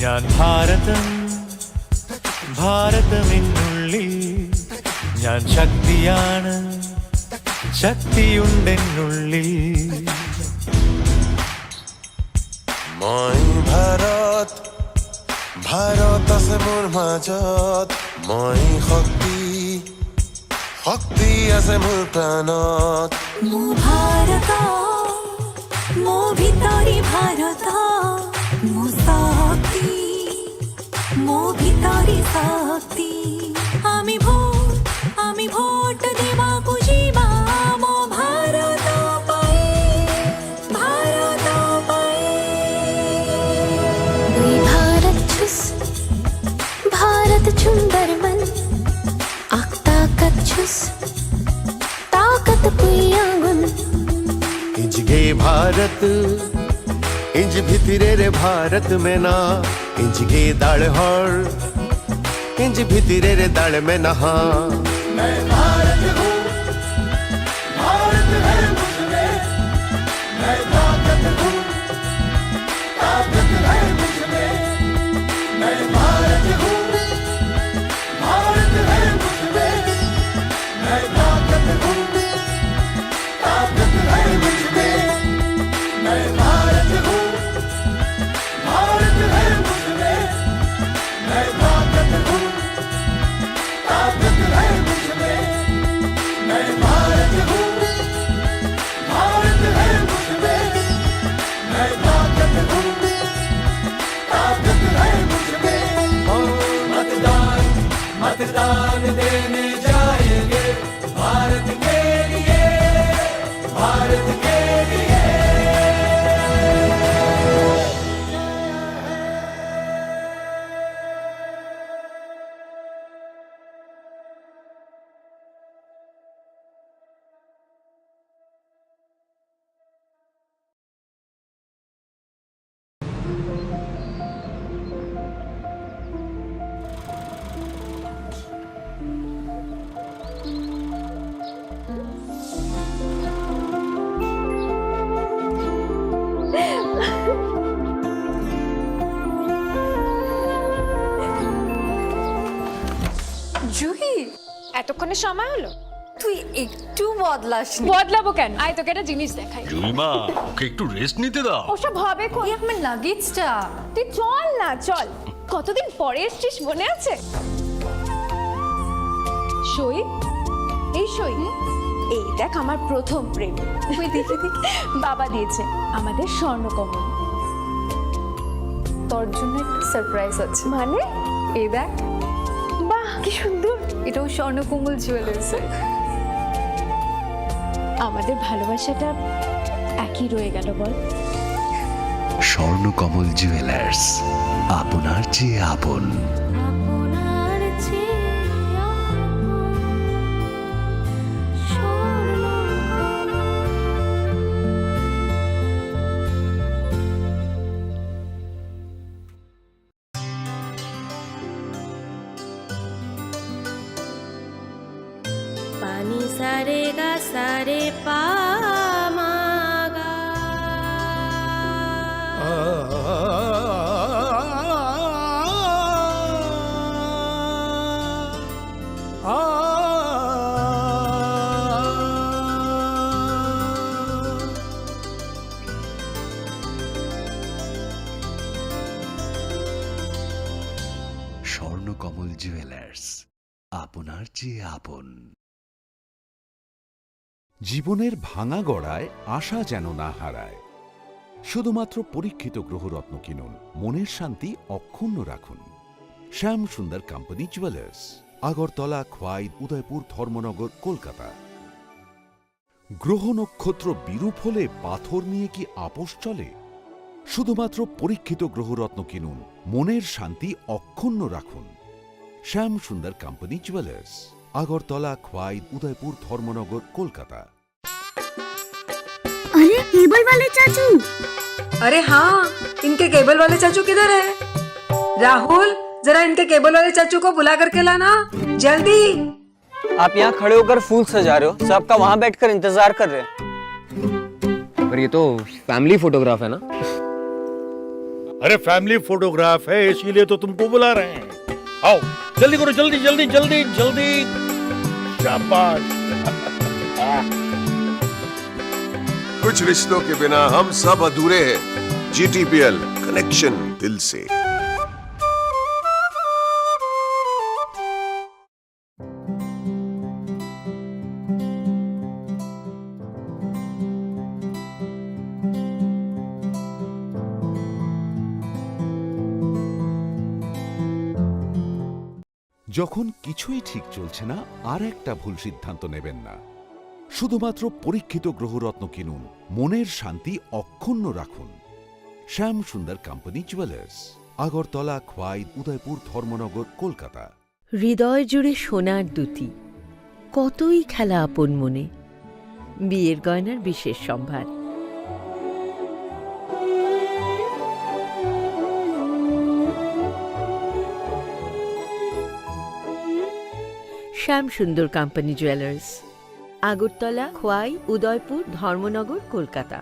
ഞാൻ ഭാരതം ഭാരതമെന്നുള്ളിൽ ഞാൻ ശക്തിയാണ് ശക്തിയുണ്ടെന്നുള്ളിൽ মই ভাৰত ভাৰত আছে মোৰ মাজত মই শক্তি শক্তি আছে মোৰ প্ৰাণত মো ভারত মো ভিতরে ভারত মো শক্তি মো ভিতরে শক্তি আমি ভোট দেবাকু যিবা মো ভারত পাই ভারত পাই দুই ভারত ছুস भारत सुंदर मन आख ताकत छुस ताकत पुयागुन इंज गे भारत इंज भितरे रे भारत में ना इंज गे दाड़ हर इंज भितरे रे दाड़ में नहा मैं भारत हूँ भारत है मुझमें मैं ताकत हूँ ताकत है मुझमें मैं भारत हूँ भारत है मुझमें मैं ताकत हूँ ताकत है मुझमें मैं भारत हूँ भारत है मुझमें मैं ताकत हूँ ताकत है मुझमें मैं भारत हूँ भारत है मुझमें मैं ताकत हूँ ताकत है मुझमें मतदान मतदान देने जाएंगे भारत के लिए भारत के लिए জুহি এতক্ষণে সময় হলো? তুই একটু বদলাস বদলাবো কেন? আয় তোকে একটা জিনিস দেখাই। জুইমা ওকে একটু রেস্ট নিতে দাও। ওসব হবে কোন? আমার লাগেজটা তুই চল না চল, কতদিন পরে এসছিস মনে আছে? সই এই সই এই দেখ আমার প্রথম প্রেম। তুই দেখে দেখ বাবা দিয়েছে আমাদের স্বর্ণকমল। তোর জন্য একটা সারপ্রাইজ আছে। মানে? এই দেখ, বাহ কি সুন্দর। এটাও স্বর্ণকমল জুয়েলার্সে। আমাদের ভালোবাসাটা একই রয়ে গেল বল। স্বর্ণকমল জুয়েলার্স, আপনার চেয়ে আপন। আপনার চেয়ে पानी सारे गा सारे पा मा गा। স্বর্ণকমল জুয়েলার্স, আপনার চেয়ে আপন। জীবনের ভাঙা গড়ায় আশা যেন না হারায়। শুধুমাত্র পরীক্ষিত গ্রহরত্ন কিনুন, মনের শান্তি অক্ষুণ্ণ রাখুন। শ্যাম সুন্দর কোম্পানি জুয়েলার্স, আগরতলা, খোয়াই, উদয়পুর, ধর্মনগর, কলকাতা। গ্রহ নক্ষত্র বিরূপ হলে পাথর নিয়ে কি আপোষ চলে? শুধুমাত্র পরীক্ষিত গ্রহরত্ন কিনুন, মনের শান্তি অক্ষুণ্ণ রাখুন। শ্যাম সুন্দর কোম্পানি জুয়েলার্স, আগরতলা, খোয়াই, উদয়পুর, ধর্মনগর, কলকাতা। अरे केबल वाले चाचू। अरे हाँ, इनके केबल वाले चाचू किधर है? राहुल, जरा इनके केबल वाले चाचू को बुला करके लाना जल्दी। आप यहाँ खड़े होकर फूल सजा रहे हो, सबका वहाँ बैठकर इंतजार कर रहे हैं। पर ये तो फैमिली फोटोग्राफ है ना? अरे फैमिली फोटोग्राफ है, इसीलिए तो तुमको बुला रहे हैं। आओ जल्दी करो, जल्दी जल्दी जल्दी जल्दी। शाबाश। कुछ रिश्तों के बिना हम सब अधूरे हैं। GTPL, कनेक्शन दिल से। যখন কিছুই ঠিক চলছে না, আর একটা ভুল সিদ্ধান্ত নেবেন না। শুধুমাত্র পরীক্ষিত গ্রহরত্ন কিনুন, মনের শান্তি অক্ষুণ্ণ রাখুন। শ্যাম সুন্দর কোম্পানি জুয়েলার্স, আগরতলা, খোয়াই, উদয়পুর, ধর্মনগর, কলকাতা। হৃদয় জুড়ে সোনার দুটি, কতই খেলা আপন মনে, বিয়ের গয়নার বিশেষ সম্ভার। শ্যাম সুন্দর কোম্পানি জুয়েলার্স, আগরতলা, খোয়াই, উদয়পুর, ধর্মনগর, কলকাতা।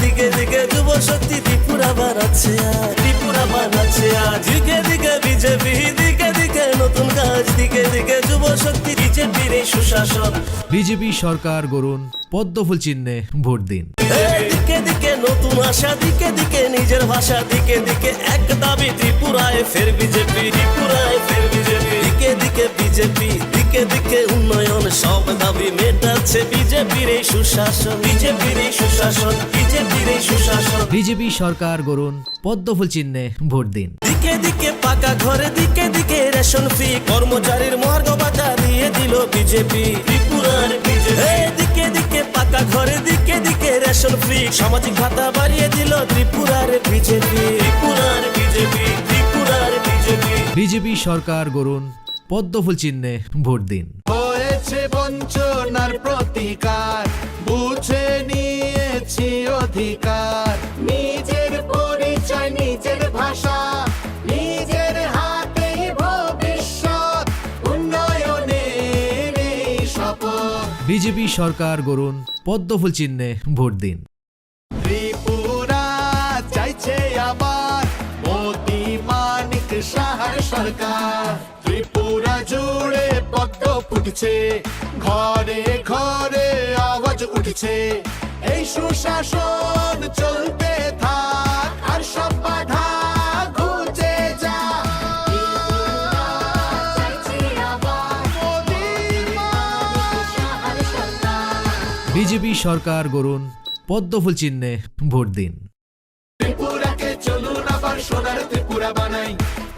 দিকে দিকে যুব শক্তি ত্রিপুরা বানাচ্ছে, ত্রিপুরা বানাচ্ছে আজ। দিকে দিকে বিজেপি, দিকে দিকে নতুন কাজ, দিকে দিকে যুব শক্তি, বিজেপির এই সুশাসন। বিজেপি সরকার গড়ুন, পদ্মফুল চিহ্নে ভোট দিন। দিকে দিকে নতুন আশা, দিকে দিকে নিজের ভাষা, দিকে দিকে এক দাবি, ত্রিপুরায় ফের বিজেপি, ত্রিপুরায় ফের বিজেপি। দিকে দিকে বিজেপি, দিকে দিকে উন্নয়ন, সব দাবি মেটাচ্ছে বিজেপির এই সুশাসন, বিজেপির এই সুশাসন, বিজেপির এই সুশাসন। বিজেপি সরকার গড়ুন, পদ্মফুল চিহ্নে ভোট দিন। দিকে দিকে পাকা ঘরে, দিকে দিকে রেশন ফ্রি, কর্মচারীর মহার্ঘ ভাতা দিয়ে দিল বিজেপি, ত্রিপুরার বিজেপি। দিকে দিকে পাকা ঘরে, দিকে দিকে রেশন ফ্রি, সামাজিক ভাতা বাড়িয়ে দিল ত্রিপুরার বিজেপি, ত্রিপুরার বিজেপি, ত্রিপুরার বিজেপি। বিজেপি সরকার গড়ুন, পদ্মফুল চিহ্নে ভোট দিন। হয়েছে বঞ্চনার প্রতিকার, বুঝে নিয়েছি অধিকার, নিজের পরিচয়, নিজের ভাষা, নিজের হাতেই ভবিষ্যৎ, উন্নয়নের এই শপথ। বিজেপি সরকার গড়ুন, পদ্মফুল চিহ্নে ভোট দিন। ত্রিপুরা চাইছে আবার মোদি মানিক সাহার সরকার, ত্রিপুরা জুড়ে পদ্ম ফুটছে, ঘরে ঘরে আওয়াজ উঠছে, এই সুশাসন চলতে থাক, আর সব বাধা ঘুচে যা। বিজেপি সরকার গড়ুন, পদ্মফুল চিহ্নে ভোট দিন। ত্রিপুরাকে চলুন আবার সোনার ত্রিপুরা বানাই,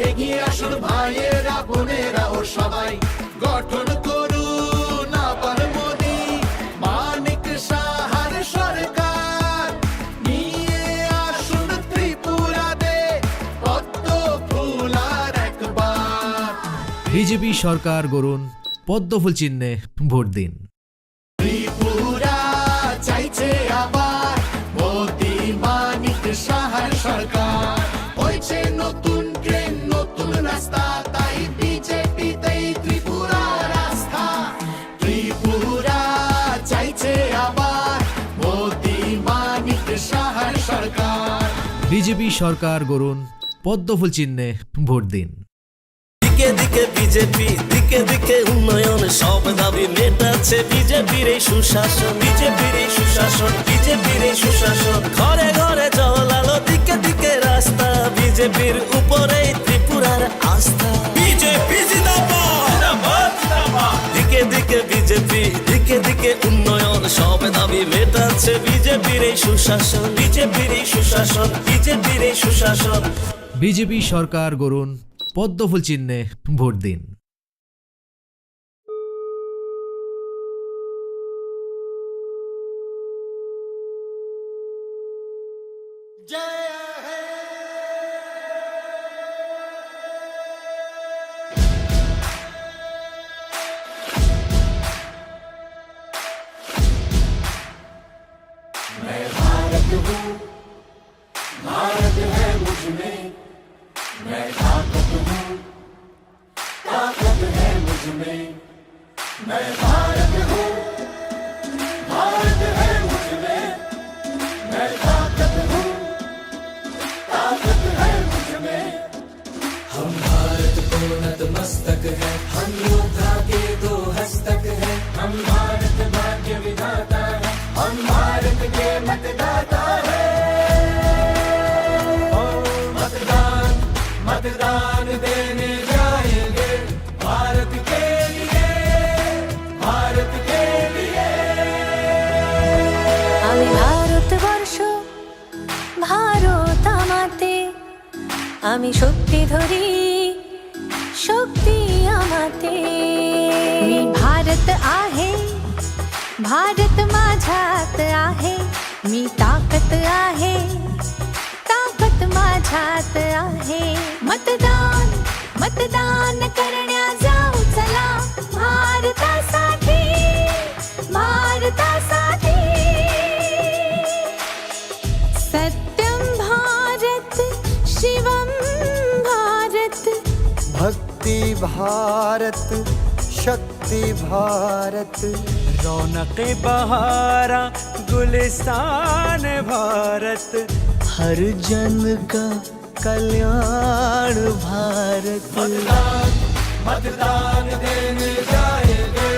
এগিয়ে আসুন ভাইয়েরা বোনেরা ও সবাই, গঠন করুন আবার মোদি মানিক সাহার সরকার, নিয়ে আসুন ত্রিপুরাতে পদ্ম ফুল আর একবার। বিজেপি সরকার গড়ুন, পদ্মফুল চিহ্নে ভোট দিন। ত্রিপুরা চাইছে আবার মোদি মানিক সাহার সরকার হয়েছে নতুন ট্রেন নতুন রাস্তা তাই বিজেপিতেই ত্রিপুরার রাস্তা ত্রিপুরা চাইছে আবার মোদি মানিক সাহার সরকার বিজেপি সরকার গড়ুন পদ্মফুল চিহ্নে ভোট দিন। দিকে দিকে বিজেপি দিকে দিকে উন্নয়ন সব দাবি মেটাচ্ছে বিজেপির এই সুশাসন বিজেপির এই সুশাসন বিজেপির এই সুশাসন ঘরে ঘরে জল আলো দিকে দিকে রাস্তা বিজেপির উপরেই ত্রিপুরার আস্থা বিজেপি জিন্দাবাদ দিকে দিকে বিজেপি দিকে দিকে উন্নয়ন সব দাবি মেটাচ্ছে বিজেপির এই সুশাসন বিজেপির এই সুশাসন বিজেপির এই সুশাসন বিজেপি সরকার গড়ুন পদ্মফুল চিহ্নে ভোট দিন। मैं भारत हूँ भारत है मुझ में मैं ताकत हूँ ताकत है मुझ में मैं भारत हूँ भारत है मुझ में मैं ताकत हूँ ताकत है मुझ में हम भारत को नतमस्तक है हम योद्धा के दो हस्तक है हम भारत भाग्य विधाता है हम भारत के मतदाता है मतदान मतदान देने जाएंगे भारत के लिए भारत के लिए আমি ভারতবর্ষ ভারত আমাতে আমি শক্তি ধরি शक्ती आमाते मी भारत आहे भारत माझ्यात आहे मी ताकत आहे ताकत माझ्यात आहे मतदान मतदान करण्या जाऊ चला भारतासाठी भारतासाठी सत्यम भारत शिवम भारत भक्ति भारत शक्ति भारत रौनक बहारा गुलिस्तान भारत हर जन का कल्याण भारत मतदान मतदान देने जाएंगे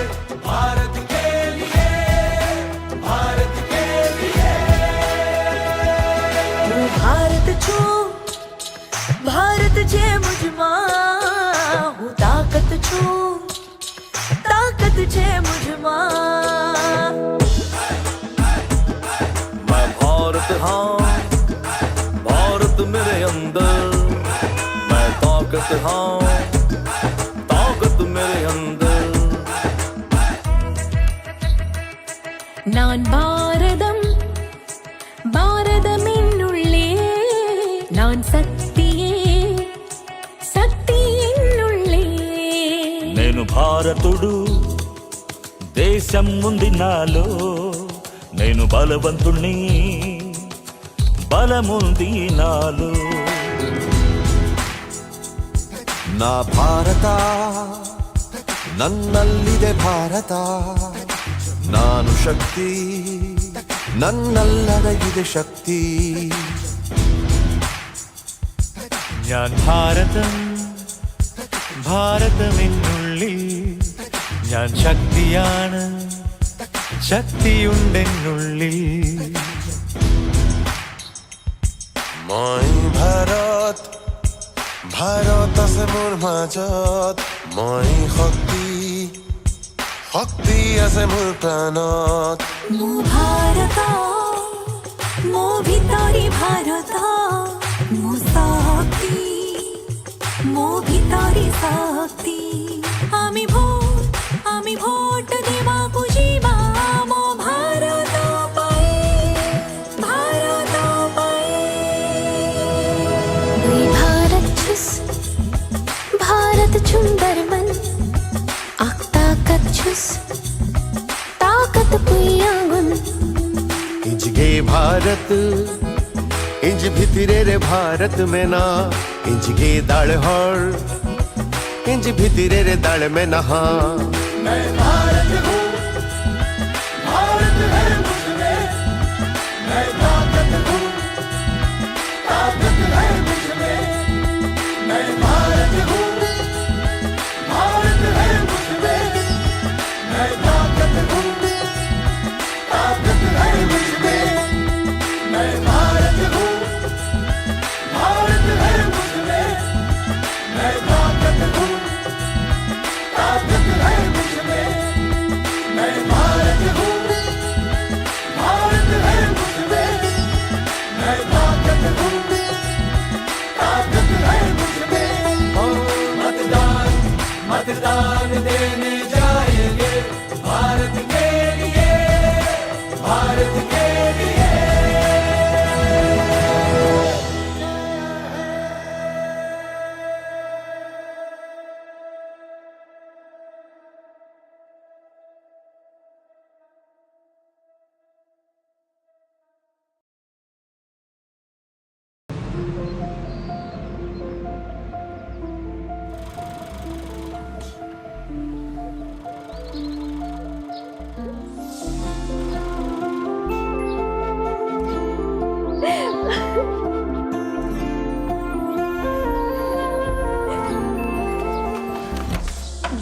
भारत के लिए भारत के लिए भारत छू भारत जे मुझमा हूँ ताकत छू ताकत जे मुझमा मैं भारत हाँ भारत मेरे अंदर मैं ताकत हाँ ताकत मेरे अंदर நான் பாரதம் பாரதமின்னுள்ளே நான் சக்தியே சக்தியின்னுள்ளே నేను భారతుడు దేశం ఉంది నాలో నేను బలవంతుణ్ణి బలముంది నాలో ನಾ ಭಾರತ ನನ್ನಲ್ಲಿದೆ ಭಾರತ ನಾನು ಶಕ್ತಿ ನನ್ನಲ್ಲಡಗಿದೆ ಶಕ್ತಿ ഞാൻ ഭാരതം ഭാരതമെന്നുള്ളിൽ ഞാൻ ശക്തിയാണ് ശക്തിയുണ്ടെന്നുള്ളിൽ মই ভাৰত ভাৰত আছে মোৰ মাজত মই শক্তি শক্তি আছে মোৰ প্ৰাণত মো ভারত মো ভিতরি ভারত মো শক্তি মো ভিতরি শক্তি আমি ভোট দেবাকু যিবা মো ভারত পাই ভারত পাই দুই ভারত ছুস भारत सुंदर मन आख ताकत छुस ताकत पुयागुन इंजगे भारत इंज भितरे रे भारत में ना इंज गे दाड़ हर इंज भितरे रे दाड़ में नहा मैं भारत हूँ, भारत है मुझमें, मैं ताकत हूँ, ताकत है मुझमें, मैं भारत हूँ, भारत है मुझमें, मैं ताकत हूँ, ताकत है मुझमें, मैं भारत हूँ, भारत है मुझमें, मैं ताकत हूँ, ताकत है मुझमें, मैं भारत हूँ, भारत है मुझमें, मैं ताकत हूँ, ताकत है मुझमें। मतदान मतदान देने जाएंगे भारत के लिए, भारत के लिए।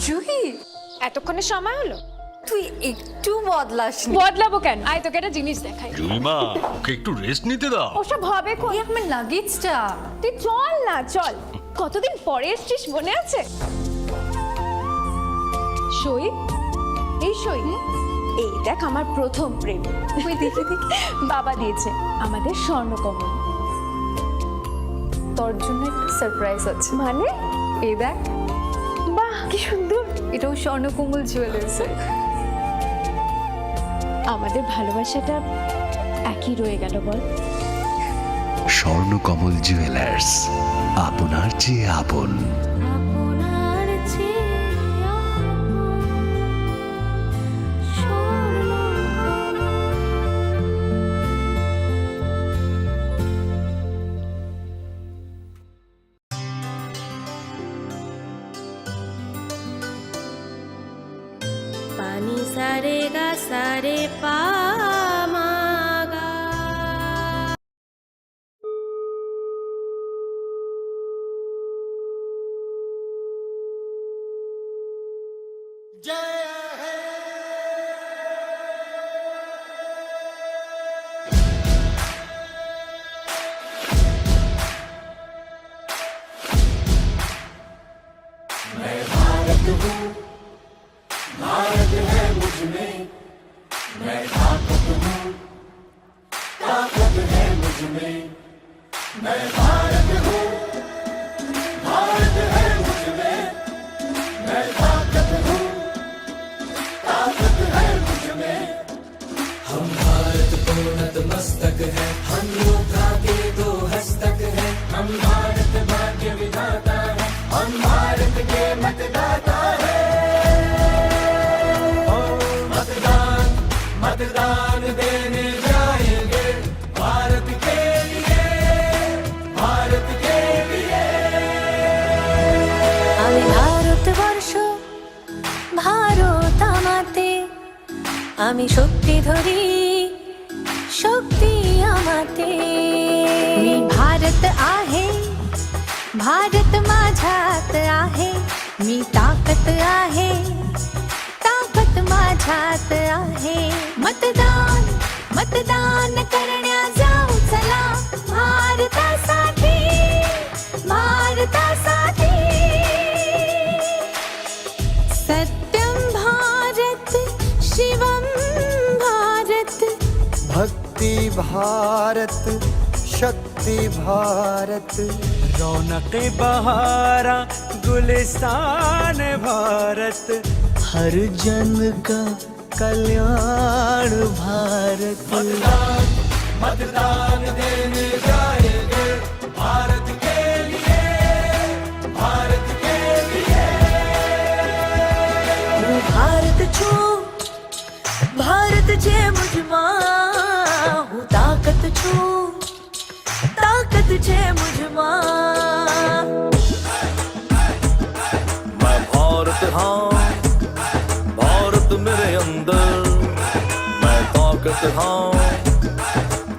জুহি, এতক্ষণে সময় হলো? তুই একটু বদলাস বদলাবো কেন? আয় তোকে একটা জিনিস দেখাই। জুলিমা, ওকে একটু রেস্ট নিতে দাও। ওসব হবে কোন? আমার লাগেজটা। তুই চল না, চল। কতদিন পরে এসছিস, মনে আছে? সই, এই সই, এই দেখ আমার প্রথম প্রেম। তুই দেখে দেখে বাবা দিয়েছে আমাদের স্বর্ণকমল। তোর জন্য একটা সারপ্রাইজ আছে। মানে? এই দেখ। বাহ, কি সুন্দর। এটাও স্বর্ণকমল জুয়েলার্সের। আমাদের ভালোবাসাটা একই রয়ে গেল বল। স্বর্ণকমল জুয়েলার্স, আপনার চেয়ে আপন। আপনার চেয়ে पानी सारे गा सारे पा मा गा। मैं भारत हूँ, भारत है मुझमें, मैं ताकत हूँ, ताकत है मुझमें, मैं भारत हूँ, भारत है मुझमें, मैं ताकत हूँ, ताकत है मुझमें। हम भारत को नतमस्तक है, हम योद्धा के दो हस्तक है, हम भारत भाग्य विधाता है, हम भारत के मतदाता है। मतदान देने जाएंगे भारत के लिए, भारत के लिए। আমি ভারতবর্ষ ভারত আমাতে, আমি শক্তি ধরি शक्ती आमाते। मी भारत आहे, भारत माझ्यात आहे, मी ताकत आहे, ताकत माझ्यात आहे। मतदान मतदान करण्या जाऊ चला, भारतासाठी भारतासाठी। सत्यम भारत शिवम भारत, भक्ति भारत शक्ति भारत। रौनक बहारा गुलिस्तान भारत, हर जन का कल्याण भारत। मतदान देने जाएंगे भारत के लिए, भारत के लिए। હું ભારત છું, ભારત છે મુझમાં, હું તાકત છું, ताकत हाँ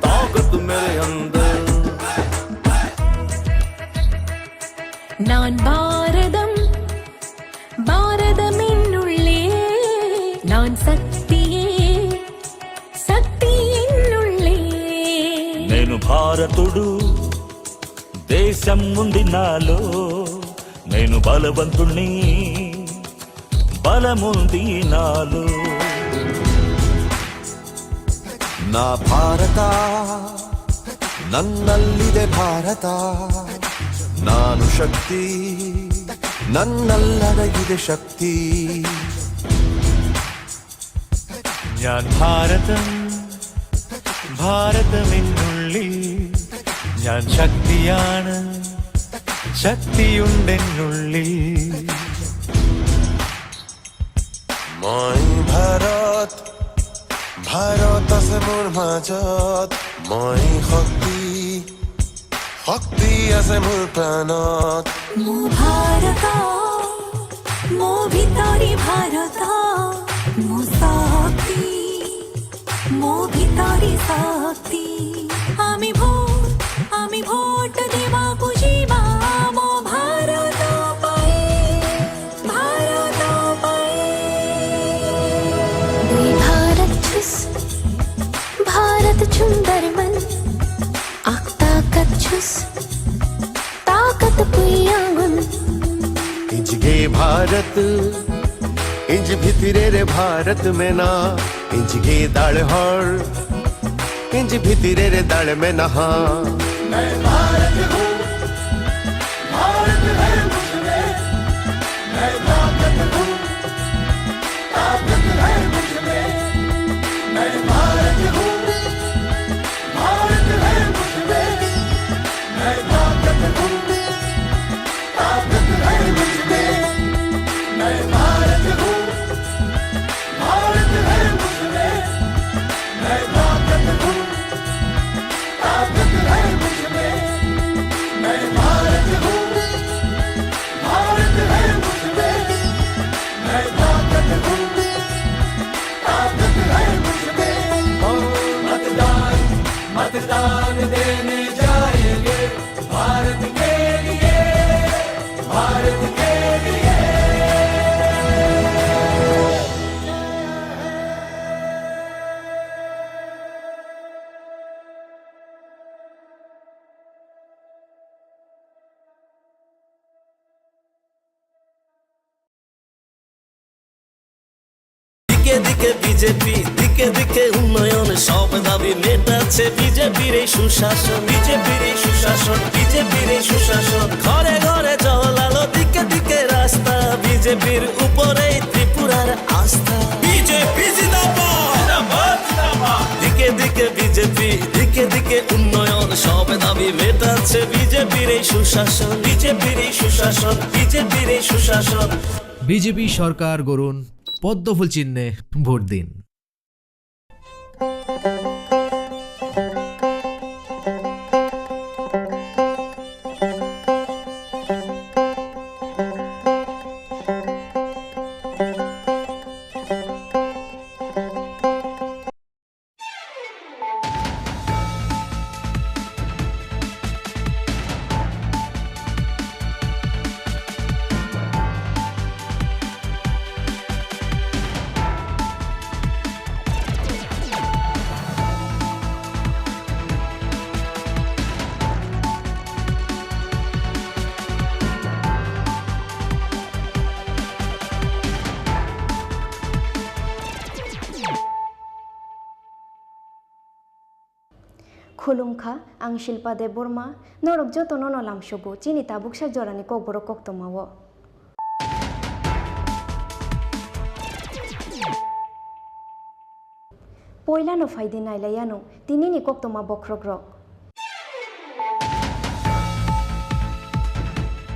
ताकत मेरे अंदर நான் பாரதம் பாரதமென்னுள்ளே நான் சக்தியே சக்தி என்னுள்ளே నేను భారతుడు దేశం ఉంది నాలో నేను బలవంతుణ్ణి బలముంది నాలో ನಾ ಭಾರತ ನನ್ನಲ್ಲಿದೆ ಭಾರತ ನಾನು ಶಕ್ತಿ ನನ್ನಲ್ಲಡಗಿದೆ ಶಕ್ತಿ ഞാൻ ഭാരതം ഭാരതമെന്നുള്ളിൽ ഞാൻ ശക്തിയാണ് ശക്തിയുണ്ടെന്നുള്ളിൽ মই ভাৰত ভাৰত আছে মোৰ মাজত মই শক্তি শক্তি আছে মোৰ প্ৰাণত মো ভারত মো ভিতরে ভারত মো শক্তি মো ভিতরে শক্তি আমি ভোট দেবাকু যিবা মো ভারত পাই ভারত পাই দুই ভারত ছুস भारत सुंदर मन आख ताकत छुस ताकत पुयागुन इंजगे भारत इंज भितरे रे भारत में ना इंजगे दाल हर इंज भितरे रे दाल में नहा मैं भारत हूँ भारत है मुझमें मैं ताकत हूँ ताकत है मुझमें मैं भारत हूँ भारत है मुझमें मैं ताकत हूँ ताकत है मुझमें मैं भारत हूँ भारत है मुझमें मैं ताकत हूँ ताकत है मुझमें मैं भारत हूँ भारत है मुझमें मैं ताकत हूँ ताकत है मुझमें मतदान मतदान देने जाएंगे भारत के लिए भारत के लिए দিকে দিকে বিজেপি দিকে দিকে উন্নয়ন সব দাবি মেটাচ্ছে বিজেপির এই সুশাসন বিজেপির এই সুশাসন বিজেপির এই সুশাসন ঘরে ঘরে জল আলো দিকে দিকে রাস্তা বিজেপির উপরে ত্রিপুরার আস্থা বিজেপি জিন্দাবাদ দিকে দিকে বিজেপি দিকে দিকে উন্নয়ন সব দাবি মেটাচ্ছে বিজেপির এই সুশাসন বিজেপির এই সুশাসন বিজেপির এই সুশাসন বিজেপি সরকার গড়ুন পদ্মফুল চিহ্নে ভোট দিন। खुलुमखा आं शिल्पा देव बर्मा नरक जतन नलामसुगु चिनि ताबुकसा जरानि ककबर कक्तमावो पयलानो फायदि नायलायानो तिनिनि कक्तमा बख्रग्रक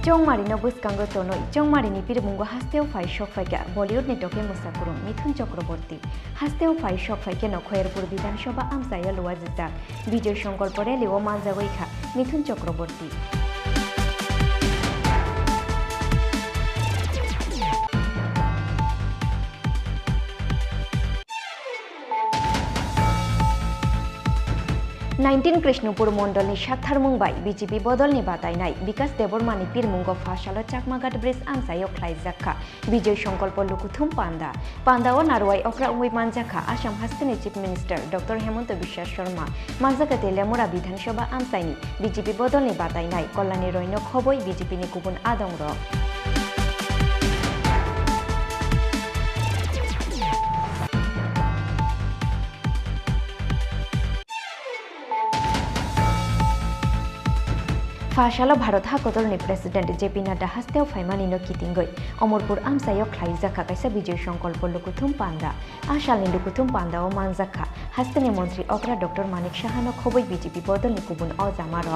चौमारिनो बुसकांगो तोनोय चौमारिनि पिरमुंगो हास्तेव फाय शक फायका बलिउड नि टके मुसाकुरुं मिथुन चक्रवर्ती हास्तेव फाय शक फायके नखयरपुर विधानसभा आमसाया लोवा जिताक विजय संकल्प रेलिओ मानजावैखा मिथुन चक्रवर्ती 19 कृष्णपुर मण्डलनि साथार मुंबाई बीजेपी बदलनि बादायनाय विकास देबरमानि पिरमुंग फासालो चाकमाघाट ब्रिज आमसायो ख्लाइजाखा विजय संकल्प लुकुथुम पांदा पांदाओ नारवाई अक्रा उंगुई मानजाखा आसाम हास्टेनि chief minister doctor Hemant Biswa Sarma मानजाखा तेलियामुरा विधानसभा आमसायनि बीजेपी बदलनि बादायनाय कल्याणी रयनक हबई बीजेपीनि गुबुन आदंर फाशालो भारत हाकोदलनि प्रेसिडेंट जेपी नड्डा हास्तेव फाइमानिनो कितिंगै अमरपुर आमसायो ख्लाइजाखा काइसा विजय संकल्प लुकुथुम पांदा आशालनि लुकुथुम पांदाओ मानजाखा हास्तेनि मंत्री अग्रा डॉक्टर मानिक साहानो खबै बीजेपी बदलनि गुबुन अजामार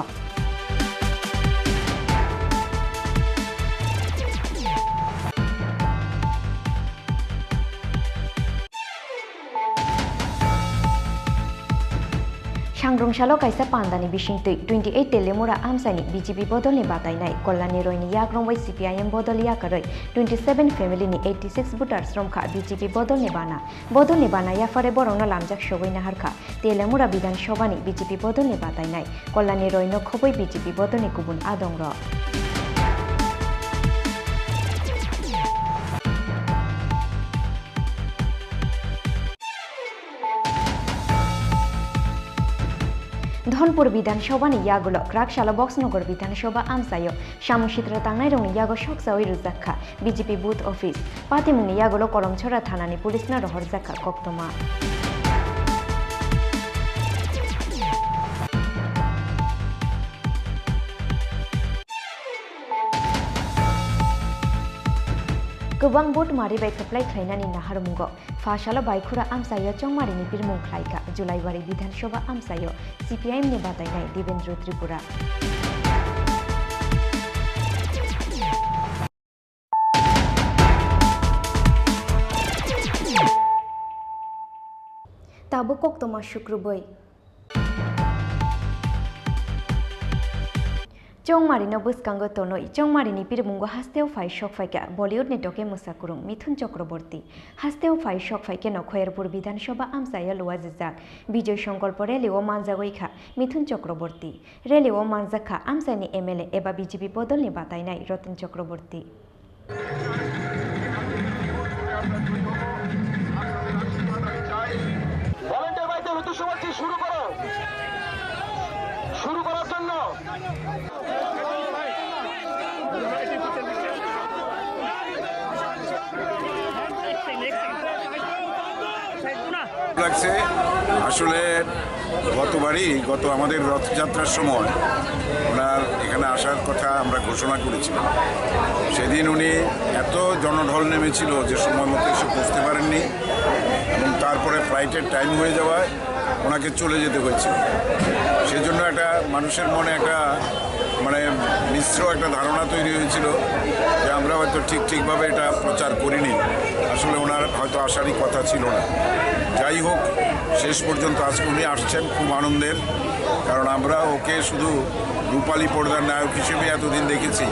सांग्रंशालो काइसा पांदानि बिसिंतै 28 तेलेमुरा आमसानि बीजेपी बदलनि बादायनाय कल्याणी रयनि याग्रंबाय सीपीआईएम बदल याकरै 27 फेमिलिनि 86 भोटार्स रमखा बीजेपी बदलनि बाना याफारे बरंनो लामजाक सबै नाहारखा तेलेमुरा विधानसभानि बीजेपी बदलनि बादायनाय कल्याणी रयनो खबै बीजेपी बदलनि गुबुन आदंर धनपुर विधानसभानि यागुलो क्राकशाला बक्सनगर विधानसभा आमसायो सामुसित्र तांनाय रंनि यागो सकसावै रुजाखा बीजेपी बुथ ऑफिस पातिमुंनि यागुलो कलमछरा थानानि पुलिसना रहरजाखा कक्तमा गोबां भोट मारिबाय खोप्लाय ख्लायनानि नाहारमुंगो फाशालो बायखुरा आमसायो चौमारिनि बिरमुं ख्लायखा जुलाइबारि विधानसभा आमसायो सीपीआईएम नि बादायनाय देवेंद्र त्रिपुरा ताबो कक्तमा शुक्रबै चौमारिनो बसकांगो तनोई चौमारिनि पिरमुंगो हास्तेव फाइ शक फाइका बलिउडनि टके मोसाकुरुं मिथुन चक्रवर्ती हास्तेव फाइ शक फाइके नखयरपुर विधानसभा आमसायो लुवाजिजाक विजय संकल्प रेलिओ मानजागैखा मिथुन चक्रवर्ती रेलिओ मानजाखा आमसानि एमएलए एबा बीजेपी बदलनि बादायनाय रतन चक्रवर्ती শুরু করার জন্য লাগছে আসলে গত আমাদের রথযাত্রার সময় ওনার এখানে আসার কথা আমরা ঘোষণা করেছিলাম সেদিন উনি এত জনঢল নেমেছিল যে সময় মতো এসে বুঝতে পারেননি এবং তারপরে ফ্লাইটের টাইম হয়ে যাওয়ায় ওনাকে চলে যেতে হয়েছিল সেজন্য একটা মানুষের মনে একটা মিশ্র একটা ধারণা তৈরি হয়েছিল যে আমরা হয়তো ঠিকভাবে এটা প্রচার করিনি আসলে ওনার হয়তো আসারই কথা ছিল না যাই হোক শেষ পর্যন্ত আজকে উনি আসছেন খুব আনন্দের কারণ আমরা ওকে শুধু রূপালী পর্দার নায়ক হিসেবে এতদিন দেখেছি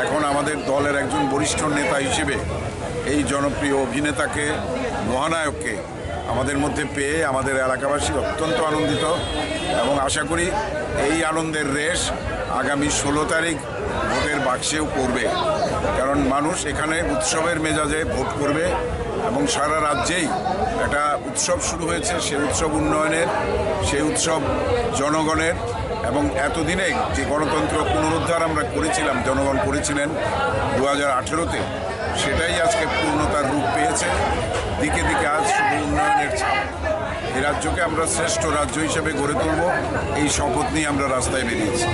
এখন আমাদের দলের একজন বরিষ্ঠ নেতা হিসেবে এই জনপ্রিয় অভিনেতাকে মহানায়ককে আমাদের মধ্যে পেয়ে আমাদের এলাকাবাসী অত্যন্ত আনন্দিত এবং আশা করি এই আনন্দের রেশ আগামী 16 তারিখ ভোটের বাক্সেও পড়বে কারণ মানুষ এখানে উৎসবের মেজাজে ভোট করবে এবং সারা রাজ্যেই একটা উৎসব শুরু হয়েছে সেই উৎসব উন্নয়নের সেই উৎসব জনগণের এবং এতদিনে যে গণতন্ত্র পুনরুদ্ধার আমরা করেছিলাম জনগণ করেছিলেন 2018-তে সেটাই আজকে পূর্ণতার রূপ পেয়েছে দিকে দিকে আজ শুধু উন্নয়নের ছাপ এই রাজ্যকে আমরা শ্রেষ্ঠ রাজ্য হিসেবে গড়ে তুলব এই শপথ নিয়ে আমরা রাস্তায় বেরিয়েছি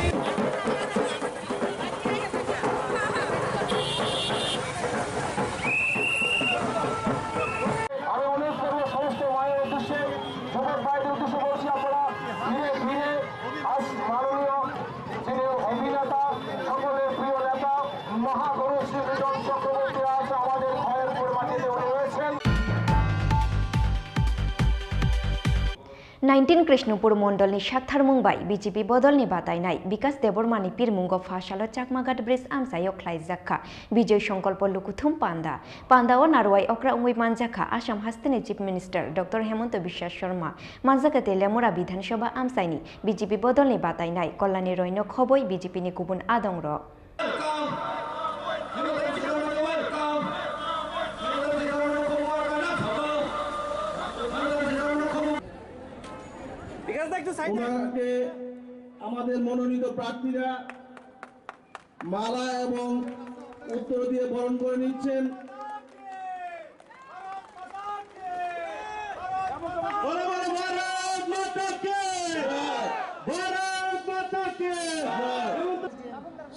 19 कृष्णपुर मंडलनि साथारमुंबाय बीजेपी बदलनि बादायनाय विकास देबरमानि पिरमुंग फासालो चाकमाघाट ब्रिज आमसायाव ख्लायजाखा विजय संकल्प लुकुथुम पांदा पांदाओ नारवाई अक्रा उंगुई मानजाखा आसाम हास्टेनि chief minister doctor Hemant Biswa Sarma मानजाखा तेलियामुरा विधानसभा आमसायनि बीजेपी बदलनि बादायनाय कल्याणी रयनो खबय बीजेपीनि गुबुन आदंर ওনাকে আমাদের মনোনীত প্রার্থীরা মালা এবং উত্তর দিয়ে বরণ করে নিচ্ছেন।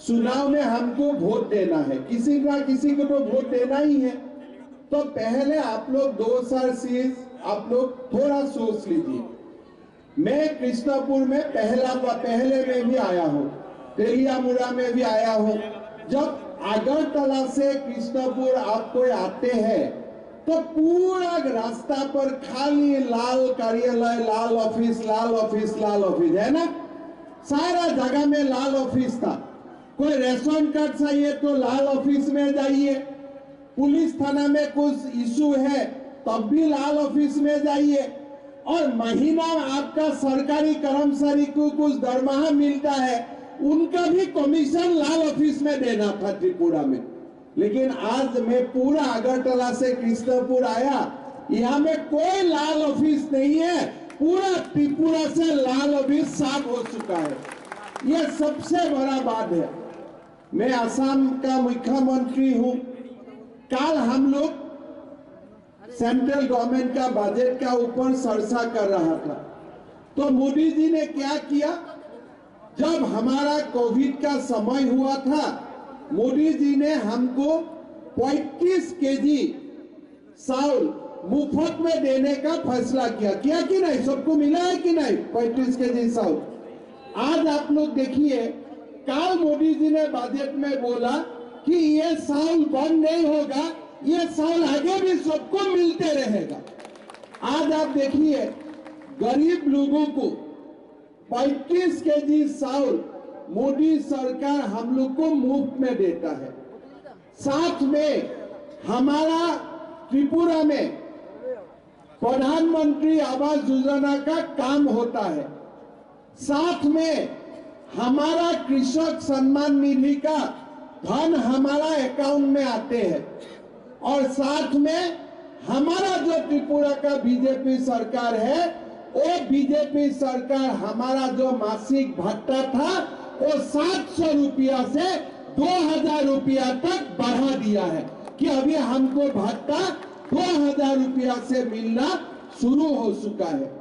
चुनाव में हमको वोट देना है, किसी ना किसी को तो वोट देना ही है। तो पहले आप लोग 2 साल से आप लोग थोड़ा सोच लीजिए। मैं कृष्णापुर में पहले में भी आया हूँ, तेलियामुरा में भी आया हूँ। जब अगरतला से कृष्णापुर आप कोई आते हैं तो पूरा रास्ता पर खाली लाल कार्यालय, लाल ऑफिस, लाल ऑफिस, लाल ऑफिस है ना। सारा जगह में लाल ऑफिस था। कोई रेशन कार्ड चाहिए तो लाल ऑफिस में जाइए, पुलिस थाना में कुछ इशू है तब भी लाल ऑफिस में जाइए, और महीना आपका सरकारी कर्मचारी को कुछ दरमाहा मिलता है उनका भी कमीशन लाल ऑफिस में देना था त्रिपुरा में। लेकिन आज मैं पूरा अगरतला से कृष्णपुर आया, यहाँ में कोई लाल ऑफिस नहीं है, पूरा त्रिपुरा से लाल ऑफिस साफ हो चुका है। यह सबसे बड़ा बात है। मैं असम का मुख्यमंत्री हूँ। कल हम लोग सेंट्रल गवर्नमेंट का बजट का ऊपर चर्चा कर रहा था, तो मोदी जी ने क्या किया, जब हमारा कोविड का समय हुआ था मोदी जी ने हमको 35 केजी चावल मुफ्त में देने का फैसला किया कि नहीं? सबको मिला है कि नहीं 35 केजी चावल? आज आप लोग देखिए, कल मोदी जी ने बजट में बोला कि ये चावल बंद नहीं होगा, ये चावल आगे भी सबको मिलते रहेगा। आज आप देखिए, गरीब लोगों को 35 केजी चावल मोदी सरकार हम लोग को मुफ्त में देता है। साथ में हमारा त्रिपुरा में प्रधानमंत्री आवास योजना का काम होता है। साथ में हमारा कृषक सम्मान निधि का धन हमारा अकाउंट में आते हैं, और साथ में हमारा जो त्रिपुरा का बीजेपी सरकार है, वो बीजेपी सरकार हमारा जो मासिक भत्ता था वो 700 रुपया से 2000 रुपया तक बढ़ा दिया है, कि अभी हमको भत्ता 2000 रुपया से मिलना शुरू हो चुका है।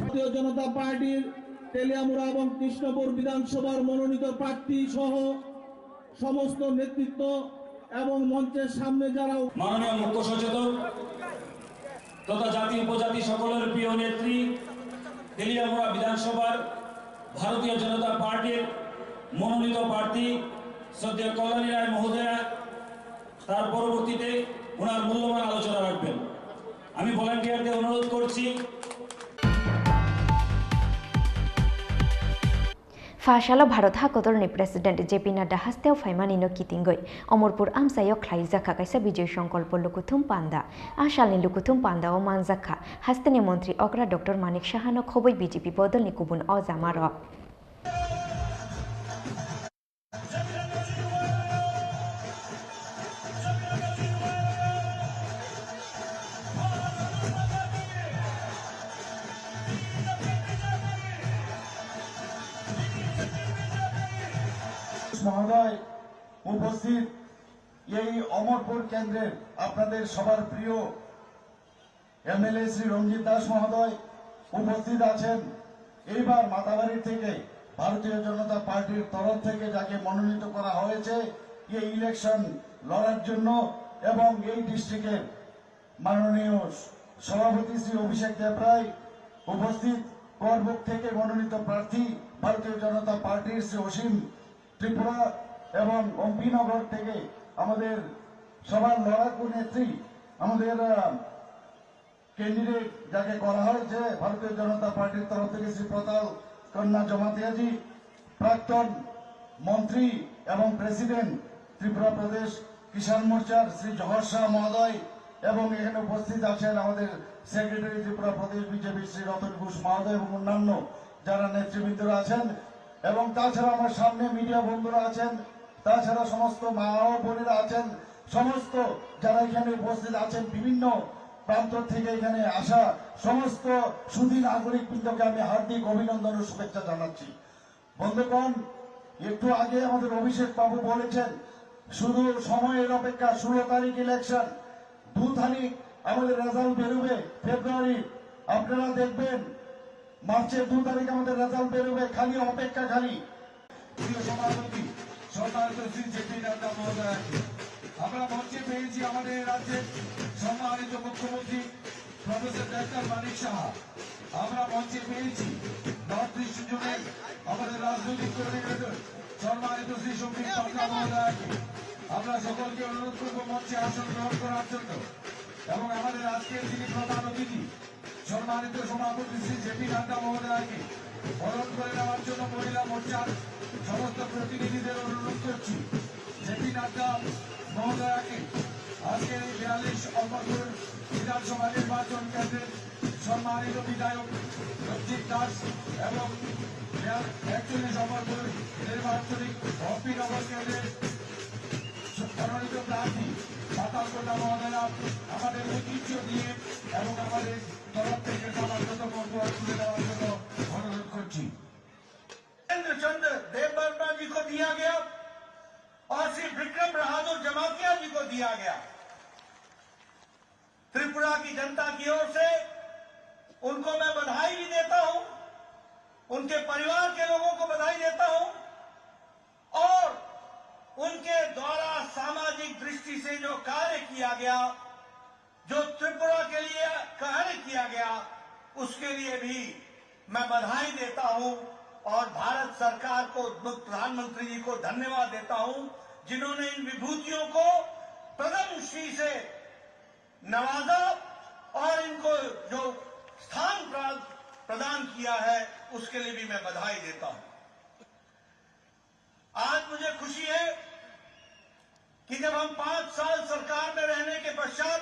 ভারতীয় জনতা পার্টির তেলিয়ামুড়া এবং কৃষ্ণপুর বিধানসভার মনোনীত প্রার্থী সহ সমস্ত নেতৃত্ব এবং মঞ্চের সামনে যারা মাননীয় মুখ্য সচেতক তথা জাতি উপজাতি সকলের প্রিয় নেত্রী তেলিয়ামুড়া বিধানসভার ভারতীয় জনতা পার্টির মনোনীত প্রার্থী শ্রদ্ধেয় কল্যাণী রায় মহোদয়া তার পরবর্তীতে ওনার মূল্যবান আলোচনা রাখবেন। আমি ভলান্টিয়ারদের অনুরোধ করছি। फाशालो भारत हाकतरनि प्रेसिडेंट जेपी नड्डा हास्तेव फाइमानिनो कितिंगै अमरपुर आमसायाव ख्लाइजाखा कायसा विजय संकल्प लुकुथुम पांदा आशालनि लुकुथुम पांदाओ मानजाखा हास्तेनि मंत्री अग्रा डॉक्टर मानिक साहानो खबै बीजेपी बदलनि गुबुन अजामार মহোদয়, উপস্থিত এই অমরপুর কেন্দ্রের আপনাদের সবার প্রিয় এমএলএ শ্রী রঞ্জিত দাস মহোদয় উপস্থিত আছেন। এইবার মাতাবাড়ি থেকে ভারতীয় জনতা পার্টির তরফ থেকে যাকে মনোনীত করা হয়েছে এই ইলেকশন লড়ার জন্য, এবং এই ডিস্ট্রিক্টের মাননীয় সভাপতি শ্রী অভিষেক দেবরায় উপস্থিত, করবুক থেকে মনোনীত প্রার্থী ভারতীয় জনতা পার্টির শ্রী অসীম ত্রিপুরা, এবং অম্পিনগর থেকে আমাদের সবার লড়াকু নেত্রী, আমাদের ক্যান্ডিডেট যাকে করা হয়েছে ভারতীয় জনতা পার্টির তরফ থেকে শ্রী প্রতাল কন্যা জমাতিয়াজি, প্রাক্তন মন্ত্রী এবং প্রেসিডেন্ট ত্রিপুরা প্রদেশ কিষাণ মোর্চার শ্রী জহর শাহ মহোদয়, এবং এখানে উপস্থিত আছেন আমাদের সেক্রেটারি ত্রিপুরা প্রদেশ বিজেপি শ্রী রতন ঘোষ মহোদয় এবং অন্যান্য যারা নেতৃবৃন্দরা আছেন, এবং তাছাড়া আমার সামনে মিডিয়া বন্ধুরা আছেন, তাছাড়া সমস্ত মা ও বোনেরা আছেন, সমস্ত যারা এখানে উপস্থিত আছেন, বিভিন্ন প্রান্ত থেকে এখানে আসা সমস্ত সুধী নাগরিক বৃন্দকে আমি হার্দিক অভিনন্দন ও শুভেচ্ছা জানাচ্ছি। বন্ধুগণ, একটু আগে আমাদের অভিষেক বাবু বলেছেন শুধু সময়ের অপেক্ষা, 16 তারিখ ইলেকশন, 2 তারিখ আমাদের রেজাল্ট বেরোবে ফেব্রুয়ারি, আপনারা দেখবেন মার্চের 2 তারিখ আমাদের রেজাল্ট বেরোবে, খালি অপেক্ষা খালি। প্রিয় সভাপতি সম্মানিত শ্রী জেপি নাড্ডা মহোদয়, আমরা মঞ্চে পেয়েছি আমাদের রাজ্যের সম্মানিত মুখ্যমন্ত্রী প্রফেসর ডাক্তার মানিক সাহা, আমরা মঞ্চে পেয়েছি নর্থ ইস্ট জোনের আমাদের রাজনৈতিক কোঅর্ডিনেটর সম্মানিত শ্রী সম্বিত পাত্রা মহোদয়কে। আমরা সকলকে অনুরোধ করব মঞ্চে আসন গ্রহণ করার জন্য, এবং আমাদের আজকের যিনি প্রধান অতিথি সম্মানিত সভাপতি শ্রী জেপি নাড্ডা মহোদয়কে বরণ করে নেওয়ার জন্য মহিলা মোর্চার সমস্ত প্রতিনিধিদের অনুরোধ করছি। জেপি নাড্ডা মহোদয়কে আজকের এই 42 অমরপুর বিধানসভা নির্বাচন কেন্দ্রের সম্মানিত বিধায়ক রঞ্জিত দাস এবং 41 অমরপুর নির্বাচনী অম্পিনগর কেন্দ্রের মনোনীত প্রার্থী পাতাল কন্যা মহোদয়া আমাদের ঐতিহ্য দিয়ে এবং আমাদের তরফ থেকে সমাগত বক্তব্য তুলে দেওয়ার জন্য অনুরোধ করছি। महेंद्र चंद्र देव वर्मा जी को दिया गया और श्री विक्रम बहादुर जमातिया जी को दिया गया। त्रिपुरा की जनता की ओर से उनको मैं बधाई भी देता हूं, उनके परिवार के लोगों को बधाई देता हूं, और उनके द्वारा सामाजिक दृष्टि से जो कार्य किया गया, जो त्रिपुरा के लिए कार्य किया गया, उसके लिए भी मैं बधाई देता हूं, और भारत सरकार को, प्रधानमंत्री जी को धन्यवाद देता हूं, जिन्होंने इन विभूतियों को पद्मश्री से नवाजा और इनको जो स्थान प्रदान किया है उसके लिए भी मैं बधाई देता हूं। आज मुझे खुशी है कि जब हम 5 साल सरकार में रहने के पश्चात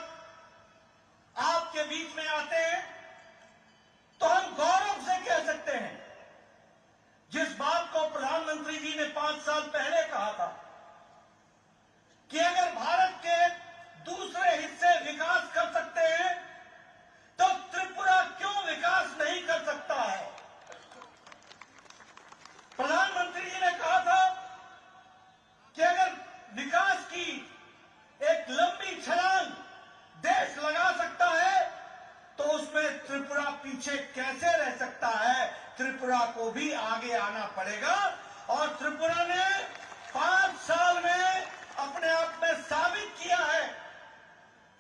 आपके बीच में आते हैं तो हम गौरव से कह सकते हैं, जिस बात को प्रधानमंत्री जी ने 5 साल पहले कहा था कि अगर भारत के दूसरे हिस्से विकास कर सकते हैं तो त्रिपुरा क्यों विकास नहीं कर सकता है। प्रधानमंत्री जी ने कहा था कि अगर विकास की एक लंबी छलांग देश लगा सकता है तो उसमें त्रिपुरा पीछे कैसे रह सकता है। त्रिपुरा को भी आगे आना पड़ेगा, और त्रिपुरा ने 5 साल में अपने आप में साबित किया है।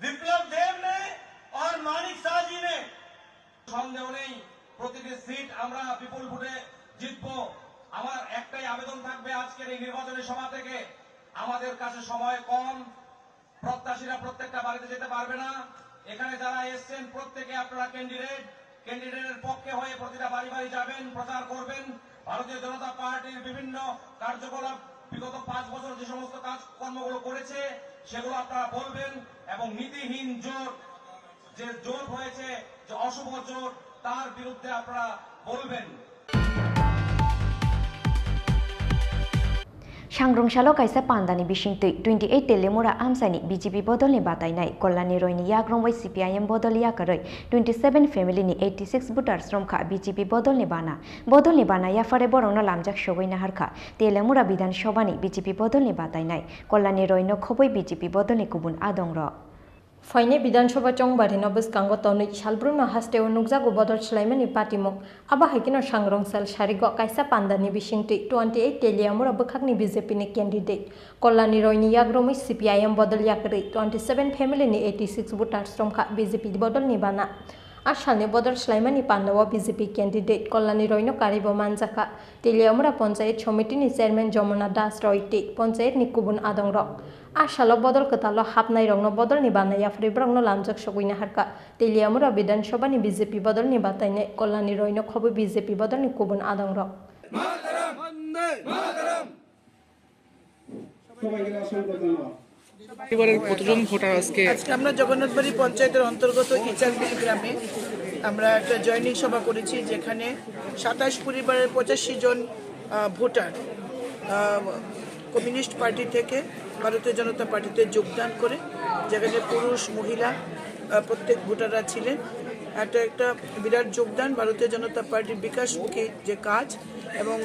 विप्लव देव ने और मानिक शाह जी ने সন্দেহ নেই প্রতিটি সিট আমরা বিপুল ভোটে জিতবো। আমার একটাই আবেদন থাকবে আজকের এই নির্বাচনী সভা থেকে, আমাদের কাছে সময় কম, প্রত্যাশীরা প্রত্যেকটা বাড়িতে যেতে পারবে না। এখানে যারা এসছেন প্রত্যেকে আপনারা ক্যান্ডিডেটের পক্ষে হয়ে প্রতিটা বাড়ি বাড়ি যাবেন, প্রচার করবেন। ভারতীয় জনতা পার্টির বিভিন্ন কার্যকলাপ বিগত 5 বছর যে সমস্ত কাজকর্মগুলো করেছে সেগুলো আপনারা বলবেন, এবং নীতিহীন জোট, যে জোট হয়েছে, যে অশুভ জোট, তার বিরুদ্ধে আপনারা বলবেন। सांग्रंसालो कायसा पान्दानि बिसिंतै 28 तेलेमुरा आमसानि बीजेपी बदलनि बातायनाय कल्याणी रयनि याग्रंबाय CPIM बदल याकरै 27 फेमिलिनि 86 बुटार श्रमखा बीजेपी बदलनि बाना याफारे बरंनो लामजाक सगैना हारखा तेलेमुरा विधानसभानि बीजेपी बदलनि बातायनाय कल्याणी रयनो खबै बीजेपी बदलनि गुबुन आदंर फाइने विधानसभा चंबारिनो बसकांगो तनै सालब्रुमा हास्टेव नुकजागो बदल स्लाइमानि पाटिमुक आबा हाइकिनो सांग्रंसाल सारिगो कायसा पान्दानि बिसिंतै 28 तेलियामुरा बखागनि बीजेपी नि कैंडिडेट कल्याणी रयनि याग्रमै CPIM बदल याकरै 27 फेमिलिनि 86 बुटार श्रमखा बीजेपी बदलनि बाना आसालनि बदल स्लाइमानि पान्दावा बीजेपी कैंडिडेट कल्याणी रयनो कारिबो मानजाखा तेलियामुरा पंचायत समितिनि चेयरमैन जमुना दास रयते पंचायतनि गुबुन आदंर आसालो बदल कतालो हाबनाय रंनो बदलनि बानाया फ्रिब्रंनो लामजाक सगैना हारका तेलियामुरा विधानसभानि बीजेपी बदलनि बातायनाय कल्याणी रयनो खबै बीजेपी बदलनि गुबुन आदंर কতজন ভোটার আজকে আমরা জগন্নাথবাড়ি পঞ্চায়েতের অন্তর্গত ইচারবিল গ্রামে আমরা একটা জয়নিং সভা করেছি যেখানে 27 পরিবারের 85 জন ভোটার কমিউনিস্ট পার্টি থেকে ভারতীয় জনতা পার্টিতে যোগদান করে যেখানে পুরুষ মহিলা প্রত্যেক ভোটাররা ছিলেন একটা বিরাট যোগদান ভারতীয় জনতা পার্টির বিকাশমুখী যে কাজ এবং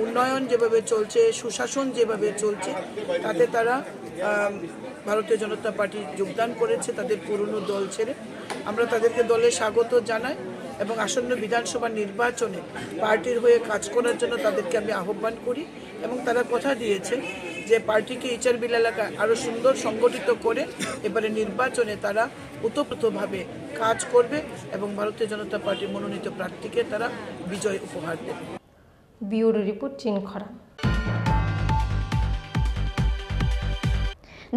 উন্নয়ন যেভাবে চলছে সুশাসন যেভাবে চলছে তাতে তারা ভারতীয় জনতা পার্টি যোগদান করেছে তাদের পুরনো দল ছেড়ে আমরা তাদেরকে দলে স্বাগত জানাই এবং আসন্ন বিধানসভা নির্বাচনে পার্টির হয়ে কাজ করার জন্য তাদেরকে আমি আহ্বান করি এবং তারা কথা দিয়েছে যে পার্টিকে ইচারবিল এলাকায় আরও সুন্দর সংগঠিত করে এবারে নির্বাচনে তারা ওতপ্রোতভাবে কাজ করবে এবং ভারতীয় জনতা পার্টির মনোনীত প্রার্থীকে তারা বিজয় উপহার দেবে। ব্যুরো রিপোর্ট চীন খরা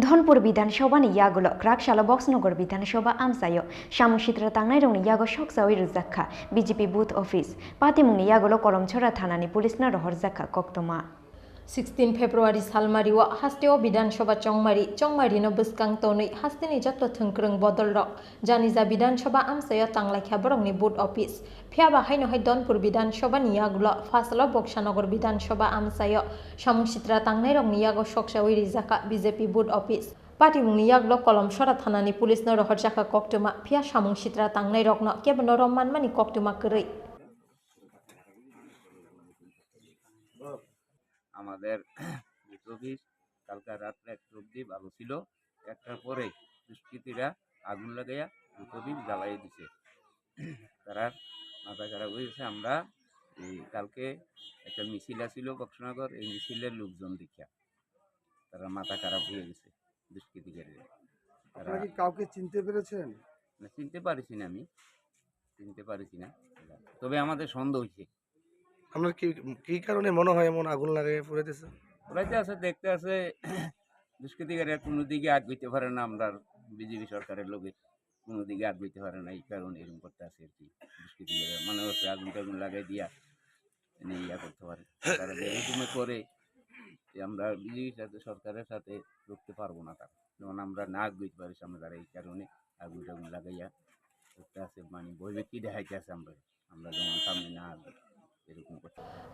धनपुर विधानसभानि यागुलो क्राकशाला बक्सनगर विधानसभा आमसायो सामुसित्र तांनाय रंनि यागो सकसावै रुजाखा बीजेपी बुथ ऑफिस पातिमुंनि यागुलो कलमछरा थानानि पुलिसना रहरजाखा कक्तमा 16 फेब्रुवारी सालमारिवा हास्टेव विधानसभा चंमारिनो बसकां तनै हास्टेनि जत्तो थंख्रों बदल रक जानिजा विधानसभा आमसायो तांलायखा बरंनि बुथ ऑफिस फिया बाहायनो है धनपुर विधानसभा नियागुलो फासला बक्सानगर विधानसभा आमसायो सामुसित्रा तांनाय रंनि यागो सकसावै रिजाखा बीजेपी बुथ ऑफिस पाटिमुंनि यागुलो कलमछरा थानानि पुलिसनो रहरजाखा कक्तमा फिया सामुसित्रा तांनाय रकनो केबनो रमानमानि कक्तमा करै আমাদের বুথ অফিস কালকা রাত্রে 1 অবধি ভালো ছিল, 1টার পরে দুষ্কৃতীরা আগুন লাগাইয়া বুথ অফিস জ্বালাই দিছে। তারা মাথা খারাপ হয়েছে। আমরা কালকে একটা মিছিল ছিল বক্সনগর, এই মিছিলের লোকজন দেখিয়া তারা মাথা খারাপ হয়ে গেছে দুষ্কৃতীকারীরা। তারা কি কাউকে চিনতে পেরেছেন? না, চিনতে পারিছি না, আমি চিনতে পারিছি না, তবে আমাদের সন্দেহ হয়েছে। আপনার কি কারণে মনে হয় এমন আগুন লাগাই পুরাইতেছে? পুরাইতে আছে, দেখতে আছে দুষ্কৃতিকারীরা কোনো দিকে আগ হইতে পারে না, আমরা বিজেপি সরকারের লোকের কোনো দিকে আগ হইতে পারে না, এই কারণে এরকম করতে আছে আর কি। দুষ্কৃতিকারীরা মনে হচ্ছে আগুন টাগুন লাগাই দিয়া ইয়া করতে পারে, তারা এরকম করে আমরা বিজেপি সাথে সরকারের সাথে রুখতে পারবো না, তারা যেমন আমরা না আগ হইতে পারি সামনে, তারা এই কারণে আগুন টাগুন লাগাইয়া করতে আছে, মানে বই ব্যক্তি দেখাইতে আছে আমরা যেমন সামনে না আগ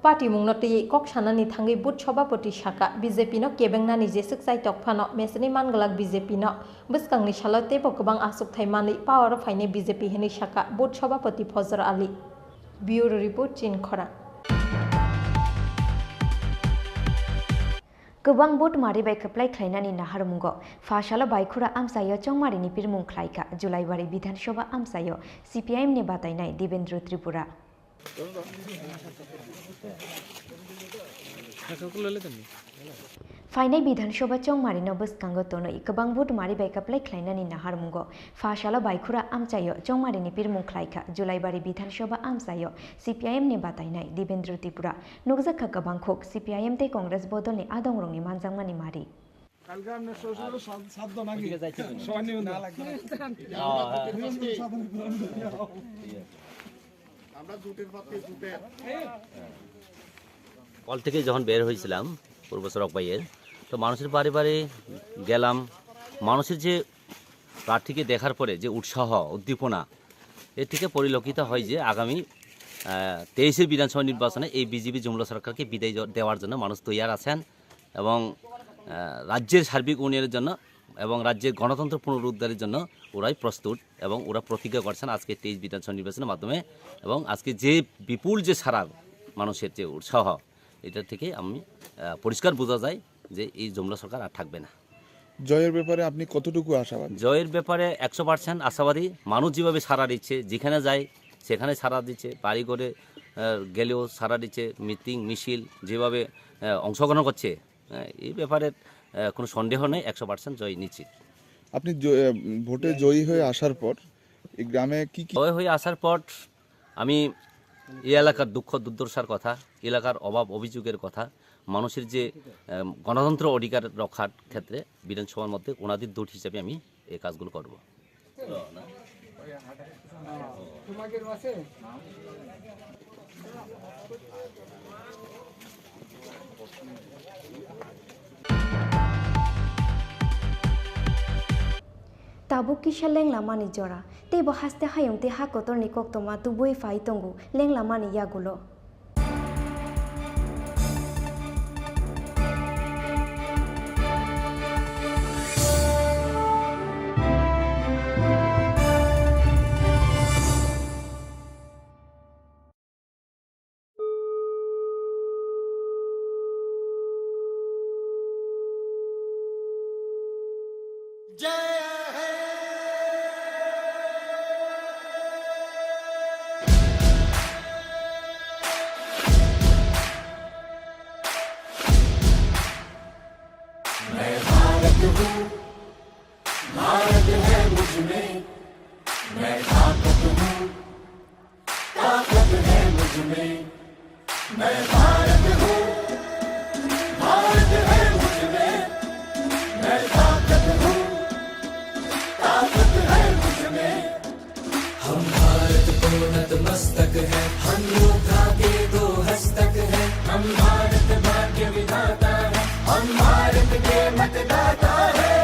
पार्टी मुंगनोते कक्सानानि थांगै बुथ सभापति शाखा बीजेपी नो केबेंनानि जेसुक जाय तकफानो मेसनि मानगलाक बीजेपी नो बसकांनि सालते बगबां आसुक थाइमानि पावर फाइने बीजेपी हेनि शाखा बुथ सभापति फजर आली। ब्यूरो रिपोर्ट चीन खरा गोबां बुथ मारिबाय खोप्लाय ख्लायनानि नाहारमुंगो फाशाला बायखुरा आमसायो चंमारिनि पिरमुं ख्लायखा जुलाइबारि विधानसभा आमसायो CPIM नि बातायनाय देवेंद्र त्रिपुरा फाइनाय विधानसभा चंमारिनो बसकांगो तनै गोबां बुथ मारिबाय खोप्लाय ख्लायनानि नाहारमुंगो फाशाला बायखुरा आमसायो चंमारिनि पिरमुं ख्लायखा जुलाइबारि विधानसभा आमसायो CPIM नि बातायनाय देवेंद्र त्रिपुरा नुकजाखा गोबां खोक CPIM ते कांग्रेस बदलनि आदंरंनि मानजांमानि मारि কালকে আমরা শ্বশুর সাধ্য নাকি সবাই না লাগবে আমরা জুটের পাতে জুটে কল থেকে যখন বের হয়েছিলাম পূর্ব সড়ক বাইয়ের, তো মানুষের বাড়ি বাড়ি গেলাম। মানুষের যে প্রার্থীকে দেখার পরে যে উৎসাহ উদ্দীপনা, এর থেকে পরিলক্ষিত হয় যে আগামী 23-এর বিধানসভা নির্বাচনে এই বিজেপি জুমলা সরকারকে বিদায় দেওয়ার জন্য মানুষ তৈয়ার আছেন এবং রাজ্যের সার্বিক উন্নয়নের জন্য এবং রাজ্যের গণতন্ত্র পুনরুদ্ধারের জন্য ওরাই প্রস্তুত এবং ওরা প্রতিজ্ঞা করছেন আজকে 23 বিধানসভা নির্বাচনের মাধ্যমে। এবং আজকে যে বিপুল যে সারা মানুষের যে উৎসাহ, এটা থেকে আমি পরিষ্কার বোঝা যায় যে এই জুমলা সরকার আর থাকবে না। জয়ের ব্যাপারে আপনি কতটুকু আশাবাদী? জয়ের ব্যাপারে 100% আশাবাদী। মানুষ যেভাবে সাড়া দিচ্ছে, যেখানে যায় সেখানে সাড়া দিচ্ছে, বাড়ি করে গেলেও সাড়া দিচ্ছে, মিটিং মিছিল যেভাবে অংশগ্রহণ করছে, এই ব্যাপারে কোনো সন্দেহ নেই, 100% জয় নিশ্চিত। আপনি ভোটে জয়ী হয়ে আসার পর এই গ্রামে কি জয় হয়ে আসার পর আমি এই এলাকার দুঃখ দুর্দশার কথা, এলাকার অভাব অভিযোগের কথা, মানুষের যে গণতন্ত্র অধিকার রক্ষার ক্ষেত্রে বিধানসভার মধ্যে ওনাদের দূত হিসেবে আমি এই কাজগুলো করব। Tabuk kisah leng lama ni jora, te bahas te hayung te hak kotor ni kok toma tu boy fai tunggu leng lama ni ya gulo. Bharat है मुझ में, मैं ताकत हूँ, ताकत है मुझ में, मैं भारत हूँ, भारत है मुझ में, मैं ताकत हूँ, ताकत है मुझ में। हम भारत को नतमस्तक है, हम योद्धा के 2 हस्तक है, हम भारत भाग्य विधाता है, हम भारत के मतदाता है।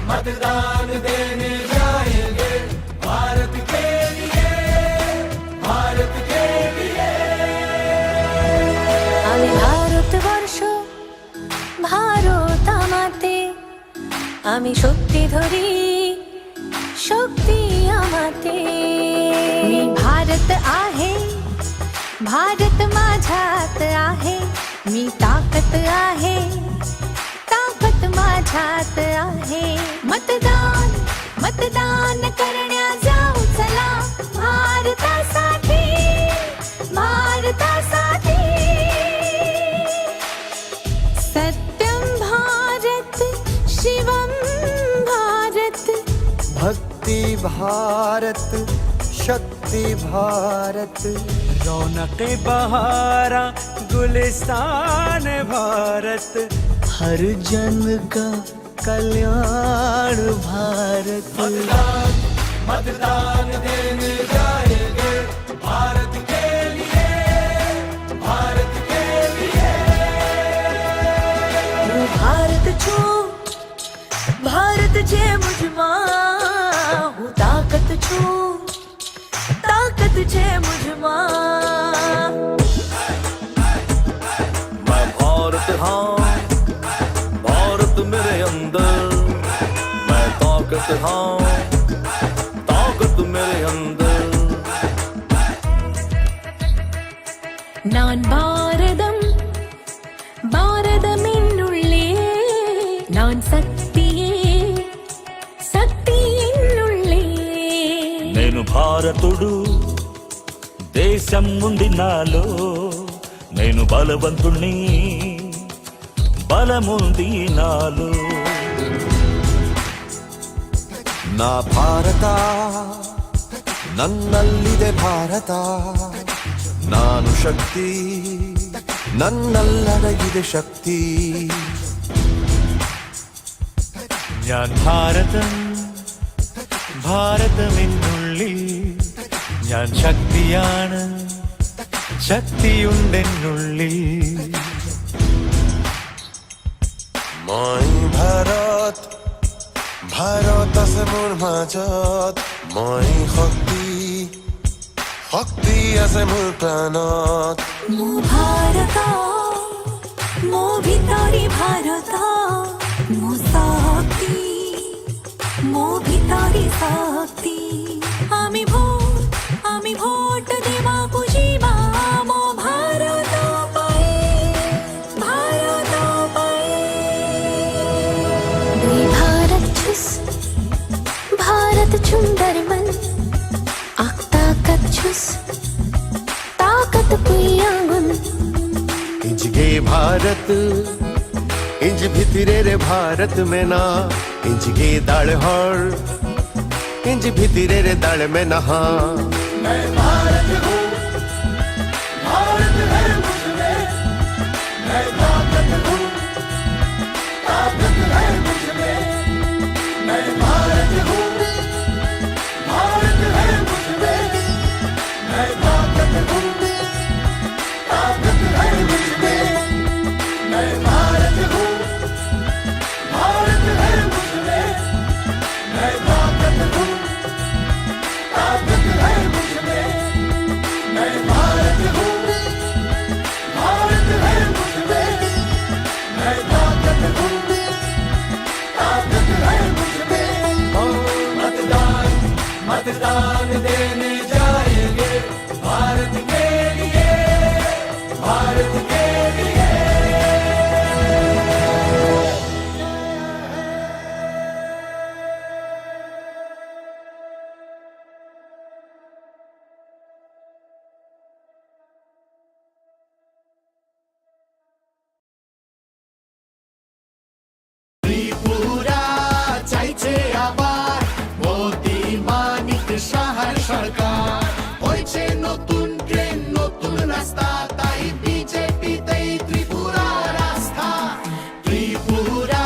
मतदान देने जाएंगे भारत के लिए, भारत के लिए। আমি ভারতবর্ষ ভারত আমাতে, আমি শক্তি ধরি शक्ती আমাতে। मी भारत आहे, भारत माझ्यात आहे, मी ताकत आहे, ताकत माझ्यात आहे। मतदान मतदान करण्या जाऊ चला, भारतासाठी भारतासाठी। सत्यम भारत शिवम भारत, भक्ति भारत शक्ति भारत, रौनक बहारा गुलिस्तान भारत, हर जन का कल्याण भारत। मतदान मतदान देने जाएंगे भारत के लिए, भारत के लिए। भारत छू भारत जे मुझमा, हूँ ताकत छू ताकत जे मुझमा। मैं भारत हाँ, भारत मेरे अंदर, मैं ताकत हाँ, ताकत मेरे अंदर। நான் பாரதம் பாரதமின்னுள்ளே, நான் சக்தியே சக்தியின்னுள்ளே। నేను భారతుడు దేశం ఉంది నాలో, నేను బలవంతుణ్ణి బలముంది నాలో। ನಾ ಭಾರತ ನನ್ನಲ್ಲಿದೆ ಭಾರತ, ನಾನು ಶಕ್ತಿ ನನ್ನಲ್ಲಡಗಿದೆ ಶಕ್ತಿ। ഞാൻ ഭാരതം ഭാരതമെന്നുള്ളിൽ, ഞാൻ ശക്തിയാണ് ശക്തിയുണ്ടെന്നുള്ളിൽ। মই ভাৰত ভাৰত আছে মোৰ মাজত, মই শক্তি শক্তি আছে মোৰ প্ৰাণত মো ভাৰত মো ভিতৰি ভাৰত মো শক্তি মো ভিতৰি শক্তি আমি ভোট দেବାକୁ ଯିବା ମୋ ଭାରତ ପାଇଁ ଭାରତ ପାଇଁ দুই भारत छुस भारत सुंदर मन आख ताकत छुस ताकत पुयागुन इंज गे भारत इंज भितरे रे भारत में ना इंज गे दाळ हळ इंज भितरे रे दाळ में नहा मैं भारत हूँ भारत है मुझमें मैं ताकत हूँ ताकत है मुझमें मैं भारत हूँ भारत है मुझमें मैं ताकत हूँ ताकत है मुझमें मैं भारत हूँ भारत है मुझमें मैं ताकत हूँ ताकत है मुझमें मैं भारत हूँ भारत है मुझमें मैं ताकत हूँ ताकत है मुझमें मतदान मतदान देने जाएंगे भारत के लिए भारत के लिए ত্রিপুরা চাইছে আবার মোদি মানিক সাহার সরকার হয়েছে নতুন ট্রেন নতুন রাস্তা তাই বিজেপিতেই ত্রিপুরা রাস্তা ত্রিপুরা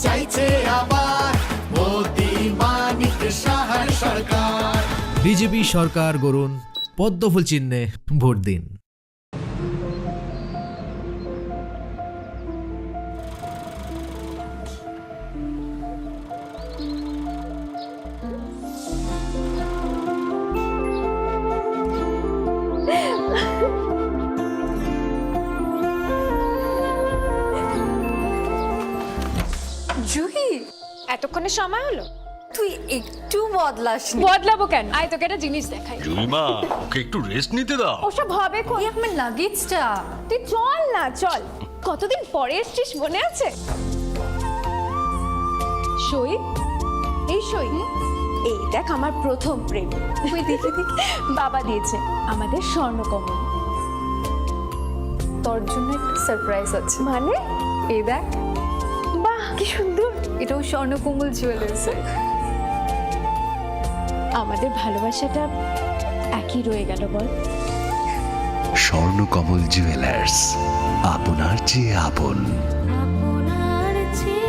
চাইছে আবার মোদি মানিক সাহার সরকার বিজেপি সরকার গড়ুন পদ্মফুল চিহ্নে ভোট দিন। জুহি এতক্ষণে সময় হলো তুই একটু বদলাসনি বদলাবো কেন আয় তোকে একটা জিনিস দেখাই জুইমা ওকে একটু রেস্ট নিতে দাও ওসব হবে কোন আমার লাগেজটা তুই চল না চল কতদিন পরে এসছিস মনে আছে সই এই সই এই দেখ আমার প্রথম প্রেম তুই দেখে দেখে বাবা দিয়েছে আমাদের স্বর্ণকমল তোর জন্য একটা সারপ্রাইজ আছে মানে এই দেখ বাহ কি সুন্দর এটাও স্বর্ণকমল জুয়েলার্স আমাদের ভালোবাসাটা একই রয়ে গেল বল স্বর্ণকমল জুয়েলার্স আপনার চেয়ে আপন। আপনার চেয়ে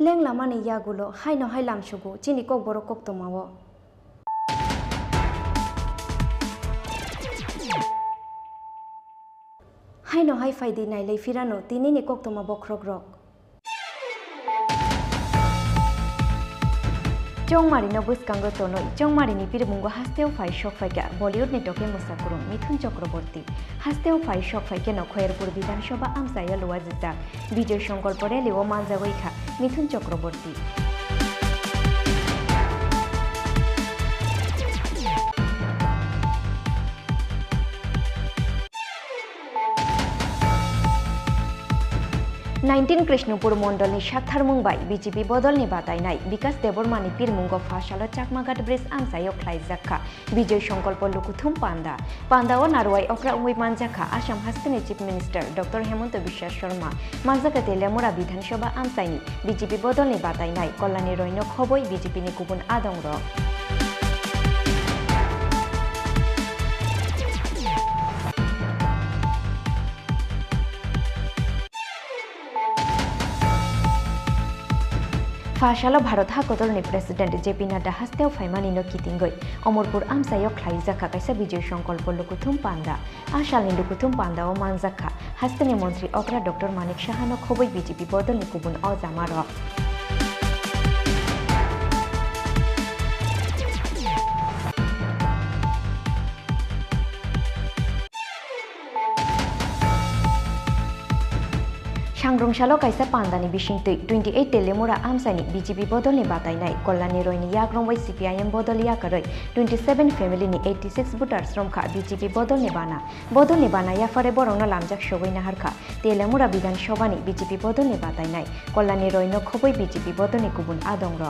লেং লামানি ইয়াগুলো হাই নহাই লামসুগু চিনি কক বড় কক তোমাও হাই নহাই ফাইদি নাইলাই ফিরানো তিনি নি কক তোমা বক্রক রক চংমারিনো বুসকাঙ্গ তনই চংমারিনি পিরমুঙ্গ হাস্তেও ফাই শক ফাইকা বলিউড নেটকে মুসাকুরুম মিথুন চক্রবর্তী হাস্তেও ফাই শক ফাইকে নখয়েরপুর বিধানসভা আমসাইয়া লোয়া জিতা বিজয় সংকল্প রেলিও মানজাগৈখা মিথুন চক্রবর্তী नाइनटीन कृष्णपुर मंडलनि साथार मुंबाई बीजेपी बदलनि बादायनाय विकास देबरमानि पिरमुंग फाशालो चाकमाघाट ब्रिज आमसायो ख्लाइजाखा विजय संकल्प लुकुथुम पांदा पांदाओ नारवाई अक्रा उंगै मानजाखा आसाम हास्टेनि chief minister doctor Hemant Biswa Sarma मानजाखा तेलियामुरा विधानसभा आमसायनि बीजेपी बदलनि बादायनाय कल्याणी रयनो खबै बीजेपीनि गुबुन आदंर ফাশালো ভারত হাকতলনি প্রেসিডেন্ট জেপি নাড্ডা হাস্তেও ফাইমানিনো কিতিঙ্গই অমরপুর আমসাইও খ্লাইজাখা কাইসা বিজয় সংকল্প লুকুথুম পান্ডা আশালনি লুকুথুম পান্ডা ও মানজাখা হাস্তেনি মন্ত্রী অগ্রা ডক্টর মানিক সাহানো খবই বিজেপি বদলনি কুবুন অজামার सांग्रंशालो कायसा पांदानी बिशिंगतै 28 तेलेमुरा आमसानी बीजेपी बदलनि बातायनाय कल्याणी रयनि याग्रंबाय सीपीआईएम बदल याकरै 27 फेमिलिनि 86 भोटार्स रमखा बीजेपी बदलनि बाना याफारे बरंनो लामजाक सगैना हारखा तेलेमुरा विधानसभानि बीजेपी बदलनि बातायनाय कल्याणी रयनो खबै बीजेपी बदलनि गुबुन आदंर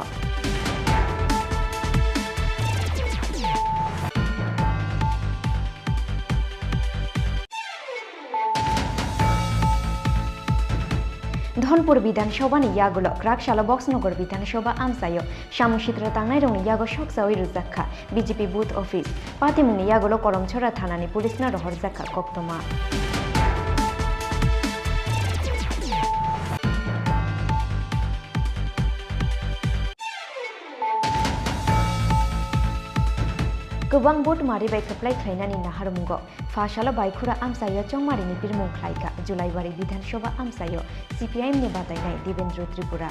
धनपुर विधानसभानि यागुलो क्राकशाला बक्सनगर विधानसभा आमसायो सामुसिद्र तांनाय रंनि यागो सकसावै रुजाखा बीजेपी बुथ अफिस पातिमुंनि यागुलो करमछरा थानानि पुलिसना रहरजाखा कक्तमा गोबां भोट मारिबाय खोप्लाय ख्लायनानि नाहारमुंगो फाशालो बायखुरा आमसायो चंमारिनि बिरमुं ख्लायखा जुलाइबारि विधानसभा आमसायो सीपीआईएम नि बादायनाय देवेंद्र त्रिपुरा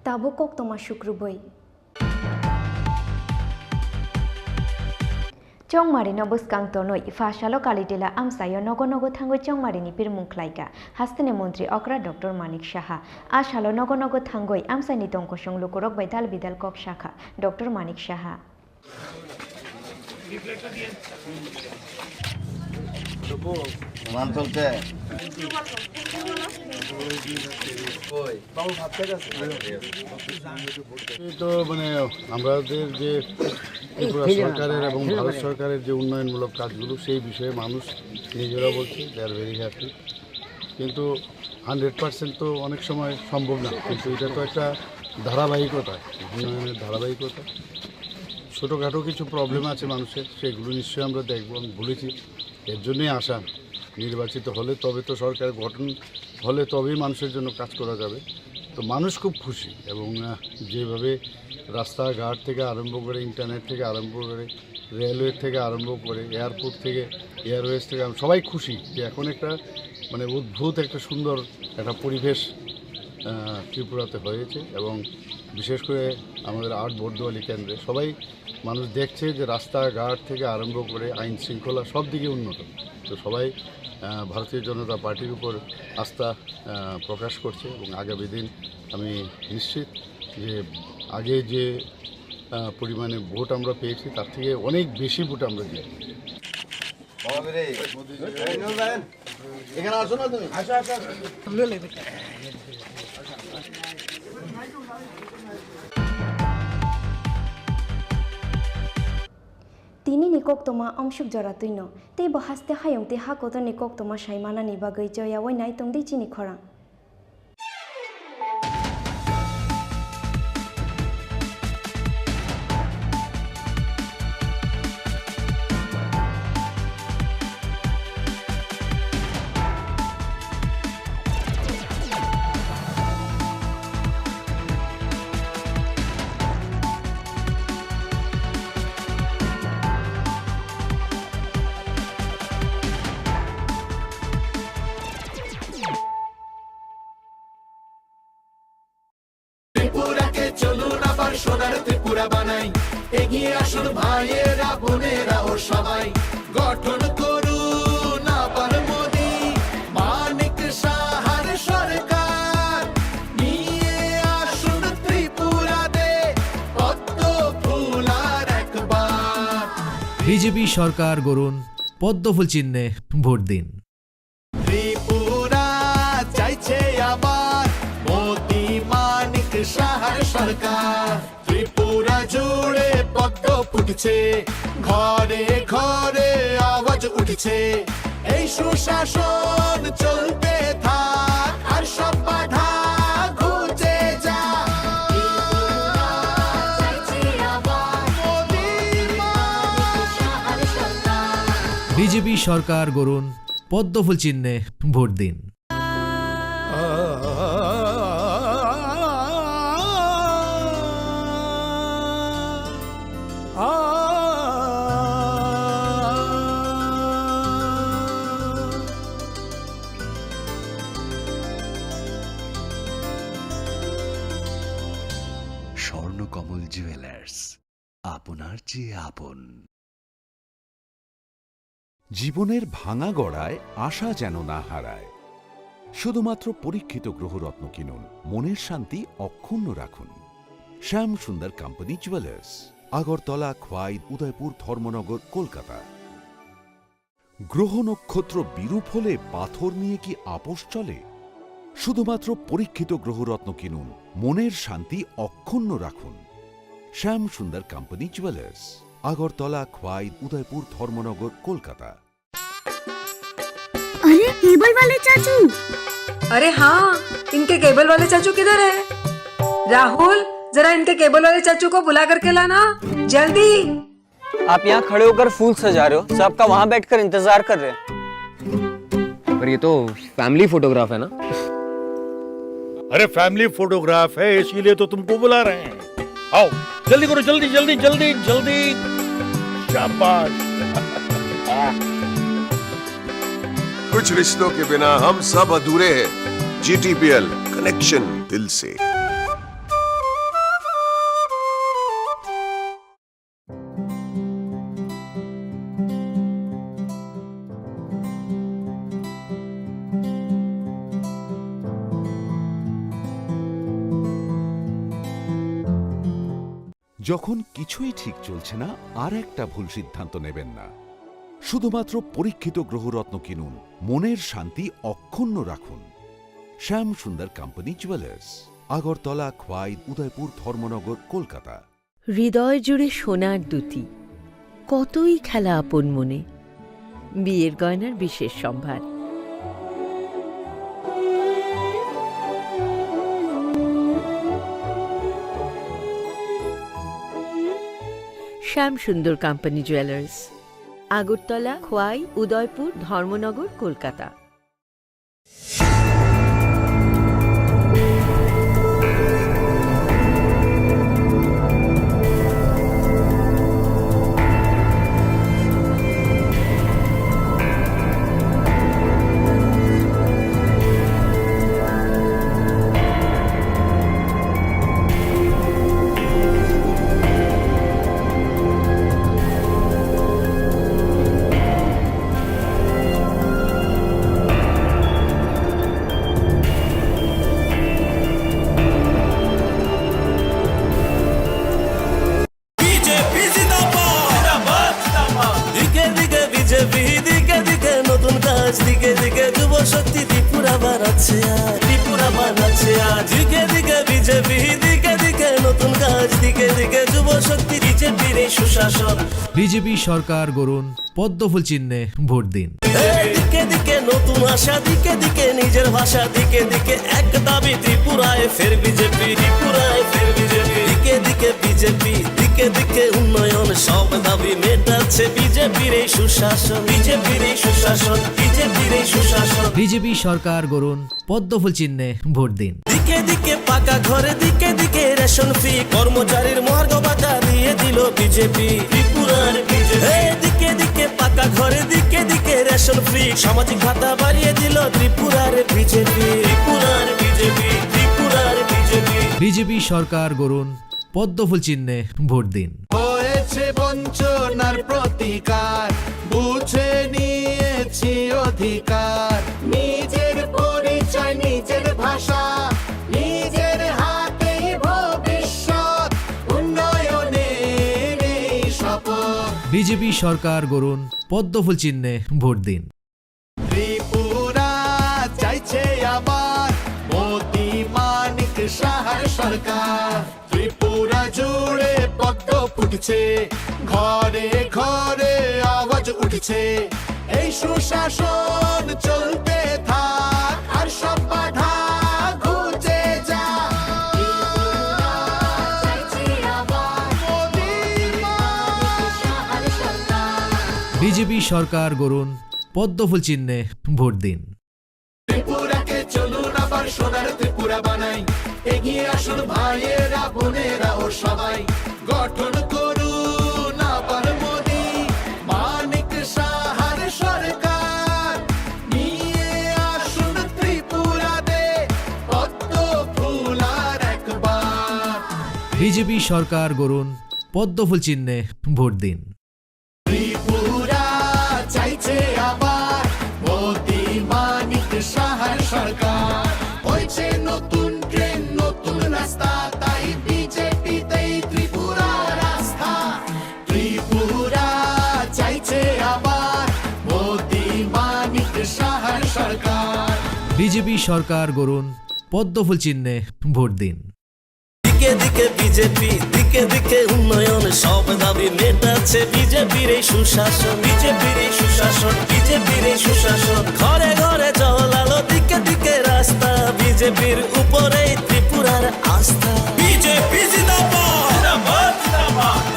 ताबो कक्तमा शुक्रबै चंमारिनो बसकांतनय फाशालो कालिटेला आमसायो नगो नगो थांगै चंमारिनि बिरमुं ख्लायगा हास्तेनि मन्त्री अक्रा डक्टर मानिक साहा आशालो नगो नगो थांगै आमसानि तंकसं लुकुरक बायदाल बिदाल कक शाखा डक्टर मानिक साहा তো মানে আমাদের যে ত্রিপুরা সরকারের এবং ভারত সরকারের যে উন্নয়নমূলক কাজগুলো সেই বিষয়ে মানুষ নিজেরা বলছে দে আর ভেরি হ্যাপি কিন্তু 100% তো অনেক সময় সম্ভব না কিন্তু এটা তো একটা ধারাবাহিকতা উন্নয়নের ধারাবাহিকতা ছোটোখাটো কিছু প্রবলেম আছে মানুষের সেগুলো নিশ্চয়ই আমরা দেখব আমি বলেছি এর জন্যই আশা নির্বাচিত হলে তবে তো সরকার গঠন হলে তবেই মানুষের জন্য কাজ করা যাবে তো মানুষ খুব খুশি এবং যেভাবে রাস্তাঘাট থেকে আরম্ভ করে ইন্টারনেট থেকে আরম্ভ করে রেলওয়ে থেকে আরম্ভ করে এয়ারপোর্ট থেকে এয়ারওয়েজ থেকে সবাই খুশি যে এখন একটা মানে অদ্ভুত একটা সুন্দর একটা পরিবেশ ত্রিপুরাতে হয়েছে এবং বিশেষ করে আমাদের বর্দোয়ালি কেন্দ্রে সবাই মানুষ দেখছে যে রাস্তাঘাট থেকে আরম্ভ করে আইন শৃঙ্খলা সব দিকে উন্নত তো সবাই ভারতীয় জনতা পার্টির উপর আস্থা প্রকাশ করছে এবং আগামী দিন আমি নিশ্চিত যে আগে যে পরিমাণে ভোট আমরা পেয়েছি তার থেকে অনেক বেশি ভোট আমরা জিতব তিনি निकक्तमा अंशुक जरा तुइनो ते बहास्ते हायंते हाकोतो निकक्तमा साइमाना निबागै जयावै नाय तंगदै चिनि खरा সোনার ত্রিপুরা বানাই এগিয়ে আসুন ভাইয়েরা বোনেরা ও সবাই গঠন করুন আবার মোদি মানিক সাহার সরকার নিয়ে আসুন ত্রিপুরাতে পদ্ম ফুলার একবার বিজেপি সরকার গড়ুন পদ্মফুল চিহ্নে ভোট দিন ত্রিপুরা চাইছে আবার মোদি মানিক সাহার সরকার ত্রিপুরা জুড়ে পদ্ম ফুটছে ঘরে ঘরে আওয়াজ উঠছে এই সুশাসন চলতে থাক আর সব বাধা ঘুচে যা ত্রিপুরা চাইছে আবার মোদি মানিক সাহার বিজেপি সরকার গড়ুন পদ্মফুল চিহ্নে ভোট দিন। স্বর্ণকমল জুয়েলার্স, আপনার চেয়ে আপন। জীবনের ভাঙা গড়ায় আশা যেন না হারায়। শুধুমাত্র পরীক্ষিত গ্রহরত্ন কিনুন, মনের শান্তি অক্ষুণ্ণ রাখুন। শ্যাম সুন্দর কোম্পানি জুয়েলার্স, আগরতলা, খোয়াই, উদয়পুর, ধর্মনগর, কলকাতা। গ্রহ নক্ষত্র বিরূপ হলে পাথর নিয়ে কি আপোষ চলে? শুধুমাত্র পরীক্ষিত গ্রহরত্ন কিনুন, মনের শান্তি অক্ষুণ্ণ রাখুন। শ্যাম সুন্দর কোম্পানি জুয়েলার্স, আগরতলা, খোয়াই, उदयपुर, धर्मनगर, कोलकाता। अरे केबल वाले चाचू, अरे हाँ, इनके केबल वाले चाचू किधर है? राहुल, जरा इनके केबल वाले चाचू को बुला करके लाना जल्दी। आप यहाँ खड़े होकर फूल सजा रहे हो, सबका वहाँ बैठकर इंतजार कर रहे हैं। पर ये तो फैमिली फोटोग्राफ है ना? अरे फैमिली फोटोग्राफ है, इसीलिए तो तुमको बुला रहे हैं। आओ जल्दी करो, जल्दी जल्दी जल्दी जल्दी। शाबाश। कुछ रिश्तों के बिना हम सब अधूरे हैं। GTPL, कनेक्शन दिल से। যখন কিছুই ঠিক চলছে না, আর একটা ভুল সিদ্ধান্ত নেবেন না। শুধুমাত্র পরীক্ষিত গ্রহরত্ন কিনুন, মনের শান্তি অক্ষুণ্ণ রাখুন। শ্যাম সুন্দর কোম্পানি জুয়েলার্স, আগরতলা, খোয়াই, উদয়পুর, ধর্মনগর, কলকাতা। হৃদয় জুড়ে সোনার দুটি, কতই খেলা আপন মনে। বিয়ের গয়নার বিশেষ সম্ভার। শ্যাম সুন্দর কোম্পানি জুয়েলার্স, আগরতলা, খোয়াই, উদয়পুর, ধর্মনগর, কলকাতা। দিকে দিকে যুব শক্তি ত্রিপুরা বানাচ্ছে, ত্রিপুরা বানাচ্ছে আজ। দিকে দিকে বিজেপি, দিকে দিকে নতুন কাজ, দিকে দিকে যুব শক্তি, বিজেপির এই সুশাসন। বিজেপি সরকার গড়ুন পদ্মফুল চিহ্নে ভোট দিন। দিকে দিকে নতুন আশা, দিকে দিকে নিজের ভাষা, দিকে দিকে এক দাবি, ত্রিপুরায় ফের বিজেপি, ত্রিপুরায় ফের বিজেপি। দিকে দিকে বিজেপি, দিকে দিকে উন্নয়ন, সব দাবি মেটাচ্ছে বিজেপির এই সুশাসন, বিজেপির এই সুশাসন, বিজেপির এই সুশাসন। বিজেপি সরকার গড়ুন পদ্মফুল চিহ্নে ভোট দিন। দিকে দিকে পাকা ঘরে, দিকে দিকে রেশন ফ্রি, কর্মচারীর মহার্ঘ ভাতা দিয়ে দিল বিজেপি, ত্রিপুরার বিজেপি। দিকে দিকে পাকা ঘরে, দিকে দিকে রেশন ফ্রি, সামাজিক ভাতা বাড়িয়ে দিল ত্রিপুরার বিজেপি, ত্রিপুরার বিজেপি, ত্রিপুরার বিজেপি। বিজেপি সরকার গড়ুন পদ্মফুল চিহ্নে ভোট দিন। হয়েছে বঞ্চনার প্রতিকার, বুঝে নিয়েছি অধিকার। নিজের পরিচয়, নিজের ভাষা, নিজের হাতেই ভবিষ্যৎ, উন্নয়নের এই শপথ। বিজেপি সরকার গড়ুন পদ্মফুল চিহ্নে ভোট দিন। ত্রিপুরা চাইছে আবার মোদি মানিক সাহার সরকার। ত্রিপুরা জুড়ে পদ্ম ফুটছে, ঘরে ঘরে আওয়াজ উঠছে। এই সুশাসন চলতে থাক, আর সব বাধা ঘুচে যা। বিজেপি সরকার গড়ুন পদ্মফুল চিহ্নে ভোট দিন। ত্রিপুরাকে চলুন আবার সোনার ত্রিপুরা বানাই, এগিয়ে আসুন ভাইয়েরা বোনেরা ও সবাই, গঠন করুন আবার মোদি মানিক সাহার সরকার, নিয়ে আসুন ত্রিপুরাতে পদ্ম ফুল আর একবার। বিজেপি সরকার গড়ুন পদ্মফুল চিহ্নে ভোট দিন। ত্রিপুরা চাইছে আবার মোদি মানিক সাহার সরকার, হয়েছে নতুন ট্রেন নতুন রাস্তা, তাই বিজেপিতেই ত্রিপুরার রাস্তা। ত্রিপুরা চাইছে আবার মোদি মানিক সাহার সরকার। বিজেপি সরকার গড়ুন পদ্মফুল চিহ্নে ভোট দিন। দিকে দিকে বিজেপি, দিকে দিকে উন্নয়ন, সব দাবি মেটাচ্ছে বিজেপির এই সুশাসন, বিজেপির এই সুশাসন, বিজেপির এই সুশাসন। ঘরে ঘরে জল আলো, দিকে দিকে রাস্তা, বিজেপির উপরেই ত্রিপুরার আস্থা। বিজেপি জিন্দাবাদ,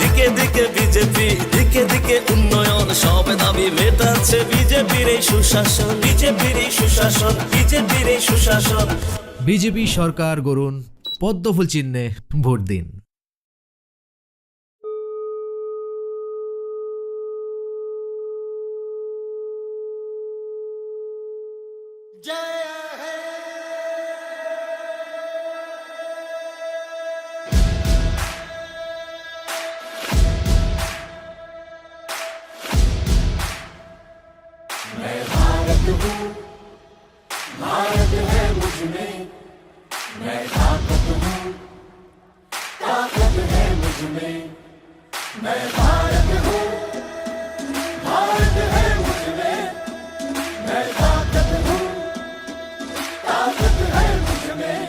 দিকে দিকে বিজেপি, দিকে দিকে উন্নয়ন, সব দাবি মেটাচ্ছে বিজেপির এই সুশাসন, বিজেপির এই সুশাসন, বিজেপির এই সুশাসন। বিজেপি সরকার গড়ুন পদ্মফুল চিহ্নে ভোট দিন। मैं भारत हूँ, भारत है मुझ में, मैं ताकत हूँ, ताकत है मुझ में। मैं भारत हूँ, भारत है मुझ में, मैं ताकत हूँ, ताकत है मुझ में।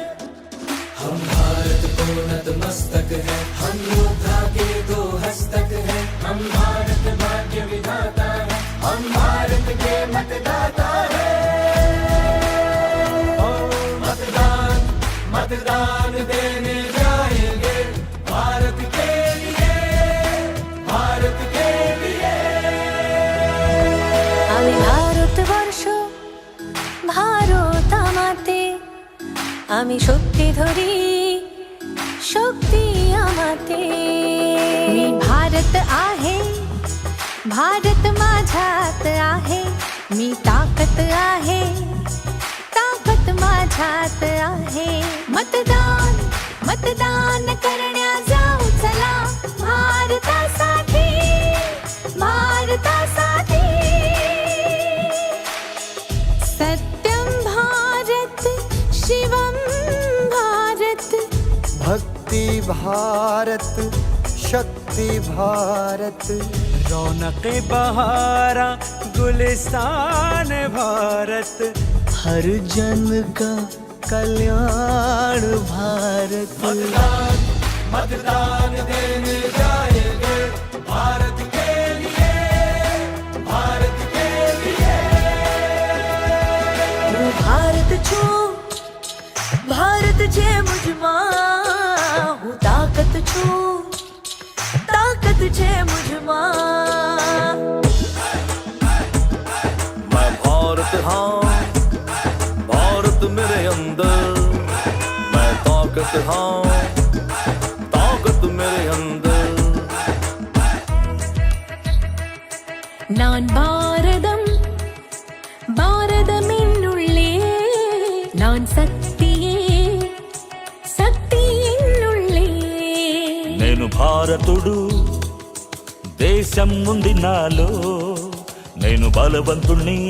हम भारत को नतमस्तक है, हम योद्धा के दो हस्तक है, हम भारत भाग्य विधाता है, हम भारत के मतदाता है। मतदान मतदान देने जाएंगे भारत के लिए, भारत के लिए। আমি ভারতবর্ষ ভারত আমাতে, আমি শক্তি ধরি शक्ती आमाते। मी भारत आहे, भारत माझ्यात आहे, मी ताकत आहे, ताकत माझ्यात आहे। मतदान मतदान करण्या जाऊ चला, भारतासाठी भारतासाठी। सत्यम भारत शिवम भारत, भक्ति भारत शक्ति भारत, रौनक बहारा गुलिस्तान भारत, हर जन का कल्याण भारत। मतदान मतदान देने जाएंगे भारत के लिए, भारत के लिए। હું ભારત છું, ભારત છે મુજમાં, હું તાકત છું, તાકત છે મુજમાં। मैं भारत हाँ, भारत मेरे अंदर, मैं ताकत हाँ, ताकत मेरे अंदर। நான் பாரதம் பாரதமென்னுள்ளே, நான் சக்தியே சக்தி என்னுள்ளே। నేను భారతుడు, దేశం ఉంది నాలో, నేను బలవంతుణ్ణి,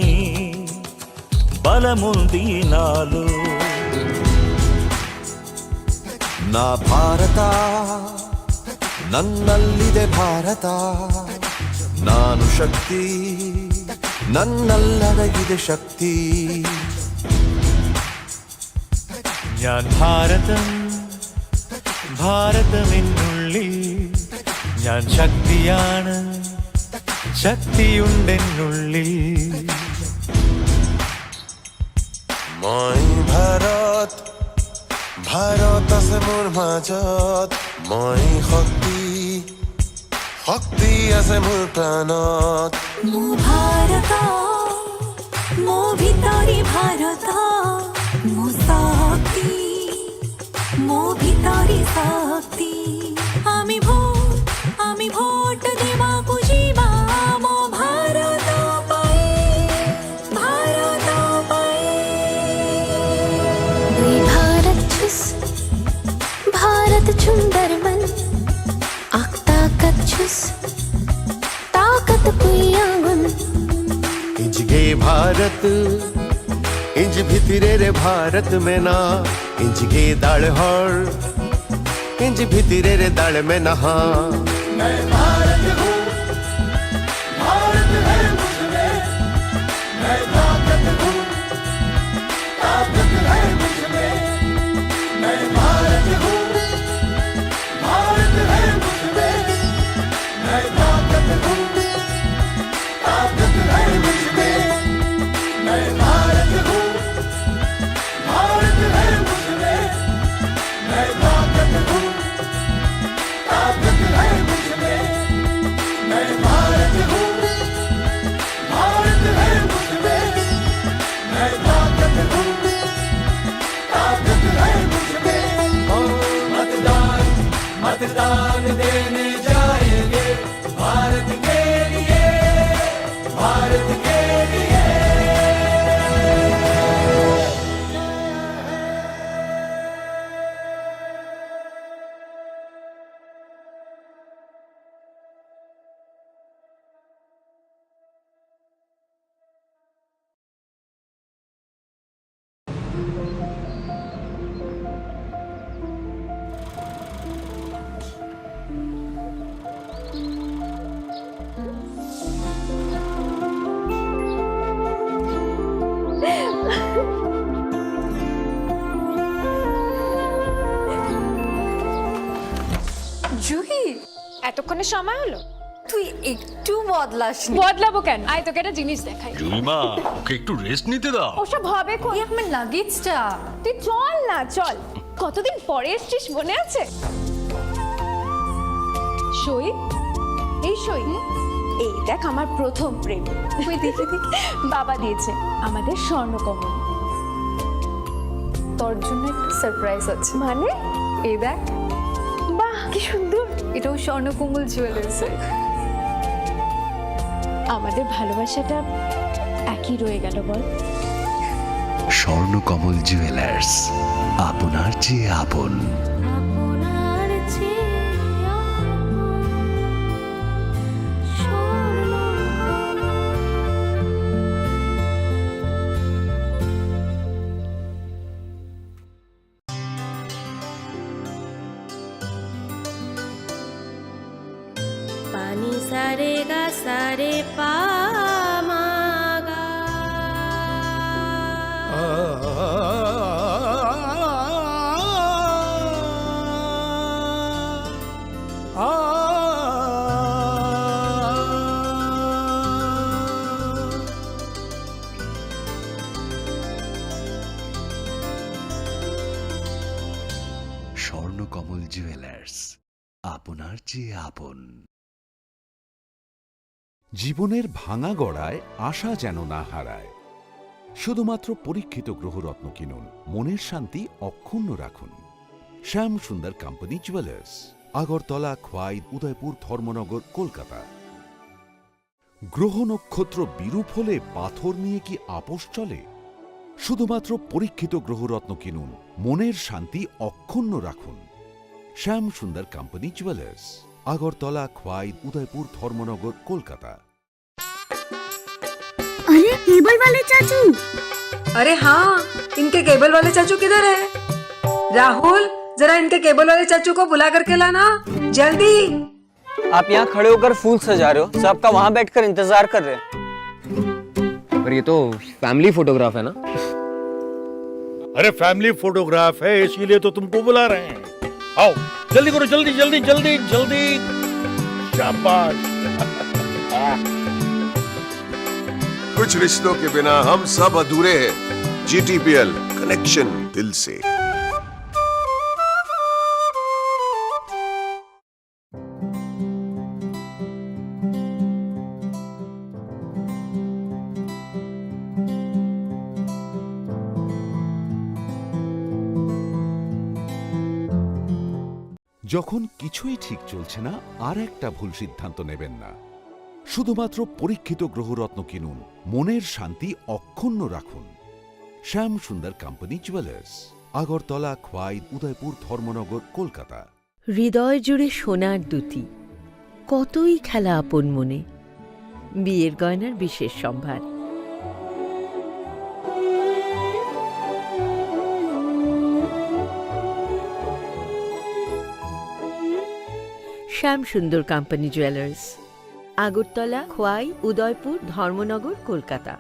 బలముంది నాలో। ನಾ ಭಾರತ ನನ್ನಲ್ಲಿದೆ ಭಾರತ, ನಾನು ಶಕ್ತಿ ನನ್ನಲ್ಲಡಗಿದೆ ಶಕ್ತಿ। ഞാൻ ഭാരതം ഭാരതമെന്നുള്ളിൽ, ഞാൻ ശക്തിയാണ് ശക്തിയുണ്ടെന്നുള്ളിൽ। মই ভাৰত ভাৰত আছে মোৰ মাজত, মই শক্তি भक्ति আছে মোৰ প্ৰাণত মো ভারত মো ভিতরে ভারত মো শক্তি মো ভিতরে শক্তি আমি ভোট দেবাকু যিবা মো ভারত পাই ভারত পাই দুই ভারত ছুস भारत सुंदर मन आख ताकत छुस ताकत पुयागुन इंज गे भारत इंज भितरे रे भारत में ना इंज गे दाड़ हर इंज भितरे रे दाड़ में नहा मैं भारत हूँ भारत है मुझमें मैं ताकत हूँ ताकत है मुझमें मैं भारत हूँ भारत है मुझमें मैं ताकत हूँ ताकत है मुझमें मैं भारत हूँ भारत है मुझमें मैं ताकत हूँ ताकत है मुझमें मैं भारत हूँ भारत है मुझमें मैं ताकत हूँ ताकत है मुझमें मतदान मतदान देने जाएंगे भारत के लिए भारत के लिए জুহি এতক্ষণে সময় হলো তুই একটু বদলাসনি বদলাবো কেন আয় তোকে একটা জিনিস দেখাই জুইমা ওকে একটু রেস্ট নিতে দাও ওসব হবে কোন আমার লাগেজটা তুই চল না চল কতদিন পরে এসেছিস মনে আছে সই এই সই এই দেখ আমার প্রথম প্রেম তুই দেখে বাবা দিয়েছে আমাদের স্বর্ণকমল তোর জন্য একটা সারপ্রাইজ আছে মানে এই দেখ বাহ কি সুন্দর এটাও স্বর্ণকমল জুয়েলার্স আমাদের ভালোবাসাটা একই রয়ে গেল বল স্বর্ণকমল জুয়েলার্স আপনার চেয়ে আপন पानी सारे गा सारे पामागा স্বর্ণকমল জুয়েলার্স আপনার চেয়ে আপন জীবনের ভাঙা গড়ায় আশা যেন না হারায় শুধুমাত্র পরীক্ষিত গ্রহরত্ন কিনুন মনের শান্তি অক্ষুণ্ণ রাখুন শ্যাম সুন্দর কোম্পানি জুয়েলার্স আগরতলা খোয়াই উদয়পুর ধর্মনগর কলকাতা গ্রহ নক্ষত্র বিরূপ হলে পাথর নিয়ে কি আপোষ চলে শুধুমাত্র পরীক্ষিত গ্রহরত্ন কিনুন মনের শান্তি অক্ষুণ্ণ রাখুন শ্যাম সুন্দর কোম্পানি জুয়েলার্স আগরতলা খোয়াই উদয়পুর ধর্মনগর কলকাতা अरे केबल वाले चाचू अरे हाँ इनके केबल वाले चाचू किधर है राहुल जरा इनके केबल वाले चाचू को बुला करके लाना जल्दी आप यहाँ खड़े होकर फूल सजा रहे हो सबका वहाँ बैठकर इंतजार कर रहे हैं पर ये तो फैमिली फोटोग्राफ है ना अरे फैमिली फोटोग्राफ है इसीलिए तो तुमको बुला रहे हैं आओ जल्दी करो जल्दी जल्दी जल्दी जल्दी शाबाश कुछ रिश्तों के बिना हम सब अधूरे हैं GTPL कनेक्शन दिल से যখন কিছুই ঠিক চলছে না, আর একটা ভুল সিদ্ধান্ত নেবেন না। শুধুমাত্র পরীক্ষিত গ্রহরত্ন কিনুন, মনের শান্তি অক্ষুণ্ণ রাখুন। শ্যাম সুন্দর কোম্পানি জুয়েলার্স, আগরতলা, খোয়াই, উদয়পুর, ধর্মনগর, কলকাতা। হৃদয় জুড়ে সোনার দুটি, কতই খেলা আপন মনে। বিয়ের গয়নার বিশেষ সম্ভার। শ্যাম সুন্দর company jewellers, Agartala, Khowai, Udaipur, Dharmanagar, Kolkata.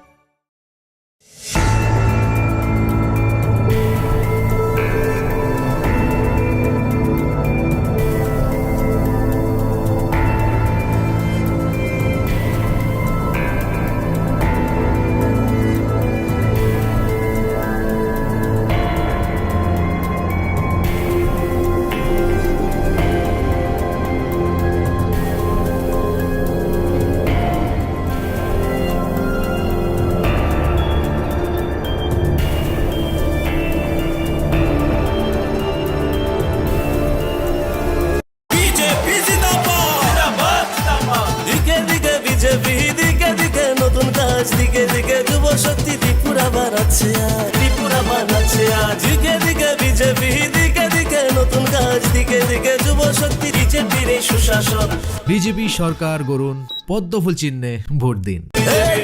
BJP জিন্দাবাদ, দিকে দিকে বিজেপি, দিকে দিকে নতুন কাজ, দিকে দিকে যুব শক্তি ত্রিপুরা বানাচ্ছে আজ, ত্রিপুরা বানাচ্ছে আজ। দিকে দিকে বিজেপি, দিকে দিকে নতুন কাজ, দিকে দিকে যুব শক্তি, বিজেপির এই সুশাসন। বিজেপি সরকার গড়ুন, পদ্মফুল চিহ্নে ভোট দিন।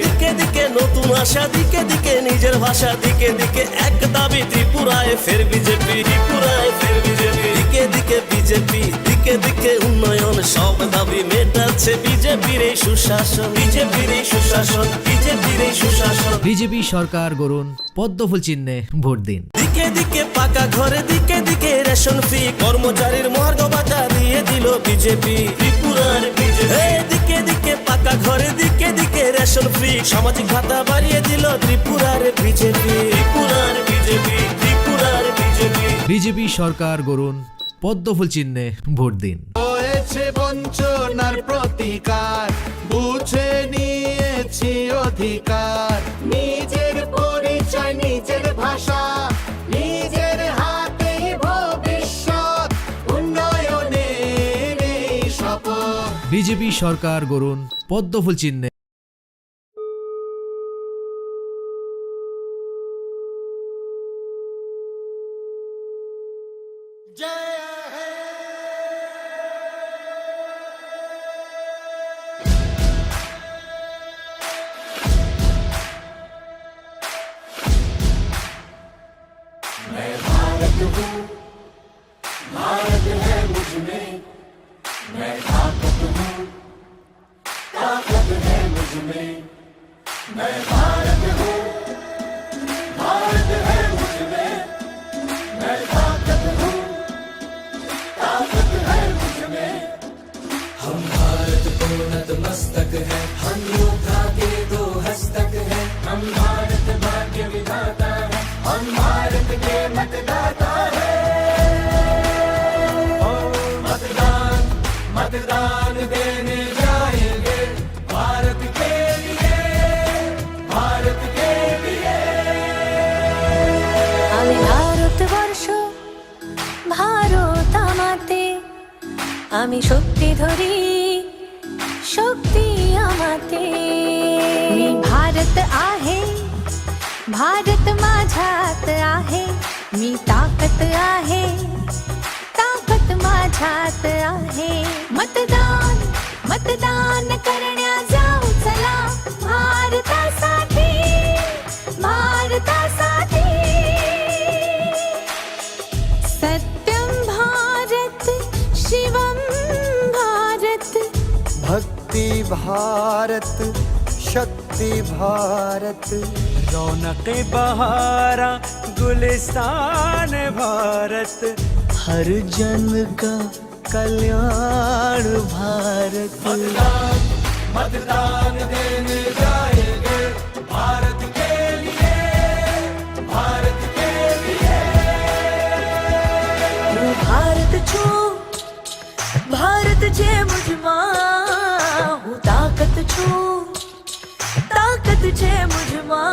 দিকে দিকে নতুন আশা, দিকে দিকে নিজের ভাষা, দিকে দিকে এক দাবি, ত্রিপুরায় ফের বিজেপি, ত্রিপুরায় ফের বিজেপি। দিকে দিকে বিজেপি, দিকে দিকে উন্নয়ন, সব দাবি মেটাচ্ছে বিজেপির এই সুশাসন, বিজেপির এই সুশাসন, বিজেপির এই সুশাসন। বিজেপি সরকার গড়ুন, পদ্মফুল চিহ্নে ভোট দিন। দিকে দিকে পাকা ঘরে, দিকে দিকে রেশন ফ্রি, কর্মচারীর মহার্ঘ ভাতা দিয়ে দিল বিজেপি, ত্রিপুরার বিজেপি। দিকে দিকে পাকা ঘরে, দিকে দিকে রেশন ফ্রি, সামাজিক ভাতা বাড়িয়ে দিল ত্রিপুরার বিজেপি, ত্রিপুরার বিজেপি, ত্রিপুরার বিজেপি। বিজেপি সরকার গড়ুন, পদ্মফুল চিহ্নে ভোট দিন। হয়েছে বঞ্চনার প্রতিকার, বুঝে নিয়েছি অধিকার। নিজের পরিচয়, নিজের ভাষা, নিজের হাতেই ভবিষ্যৎ, উন্নয়নের এই শপথ। বিজেপি সরকার গড়ুন, পদ্মফুল চিহ্নে। मैं भारत हूँ, भारत है मुझ में, मैं ताकत हूँ, ताकत है मुझ में। मैं भारत हूँ, भारत है मुझ में, मैं ताकत हूँ, ताकत है मुझ में। हम भारत को नतमस्तक है, हम योद्धा के दो हस्तक है। हम भारत भाग्य विधाता है, हम भारत के मतदाता है। मतदान मतदान देने जाएंगे, भारत के लिए, भारत के लिए। আমি ভারতবর্ষ, ভারত আমাতে, আমি শক্তি ধরি, शक्ती आमाते। मी भारत आहे, भारत माझ्यात आहे, मी ताकत आहे, ताकत माझ्यात आहे। मतदान मतदान करण्या जाऊ चला, भारतासाठी, भारतासाठी। सत्यम भारत, शिवम भारत, भक्ति भारत, शक्ति भारत। रौनक बहारा, गुलिस्तान भारत, हर जन का कल्याण भारत। मतदान मतदान देने जाएंगे, भारत के लिए, भारत के लिए। હું ભારત છું, ભારત છે મુझમાં, હું તાકત છું, તાકત છે મુझમાં।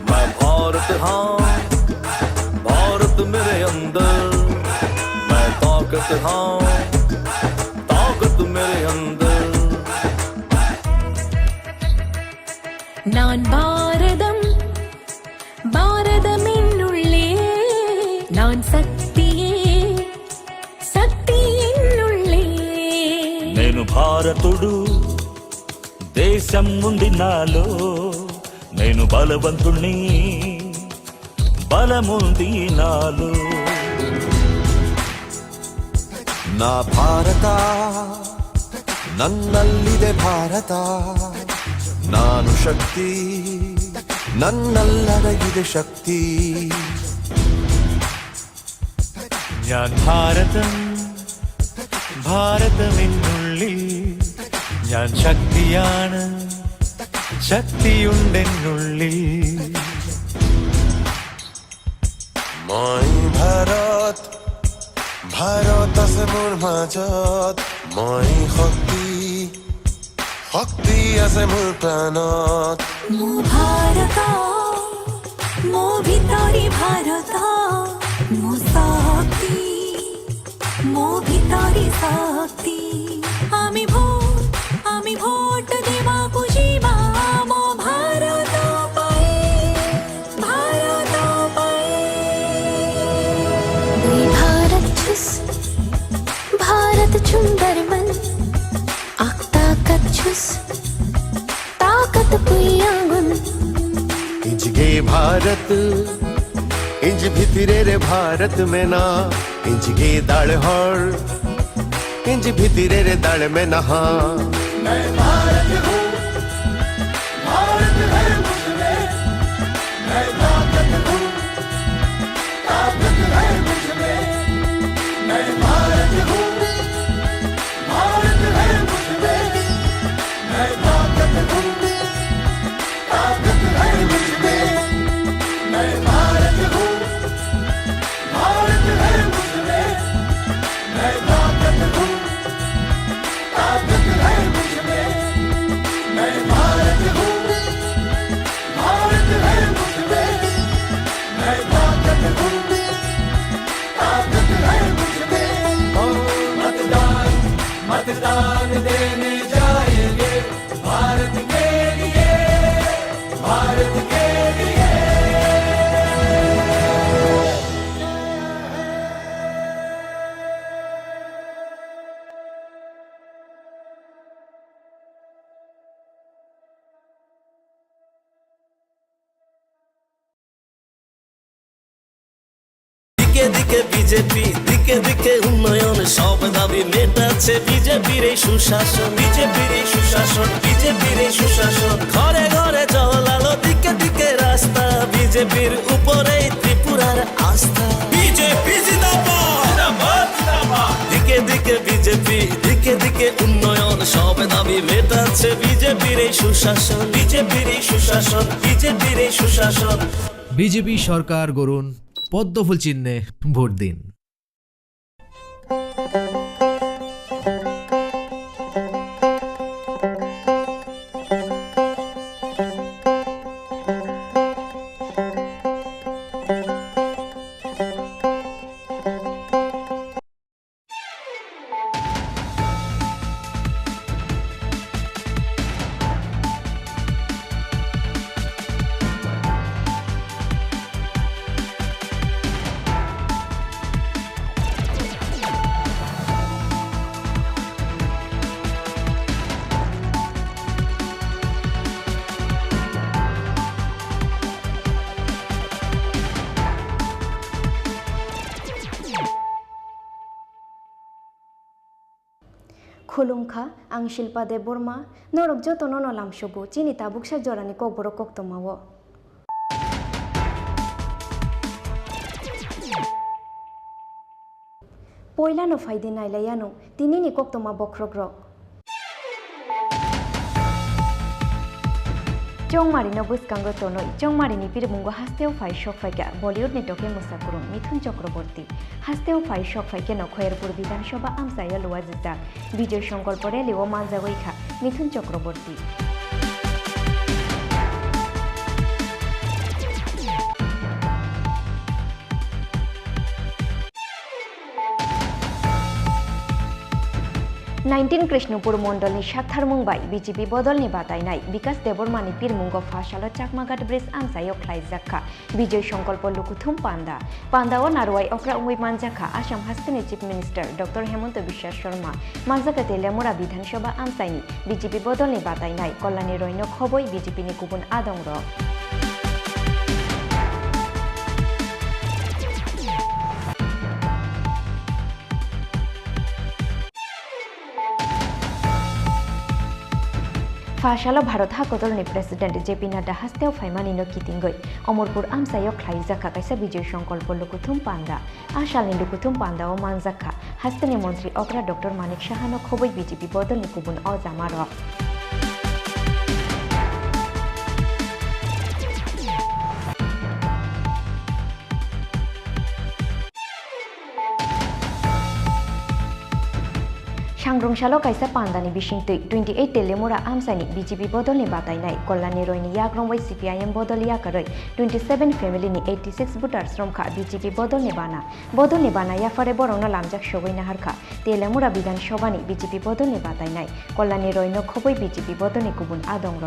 मैं भारत, हाँ भारत मेरे अंदर ताकत हाँ ताकत मेरे अंदर நான் பாரதம் பாரதம் என்னுள்ளே நான் சக்தியே சக்தி என்னுள்ளே నేను భారతుడు దేశం ఉంది నాలో నేను బలవంతుణ్ణి బలముంది నాలో ನಾ ಭಾರತ ನನ್ನಲ್ಲಿದೆ ಭಾರತ ನಾನು ಶಕ್ತಿ ನನ್ನಲ್ಲಡಗಿದೆ ಶಕ್ತಿ ഞാൻ ഭാരതം ഭാരതമെന്നുള്ളിൽ ഞാൻ ശക്തിയാണ് ശക്തിയുണ്ടെന്നുള്ളിൽ মই ভাৰত ভাৰত আছে মোৰ মাজত মই শক্তি শক্তি আছে মোৰ প্ৰাণত মো ভারত মো ভিতরে ভারত মো শক্তি মো ভিতরে শক্তি আমি ভোট দেবাকু যিবা মো ভারত পাই ভারত পাই দুই ভারত ছুস भारत सुंदर मन आख ताकत छुस ताकत पुयागुन इंज गे भारत इंज भितरे रे भारत में ना इंज गे दाड़ हर इंज भितरे रे दाड़ में नहा मैं भारत हूँ भारत है मुझमें मैं ताकत हूँ ताकत है मुझमें मैं भारत हूँ भारत है मुझमें मैं ताकत हूँ ताकत है मुझमें मैं भारत हूँ भारत है मुझमें मैं ताकत हूँ ताकत है मुझमें मैं भारत हूँ भारत है मुझमें मैं ताकत हूँ ताकत है मुझमें मतदान मतदान देने जाएंगे भारत के लिए भारत के लिए দিকে দিকে বিজেপি দিকে দিকে উন্নয়ন সব দাবি মেটাচ্ছে বিজেপির এই সুশাসন বিজেপির এই সুশাসন বিজেপির এই সুশাসন ঘরে ঘরে জল আলো দিকে দিকে রাস্তা বিজেপির উপরেই ত্রিপুরার আস্থা বিজেপি জিন্দাবাদ দিকে দিকে বিজেপি দিকে দিকে উন্নয়ন সব দাবি মেটাচ্ছে বিজেপির এই সুশাসন বিজেপির এই সুশাসন বিজেপির এই সুশাসন বিজেপি সরকার গড়ুন পদ্মফুল চিহ্নে ভোট দিন। खुलुमखा आं शिल्पा देव बर्मा नरक जतन नलामसबु चिनि ताबुकसा जरानि कबर कक्तमावो पयलानो फायदे नायलायानो तिनिनि कक्तमा बख्रग्र चौमारिनो बुसकांगो तोनोई चौमारिनि पिरमुंगो हास्तेव फाइ शक फाइका बलिउड नि टके मुसाकुरुं मिथुन चक्रवर्ती हास्तेव फाइ शक फाइके नखयरपुर विधानसभा आमसाया लुवाजिजा विजय संकल्प रेलिओ मानजागैखा मिथुन चक्रवर्ती 19 कृष्णपुर मण्डलनि साथार मुंबाई बीजेपी बदलनि बादायनाय विकास देबरमानि पिरमुंग फासालो चाकमाघाट ब्रिज आमसायाव ख्लायजाखा विजय संकल्प लुकुथुम पांडा पांडाओ नारवाई अक्रा उंगै मानजाखा आसाम हास्टेनि chief minister doctor Hemant Biswa Sarma मानजाखा तेलियामुरा विधानसभा आमसायनि बीजेपी बदलनि बादायनाय कल्याणी रयनो खबै बीजेपीनि गुबुन आदंर फाशालो भारत हाकदलनि प्रेसिडेंट जेपी नड्डा हास्तेव फाइमानि नो कितिंगै अमरपुर आमसायाव ख्लायजाखा कायसा विजय संकल्प लुकुथुम पांडा आशालनि लुकुथुम पांडाओ मानजाखा हास्तेनि मंत्री अग्रा डॉक्टर मानिक साहानो खबै बीजेपी बदलनि गुबुन अजामार सांग्रंसालो कायसा पांडानि बिसिंतै 28 तेलेमुरा आमसानि बीजेपी बदलनि बादायनाय कल्याणी रयनि याग्रंबै सीपीआईएम बदल याकारै 27 फेमिलिनि 86 भोटार्स रमखा बीजेपी बदलनि बाना याफारे बरंनो लामजाक सगैना हारखा तेलेमुरा विधानसभानि बीजेपी बदलनि बादायनाय कल्याणी रयनो खबै बीजेपी बदलनि गुबुन आदंर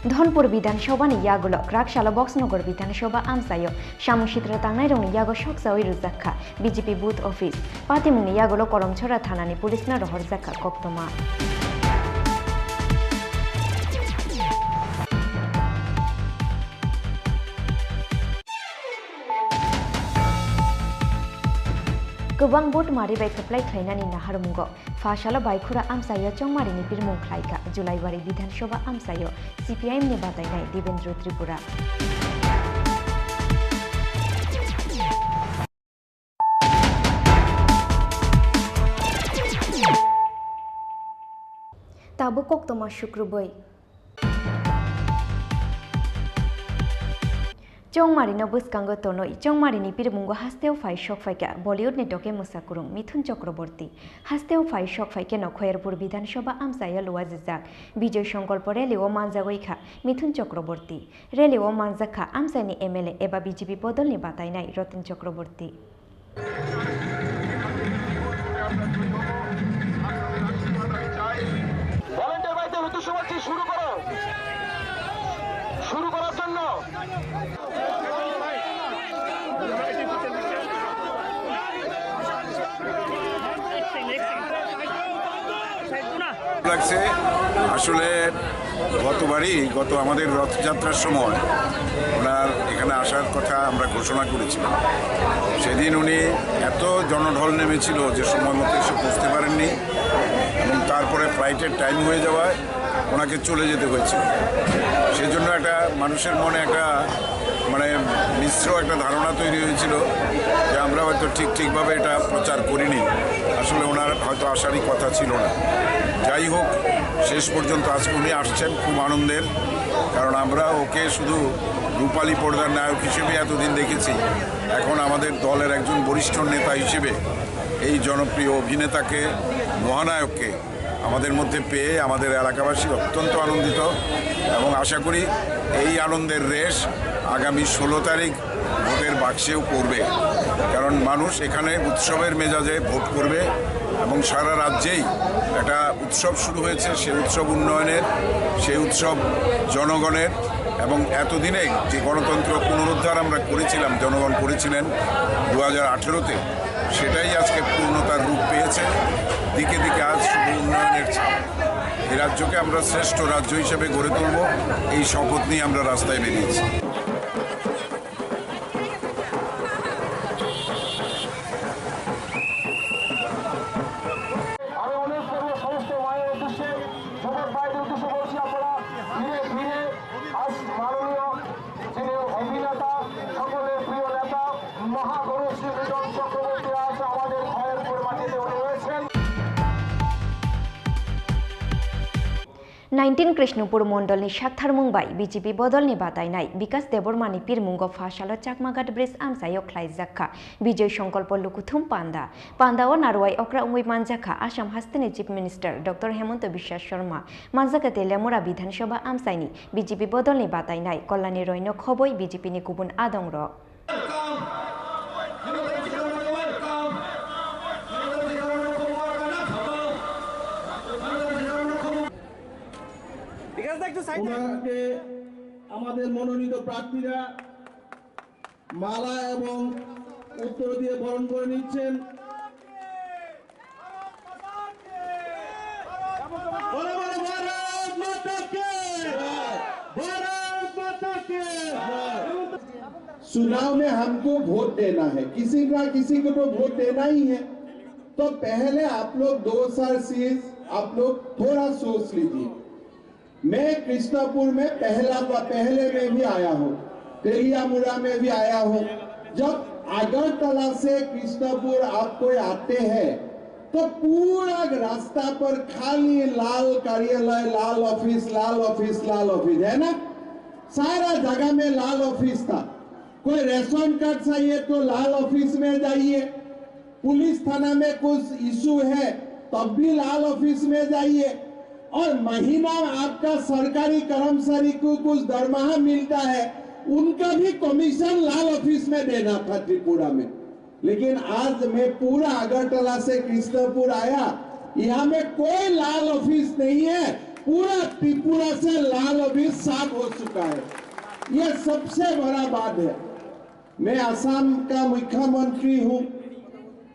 धनपुर विधानसभानि यागुलो क्राकशाला बक्सनगर विधानसभा आमसायो सामुसित्र तांनाय रंनि यागो सकसावै रुजाखा बीजेपी बुथ ऑफिस पातिमुंनि यागुलो करमछरा थानानि पुलिसना रहरजाखा कक्तमा गोबां भोट मारिबाय खोप्लाय ख्लायनानि नाहारमुंग फाशालो बायखुरा आमसायो चौमारिनि बिरमुं ख्लायखा जुलाइबारि विधानसभा आमसायो सीपीआईएमनि बादायनाय देवेन्द्र त्रिपुरा ताबो कक्तमा शुक्रबै चौमारिनो बसकांगो तोनोई चौमारिनि पिरमुंगो हास्तेव फाइ शक फाइका बॉलीवुड नेटके मुसाकुरुं मिथुन चक्रवर्ती हास्तेव फाइ शक फाइके नखयरपुर विधानसभा आमसायो लुवाजिजाक विजय संकल्प रेलिओ मानजागैखा मिथुन चक्रवर्ती रेलिओ मानजाखा आमसायनि एमएलए एबा बीजेपी बदलनि बादायनाय रतन चक्रवर्ती শুরু করার জন্য লাগছে আসলে গত আমাদের রথযাত্রার সময় ওনার এখানে আসার কথা আমরা ঘোষণা করেছিলাম সেদিন উনি এত জনঢল নেমেছিল যে সময় মতো এসে পৌঁছতে পারেননি এবং তারপরে ফ্লাইটের টাইম হয়ে যাওয়ায় ওনাকে চলে যেতে হয়েছিল সেজন্য একটা মানুষের মনে একটা মানে মিশ্র একটা ধারণা তৈরি হয়েছিল যে আমরা হয়তো ঠিকভাবে এটা প্রচার করিনি আসলে ওনার হয়তো আসারই কথা ছিল না যাই হোক শেষ পর্যন্ত আজকে উনি আসছেন খুব আনন্দের কারণ আমরা ওকে শুধু রূপালী পর্দার নায়ক হিসেবে এতদিন দেখেছি এখন আমাদের দলের একজন বরিষ্ঠ নেতা হিসেবে এই জনপ্রিয় অভিনেতাকে মহানায়ককে আমাদের মধ্যে পেয়ে আমাদের এলাকাবাসী অত্যন্ত আনন্দিত এবং আশা করি এই আনন্দের রেশ আগামী 16 তারিখ ভোটের বাক্সেও পড়বে কারণ মানুষ এখানে উৎসবের মেজাজে ভোট করবে এবং সারা রাজ্যেই একটা উৎসব শুরু হয়েছে সেই উৎসব উন্নয়নের সেই উৎসব জনগণের এবং এতদিনে যে গণতন্ত্র পুনরুদ্ধার আমরা করেছিলাম জনগণ করেছিলেন 2018-তে সেটাই আজকে পূর্ণতার রূপ পেয়েছে দিকে দিকে আজ শুধু উন্নয়নের ছাপ এই রাজ্যকে আমরা শ্রেষ্ঠ রাজ্য হিসেবে গড়ে তুলব এই শপথ নিয়ে আমরা রাস্তায় বেরিয়েছি 19 कृष्णपुर मंडलनि साक्थार मुंबाई बीजेपी बदलनि बादायनाय विकास देबरमानि पिरमुंगो फाशालो चाकमाघाट ब्रिज आमसायो ख्लाइजाखा विजय संकल्प लुकुथुम पांदा पांदाओ नारवाई अक्रा उंगै मानजाखा आसाम हास्तेनि chief minister doctor Hemant Biswa Sarma मानजाखा तेलियामुरा विधानसभा आमसायनि बीजेपी बदलनि बादायनाय कल्याणी रयनो खबै बीजेपीनि गुबुन आदंर ওনাকে আমাদের মনোনীত প্রার্থীরা মালা এবং উত্তর দিয়ে বরণ করে নিচ্ছেন। चुनाव में हमको वोट देना है, किसी ना किसी को तो वोट देना ही है। तो पहले आप लोग 2030 आप लोग थोड़ा सोच लीजिए। मैं कृष्णापुर में पहले में भी आया हूँ, तेलियामुरा में भी आया हूँ। जब अगरतला से कृष्णापुर आप कोई आते हैं तो पूरा रास्ता पर खाली लाल कार्यालय, लाल ऑफिस है ना, सारा जगह में लाल ऑफिस था। कोई रेशन कार्ड चाहिए तो लाल ऑफिस में जाइए, पुलिस थाना में कुछ इशू है तब भी लाल ऑफिस में जाइए, और महीना आपका सरकारी कर्मचारी को कुछ दरमाहा मिलता है उनका भी कमीशन लाल ऑफिस में देना था त्रिपुरा में। लेकिन आज मैं पूरा अगरतला से कृष्णपुर आया, यहाँ में कोई लाल ऑफिस नहीं है, पूरा त्रिपुरा से लाल ऑफिस साफ हो चुका है। यह सबसे बड़ा बात है। मैं असम का मुख्यमंत्री हूँ।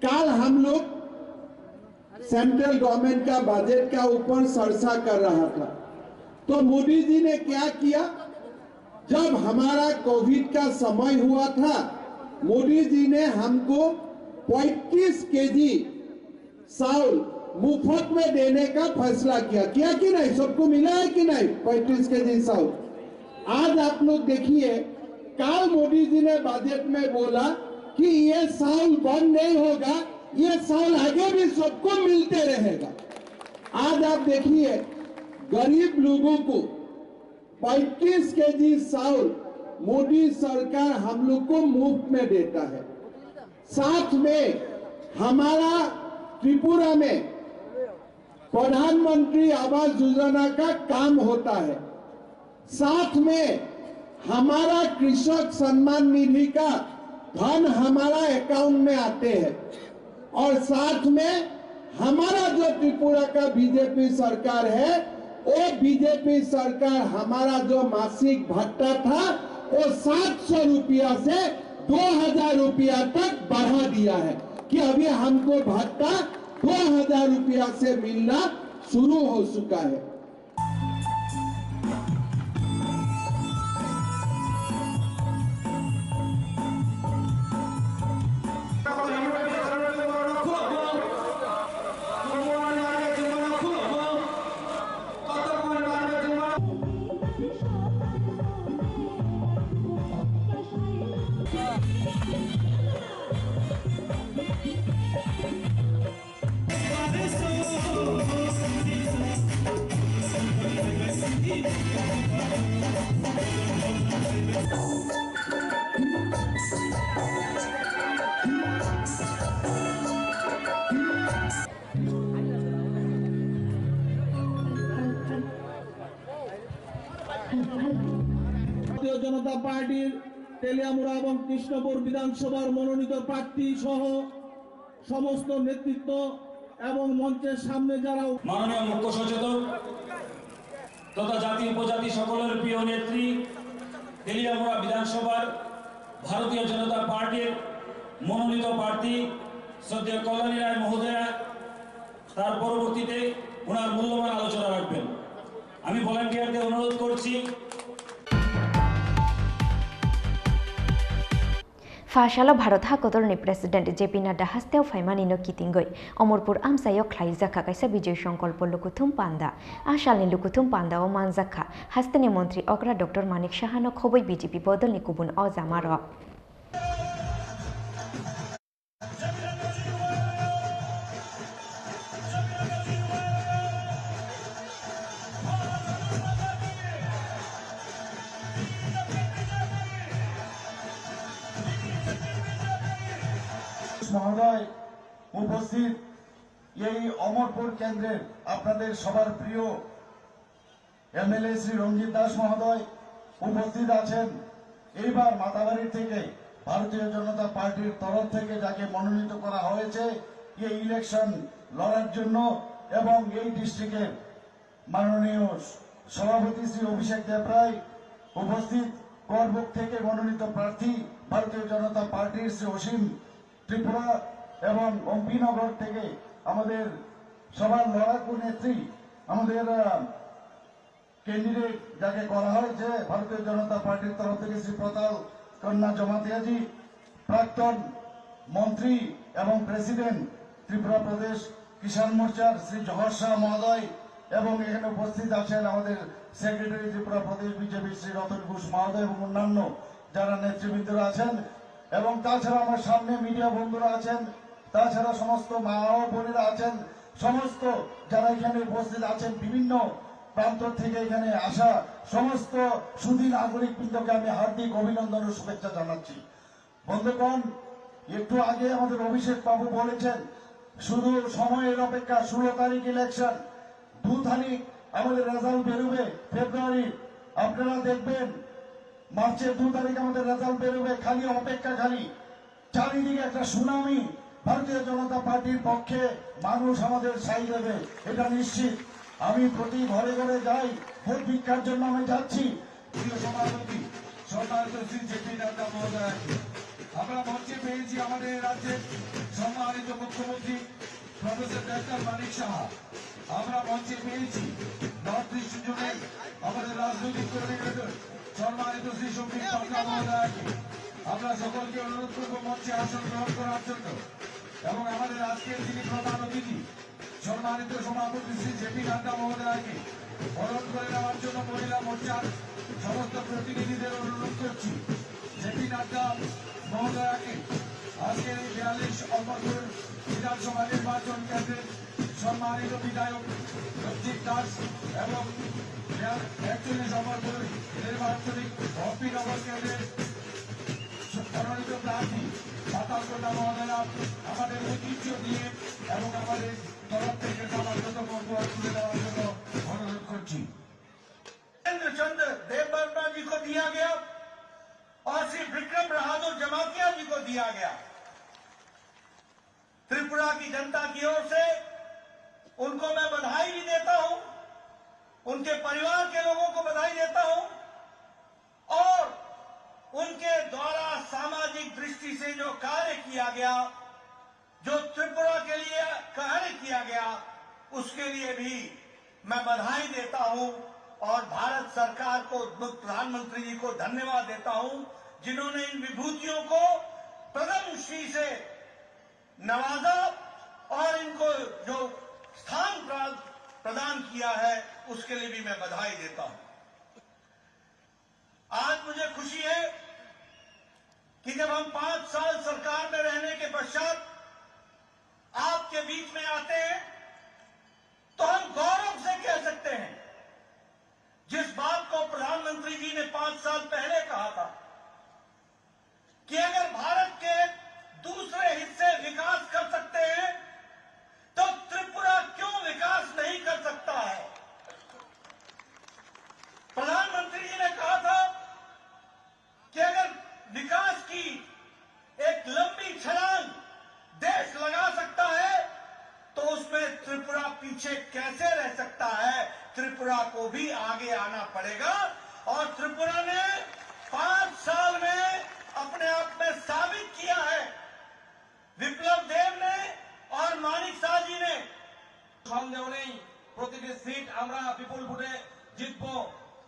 कल हम लोग सेंट्रल गवर्नमेंट का बजट का ऊपर चर्चा कर रहा था, तो मोदी जी ने क्या किया, जब हमारा कोविड का समय हुआ था मोदी जी ने हमको 35 केजी चावल मुफ्त में देने का फैसला किया कि नहीं? सबको मिला है कि नहीं 35 केजी चावल? आज आप लोग देखिए, कल मोदी जी ने बजट में बोला कि ये चावल बंद नहीं होगा, ये चावल आगे भी सबको मिलते रहेगा। आज आप देखिए, गरीब लोगों को 35 केजी चावल मोदी सरकार हम लोग को मुफ्त में देता है। साथ में हमारा त्रिपुरा में प्रधानमंत्री आवास योजना का काम होता है। साथ में हमारा कृषक सम्मान निधि का धन हमारा अकाउंट में आते हैं, और साथ में हमारा जो त्रिपुरा का बीजेपी सरकार है, वो बीजेपी सरकार हमारा जो मासिक भत्ता था वो 700 रुपया से 2000 रुपया तक बढ़ा दिया है कि अभी हमको भत्ता 2000 रुपया से मिलना शुरू हो चुका है। भारतीय जनता पार्टीर तेलियामुरा এবং কৃষ্ণপুর বিধানসভার মনোনীত প্রার্থী সহ সমস্ত নেতৃত্ব এবং মঞ্চের সামনে যারা মাননীয় মুখ্য সচেতক তথা জাতি উপজাতি সকলের প্রিয় নেত্রী তেলিয়ামুরা বিধানসভার ভারতীয় জনতা পার্টির মনোনীত প্রার্থী শ্রদ্ধেয় কল্যাণী রায় মহোদয়া তার পরবর্তীতে ওনার মূল্যবান আলোচনা রাখবেন। আমি ভলান্টিয়ারদের অনুরোধ করছি। फाशालो भारत हाकोदरनि प्रेसिडेंट जेपी नड्डा हास्तेव फाइमानिनो कितिंगै अमरपुर आमसायो ख्लाइजाखा कायसा विजय संकल्प लुकुथुम पांदा आशालनि लुकुथुम पांदाओ मानजाखा हास्तेनि मंत्री अग्रा डॉक्टर मानिक साहानो खबै बीजेपी बदलनि गुबुन अजामार মহোদয় উপস্থিত, এই অমরপুর কেন্দ্রের আপনাদের সবার প্রিয় এমএলএ শ্রী রঞ্জিত দাস মহোদয় উপস্থিত আছেন। এইবার মাতাবাড়ি থেকে ভারতীয় জনতা পার্টির তরফ থেকে যাকে মনোনীত করা হয়েছে এই ইলেকশন লড়ার জন্য, এবং এই ডিস্ট্রিক্টের মাননীয় সভাপতি শ্রী অভিষেক দেবরায় উপস্থিত, করবুক থেকে মনোনীত প্রার্থী ভারতীয় জনতা পার্টির শ্রী অসীম ত্রিপুরা, এবং অম্বিনগর থেকে আমাদের সবার লড়াকু নেত্রী, আমাদের ক্যান্ডিডেট যাকে করা হয়েছে ভারতীয় জনতা পার্টির তরফ থেকে শ্রী প্রতাল কন্যা জমাতিয়াজি, প্রাক্তন মন্ত্রী এবং প্রেসিডেন্ট ত্রিপুরা প্রদেশ কিষাণ মোর্চার শ্রী জহর শাহ মহোদয়, এবং এখানে উপস্থিত আছেন আমাদের সেক্রেটারি ত্রিপুরা প্রদেশ বিজেপি শ্রী রতন ঘোষ মহোদয় এবং অন্যান্য যারা নেতৃবৃন্দরা আছেন, এবং তাছাড়া আমার সামনে মিডিয়া বন্ধুরা আছেন, তাছাড়া সমস্ত মা ও বোনেরা আছেন, সমস্ত যারা এখানে উপস্থিত আছেন, বিভিন্ন প্রান্ত থেকে এখানে আসা সমস্ত সুধী নাগরিক বৃন্দকে আমি হার্দিক অভিনন্দন ও শুভেচ্ছা জানাচ্ছি। বন্ধুগণ, একটু আগে আমাদের অভিষেক বাবু বলেছেন শুধু সময়ের অপেক্ষা, 16 তারিখ ইলেকশন, 2 তারিখ আমাদের রেজাল্ট বেরোবে ফেব্রুয়ারি, আপনারা দেখবেন মার্চের 2 তারিখ আমাদের রেজাল্ট বেরোবে, খালি অপেক্ষা, খালি চারিদিকে একটা সুনামি ভারতীয় জনতা পার্টির পক্ষে মানুষ আমাদের সাই দেবে, এটা নিশ্চিত। আমি প্রতি ঘরে ঘরে যাই, ভোট ভিক্ষার জন্য আমি যাচ্ছি। প্রিয় সভাপতি সম্মানিত শ্রী জেপি নাড্ডা মহোদয়, আমরা মঞ্চে পেয়েছি আমাদের রাজ্যের সম্মানিত মুখ্যমন্ত্রী প্রফেসর ডাক্তার মানিক সাহা, আমরা মঞ্চে পেয়েছি নর্থ ইস্ট জোনের আমাদের রাজনৈতিক কোঅর্ডিনেটর সম্মানিত শ্রী সম্বিত পান্ডা মহোদয়কে। আমরা সকলকে অনুরোধ করবো মঞ্চে আসন গ্রহণ করার জন্য, এবং আমাদের আজকের যিনি প্রধান অতিথি সম্মানিত সভাপতি শ্রী জেপি নাড্ডা মহোদয়কে বরণ করে নেওয়ার জন্য মহিলা মোর্চার সমস্ত প্রতিনিধিদের অনুরোধ করছি। জেপি নাড্ডা মহোদয়কে আজকের এই 42 অমরপুর বিধানসভা নির্বাচন কেন্দ্রের সম্মানিত বিধায়ক রঞ্জিত দাস এবং 41 অমরপুর নির্বাচনী অম্বিনগর কেন্দ্রের মনোনীত প্রার্থী পাতাল কন্যা মহোদয়া আমাদের ঐতিহ্য দিয়ে এবং আমাদের তরফ থেকে সমাজগত বন্ধুয়া তুলে দেওয়ার জন্য অনুরোধ করছি। महेंद्र चंद्र देव वर्मा जी को दिया गया और श्री विक्रम बहादुर जमातिया जी को दिया गया। त्रिपुरा की जनता की ओर से उनको मैं बधाई भी देता हूं, उनके परिवार के लोगों को बधाई देता हूं, और उनके द्वारा सामाजिक दृष्टि से जो कार्य किया गया, जो त्रिपुरा के लिए कार्य किया गया, उसके लिए भी मैं बधाई देता हूं, और भारत सरकार को, प्रधानमंत्री जी को धन्यवाद देता हूं, जिन्होंने इन विभूतियों को प्रथम श्री से नवाजा और इनको जो स्थान प्रदान किया है उसके लिए भी मैं बधाई देता हूं। आज मुझे खुशी है कि जब हम 5 साल सरकार में रहने के पश्चात आपके बीच में आते हैं तो हम गौरव से कह सकते हैं, जिस बात को प्रधानमंत्री जी ने 5 साल पहले कहा था कि अगर भारत के दूसरे हिस्से विकास कर सकते हैं तो त्रिपुरा क्यों विकास नहीं कर सकता है। प्रधानमंत्री जी ने कहा था कि अगर विकास की एक लंबी छलांग देश लगा सकता है तो उसमें त्रिपुरा पीछे कैसे रह सकता है। त्रिपुरा को भी आगे आना पड़ेगा, और त्रिपुरा ने 5 साल में अपने आप में साबित किया है। विप्लव देव ने और मानिक शाह जी ने সন্দেহ নেই প্রতিটি সিট আমরা বিপুল ভোটে জিতবো।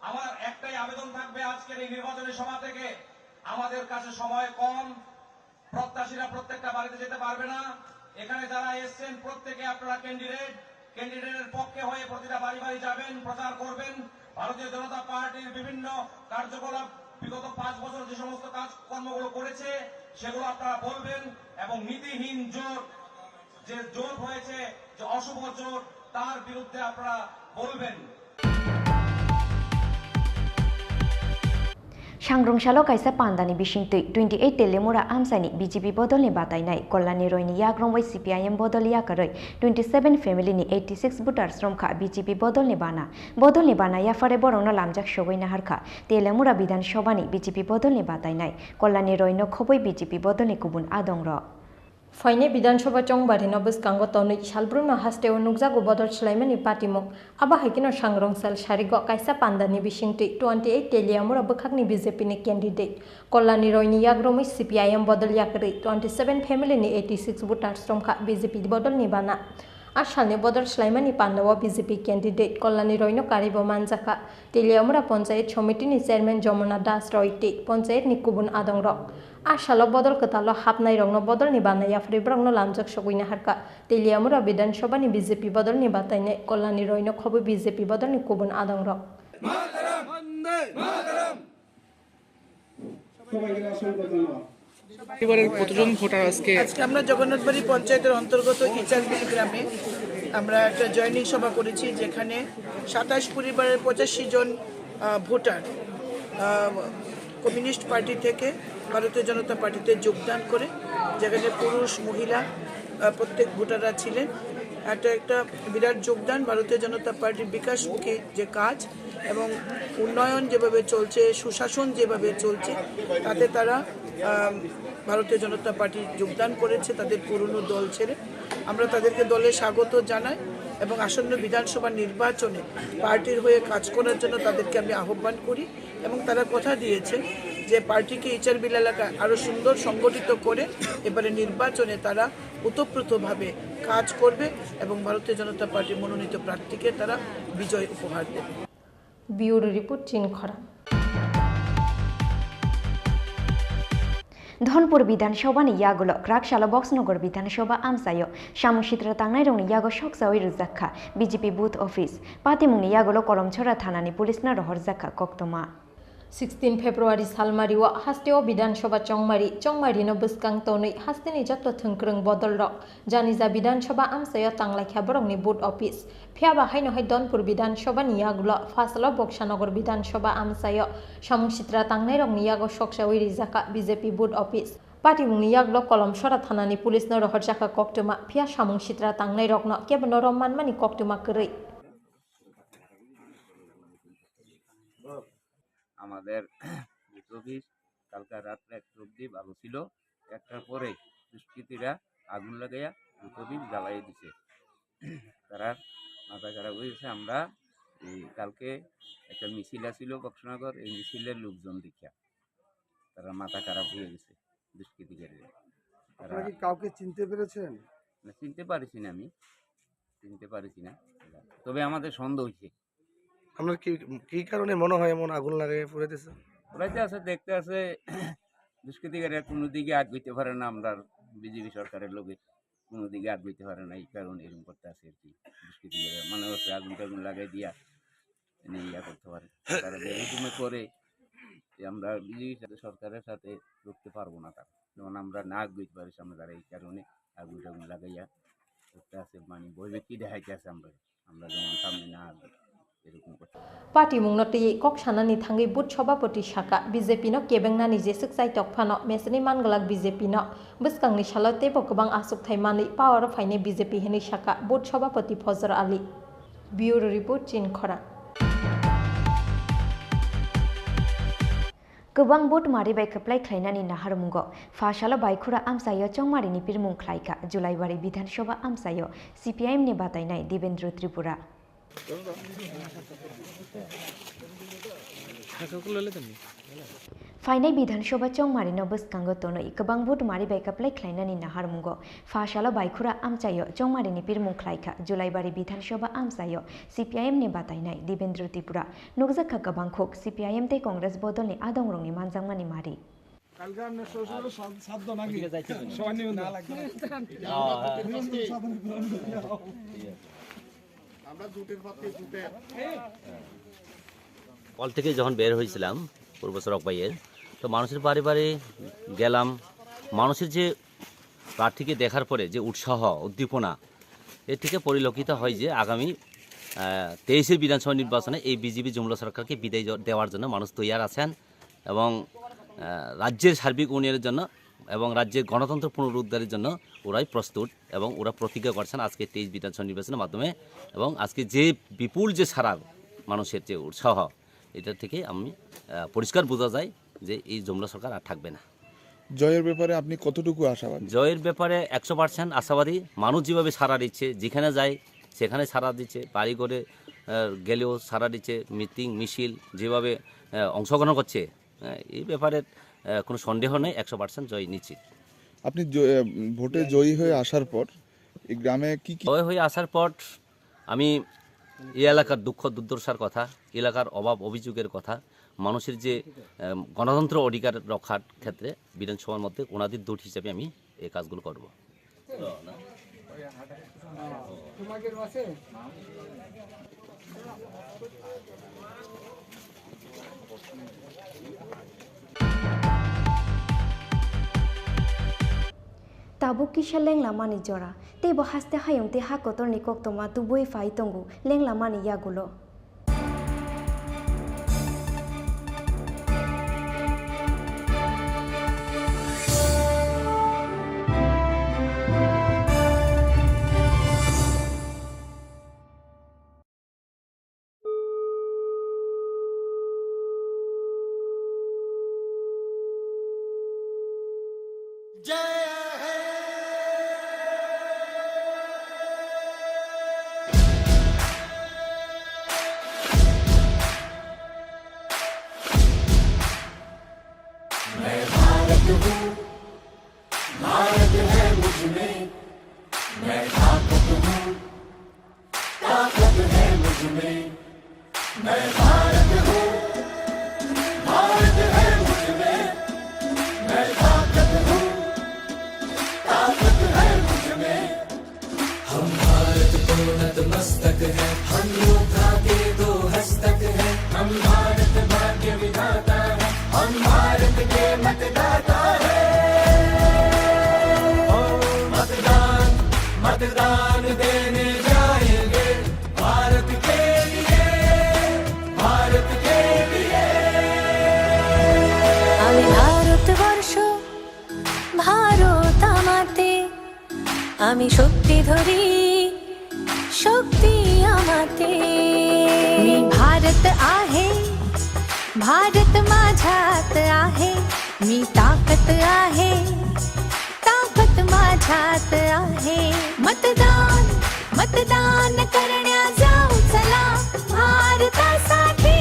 আমার একটাই আবেদন থাকবে আজকের এই নির্বাচনী সভা থেকে, আমাদের কাছে সময় কম, প্রত্যাশীরা প্রত্যেকটা বাড়িতে যেতে পারবে না। এখানে যারা এসছেন প্রত্যেকে আপনারা ক্যান্ডিডেটের পক্ষে হয়ে প্রতিটা বাড়ি বাড়ি যাবেন, প্রচার করবেন। ভারতীয় জনতা পার্টির বিভিন্ন কার্যকলাপ বিগত 5 বছর যে সমস্ত কাজকর্মগুলো করেছে সেগুলো আপনারা বলবেন, এবং নীতিহীন জোট, যে জোট হয়েছে, যে অশুভ জোট, তার বিরুদ্ধে আপনারা বলবেন। सांग्रंसालो कायसा पान्दानि बिसिंतै 28 टेलेमुरा आमसानि बीजेपी बदलनि बातायनाय कल्याणी रयनि याग्रंबाय सीपीआईएम बदल याकरै 27 फेमिलिनि 86 भोटार्स रमखा बीजेपी बदलनि बाना याफारे बरंनो लामजाक सगैना हारखा टेलेमुरा विधानसभानि बीजेपी बदलनि बातायनाय कल्याणी रयनो खबै बीजेपी बदलनि गुबुन आदंर फाइने विधानसभा चंबारि नबस्कांगो तनै सालब्रुमा हास्टेव नुकजागो बदल स्लाइमानि पाटिमुक आबा हाइकिनो सांग्रंसाल सारिगो कायसा पान्दानि बिसिंतै 28 टेलियामुरा बखागनि बीजेपी नि कैंडिडेट कल्याणी रयनि याग्रमै सीपीआईएम बदल याकरै 27 फेमिलिनि 86 भोटार्स रमखा बीजेपी बदलनि बाना आसालनि बदल स्लाइमानि पान्दावा बीजेपी कैंडिडेट कल्याणी रयनो कारिबो मानजाखा टेलियामुरा पंचायत समितिनि चेयरमैन जमुना दास रयटे पंचायत नि गुबुन आदंर आसालो बदल कतालो हाबनाय रंनो बदल नि बानाया फ्रिब्रंनो लामजाक सगैना हारका टेलियामुरा विधानसभानि बीजेपी बदल नि बातायनाय कल्याणी रयनो खबो बीजेपी बदल नि गुबुन आदंर কতজন ভোটার আজকে আমরা জগন্নাথবাড়ি পঞ্চায়েতের অন্তর্গত ইচারবিল গ্রামে আমরা একটা জয়নিং সভা করেছি যেখানে 27 পরিবারের 85 জন ভোটার কমিউনিস্ট পার্টি থেকে ভারতীয় জনতা পার্টিতে যোগদান করে যেখানে পুরুষ মহিলা প্রত্যেক ভোটাররা ছিলেন একটা বিরাট যোগদান ভারতীয় জনতা পার্টির বিকাশমুখী যে কাজ এবং উন্নয়ন যেভাবে চলছে সুশাসন যেভাবে চলছে তাতে তারা ভারতীয় জনতা পার্টি যোগদান করেছে তাদের পুরনো দল ছেড়ে আমরা তাদেরকে দলে স্বাগত জানাই এবং আসন্ন বিধানসভা নির্বাচনে পার্টির হয়ে কাজ করার জন্য তাদেরকে আমি আহ্বান করি এবং তারা কথা দিয়েছে যে পার্টিকে ইচারবিল এলাকায় আরও সুন্দর সংগঠিত করে এবারে নির্বাচনে তারা ওতপ্রোতভাবে কাজ করবে এবং ভারতীয় জনতা পার্টির মনোনীত প্রার্থীকে তারা বিজয় উপহার দেবে। ব্যুরো রিপোর্ট চীন খরা धनपुर विधानसभानि यागुलो क्राकशाला बक्सनगर विधानसभा आमसायो सामुसित्र तांनाय रंनि यागो सकसावै रुजाखा बीजेपी बुथ ऑफिस पातिमुंनि यागुलो कलमछरा थानानि पुलिसना रहरजाखा कक्तमा 16 फेब्रुवारी सालमारी हास्टेव विधानसभा चंमारी बस्कां तनै हास्टेनि जत थंक्रं बदल रक जानिजा विधानसभा आमसायो तांलाख्या बरंनि बुथ ऑफिस फिया बाहायनो है धनपुर विधानसभा नियागुलो फासला बक्सानगर विधानसभा आमसायो सामुसित्रा तांनाय रंनि यागो सकसावै रिजाखा बीजेपी बुथ ऑफिस पाटिमुंनि यागुलो कलमछरा थानानि पुलिसनो रहरजाखा कक्तमा फिया सामुसित्रा तांनाय रकनो केबनो रमानमानि कक्तमा करै আমাদের বুথ অফিস কালকা রাত্রে 1 অবধি ভালো ছিল, 1টার পরে দুষ্কৃতীরা আগুন লাগাইয়া বুথ অফিস জ্বালাই দিছে। তারা মাথা খারাপ হয়েছে। আমরা কালকে একটা মিছিল ছিল বক্সনগর, এই মিছিলের লোকজন দেখিয়া তারা মাথা খারাপ হয়ে গেছে দুষ্কৃতীরা। আপনারা কি কাউকে চিনতে পেরেছেন? না, চিনতে পারিছি না, আমি চিনতে পারিছি না, তবে আমাদের সন্দেহ হয়েছে। আপনার কি কারণে মনে হয় এমন আগুন লাগায় পুড়াইতেছে? পুরাইতে আছে, দেখতে আছে দুষ্কৃতিকারীরা কোনো দিকে আগ হইতে পারে না, আমরা বিজেপি সরকারের লোকের কোনো দিকে আগ হইতে পারে না, এই কারণে এরকম করতে আছে আর কি। দুষ্কৃতিকারীরা মনে হচ্ছে আগুন টাগুন লাগাই দিয়া ইয়া করতে পারে, তারা এরকম করে আমরা বিজেপি সরকারের সাথে রুখতে পারবো না। তার যেমন আমরা না আগ হইতে পারি সামনে, তারা এই কারণে আগুন টাগুন লাগাইয়া করতে আছে, মানে বৈবেকি দেখাইতে আছে আমরা যেমন সামনে না আগ पार्टी मुंगनति कक्सानानि थांगै बुथ सभापति शाखा बीजेपी नो केबेंनानि जेसुक जाय तकफानो मेसनि मानगलाक बीजेपी नो बस्कांनि सालते गोबां आसुकथाय मानै पावर फाइने बीजेपी हेनि शाखा बुथ सभापति फजर आली। ब्यूरो रिपोर्ट चीन खरा गोबां बुथ मारिबाय खोप्लाय ख्लायनानि नाहारमुंगो फाशालो बायखुरा आमसायो चंमारिनि पिरमुं ख्लायखा जुलाइबारि विधानसभा आमसायो सीपीआईएम नि बातायनाय देवेंद्र त्रिपुरा फाइनाय विधानसभा चंमारि बस्कांगो तनै गोबां बुथ मारिबाय खोप्लाय ख्लायनानि नाहारमुंगो फाशालो बायखुरा आमसायो चंमारिनि पिरमुं ख्लायखा जुलाइबारि विधानसभा आमसायो सीपीआईएम नि बातायनाय देवेंद्र त्रिपुरा नुकजाखा गोबां खुक सीपीआईएम ते कांग्रेस बदलनि आदंरंनि मानजांमानि मारि কল থেকে যখন বের হয়েছিলাম পূর্ব সড়ক বাইয়ের, তো মানুষের বাড়ি বাড়ি গেলাম। মানুষের যে প্রার্থীকে দেখার পরে যে উৎসাহ উদ্দীপনা, এর থেকে পরিলক্ষিত হয় যে আগামী 23 বিধানসভা নির্বাচনে এই বিজেপি জুমলা সরকারকে বিদায় দেওয়ার জন্য মানুষ তৈয়ার আছেন এবং রাজ্যের সার্বিক উন্নয়নের জন্য এবং রাজ্যের গণতন্ত্র পুনরুদ্ধারের জন্য ওরাই প্রস্তুত এবং ওরা প্রতিজ্ঞা করছেন আজকে 23 বিধানসভা নির্বাচনের মাধ্যমে। এবং আজকে যে বিপুল যে সারা মানুষের যে উৎসাহ, এটা থেকে আমি পরিষ্কার বোঝা যায় যে এই জুমলা সরকার আর থাকবে না। জয়ের ব্যাপারে আপনি কতটুকু আশাবাদী? জয়ের ব্যাপারে 100% আশাবাদী। মানুষ যেভাবে সাড়া দিচ্ছে, যেখানে যায় সেখানে সাড়া দিচ্ছে, বাড়ি করে গেলেও সাড়া দিচ্ছে, মিটিং মিছিল যেভাবে অংশগ্রহণ করছে, এই ব্যাপারে কোনো সন্দেহ নেই, 100% জয় নিশ্চিত। আপনি ভোটে জয়ী হয়ে আসার পর এই গ্রামে কি জয় হয়ে আসার পর আমি এই এলাকার দুঃখ দুর্দশার কথা, এলাকার অভাব অভিযোগের কথা, মানুষের যে গণতন্ত্র অধিকার রক্ষার ক্ষেত্রে বিধানসভার মধ্যে ওনাদের দূত হিসেবে আমি এই কাজগুলো করব। Tabuk kisah leng lama ni jora, te bahas te hayung te hak kotor ni kok toma tu boy fai tunggu leng lama ni ya gulo. मैं भारत हूँ, भारत है मुझ में, मैं ताकत हूँ, ताकत है मुझ में, मैं भारत हूँ, भारत है मुझ में, मैं ताकत हूँ, ताकत है मुझ में। हम भारत को नतमस्तक है, हम योद्धा के दो हस्तक है, हम भारत भाग्य विधाता है, हम भारत के मतदाता है। मतदान मतदान देने जाएंगे भारत के लिए, भारत के लिए। আমি ভারতবর্ষ ভারত আমাতে, আমি শক্তি ধরি शक्ती आमाते। मी भारत आहे, भारत माझ्यात आहे, मी ताकत आहे, ताकत माझ्यात आहे। मतदान मतदान करण्या जाऊ चला भारतासाठी,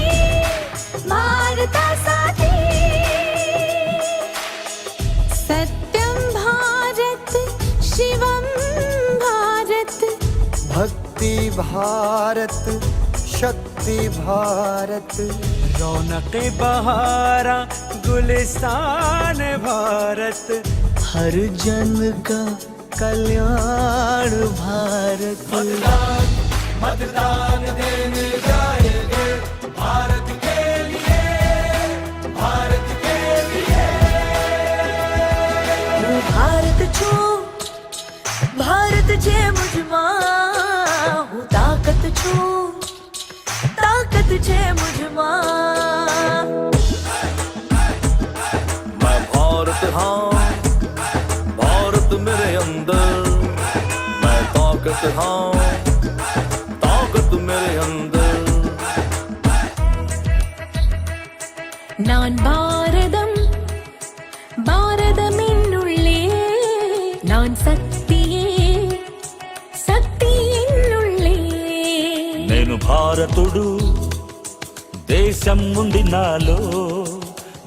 भारतासाठी। सत्यम भारत शिवम भारत, भक्ति भारत शक्ति भारत, रौनक बहारा गुलिस्तान भारत, हर जन का कल्याण भारत। मतदान मतदान देने जाएंगे भारत के लिए, भारत के लिए। હું ભારત છું, ભારત છે મુझમાં, હું તાકત છું, તાકત છે મુझમાં। मैं भारत हाँ, भारत मेरे अंदर, मैं ताकत हाँ, ताकत मेरे अंदर। நான் பாரதம், பாரதமென்னுள்ளே, நான் சக்தியே, சக்தி என்னுள்ளே। నేను భారతుడు దేశం ఉంది నాలో,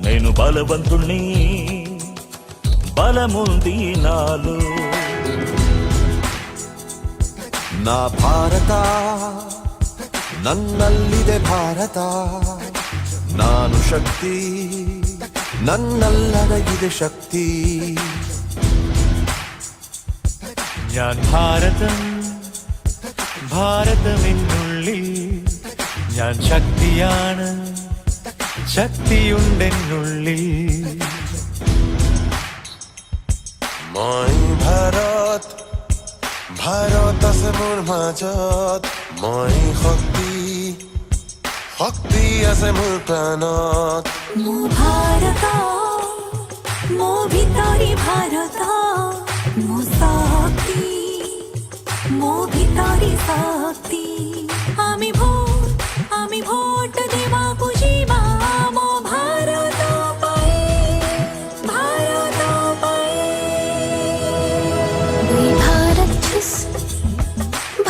నేను బలవంతుణ్ణి బలముంది నాలో। ನಾ ಭಾರತ ನನ್ನಲ್ಲಿದೆ ಭಾರತ, ನಾನು ಶಕ್ತಿ ನನ್ನಲ್ಲಡಗಿದೆ ಶಕ್ತಿ। ഞാൻ ഭാരതം ഭാരതമെന്നുള്ളിൽ, ഞാൻ ശക്തിയാണ് ശക്തിയുണ്ടെന്നുള്ളിൽ। মই ভাৰত ভাৰত আছে মোৰ মাজত, মই শক্তি শক্তি আছে মোৰ প্ৰাণত মো ভাৰত মো ভিতৰি ভাৰত মো শক্তি মো ভিতৰি শক্তি আমি ভোট দেବାକୁ ଯିବା মো ভাৰত পাই ভাৰত পাই দুই भारत छुस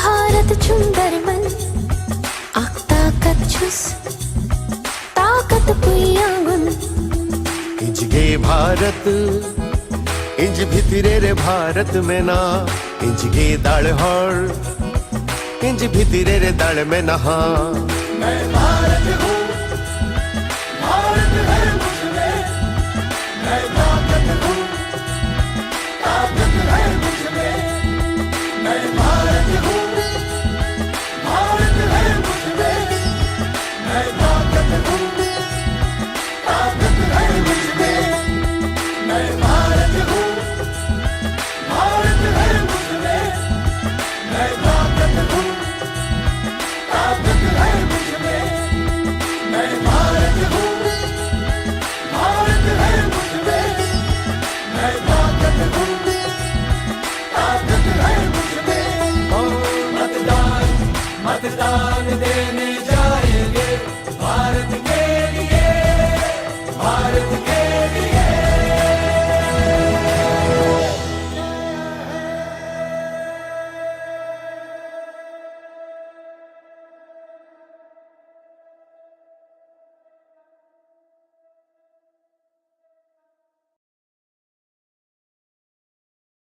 भारत सुंदर मन ताकत छुस ताकत पुयागुन इंज गे भारत इंज भितरे रे भारत में ना इंज गे दाल हर इंज भितरे रे दाल में नहा मैं भारत हूँ भारत है मुझमें मैं ताकत हूँ ताकत है मुझमें मैं भारत हूँ भारत है मुझमें मैं ताकत हूँ ताकत है मुझमें मैं भारत हूँ भारत है मुझमें मैं ताकत हूँ ताकत है मुझमें मैं भारत हूँ भारत है मुझमें मैं ताकत हूँ ताकत है मुझमें मतदान मतदान देने जाएंगे भारत के लिए भारत के लिए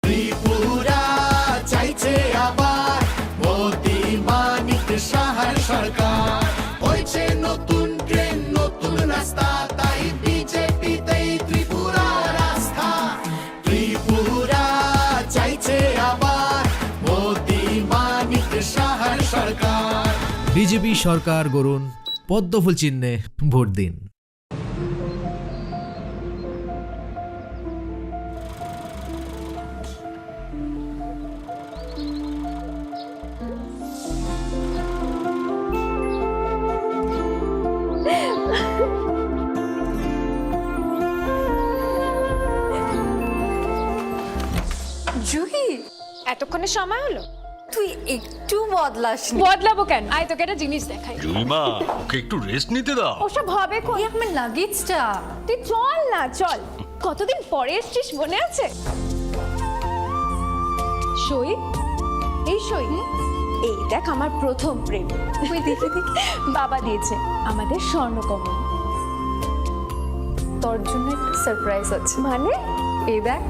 ত্রিপুরা চাইছে আবার মোদি মানিক সাহার সরকার হয়েছে নতুন ট্রেন নতুন রাস্তা তাই বিজেপিতেই ত্রিপুরা রাস্তা ত্রিপুরা চাইছে আবার মোদি মানিক সাহার সরকার বিজেপি সরকার গড়ুন পদ্মফুল চিহ্নে ভোট দিন। জুহি এতক্ষণে সময় হলো? তুই একটু বদলাসনি। বদলাবো কেন? আয় তোকে একটা জিনিস দেখাই। জুইমা ওকে একটু রেস্ট নিতে দাও ওসব হবে কোন? এই আমার লাগেজটা। তুই চল না চল, কতদিন পরে এসছিস মনে আছে? সই এই সই এই দেখ আমার প্রথম প্রেম। তুই দেখে দেখে বাবা দিয়েছে আমাদের স্বর্ণকমল। তোর জন্য একটা সারপ্রাইজ আছে। মানে এই দেখ,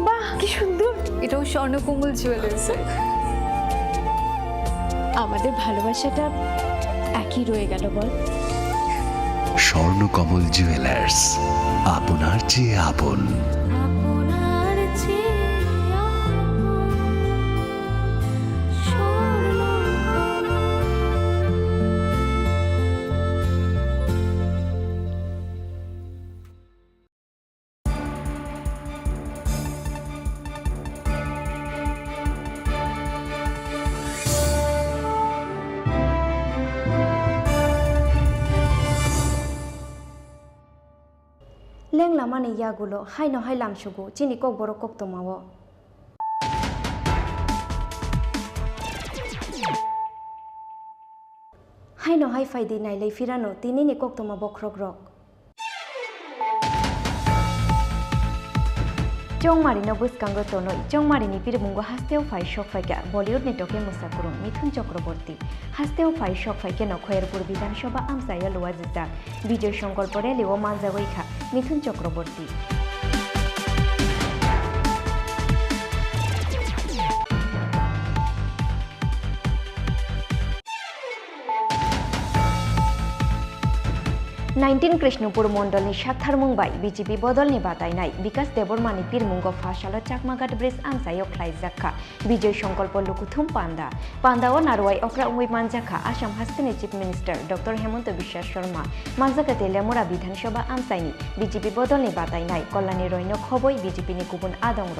বাহ কি সুন্দর। এটাও স্বর্ণকমল জুয়েলার্সের। আমাদের ভালোবাসাটা একই রয়ে গেল বল। স্বর্ণকমল জুয়েলার্স, আপনার চেয়ে আপন। আপনার চেয়ে লেং লামানি ইয়াগুলো হাই নহাই লামসুগু চিনি কক বড় কক তোমাও হাই নহাই ফাইদি নাইলাই ফিরানো তিনি নি কক তোমা বক্রক রক চংমারিনো বুসকাঙ্গ তনই চংমারিনি পিরমুঙ্গ হাস্তেও ফাই শক ফাইকা বলিউড নেটকে মুসাকুরুম মিথুন চক্রবর্তী হাস্তেও ফাই শক ফাইকে নখয়েরপুর বিধানসভা আমসাইয়া লোয়া জিতা বিজয় সংকল্প রেলিও মানজাগৈখা মিথুন চক্রবর্তী কৃষ্ণপুর মন্ডলনি সাতথারমুংবাই বিজেপি বদলনি বাতাইনাই বিকাশ দেবরমানি পিরমুঙ্গ ফাশালো চাকমাঘাট ব্রিজ আমসাইও খ্লাইজাখা বিজয় সংকল্প লুকুথুম পান্ডা পান্ডাও নারওয়াই অকরা উই মানজাখা আসাম হাস্তেনি চিফ মিনিস্টার ডক্টর হেমন্ত বিশ্বাস শর্মা মানজাকাতে লেমরা বিধানসভা আমসাইনি বিজেপি বদলনি বাতাইনাই কল্যাণী রৈন খবই বিজেপিনি গুবুন আদংর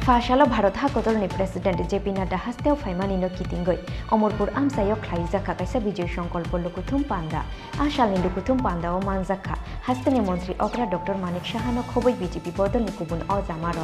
ফাশালো ভারত হাকতলনি প্রেসিডেন্ট জেপি নাড্ডা হাস্তেও ফাইমানিনো কিতিঙ্গই অমরপুর আমসাইও খ্লাইজাখা কাইসা বিজয় সংকল্প লুকুথুম পান্ডা আশালনি লুকুথুম পান্ডা ও মানজাখা হাস্তেনি মন্ত্রী অগ্রা ডক্টর মানিক সাহানো খবই বিজেপি বদলনি কুবুন অজামার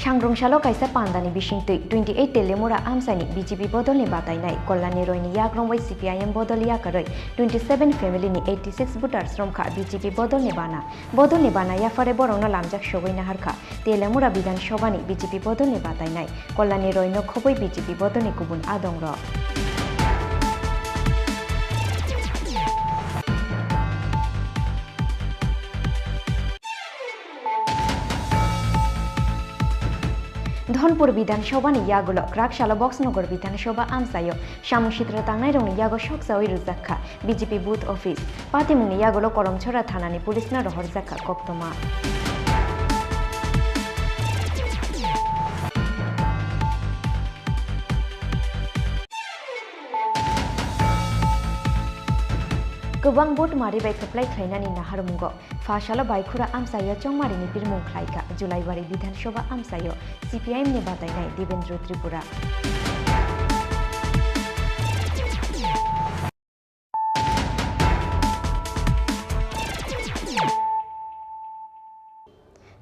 सांग्रंशालो कायसा पांदानी बिशिंगतै 28 तेलेमुरा आमसानी बीजेपी बदलनि बातायनाय कल्याणी रयनि याग्रंवै सीपीआईएम बदल याकरै 27 फेमिलिनि 86 भोटार्स रमखा बीजेपी बदलनि बाना याफारे बरंनो लामजाक सगैना हारखा तेलेमुरा विधानसभानि बीजेपी बदलनि बातायनाय कल्याणी रयनो खबै बीजेपी बदलनि गुबुन आदंर धनपुर विधानसभानि यागुलो क्राकशाला बक्सनगर विधानसभा आमसायो सामुसित्रा तांनाय रंनि यागो सकसावै रुजाखा बीजेपी बुथ अफिस पातिमुंनि यागुलो करमछरा थानानि पुलिसना रहरजाखा कक्तमा गोबां भोट मारिबाय खोप्लाय ख्लायनानि नाहारमुंगो फाशालो बायखुरा आमसायो चंमारिनि बिरमुं ख्लायखा जुलाइबारि विधानसभा आमसायो सीपीआईएम नि बातायनाय देवेंद्र त्रिपुरा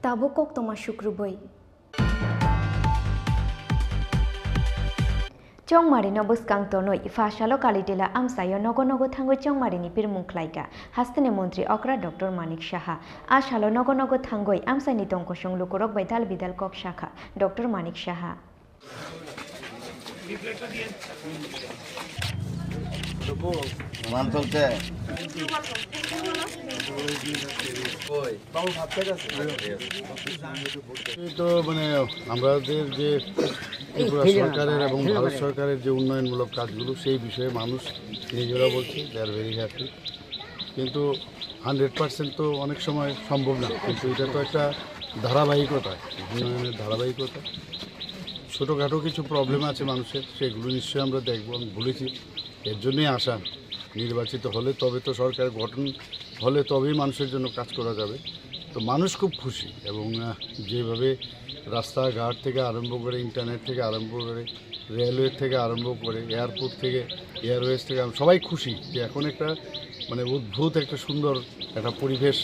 ताबो कक्तमा शुक्रबै चंमारिनो बसकां तनय फाशालो कालिटेला आमसायो नगो नगो थांगै चंमारिनि बिरमुं ख्लायगा हास्तेनि मन्त्री अक्रा डक्टर मानिक साहा आशालो नगो नगो थांगै आमसाइनि तंकसं लुकुरक बैदाल बिदाल कक शाखा डक्टर मानिक साहा তো মানে আমাদের যে ত্রিপুরা সরকারের এবং ভারত সরকারের যে উন্নয়নমূলক কাজগুলো সেই বিষয়ে মানুষ নিজেরা বলছে দে আর ভেরি হ্যাপি কিন্তু 100% তো অনেক সময় সম্ভব না কিন্তু এটা তো একটা ধারাবাহিকতা উন্নয়নের ধারাবাহিকতা ছোটোখাটো কিছু প্রবলেম আছে মানুষের সেগুলো নিশ্চয়ই আমরা দেখব আমি বলেছি এর জন্যই আসা নির্বাচিত হলে তবে তো সরকার গঠন হলে তবেই মানুষের জন্য কাজ করা যাবে তো মানুষ খুব খুশি এবং যেভাবে রাস্তাঘাট থেকে আরম্ভ করে ইন্টারনেট থেকে আরম্ভ করে রেলওয়ে থেকে আরম্ভ করে এয়ারপোর্ট থেকে এয়ারওয়েজ থেকে সবাই খুশি যে এখন একটা মানে অদ্ভুত একটা সুন্দর একটা পরিবেশ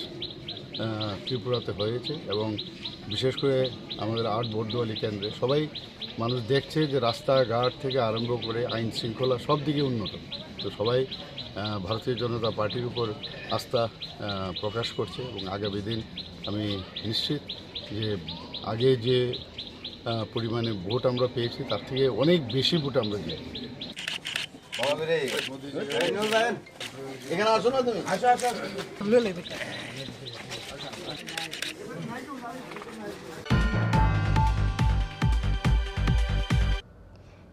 ত্রিপুরাতে হয়েছে এবং বিশেষ করে আমাদের 8 বর্দোয়ালি কেন্দ্রে সবাই মানুষ দেখছে যে রাস্তাঘাট থেকে আরম্ভ করে আইন শৃঙ্খলা সব দিকে উন্নত তো সবাই ভারতীয় জনতা পার্টির উপর আস্থা প্রকাশ করছে এবং আগামী দিন আমি নিশ্চিত যে আগে যে পরিমাণে ভোট আমরা পেয়েছি তার থেকে অনেক বেশি ভোট আমরা দিই এখানে আসো না তুমি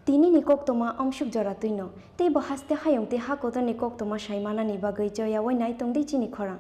তিনি নিকক তোমা অংশুক জরা তুইন তে বহাস্তে হায়ং তে হাকত নিকক তোমা সাইমানা নিবাগৈ জয়া ওই নাই তংদি চিনি খরা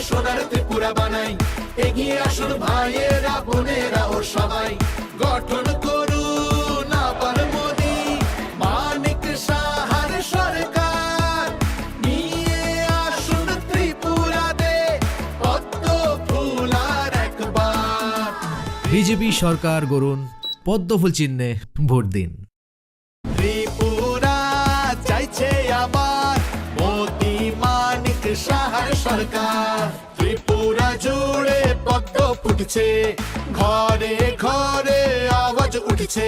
সোনার ত্রিপুরা বানাই এগিয়ে আসুন ভাইয়েরা বোনেরা ও সবাই গঠন করুন আবার মোদি মানিক সাহার সরকার নিয়ে আসুন ত্রিপুরাতে পদ্ম ফুলার একবার বিজেপি সরকার গড়ুন পদ্মফুল চিহ্নে ভোট দিন ত্রিপুরা চাইছে আবার মোদি মানিক সাহার সরকার ত্রিপুরা জুড়ে পদ্ম ফুটছে ঘরে ঘরে আওয়াজ উঠছে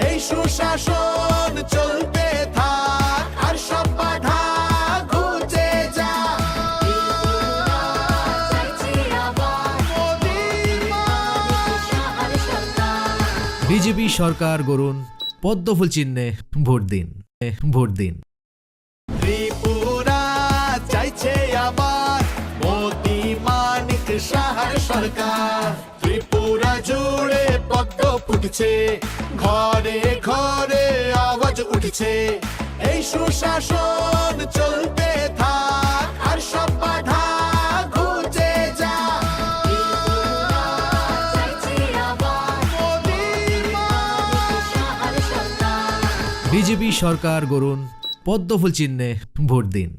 এই সুশাসন চলতে থাক আর সব বাধা ঘুচে যা ত্রিপুরা চাইছে আবার মোদি মানিক সাহার বিজেপি সরকার গড়ুন পদ্মফুল চিহ্নে ভোট দিন ভোট দিন ত্রিপুরা চাইছে আবার মোদি মানিক সাহার সরকার ত্রিপুরা জুড়ে পদ্ম ফুটছে ঘরে ঘরে আওয়াজ উঠছে এই সুশাসন চলতে থাক আর সব বাধা ঘুচে যা বিজেপি সরকার গড়ুন পদ্মফুল চিহ্নে ভোট দিন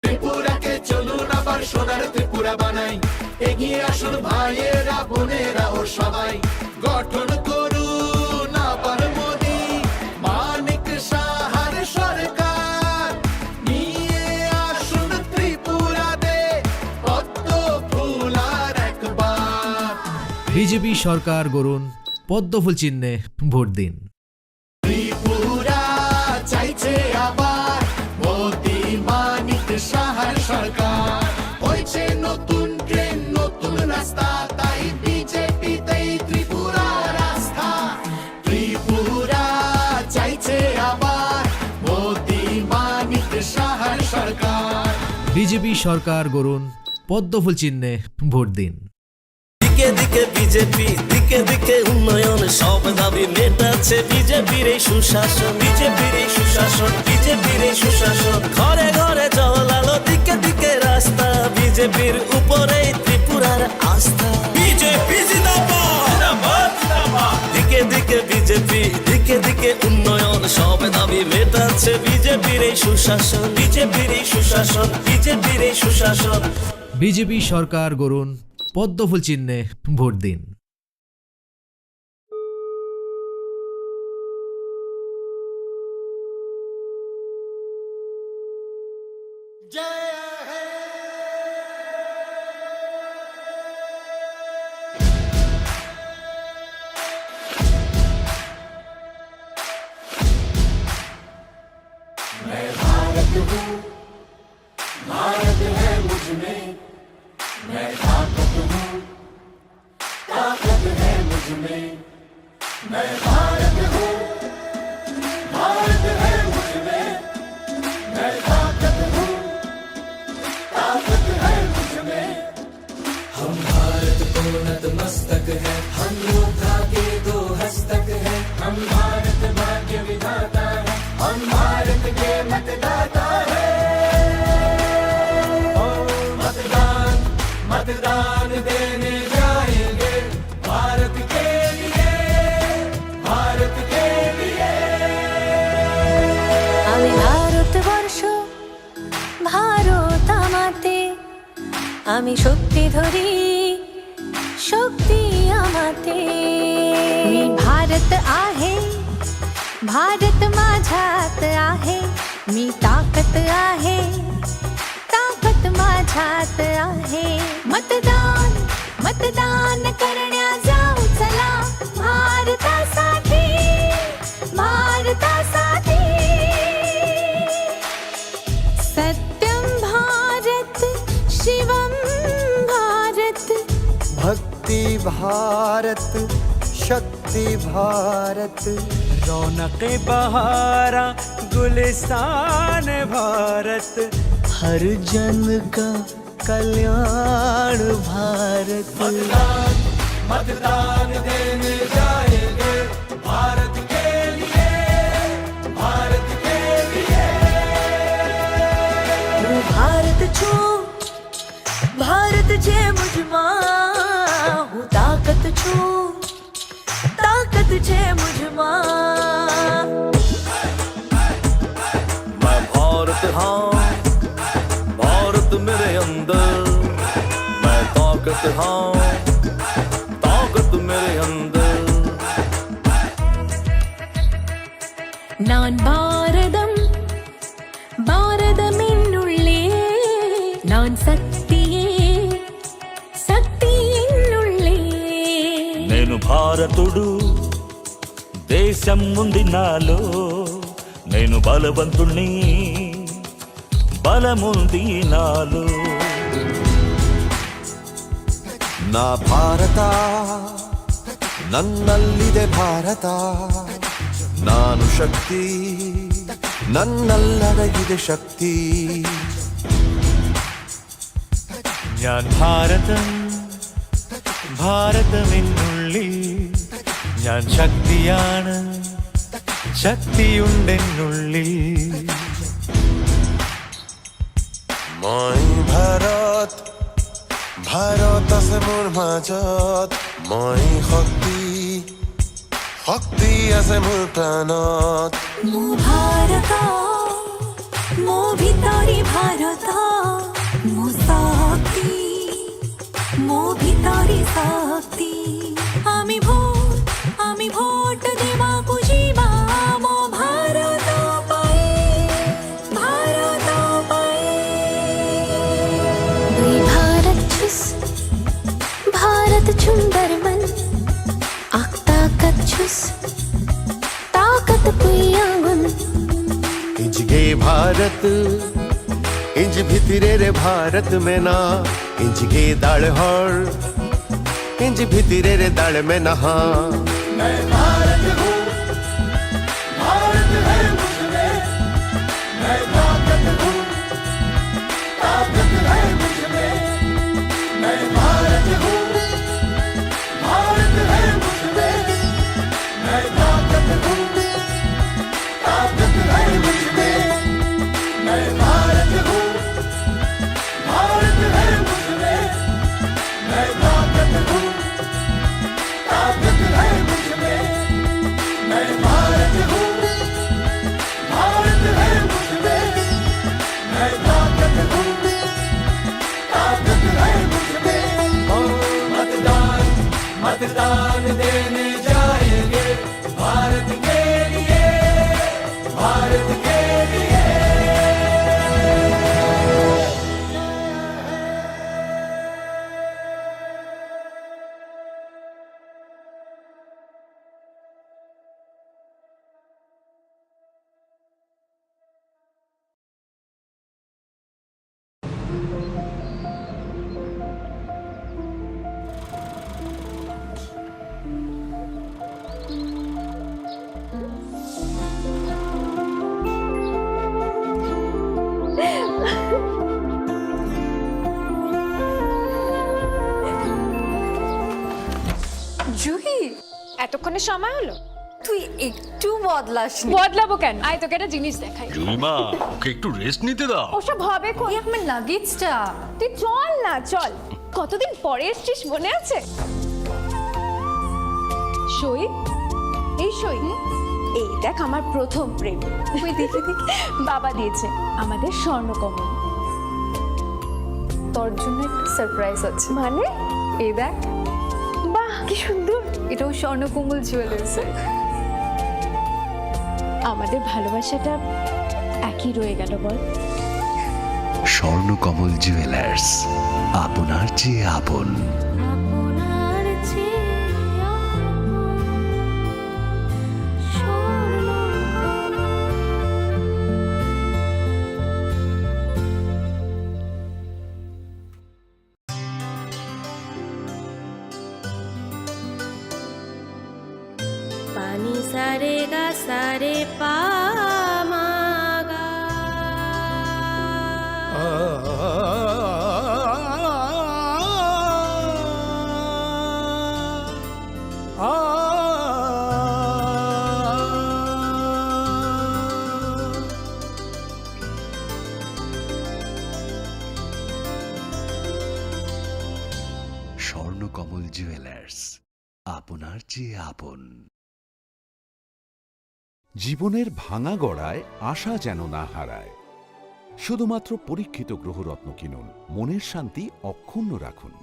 ত্রিপুরাকে চলুন আবার সোনার ত্রিপুরা বানাই এগিয়ে আসুন ভাইয়েরা বোনেরা ও সবাই গঠন করুন আবার মোদি মানিক সাহার সরকার নিয়ে আসুন ত্রিপুরাতে পদ্ম ফুলার একবার বিজেপি সরকার গড়ুন পদ্মফুল চিহ্নে ভোট দিন ত্রিপুরা চাইছে আবার মোদি মানিক সাহার সরকার হয়েছে নতুন ট্রেন নতুন রাস্তা তাই বিজেপিতেই ত্রিপুরা রাস্তা ত্রিপুরা চাইছে আবার মোদি মানিক সাহার সরকার বিজেপি সরকার গড়ুন পদ্মফুল চিহ্নে ভোট দিন দিকে দিকে বিজেপি দিকে দিকে উন্নয়ন সব দাবি মেটাচ্ছে বিজেপির এই সুশাসন বিজেপির এই সুশাসন বিজেপির এই সুশাসন ঘরে ঘরে জল আলো দিকে দিকে রাস্তা বিজেপির উপরে ত্রিপুরার আস্থা বিজেপি জিন্দাবাদ দিকে দিকে বিজেপি দিকে দিকে উন্নয়ন সব দাবি মেটাচ্ছে বিজেপির এই সুশাসন বিজেপির এই সুশাসন বিজেপির এই সুশাসন বিজেপি সরকার গড়ুন পদ্মফুল চিহ্নে ভোট দিন मैं भारत हूँ भारत है मुझ में मैं ताकत हूँ ताकत है मुझ में मैं भारत हूँ भारत है मुझ में मैं ताकत हूँ ताकत है मुझ में हम भारत को नतमस्तक है हम योद्धा के दो हस्तक है हम भारत भाग्य विधाता है हम भारत के मतदाता है मतदान मतदान देने जाएंगे भारत के लिए भारत के लिए আমি ভারতবর্ষ ভারত আমাতে আমি শক্তি ধরি शक्ती आमाते मी भारत आहे भारत माझ्यात आहे मी ताकत आहे ताकत माझ्यात आहे मतदान मतदान करण्या जाऊ चला भारतासाठी भारतासाठी सत्यम भारत शिवम भारत भक्ति भारत शक्ति भारत रौनक बहारा गुलिस्तान भारत हर जन का कल्याण भारत मतदान मतदान देने जाएंगे भारत के लिए भारत के लिए હું ભારત છું ભારત છે મુझमा હું તાકત છું તાકત છે મુझमा मैं भारत हाँ भारत मेरे अंदर मैं ताकत हाँ ताकत मेरे अंदर நான் பாரதம் பாரதமென்னுள்ளே நான் சக்தியே சக்தி என்னுள்ளே నేను భారతుడు దేశం ఉంది నాలో నేను బలవంతుణ్ణి బలముంది నాలో నా భారత ನನ್ನಲ್ಲಿದೆ ಭಾರತ ನಾನು ಶಕ್ತಿ ನನ್ನಲ್ಲಡಗಿದೆ ಶಕ್ತಿ ഞാൻ ഭാരതം ഭാരതമെന്നുള്ളിൽ ഞാൻ ശക്തിയാണ് ശക്തിയുണ്ടെന്നുള്ളിൽ মই ভাৰত ভাৰত আছে মোৰ মাজত মই শক্তি শক্তি আছে মোৰ প্ৰাণত মো ভারত মো ভিতরি ভারত মো শক্তি মো ভিতরি শক্তি আমি ভোট দেবাকু যিবা মো ভারত পাই ভারত পাই দুই ভারত ছুস भारत सुंदर मन आख ताकत छुस ताकत पुयावन इंज गे भारत इंज भितरे रे भारत में ना इंज गे दाल हर इंज भितरे रे दाल में नहा मैं भारत हूँ भारत है मुझमें मैं ताकत हूँ ताकत है मुझमें मैं भारत हूँ भारत है मुझमें मैं ताकत हूँ ताकत है मुझमें मैं भारत हूँ भारत है मुझमें मैं ताकत हूँ ताकत है मुझमें मैं भारत हूँ भारत है मुझमें मैं ताकत हूँ ताकत है मुझमें मतदान मतदान देने जाएंगे भारत के लिए भारत के लिए জুহি এতক্ষণে সময় হলো? তুই একটু বদলাসনি। বদলাবো কেন? আয় তোকে একটা জিনিস দেখাই। জুলিমা ওকে একটু রেস্ট নিতে দাও ওসব হবে কই? এই আমার লাগেজটা। তুই চল না চল, কতদিন পরে এসছিস মনে আছে? সই, এই সই, এই দেখ আমার প্রথম প্রেম। তুই দেখে দেখে বাবা দিয়েছে আমাদের স্বর্ণকমল। তোর জন্য একটা সারপ্রাইজ আছে। মানে? এই দেখ। বাহ কি সুন্দর, এটাও স্বর্ণকমল জুয়েলার্সের। আমাদের ভালোবাসাটা একই রয়ে গেল বল। স্বর্ণকমল জুয়েলার্স, আপনার চেয়ে আপন। আপনার চেয়ে पानी सारे गा सारे पा मा गा স্বর্ণকমল জুয়েলার্স, আপনার চেয়ে আপন। জীবনের ভাঙা গড়ায় আশা যেন না হারায়। শুধুমাত্র পরীক্ষিত গ্রহরত্ন কিনুন, মনের শান্তি অক্ষুণ্ণ রাখুন।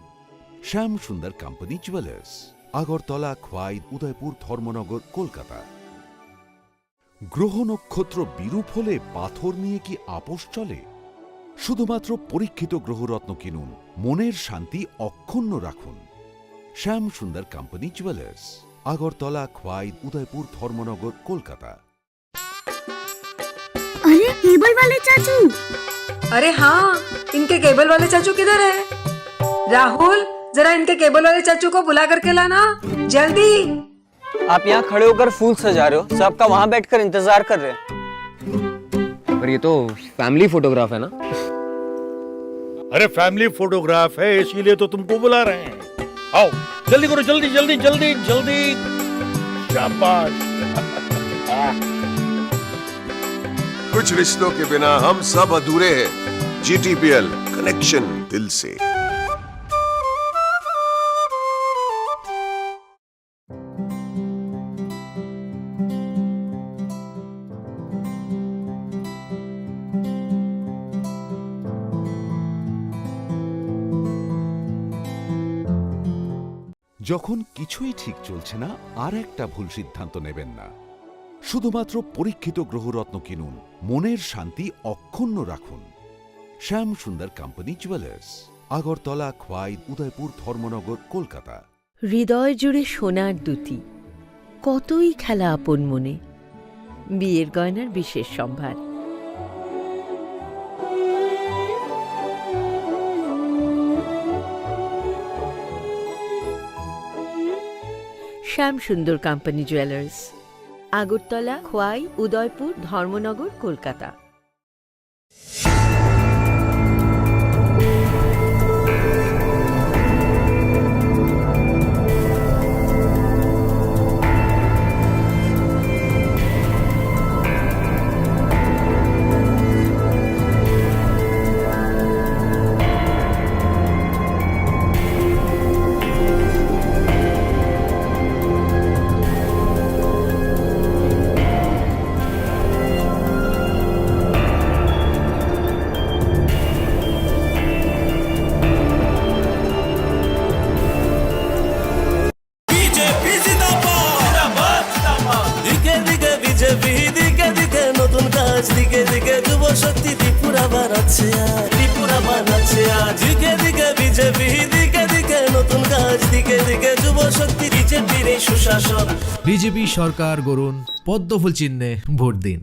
শ্যাম সুন্দর কোম্পানি জুয়েলার্স, আগরতলা, খোয়াই, উদয়পুর, ধর্মনগর, কলকাতা। গ্রহ নক্ষত্র বিরূপ হলে পাথর নিয়ে কি আপোষ চলে? শুধুমাত্র পরীক্ষিত গ্রহরত্ন কিনুন, মনের শান্তি অক্ষুণ্ণ রাখুন। শ্যাম সুন্দর কোম্পানি জুয়েলার্স, আগরতলা, খোয়াই, উদয়পুর, ধর্মনগর, কলকাতা। अरे केबल वाले चाचू। अरे हाँ, इनके केबल वाले चाचू किधर है? राहुल जरा इनके केबल वाले चाचू को बुला करके लाना जल्दी। आप यहाँ खड़े होकर फूल सजा रहे हो, सबका वहाँ बैठकर इंतजार कर रहे हैं। पर ये तो फैमिली फोटोग्राफ है ना। अरे फैमिली फोटोग्राफ है इसीलिए तो तुमको बुला रहे हैं। आओ जल्दी करो, जल्दी जल्दी जल्दी जल्दी। शाबाश। कुछ रिश्तों के बिना हम सब अधूरे हैं। GTPL कनेक्शन दिल से। যখন কিছুই ঠিক চলছে না, আর একটা ভুল সিদ্ধান্ত নেবেন না। শুধুমাত্র পরীক্ষিত গ্রহরত্ন কিনুন, মনের শান্তি অক্ষুণ্ণ রাখুন। শ্যাম সুন্দর কোম্পানি জুয়েলার্স, আগরতলা, খোয়াই, উদয়পুর, ধর্মনগর, কলকাতা। হৃদয় জুড়ে সোনার দুটি, কতই খেলা আপন মনে। বিয়ের গয়নার বিশেষ সম্ভার। শ্যাম সুন্দর কোম্পানি জুয়েলার্স, আগরতলা, খোয়াই, উদয়পুর, ধর্মনগর, কলকাতা। দিকে দিকে যুব শক্তি ত্রিপুরা বানাচ্ছে আর ত্রিপুরা বানাচ্ছে আর দিকে দিকে বিজেপি দিকে দিকে নতুন কাজ দিকে দিকে যুব শক্তি বিজেপির এই সুশাসন বিজেপি সরকার গড়ুন পদ্মফুল চিহ্নে ভোট দিন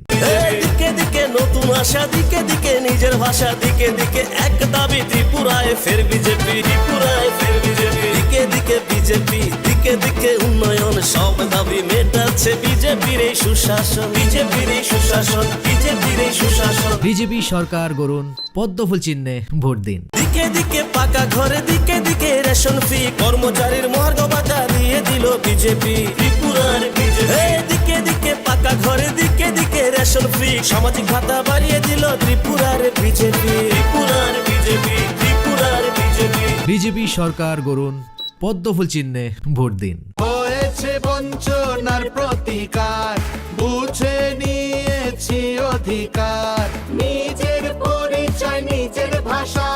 দিকে দিকে নতুন আশা দিকে দিকে নিজের ভাষা দিকে দিকে এক দাবি ত্রিপুরায় ফের বিজেপি ত্রিপুরায় ফের বিজেপি দিকে দিকে বিজেপি দিকে দিকে উন্নয়ন সব দাবি মেটাচ্ছে বিজেপির এই সুশাসন বিজেপির এই সুশাসন বিজেপির এই সুশাসন বিজেপি সরকার গড়ুন পদ্মফুল চিহ্নে ভোট দিন দিকে দিকে পাকা ঘরে দিকে দিকে রেশন ফি কর্মচারীর মহার্ঘ ভাতা দিয়ে দিল বিজেপি ত্রিপুরার বিজেপি দিকে দিকে পাকা ঘরে দিকে দিকে রেশন ফি সামাজিক ভাতা বাড়িয়ে দিল ত্রিপুরার বিজেপি ত্রিপুরার বিজেপি ত্রিপুরার বিজেপি বিজেপি সরকার গড়ুন পদ্মফুল চিহ্নে ভোট দিন হয়েছে বঞ্চনার প্রতিকার বুঝে নিয়েছি অধিকার নিজের পরিচয় নিজের ভাষা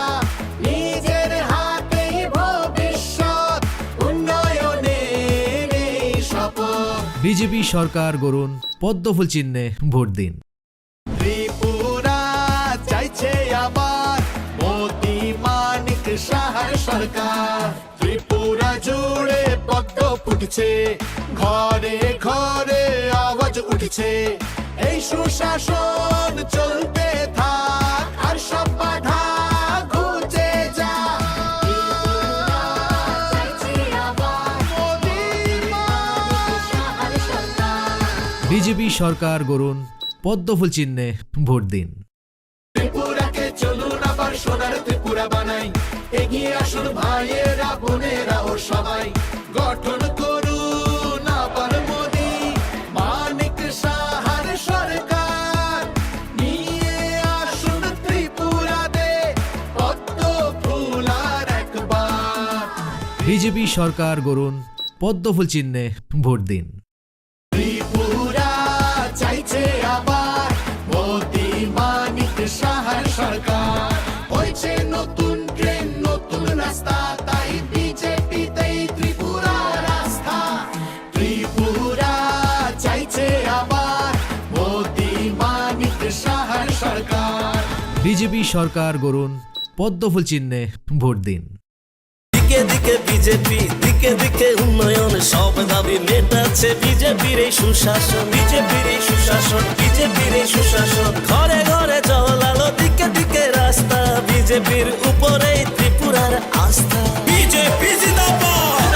নিজের হাতে ভবিষ্যৎ উন্নয়নের এই শপথ বিজেপি সরকার গড়ুন পদ্মফুল চিহ্নে ভোট দিন ত্রিপুরা চাইছে আবার মোদি মানিক সাহার সরকার ত্রিপুরা জুড়ে পদ্ম ফুটছে ঘরে ঘরে আওয়াজ উঠছে এই সুশাসন চলতে থাক আর সব বাধা ঘুচে যা বিজেপি সরকার গড়ুন পদ্মফুল চিহ্নে ভোট দিন ত্রিপুরাকে চলুন আবার সোনার ত্রিপুরা বানাই এগিয়ে আসুন ভাইয়েরা বোনেরা ও সবাই গঠন করুন আবার মোদি মানিক সাহার সরকার নিয়ে আসুন ত্রিপুরাতে পদ্ম ফুল আর একবার বিজেপি সরকার গড়ুন পদ্মফুল চিহ্নে ভোট দিন ত্রিপুরা চাইছে আবার মোদি মানিক সাহার সরকার হয়েছে নতুন ট্রেন নতুন রাস্তা তাই বিজেপিতেই ত্রিপুরা রাস্তা ত্রিপুরা চাইছে আবার মোদি মানিক সাহার সরকার বিজেপি সরকার গড়ুন পদ্মফুল চিহ্নে ভোট দিন দিকে দিকে বিজেপি দিকে দিকে উন্নয়ন সব দাবি মেটাচ্ছে বিজেপির এই সুশাসন বিজেপির এই সুশাসন বিজেপির এই সুশাসন ঘরে ঘরে জল আলো দিকে দিকে রাস্তা বিজেপির উপরে ত্রিপুরার আস্থা বিজেপি জিন্দাবাদ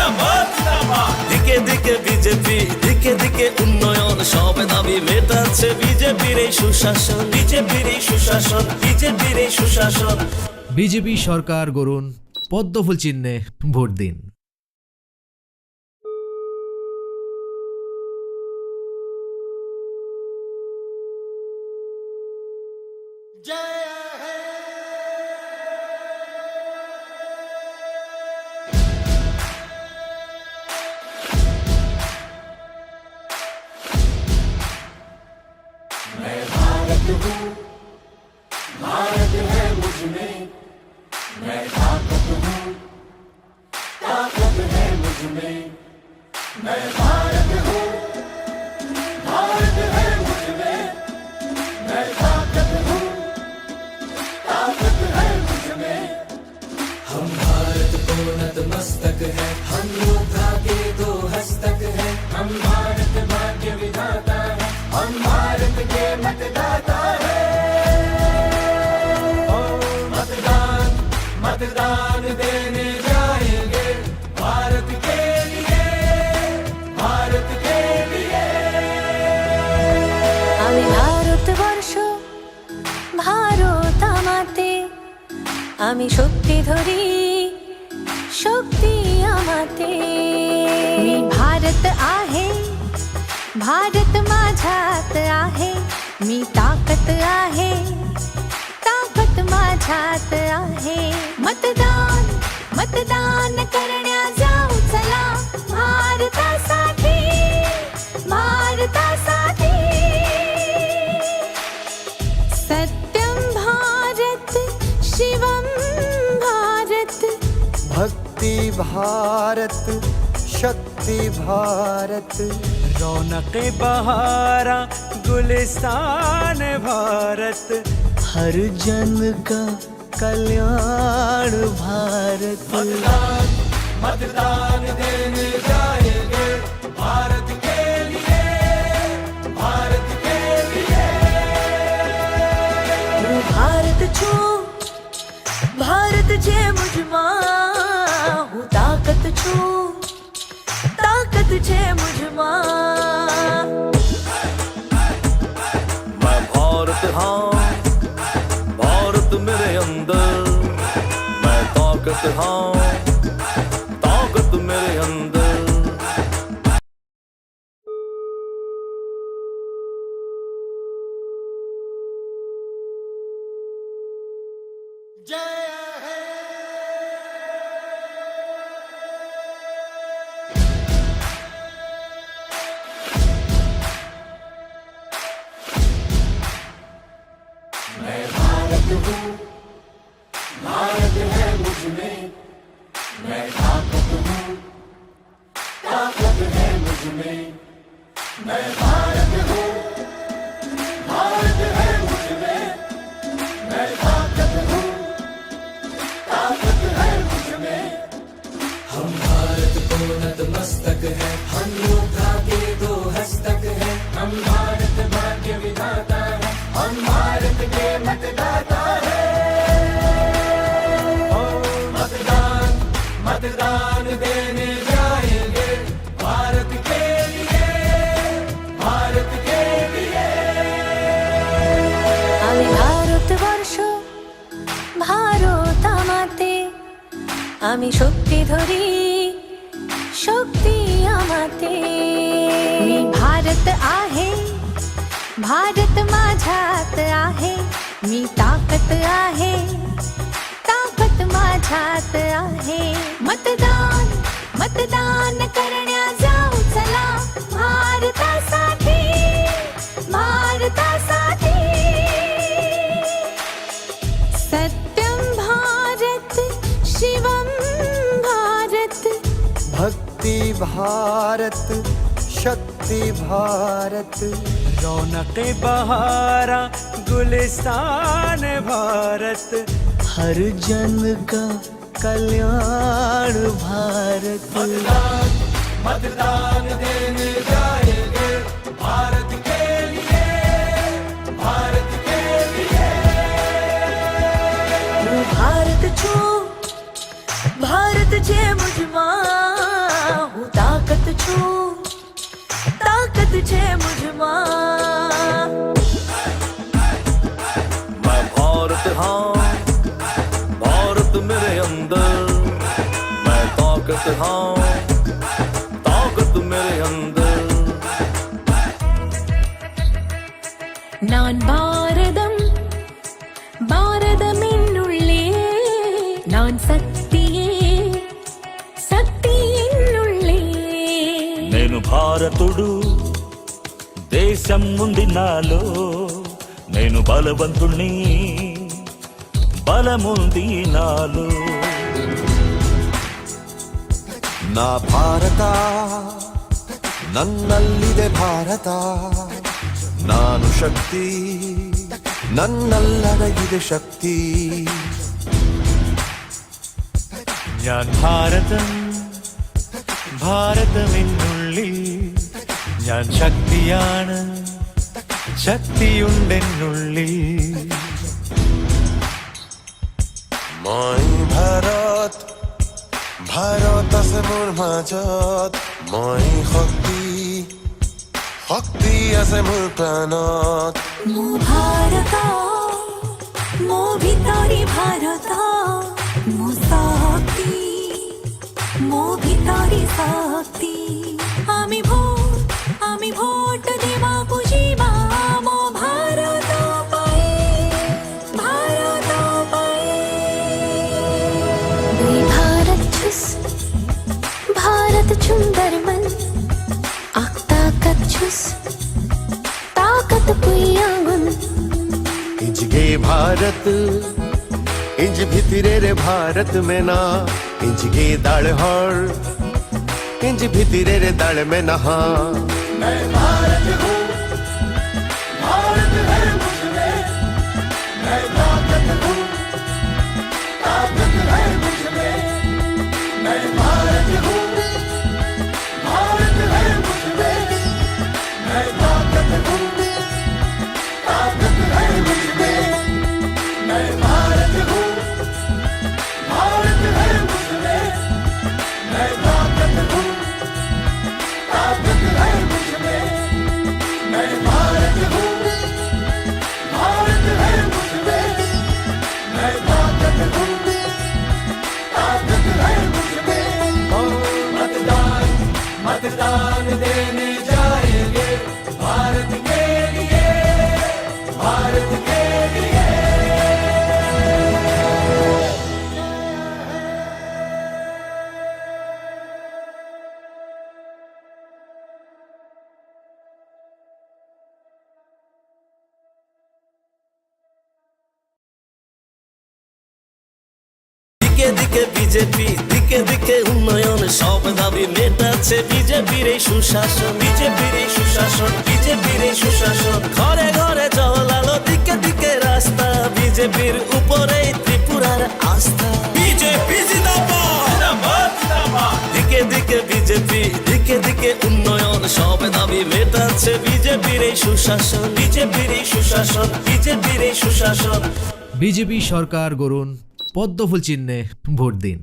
দিকে দিকে বিজেপি দিকে দিকে উন্নয়ন সব দাবি মেটাচ্ছে বিজেপির এই সুশাসন বিজেপির এই সুশাসন বিজেপির এই সুশাসন বিজেপি সরকার গড়ুন পদ্মফুল চিহ্নে ভোট দিন। मैं भारत हूँ, भारत है मुझ में, मैं ताकत हूँ, ताकत है मुझ में, मैं भारत हूँ, भारत है मुझ में, मैं ताकत हूँ, ताकत है मुझ में। हम भारत को नतमस्तक है, हम योद्धा के दो हस्तक है, हम भारत भाग्य विधाता है, हम भारत के मतदाता है। मतदान मतदान देने जाएंगे भारत के लिए, भारत के लिए। আমি ভারতবর্ষ ভারত আমাতে আমি শক্তি ধরি शक्ती आमाते मी भारत आहे भारत माझ्यात आहे मी ताकत आहे ताकत माझ्यात आहे मतदान मतदान करण्या जाऊ चला भारतासाठी भारतासाठी सत्यम भारत शिवम भारत भक्ति भारत शक्ति भारत रौनक बहारा गुलिस्तान भारत हर जन का कल्याण भारत मतदान मतदान देने जाएंगे भारत के लिए, भारत के लिए। હું ભારત છું ભારત છે મુझમાં હું તાકત છું તાકત છે મુझમાં मैं भारत हाँ भारत मेरे अंदर मैं ताकत हाँ ताकत मेरे अंदर मैं भारत हूँ, भारत है मुझ में, मैं ताकत हूँ, ताकत है मुझ में, मैं भारत हूँ, भारत है मुझ में, मैं ताकत हूँ, ताकत है मुझ में। हम भारत को नतमस्तक है, हम योद्धा के दो हस्तक है, हम भारत भाग्य विधाता है, हम भारत के मतदाता है। मतदान मतदान देने जाएंगे भारत के लिए, भारत के लिए। আমি ভারতবর্ষ ভারত আমাতে আমি শক্তি ধরি शक्ती आमाते मी भारत आहे भारत माझ्यात आहे मी ताकत आहे ताकत माझ्यात आहे मतदान मतदान करण्या जाऊ चला भारतासाठी भारतासाठी सत्यम भारत शिवम भारत भक्ति भारत शक्ति भारत रौनक बहारा गुलिस्तान भारत हर जन का कल्याण भारत मतदान मतदान देने जाएंगे भारत के लिए, भारत के लिए। हाँ ताकत मेरे अंदर நான் பாரதம் பாரதமென்னுள்ளே நான் சக்தியே சக்தி என்னுள்ளே నేను భారతుడు దేశం ఉంది నాలో నేను బలవంతుణ్ణి బలముంది నాలో ನಾ ಭಾರತ ನನ್ನಲ್ಲಿದೆ ಭಾರತ ನಾನು ಶಕ್ತಿ ನನ್ನಲ್ಲಡಗಿದೆ ಶಕ್ತಿ ഞാൻ ഭാരതം ഭാരതമെന്നുള്ളിൽ ഞാൻ ശക്തിയാണ് ശക്തിയുണ്ടെന്നുള്ളിൽ মই ভাৰত ভাৰত আছে মোৰ মাজত মই শক্তি শক্তি আছে মোৰ প্ৰাণত মো ভারত মো ভিতরে ভারত মো শক্তি মো ভিতরে শক্তি আমি ভোট দেবাকু যিবা মো ভারত পাই ভারত পাই দুই ভারত ছুস भारत सुंदर मन आख ताकत छुस ताकत पुयागुन इंज गे भारत इंज भितरे रे भारत में ना इंज गे दाल हर इंज भितरे रे दाल में नहा मैं भारत हूँ भारत है मुझमें मैं ताकत हूँ ताकत है मुझमें मैं भारत हूँ भारत है मुझमें मैं ताकत हूँ ताकत है मुझमें मैं भारत हूँ भारत है मुझमें मैं ताकत हूँ ताकत है मुझमें मैं भारत हूँ भारत है मुझमें मैं ताकत हूँ ताकत है मुझमें मतदान मतदान देने जाएंगे भारत के लिए भारत के लिए দিকে দিকে বিজেপি দিকে দিকে উন্নয়ন সব দাবি মেটাচ্ছে বিজেপির এই সুশাসন বিজেপির এই সুশাসন বিজেপির এই সুশাসন ঘরে ঘরে জল আলো দিকে দিকে রাস্তা বিজেপির উপরেই ত্রিপুরার আস্থা বিজেপি জিন্দাবাদ দিকে দিকে বিজেপি দিকে দিকে উন্নয়ন সব দাবি মেটাচ্ছে বিজেপির এই সুশাসন বিজেপির এই সুশাসন বিজেপির এই সুশাসন বিজেপি সরকার গড়ুন পদ্মফুল চিহ্নে ভোট দিন।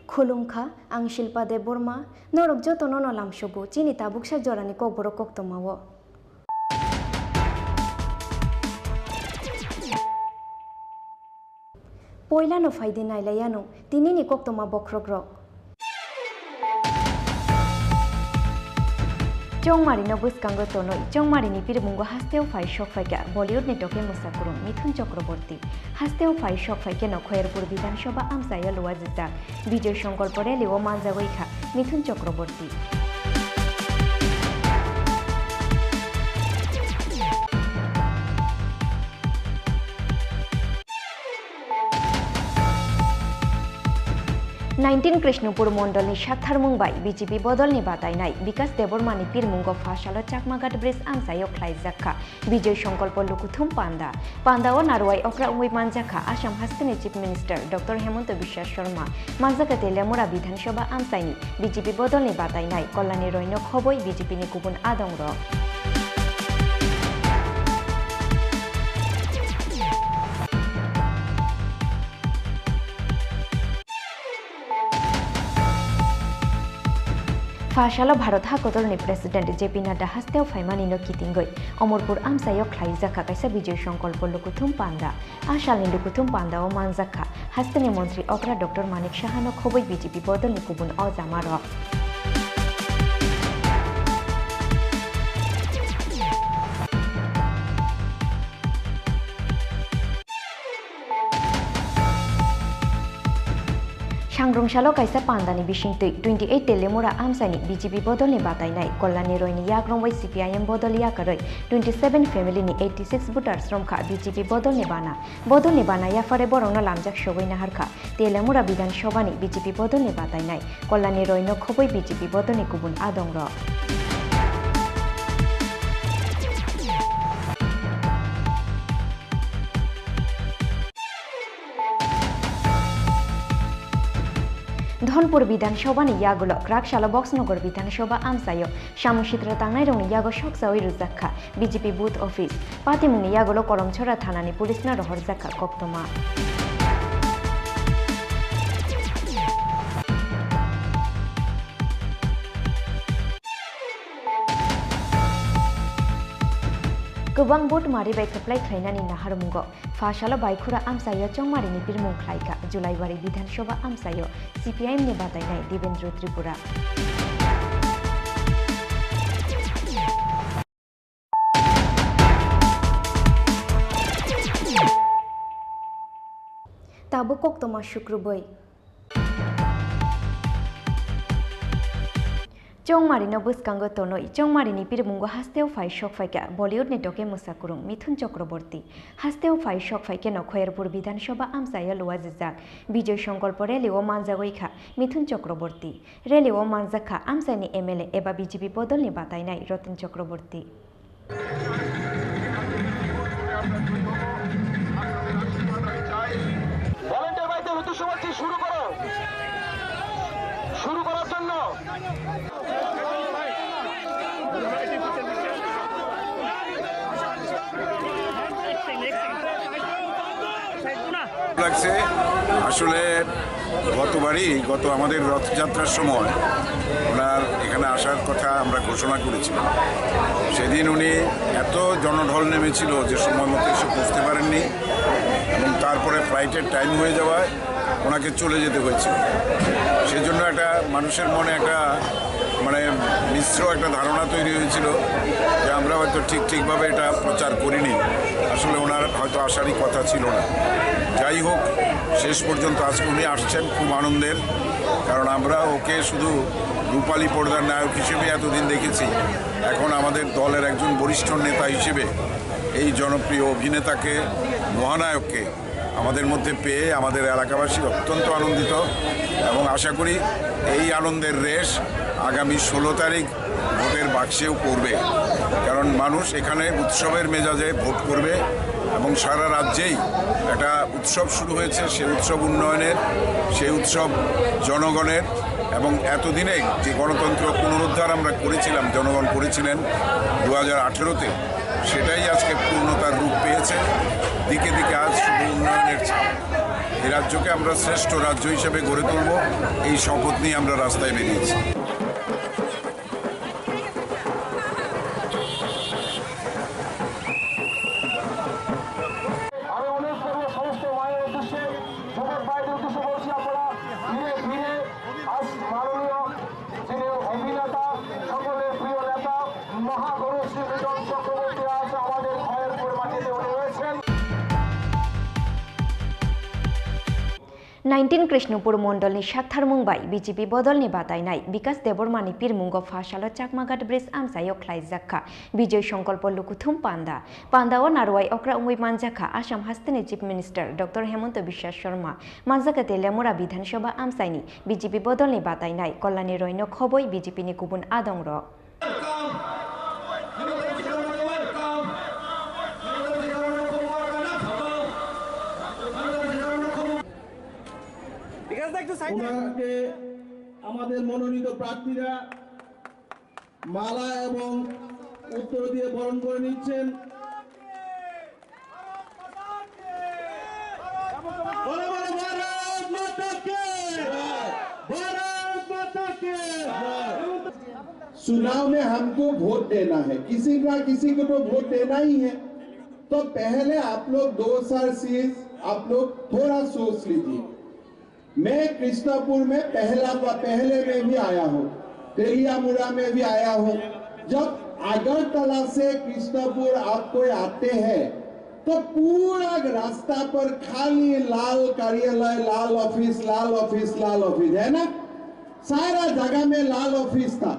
खुलुमखा आं शिल्पा देव बर्मा नरक जतन नलामसुबु चिनि ताबुकसा जरानि ककबर कक्तमावो पयला नो फायदे नायलायानो तिनिनि कक्तमा बख्रग्रक चौमारिनो बुसकांगो तोनोय चौमारिनि पिरमुंगो हास्तेव फाइ शक फाइका बलिउड नेटके मुसाकुरुं मिथुन चक्रवर्ती हास्तेव फाइ शक फाइके नखयरपुर विधानसभा आमसायो लुवाजिता विजय संकल्प रेलिओ मानजागैखा मिथुन चक्रवर्ती 19 कृष्णपुर मंडलनि साथारमुंबाई बीजेपी बदलनि बादायनाय विकास देबरमानि पिरमुंग फाशालो चाकमाघाट ब्रिज आमसायाव ख्लायजाखा विजय संकल्प लुकुथुम पांडा पांडाओ नारवाई अक्रा उंगै मानजाखा आसाम हास्टेनि chief minister doctor Hemant Biswa Sarma मानजाखा तेलियामुरा विधानसभा आमसायनि बीजेपी बदलनि बादायनाय कल्याणी रयनो खबै बीजेपीनि गुबुन आदंर फाशालो भारत हाकदलनि प्रेसिडेंट जेपी नड्डा हास्तेव फाइमानिनो कितिंगै अमरपुर आमसायाव ख्लायजाखा कायसा विजय संकल्प लुकुथुम पांडा आशालनि लुकुथुम पांडाओ मानजाखा हास्तेनि मंत्री अग्रा डॉक्टर मानिक साहानो खबै बीजेपी बदलनि गुबुन अजामार सांग्रंशालो कायसा पांडानि बिसिंतै 28 तेलेमुरा आमसानि बीजेपी बदलनि बादायनाय कल्याणी रयनि याग्रंबै सीपीआईएम बदल याकारै 27 फेमिलिनि 86 भोटार्स रमखा बीजेपी बदलनि बाना याफारे बरंनो लामजाक सगैना हारखा तेलेमुरा विधानसभानि बीजेपी बदलनि बादायनाय कल्याणी रयनो खबै बीजेपी बदलनि गुबुन आदंर धनपुर विधानसभानि यागुल क्राकशाला बक्सनगर विधानसभा आमसायो सामुसित्रा तांनाय रंनि यागो सकसावै रुजाखा बीजेपी बुथ अफिस पातिमुंनि यागुल करमछरा थानानि पुलिसना रहरजाखा कक्तमा गोबां भोट मारिबाय खोप्लाय ख्लायनानि नाहारमुंग फाशालो बायखुरा आमसायो चंमारिनि पिरमुं ख्लायखा जुलाइबारि विधानसभा आमसायो सीपीआईएमनि बादायनाय देवेन्द्र त्रिपुरा ताबो कक्तमा शुक्रबै चौमारिनो बसकांगो तोनोई चौमारिनि पिरमुंगो हास्तेव फाइ शक फाइका बॉलीवुड ने टोके मुसाकुरुं मिथुन चक्रवर्ती हास्तेव फाइ शक फाइके नखयरपुर विधानसभा आमसाया लुवाजिजाक विजय संकल्प रेलिओ मानजागैखा मिथुन चक्रवर्ती रेलिओ मानजाखा आमसानि एमएलए एबा बीजेपी बदलनि बादायनाय रतन चक्रवर्ती শুরু করার জন্য লাগছে আসলে গত আমাদের রথযাত্রার সময় ওনার এখানে আসার কথা আমরা ঘোষণা করেছিলাম সেদিন উনি এত জনঢল নেমেছিল যে সময় মতো এসে পৌঁছতে পারেননি এবং তারপরে ফ্লাইটের টাইম হয়ে যাওয়ায় ওনাকে চলে যেতে হয়েছিল সেজন্য একটা মানুষের মনে একটা মিশ্র একটা ধারণা তৈরি হয়েছিল যে আমরা হয়তো ঠিকভাবে এটা প্রচার করিনি আসলে ওনার হয়তো আসারই কথা ছিল না যাই হোক শেষ পর্যন্ত আজকে উনি আসছেন খুব আনন্দের কারণ আমরা ওকে শুধু রূপালী পর্দার নায়ক হিসেবে এতদিন দেখেছি এখন আমাদের দলের একজন বরিষ্ঠ নেতা হিসেবে এই জনপ্রিয় অভিনেতাকে মহানায়ককে আমাদের মধ্যে পেয়ে আমাদের এলাকাবাসী অত্যন্ত আনন্দিত এবং আশা করি এই আনন্দের রেশ আগামী 16 তারিখ ভোটের বাক্সেও পড়বে কারণ মানুষ এখানে উৎসবের মেজাজে ভোট করবে এবং সারা রাজ্যেই একটা উৎসব শুরু হয়েছে সেই উৎসব উন্নয়নের সেই উৎসব জনগণের এবং এতদিনে যে গণতন্ত্র পুনরুদ্ধার আমরা করেছিলাম জনগণ করেছিলেন 2018-তে সেটাই আজকে পূর্ণতার রূপ পেয়েছে দিকে দিকে আজ শুধু উন্নয়নের ছাপ এই রাজ্যকে আমরা শ্রেষ্ঠ রাজ্য হিসেবে গড়ে তুলব এই শপথ নিয়ে আমরা রাস্তায় বেরিয়েছি 19 कृष्णपुर मंडलनि साथार मुंबाई बीजेपी बदलनि बादायनाय विकास देबरमानि पिरमुंग फाशालो चाकमाघाट ब्रिज आमसायो ख्लाइजाखा विजय संकल्प लुकुथुम पांदा पांदाओ नारवाई अक्रा उंगुई मानजाखा आसाम हास्तेनि chief minister doctor Hemant Biswa Sarma मानजाका तेलियामुरा विधानसभा आमसायनि बीजेपी बदलनि बादायनाय कल्याणी रयनो खबय बीजेपीनि गुबुन आदंर ওনাকে আমাদের মনোনীত প্রার্থীরা মালা এবং উত্তর দিয়ে বরণ করে নিচ্ছেন। चुनाव में हमको वोट देना है, किसी ना किसी को तो वोट देना ही है। तो पहले आप लोग 2 आप लोग थोड़ा सोच लीजिए। मैं कृष्णापुर में पहले में भी आया हूँ, तेलियामुरा में भी आया हूँ। जब अगरतला से कृष्णापुर आपको आते हैं तो पूरा रास्ता पर खाली लाल कार्यालय, लाल ऑफिस, लाल ऑफिस, लाल ऑफिस है ना। सारा जगह में लाल ऑफिस था।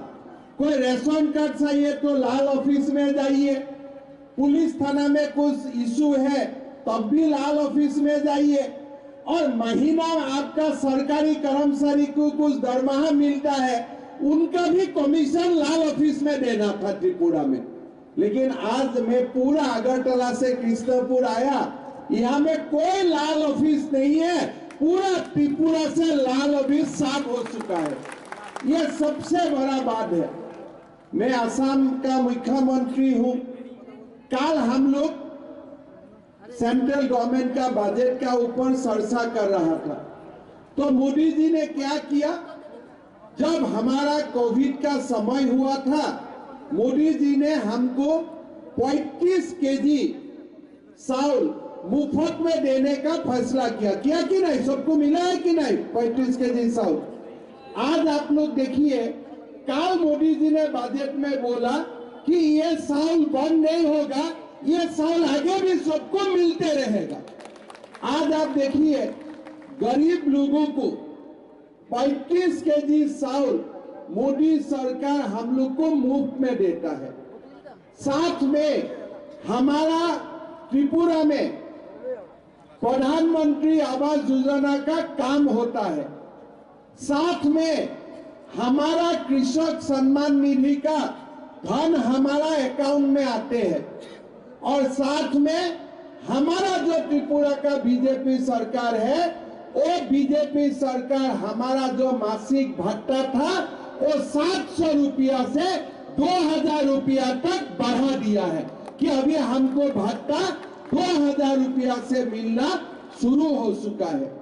कोई रेशन कार्ड चाहिए तो लाल ऑफिस में जाइए, पुलिस थाना में कुछ इशू है तब भी लाल ऑफिस में जाइए, और महीना आपका सरकारी कर्मचारी को कुछ दरमाहा मिलता है उनका भी कमीशन लाल ऑफिस में देना था त्रिपुरा में। लेकिन आज मैं पूरा अगरतला से कृष्णपुर आया, यहाँ में कोई लाल ऑफिस नहीं है। पूरा त्रिपुरा से लाल ऑफिस साफ हो चुका है। यह सबसे बड़ा बात है। मैं असम का मुख्यमंत्री हूँ। कल हम लोग सेंट्रल गवर्नमेंट का बजट का ऊपर चर्चा कर रहा था, तो मोदी जी ने क्या किया, जब हमारा कोविड का समय हुआ था मोदी जी ने हमको 35 केजी चावल मुफ्त में देने का फैसला किया कि नहीं? सबको मिला है कि नहीं 35 केजी चावल? आज आप लोग देखिए, कल मोदी जी ने बजट में बोला कि ये चावल बंद नहीं होगा, ये साल आगे भी सबको मिलते रहेगा। आज आप देखिए, गरीब लोगों को 35 केजी चावल मोदी सरकार हम लोग को मुफ्त में देता है। साथ में हमारा त्रिपुरा में प्रधानमंत्री आवास योजना का काम होता है। साथ में हमारा कृषक सम्मान निधि का धन हमारा अकाउंट में आते हैं, और साथ में हमारा जो त्रिपुरा का बीजेपी सरकार है, वो बीजेपी सरकार हमारा जो मासिक भत्ता था वो 700 रुपया से 2000 रुपया तक बढ़ा दिया है कि अभी हमको भत्ता 2000 रुपया से मिलना शुरू हो चुका है।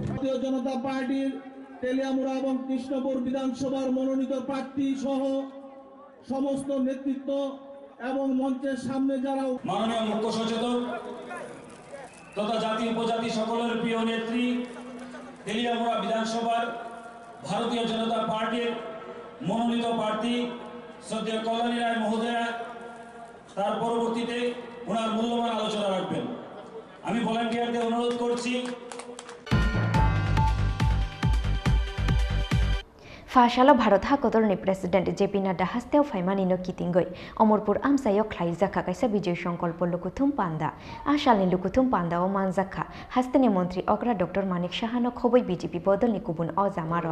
भारतीय जनता पार्टीर तेलियामुरा এবং কৃষ্ণপুর বিধানসভার মনোনীত প্রার্থী সহ সমস্ত নেতৃত্ব এবং মঞ্চের সামনে যারা মাননীয় মুখ্য সচেতক তথা জাতি উপজাতি সকলের প্রিয় নেত্রী তেলিয়ামুরা বিধানসভার ভারতীয় জনতা পার্টির মনোনীত প্রার্থী শ্রদ্ধেয় কল্যাণী রায় মহোদয়া তার পরবর্তীতে ওনার মূল্যবান আলোচনা রাখবেন। আমি ভলান্টিয়ারদের অনুরোধ করছি। फाशालो भारत हाकतरनि प्रेसिडेंट जेपी नड्डा हास्तेव फाइमानिनो कितिंगै अमरपुर आमसायो ख्लाइजाखा कायसा विजय संकल्प लुकुथुम पांदा आशालनि लुकुथुम पांदाओ मानजाखा हास्तेनि मंत्री अग्रा डॉक्टर मानिक साहानो खबै बीजेपी बदलनि गुबुन अजामार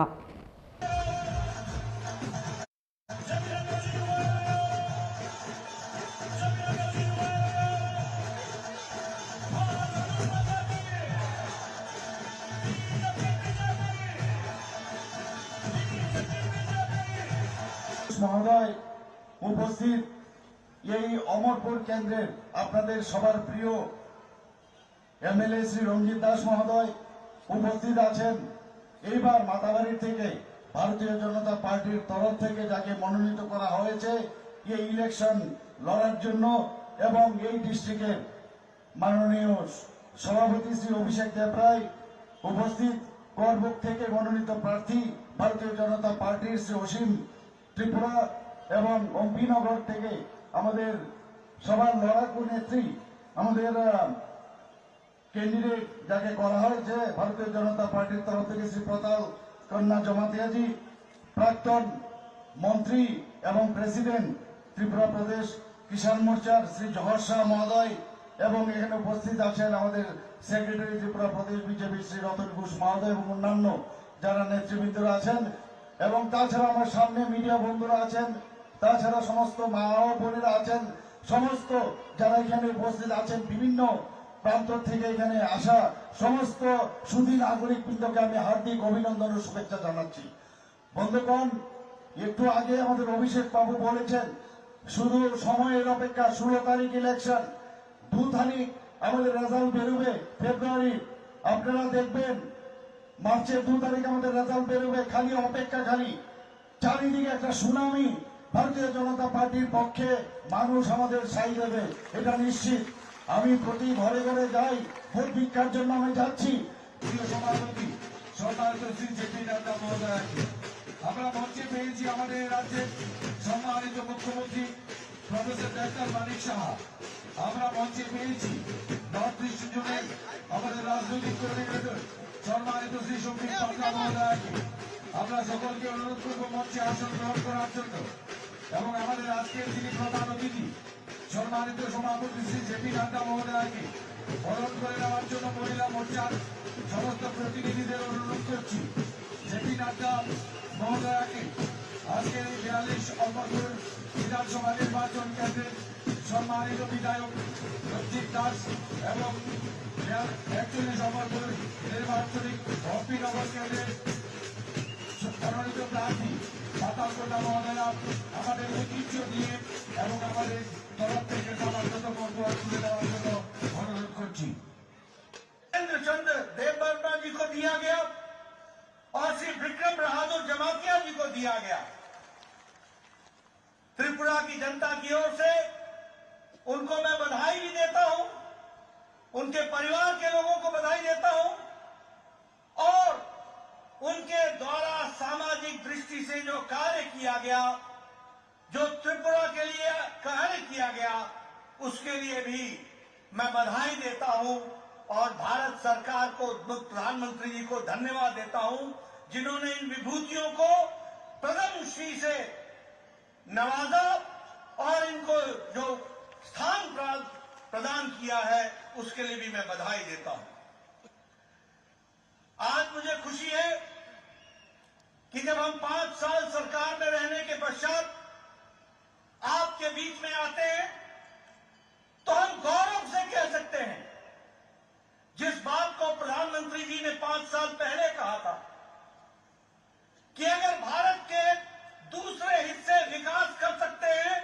মহোদয় উপস্থিত এই অমরপুর কেন্দ্রের আপনাদের সবার প্রিয় এমএলএ শ্রী রঞ্জিত দাস মহোদয় উপস্থিত আছেন। এইবার মাতাবাড়ির থেকে ভারতীয় জনতা পার্টির তরফ থেকে যাকে মনোনীত করা হয়েছে এই ইলেকশন লড়ার জন্য, এবং এই ডিস্ট্রিক্টের মাননীয় সভাপতি শ্রী অভিষেক দেবরায় উপস্থিত, করবুক থেকে মনোনীত প্রার্থী ভারতীয় জনতা পার্টির শ্রী অসীম ত্রিপুরা, এবং অম্পিনগর থেকে আমাদের সবার লড়াকু নেত্রী আমাদের ক্যান্ডিডেট যাকে করা হয়েছে ভারতীয় জনতা পার্টির তরফ থেকে শ্রী প্রতাল কন্যা জমাতিয়াজি, প্রাক্তন মন্ত্রী এবং প্রেসিডেন্ট ত্রিপুরা প্রদেশ কিষাণ মোর্চার শ্রী জহর শাহ মহোদয়, এবং এখানে উপস্থিত আছেন আমাদের সেক্রেটারি ত্রিপুরা প্রদেশ বিজেপি শ্রী রতন ঘোষ মহোদয় এবং অন্যান্য যারা নেতৃবৃন্দরা আছেন, এবং তাছাড়া আমার সামনে মিডিয়া বন্ধুরা আছেন, তাছাড়া সমস্ত মা ও বোনেরা আছেন, সমস্ত যারা এখানে উপস্থিত আছেন, বিভিন্ন প্রান্ত থেকে এখানে আসা সমস্ত সুধী নাগরিক বৃন্দকে আমি হার্দিক অভিনন্দন ও শুভেচ্ছা জানাচ্ছি। বন্ধুগণ, একটু আগে আমাদের অভিষেক বাবু বলেছেন শুধু সময়ের অপেক্ষা, 16 তারিখ ইলেকশন, 2 তারিখ আমাদের রেজাল্ট বেরোবে ফেব্রুয়ারি, আপনারা দেখবেন মার্চের 2 তারিখ আমাদের রেজাল্ট বেরোবে, খালি অপেক্ষা, খালি চারিদিকে একটা সুনামি ভারতীয় জনতা পার্টির পক্ষে মানুষ আমাদের সাই দেবে, এটা নিশ্চিত। আমি প্রতি ঘরে ঘরে যাই, ভোট ভিক্ষার জন্য আমি যাচ্ছি। প্রিয় সভাপতি সম্মানিত শ্রী জেপি নাড্ডা মহোদয়, আমরা মঞ্চে পেয়েছি আমাদের রাজ্যের সম্মানিত মুখ্যমন্ত্রী প্রফেসর ডাক্তার মানিক সাহা, আমরা মঞ্চে পেয়েছি নর্থ ইস্ট জোনের আমাদের রাজনৈতিক কোঅর্ডিনেটর সম্মানিত শ্রী সম্বিত পাটনা মহোদয়কে। আমরা সকলকে অনুরোধ করব মঞ্চে আসন গ্রহণ করার জন্য, এবং আমাদের আজকের যিনি প্রধান অতিথি সম্মানিত সভাপতি শ্রী জেপি নাড্ডা মহোদয়কে বরণ করে নেওয়ার জন্য মহিলা মোর্চার সমস্ত প্রতিনিধিদের অনুরোধ করছি। জেপি নাড্ডা মহোদয়কে আজকের এই 42 অমরপুর বিধানসভা নির্বাচন কেন্দ্রের সম্মানিত বিধায়ক রঞ্জিত দাস এবং 41 অমরপুর নির্বাচনিক অম্পিনগর কেন্দ্রের মনোনীত প্রার্থী পাতাল কন্যা মহোদয়া আমাদের ঐতিহ্য দিয়ে এবং আমাদের তরফ থেকে সমাজগত মন্তব্য তুলে দেওয়ার জন্য অনুরোধ করছি। चंद्र देव वर्मा जी को दिया गया और श्री विक्रम बहादुर जमातिया जी को दिया गया। त्रिपुरा की जनता की ओर से उनको मैं बधाई भी देता हूं, उनके परिवार के लोगों को बधाई देता हूं, और उनके द्वारा सामाजिक दृष्टि से जो कार्य किया गया, जो त्रिपुरा के लिए कार्य किया गया, उसके लिए भी मैं बधाई देता हूं, और भारत सरकार को, प्रधानमंत्री जी को धन्यवाद देता हूं, जिन्होंने इन विभूतियों को प्रथम श्री से नवाजा और इनको जो स्थान प्रदान किया है उसके लिए भी मैं बधाई देता हूं। आज मुझे खुशी है कि जब हम 5 साल सरकार में रहने के पश्चात आपके बीच में आते हैं तो हम गौरव से कह सकते हैं, जिस बात को प्रधानमंत्री जी ने 5 साल पहले कहा था कि अगर भारत के दूसरे हिस्से विकास कर सकते हैं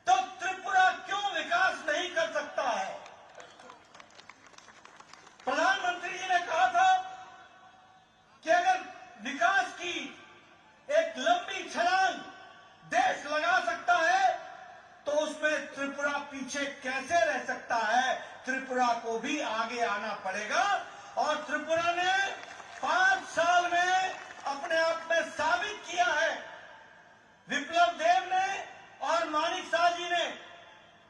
तो त्रिपुरा क्यों विकास नहीं कर सकता है। प्रधानमंत्री जी ने कहा था कि अगर विकास की एक लंबी छलांग देश लगा सकता है तो उसमें त्रिपुरा पीछे कैसे रह सकता है। त्रिपुरा को भी आगे आना पड़ेगा, और त्रिपुरा ने 5 साल में अपने आप में साबित किया है। विप्लव देव ने और मानिक शाह जी ने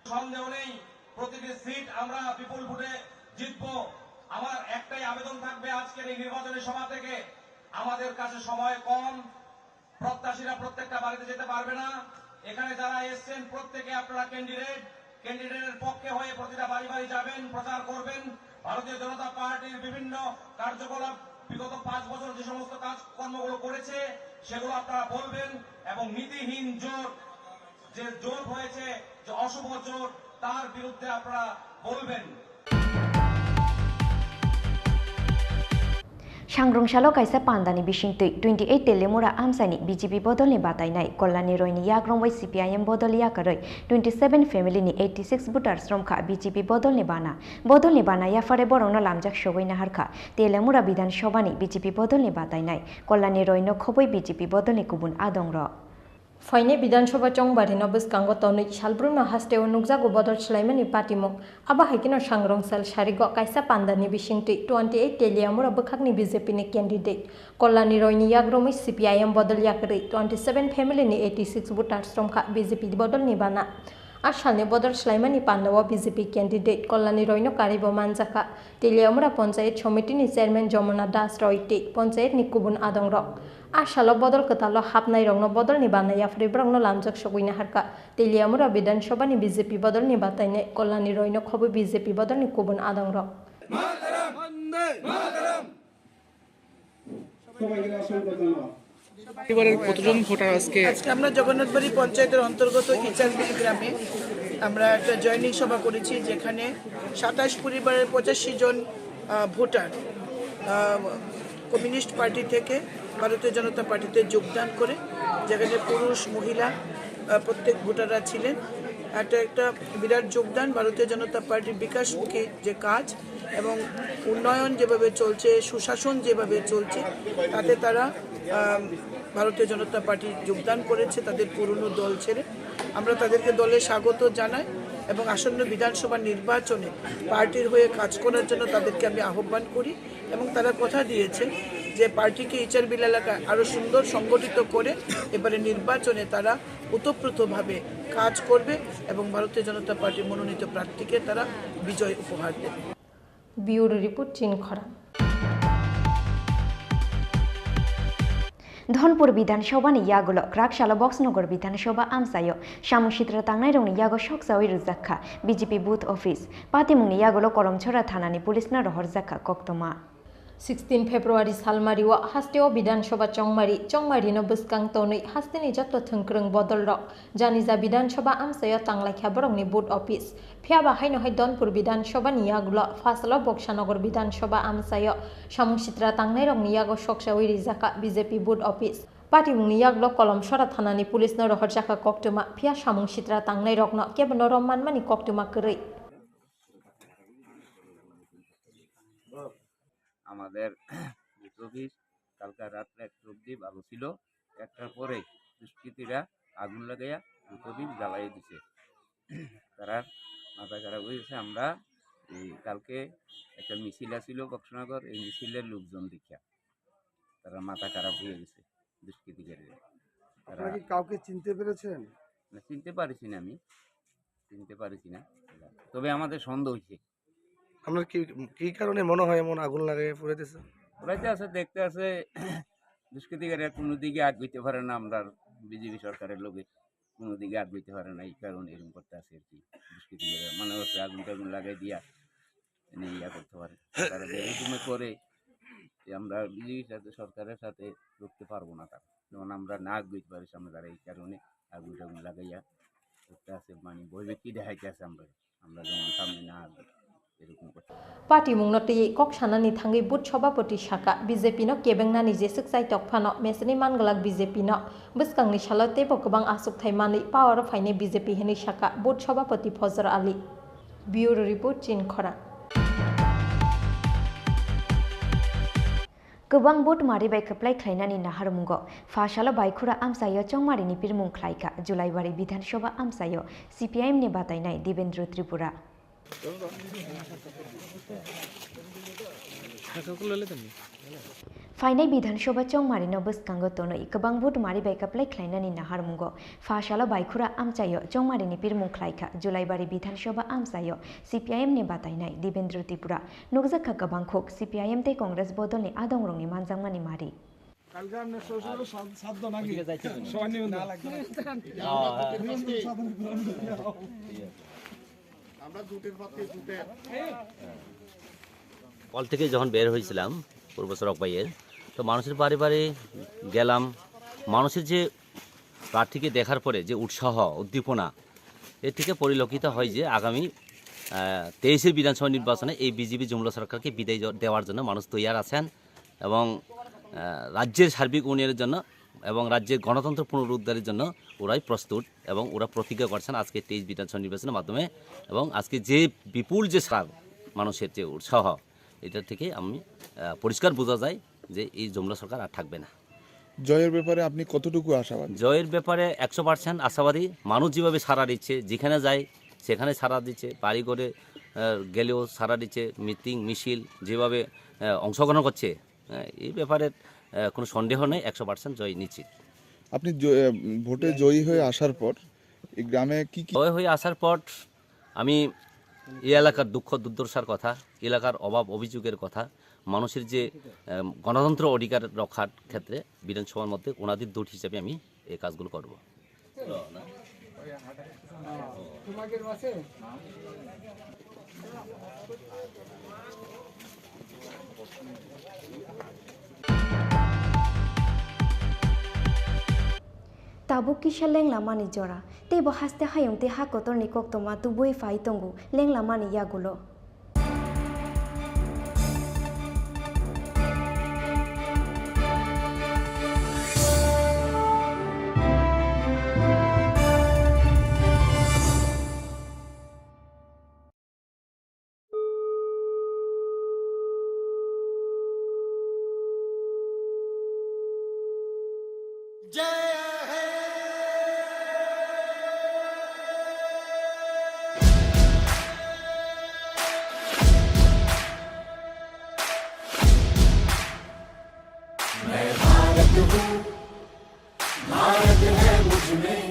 সন্দেহ নেই প্রতিটি সিট আমরা বিপুল ভোটে জিতবো। আমার একটাই আবেদন থাকবে আজকের এই নির্বাচনী সভা থেকে, আমাদের কাছে সময় কম, প্রত্যাশীরা প্রত্যেকটা বাড়িতে যেতে পারবে না। এখানে যারা এসছেন প্রত্যেকে আপনারা ক্যান্ডিডেটের পক্ষে হয়ে প্রতিটা বাড়ি বাড়ি যাবেন, প্রচার করবেন। ভারতীয় জনতা পার্টির বিভিন্ন কার্যকলাপ বিগত 5 বছর যে সমস্ত কাজকর্মগুলো করেছে সেগুলো আপনারা বলবেন, এবং নীতিহীন জোট, যে জোট হয়েছে, যে অশুভ জোট, তার বিরুদ্ধে আপনারা বলবেন। सांग्रंसालो कायसा पान्दानि बिसिंतै 28 तेलेमुरा आमसानि बीजेपी बदलनि बातायनाय कल्याणी रयनि याग्रंवाय CPIM बदल याकरै 27 फेमिलिनि 86 भोटार्स रमखा बीजेपी बदलनि बाना याफारे बरंनो लामजाक सगैना हारखा तेलेमुरा विधानसभानि बीजेपी बदलनि बातायनाय कल्याणी रयनो खबै बीजेपी बदलनि गुबुन आदंर फाइने विधानसभा चंबारिनो बसकांगो तनै सालब्रुमा हास्टेव नुकजागो बदल स्लाइमानि पाटिमुक आबा हाइकिनो सांग्रंसाल सारिगो कायसा पान्दानि बिसिंतै 28 तेलियामुरा बखागनि बीजेपी नि कैंडिडेट कल्याणी रयनि याग्रमै CPIM बदल याकरै 27 फेमिलिनि 86 भोटार्स रमखा बीजेपी बदलनि बाना आसालनि बदल स्लाइमानि पान्दावा बीजेपी कैंडिडेट कल्याणी रयनो कारिबो मानजाखा तेलियामुरा पंचायत समितिनि चेयरमैन जमुना दास रयटे पंचायतनि गुबुन आदंर आसालो बदल कतालो हाबनाय रंनो बदलनि बानाया फ्रेब्रंनो लामजाक सगैना हारका तेलियामुरा विधानसभानि बीजेपी बदलनि बातायनाय कल्याणी रयनो खबै बीजेपी बदलनि गुबुन आदंर কতজন ভোটার আজকে আমরা জগন্নাথবাড়ি পঞ্চায়েতের অন্তর্গত ইচারবিল গ্রামে আমরা একটা জয়নিং সভা করেছি যেখানে 27 পরিবারের 85 জন ভোটার কমিউনিস্ট পার্টি থেকে ভারতীয় জনতা পার্টিতে যোগদান করে যেখানে পুরুষ মহিলা প্রত্যেক ভোটাররা ছিলেন একটা বিরাট যোগদান ভারতীয় জনতা পার্টির বিকাশমুখী যে কাজ এবং উন্নয়ন যেভাবে চলছে সুশাসন যেভাবে চলছে তাতে তারা ভারতীয় জনতা পার্টি যোগদান করেছে তাদের পুরনো দল ছেড়ে আমরা তাদেরকে দলে স্বাগত জানাই এবং আসন্ন বিধানসভা নির্বাচনে পার্টির হয়ে কাজ করার জন্য তাদেরকে আমি আহ্বান করি এবং তারা কথা দিয়েছে যে পার্টিকে ইচারবিল এলাকায় আরও সুন্দর সংগঠিত করে এবারে নির্বাচনে তারা ওতপ্রোতভাবে কাজ করবে এবং ভারতীয় জনতা পার্টির মনোনীত প্রার্থীকে তারা বিজয় উপহার দেবে। ব্যুরো রিপোর্ট চীন খরা धनपुर विधानसभानि यागुलो क्राकशाला बक्सनगर विधानसभा आमसायो सामुसिद्रा तांनाय रंनि यागो सकसावै रुजाखा बीजेपी बुथ ऑफिस पातिमुंनि यागुलो कलमछरा थानानि पुलिसना रहरजाखा कक्तमा 16 फेब्रुवारी सालमारिवा हास्टेव विधानसभा चंमारिनो बसकां तनै हास्टेनि जत थंख्रों बदल रक जानिजा विधानसभा आमसायो तांलायखा बरंनि बुथ ऑफिस फियाबा हाइनहाय धनपुर विधानसभानि यागुलो फासला बक्सानगर विधानसभा आमसायो सामुसिद्रा तांनाय रंनि यागो सकसावै रिजाखा बीजेपी बुथ ऑफिस पाटिमुंनि यागुलो कलमछरा थानानि पुलिसनो रहरजाखा कक्तमा फिया सामुसिद्रा तांनाय रकनो केबनो रमानमानि कक्तमा करै আমাদের অফিস কালকে রাত্রে একটা অবধি ভালো ছিল একটার পরে দুষ্কৃতীরা আগুন লাগাইয়া অফিস জ্বালাই দিছে তারা মাথা খারাপ হয়েছে আমরা কালকে একটা মিছিল ছিল বক্সনগর এই মিছিলের লোকজন দেখিয়া তারা মাথা খারাপ হয়ে গেছে দুষ্কৃতীকারীরা তারা কি কাউকে চিনতে পেরেছেন না চিনতে পারছি না আমি তবে আমাদের সন্দেহ হয়েছে আপনার কি কারণে মনে হয় এমন আগুন লাগাই পুড়াইতেছে আছে দেখতে আছে দুষ্কৃতিকারীরা কোনো দিকে আগাইতে পারে না আমরা বিজেপি সরকারের লোকের কোনো দিকে আগাইতে পারে না এই কারণে এরকম করতে আছে আর কি দুষ্কৃতিকারীরা মনে হচ্ছে আগুন টাগুন লাগাই দিয়া ইয়া করতে পারে তারা এরকম করে আমরা বিজেপি সাথে সরকারের সাথে রুখতে পারবো না তারা যেমন আমরা না আগাইতে পারি সামনে তারা এই কারণে আগুন টাগুন লাগাইয়া করতে আছে মানে বৈবেকি দেখাইতে আছে আমরা যেমন সামনে না আগাই पार्टी मुंगनति कक्सानानि थांगै बुथ सभापति शाखा बीजेपी नो केबेंनानि जेसुक साइटक फानो मेसनि मानगलाक बीजेपी नो बसकांनि सालतेबो गोबां आसुकथाय मानै पावर फाइने बीजेपी हेनि शाखा बुथ सभापति फजर आली ब्यूरो रिपोर्ट चीन खरा गोबां बुथ मारिबाय खोप्लाय ख्लायनानि नाहारमुंगो फाशालो बायखुरा आमसायो चंमारिनि पिरमुं ख्लायखा जुलाइबारि विधानसभा आमसायो CPIM नि बातायनाय देवेन्द्र त्रिपुरा फाइनाय विधानसभा चंमारिनो बसकांगो तनै गोबां बुथ मारिबाय काप्लाय ख्लायनानि नाहारमुंगो फाशालो बायखुरा आमचायो चंमारिनि पिरमुं ख्लायखा जुलाइबारि विधानसभा आमसायो CPIM नि बातायनाय देवेन्द्र त्रिपुरा नुकजाखा गोबां खोक CPIM ते कांग्रेस बदलनि आदंरंनि मानजांमानि मारि কল থেকে যখন বের হয়েছিলাম পূর্ব সড়ক বাইয়ের তো মানুষের বাড়ি বাড়ি গেলাম মানুষের যে প্রার্থীকে দেখার পরে যে উৎসাহ উদ্দীপনা এর থেকে পরিলক্ষিত হয় যে আগামী 23 বিধানসভা নির্বাচনে এই বিজেপি জুমলা সরকারকে বিদায় দেওয়ার জন্য মানুষ তৈরি আছেন এবং রাজ্যের সার্বিক উন্নয়নের জন্য এবং রাজ্যের গণতন্ত্র পুনরুদ্ধারের জন্য ওরাই প্রস্তুত এবং ওরা প্রতিজ্ঞা করছেন আজকে 23 বিধানসভা নির্বাচনের মাধ্যমে। এবং আজকে যে বিপুল যে সারা মানুষের যে উৎসাহ, এটা থেকে আমি পরিষ্কার বোঝা যায় যে এই জুমলা সরকার আর থাকবে না। জয়ের ব্যাপারে আপনি কতটুকু আশাবাদী? জয়ের ব্যাপারে 100% আশাবাদী। মানুষ যেভাবে সাড়া দিচ্ছে, যেখানে যায় সেখানে সাড়া দিচ্ছে, বাড়ি করে গেলেও সাড়া দিচ্ছে, মিটিং মিছিল যেভাবে অংশগ্রহণ করছে, এই ব্যাপারে কোনো সন্দেহ নেই, 100% জয় নিশ্চিত। আপনি ভোটে জয়ী হয়ে আসার পর এই গ্রামে কি জয় হয়ে আসার পর আমি এই এলাকার দুঃখ দুর্দশার কথা, এলাকার অভাব অভিযোগের কথা, মানুষের যে গণতন্ত্র অধিকার রক্ষার ক্ষেত্রে বিধানসভার মধ্যে ওনাদের দূত হিসেবে আমি এই কাজগুলো করব। Tabuk kisah leng lama ni jora. Te bahas te hayung te hak kotor ni kok toma tu boi fai tunggu leng lama ni ya gulo. Bharat है मुझ में,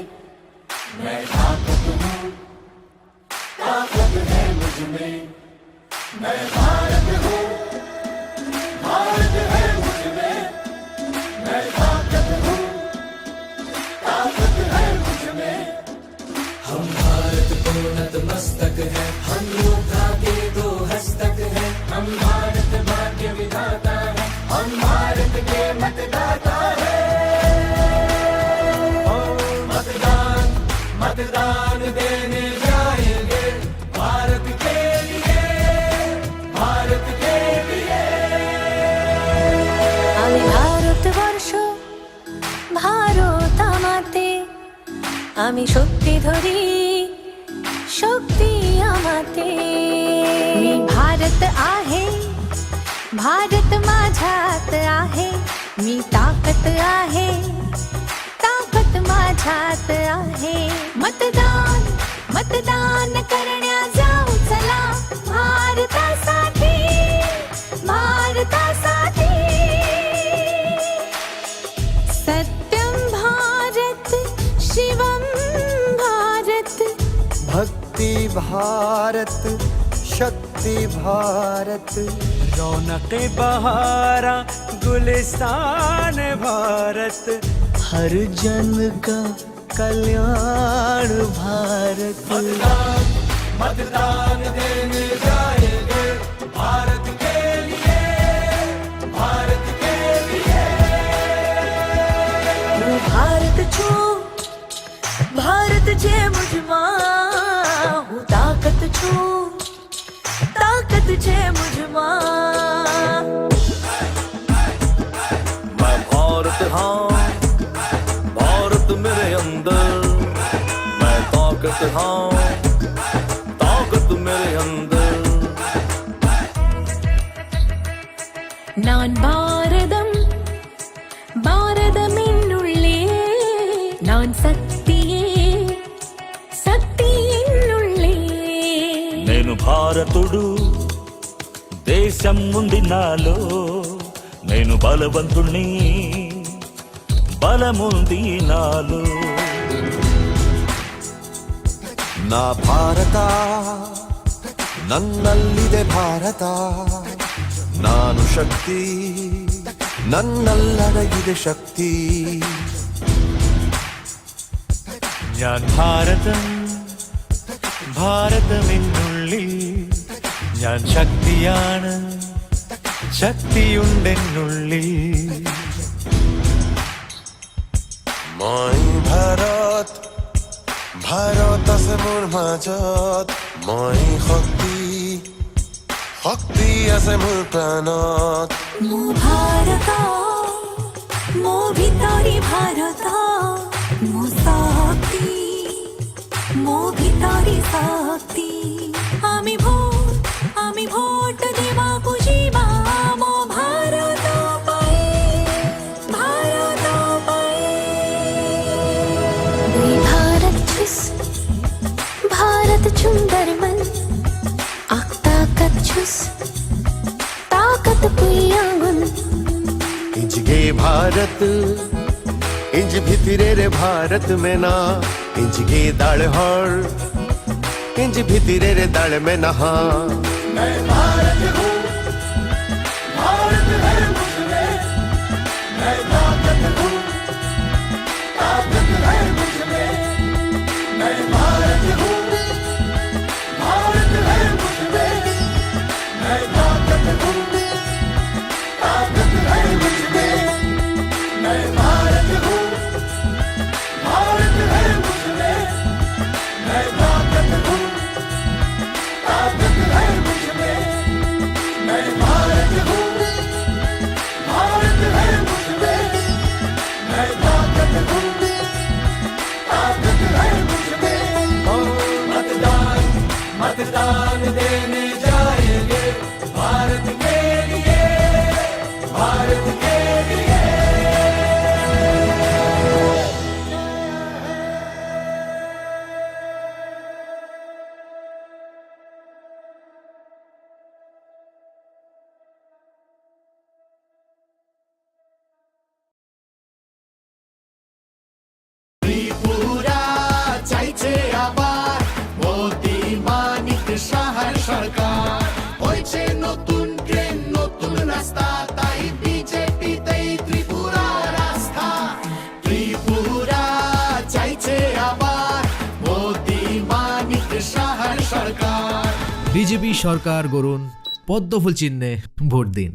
मैं ताकत हूँ, ताकत है मुझ में, मैं भारत हूँ, भारत है मुझ में, मैं ताकत हूँ, ताकत है मुझ में। हम भारत को नतमस्तक है, हम योद्धा के दो हस्तक है, हम भारत भाग्य विधाता है, हम भारत के मतदाता है। मतदान देने जाएंगे भारत के लिए, भारत के लिए। আমি ভারতবর্ষ ভারত আমাতে, আমি শক্তি ধরি शक्ती आमाते। मी भारत आहे, भारत माझ्यात आहे, मी ताकद आहे, ताकद माझ्यात आहे। मतदान मतदान करण्या जाऊ चला, भारतासाठी भारतासाठी। सत्यम भारत शिवम भारत, भक्ति भारत शक्ति भारत, रौनक बहारा गुलिस्तान भारत, हर जन का कल्याण भारत। मतदान मतदान देने जाएंगे भारत के लिए, भारत के लिए। હું ભારત છું, ભારત છે મુझમાં, હું તાકત છું, તાકત છે મુझમાં। मैं भारत हाँ, भारत मेरे अंदर, मैं ताकत हाँ, ताकत मेरे अंदर। நான் பாரதம் பாரதமென்னுள்ளே, நான் சக்தியே சக்தி என்னுள்ளே। నేను భారతుడు దేశం ఉంది నాలో, నేను బలవంతుణ్ణి బలముంది నాలో। ನಾ ಭಾರತ ನನ್ನಲ್ಲಿದೆ ಭಾರತ, ನಾನು ಶಕ್ತಿ ನನ್ನಲ್ಲಡಗಿದೆ ಶಕ್ತಿ। ഞാൻ ഭാരതം ഭാരതമെന്നുള്ളിൽ, ഞാൻ ശക്തിയാണ് ശക്തിയുണ്ടെന്നുള്ളിൽ। মই ভাৰত ভাৰত আছে মোৰ মাজত, মই শক্তি শক্তি আছে মোৰ প্ৰাণত মো ভাৰত মো ভিতরি ভারত মো শক্তি মো ভিতরি শক্তি আমি ভোট দেবা বুঝিবা মো ভারত পাই ভারত পাই দুই ভারত ছুস भारत सुंदर मन आख ताकत छुस ताकत पुयागुन इंज गे भारत इंज भितरे रे भारत में ना इंज गे दाल हर इंज भितरे रे दाल में नहा मैं भारत हूँ भारत है मुझमें मैं ताकत हूँ ताकत है मुझमें मैं भारत हूँ भारत है मुझमें मैं ताकत हूँ ताकत है मुझमें मैं भारत हूँ भारत है मुझमें मैं ताकत हूँ ताकत है मुझमें मैं भारत हूँ भारत है मुझमें मैं ताकत हूँ ताकत है मुझमें मतदान मतदान देने जाएंगे भारत के लिए भारत के लिए ত্রিপুরা চাইছে আবার মোদি মানিক সাহার সরকার হয়েছে নতুন ট্রেন নতুন রাস্তা তাই বিজেপিতেই ত্রিপুরার রাস্তা ত্রিপুরা চাইছে আবার মোদি মানিক সাহার সরকার বিজেপি সরকার গড়ুন পদ্মফুল চিহ্নে ভোট দিন।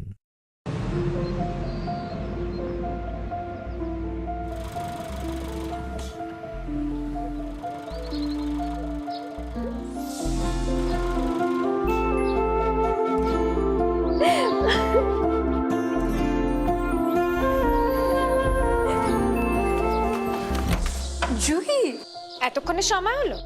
জুহি এতক্ষণে সময় হলো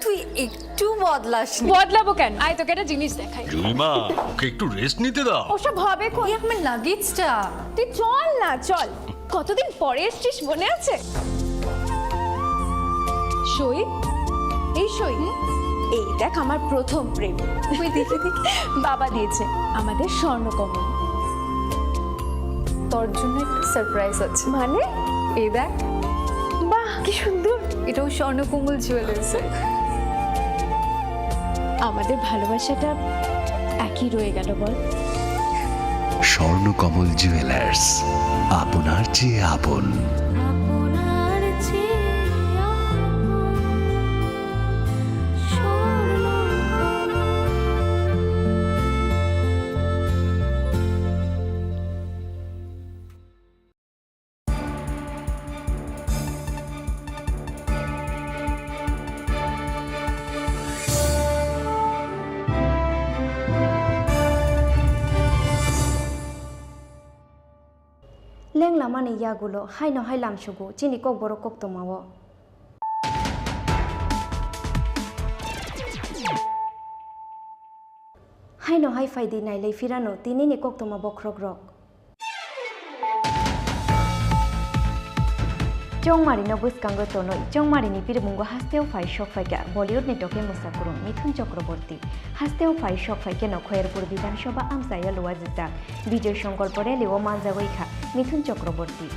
তুই একটু বদলাসনি বদলাবো কেন আয় তোকে একটা জিনিস দেখাই জুইমা ওকে একটু রেস্ট নিতে দাও ওসব হবে কই আমার লাগেজটা তুই চল না চল কতদিন পরে এসছিস মনে আছে সই এই সই এই দেখ আমার প্রথম প্রেম তুই দেখে দেখে বাবা দিয়েছে আমাদের স্বর্ণকমল তোর জন্য একটা সারপ্রাইজ আছে মানে এই দেখ বাহ কি সুন্দর এটাও স্বর্ণকমল জুয়েলার্সে আমাদের ভালোবাসাটা একই রয়ে গেল বল স্বর্ণকমল জুয়েলার্স আপনার চেয়ে আপন। লেং লামানি ইয়াগুলো হাই নহাই লামসুগু চিনি কক বড় কক তোমাও হাই নহাই ফাইদি নাইলাই ফিরানো তিনি নি কক তোমা বক্রক রক চংমারিনো বুসকাঙ্গ তনই চংমারিনি পিরমুঙ্গ হাস্তেও ফাই শক ফাইকা বলিউড নেটকে মুসাকুরুং মিথুন চক্রবর্তী হাস্তেও ফাই শক ফাইকে নখয়েরপুর বিধানসভা আমসাইয়া লোয়া জিতাক বিজয় সংকল্প রেলিও মানজাগৈখা মিথুন চক্রবর্তী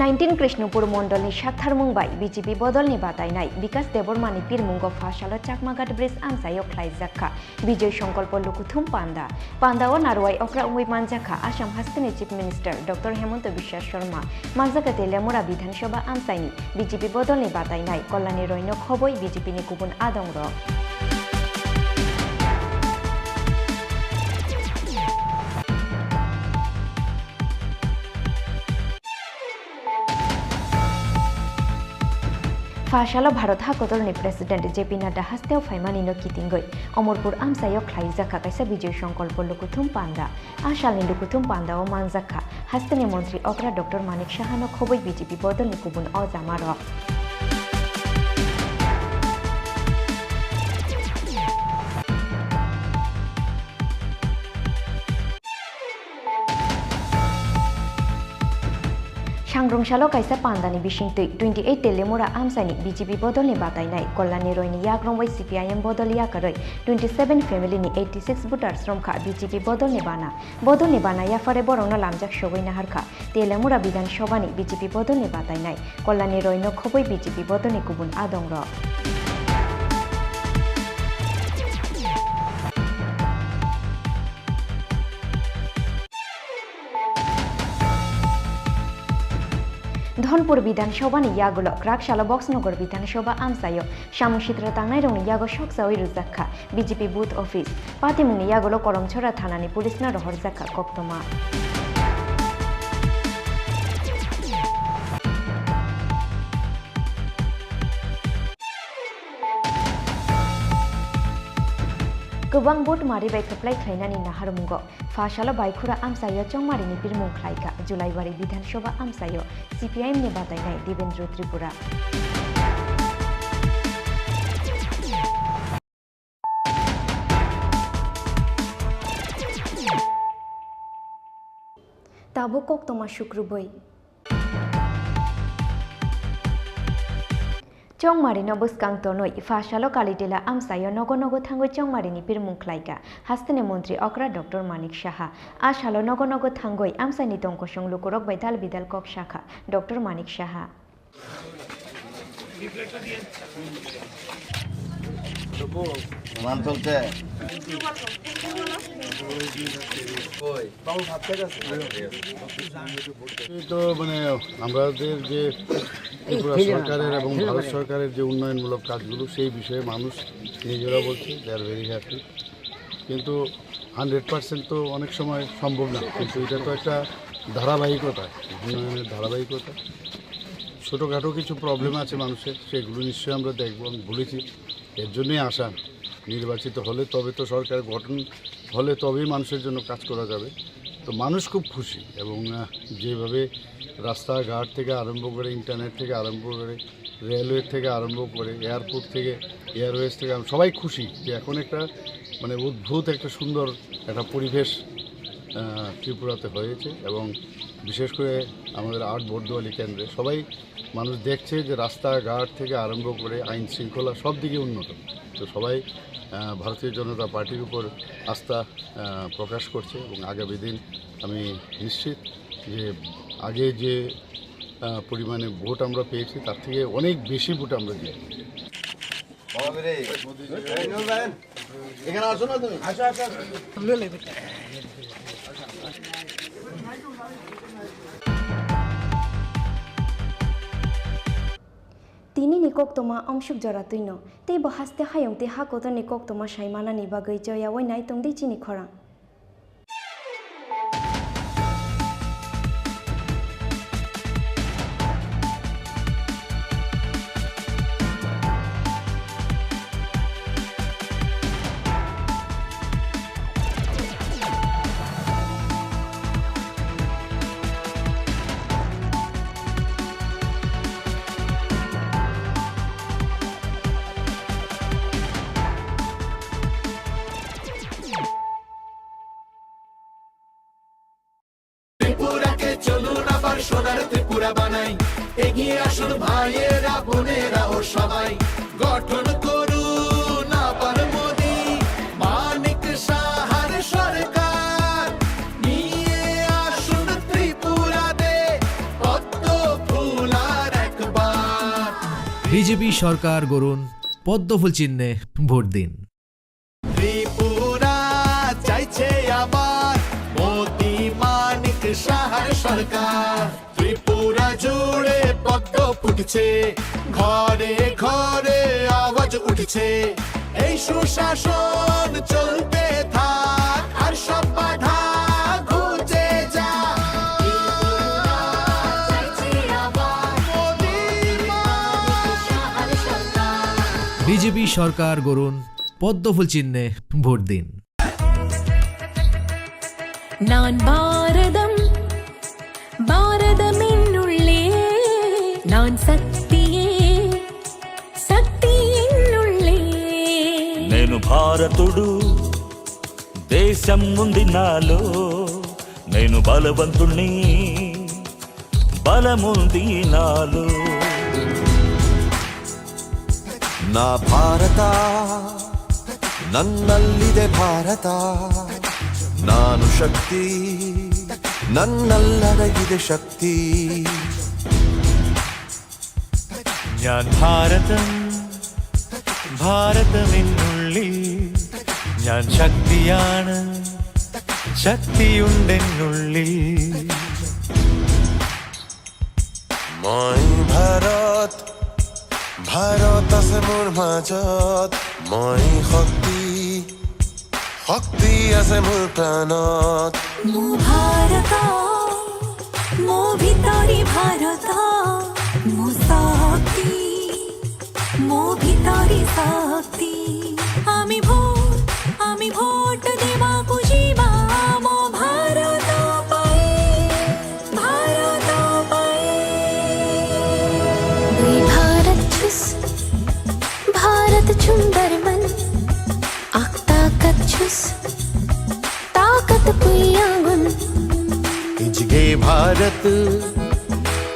नाइनटीन कृष्णपुर मंडलनि साथार मुंबाई बीजेपी बदलनि बादायनाय विकास देबरमानि पिरमुंग फाशालो चाकमाघाट ब्रिज आमसायाव ख्लायजाखा विजय संकल्प लुकुथुम पांदा पांदाओ नारवाई अक्रा उंगै मानजाखा आसाम हास्टेनि chief minister doctor Hemant Biswa Sarma मानजाखा तेलियामुरा विधानसभा आमसायनि बीजेपी बदलनि बादायनाय कल्याणी रैनक हबै बीजेपीनि गुबुन आदंग ফাশালো ভারত হাকতলনি প্রেসিডেন্ট জেপি নাড্ডা হাস্তেও ফাইমানিনো কিতিঙ্গই অমরপুর আমসাইও খ্লাইজাখা কাইসা বিজয় সংকল্প লুকুথুম পান্ডা আশালনি লুকুথুম পান্ডা ও মানজাখা হাস্তেনি মন্ত্রী অগ্রা ডক্টর মানিক সাহানো খবই বিজেপি বদলনি কুবুন অজামার सांग्रंशालो कायसा पांदानि बिसिंतै 28 तेलेमुरा आमसानि बीजेपी बदलनि बातायनाय कल्याणी रयनि याग्रंबाय सीपीआईएम बदल याकरै 27 फेमिलिनि 86 भोटार्स रमखा बीजेपी बदलनि बाना याफारे बरंनो लामजाक सगैना हारखा तेलेमुरा विधानसभानि बीजेपी बदलनि बातायनाय कल्याणी रयनो खबै बीजेपी बदलनि गुबुन आदंर धनपुर विधानसभानि यागुलो क्राकशाला बक्सनगर विधानसभा आमसायो सामुसित्रा तांनाय रंनि यागो सकसावै रुजाखा बीजेपी बुथ अफिस पातिमुंनि यागुलो करमछरा थानानि पुलिसना रहरजाखा कक्तमा गोबां भोट मारिबाय खोप्लाय ख्लायनानि नाहारमुंगो फाशालो बायखुरा आमसायो चंमारिनि बिरमुं ख्लायखा जुलाइबारि विधानसभा आमसायो सीपीआईएम नि बातायनाय देवेन्द्र त्रिपुरा ताबो कक्तमा शुक्रबै चौमारिनो बसकां तनय फाशालो कालिटेला आमसायो नगो नगो थांगो चौमारिनि बिरमुं ख्लायगा हास्तेनि मन्त्री अक्रा डक्टर मानिक साहा आशालो नगो नगो थांगय आमसानि तंकसं लुकुरक बैदाल बिदाल कक शाखा डक्टर मानिक साहा তো মানে আমাদের যে ত্রিপুরা সরকারের এবং ভারত সরকারের যে উন্নয়নমূলক কাজগুলো সেই বিষয়ে মানুষ নিজেরা বলছে দে আর ভেরি হ্যাপি কিন্তু 100% তো অনেক সময় সম্ভব না কিন্তু এটা তো একটা ধারাবাহিকতা উন্নয়নের ধারাবাহিকতা ছোটোখাটো কিছু প্রবলেম আছে মানুষের সেগুলো নিশ্চয়ই আমরা দেখব আমি বলেছি এর জন্যই আশা নির্বাচিত হলে তবে তো সরকার গঠন হলে তবেই মানুষের জন্য কাজ করা যাবে তো মানুষ খুব খুশি এবং যেভাবে রাস্তাঘাট থেকে আরম্ভ করে ইন্টারনেট থেকে আরম্ভ করে রেলওয়ে থেকে আরম্ভ করে এয়ারপোর্ট থেকে এয়ারওয়েজ থেকে সবাই খুশি যে এখন একটা মানে অদ্ভুত একটা সুন্দর একটা পরিবেশ ত্রিপুরাতে হয়েছে এবং বিশেষ করে আমাদের 8 বর্দোয়ালি কেন্দ্রে সবাই মানুষ দেখছে যে রাস্তাঘাট থেকে আরম্ভ করে আইন শৃঙ্খলা সব দিকে উন্নত তো সবাই ভারতীয় জনতা পার্টির উপর আস্থা প্রকাশ করছে এবং আগামী দিন আমি নিশ্চিত যে আগে যে পরিমাণে ভোট আমরা পেয়েছি তার থেকে অনেক বেশি ভোট আমরা দিই এখানে আসো না তুমি তিনি নিকক তোমা অংশুক জরা তুইন তেই বহাস্তে হায়ং তে হাকত নিকক তোমা সাইমানা নিবাগৈ জয়া ওই নাই তংদি চিনি খরা সোনার ত্রিপুরা বানাই এগিয়ে আসুন ভাইয়েরা বোনেরা ও সবাই গঠন করুন আবার মোদি মানিক সাহার সরকার নিয়ে আসুন ত্রিপুরাতে পদ্ম ফুলার একবার বিজেপি সরকার গড়ুন পদ্মফুল চিহ্নে ভোট দিন ত্রিপুরা চাইছে আবার মোদি মানিক সাহার সরকার ত্রিপুরা জুড়ে পদ্ম ফুটছে ঘরে ঘরে আওয়াজ উঠছে এই সুশাসন চলতে থাক আর সব বাধা ঘুচে যা ত্রিপুরা চাইছে আবার মোদি মানিক সাহার বিজেপি সরকার গড়ুন পদ্মফুল চিহ্নে ভোট দিন। நான் பாரதம் பாரதமின்னுள்ளே நான் சக்தியே சக்தியின்னுள்ளே నేను భారతుడు దేశం ఉంది నాలో నేను బలవంతుణ్ణి బలముంది నాలో ನಾ ಭಾರತ ನನ್ನಲ್ಲಿದೆ ಭಾರತ ನಾನು ಶಕ್ತಿ ನನ್ನಲ್ಲಡಗಿದೆ ಶಕ್ತಿ ഞാൻ ഭാരതം ഭാരതമെന്നുള്ളിൽ ഞാൻ ശക്തിയാണ് ശക്തിയുണ്ടെന്നുള്ളിൽ মই ভাৰত ভাৰত আছে মোৰ মাজত মই শক্তি শক্তি আছে মোৰ প্ৰাণত মো ভারত মো ভিতরি ভারত মো শক্তি মো ভিতরি শক্তি আমি ভোট দেবাকু যিবা মো ভারত পাই ভারত পাই দুই ভারত ছুস भारत सुंदर मन आख ताकत छुस ताकत पुया गुन इंज गे भारत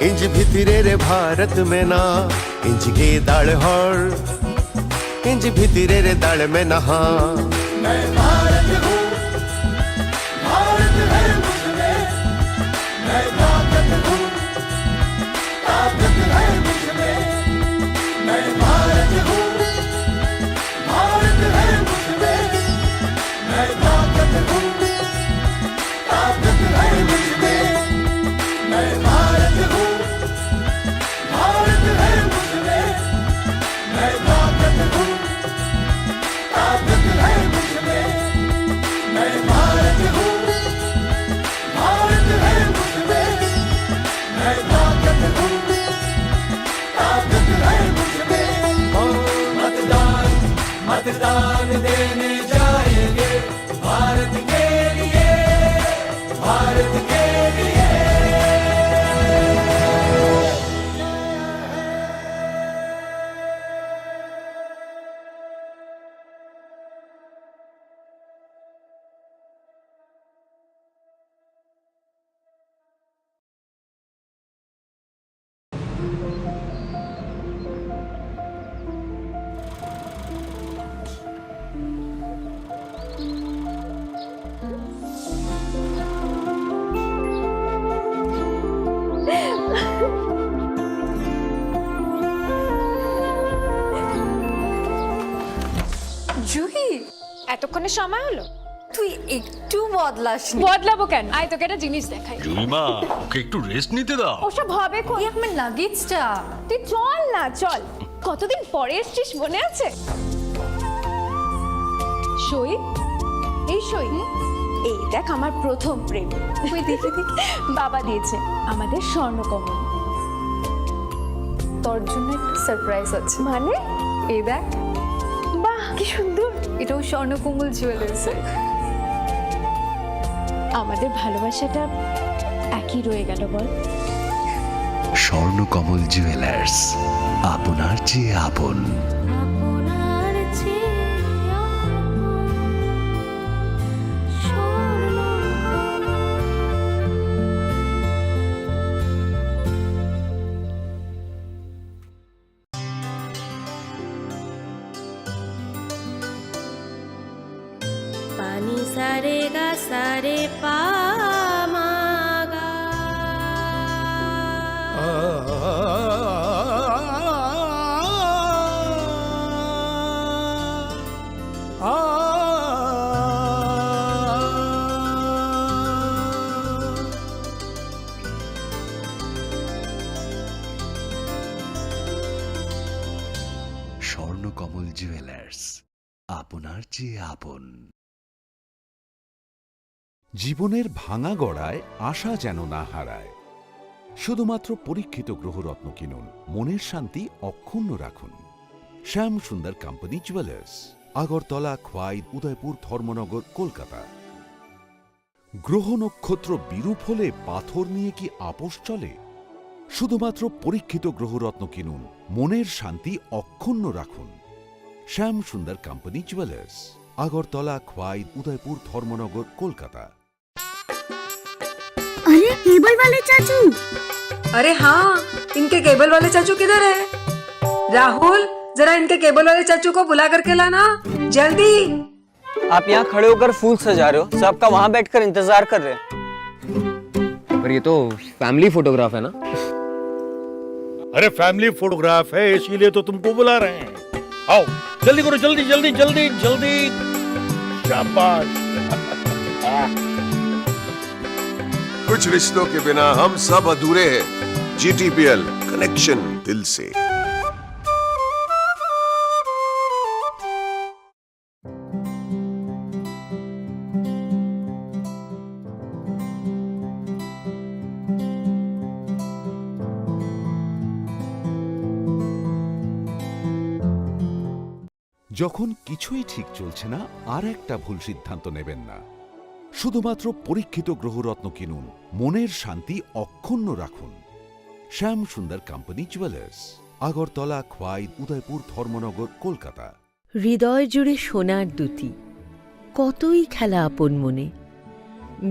इंज भितरे रे भारत में ना इंज गे दाल हर इंज भितरे रे दाल में नहा मैं भारत हूँ भारत है मुझमें मैं ताकत हूँ ताकत है मुझमें मैं भारत हूँ भारत है मुझमें मैं ताकत हूँ ताकत है मुझमें मैं भारत हूँ भारत है मुझमें मैं ताकत हूँ ताकत है मुझमें मैं भारत हूँ भारत है मुझमें मैं ताकत हूँ ताकत है मुझमें मतदान मतदान देने जाएंगे भारत के लिए भारत के लिए জুহি এতক্ষণে সময় হলো তুই একটু বদলাসনি বদলাবো কেন আয় তোকে একটা জিনিস দেখাই জুইমা ওকে একটু রেস্ট নিতে দাও ওসব হবে কোন আমার লাগেজটা তুই চল না চল কতদিন পরে এসেছিস মনে আছে সই এই সই এই দেখ আমার প্রথম প্রেম তুই দেখে দেখ বাবা দিয়েছে আমাদের স্বর্ণকমল তোর জন্য একটা সারপ্রাইজ আছে মানে এই দেখ বাহ কি সুন্দর এটাও স্বর্ণকমল জুয়েলার্স আমাদের ভালোবাসাটা একই রয়ে গেল বল স্বর্ণকমল জুয়েলার্স আপনার চেয়ে আপন। আপনার চেয়ে पानी सारे गा सारे पा मा गा স্বর্ণকমল জুয়েলার্স আপনার চেয়ে আপন। জীবনের ভাঙা গড়ায় আশা যেন না হারায়। শুধুমাত্র পরীক্ষিত গ্রহরত্ন কিনুন, মনের শান্তি অক্ষুণ্ণ রাখুন। শ্যাম সুন্দর কোম্পানি জুয়েলার্স, আগরতলা, খোয়াই, উদয়পুর, ধর্মনগর, কলকাতা। গ্রহ নক্ষত্র বিরূপ হলে পাথর নিয়ে কি আপোষ চলে? শুধুমাত্র পরীক্ষিত গ্রহরত্ন কিনুন, মনের শান্তি অক্ষুণ্ণ রাখুন। শ্যাম সুন্দর কোম্পানি জুয়েলার্স, আগরতলা, খোয়াই, উদয়পুর, ধর্মনগর, কলকাতা। अरे केबल वाले चाचू। अरे हाँ, इनके केबल वाले चाचू किधर है? राहुल, जरा इनके केबल वाले चाचू को बुला करके लाना जल्दी। आप यहाँ खड़े होकर फूल सजा रहे हो, सबका वहाँ बैठकर इंतजार कर रहे हैं। पर ये तो फैमिली फोटोग्राफ है ना? अरे फैमिली फोटोग्राफ है, इसीलिए तो तुमको बुला रहे हैं। आओ जल्दी करो, जल्दी जल्दी जल्दी जल्दी। शाबाश। कुछ रिश्तों के बिना हम सब अधूरे हैं। GTPL, कनेक्शन दिल से। যখন কিছুই ঠিক চলছে না, আর একটা ভুল সিদ্ধান্ত নেবেন না। শুধুমাত্র পরীক্ষিত গ্রহরত্ন কিনুন, মনের শান্তি অক্ষুণ্ণ রাখুন। শ্যাম সুন্দর কোম্পানি জুয়েলার্স, আগরতলা, খোয়াই, উদয়পুর, ধর্মনগর, কলকাতা। হৃদয় জুড়ে সোনার দুটি, কতই খেলা আপন মনে।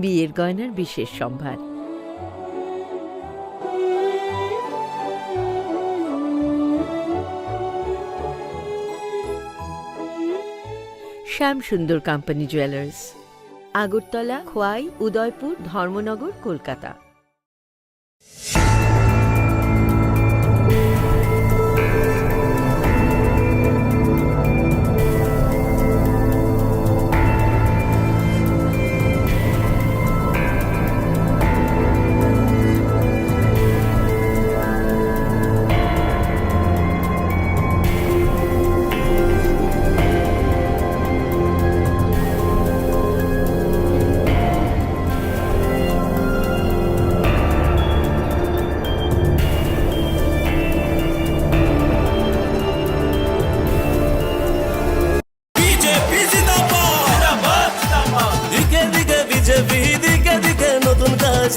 বিয়ের গয়নার বিশেষ সম্ভার। শ্যাম সুন্দর কোম্পানি জুয়েলার্স, আগরতলা, খোয়াই, উদয়পুর, ধর্মনগর, কলকাতা।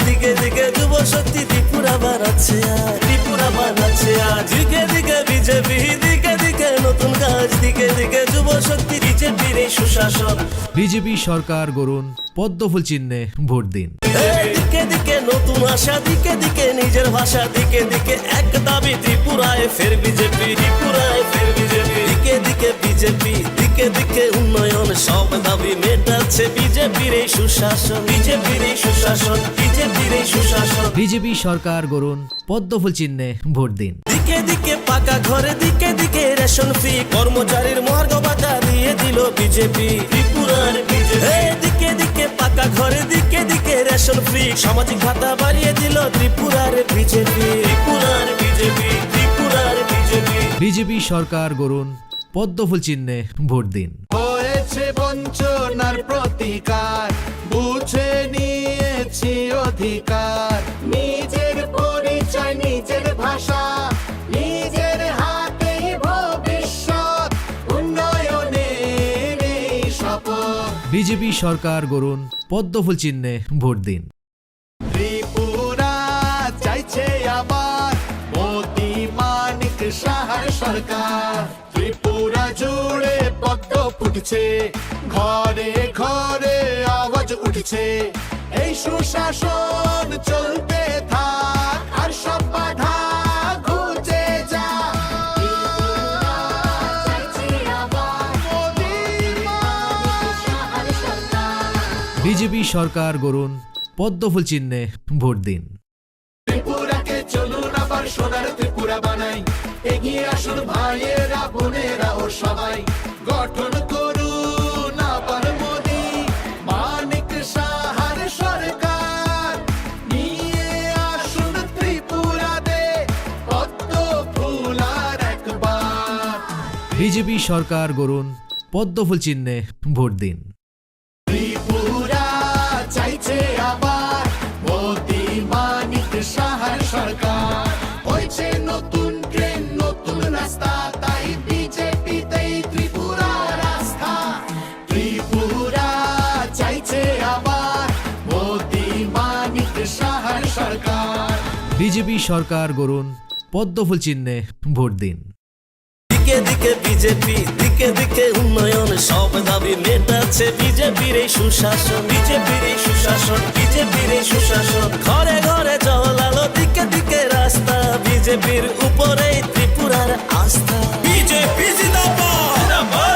দিকে দিকে যুব শক্তি ত্রিপুরা বানাচ্ছে, ত্রিপুরা বানাচ্ছে। দিকে দিকে বিজেপি, দিকে দিকে নতুন কাজ, দিকে দিকে যুব শক্তি, বিজেপির এই সুশাসন। বিজেপি সরকার গড়ুন, পদ্মফুল চিহ্নে ভোট দিন। দিকে দিকে নতুন আশা, দিকে দিকে নিজের ভাষা, দিকে দিকে এক দাবি, ত্রিপুরায় ফের বিজেপি, ত্রিপুরায় ফের বিজেপি। দিকে দিকে বিজেপি, দিকে দিকে উন্নয়ন, সব দাবি মেটাচ্ছে বিজেপির এই সুশাসন, বিজেপির এই সুশাসন, বিজেপির এই সুশাসন। বিজেপি সরকার গড়ুন, পদ্মফুল চিহ্নে ভোট দিন। দিকে দিকে পাকা ঘরে, দিকে দিকে রেশন ফ্রি, কর্মচারীর মহার্ঘ ভাতা দিয়ে দিল বিজেপি, ত্রিপুরার বিজেপি। দিকে দিকে পাকা ঘরে, দিকে দিকে রেশন ফ্রি, সামাজিক ভাতা বাড়িয়ে দিল ত্রিপুরার বিজেপি, ত্রিপুরার বিজেপি, ত্রিপুরার বিজেপি। বিজেপি সরকার গড়ুন, পদ্মফুল চিহ্নে ভোট দিন। হয়েছে বঞ্চনার প্রতিকার, বুঝে নিয়েছি অধিকার। নিজের পরিচয়, নিজের ভাষা, নিজের হাতেই ভবিষ্যৎ, উন্নয়নের এই শপথ। বিজেপি সরকার গড়ুন, পদ্মফুল চিহ্নে ভোট দিন। ত্রিপুরা চাইছে আবার মোদি মানিক সাহার সরকার। ত্রিপুরা জুড়ে পদ্ম ফুটছে, ঘরে ঘরে আওয়াজ উঠছে। এই সুশাসন চলতে থাক, আর সব বাধা ঘুচে যা। বিজেপি সরকার গড়ুন, পদ্মফুল চিহ্নে ভোট দিন। ত্রিপুরাকে চলুন আবার সোনার ত্রিপুরা বানাই, এগিয়ে আসুন ভাইয়েরা বোনেরা ও সবাই। গঠন করুন আবার মোদি মানিক সাহার সরকার, নিয়ে আসুন ত্রিপুরাতে পদ্ম ফুল আর একবার। বিজেপি সরকার গড়ুন, পদ্মফুল চিহ্নে ভোট দিন। ত্রিপুরা চাইছে আবার মোদি মানিক সাহার সরকার। হয়েছে নতুন ট্রেন, নতুন রাস্তা, তাই বিজেপি বিজেপি সরকার গড়ুন পদ্মফুল চিহ্নে ভোট দিন। দিকে দিকে বিজেপি, দিকে দিকে উন্নয়ন, সব দাবি মেটাচ্ছে বিজেপির এই সুশাসন, বিজেপির এই সুশাসন, বিজেপির এই সুশাসন। ঘরে ঘরে জল আলো, দিকে দিকে রাস্তা, বিজেপির উপরেই ত্রিপুরার আস্থা। বিজেপি জিন্দাবাদ,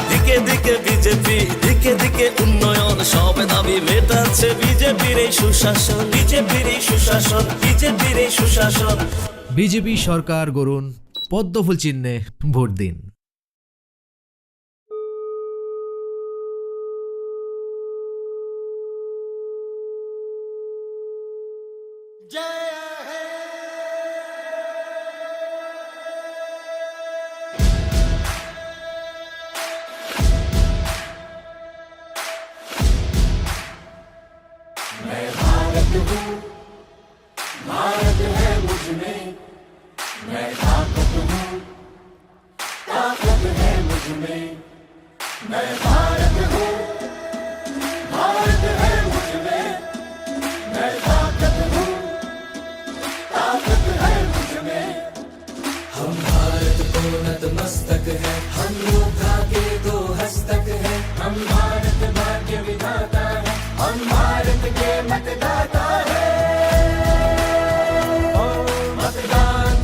দিকে দিকে বিজেপি, দিকে দিকে উন্নয়ন, সব দাবি মেটাচ্ছে বিজেপির এই সুশাসন, বিজেপির এই সুশাসন, বিজেপির এই সুশাসন। বিজেপি সরকার গড়ুন পদ্মফুল চিহ্নে ভোট দিন। मैं भारत हूँ, भारत है मुझ में, मैं ताकत हूँ, ताकत है मुझ में। मैं भारत हूँ, भारत है मुझ में, मैं ताकत हूँ, ताकत है मुझ में। हम भारत को नतमस्तक है, हम योद्धा के दो हस्तक है। हम भारत भाग्य विधाता है, हम भारत के मतदाता है। मतदान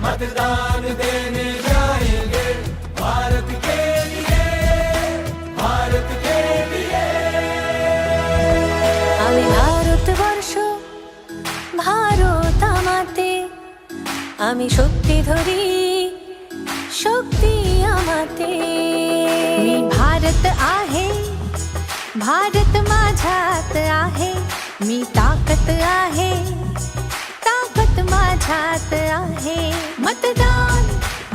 मतदान देने जाएंगे भारत के लिए, भारत के लिए। আমি ভারতবর্ষ, ভারত আমাতে, আমি শক্তি ধরি, शक्ती आमाते। मी भारत आहे, भारत माझ्यात आहे, मी ताकत आहे, ताकत माझ्यात आहे। मतदान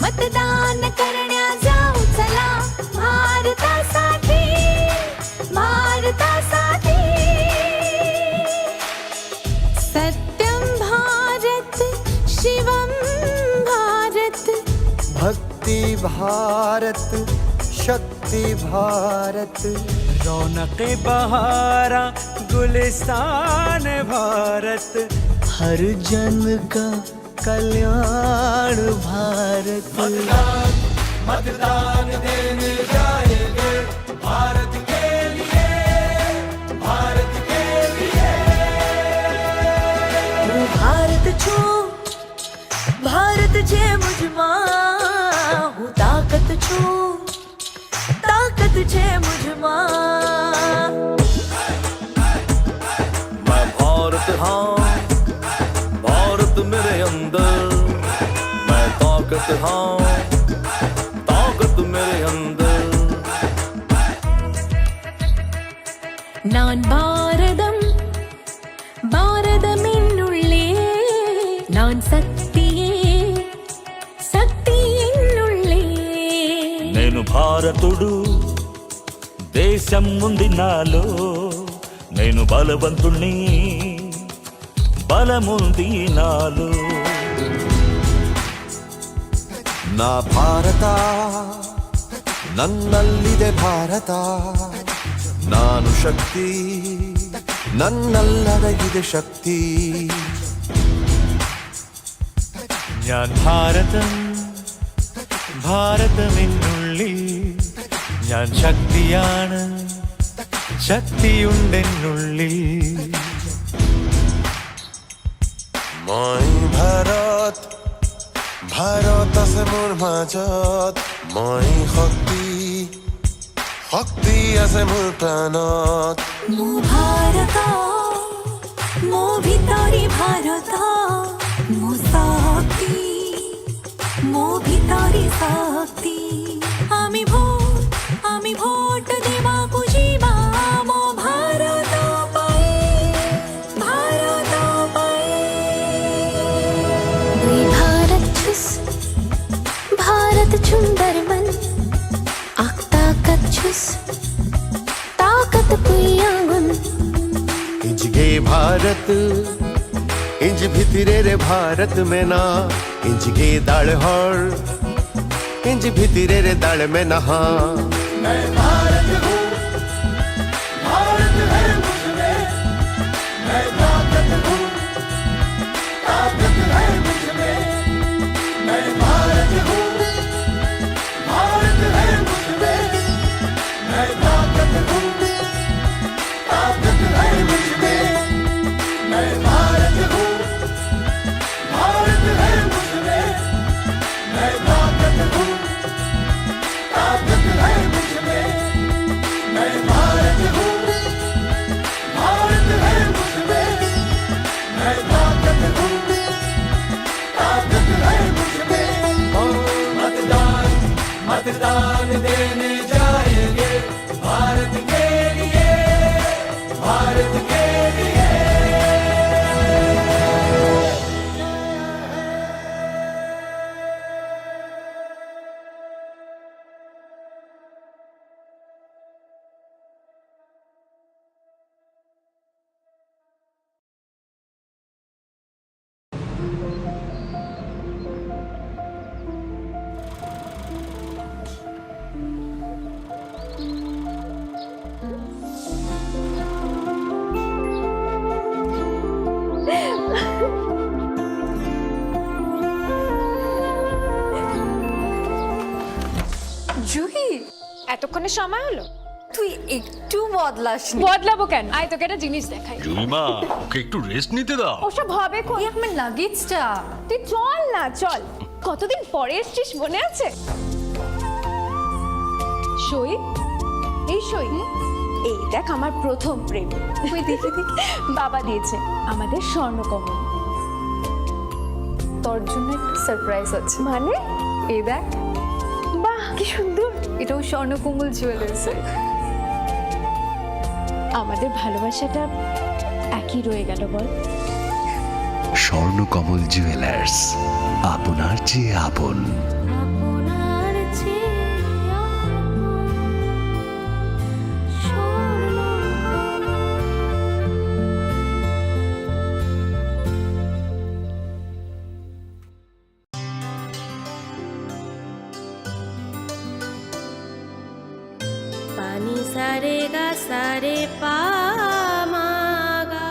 मतदान करण्या जाऊ चला, भारतासाठी, भारतासाठी। सत्यम भारत, शिवम भारत, भक्ति भारत, शक्ति भारत। रौनक बहारा गुलिस्तान भारत, हर जन का कल्याण भारत। मतदान मतदान देने जाएंगे भारत के लिए, भारत के लिए। भारत छू, भारत जे मुझमा, हूँ ताकत छू, ताकत जे मुझमा। मैं भारत हाँ, भारत मेरे अंदर, मैं ताकत हाँ, ताकत मेरे अंदर। நான் பாரதம், பாரதமென்னுள்ளே, நான் சக்தியே, சக்தி என்னுள்ளே। నేను భారతుడు, దేశం ఉంది నాలో, నేను బలవంతుణ్ణి, బలముంది నాలో। ನಾ ಭಾರತ, ನನ್ನಲ್ಲಿದೆ ಭಾರತ, ನಾನು ಶಕ್ತಿ, ನನ್ನಲ್ಲಡಗಿದೆ ಶಕ್ತಿ। ഞാൻ ഭാരതം, ഭാരതമെന്നുള്ളിൽ, ഞാൻ ശക്തിയാണ്, ശക്തിയുണ്ടെന്നുള്ളിൽ। মই ভাৰত, ভাৰত আছে মোৰ মাজত, মই শক্তি, শক্তি আছে মোৰ প্ৰাণত। মো ভারত, মো ভিতরি ভারত, মো শক্তি, মো ভিতরি শক্তি। আমি ভোট দেবাকু যাবা, মো ভারত পাই, ভারত পাই। দুই भारत छुस, भारत सुंदर मन, आख ताकत छुस, ताकत पुयागुन। इंज गे भारत, इंज भितरे रे भारत में ना, इंज गे दाड़ हर, इंज भितरे रे दाड़ में नहा। मैं भारत हूँ, भारत है मुझ में, मैं ताकत हूँ, ताकत मतदान देने जाएंगे भारत के लिए, भारत के लिए। জুহি, এতক্ষণে সময় হলো? তুই একটু বদলাসনি। বদলাবো কেন? আয় তোকে একটা জিনিস দেখাই। জুইমা, ওকে একটু রেস্ট নিতে দাও। ওসব হবে কোন? আমার লাগেজটা। তুই চল না, চল। কতদিন পরে এসেছিস, মনে আছে? সই, এই সই, এই দেখ আমার প্রথম প্রেম। তুই দেখে দেখ, বাবা দিয়েছে আমাদের স্বর্ণকমল। তোর জন্য একটা সারপ্রাইজ আছে। মানে? এই দেখ। বাহ, কি সুন্দর। এটাও স্বর্ণকমল জুয়েলার্স। আমাদের ভালোবাসাটা একই রয়ে গেল, বল। স্বর্ণকমল জুয়েলার্স, আপনার চেয়ে আপন। पानी सारे गा सारे पामागा।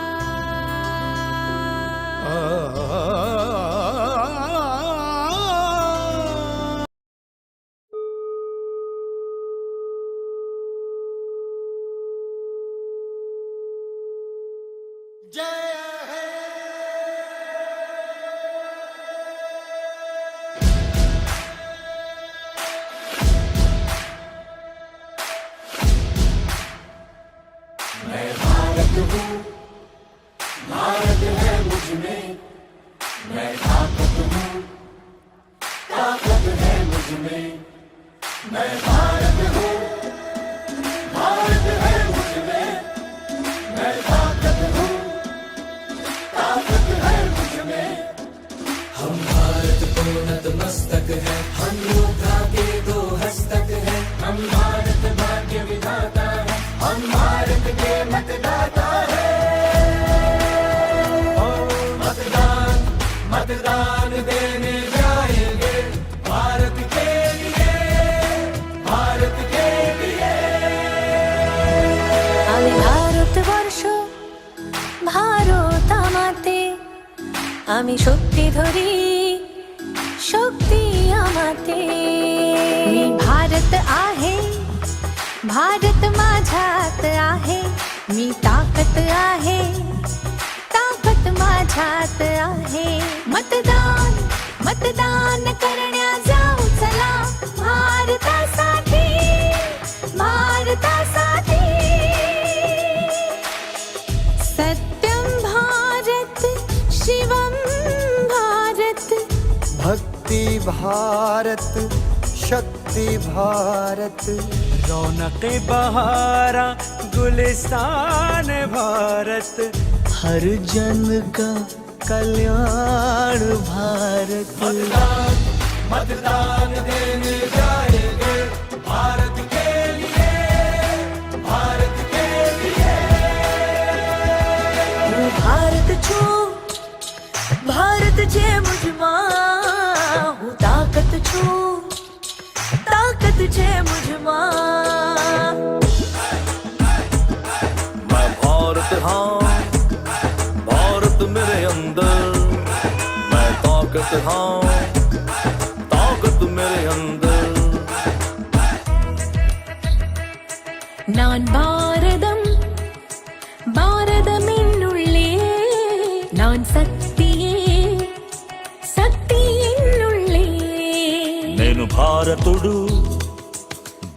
मैं भारत हूँ, भारत है मुझ में, मैं ताकत हूँ, ताकत है मुझ में। मैं भारत हूँ, भारत है मुझ में, मैं ताकत हूँ, ताकत है मुझ में। हम भारत को नतमस्तक है, हम योद्धा के दो हस्तक है। हम भारत भाग्य विधाता है, हम भारत के मतदाता है। मतदान, मतदान देने जाएंगे भारत के लिए, भारत के लिए। আমি ভারতবর্ষ, ভারত আমাতে, আমি শক্তি ধরি, शक्ती आमाते। मी भारत आहे, भारत माझ्यात आहे, मी ताकत आहे, ताकत माझ्यात आहे। मतदान, मतदान करण्या जाऊ चला, भारतासाठी, भारतासाठी। सत्यम भारत, शिवम भारत, भक्ति भारत, शक्ति भारत। रौनक बहारा गुलिस्तान भारत, हर जन का कल्याण भारत। मतदान, मतदान देने जाएंगे भारत के लिए, भारत के लिए। હું ભારત છું, ભારત છે મુझમાં, હું તાકત છું, તાકત છે મુझમાં। मैं भारत हाँ, भारत मेरे अंदर। मैं ताकत हाँ, ताकत मेरे अंदर। நான் பாரதம், பாரதமின்னுள்ளே, நான் சக்தியே, சக்தியின்னுள்ளே। నేను భారతుడు,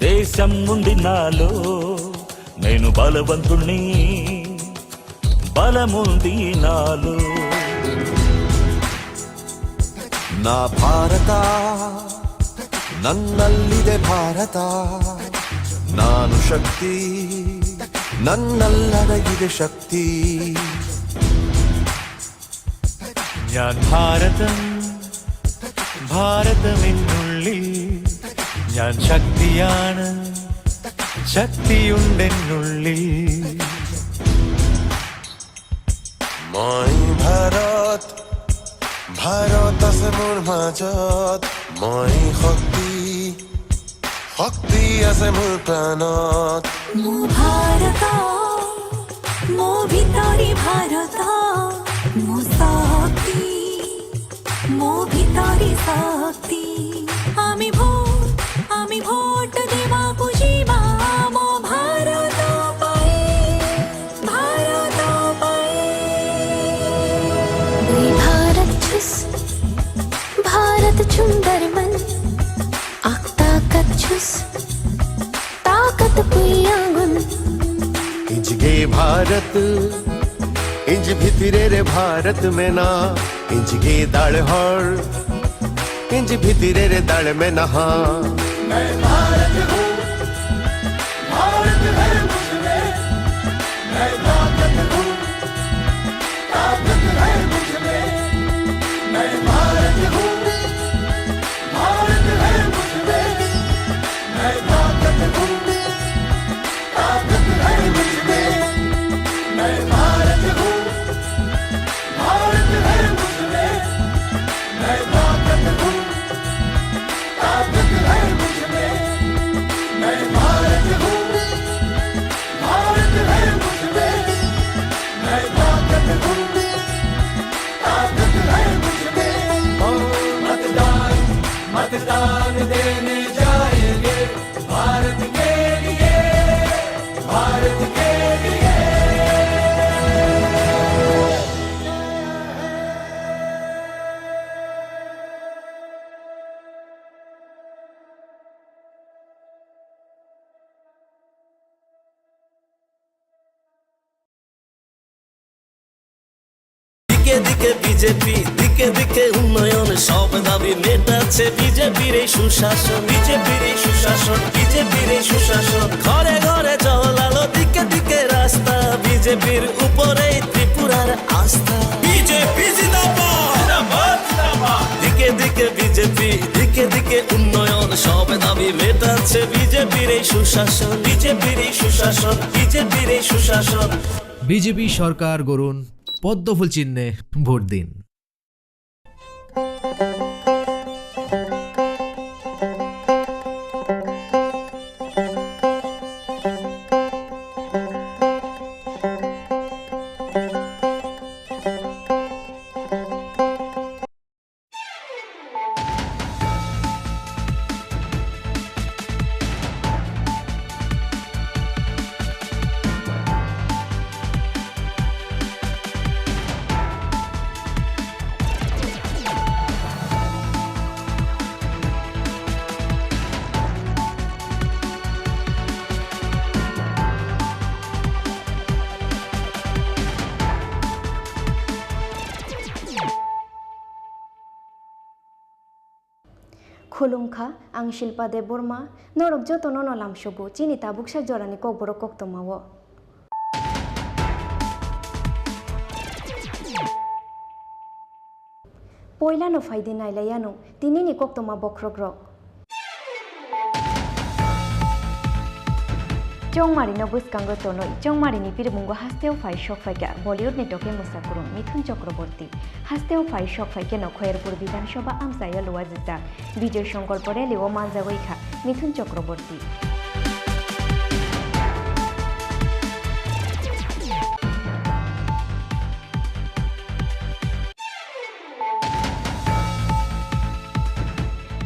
దేశం ఉంది నాలో, నేను బలవంతుణ్ణి, బలముంది నాలో। నా భారత ನನ್ನಲ್ಲಿದೆ ಭಾರತ ನಾನು ಶಕ್ತಿ ನನ್ನಲ್ಲಡಗಿದೆ ಶಕ್ತಿ ഞാൻ ഭാരതം ഭാരതമെന്നുള്ളിൽ ഞാൻ ശക്തിയാണ് ശക്തിയുണ്ടെന്നുള്ളിൽ মই ভাৰত ভাৰত আছে মোৰ মাজত মই শক্তি শক্তি আছে মোৰ প্ৰাণত মো ভারত মো ভিতরে ভারত মো শক্তি মো ভিতরে শক্তি আমি ভোট দেবাকু যিবা মো ভারত পাই ভারত পাই भारत छुस भारत चुंदर मन आख ताकत छुस ताकत पुयागुन इंजगे भारत इंज भितरे रे भारत में ना इंजगे दाड़ हर इंज भितरे रे दाड़ में नहा मैं भारत हूँ भारत है मुझमें मैं ताकत हूँ ताकत है मुझमें मैं भारत हूँ भारत है मुझमें मैं ताकत हूँ ताकत है मुझमें मैं भारत हूँ भारत है मुझमें मैं ताकत हूँ ताकत है मुझमें मैं भारत हूँ भारत है मुझमें मैं ताकत हूँ ताकत है मुझमें मतदान देने जाएंगे भारत के लिए भारत के लिए দিকে দিকে বিজেপি দিকে দিকে উন্নয়ন সব দাবি মেটাচ্ছে বিজেপির এই সুশাসন বিজেপির এই সুশাসন বিজেপির এই সুশাসন ঘরে ঘরে জল আলো দিকে দিকে রাস্তা বিজেপির উপরে ত্রিপুরার আস্থা বিজেপি জিন্দাবাদ দিকে দিকে বিজেপি দিকে দিকে উন্নয়ন সব দাবি মেটাচ্ছে বিজেপির এই সুশাসন বিজেপির এই সুশাসন বিজেপির এই সুশাসন বিজেপি সরকার গড়ুন পদ্মফুল চিহ্নে ভোট দিন। खुलुमखा आं शिल्पा देव बर्मा नरक जतन नलाम सबु चिनी ताबुकसा जरानि ककबर कक्तमाव पयलानो फायदे नायलायानो तिनिनि कक्तमा बख्रग्रक चौमारिनो बुसकांगो तोनोय चौमारिनि पिरमुंगो हास्तेव फाय शक फायका बलिउड नेटके मुसाकुरुं मिथुन चक्रवर्ती हास्तेव फाय शक फायके नखयरपुर विधानसभा आमसाया लुवाजिता विजय संकल्प रेलिओ मानजागैखा मिथुन चक्रवर्ती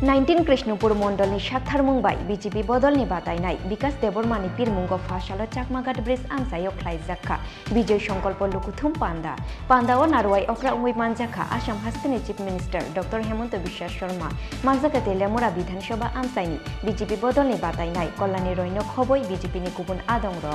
नाइनटीन कृष्णपुर मंडलनि साथार मुंबाई बीजेपी बदलनि बादायनाय विकास देबरमानि पिरमुंगो फाशालो चाकमाघाट ब्रिज आमसायो ख्लाइजाखा विजय संकल्प लुकुथुम पांदा पांदाओ नारुवाई अक्रा उंगै मानजाखा आसाम हास्टेनि chief minister doctor Hemant Biswa Sarma मानजाखा तेलियामुरा विधानसभा आमसायनि बीजेपी बदलनि बादायनाय कल्याणी रयनो खबै बीजेपीनि गुबुन आदंर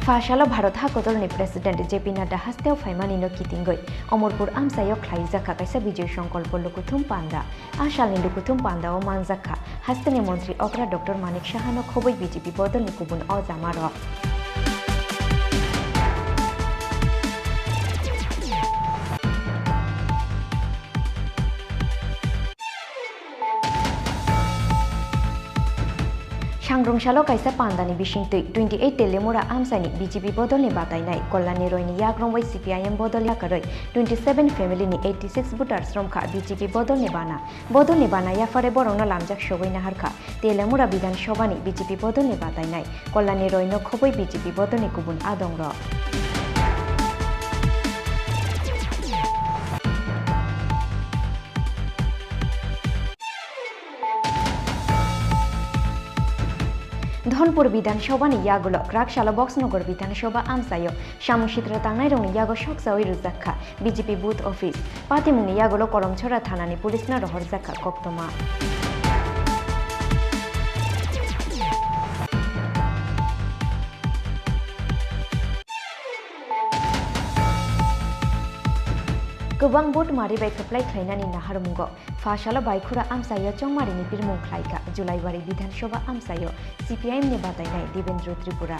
Fashala Bharat Hakotolni President JP Nadda Hasteo Faimani no Kitingoi, Omorpur Amsayo Klaizaka Kaisa Bijay Sankalpo Lukuthum Panda, Ashalni Lukuthum Panda o Manzaka, Hasteni Montri Okra Dr. Manik Shahano Khoboi BJP Bodol Nikubun Ozamaro. Sangrongshalo kaisa pandani bisingtui 28 telemura amsani BJP bodolni batainai Kollani roini yagrongwai CPIM bodol yakaroi 27 family ni 86 butar sromkha BJP bodolni bana yafare borongno lamjak shogoi naharkha telemura bidan shobani BJP bodolni batainai Kollani roino khoboi BJP bodolni kubun adongro. Dhanpur বিধানসভানি ইয়াগুলো রাকশালা Boxanagar বিধানসভা আমসায় সামুশিত্র তাংনাই রংনি ইয়াগো সকসাওই রুজাখা BJP booth office পাতিমুনি ইয়াগুলো Karamchhara থানানি পুলিশনা রহর জাখা কক্তমা गोबां vote मारिबाय खोप्लाय ख्लायनानि नाहारमुंग फाशाला बायखुरा आमसायो चंमारिनि बिरमुं ख्लायखा जुलाइबारि विधानसभा आमसायो CPIM नि बातायनाय देवेन्द्र त्रिपुरा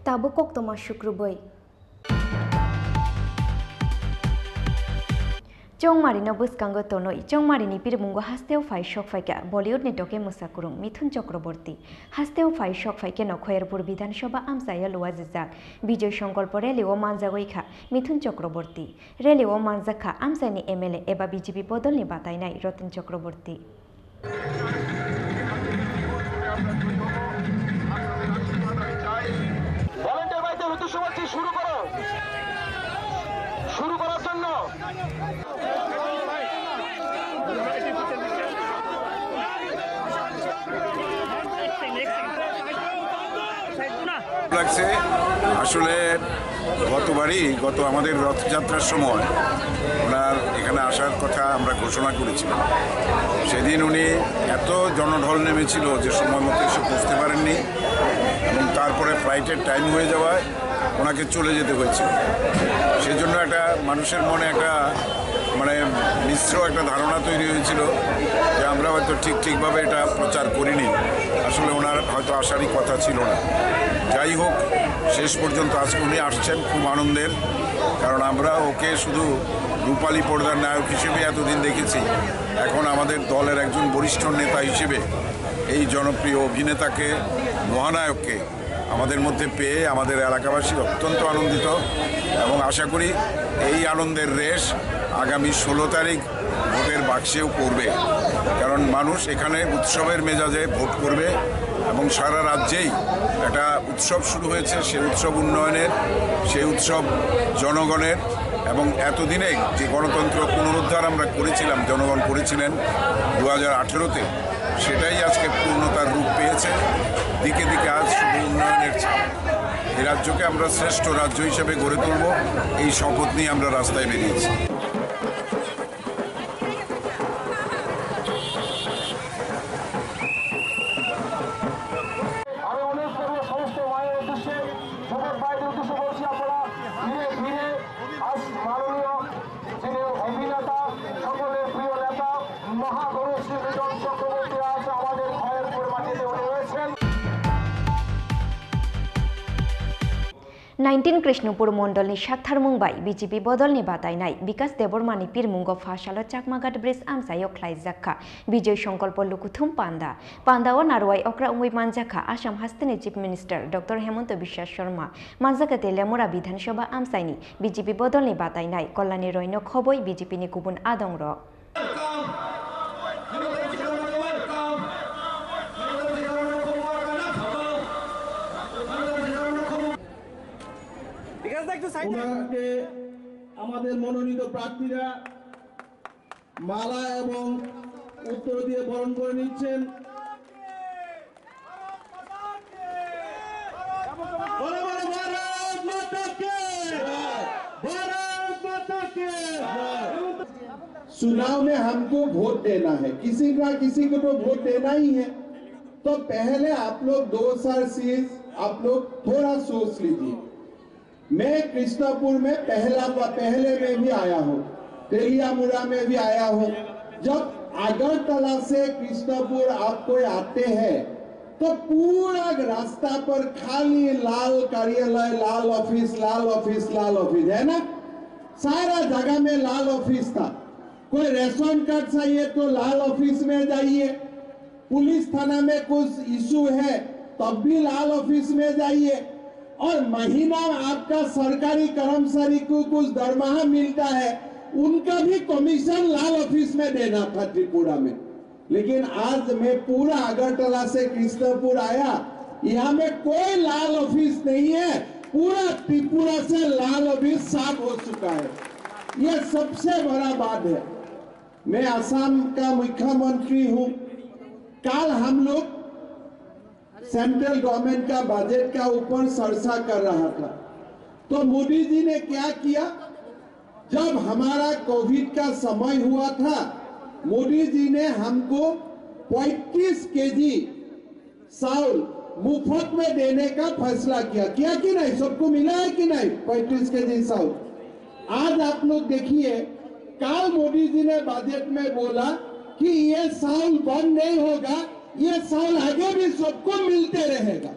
ताबो कक्तमा शुक्रबै Chongmarino buskango tonoi Chongmarini pirmungo hasteo fai shok faika Bollywood ni toke musakurung Mithun Chakraborty hasteo fai shok faike no Khairpur Bidhanasabha amsaya luwajijak Bijoy Sankalpo rally o manjagoikha Mithun Chakraborty rally o manjakha amsani MLA eba BJP bodolni batainai Ratan Chakraborty volunteer বাইতে ঋতু সমাপ্তি শুরু করার জন্য লাগছে আসলে গত আমাদের রথযাত্রার সময় ওনার এখানে আসার কথা আমরা ঘোষণা করেছিলাম সেদিন উনি এত জনঢল নেমেছিল যে সময় মতো এসে পৌঁছতে পারেননি এবং তারপরে ফ্লাইটের টাইম হয়ে যাওয়ায় ওনাকে চলে যেতে হয়েছিল সেই জন্য একটা মানুষের মনে একটা মিশ্র একটা ধারণা তৈরি হয়েছিল যে আমরা হয়তো ঠিকভাবে এটা প্রচার করিনি আসলে ওনার হয়তো আসারই কথা ছিল না যাই হোক শেষ পর্যন্ত আজকে উনি আসছেন খুব আনন্দের কারণ আমরা ওকে শুধু রূপালী পর্দার নায়ক হিসেবে এতদিন দেখেছি এখন আমাদের দলের একজন বরিষ্ঠ নেতা হিসেবে এই জনপ্রিয় অভিনেতাকে মহানায়ককে আমাদের মধ্যে পেয়ে আমাদের এলাকাবাসী অত্যন্ত আনন্দিত এবং আশা করি এই আনন্দের রেশ আগামী 16 তারিখ ভোটের বাক্সেও করবে কারণ মানুষ এখানে উৎসবের মেজাজে ভোট করবে এবং সারা রাজ্যেই একটা উৎসব শুরু হয়েছে সেই উৎসব উন্নয়নের সেই উৎসব জনগণের এবং এতদিনে যে গণতন্ত্র পুনরুদ্ধার আমরা করেছিলাম জনগণ করেছিলেন 2018-তে সেটাই আজকে পূর্ণতার রূপ পেয়েছে দিকে দিকে আজ শুধু উন্নয়নের ছাপ এই রাজ্যকে আমরা শ্রেষ্ঠ রাজ্য হিসেবে গড়ে তুলব এই শপথ নিয়ে আমরা রাস্তায় বেরিয়েছি অভিনেতা সকলের প্রিয় নেতা মহাগুরু শ্রী বিজন চক্রবর্তী আজ আমাদের খয়েরপুর মাটিতে রয়েছেন 19 Krishnupur Mondolni Shakthar Mumbai BJP Bodolni Batainai Bikas Debormani Pirmungo Fashalo Chakmagat Bris Amsayo Klaijakha Bijoy Sankalpo Lukuthum Panda o Narwai Okra Umui Manjakha Assam Hasteni Chief Minister Dr. Hemanta Biswa Sharma Manjaka Telemura Bidhanasabha Amsaini BJP Bodolni Batainai Kollani roino khoboi BJP ni kubun adongro ওনাকে আমাদের মনোনীত প্রার্থীরা মালা এবং উত্তর দিয়ে বরণ করে নিচ্ছেন ভারত মাতা কে चुनाव में हमको वोट देना है, किसी को तो वोट देना ही है। तो पहले आप लोग 2 आप लोग थोड़ा सोच लीजिए। मैं कृष्णपुर में पहले में भी आया हूँ, तेलियामुड़ा में भी आया हूँ। जब अगरतला से कृष्णपुर आप कोई आते हैं तो पूरा रास्ता पर खाली लाल कार्यालय, लाल ऑफिस है ना, सारा जगह में लाल ऑफिस था। कोई रेशन कार्ड चाहिए तो लाल ऑफिस में जाइए, पुलिस थाना में कुछ इशू है तब भी लाल ऑफिस में जाइए, और महीना आपका सरकारी कर्मचारी को कुछ दरमाहा मिलता है, उनका भी कमीशन लाल ऑफिस में देना था त्रिपुरा में। लेकिन आज मैं पूरा अगरतला से कृष्णपुर आया, यहाँ में कोई लाल ऑफिस नहीं है, पूरा त्रिपुरा से लाल ऑफिस साफ हो चुका है। यह सबसे बड़ा बात है। मैं असम का मुख्यमंत्री हूँ। कल हम लोग सेंट्रल गवर्नमेंट का बजट का ऊपर चर्चा कर रहा था, तो मोदी जी ने क्या किया, जब हमारा कोविड का समय हुआ था, मोदी जी ने हमको 35 केजी चावल मुफ्त में देने का फैसला किया कि नहीं? सबको मिला है कि नहीं 35 केजी चावल? आज आप लोग देखिए, कल मोदी जी ने बजट में बोला कि ये चावल बंद नहीं होगा, ये चावल आगे भी सबको मिलते रहेगा।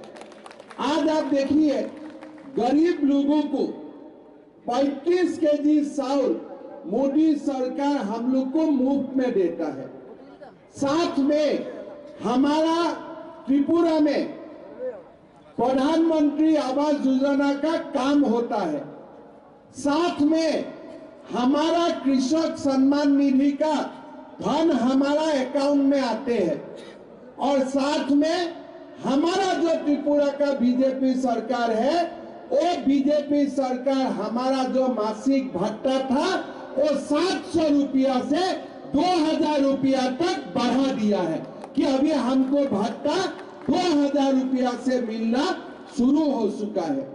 आज आप देखिए, गरीब लोगों को 35 केजी चावल मोदी सरकार हम लोग को मुफ्त में देता है। साथ में हमारा त्रिपुरा में प्रधानमंत्री आवास योजना का काम होता है। साथ में हमारा कृषक सम्मान निधि का धन हमारा अकाउंट में आते हैं, और साथ में हमारा जो त्रिपुरा का बीजेपी सरकार है, वो बीजेपी सरकार हमारा जो मासिक भत्ता था वो 700 रुपया से 2000 रुपया तक बढ़ा दिया है, कि अभी हमको भत्ता 2000 रुपया से मिलना शुरू हो चुका है।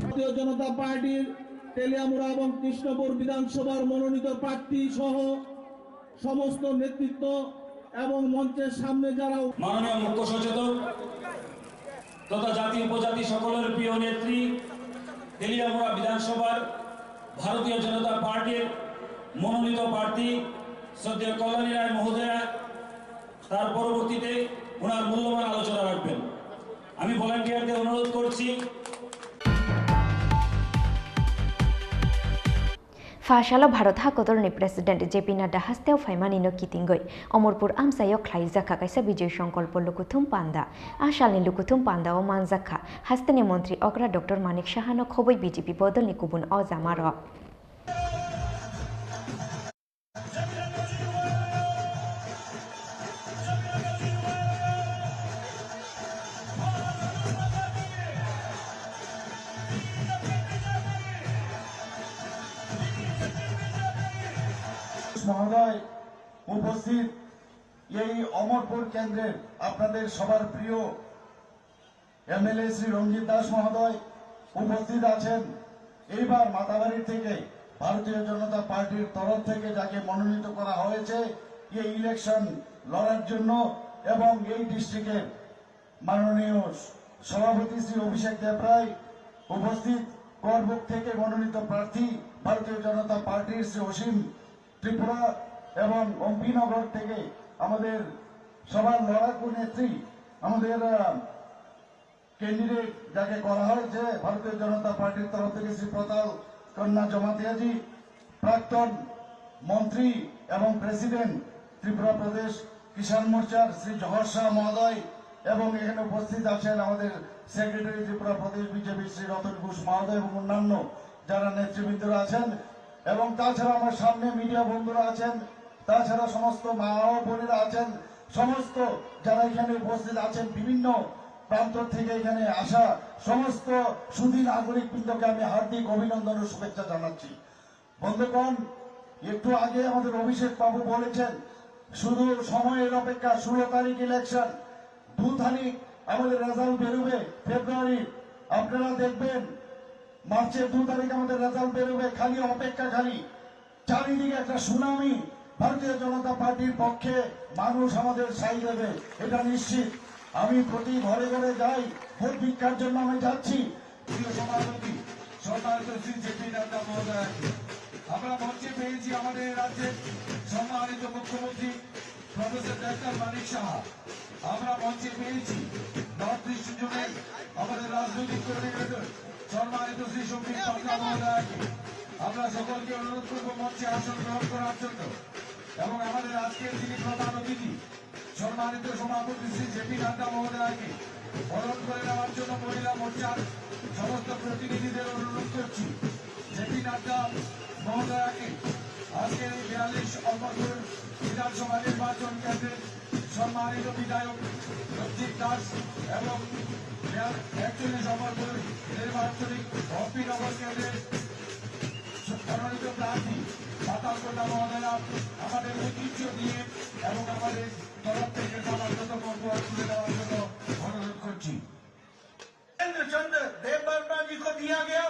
ভারতীয় জনতা পার্টির তেলিয়ামুড়া এবং কৃষ্ণপুর বিধানসভার মনোনীত প্রার্থী সহ সমস্ত নেতৃত্ব এবং মঞ্চের সামনে যারা মাননীয় মুখ্য সচেতক তথা জাতি উপজাতি সকলের প্রিয় নেত্রী, তেলিয়ামুড়া বিধানসভার ভারতীয় জনতা পার্টির মনোনীত প্রার্থী শ্রদ্ধেয় কল্যাণী রায় মহোদয়া তার পরবর্তীতে ওনার মূল্যবান আলোচনা রাখবেন। আমি ভলান্টিয়ারদের অনুরোধ করছি। Fashala Bharat Hakotorni President JP Nadda Hasteo Faimani no Kitingoi, Omorpur Amsayo Klaizaka Kaisa Vijay Sankalpo Lukuthum Panda, Ashalni Lukuthum Panda o Manzaka, Hastene Montri Okra Dr. Manik Shahano Khoboi BJP Bodol Nikubun Ozamaro. মহোদয় উপস্থিত এই অমরপুর কেন্দ্রের আপনাদের সবার প্রিয় MLA Shri রঞ্জিত দাস মহোদয় উপস্থিত আছেন। এইবার মাতাবাড়ি থেকে ভারতীয় জনতা পার্টির তরফ থেকে যাকে মনোনীত করা হয়েছে এই ইলেকশন লড়ার জন্য, এবং এই ডিস্ট্রিক্টের মাননীয় সভাপতি শ্রী অভিষেক দেবরায় উপস্থিত, করবুক থেকে মনোনীত প্রার্থী ভারতীয় জনতা পার্টির শ্রী অসীম ত্রিপুরা, এবং অম্পিনগর থেকে আমাদের সবার লড়াকু নেত্রী, আমাদের ক্যান্ডিডেট যাকে করা হয়েছে ভারতীয় জনতা পার্টির তরফ থেকে শ্রী প্রতাপ কন্যা জমাতিয়াজি, প্রাক্তন মন্ত্রী এবং প্রেসিডেন্ট ত্রিপুরা প্রদেশ কিষাণ মোর্চার শ্রী জহর শাহ মহোদয়, এবং এখানে উপস্থিত আছেন আমাদের সেক্রেটারি ত্রিপুরা প্রদেশ বিজেপি শ্রী রতন ঘোষ মহোদয় এবং অন্যান্য যারা নেতৃবৃন্দরা আছেন, এবং তাছাড়া আমার সামনে মিডিয়া বন্ধুরা আছেন, তাছাড়া সমস্ত মা ও বোনেরা আছেন, সমস্ত যারা এখানে উপস্থিত আছেন, বিভিন্ন প্রান্ত থেকে এখানে আসা সমস্ত সুধী নাগরিক বৃন্দকে আমি হার্দিক অভিনন্দন ও শুভেচ্ছা জানাচ্ছি। বন্ধুগণ, একটু আগে আমাদের অভিষেক বাবু বলেছেন শুধু সময়ের অপেক্ষা, 16 তারিখ ইলেকশন, 2 তারিখ আমাদের রেজাল্ট বেরোবে ফেব্রুয়ারি, আপনারা দেখবেন মার্চের 2 তারিখ আমাদের রেজাল্ট বেরোবে, খালি অপেক্ষা, খালি চারিদিকে একটা সুনামি ভারতীয় জনতা পার্টির পক্ষে মানুষ আমাদের সাই দেবে, এটা নিশ্চিত। আমি প্রতি ঘরে ঘরে যাই, ভোট ভিক্ষার জন্য আমি যাচ্ছি। প্রিয় সভাপতি সম্মানিত শ্রী জেপি নাড্ডা মহোদয়, আমরা মঞ্চে পেয়েছি আমাদের রাজ্যের সম্মানিত মুখ্যমন্ত্রী প্রফেসর ডাক্তার মানিক সাহা, আমরা মঞ্চে পেয়েছি নর্থ ইস্ট জোনের আমাদের রাজনৈতিক কোঅর্ডিনেটর সম্মানিত শ্রী সম্বিত পাত্রা মহোদয়কে। আমরা সকলকে অনুরোধ করবো মঞ্চে আসন গ্রহণ করার জন্য, এবং আমাদের আজকের যিনি প্রধান অতিথি সম্মানিত সভাপতি শ্রী জেপি নাড্ডা মহোদয়কে বরণ করে নেওয়ার জন্য মহিলা মোর্চার সমস্ত প্রতিনিধিদের অনুরোধ করছি। জেপি নাড্ডা মহোদয়কে আজকের এই 42 অম্বরপুর বিধানসভা নির্বাচন কেন্দ্রের সম্মানিত বিধায়ক রঞ্জিত দাস এবং 41 অম্বরপুর নির্বাচনী অম্পিনগর কেন্দ্রের মনোনীত প্রার্থী পাতালকোটা মহোদয়া আমাদের ঐতিহ্য দিয়ে এবং আমাদের তরফ থেকে সমাগত বক্তব্য তুলে দেওয়ার জন্য অনুরোধ করছি। महेंद्र चंद्र देव वर्मा जी को दिया गया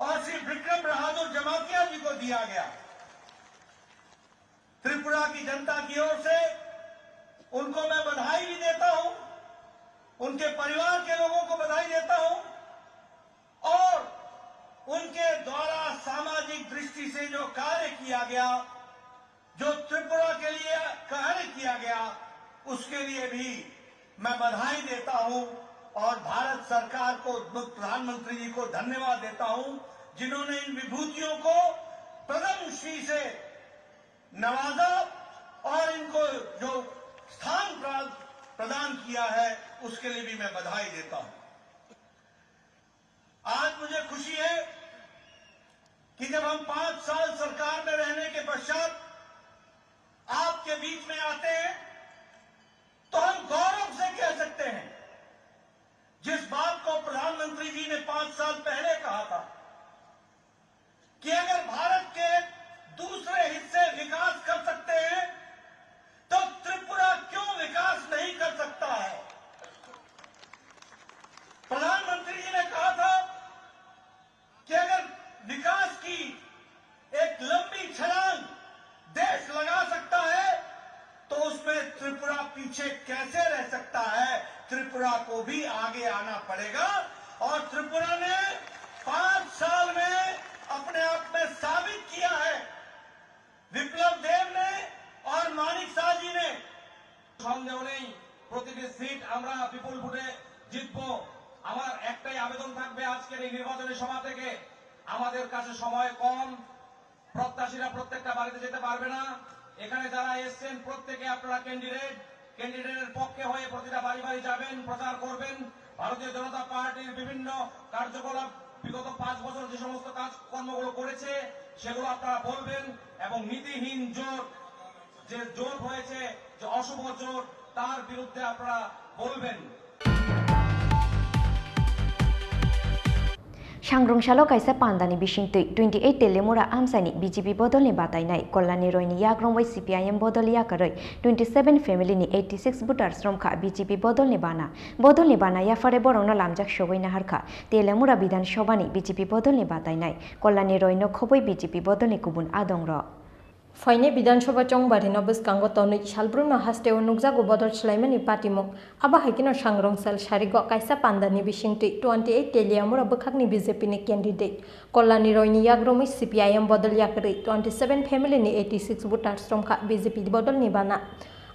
और श्री विक्रम बहादुर जमातिया जी को दिया गया। त्रिपुरा की जनता की ओर से उनको मैं बधाई भी देता हूं, उनके परिवार के लोगों को बधाई देता हूं, और उनके द्वारा सामाजिक दृष्टि से जो कार्य किया गया, जो त्रिपुरा के लिए कार्य किया गया, उसके लिए भी मैं बधाई देता हूं और भारत सरकार को, प्रधानमंत्री जी को धन्यवाद देता हूं, जिन्होंने इन विभूतियों को प्रथम श्री से नवाजा और इनको जो स्थान प्रदान किया है उसके लिए भी मैं बधाई देता हूं। आज मुझे खुशी है कि जब हम 5 साल सरकार में रहने के पश्चात आपके बीच में आते हैं तो हम गौरव से कह सकते हैं, जिस बात को प्रधानमंत्री जी ने 5 साल पहले कहा था कि अगर भारत के दूसरे हिस्से विकास कर सकते हैं तो त्रिपुरा क्यों विकास नहीं कर सकता है। प्रधानमंत्री जी ने कहा था कि अगर विकास की एक लंबी छलांग देश लगा सकता है तो उसमें त्रिपुरा पीछे कैसे रह सकता है। त्रिपुरा को भी आगे आना पड़ेगा, और त्रिपुरा ने 5 साल में अपने आप में साबित किया है। विप्लव देव ने और मानिक शाह जी ने সন্দেহ নেই প্রতিটি সিট আমরা বিপুল ভোটে জিতবো। আমার একটাই আবেদন থাকবে আজকের এই নির্বাচনী সভা থেকে, আমাদের কাছে সময় কম, প্রত্যাশীরা প্রত্যেকটা বাড়িতে যেতে পারবে না। এখানে যারা এসছেন প্রত্যেকে আপনারা ক্যান্ডিডেটের পক্ষে হয়ে প্রতিটা বাড়ি বাড়ি যাবেন, প্রচার করবেন। ভারতীয় জনতা পার্টির বিভিন্ন কার্যকলাপ বিগত 5 বছর যে সমস্ত কাজকর্মগুলো করেছে সেগুলো আপনারা বলবেন, এবং নীতিহীন জোট, যে জোট হয়েছে, যে অশুভ জোট, তার বিরুদ্ধে আপনারা বলবেন। सांग्रंशालो कायसा पांदानि बिसिंतै 28 तेलेमुरा आमसानि बीजेपी बदलनि बातायनाय कल्याणी रयनि याग्रंवै सीपीआईएम बदल याकरै 27 फेमिलिनि 86 भोटार्स रमखा बीजेपी बदलनि बाना याफारे बरंनो लामजाक सगैना हारखा तेलेमुरा विधानसभानि बीजेपी बदलनि बातायनाय कल्याणी रयनो खबै बीजेपी बदलनि गुबुन आदंर फाइने विधानसभा चंबारि नबस्कांग तनै सालब्रुमा हास्टेव नुकजागो बदल स्लाइमानि पाटिमुक आबा हाइकिनो सांग्रंसाल सारिगो कायसा पान्दानि बिसिंतै 28 तेलियामुरा बखागनि बीजेपीनि कैंडिडेट कल्याणी रयनि याग्रमै सीपीआईएम बदल याकरै 27 फेमिलिनि 86 भोटार्स रमखा बीजेपी बदलनि बाना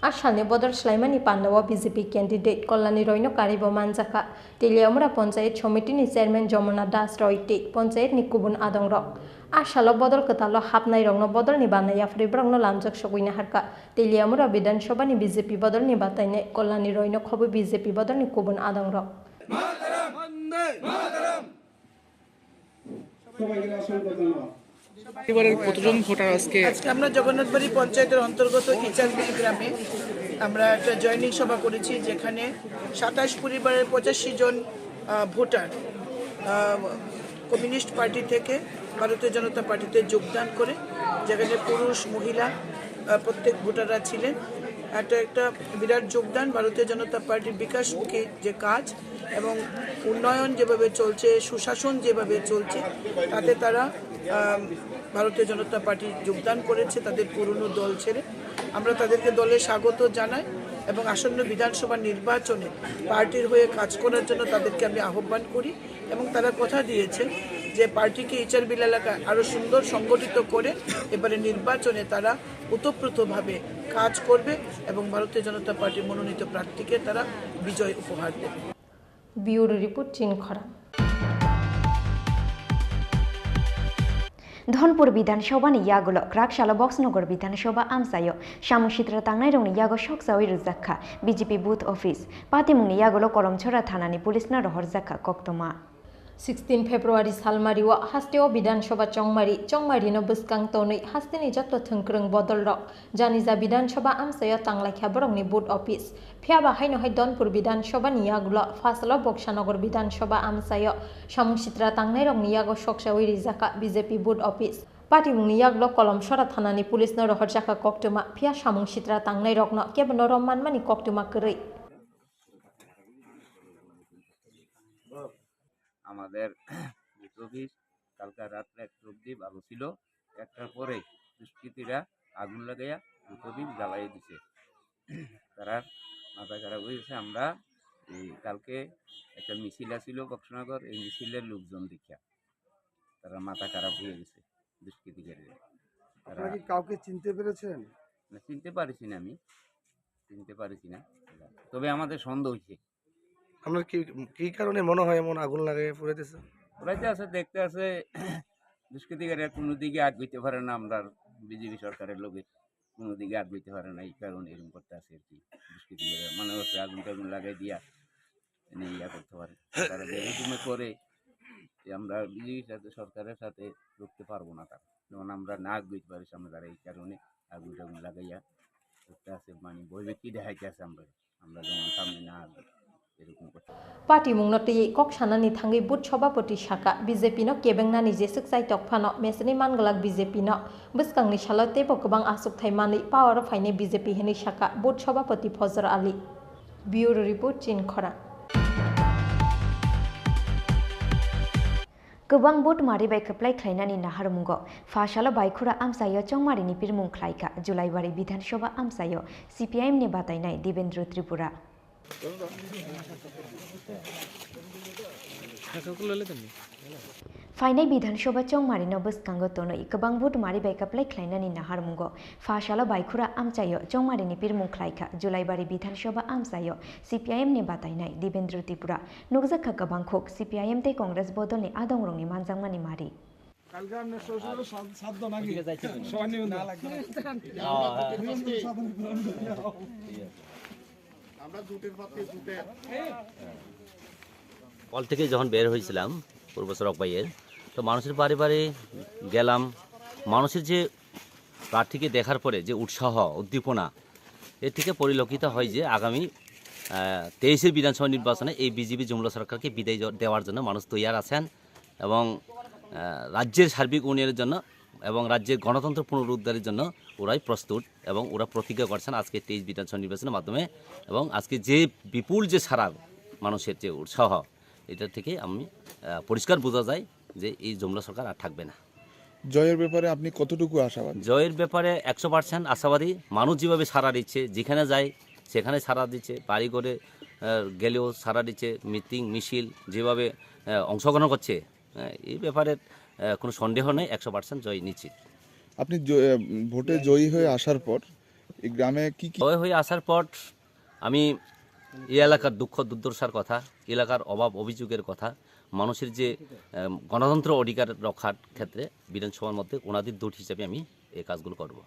आसालनि बदल स्लाइमानि पान्डावा बीजेपी कैंडिडेट कल्याणी रयनो कारिबो मानजाखा तेलियामुरा पंचायत समितिनि चेयरमैन जमुना दास रयति पंचायतनि गुबुन आदं रक आसालो बदल कतालो हाबनाय रंनो बदलनि बानाया फ्रिब्रंनो लामजक सगुइना हारका तेलियामुरा विधानसभानि बीजेपी बदलनि बातायने कल्याणी रयनो खबो बीजेपी बदलनि गुबुन आदं रक কতজন ভোটার আজকে আমরা জগন্নাথবাড়ি পঞ্চায়েতের অন্তর্গত ইচারবিল গ্রামে আমরা একটা জয়নিং সভা করেছি যেখানে 27 পরিবারের 85 জন ভোটার কমিউনিস্ট পার্টি থেকে ভারতীয় জনতা পার্টিতে যোগদান করে যেখানে পুরুষ মহিলা প্রত্যেক ভোটাররা ছিলেন একটা বিরাট যোগদান ভারতীয় জনতা পার্টির বিকাশমুখী যে কাজ এবং উন্নয়ন যেভাবে চলছে সুশাসন যেভাবে চলছে তাতে তারা ভারতীয় জনতা পার্টি যোগদান করেছে তাদের পুরনো দল ছেড়ে আমরা তাদেরকে দলে স্বাগত জানাই এবং আসন্ন বিধানসভা নির্বাচনে পার্টির হয়ে কাজ করার জন্য তাদেরকে আমি আহ্বান করি এবং তারা কথা দিয়েছে যে পার্টিকে ইচারবিল এলাকায় আরও সুন্দর সংগঠিত করে এবারে নির্বাচনে তারা ওতপ্রোতভাবে কাজ করবে এবং ভারতীয় জনতা পার্টির মনোনীত প্রার্থীকে তারা বিজয় উপহার দেবে। ব্যুরো রিপোর্ট চীন খরা धनपुर विधानसभा नि यागुलो क्राकशाला बक्सनगर विधानसभा आमसायो सामुसित्रा तांनाय रंनि यागो सकसावि रुजाखा बीजेपी बुथ ऑफिस पातिमुंनि यागुलो कलमछरा थानानि पुलिसना रहरजाखा कक्तमा 16 फेब्रुवारी सालमारिवा हास्टेओ विधानसभा चंगमारिनो बसकां तनै हास्टेनि जत्तो थंख्रों बदल रक जानिजा विधानसभा आमसायो तांलाख्या बरंनि बुथ ऑफिस फियाबा हाइनोहाय धनपुर विधानसभा नियागुलो फासलो बक्सानगर विधानसभा आमसायो सामुसित्रा तांनाय रंनि यागो सकसावि रिजाखा बीजेपी बुथ ऑफिस पाटिमुंनि यागुलो कलमछरा थानानि पुलिसनो रहरजाखा कक्तमा फिया सामुसित्रा तांनाय रकनो केबनो रमानमानि कक्तमा करै আমাদের বুথ অফিস কালকা রাত্রে 1 অবধি ভালো ছিল, 1টার পরে দুষ্কৃতীরা আগুন লাগাইয়া বুথ অফিস জ্বালাই দিছে। তারা মাথা খারাপ হয়েছে। আমরা কালকে একটা মিছিল আসছিল বক্সনগর, এই মিছিলের লোকজন দেখিয়া তারা মাথা খারাপ হয়ে গেছে দুষ্কৃতীদের। তারা কি কাউকে চিনতে পেরেছেন? না, চিনতে পারিছি না, আমি চিনতে পারিছি না, তবে আমাদের সন্দেহ হয়েছে। আপনার কি কারণে মনে হয় এমন আগুন লাগাই পুড়াইতেছে? পুরাইতে আছে, দেখতে আছে দুষ্কৃতিকারীরা কোনো দিকে আগাইতে পারে না, আমরা বিজেপি সরকারের লোকে কোনো দিকে আগাইতে পারে না, এই কারণে এরকম করতে আছে আর কি। দুষ্কৃতিকারীরা মানে হচ্ছে আগুন টাগুন লাগাই দিয়া ইয়া করতে পারে, তারা এরকম করে আমরা বিজেপি সরকারের সাথে রুখতে পারবো না, তারা যেমন আমরা না আগাইতে পারি সামনে, তারা এই কারণে আগুন টাগুন লাগাইয়া করতে আছে, মানে বই ব্যক্তি দেখাইতে আছে আমরা যেমন সামনে না আগাই। पाटिमुंगनो कक्सानानि थांगै बुथ सभापति शाखा बीजेपीनो केबेंनानि जेसुक जाय तकफानो मेसनि मानगलाक बीजेपीनो बसकांनि सालतेबो गोबां आसुकथाय मानै पावर फाइने बीजेपी हेनि शाखा बुथ सभापति फजर आली। ब्यूरो रिपोर्ट चीन खरा। गोबां बुथ मारिबाय खोप्लाय ख्लायनानि नाहारमुंगो फाशालो बायखुरा आमसायो चंमारिनि पिरमुं ख्लायखा जुलाइबारि विधानसभा आमसायो सीपीआईएम नि बातायनाय देवेंद्र त्रिपुरा फाइनाय विधानसभा चंमारिनो बसकांगो तनै गोबां बुथ मारिबाय खोप्लाय ख्लायनानि नाहारमुंगो फाशालो बायखुरा आमसायो चंमारिनि पिरमुं ख्लायखा जुलाइबारि विधानसभा आमसायो सीपीआईएम नि बातायनाय देवेंद्र त्रिपुरा नुगजाखा गोबां खोक सीपीआईएम ते कांग्रेस बदलनि आदंरंनि मानजांमानि मारि কল থেকে যখন বের হয়েছিলাম পূর্ব সড়ক বাইয়ের, তো মানুষের বাড়ি বাড়ি গেলাম। মানুষের যে প্রার্থীকে দেখার পরে যে উৎসাহ উদ্দীপনা, এর থেকে পরিলক্ষিত হয় যে আগামী 23-এর বিধানসভা নির্বাচনে এই বিজেপি জুমলা সরকারকে বিদায় দেওয়ার জন্য মানুষ তৈয়ার আছেন এবং রাজ্যের সার্বিক উন্নয়নের জন্য এবং রাজ্যের গণতন্ত্র পুনরুদ্ধারের জন্য ওরাই প্রস্তুত এবং ওরা প্রতিজ্ঞা করছেন আজকে 23 বিধানসভা নির্বাচনের মাধ্যমে। এবং আজকে যে বিপুল যে সারা মানুষের যে উৎসাহ, এটা থেকে আমি পরিষ্কার বোঝা যায় যে এই জুমলা সরকার আর থাকবে না। জয়ের ব্যাপারে আপনি কতটুকু আশাবাদী? জয়ের ব্যাপারে 100% আশাবাদী। মানুষ যেভাবে সাড়া দিচ্ছে, যেখানে যায় সেখানে সাড়া দিচ্ছে, বাড়ি করে গেলেও সাড়া দিচ্ছে, মিটিং মিছিল যেভাবে অংশগ্রহণ করছে, এই ব্যাপারে কোনো সন্দেহ নেই, 100% জয় নিশ্চিত। আপনি ভোটে জয়ী হয়ে আসার পর এই গ্রামে কি কি জয় হয়ে আসার পর আমি এই এলাকার দুঃখ দুর্দশার কথা, এলাকার অভাব অভিযোগের কথা, মানুষের যে গণতন্ত্র অধিকার রক্ষার ক্ষেত্রে বিধানসভার মধ্যে ওনাদের দূত হিসেবে আমি এই কাজগুলো করব।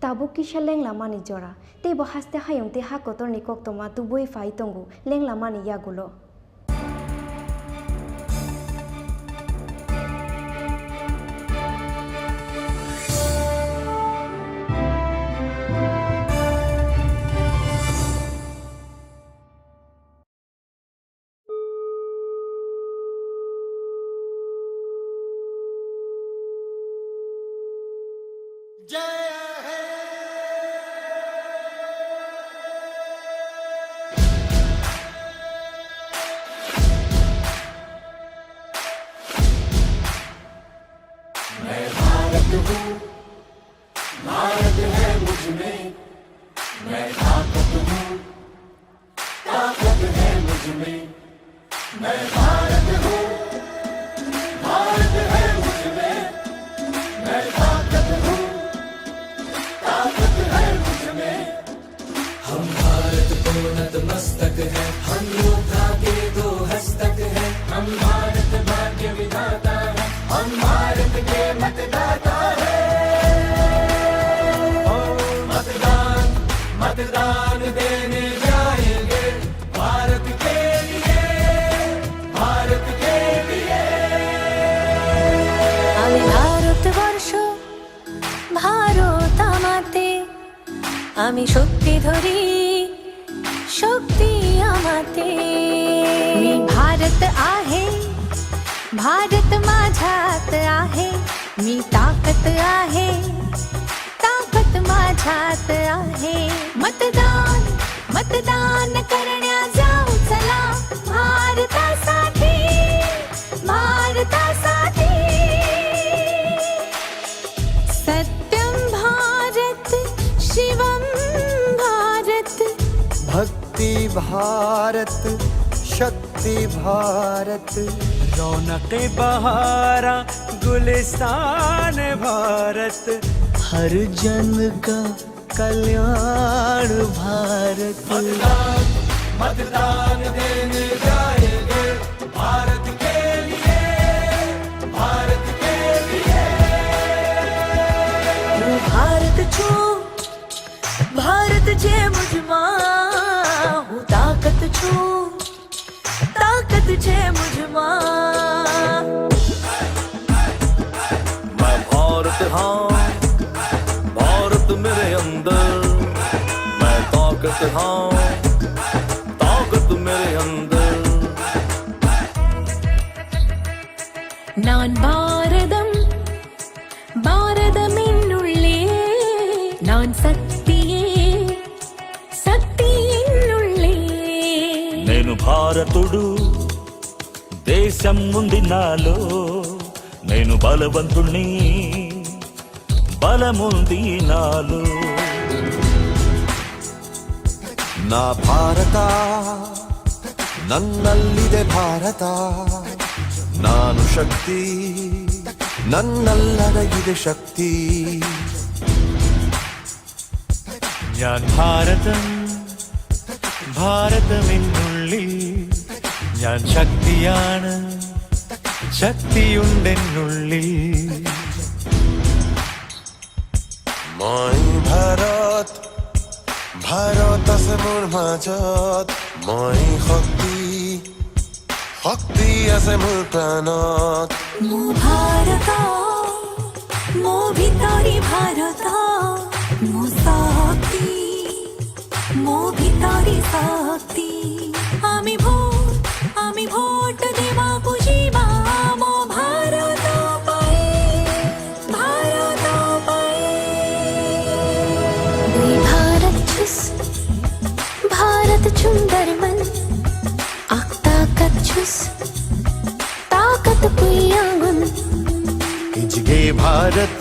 Tabuk kisah leng lama ni jora, te bahas te hayung te hak kotor ni kok toma tu boy fai tunggu leng lama ni ya gulo. मैं भारत हूँ, भारत है मुझ में, मैं ताकत हूँ, ताकत है मुझ में, मैं भारत हूँ, भारत है मुझ में, मैं ताकत हूँ, ताकत है मुझ में। हम भारत को नतमस्तक है, हम योद्धा के दो हस्तक है, हम भारत भाग्य विधाता है, हम भारत के मतदाता है। मतदान मतदान देने जाएंगे भारत के लिए, भारत के लिए। আমি ভারতবর্ষ ভারত আমাতে আমি শক্তি ধরি शक्ती आमाते मी भारत आहे भारत माझ्यात आहे मी ताकत आहे ताकत माझ्यात आहे मतदान मतदान करण्या जाऊ चला भारतासाठी भारतासाठी सत्यम भारत शिवम भारत भक्ति भारत शक्ति भारत रौनक बहारा गुलिस्तान भारत हर जन का कल्याण भारत। मतदान मतदान देने जाएंगे भारत के लिए, भारत के लिए। भारत छू भारत जे मुझमा हूँ ताकत छू ताकत जे मुझमा। मैं भारत हाँ भारत मेरे अंदर, मैं ताकत हाँ ताकत मेरे अंदर। நான் பாரதம் பாரதமின்னுள்ளே நான் சக்தியே சக்தியின்னுள்ளே నేను భారతుడు దేశం ఉంది నాలో, నేను బలవంతుణ్ణి బలముంది నాలో। ನಾ ಭಾರತ ನನ್ನಲ್ಲಿದೆ ಭಾರತ, ನಾನು ಶಕ್ತಿ ನನ್ನಲ್ಲಡಗಿದೆ ಶಕ್ತಿ। ഞാൻ ഭാരതം ഭാരതമെന്നുള്ളിൽ ഞാൻ ശക്തിയാണ് ശക്തിയുണ്ടെന്നുള്ളിൽ। মই ভাৰত ভাৰত আছে মোৰ মাজত, মই শক্তি শক্তি আছে মোৰ প্ৰাণত। মো ভারত মো ভিতরি ভারত মো শক্তি মো ভিতরি শক্তি। আমি ভোট দেবা বুঝিবা মো ভারত পাই ভারত পাই। দুই भारत छुस भारत सुंदर मन आख ताकत छुस ताकत पुया गुन इंजगे भारत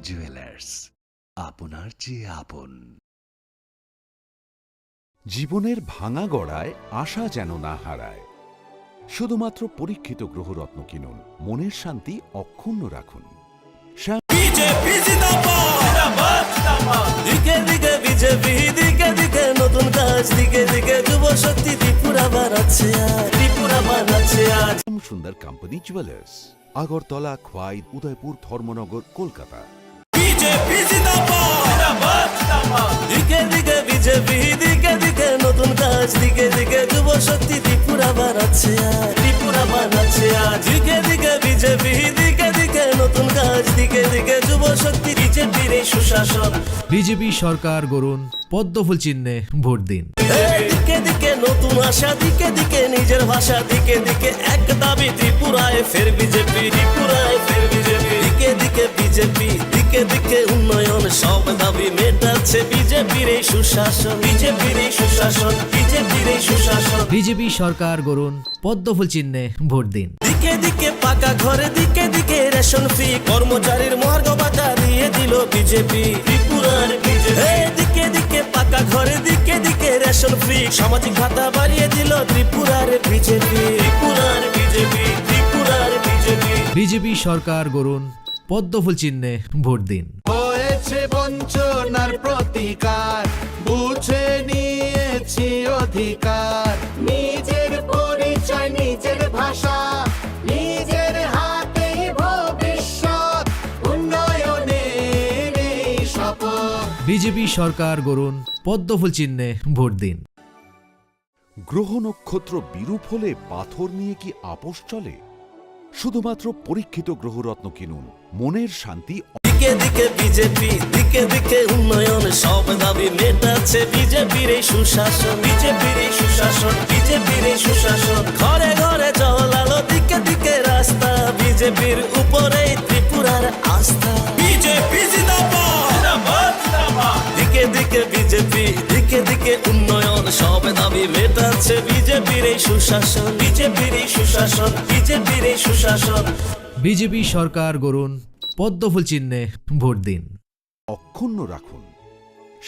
জুয়েলার্স, আপনার চেয়ে আপন। জীবনের ভাঙা গড়ায় আশা যেন না হারায়। শুধুমাত্র পরীক্ষিত গ্রহরত্ন কিনুন, মনের শান্তি অক্ষুণ্ণ রাখুন। বিজেপি জিন্দাবাদ, দিকে দিকে বিজেপি, দিকে দিকে নতুন কাজ, দিকে দিকে যুব শক্তি ত্রিপুরা বানাচ্ছে আজ, ত্রিপুরা বানাচ্ছে আজ। সুন্দর company jewellers, Agartala, Khowai, Udaipur, Dharmanagar, Kolkata. BJP জিন্দাবাদ, দিকে দিকে বিজেপি, দিকে দিকে নতুন কাজ, দিকে দিকে যুব শক্তি ত্রিপুরা বানাচ্ছে আজ, ত্রিপুরা বানাচ্ছে আজ। দিকে দিকে বিজেপি, দিকে দিকে নতুন কাজ, দিকে দিকে যুব শক্তি, বিজেপির এই সুশাসন। বিজেপি সরকার গড়ুন, পদ্মফুল চিহ্নে ভোট দিন। দিকে দিকে নতুন আশা, দিকে দিকে নিজের ভাষা, দিকে দিকে এক দাবি ত্রিপুরায় ফের বিজেপি, ত্রিপুরায় ফের বিজেপি। দিকে দিকে বিজেপি, দিকে দিকে উন্নয়ন, সব দাবি মেটাচ্ছে বিজেপির এই সুশাসন, বিজেপির এই সুশাসন, বিজেপির এই সুশাসন। বিজেপি সরকার গড়ুন, পদ্মফুল চিহ্নে ভোট দিন। দিকে দিকে পাকা ঘরে, দিকে দিকে রেশন ফ্রি, কর্মচারীর মহার্ঘ ভাতা দিয়ে দিল বিজেপি, ত্রিপুরার বিজেপি। দিকে দিকে পাকা ঘরে, দিকে দিকে রেশন ফ্রি, সামাজিক ভাতা বাড়িয়ে দিল ত্রিপুরার বিজেপি, ত্রিপুরার বিজেপি, ত্রিপুরার বিজেপি। বিজেপি সরকার গড়ুন, পদ্মফুল চিহ্নে ভোট দিন। হয়েছে বঞ্চনার প্রতিকার, বুঝে নিয়েছি অধিকার, নিজের পরিচয়, নিজের ভাষা, নিজের হাতেই ভবিষ্যৎ, উন্নয়নের এই শপথ। বিজেপি সরকার গড়ুন, পদ্মফুল চিহ্নে ভোট দিন। গ্রহ নক্ষত্র বিরূপ হলে পাথর নিয়ে কি আপোষ চলে? শুধুমাত্র পরীক্ষিত গ্রহরত্ন কিনুন, মনের শান্তি। দিকে দিকে বিজেপি, দিকে দিকে উন্নয়ন, সব দাবি মেটাচ্ছে বিজেপির এই সুশাসন, বিজেপির এই সুশাসন, বিজেপির এই সুশাসন। ঘরে ঘরে জল আলো, দিকে দিকে রাস্তা, বিজেপির উপরে ত্রিপুরার আস্থা। বিজেপি জিন্দাবাদ, দিকে দিকে বিজেপি, দিকে দিকে উন্নয়ন, সব দাবি মেটাচ্ছে বিজেপির এই সুশাসন, বিজেপির এই সুশাসন, বিজেপির এই সুশাসন। বিজেপি সরকার গড়ুন, পদ্মফুল চিহ্নে ভোট দিন। অক্ষুণ্ণ রাখুন।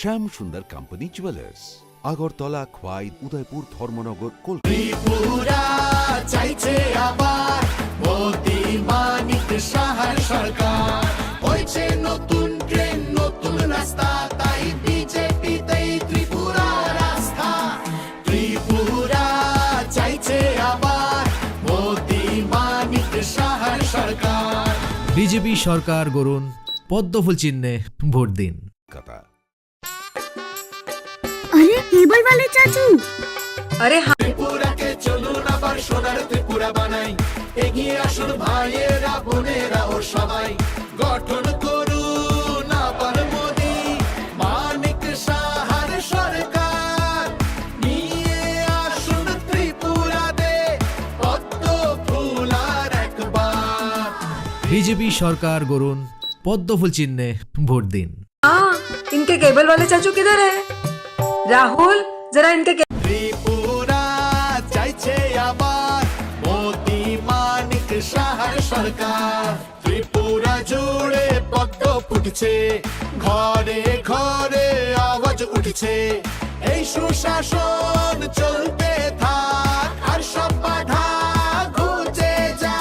শ্যাম সুন্দর কোম্পানি জুয়েলার্স, আগরতলা, খোয়াই, উদয়পুর, ধর্মনগর, কলকাতা। ত্রিপুরা চাইছে আবার মোদি মানিক সাহার সরকার, হয়েছে নতুন ট্রেন, নতুন রাস্তা, তাই বিজেপিতেই ত্রিপুরার রাস্তা। ত্রিপুরা চাইছে আবার মোদি মানিক সাহার সরকার। বিজেপি সরকার গড়ুন, পদ্মফুল চিহ্নে ভোট দিন। अरे केबल वाले चाचू, अरे ত্রিপুরাকে চলুন আবার সোনার ত্রিপুরা বানাই, এগিয়ে আসুন ভাইয়েরা বোনেরা ও সবাই, গঠন করুন আবার মোদি মানিক সাহার সরকার, নিয়ে আসুন ত্রিপুরাতে পদ্ম ফুল আর একবার। বিজেপি সরকার গড়ুন, পদ্মফুল চিহ্নে ভোট দিন। इनके केबल वाले चाचू किधर है? राहुल, जरा इनके ত্রিপুরা চাইছে আবার মোদি মানিক সাহার সরকার, ত্রিপুরা জুড়ে পদ্ম ফুটছে, ঘরে ঘরে আওয়াজ উঠছে, এই সুশাসন চলতে থাক, আর সব বাধা ঘুচে যা।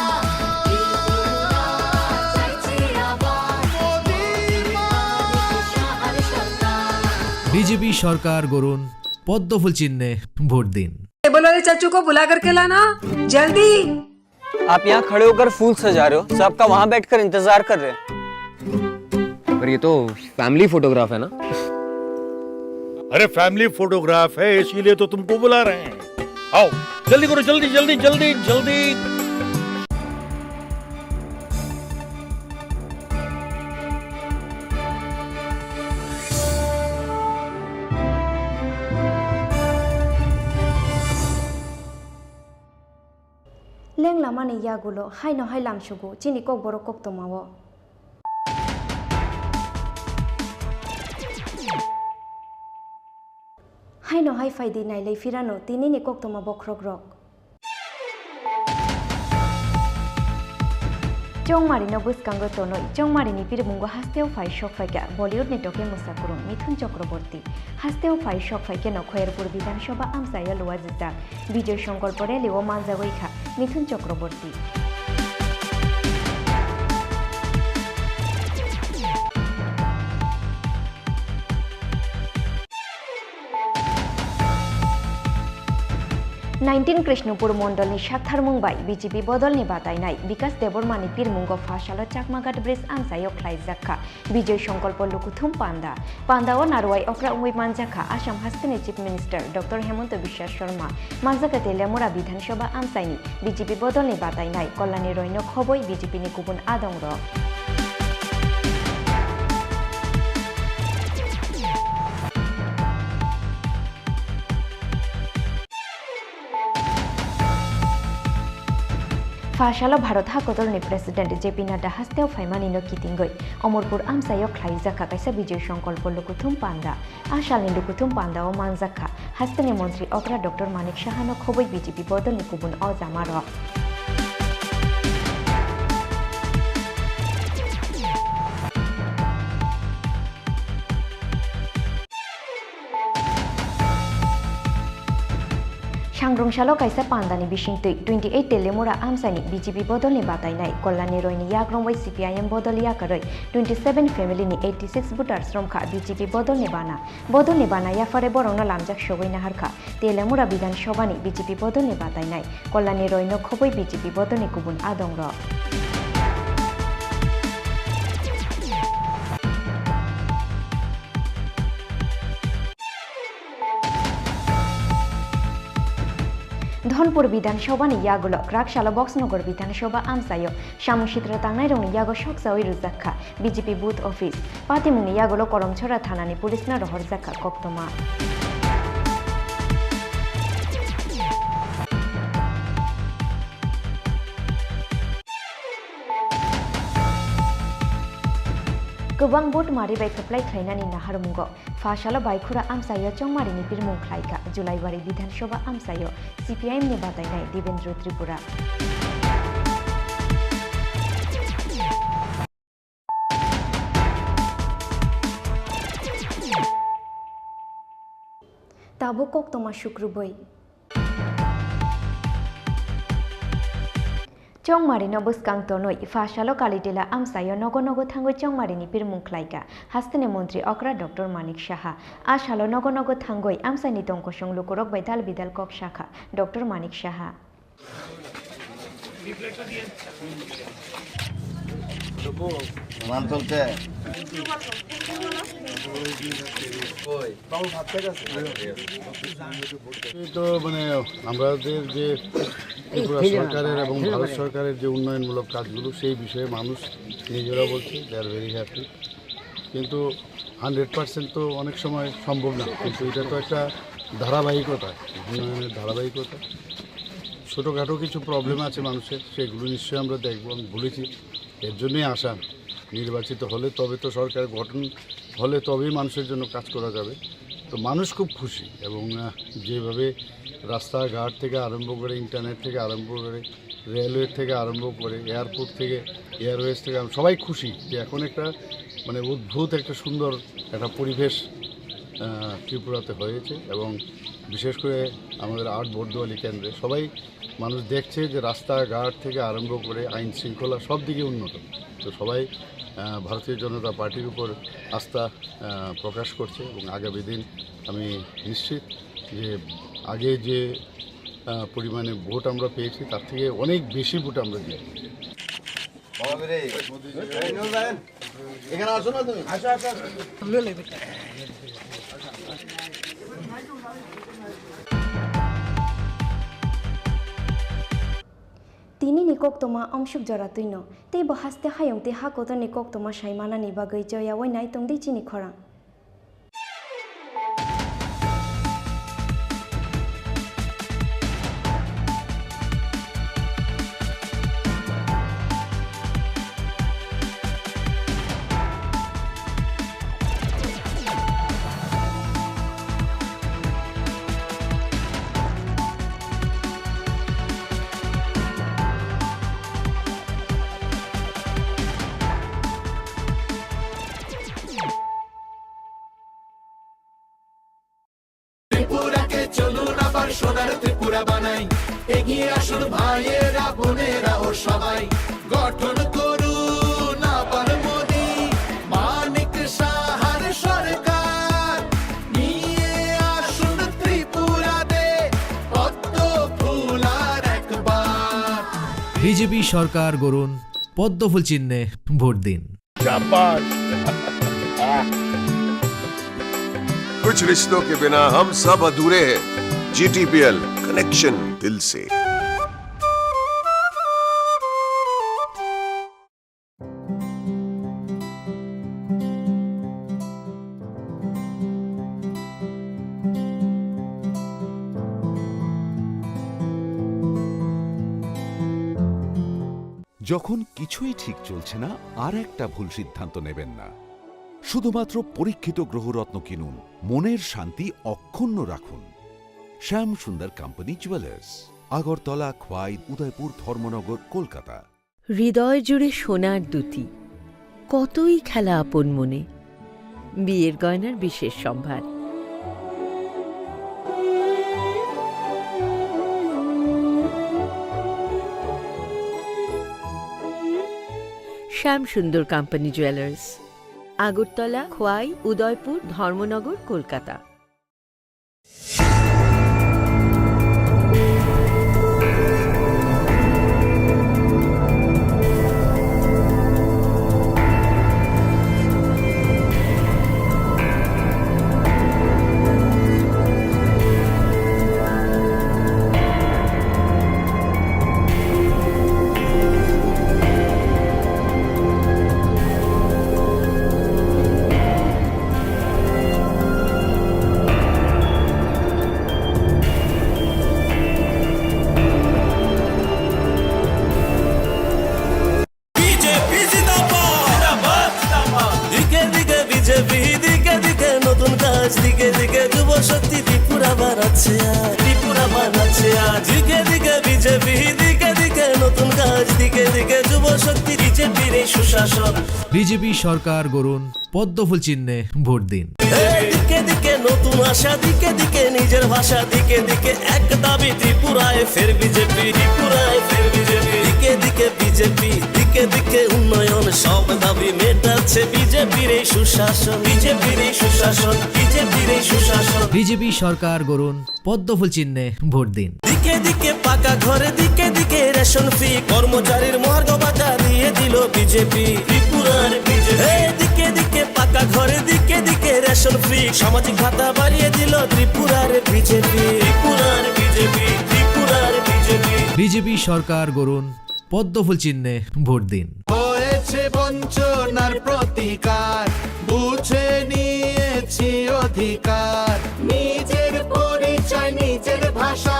বিজেপি সরকার গড়ুন, পদ্মফুল চিহ্নে ভোট দিন। केबल वाले चाचू को बुला करके लाना जल्दी। आप यहाँ खड़े होकर फूल सजा रहे हो, सबका वहाँ बैठकर इंतजार कर रहे हैं। पर ये तो फैमिली फोटोग्राफ है ना? अरे फैमिली फोटोग्राफ है, इसीलिए तो तुमको बुला रहे हैं। आओ जल्दी करो, जल्दी जल्दी जल्दी जल्दी। लें लामाने यागुलो हाय न हाय लामसुगु चिनि कक बरो कक तमावो हाय न हाय फायदि नाइलै फिरानो तिनिनि कक तमा बख्रग रक Chongmari no buskango tono Chongmari ni pirmungo hasteo fai shok faika Bollywood ni toke musakurun Mithun Chakraborty hasteo fai shok faike no Khairpur Bidhan Sabha amsaya luwajita Bijoy Sankalpore lewo manjagoikha Mithun Chakraborty nineteen Krishnapur mandal साथार मुंबाई BJP बदल बादायनाय विकास देबरमानी पिरमुंग फासालो चाकमाघाट bridge आमसायो ख्लाइजाखा विजय संकल्प लुकुथुम पांदा पांदाओ नारवाई अक्रा उंगै मानजाखा आसाम हास्टेनि chief minister doctor Hemant Biswa Sarma मानजाखा तेलियामुरा विधानसभा आमसायनि बीजेपी बदल बादायनाय कल्याणी रयनो खबै बीजेपी नि गुबुन आदंग फाशालो भारत हाकतलनि प्रेसिडेंट जेपी नड्डा हास्तेव फाइमानि नो कितिंगै अमरपुर आमसायो ख्लाइजाखा काइसा विजय संकल्प लुकुथुम पांदा आशालनि लुकुथुम पांदाओ मानजाखा हास्तेनि मंत्री अग्रा डॉक्टर मानिक साहानो खबै बीजेपी बदलनि गुबुन अजामार सांग्रंशालो काइसा पांदानि बिसिंतै 28 तेलेमुरा आमसानि बीजेपी बदलनि बादायनाय कल्याणी रयनि याग्रंबै सीपीआईएम बदल याकरै 27 फेमिलिनि 86 भोटार श्रमखा बीजेपी बदलनि बाना याफारे बरंनो लामजाक सगैना हारखा तेलेमुरा विधानसभानि बीजेपी बदलनि बादायनाय कल्याणी रयनो खबै बीजेपी बदलनि गुबुन आदंग धनपुर विधानसभानि यागुलो क्राकशाला बक्सनगर विधानसभा आमसायो सामुसित्रा तांनाय रंनि यागो सकसावै रुजाखा बीजेपी बुथ अफिस पातिमुंनि यागुलो करमछरा थानानि पुलिसना रहरजाखा कक्तमा गोबां भोट मारिबाय खोप्लाय ख्लायनानि नाहारमुंग फाशालो बायखुरा आमसायो चंमारिनि पिरमुं ख्लायखा जुलाइबारि विधानसभा आमसायो सीपीआईएम नि बादायनाय देवेंद्र त्रिपुरा ताबो कक्तमा शुक्रबै चंमारिनो बुस्कां तोनै फाशालो कालिटेला आमसायो नगो नगो थांगै चंमारिनि पिरमुं ख्लायगा हास्तेनि मंत्री अक्रा डॉक्टर मानिक साहा आशालो नगो नगो थांगै आमसायनि तंकसं लुकुरक बैदाल बिदाल कक शाखा डॉक्टर मानिक साहा তো মানে আমাদের যে ত্রিপুরা সরকারের এবং ভারত সরকারের যে উন্নয়নমূলক কাজগুলো সেই বিষয়ে মানুষ নিজেরা বলছে দে আর ভেরি হ্যাপি কিন্তু 100% তো অনেক সময় সম্ভব না কিন্তু এটা তো একটা ধারাবাহিকতা উন্নয়নের ধারাবাহিকতা ছোটোখাটো কিছু প্রবলেম আছে মানুষের সেগুলো নিশ্চয়ই আমরা দেখব আমি বলেছি এর জন্যই আশা নির্বাচিত হলে তবে তো সরকার গঠন হলে তবেই মানুষের জন্য কাজ করা যাবে তো মানুষ খুব খুশি এবং যেভাবে রাস্তাঘাট থেকে আরম্ভ করে ইন্টারনেট থেকে আরম্ভ করে রেলওয়ে থেকে আরম্ভ করে এয়ারপোর্ট থেকে এয়ারওয়েজ থেকে সবাই খুশি যে এখন একটা মানে অদ্ভুত একটা সুন্দর একটা পরিবেশ ত্রিপুরাতে হয়েছে এবং বিশেষ করে আমাদের বর্দোয়ালি কেন্দ্রে সবাই মানুষ দেখছে যে রাস্তাঘাট থেকে আরম্ভ করে আইন শৃঙ্খলা সব দিকে উন্নত তো সবাই ভারতীয় জনতা পার্টির উপর আস্থা প্রকাশ করছে এবং আগামী দিন আমি নিশ্চিত যে আগে যে পরিমাণে ভোট আমরা পেয়েছি তার থেকে অনেক বেশি ভোট আমরা দিই এখানে আসো না তুমি তিনি নিকক তোমা অংশুক জরা তুইন তেই বহাস্তে হায়ংতে হাকত নিকক তোমা সাইমানা নিবাগৈ জয়া ওই নাই তংদি চিনি খরা আবার সোনার ত্রিপুরা বানাই এগিয়ে আসুন ভাইয়েরা বোনেরা ও সবাই গঠন করুন আবার মোদি মানিক সাহার সরকার নিয়ে আসুন ত্রিপুরাতে পদ্ম ফুল আর একবার বিজেপি সরকার গড়ুন পদ্মফুল চিহ্নে ভোট দিন। शाबाश कुछ रिश्तों के बिना हम सब अधूरे हैं। GTPL कनेक्शन दिल से। যখন কিছুই ঠিক চলছে না, আর একটা ভুল সিদ্ধান্ত নেবেন না। শুধুমাত্র পরীক্ষিত গ্রহরত্ন কিনুন, মনের শান্তি অক্ষুণ্ণ রাখুন। শ্যাম সুন্দর কোম্পানি জুয়েলার্স, আগরতলা, খোয়াই, উদয়পুর, ধর্মনগর, কলকাতা। হৃদয় জুড়ে সোনার দুটি, কতই খেলা আপন মনে। বিয়ের গয়নার বিশেষ সম্ভার। শ্যাম সুন্দর কোম্পানি জুয়েলার্স, আগরতলা, খোয়াই, উদয়পুর, ধর্মনগর, কলকাতা। দিকে দিকে যুব শক্তি ত্রিপুরা বানাচ্ছে আজ, ত্রিপুরা বানাচ্ছে আজ। দিকে দিকে বিজেপি, দিকে দিকে নতুন কাজ, দিকে দিকে যুব শক্তি বিজেপির এই সুশাসন। বিজেপি সরকার গড়ুন পদ্মফুল চিহ্নে ভোট দিন। দিকে দিকে নতুন আশা, দিকে দিকে নিজের ভাষা, দিকে দিকে এক দাবি ত্রিপুরায় ফের বিজেপি, ত্রিপুরায় ফের বিজেপি। দিকে দিকে বিজেপি, দিকে দিকে উন্নয়ন, সব দাবি মেটাচ্ছে বিজেপির এই সুশাসন, বিজেপির এই সুশাসন, বিজেপির এই সুশাসন। বিজেপি সরকার গড়ুন পদ্মফুল চিহ্নে ভোট দিন। দিকে দিকে পাকা ঘরে, দিকে দিকে রেশন ফ্রি, কর্মচারীর মহার্ঘ ভাতা দিয়ে দিল বিজেপি, ত্রিপুরার বিজেপি। দিকে দিকে পাকা ঘরে, দিকে দিকে রেশন ফ্রি, সামাজিক ভাতা বাড়িয়ে দিল ত্রিপুরার বিজেপি, ত্রিপুরার বিজেপি, ত্রিপুরার বিজেপি। বিজেপি সরকার গড়ুন পদ্মফুল চিহ্নে ভোট দিন। হয়েছে বঞ্চনার প্রতিকার, বুঝে নিয়েছি অধিকার, নিজের পরিচয়, নিজের ভাষা,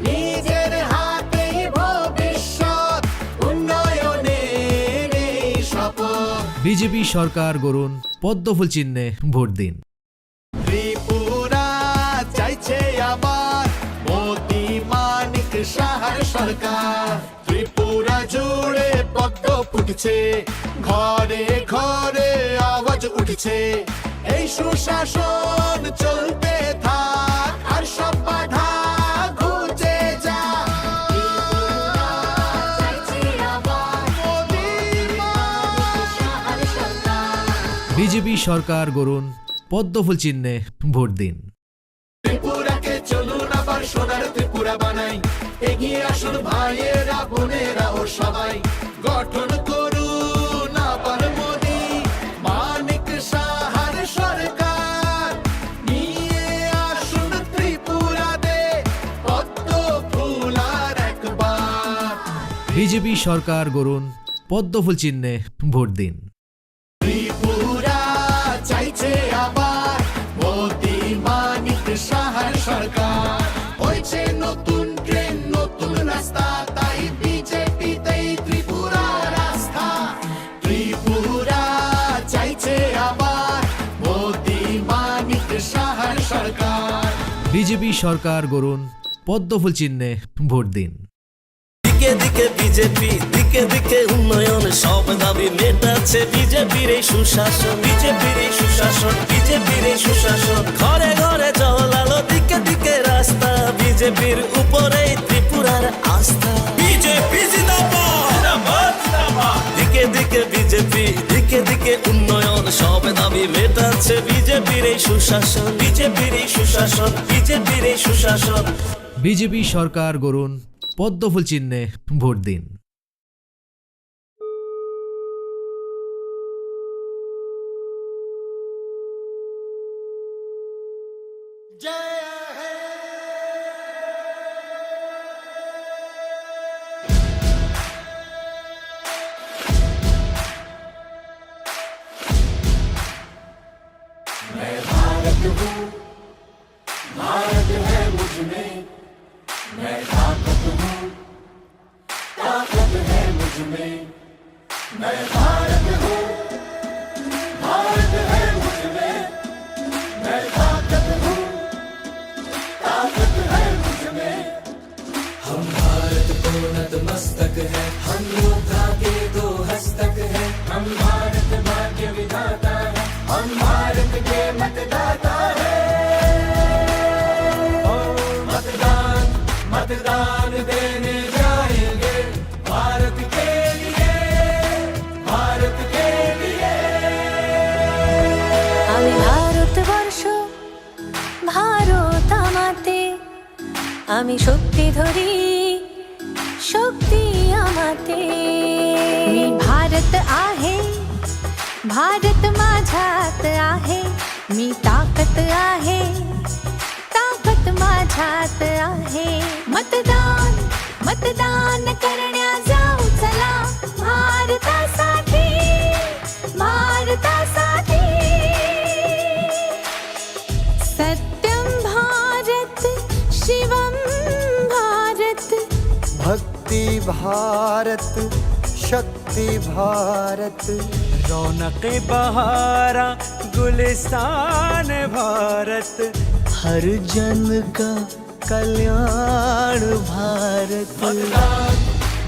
নিজের হাতেই ভবিষ্যৎ, উন্নয়নের এই শপথ। বিজেপি সরকার গড়ুন পদ্মফুল চিহ্নে ভোট দিন। ত্রিপুরা চাইছে আবার মোদি মানিক সাহার সরকার, ত্রিপুরা জুড়ে পদ্ম ফুটছে, ঘরে ঘরে আওয়াজ উঠছে, এই সুশাসন চলতে থাক, আর সব বাধা ঘুচে যা। বিজেপি সরকার গড়ুন পদ্মফুল চিহ্নে ভোট দিন। ত্রিপুরাকে চলুন আবার সোনার ত্রিপুরা বানাই এগিয়ে আসুন ভাইয়েরা বোনেরা ও সবাই গঠন করুন আবার মোদি মানিক সাহার সরকার নিয়ে আসুন ত্রিপুরাতে পদ্ম ফুল আর একবার। বিজেপি সরকার গড়ুন পদ্মফুল চিহ্নে ভোট দিন। ত্রিপুরা চাইছে আবার মোদি মানিক সাহার সরকার, হয়েছে নতুন ট্রেন নতুন রাস্তা, তাই বিজেপিতেই ত্রিপুরার রাস্তা। ত্রিপুরা চাইছে আবার মোদি মানিক সাহার সরকার। বিজেপি সরকার গড়ুন পদ্মফুল চিহ্নে ভোট দিন। দিকে দিকে বিজেপি, দিকে দিকে উন্নয়ন, সব দাবি মেটাচ্ছে বিজেপির এই সুশাসন, বিজেপির এই সুশাসন, বিজেপির এই সুশাসন। ঘরে ঘরে জল আলো, দিকে দিকে রাস্তা, বিজেপির উপরেই ত্রিপুরার আস্থা। বিজেপি জিন্দাবাদ, দিকে দিকে বিজেপি, দিকে দিকে উন্নয়ন, সব দাবি মেটাচ্ছে বিজেপির এই সুশাসন, বিজেপির এই সুশাসন, বিজেপির এই সুশাসন। বিজেপি সরকার গড়ুন, পদ্মফুল চিহ্নে ভোট দিন। मैं भारत हूँ, भारत है मुझ में, मैं ताकत हूँ, ताकत है मुझ में, मैं भारत हूँ, भारत है मुझ में, मैं ताकत हूँ, ताकत है मुझ में। हम भारत को नतमस्तक है, हम योद्धा के दो हस्तक है, हम भारत भाग्य विधाता है, हम भारत के मतदाता है। मतदान मतदान देने जाएंगे भारत के लिए, भारत के लिए। আমি ভারতবর্ষ, ভারত আমাতে, আমি শক্তি ধরি, शक्ती आमाते। मी भारत आहे, भारत माझ्यात आहे, मी ताकत आहे, ताकत माझ्यात आहे। मतदान मतदान करण्या जाऊ चला, भारतासाठी, भारतासाठी। सत्यम भारत, शिवम भारत, भक्ति भारत, शक्ति भारत, रौनक बहारा गुलिस्तान भारत, हर जन का कल्याण भारत। मतदान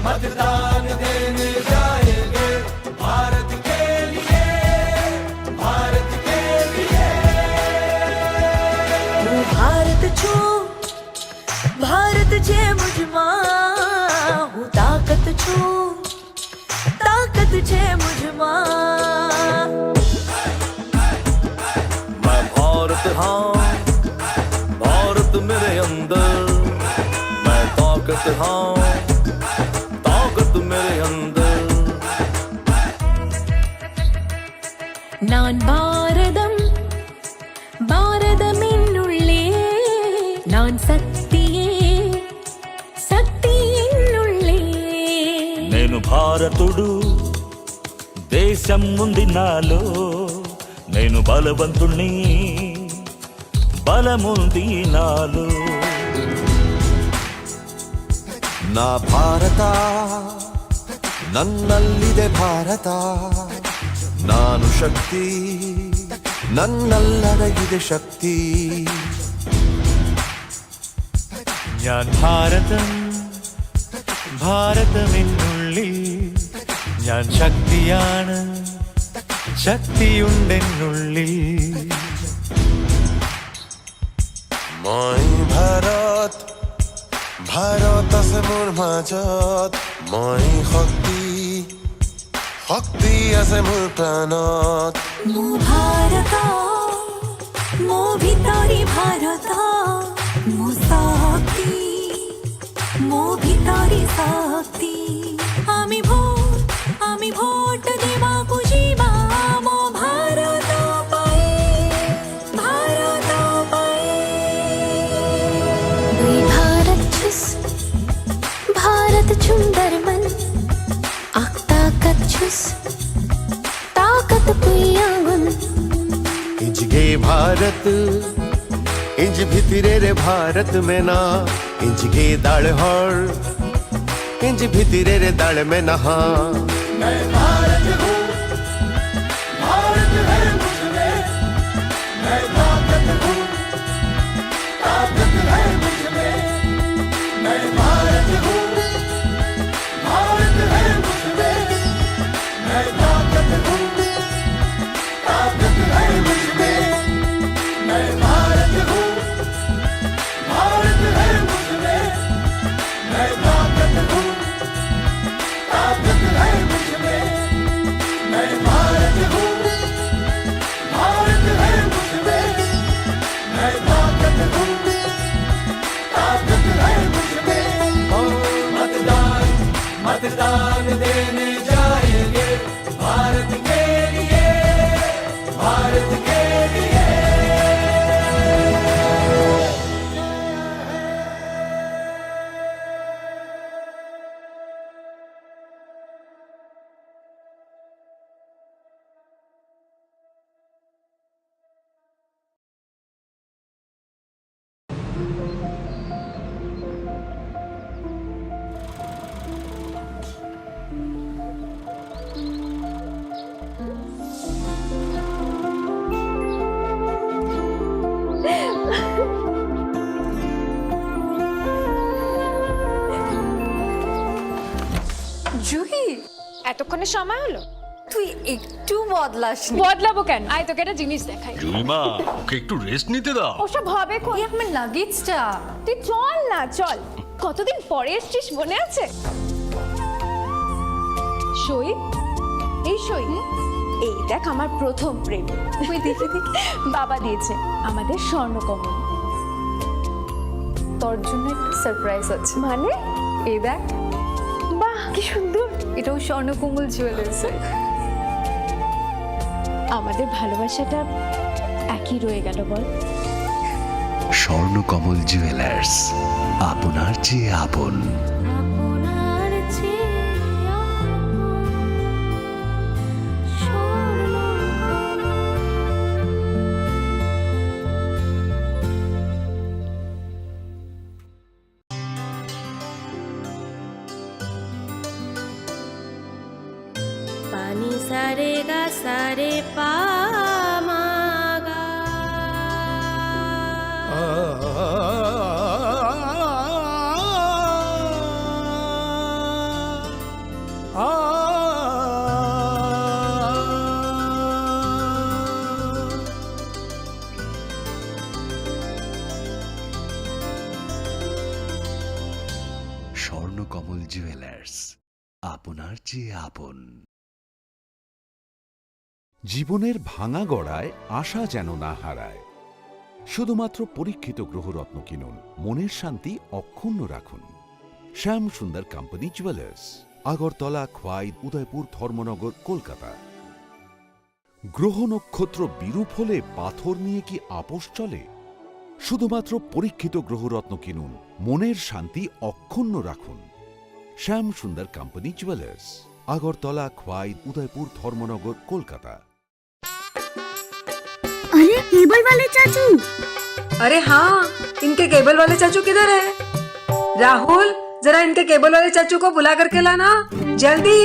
मतदान देने जाएंगे भारत के लिए, भारत के लिए। હું ભારત છું, ભારત છે મુझમાં, હું તાકત છું, તાકત છે મુझમાં। मैं भारत हाँ, भारत मेरे अंदर, मैं ताकत हाँ, ताकत मेरे अंदर। நான் பாரதம், பாரதமின்னுள்ளே, நான் சக்தியே, சக்தி என்னுள்ளே। నేను భారతుడు, దేశం ఉంది నాలో, నేను బలవంతుణ్ణి, బలముంది నాలో। ನಾ ಭಾರತ, ನನ್ನಲ್ಲಿದೆ ಭಾರತ, ನಾನು ಶಕ್ತಿ, ನನ್ನಲ್ಲಡಗಿದೆ ಶಕ್ತಿ। ഞാൻ ഭാരതം, ഭാരതമെന്നുള്ളിൽ, ഞാൻ ശക്തിയാണ്, ശക്തിയുണ്ടെന്നുള്ളിൽ। মই ভাৰত, ভাৰত আছে মোৰ মাজত, মই শক্তি, শক্তি আছে মোৰ প্ৰাণত। মো ভারত, মো ভিতরি ভারত, মো শক্তি, মো ভিতরি শক্তি। আমি ভোট দেবাকু যিবা, মো ভারত পাই, ভারত পাই। দুই ভারত ছুস, भारत सुंदर मन, आख ताकत छुस, ताकत पुया गुण। इंज गे भारत, इंज भितरे रे भारत में ना, इंज गे दाळ हळ, इंज भितरे रे दाळ में नहा। मैं भारत हूँ, भारत है मुझ में, मैं ताकत हूँ, ताकत है मुझ में, मैं भारत हूँ, दान देने जाएंगे भारत के लिए, भारत के लिए। জুহি, এতক্ষণে সময় হলো? তুই একটু বদলাসনি। বদলাবো কেন? আয় তোকে একটা জিনিস দেখাই। জুইমা, ওকে একটু রেস্ট নিতে দাও। ওসব হবে কই? আমার লাগেজটা। তুই চল না, চল। কতদিন পরে এসেছিস, মনে আছে? সই, এই সই, এই দেখ আমার প্রথম প্রেম। তুই দেখে দেখে বাবা দিয়েছে আমাদের স্বর্ণকমল। তোর জন্য একটা সারপ্রাইজ আছে। মানে? এই দেখ। বাহ, কি সুন্দর। এটাও স্বর্ণকমল জুয়েলার্সের। আমাদের ভালোবাসাটা একই রয়ে গেল, বল। স্বর্ণকমল জুয়েলার্স, আপনার চেয়ে আপন। पानी सारे गा सारे पा मा गा। স্বর্ণকমল জুয়েলার্স, আপনার চেয়ে আপন। জীবনের ভাঙা গড়ায় আশা যেন না হারায়। শুধুমাত্র পরীক্ষিত গ্রহরত্ন কিনুন, মনের শান্তি অক্ষুণ্ণ রাখুন। শ্যাম সুন্দর কোম্পানি জুয়েলার্স, আগরতলা, খোয়াই, উদয়পুর, ধর্মনগর, কলকাতা। গ্রহ নক্ষত্র বিরূপ হলে পাথর নিয়ে কি আপোষ চলে? শুধুমাত্র পরীক্ষিত গ্রহরত্ন কিনুন, মনের শান্তি অক্ষুণ্ণ রাখুন। শ্যাম সুন্দর কোম্পানি জুয়েলার্স, আগরতলা, খোয়াই, উদয়পুর, ধর্মনগর, কলকাতা। अरे केबल वाले चाचू। अरे हाँ, इनके केबल वाले चाचू किधर है? राहुल, जरा इनके केबल वाले चाचू को बुला करके लाना, जल्दी।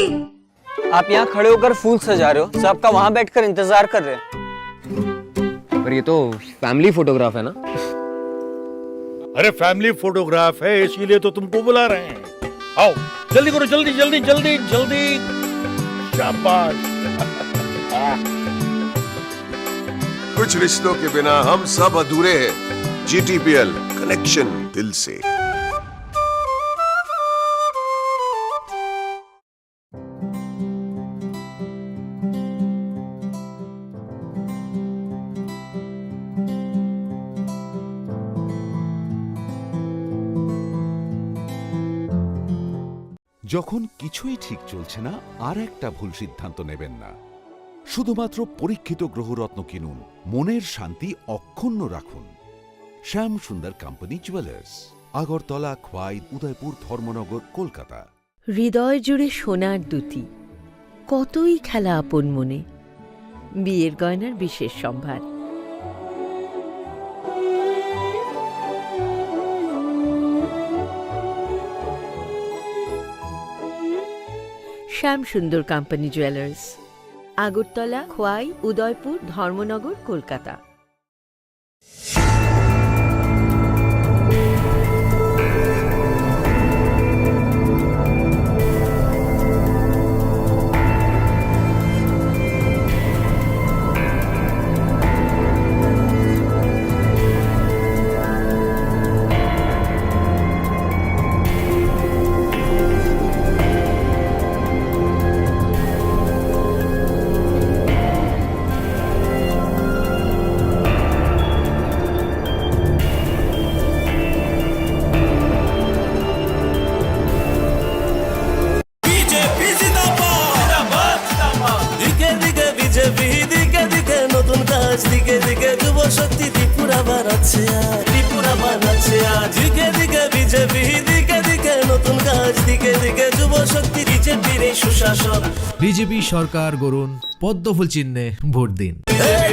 आप यहाँ खड़े होकर फूल सजा रहे हो, सबका वहाँ बैठकर इंतजार कर रहे हैं। पर ये तो फैमिली फोटोग्राफ है ना? अरे फैमिली फोटोग्राफ है, इसीलिए तो तुमको बुला रहे हैं। आओ जल्दी करो, जल्दी जल्दी जल्दी जल्दी। शाबाश। कुछ रिश्तों के बिना हम सब अधूरे हैं। GTPL, कनेक्शन दिल से। যখন কিছুই ঠিক চলছে না, আর একটা ভুল সিদ্ধান্ত নেবেন না। শুধুমাত্র পরীক্ষিত গ্রহরত্ন কিনুন, মনের শান্তি অক্ষুণ্ণ রাখুন। শ্যাম সুন্দর কোম্পানি জুয়েলার্স, আগরতলা, খোয়াই, উদয়পুর, ধর্মনগর, কলকাতা। হৃদয় জুড়ে সোনার দুটি, কতই খেলা আপন মনে। বিয়ের গয়নার বিশেষ সম্ভার। শ্যাম সুন্দর কোম্পানি জুয়েলার্স, আগরতলা, খোয়াই, উদয়পুর, ধর্মনগর, কলকাতা। দিকে দিকে যুব শক্তি ত্রিপুরা বানাচ্ছে ত্রিপুরা বানাচ্ছে দিকে দিকে বিজেপি দিকে দিকে নতুন কাজ দিকে দিকে যুব শক্তি বিজেপির এই সুশাসন বিজেপি সরকার গড়ুন পদ্মফুল চিহ্নে ভোট দিন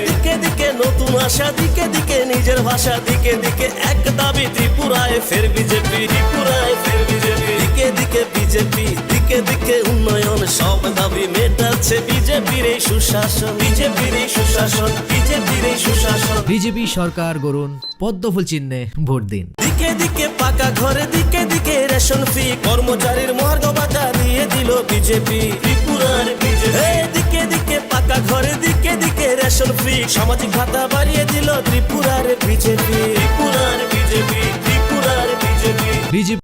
দিকে দিকে নতুন আশা দিকে দিকে নিজের ভাষা দিকে দিকে এক দাবি ত্রিপুরায় ফের বিজেপি ত্রিপুরায় ফের বিজেপি দিকে দিকে বিজেপি দিকে দিকে উন্নয়ন সব দাবি মেটাচ্ছে বিজেপির এই সুশাসন বিজেপির এই সুশাসন বিজেপির এই সুশাসন বিজেপি সরকার গড়ুন পদ্মফুল চিহ্নে ভোট দিন দিকে দিকে পাকা ঘরে দিকে দিকে রেশন ফ্রি কর্মচারীর মহার্ঘ ভাতা দিয়ে দিল বিজেপি ত্রিপুরার বিজেপি দিকে দিকে পাকা ঘরে দিকে দিকে রেশন ফ্রি সামাজিক ভাতা বাড়িয়ে দিল ত্রিপুরার বিজেপি ত্রিপুরার বিজেপি ত্রিপুরার বিজেপি বিজেপি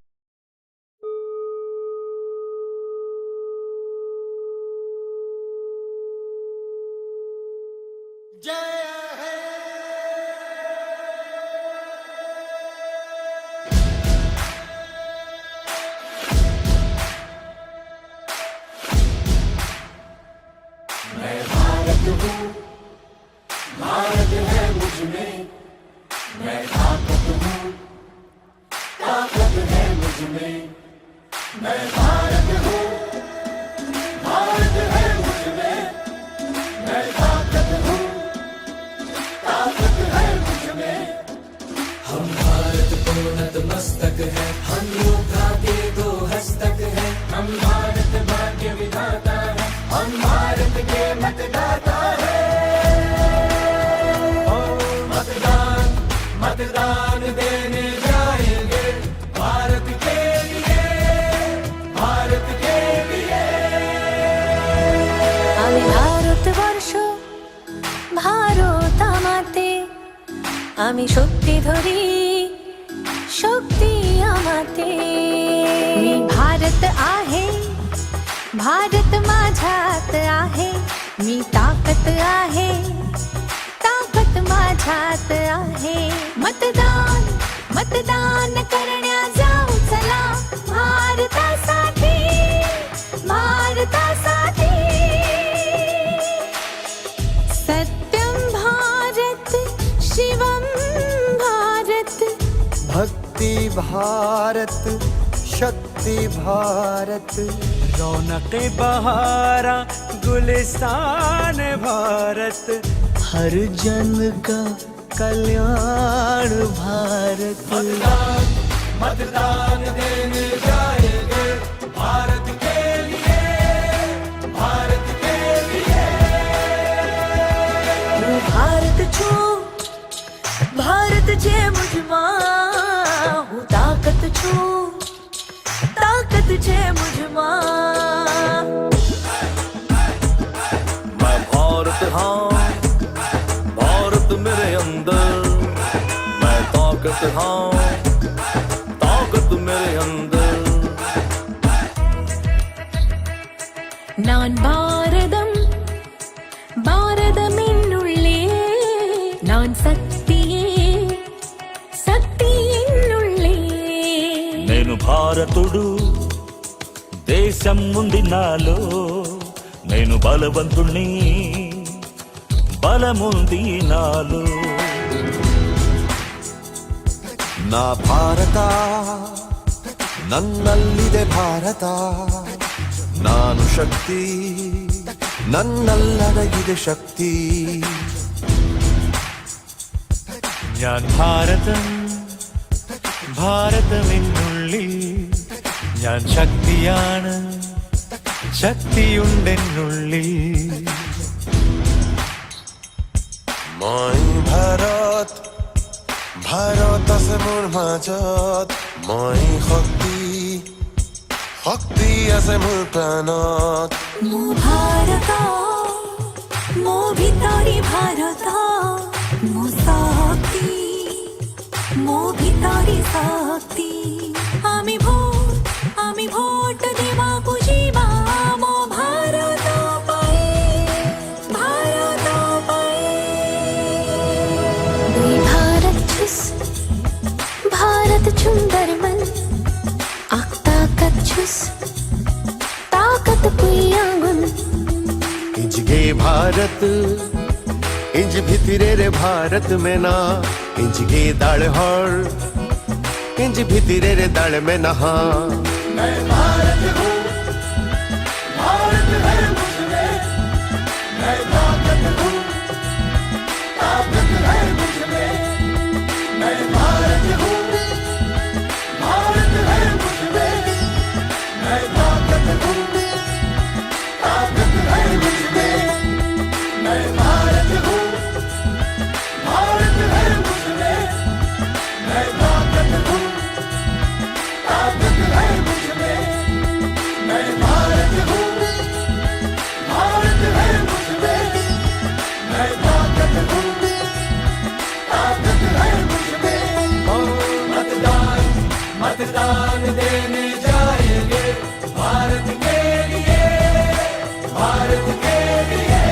मैं भारत हूँ, भारत है मुझ में, मैं ताकत हूँ, ताकत है मुझ में, मैं भारत हूँ, भारत है मुझ में, मैं ताकत हूँ, ताकत है मुझ में। हम भारत को नतमस्तक है, हम योद्धा के दो हस्तक है, हम भारत भाग्य विधाता है, हम भारत के मतदाता है। ओ मतदान मतदान देने जाएंगे भारत के लिए, भारत के लिए। আমি ভারতবর্ষ ভারত আমাতে আমি শক্তি ধরি शक्ती आमाते मी भारत आहे भारत माझ्यात आहे मी ताकत आहे ताकत माझ्यात आहे मतदान मतदान करण्या जाऊ चला भारतासाठी भारतासाठी सत्यम भारत शिवम भारत भक्ति भारत शक्ति भारत रौनक बहारा गुलिस्तान भारत हर जन का कल्याण भारत मतदान मतदान देने जाएंगे भारत के लिए, भारत के लिए। હું ભારત છું ભારત છે મુझમાં હું તાકત છું તાકત છે મુझમાં मैं भारत हाँ भारत मेरे अंदर मैं ताकत हाँ ताकत मेरे अंदर நான் பாரதம் பாரதமென்னுள்ளே நான் சக்தியே சக்தி என்னுள்ளே నేను భారతుడు దేశం ఉంది నాలో నేను బలవంతుణ్ణి బలముంది నాలో ನಾ ಭಾರತ ನನ್ನಲ್ಲಿದೆ ಭಾರತ ನಾನು ಶಕ್ತಿ ನನ್ನಲ್ಲಡಗಿದೆ ಶಕ್ತಿ ഞാൻ ഭാരതം ഭാരതമെന്നുള്ളിൽ ഞാൻ ശക്തിയാണ് ശക്തിയുണ്ടെന്നുള്ളിൽ মই ভাৰত ভাৰত আছে মোৰ মাজত মই শক্তি শক্তি আছে মোৰ প্ৰাণত ମୋ ଭାରତ ମୋ ଭିତରେ ଭାରତ ମୋ ଶକ୍ତି ମୋ ଭିତରେ ଶକ୍ତି আমি ভোট দেବାକୁ ଯିବା ମୋ ଭାରତ ପାଇଁ ଭାରତ ପାଇଁ दुई भारत छुस भारत सुंदर मन आख ताकत छुस ताकत पुयागुन इंजगे भारत इंज भितरे रे भारत में ना इंज गे दाड़ हर इंज भितरे रे दाड़ में नहा मैं भारत हूँ, भारत है मुझमें, मैं ताकत हूँ, ताकत है मुझमें, मैं भारत हूँ, भारत है मुझमें, मैं ताकत हूँ, ताकत है मुझमें, मैं भारत हूँ, भारत है मुझमें, मैं ताकत हूँ, ताकत है मुझमें, मैं भारत हूँ, भारत है मुझमें, मैं ताकत हूँ, ताकत है मुझमें। ओ मतदान मतदान देने जाएंगे भारत के लिए, भारत के लिए।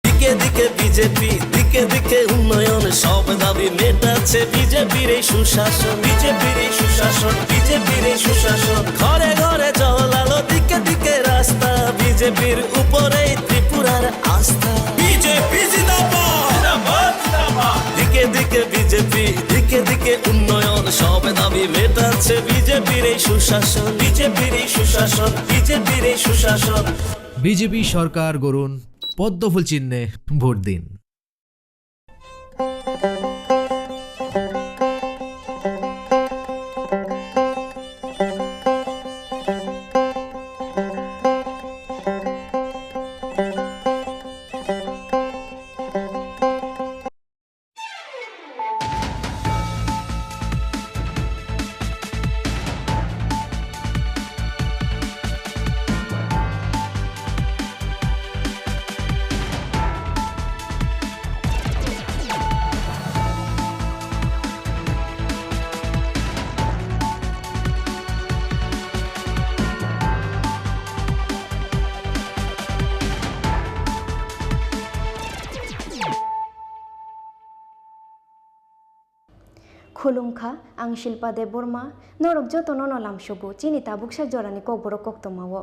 দিকে দিকে বিজেপি, দিকে দিকে উন্নয়ন, সব দাবি মেটাচ্ছে বিজেপির এই সুশাসন, বিজেপির এই সুশাসন, বিজেপির এই সুশাসন। ঘরে ঘরে জল আলো, দিকে দিকে রাস্তা, বিজেপির উপরেই ত্রিপুরার আস্থা। বিজেপি জিন্দাবাদ, জিন্দাবাদ, জিন্দাবাদ। দিকে দিকে বিজেপি, দিকে দিকে উন্নয়ন, সব দাবি মেটাচ্ছে বিজেপির এই সুশাসন, বিজেপির এই সুশাসন, বিজেপির এই সুশাসন। বিজেপি সরকার গড়ুন, পদ্মফুল চিহ্নে ভোট দিন। खुलुमखा आं शिल्पा देव बर्मा नरक जतन नलामसुगु चिनि ताबुकसा जरानि कबर कक्तमावो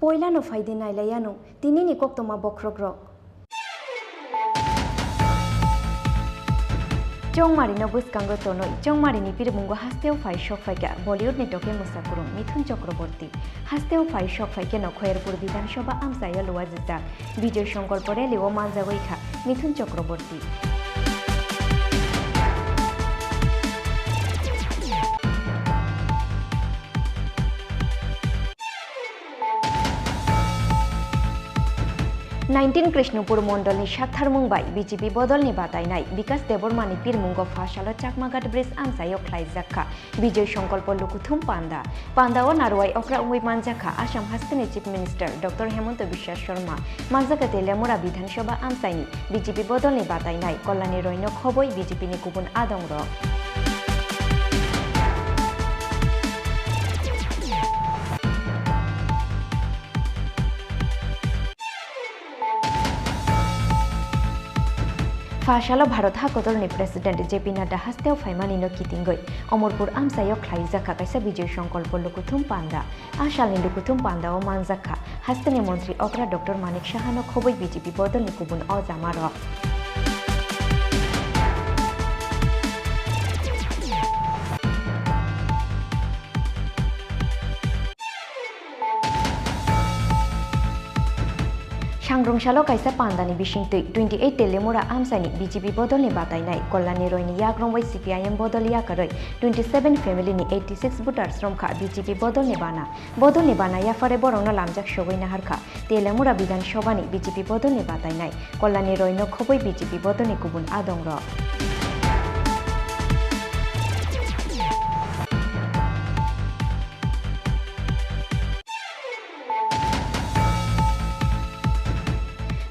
पयलानो फायदे नायलायानो तिनिनि कक्तमा बख्रग्रक चौमारिनो बुसकांगो तोनोय चौमारिनि पिरमुंगो हास्तेव फाय शक फायका बलिउड नेटके मुसाकुरुं मिथुन चक्रवर्ती हास्तेव फाय शक फायके नखयरपुर विधानसभा आमसायो लुवाजिता विजय संकल्प रेलिओ मानजागैखा मिथुन चक्रवर्ती नाइनटीन कृष्णपुर मंडल साथार मुंबाई बीजेपी बदल बादायनाय विकास देबरमानी पिरमुंगो फाशालो चाकमाघाट ब्रिज आमसायो ख्लाइजाखा विजय संकल्प लुकुथुम पांदा पांदाओ नारुवाई अक्रा उंगै मानजाखा आसाम हास्टेनि chief minister doctor Hemant Biswa Sarma मानजाखा तेलियामुरा विधानसभा आमसायनि बीजेपी बदल बादायनाय कल्याणी रयनो खबै बीजेपी गुबुन आदंग फाशालो भारत हाकतलनि प्रेसिडेंट जेपी नड्डा हास्तेव फाइमानिनो कितिंगै अमरपुर आमसायो ख्लाइजाखा कायसा विजय संकल्प लुकुथुम पांदा आशालनि लुकुथुम पांदाओ मानजाखा हास्तेनि मंत्री अग्रा डॉक्टर मानिक साहानो खबै बीजेपी बदलनि गुबुन अजामार सांग्रंशालो कायसा पांदानि बिसिंतै 28 तेलेमुरा आमसानि बीजेपी बदलनि बादायनाय कल्याणी रयनि याग्रंबै सीपीआईएम बदल याकरै 27 फेमिलिनि 86 भोटार्स रमखा बीजेपी बदलनि बाना याफारे बरंनो लामजाक सगैना हारखा तेलेमुरा विधानसभानि बीजेपी बदलनि बादायनाय कल्याणी रयनो खबै बीजेपी बदलनि गुबुन आदंग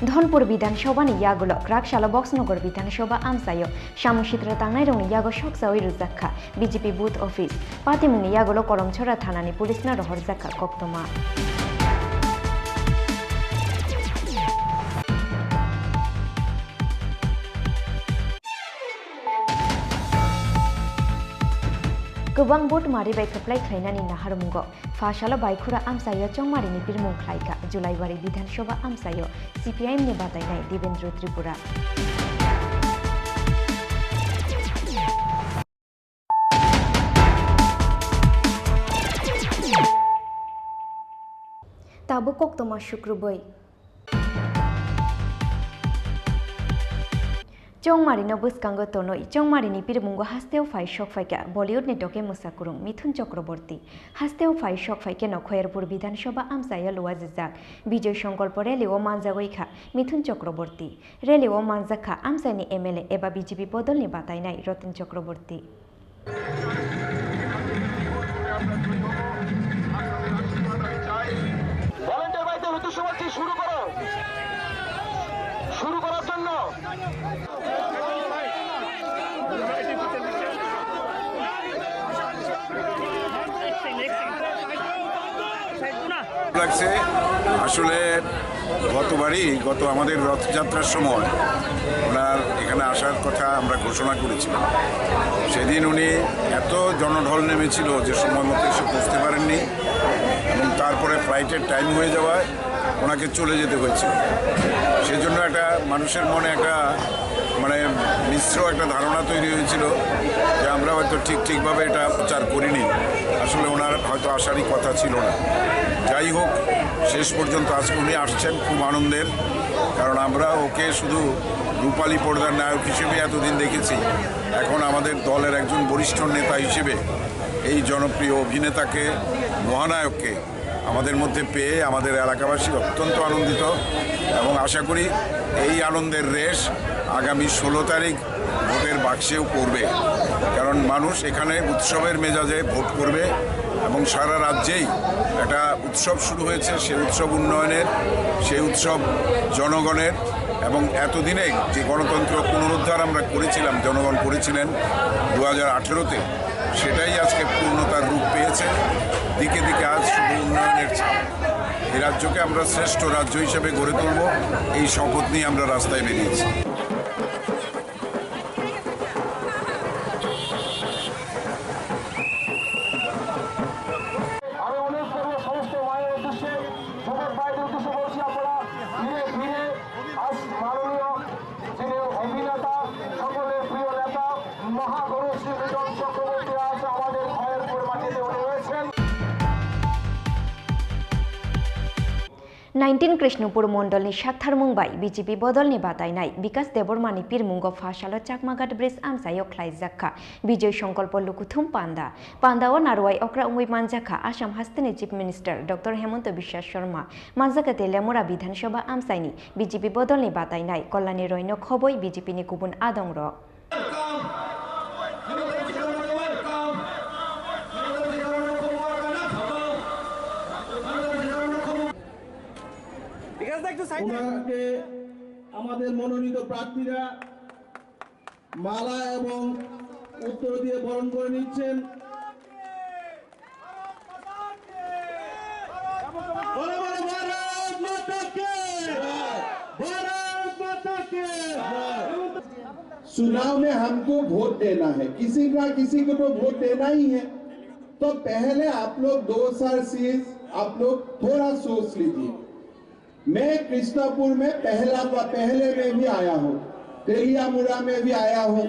धनपुर विधानसभा नि यागुलो क्राकशाला बक्सनगर विधानसभा आमसायो सामुसित्रा तांनाय रंनि यागो सकसावै रुजाखा बीजेपी बुथ ऑफिस पातिमुंनि यागुलो करमछरा थानानि पुलिसना रहरजाखा कक्तमा गोबां भोट मारिबाय खोप्लाय खायनानि नाहारमुंगो फाशाला बायखुरा आमसायो चौमारिनि बिरमुं खायका जुलाइबारि विधानसभा आमसायो सीपीआईएम नि बादायनाय देवेंद्र त्रिपुरा ताबो कक्तमा शुक्रबै चौमारिनो बुसकांगो तोनोई चौमारिनि पिरमुंगो हास्तेव फाइ शक फाइका बॉलीवुड नि टके मुसाकुरुं मिथुन चक्रवर्ती हास्तेव फाइ शक फाइके नखयरपुर विधानसभा आमसायो लुवाजिजाक विजय संकल्प रेलिओ मानजागैखा मिथुन चक्रवर्ती रेलिओ मानजाखा आमसाइनि एमएलए एबा बीजेपी बदलनि बातायनाय रतन चक्रवर्ती শুরু করার জন্য লাগছে আসলে গত আমাদের রথযাত্রার সময় ওনার এখানে আসার কথা আমরা ঘোষণা করেছিলাম সেদিন উনি এত জনঢল নেমেছিল যে সময় মতো এসে পৌঁছতে পারেননি এবং তারপরে ফ্লাইটের টাইম হয়ে যাওয়ায় ওনাকে চলে যেতে হয়েছিল সেজন্য একটা মানুষের মনে একটা মানে মিশ্র একটা ধারণা তৈরি হয়েছিল যে আমরা হয়তো ঠিকভাবে এটা প্রচার করিনি আসলে ওনার হয়তো আসারই কথা ছিল না যাই হোক শেষ পর্যন্ত আজকে উনি আসছেন খুব আনন্দের কারণ আমরা ওকে শুধু রূপালী পর্দার নায়ক হিসেবে এতদিন দেখেছি এখন আমাদের দলের একজন বরিষ্ঠ নেতা হিসেবে এই জনপ্রিয় অভিনেতাকে মহানায়ককে আমাদের মধ্যে পেয়ে আমাদের এলাকাবাসী অত্যন্ত আনন্দিত এবং আশা করি এই আনন্দের রেশ আগামী 16 তারিখ ভোটের বাক্সেও পড়বে কারণ মানুষ এখানে উৎসবের মেজাজে ভোট করবে এবং সারা রাজ্যেই একটা উৎসব শুরু হয়েছে সেই উৎসব উন্নয়নের সেই উৎসব জনগণের এবং এতদিনে যে গণতন্ত্র পুনরুদ্ধার আমরা করেছিলাম জনগণ করেছিলেন 2018-তে সেটাই আজকে পূর্ণতার রূপ পেয়েছে দিকে দিকে আজ শুধু উন্নয়নের ছাপ এই রাজ্যকে আমরা শ্রেষ্ঠ রাজ্য হিসেবে গড়ে তুলব এই শপথ নিয়ে আমরা রাস্তায় বেরিয়েছি আমি অনুরোধ করবো সমস্ত মায়ের উদ্দেশ্যে যুবক ভাইদের উদ্দেশ্যে বলছি আপনারা ধীরে ধীরে আজ মাননীয় যিনি অভিনেতা সকলের প্রিয় নেতা মহাগণেশ শ্রী মিলন চক্রবর্তী আজ আমাদের খয়েরপুর মাটিতে উনি রয়েছেন 19 कृष्णपुर मंडलनि साथार मुंबाई बीजेपी बदलनि बादायनाय विकास देबरमानि पिरमुंगो फाशालो चाकमाघाट ब्रिज आमसायो ख्लाइजाखा विजय संकल्प लुकुथुम पांदाओ नारवाई अक्रा उंगै मानजाखा आसाम हास्तेनि chief minister doctor Hemant Biswa Sarma मानजाखा तेलियामुरा विधानसभा आमसाइनि बीजेपी बदलनि बादायनाय कल्याणी रयनो खबै बीजेपीनि गुबुन आदंर ওনাকে আমাদের মনোনীত প্রার্থীরা মালা এবং উত্তর দিয়ে বরণ করে নিচ্ছেন चुनाव में हमको वोट देना है किसी को तो वोट देना ही है तो पहले आप लोग 2 आप लोग थोड़ा सोच लीजिए मैं कृष्णापुर में पहले में भी आया हूँ तेलियामुरा में भी आया हूँ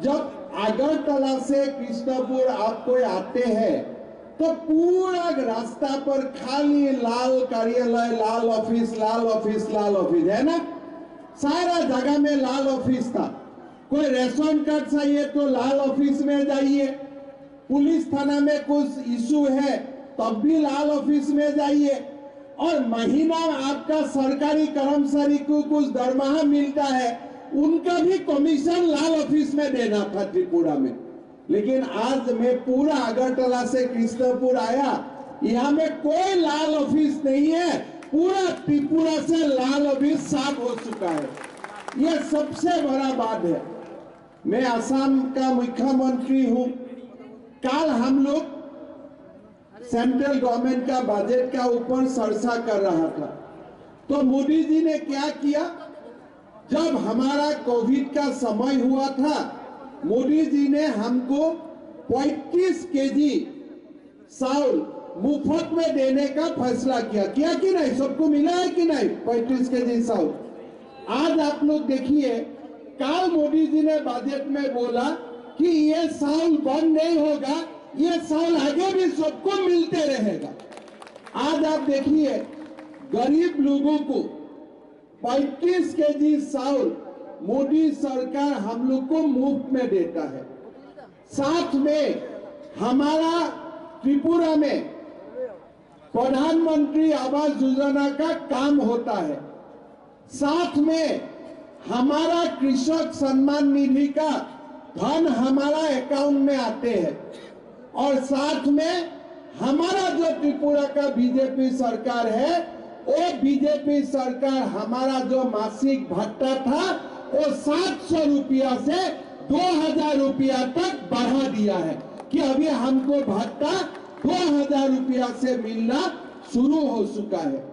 जब अगरतला से कृष्णापुर आप कोई आते हैं तो पूरा रास्ता पर खाली लाल कार्यालय लाल ऑफिस है ना सारा जगह में लाल ऑफिस था कोई रेशन कार्ड चाहिए तो लाल ऑफिस में जाइए पुलिस थाना में कुछ इशू है तब भी लाल ऑफिस में जाइए और महीना आपका सरकारी कर्मचारी को कुछ दरमाहा मिलता है उनका भी कमीशन लाल ऑफिस में देना था त्रिपुरा में लेकिन आज मैं पूरा अगरतला से कृष्णपुर आया यहाँ में कोई लाल ऑफिस नहीं है पूरा त्रिपुरा से लाल अभी साफ हो चुका है। ये सबसे बड़ा बात है। मैं असम का मुख्यमंत्री हूं। कल हम लोग सेंट्रल गवर्नमेंट का बजट का ऊपर चर्चा कर रहा था, तो मोदी जी ने क्या किया, जब हमारा कोविड का समय हुआ था, मोदी जी ने हमको 35 केजी चावल मुफ्त में देने का फैसला किया कि नहीं? सबको मिला है कि नहीं 35 केजी चावल? आज आप लोग देखिए, कल मोदी जी ने बजट में बोला कि ये चावल बंद नहीं होगा, ये चावल आगे भी सबको मिलते रहेगा। आज आप देखिए, गरीब लोगों को 35 केजी चावल मोदी सरकार हम लोग को मुफ्त में देता है। साथ में हमारा त्रिपुरा में प्रधानमंत्री आवास योजना का काम होता है। साथ में हमारा कृषक सम्मान निधि का धन हमारा अकाउंट में आते हैं, और साथ में हमारा जो त्रिपुरा का बीजेपी सरकार है, वो बीजेपी सरकार हमारा जो मासिक भत्ता था वो 700 रुपया से 2000 रुपया तक बढ़ा दिया है, कि अभी हमको भत्ता 2000 रुपया से मिलना शुरू हो चुका है।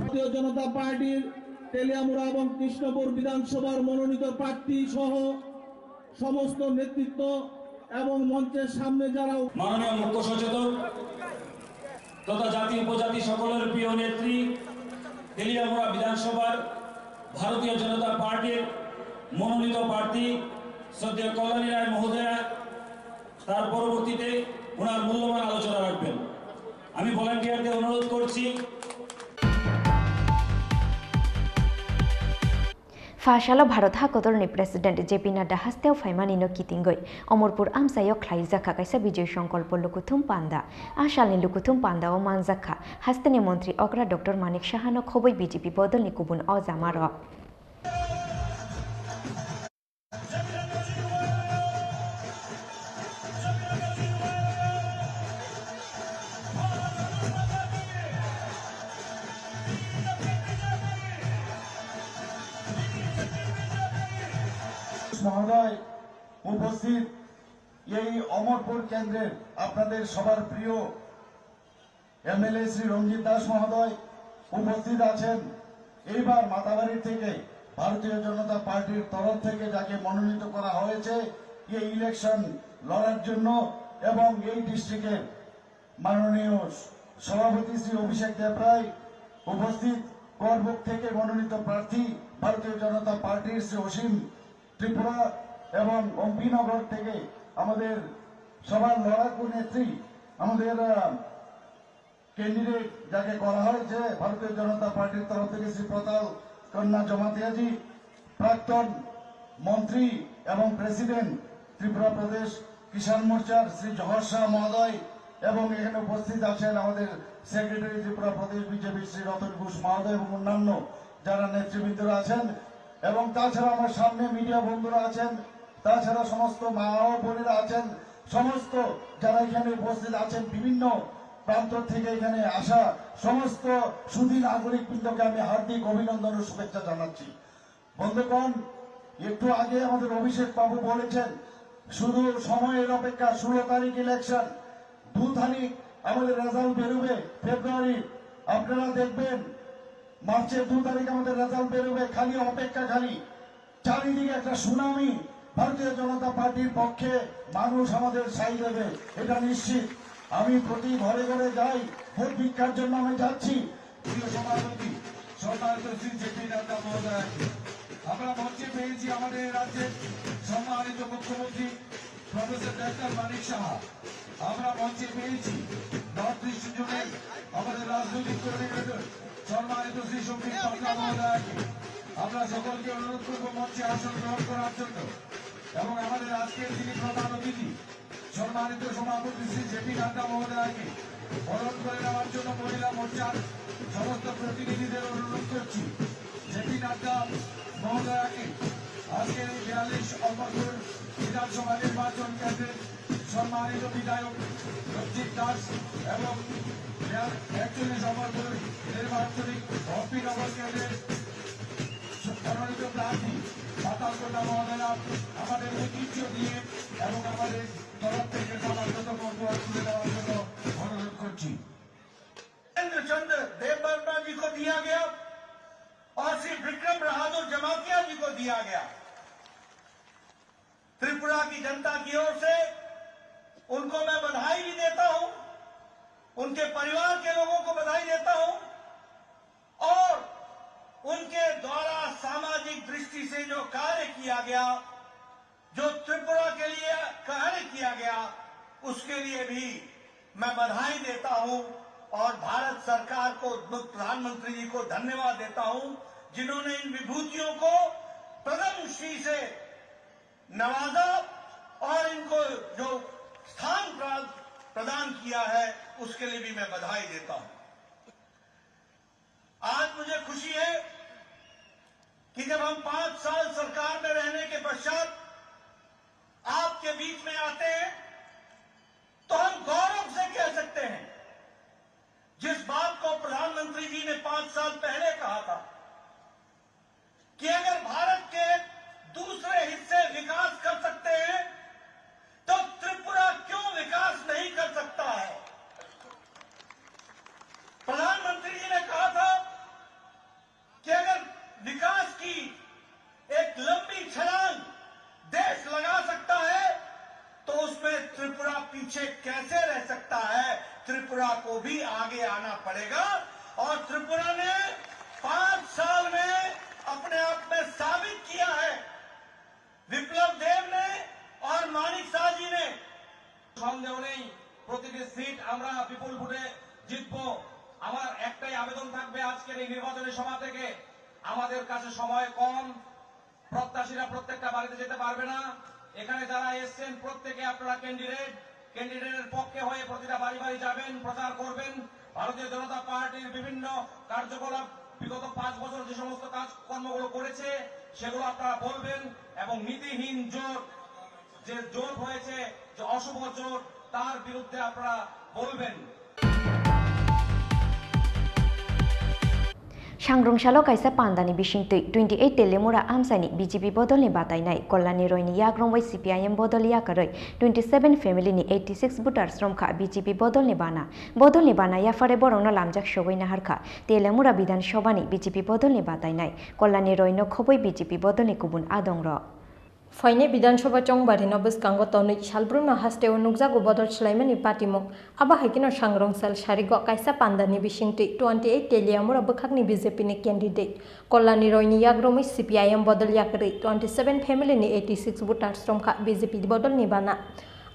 ভারতীয় জনতা পার্টির তেলিয়ামুড়া এবং কৃষ্ণপুর বিধানসভার মনোনীত প্রার্থী সহ সমস্ত নেতৃত্ব এবং মঞ্চের সামনে যারা মাননীয় মুখ্য সচেতক তথা জাতি উপজাতি সকলের প্রিয় নেত্রী, তেলিয়ামুড়া বিধানসভার ভারতীয় জনতা পার্টির মনোনীত প্রার্থী শ্রদ্ধেয় কল্যাণী রায় মহোদয়া তার পরবর্তীতে ওনার মূল্যবান আলোচনা রাখবেন। আমি ভলান্টিয়ারদের অনুরোধ করছি। Fashala Bharat Hakotorni President JP Nadda Hasteo Faimanino Kitingoi, Omorpur Amsayo Klaizaka Kaisa Bijay Sankalpo Lukuthum Panda, Ashalni Lukuthum Panda o Manzaka, Hastene Montri Okra Dr. Manik Shahano Khoboi BJP Bodol Nikubun Ozamaro. মহোদয় উপস্থিত এই অমরপুর কেন্দ্রের আপনাদের সবার প্রিয় MLA Shri রঞ্জিত দাস মহোদয় উপস্থিত আছেন। এইবার মাতাবাড়ি থেকে ভারতীয় জনতা পার্টির তরফ থেকে যাকে মনোনীত করা হয়েছে এই ইলেকশন লড়ার জন্য, এবং এই ডিস্ট্রিক্টের মাননীয় সভাপতি শ্রী অভিষেক দেবরায় উপস্থিত, করবুক থেকে মনোনীত প্রার্থী ভারতীয় জনতা পার্টির শ্রী অসীম ত্রিপুরা, এবং অম্পিনগর থেকে আমাদের সবার লড়াকু নেত্রী, আমাদের ক্যান্ডিডেট যাকে করা হয়েছে ভারতীয় জনতা পার্টির তরফ থেকে শ্রী প্রতাল কন্যা জমাতিয়াজি, প্রাক্তন মন্ত্রী এবং প্রেসিডেন্ট ত্রিপুরা প্রদেশ কিষাণ মোর্চার শ্রী জহর শাহ মহোদয়, এবং এখানে উপস্থিত আছেন আমাদের সেক্রেটারি ত্রিপুরা প্রদেশ বিজেপি শ্রী রতন ঘোষ মহোদয় এবং অন্যান্য যারা নেতৃবৃন্দরা আছেন, এবং তাছাড়া আমার সামনে মিডিয়া বন্ধুরা আছেন, তাছাড়া সমস্ত মা ও বোনেরা আছেন, সমস্ত যারা এখানে উপস্থিত আছেন, বিভিন্ন প্রান্ত থেকে এখানে আসা সমস্ত সুধী নাগরিক বৃন্দকে আমি হার্দিক অভিনন্দন ও শুভেচ্ছা জানাচ্ছি। বন্ধুগণ, একটু আগে আমাদের অভিষেক বাবু বলেছেন শুধু সময়ের অপেক্ষা, 16 তারিখ ইলেকশন, 2 তারিখ আমাদের রেজাল্ট বেরোবে ফেব্রুয়ারি, আপনারা দেখবেন মার্চের 2 তারিখ আমাদের রেজাল্ট বেরোবে, খালি অপেক্ষা, খালি চারিদিকে একটা সুনামি ভারতীয় জনতা পার্টির পক্ষে মানুষ আমাদের সাই দেবে, এটা নিশ্চিত। আমি প্রতি ঘরে ঘরে যাই, ভোট ভিক্ষার জন্য আমি যাচ্ছি। প্রিয় সভাপতি সম্মানিত শ্রী জেপি নাড্ডা মহোদয়কে আমরা মঞ্চে পেয়েছি আমাদের রাজ্যের সম্মানিত মুখ্যমন্ত্রী প্রফেসর ডাক্তার মানিক সাহা। আমরা মঞ্চে পেয়েছি নর্থ ইস্ট জোনের আমাদের রাজনৈতিক কোঅর্ডিনেটর সম্মানিত শ্রী সম্বিত পাত্রা মহোদয়কে। আমরা সকলকে অনুরোধ করবো মঞ্চে আসন গ্রহণ করার জন্য এবং আমাদের আজকের যিনি প্রধান অতিথি সম্মানিত সভাপতি শ্রী জেপি নাড্ডা মহোদয়কে বরণ করে নেওয়ার জন্য মহিলা মোর্চার সমস্ত প্রতিনিধিদের অনুরোধ করছি। জেপি নাড্ডা মহোদয়কে আজকের এই 42 অল্পপুর বিধানসভা নির্বাচন কেন্দ্রের সম্মানিত বিধায়ক রঞ্জিত দাস এবং 41 অল্পপুর নির্বাচনিক অপিনগর কেন্দ্রের মনোনীত প্রার্থী পাতালকোটা মহোদয়া আমাদের ঐতিহ্য দিয়ে এবং আমাদের তরফ থেকে সমাজগত মন্তব্য তুলে দেওয়ার জন্য অনুরোধ করছি। चंद्र देव वर्मा जी को दिया गया और श्री विक्रम बहादुर जमातिया जी को दिया गया। त्रिपुरा की जनता की ओर से उनको मैं बधाई भी देता हूं, उनके परिवार के लोगों को बधाई देता हूं और उनके द्वारा सामाजिक दृष्टि से जो कार्य किया गया, जो त्रिपुरा के लिए कार्य किया गया, उसके लिए भी मैं बधाई देता हूं और भारत सरकार को प्रधानमंत्री जी को धन्यवाद देता हूं जिन्होंने इन विभूतियों को प्रथम श्री से नवाजा और इनको जो स्थान प्रदान किया है उसके लिए भी मैं बधाई देता हूं। आज मुझे खुशी है कि जब हम 5 साल सरकार में रहने के पश्चात आपके बीच में आते हैं तो हम गौरव से कह सकते हैं जिस बात को प्रधानमंत्री जी ने 5 साल पहले कहा था कि अगर भारत के दूसरे हिस्से विकास कर सकते हैं तो त्रिपुरा क्यों विकास नहीं कर सकता है। प्रधानमंत्री जी ने कहा था कि अगर विकास की एक लंबी छलांग देश लगा सकता है तो उसमें त्रिपुरा पीछे कैसे रह सकता है। त्रिपुरा को भी आगे आना पड़ेगा और त्रिपुरा ने 5 साल में अपने आप में साबित किया है। विप्लव देव ने और मानिक शाह जी ने সন্দেহ নেই প্রতিটি সিট আমরা বিপুল ভোটে জিতবো। আমার একটাই আবেদন থাকবে আজকের এই নির্বাচনী সভা থেকে, আমাদের কাছে সময় কম, প্রত্যাশীরা প্রত্যেকটা বাড়িতে যেতে পারবে না। এখানে যারা এসছেন প্রত্যেকে আপনারা ক্যান্ডিডেটের পক্ষে হয়ে প্রতিটা বাড়ি বাড়ি যাবেন, প্রচার করবেন। ভারতীয় জনতা পার্টির বিভিন্ন কার্যকলাপ বিগত 5 বছর যে সমস্ত কাজকর্মগুলো করেছে সেগুলো আপনারা বলবেন এবং নীতিহীন জোট যে জোট হয়েছে, যে অশুভ জোট, তার বিরুদ্ধে আপনারা বলবেন। सांग्रंशालो कायसा पान्दानि बिसिंतै 28 तेलेमुरा आमसानि बीजेपी बदलनि बातायनाय कल्याणी रयनि याग्रंवाय सीपीआईएम बदल याकरै 27 फेमिलिनि 86 भोटार्स रमखा बीजेपी बदलनि बाना याफारे बरंनो लामजाक सगैना हारखा तेलेमुरा विधानसभानि बीजेपी बदलनि बातायनाय कल्याणी रयनो खबै बीजेपी बदलनि गुबुन आदंर फाइने विधानसभा चंबारिनो बसकांगो तनै सालब्रुमा हास्टेव नुकजागो बदल स्लाइमानि पाटिमुक आबा हाइकिनो सांग्रंसाल सारिगो कायसा पान्दानि बिसिंतै 28 तेलियामुरा बखागनि बीजेपीनि कैंडिडेट कल्याणी रयनि याग्रमै सीपीआईएम बदल याकरै 27 फेमिलिनि 86 भोटार्स रमखा बीजेपी बदलनि बाना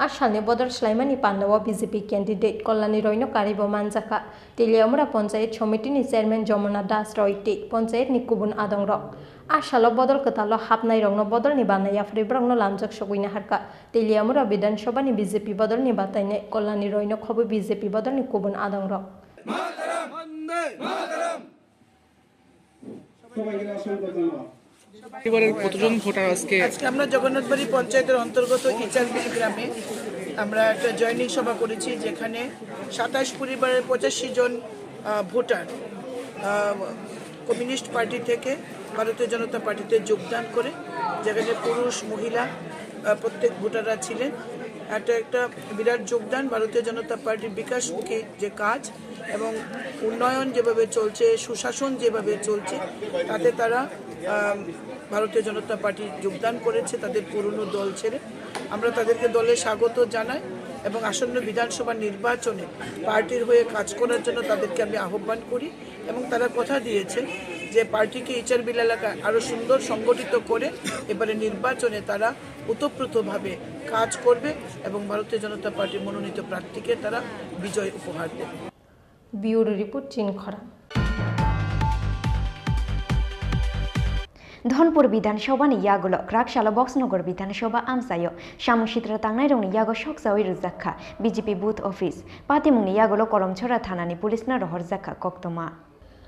आसालनि बदल स्लाइमानि पान्दावा बीजेपी कैंडिडेट कल्याणी रयनो कारिबो मानजाखा तेलियामुरा पंचायत समितिनि चेयरमैन जमुना दास रयते पंचायतनि गुबुन आदंर आसालो बदल कतालो हाबनाय रंनो बदलनि बानाया फ्रेब्रंनो लामजाक सगैना हारका तेलियामुरा विधानसभानि बीजेपी बदलनि बातायनाय कल्याणी रयनो खबै बीजेपी बदलनि गुबुन आदंर আজকে আমরা জগন্নাথবাড়ি পঞ্চায়েতের অন্তর্গত ইচারবিল গ্রামে আমরা একটা জয়নিং সভা করেছি যেখানে 27 পরিবারের 85 জন ভোটার কমিউনিস্ট পার্টি থেকে ভারতীয় জনতা পার্টিতে যোগদান করে যেখানে পুরুষ মহিলা প্রত্যেক ভোটাররা ছিলেন। একটা বিরাট যোগদান ভারতীয় জনতা পার্টির বিকাশমুখী যে কাজ এবং উন্নয়ন যেভাবে চলছে, সুশাসন যেভাবে চলছে, তাতে তারা ভারতীয় জনতা পার্টি যোগদান করেছে তাদের পুরনো দল ছেড়ে। আমরা তাদেরকে দলে স্বাগত জানাই এবং আসন্ন বিধানসভা নির্বাচনে পার্টির হয়ে কাজ করার জন্য তাদেরকে আমি আহ্বান করি এবং তারা কথা দিয়েছে যে পার্টিকে ইচারবিল এলাকায় আরও সুন্দর সংগঠিত করে এবারে নির্বাচনে তারা ওতপ্রোতভাবে কাজ করবে এবং ভারতীয় জনতা পার্টির মনোনীত প্রার্থীকে তারা বিজয় উপহার দেবে। ব্যুরো রিপোর্ট চীন খরা। ধনপুর বিধানসভাनि yagulo Krakshalo Boxnogor বিধানসভা আমসাयो সামুশিত্রা তাংনাই রংনি yago শকসাওই রুজাখা বিজেপি বুথ অফিস পাতিমুংনি yagulo কলমছড়া থানানি পুলিশনা রহর জাখা কক্তমা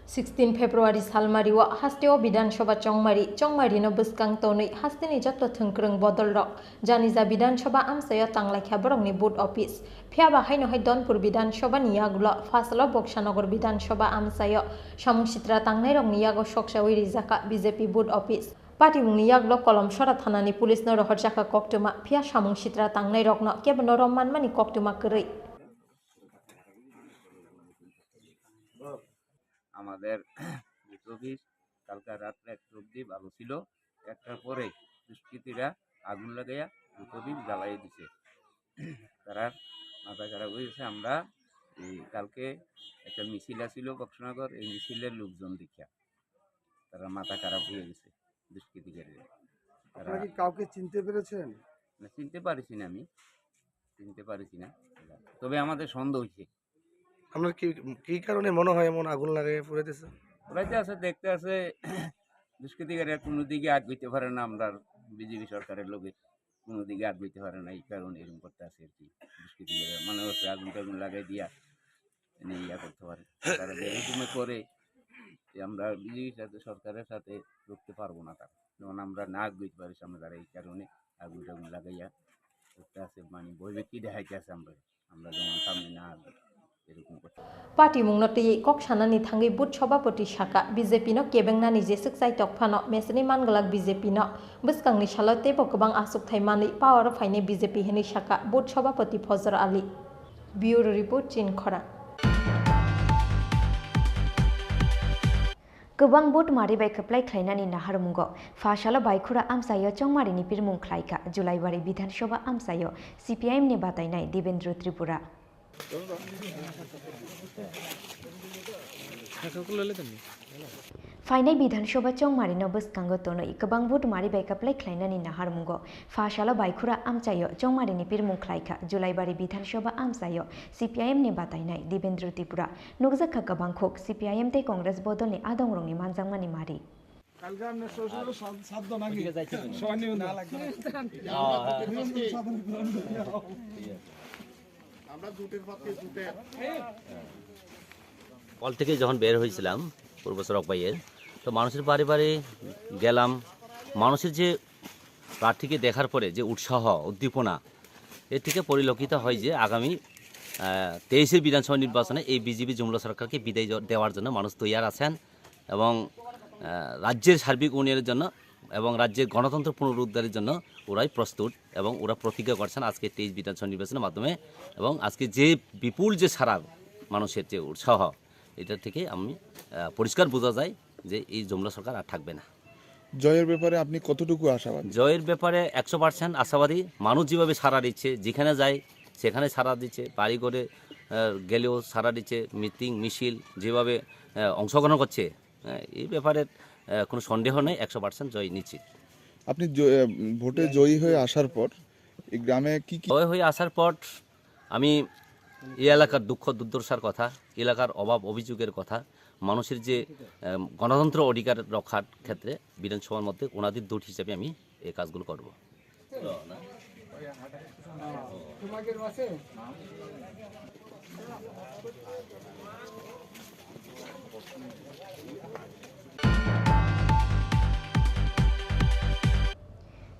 16 February Salmariwa Hasteo Bidanshoba Chongmari no Buskang Toni Hastini Jotto Thungkrung Bodol Rok Janiza Bidanshoba Amsayo Tanglai Khaborongni Boot Office Phiaba Haino Hai Donpur Bidanshoba Niyagulo Fasalo Bokshanogor Bidanshoba Amsayo Shamushitra Tangnai Rongni Yago Shokshawi Rizaka BJP Boot Office Patimungni Yagulo Kolomshora Thanani Police no Rohor Jaka Koktuma Phia Shamushitra Tangnai Rokno Kebno Roman Mani Koktuma Kri আমাদের office কালকে রাত্রে 1 অবধি ভালো ছিল, 1টার পরে দুষ্কৃতীরা আগুন লাগাইয়া অফিস জ্বালাই দিছে। তারা মাথা খারাপ হয়েছে। আমরা কালকে একটা মিছিল ছিল বক্সনগর, এই মিছিলের লোকজন দেখিয়া তারা মাথা খারাপ হয়ে গেছে দুষ্কৃতীকারীরা। তারা কি কাউকে চিনতে পেরেছেন? না, চিনতে পারছি না, আমি চিনতে পারছি না, তবে আমাদের সন্দেহ হয়েছে। আপনার কি কারণে মনে হয় এমন আগুন লাগাই পুরাইতেছে? পুরাইতে আছে, দেখতে আছে দুষ্কৃতিকারীরা কোনো দিকে আগাইতে পারে না, আমরা বিজেপি সরকারের লোকের কোনো দিকে আগাইতে পারে না, এই কারণে এরকম করতে আছে আর কি। দুষ্কৃতিকারীরা মনে হচ্ছে আগুন টাগুন লাগাই দিয়া ইয়া করতে পারে, তারা এরকম করে যে আমরা বিজেপির সাথে সরকারের সাথে রুখতে পারবো না, তারা যেমন আমরা না আগাইতে পারি সামনে, তারা এই কারণে আগুন টাগুন লাগাইয়া করতে আছে, মানে বৈবেকি দেখাইতে আছে আমরা যেমন সামনে না আগাই। Parti mungnote kok sanani thangi but sabapati saka BJP no kebengnani je suksai tokphano mesni mangalak BJP no buskangni salote bo gobang asuk thaimani power phaine BJP heni saka but sabapati Fazar Ali Bureau Report Chin Khora Gobang bot mari bai khaplai khlainani naharmungo Fashalo Baikhura Amsayo Chongmari ni pirmung khlaika Julai bari Bidhan Sabha Amsayo CPIM ni batainai Devendra Tripura Fainai Bidhansoba Chongmari no Buskango Tonoi Kabang Bot Mari bai kaplai khlainani naharmungo Fashalo Baikhura Amsayo Chongmari ni pirmung khlaika Julai bari Bidhansoba Amsayo CPIM ni batainai Devendra Tripura Nukjakha kabang khok CPIM te Congress bodol ni adongrong ni manjangmani mari কালকে আমরা শ্বশুর সাধ্য নাকি সবাই না লাগবে আমরা জুটের পাতে জুটে কল থেকে যখন বের হয়েছিলাম পূর্ব সড়ক বাইয়ের, তো মানুষের বাড়ি বাড়ি গেলাম। মানুষের যে প্রার্থীকে দেখার পরে যে উৎসাহ উদ্দীপনা, এর থেকে পরিলক্ষিত হয় যে আগামী 23 বিধানসভা নির্বাচনে এই বিজেপি জুমলা সরকারকে বিদায় দেওয়ার জন্য মানুষ তৈয়ার আছেন এবং রাজ্যের সার্বিক উন্নয়নের জন্য এবং রাজ্যের গণতন্ত্র পুনরুদ্ধারের জন্য ওরাই প্রস্তুত এবং ওরা প্রতিজ্ঞা করছেন আজকে 23 বিধানসভা নির্বাচনের মাধ্যমে। এবং আজকে যে বিপুল যে সারা মানুষের যে উৎসাহ, এটা থেকে আমি পরিষ্কার বোঝা যায় যে এই জুমলা সরকার আর থাকবে না। জয়ের ব্যাপারে আপনি কতটুকু আশাবাদী? জয়ের ব্যাপারে 100% আশাবাদী। মানুষ যেভাবে সাড়া দিচ্ছে, যেখানে যায় সেখানে সাড়া দিচ্ছে, বাড়ি করে গেলেও সাড়া দিচ্ছে, মিটিং মিছিল যেভাবে অংশগ্রহণ করছে, এই ব্যাপারে কোনো সন্দেহ নেই, 100% জয় নিশ্চিত। আপনি ভোটে জয়ী হয়ে আসার পর এই গ্রামে কি জয় হয়ে আসার পর আমি এই এলাকার দুঃখ দুর্দশার কথা, এলাকার অভাব অভিযোগের কথা, মানুষের যে গণতন্ত্র অধিকার রক্ষার ক্ষেত্রে বিধানসভার মধ্যে ওনাদের দূত হিসেবে আমি এই কাজগুলো করব।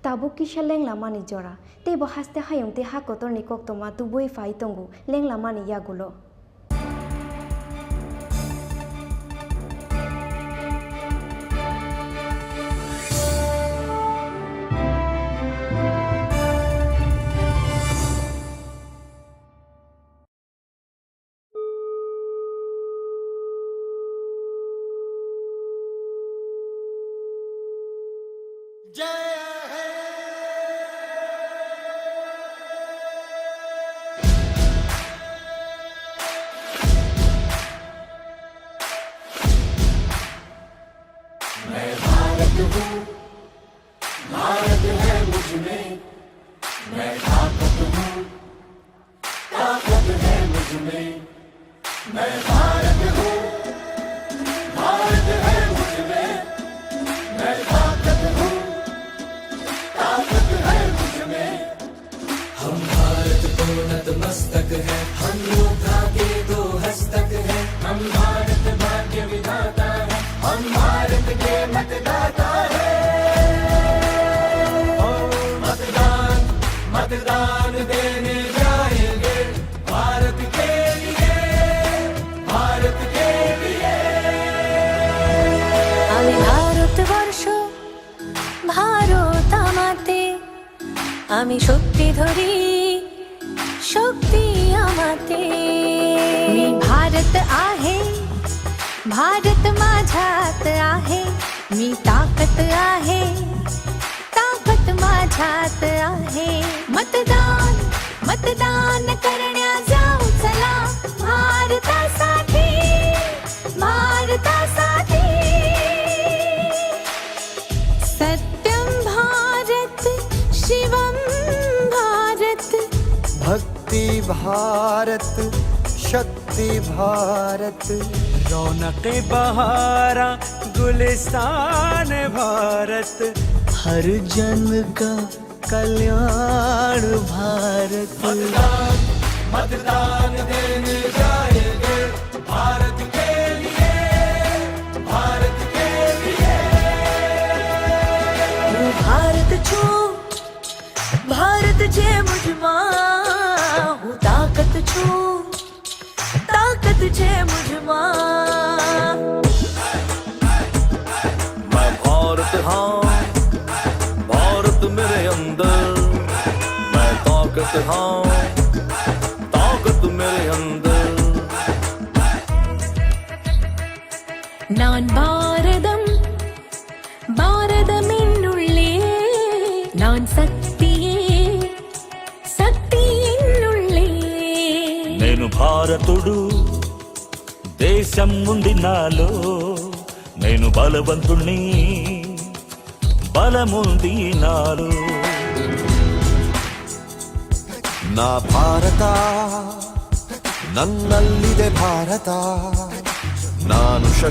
Tabuk kisha leng lamani jora te bo haste hayong te ha kotor ni koktoma tuboi fai tongu leng lamani yagulo ताकत हूँ, भारत है मुझ में, मैं ताकत हूँ, ताकत है मुझ में, मैं भारत हूँ, भारत है मुझ में, मैं ताकत हूँ, ताकत है मुझ में। हम भारत को नतमस्तक है, हम योद्धा के दो हस्तक है, हम भारत भाग्य विधाता है, हम भारत के मतदाता है। मतदान मतदान देने जाएंगे भारत के लिए, भारत के लिए। আমি ভারতবর্ষ ভারত আমাতে, আমি শক্তি ধরি शक्ती आमाते। मी भारत आहे, भारत माझ्यात आहे, मी ताकत आहे, ताकत माझ्यात आहे। मतदान मतदान करण्या जाऊ चला, भारतासाठी भारतासाठी। सत्यम भारत शिवम भारत, भक्ति भारत शक्ति भारत, रौनक बहारा गुलिस्तान भारत, हर जन का कल्याण भारत। मतदान मतदान देने जाएंगे भारत के लिए, भारत के लिए। હું ભારત છું, ભારત છે મુझમાં, હું તાકત છું, તાકત છે મુझમાં। मैं भारत हाँ, भारत मेरे अंदर, मैं ताकत हाँ, ताकत मेरे अंदर। நான் பாரதம் பாரதமென்னுள்ளே, நான் சக்தியே சக்தி என்னுள்ளே। నేను భారతుడు, దేశం ఉంది నాలో, నేను బలవంతుణ్ణి, బలముంది నాలో। ನಾ ಭಾರತ ನನ್ನಲ್ಲಿದೆ ಭಾರತ, ನಾನು ಶಕ್ತಿ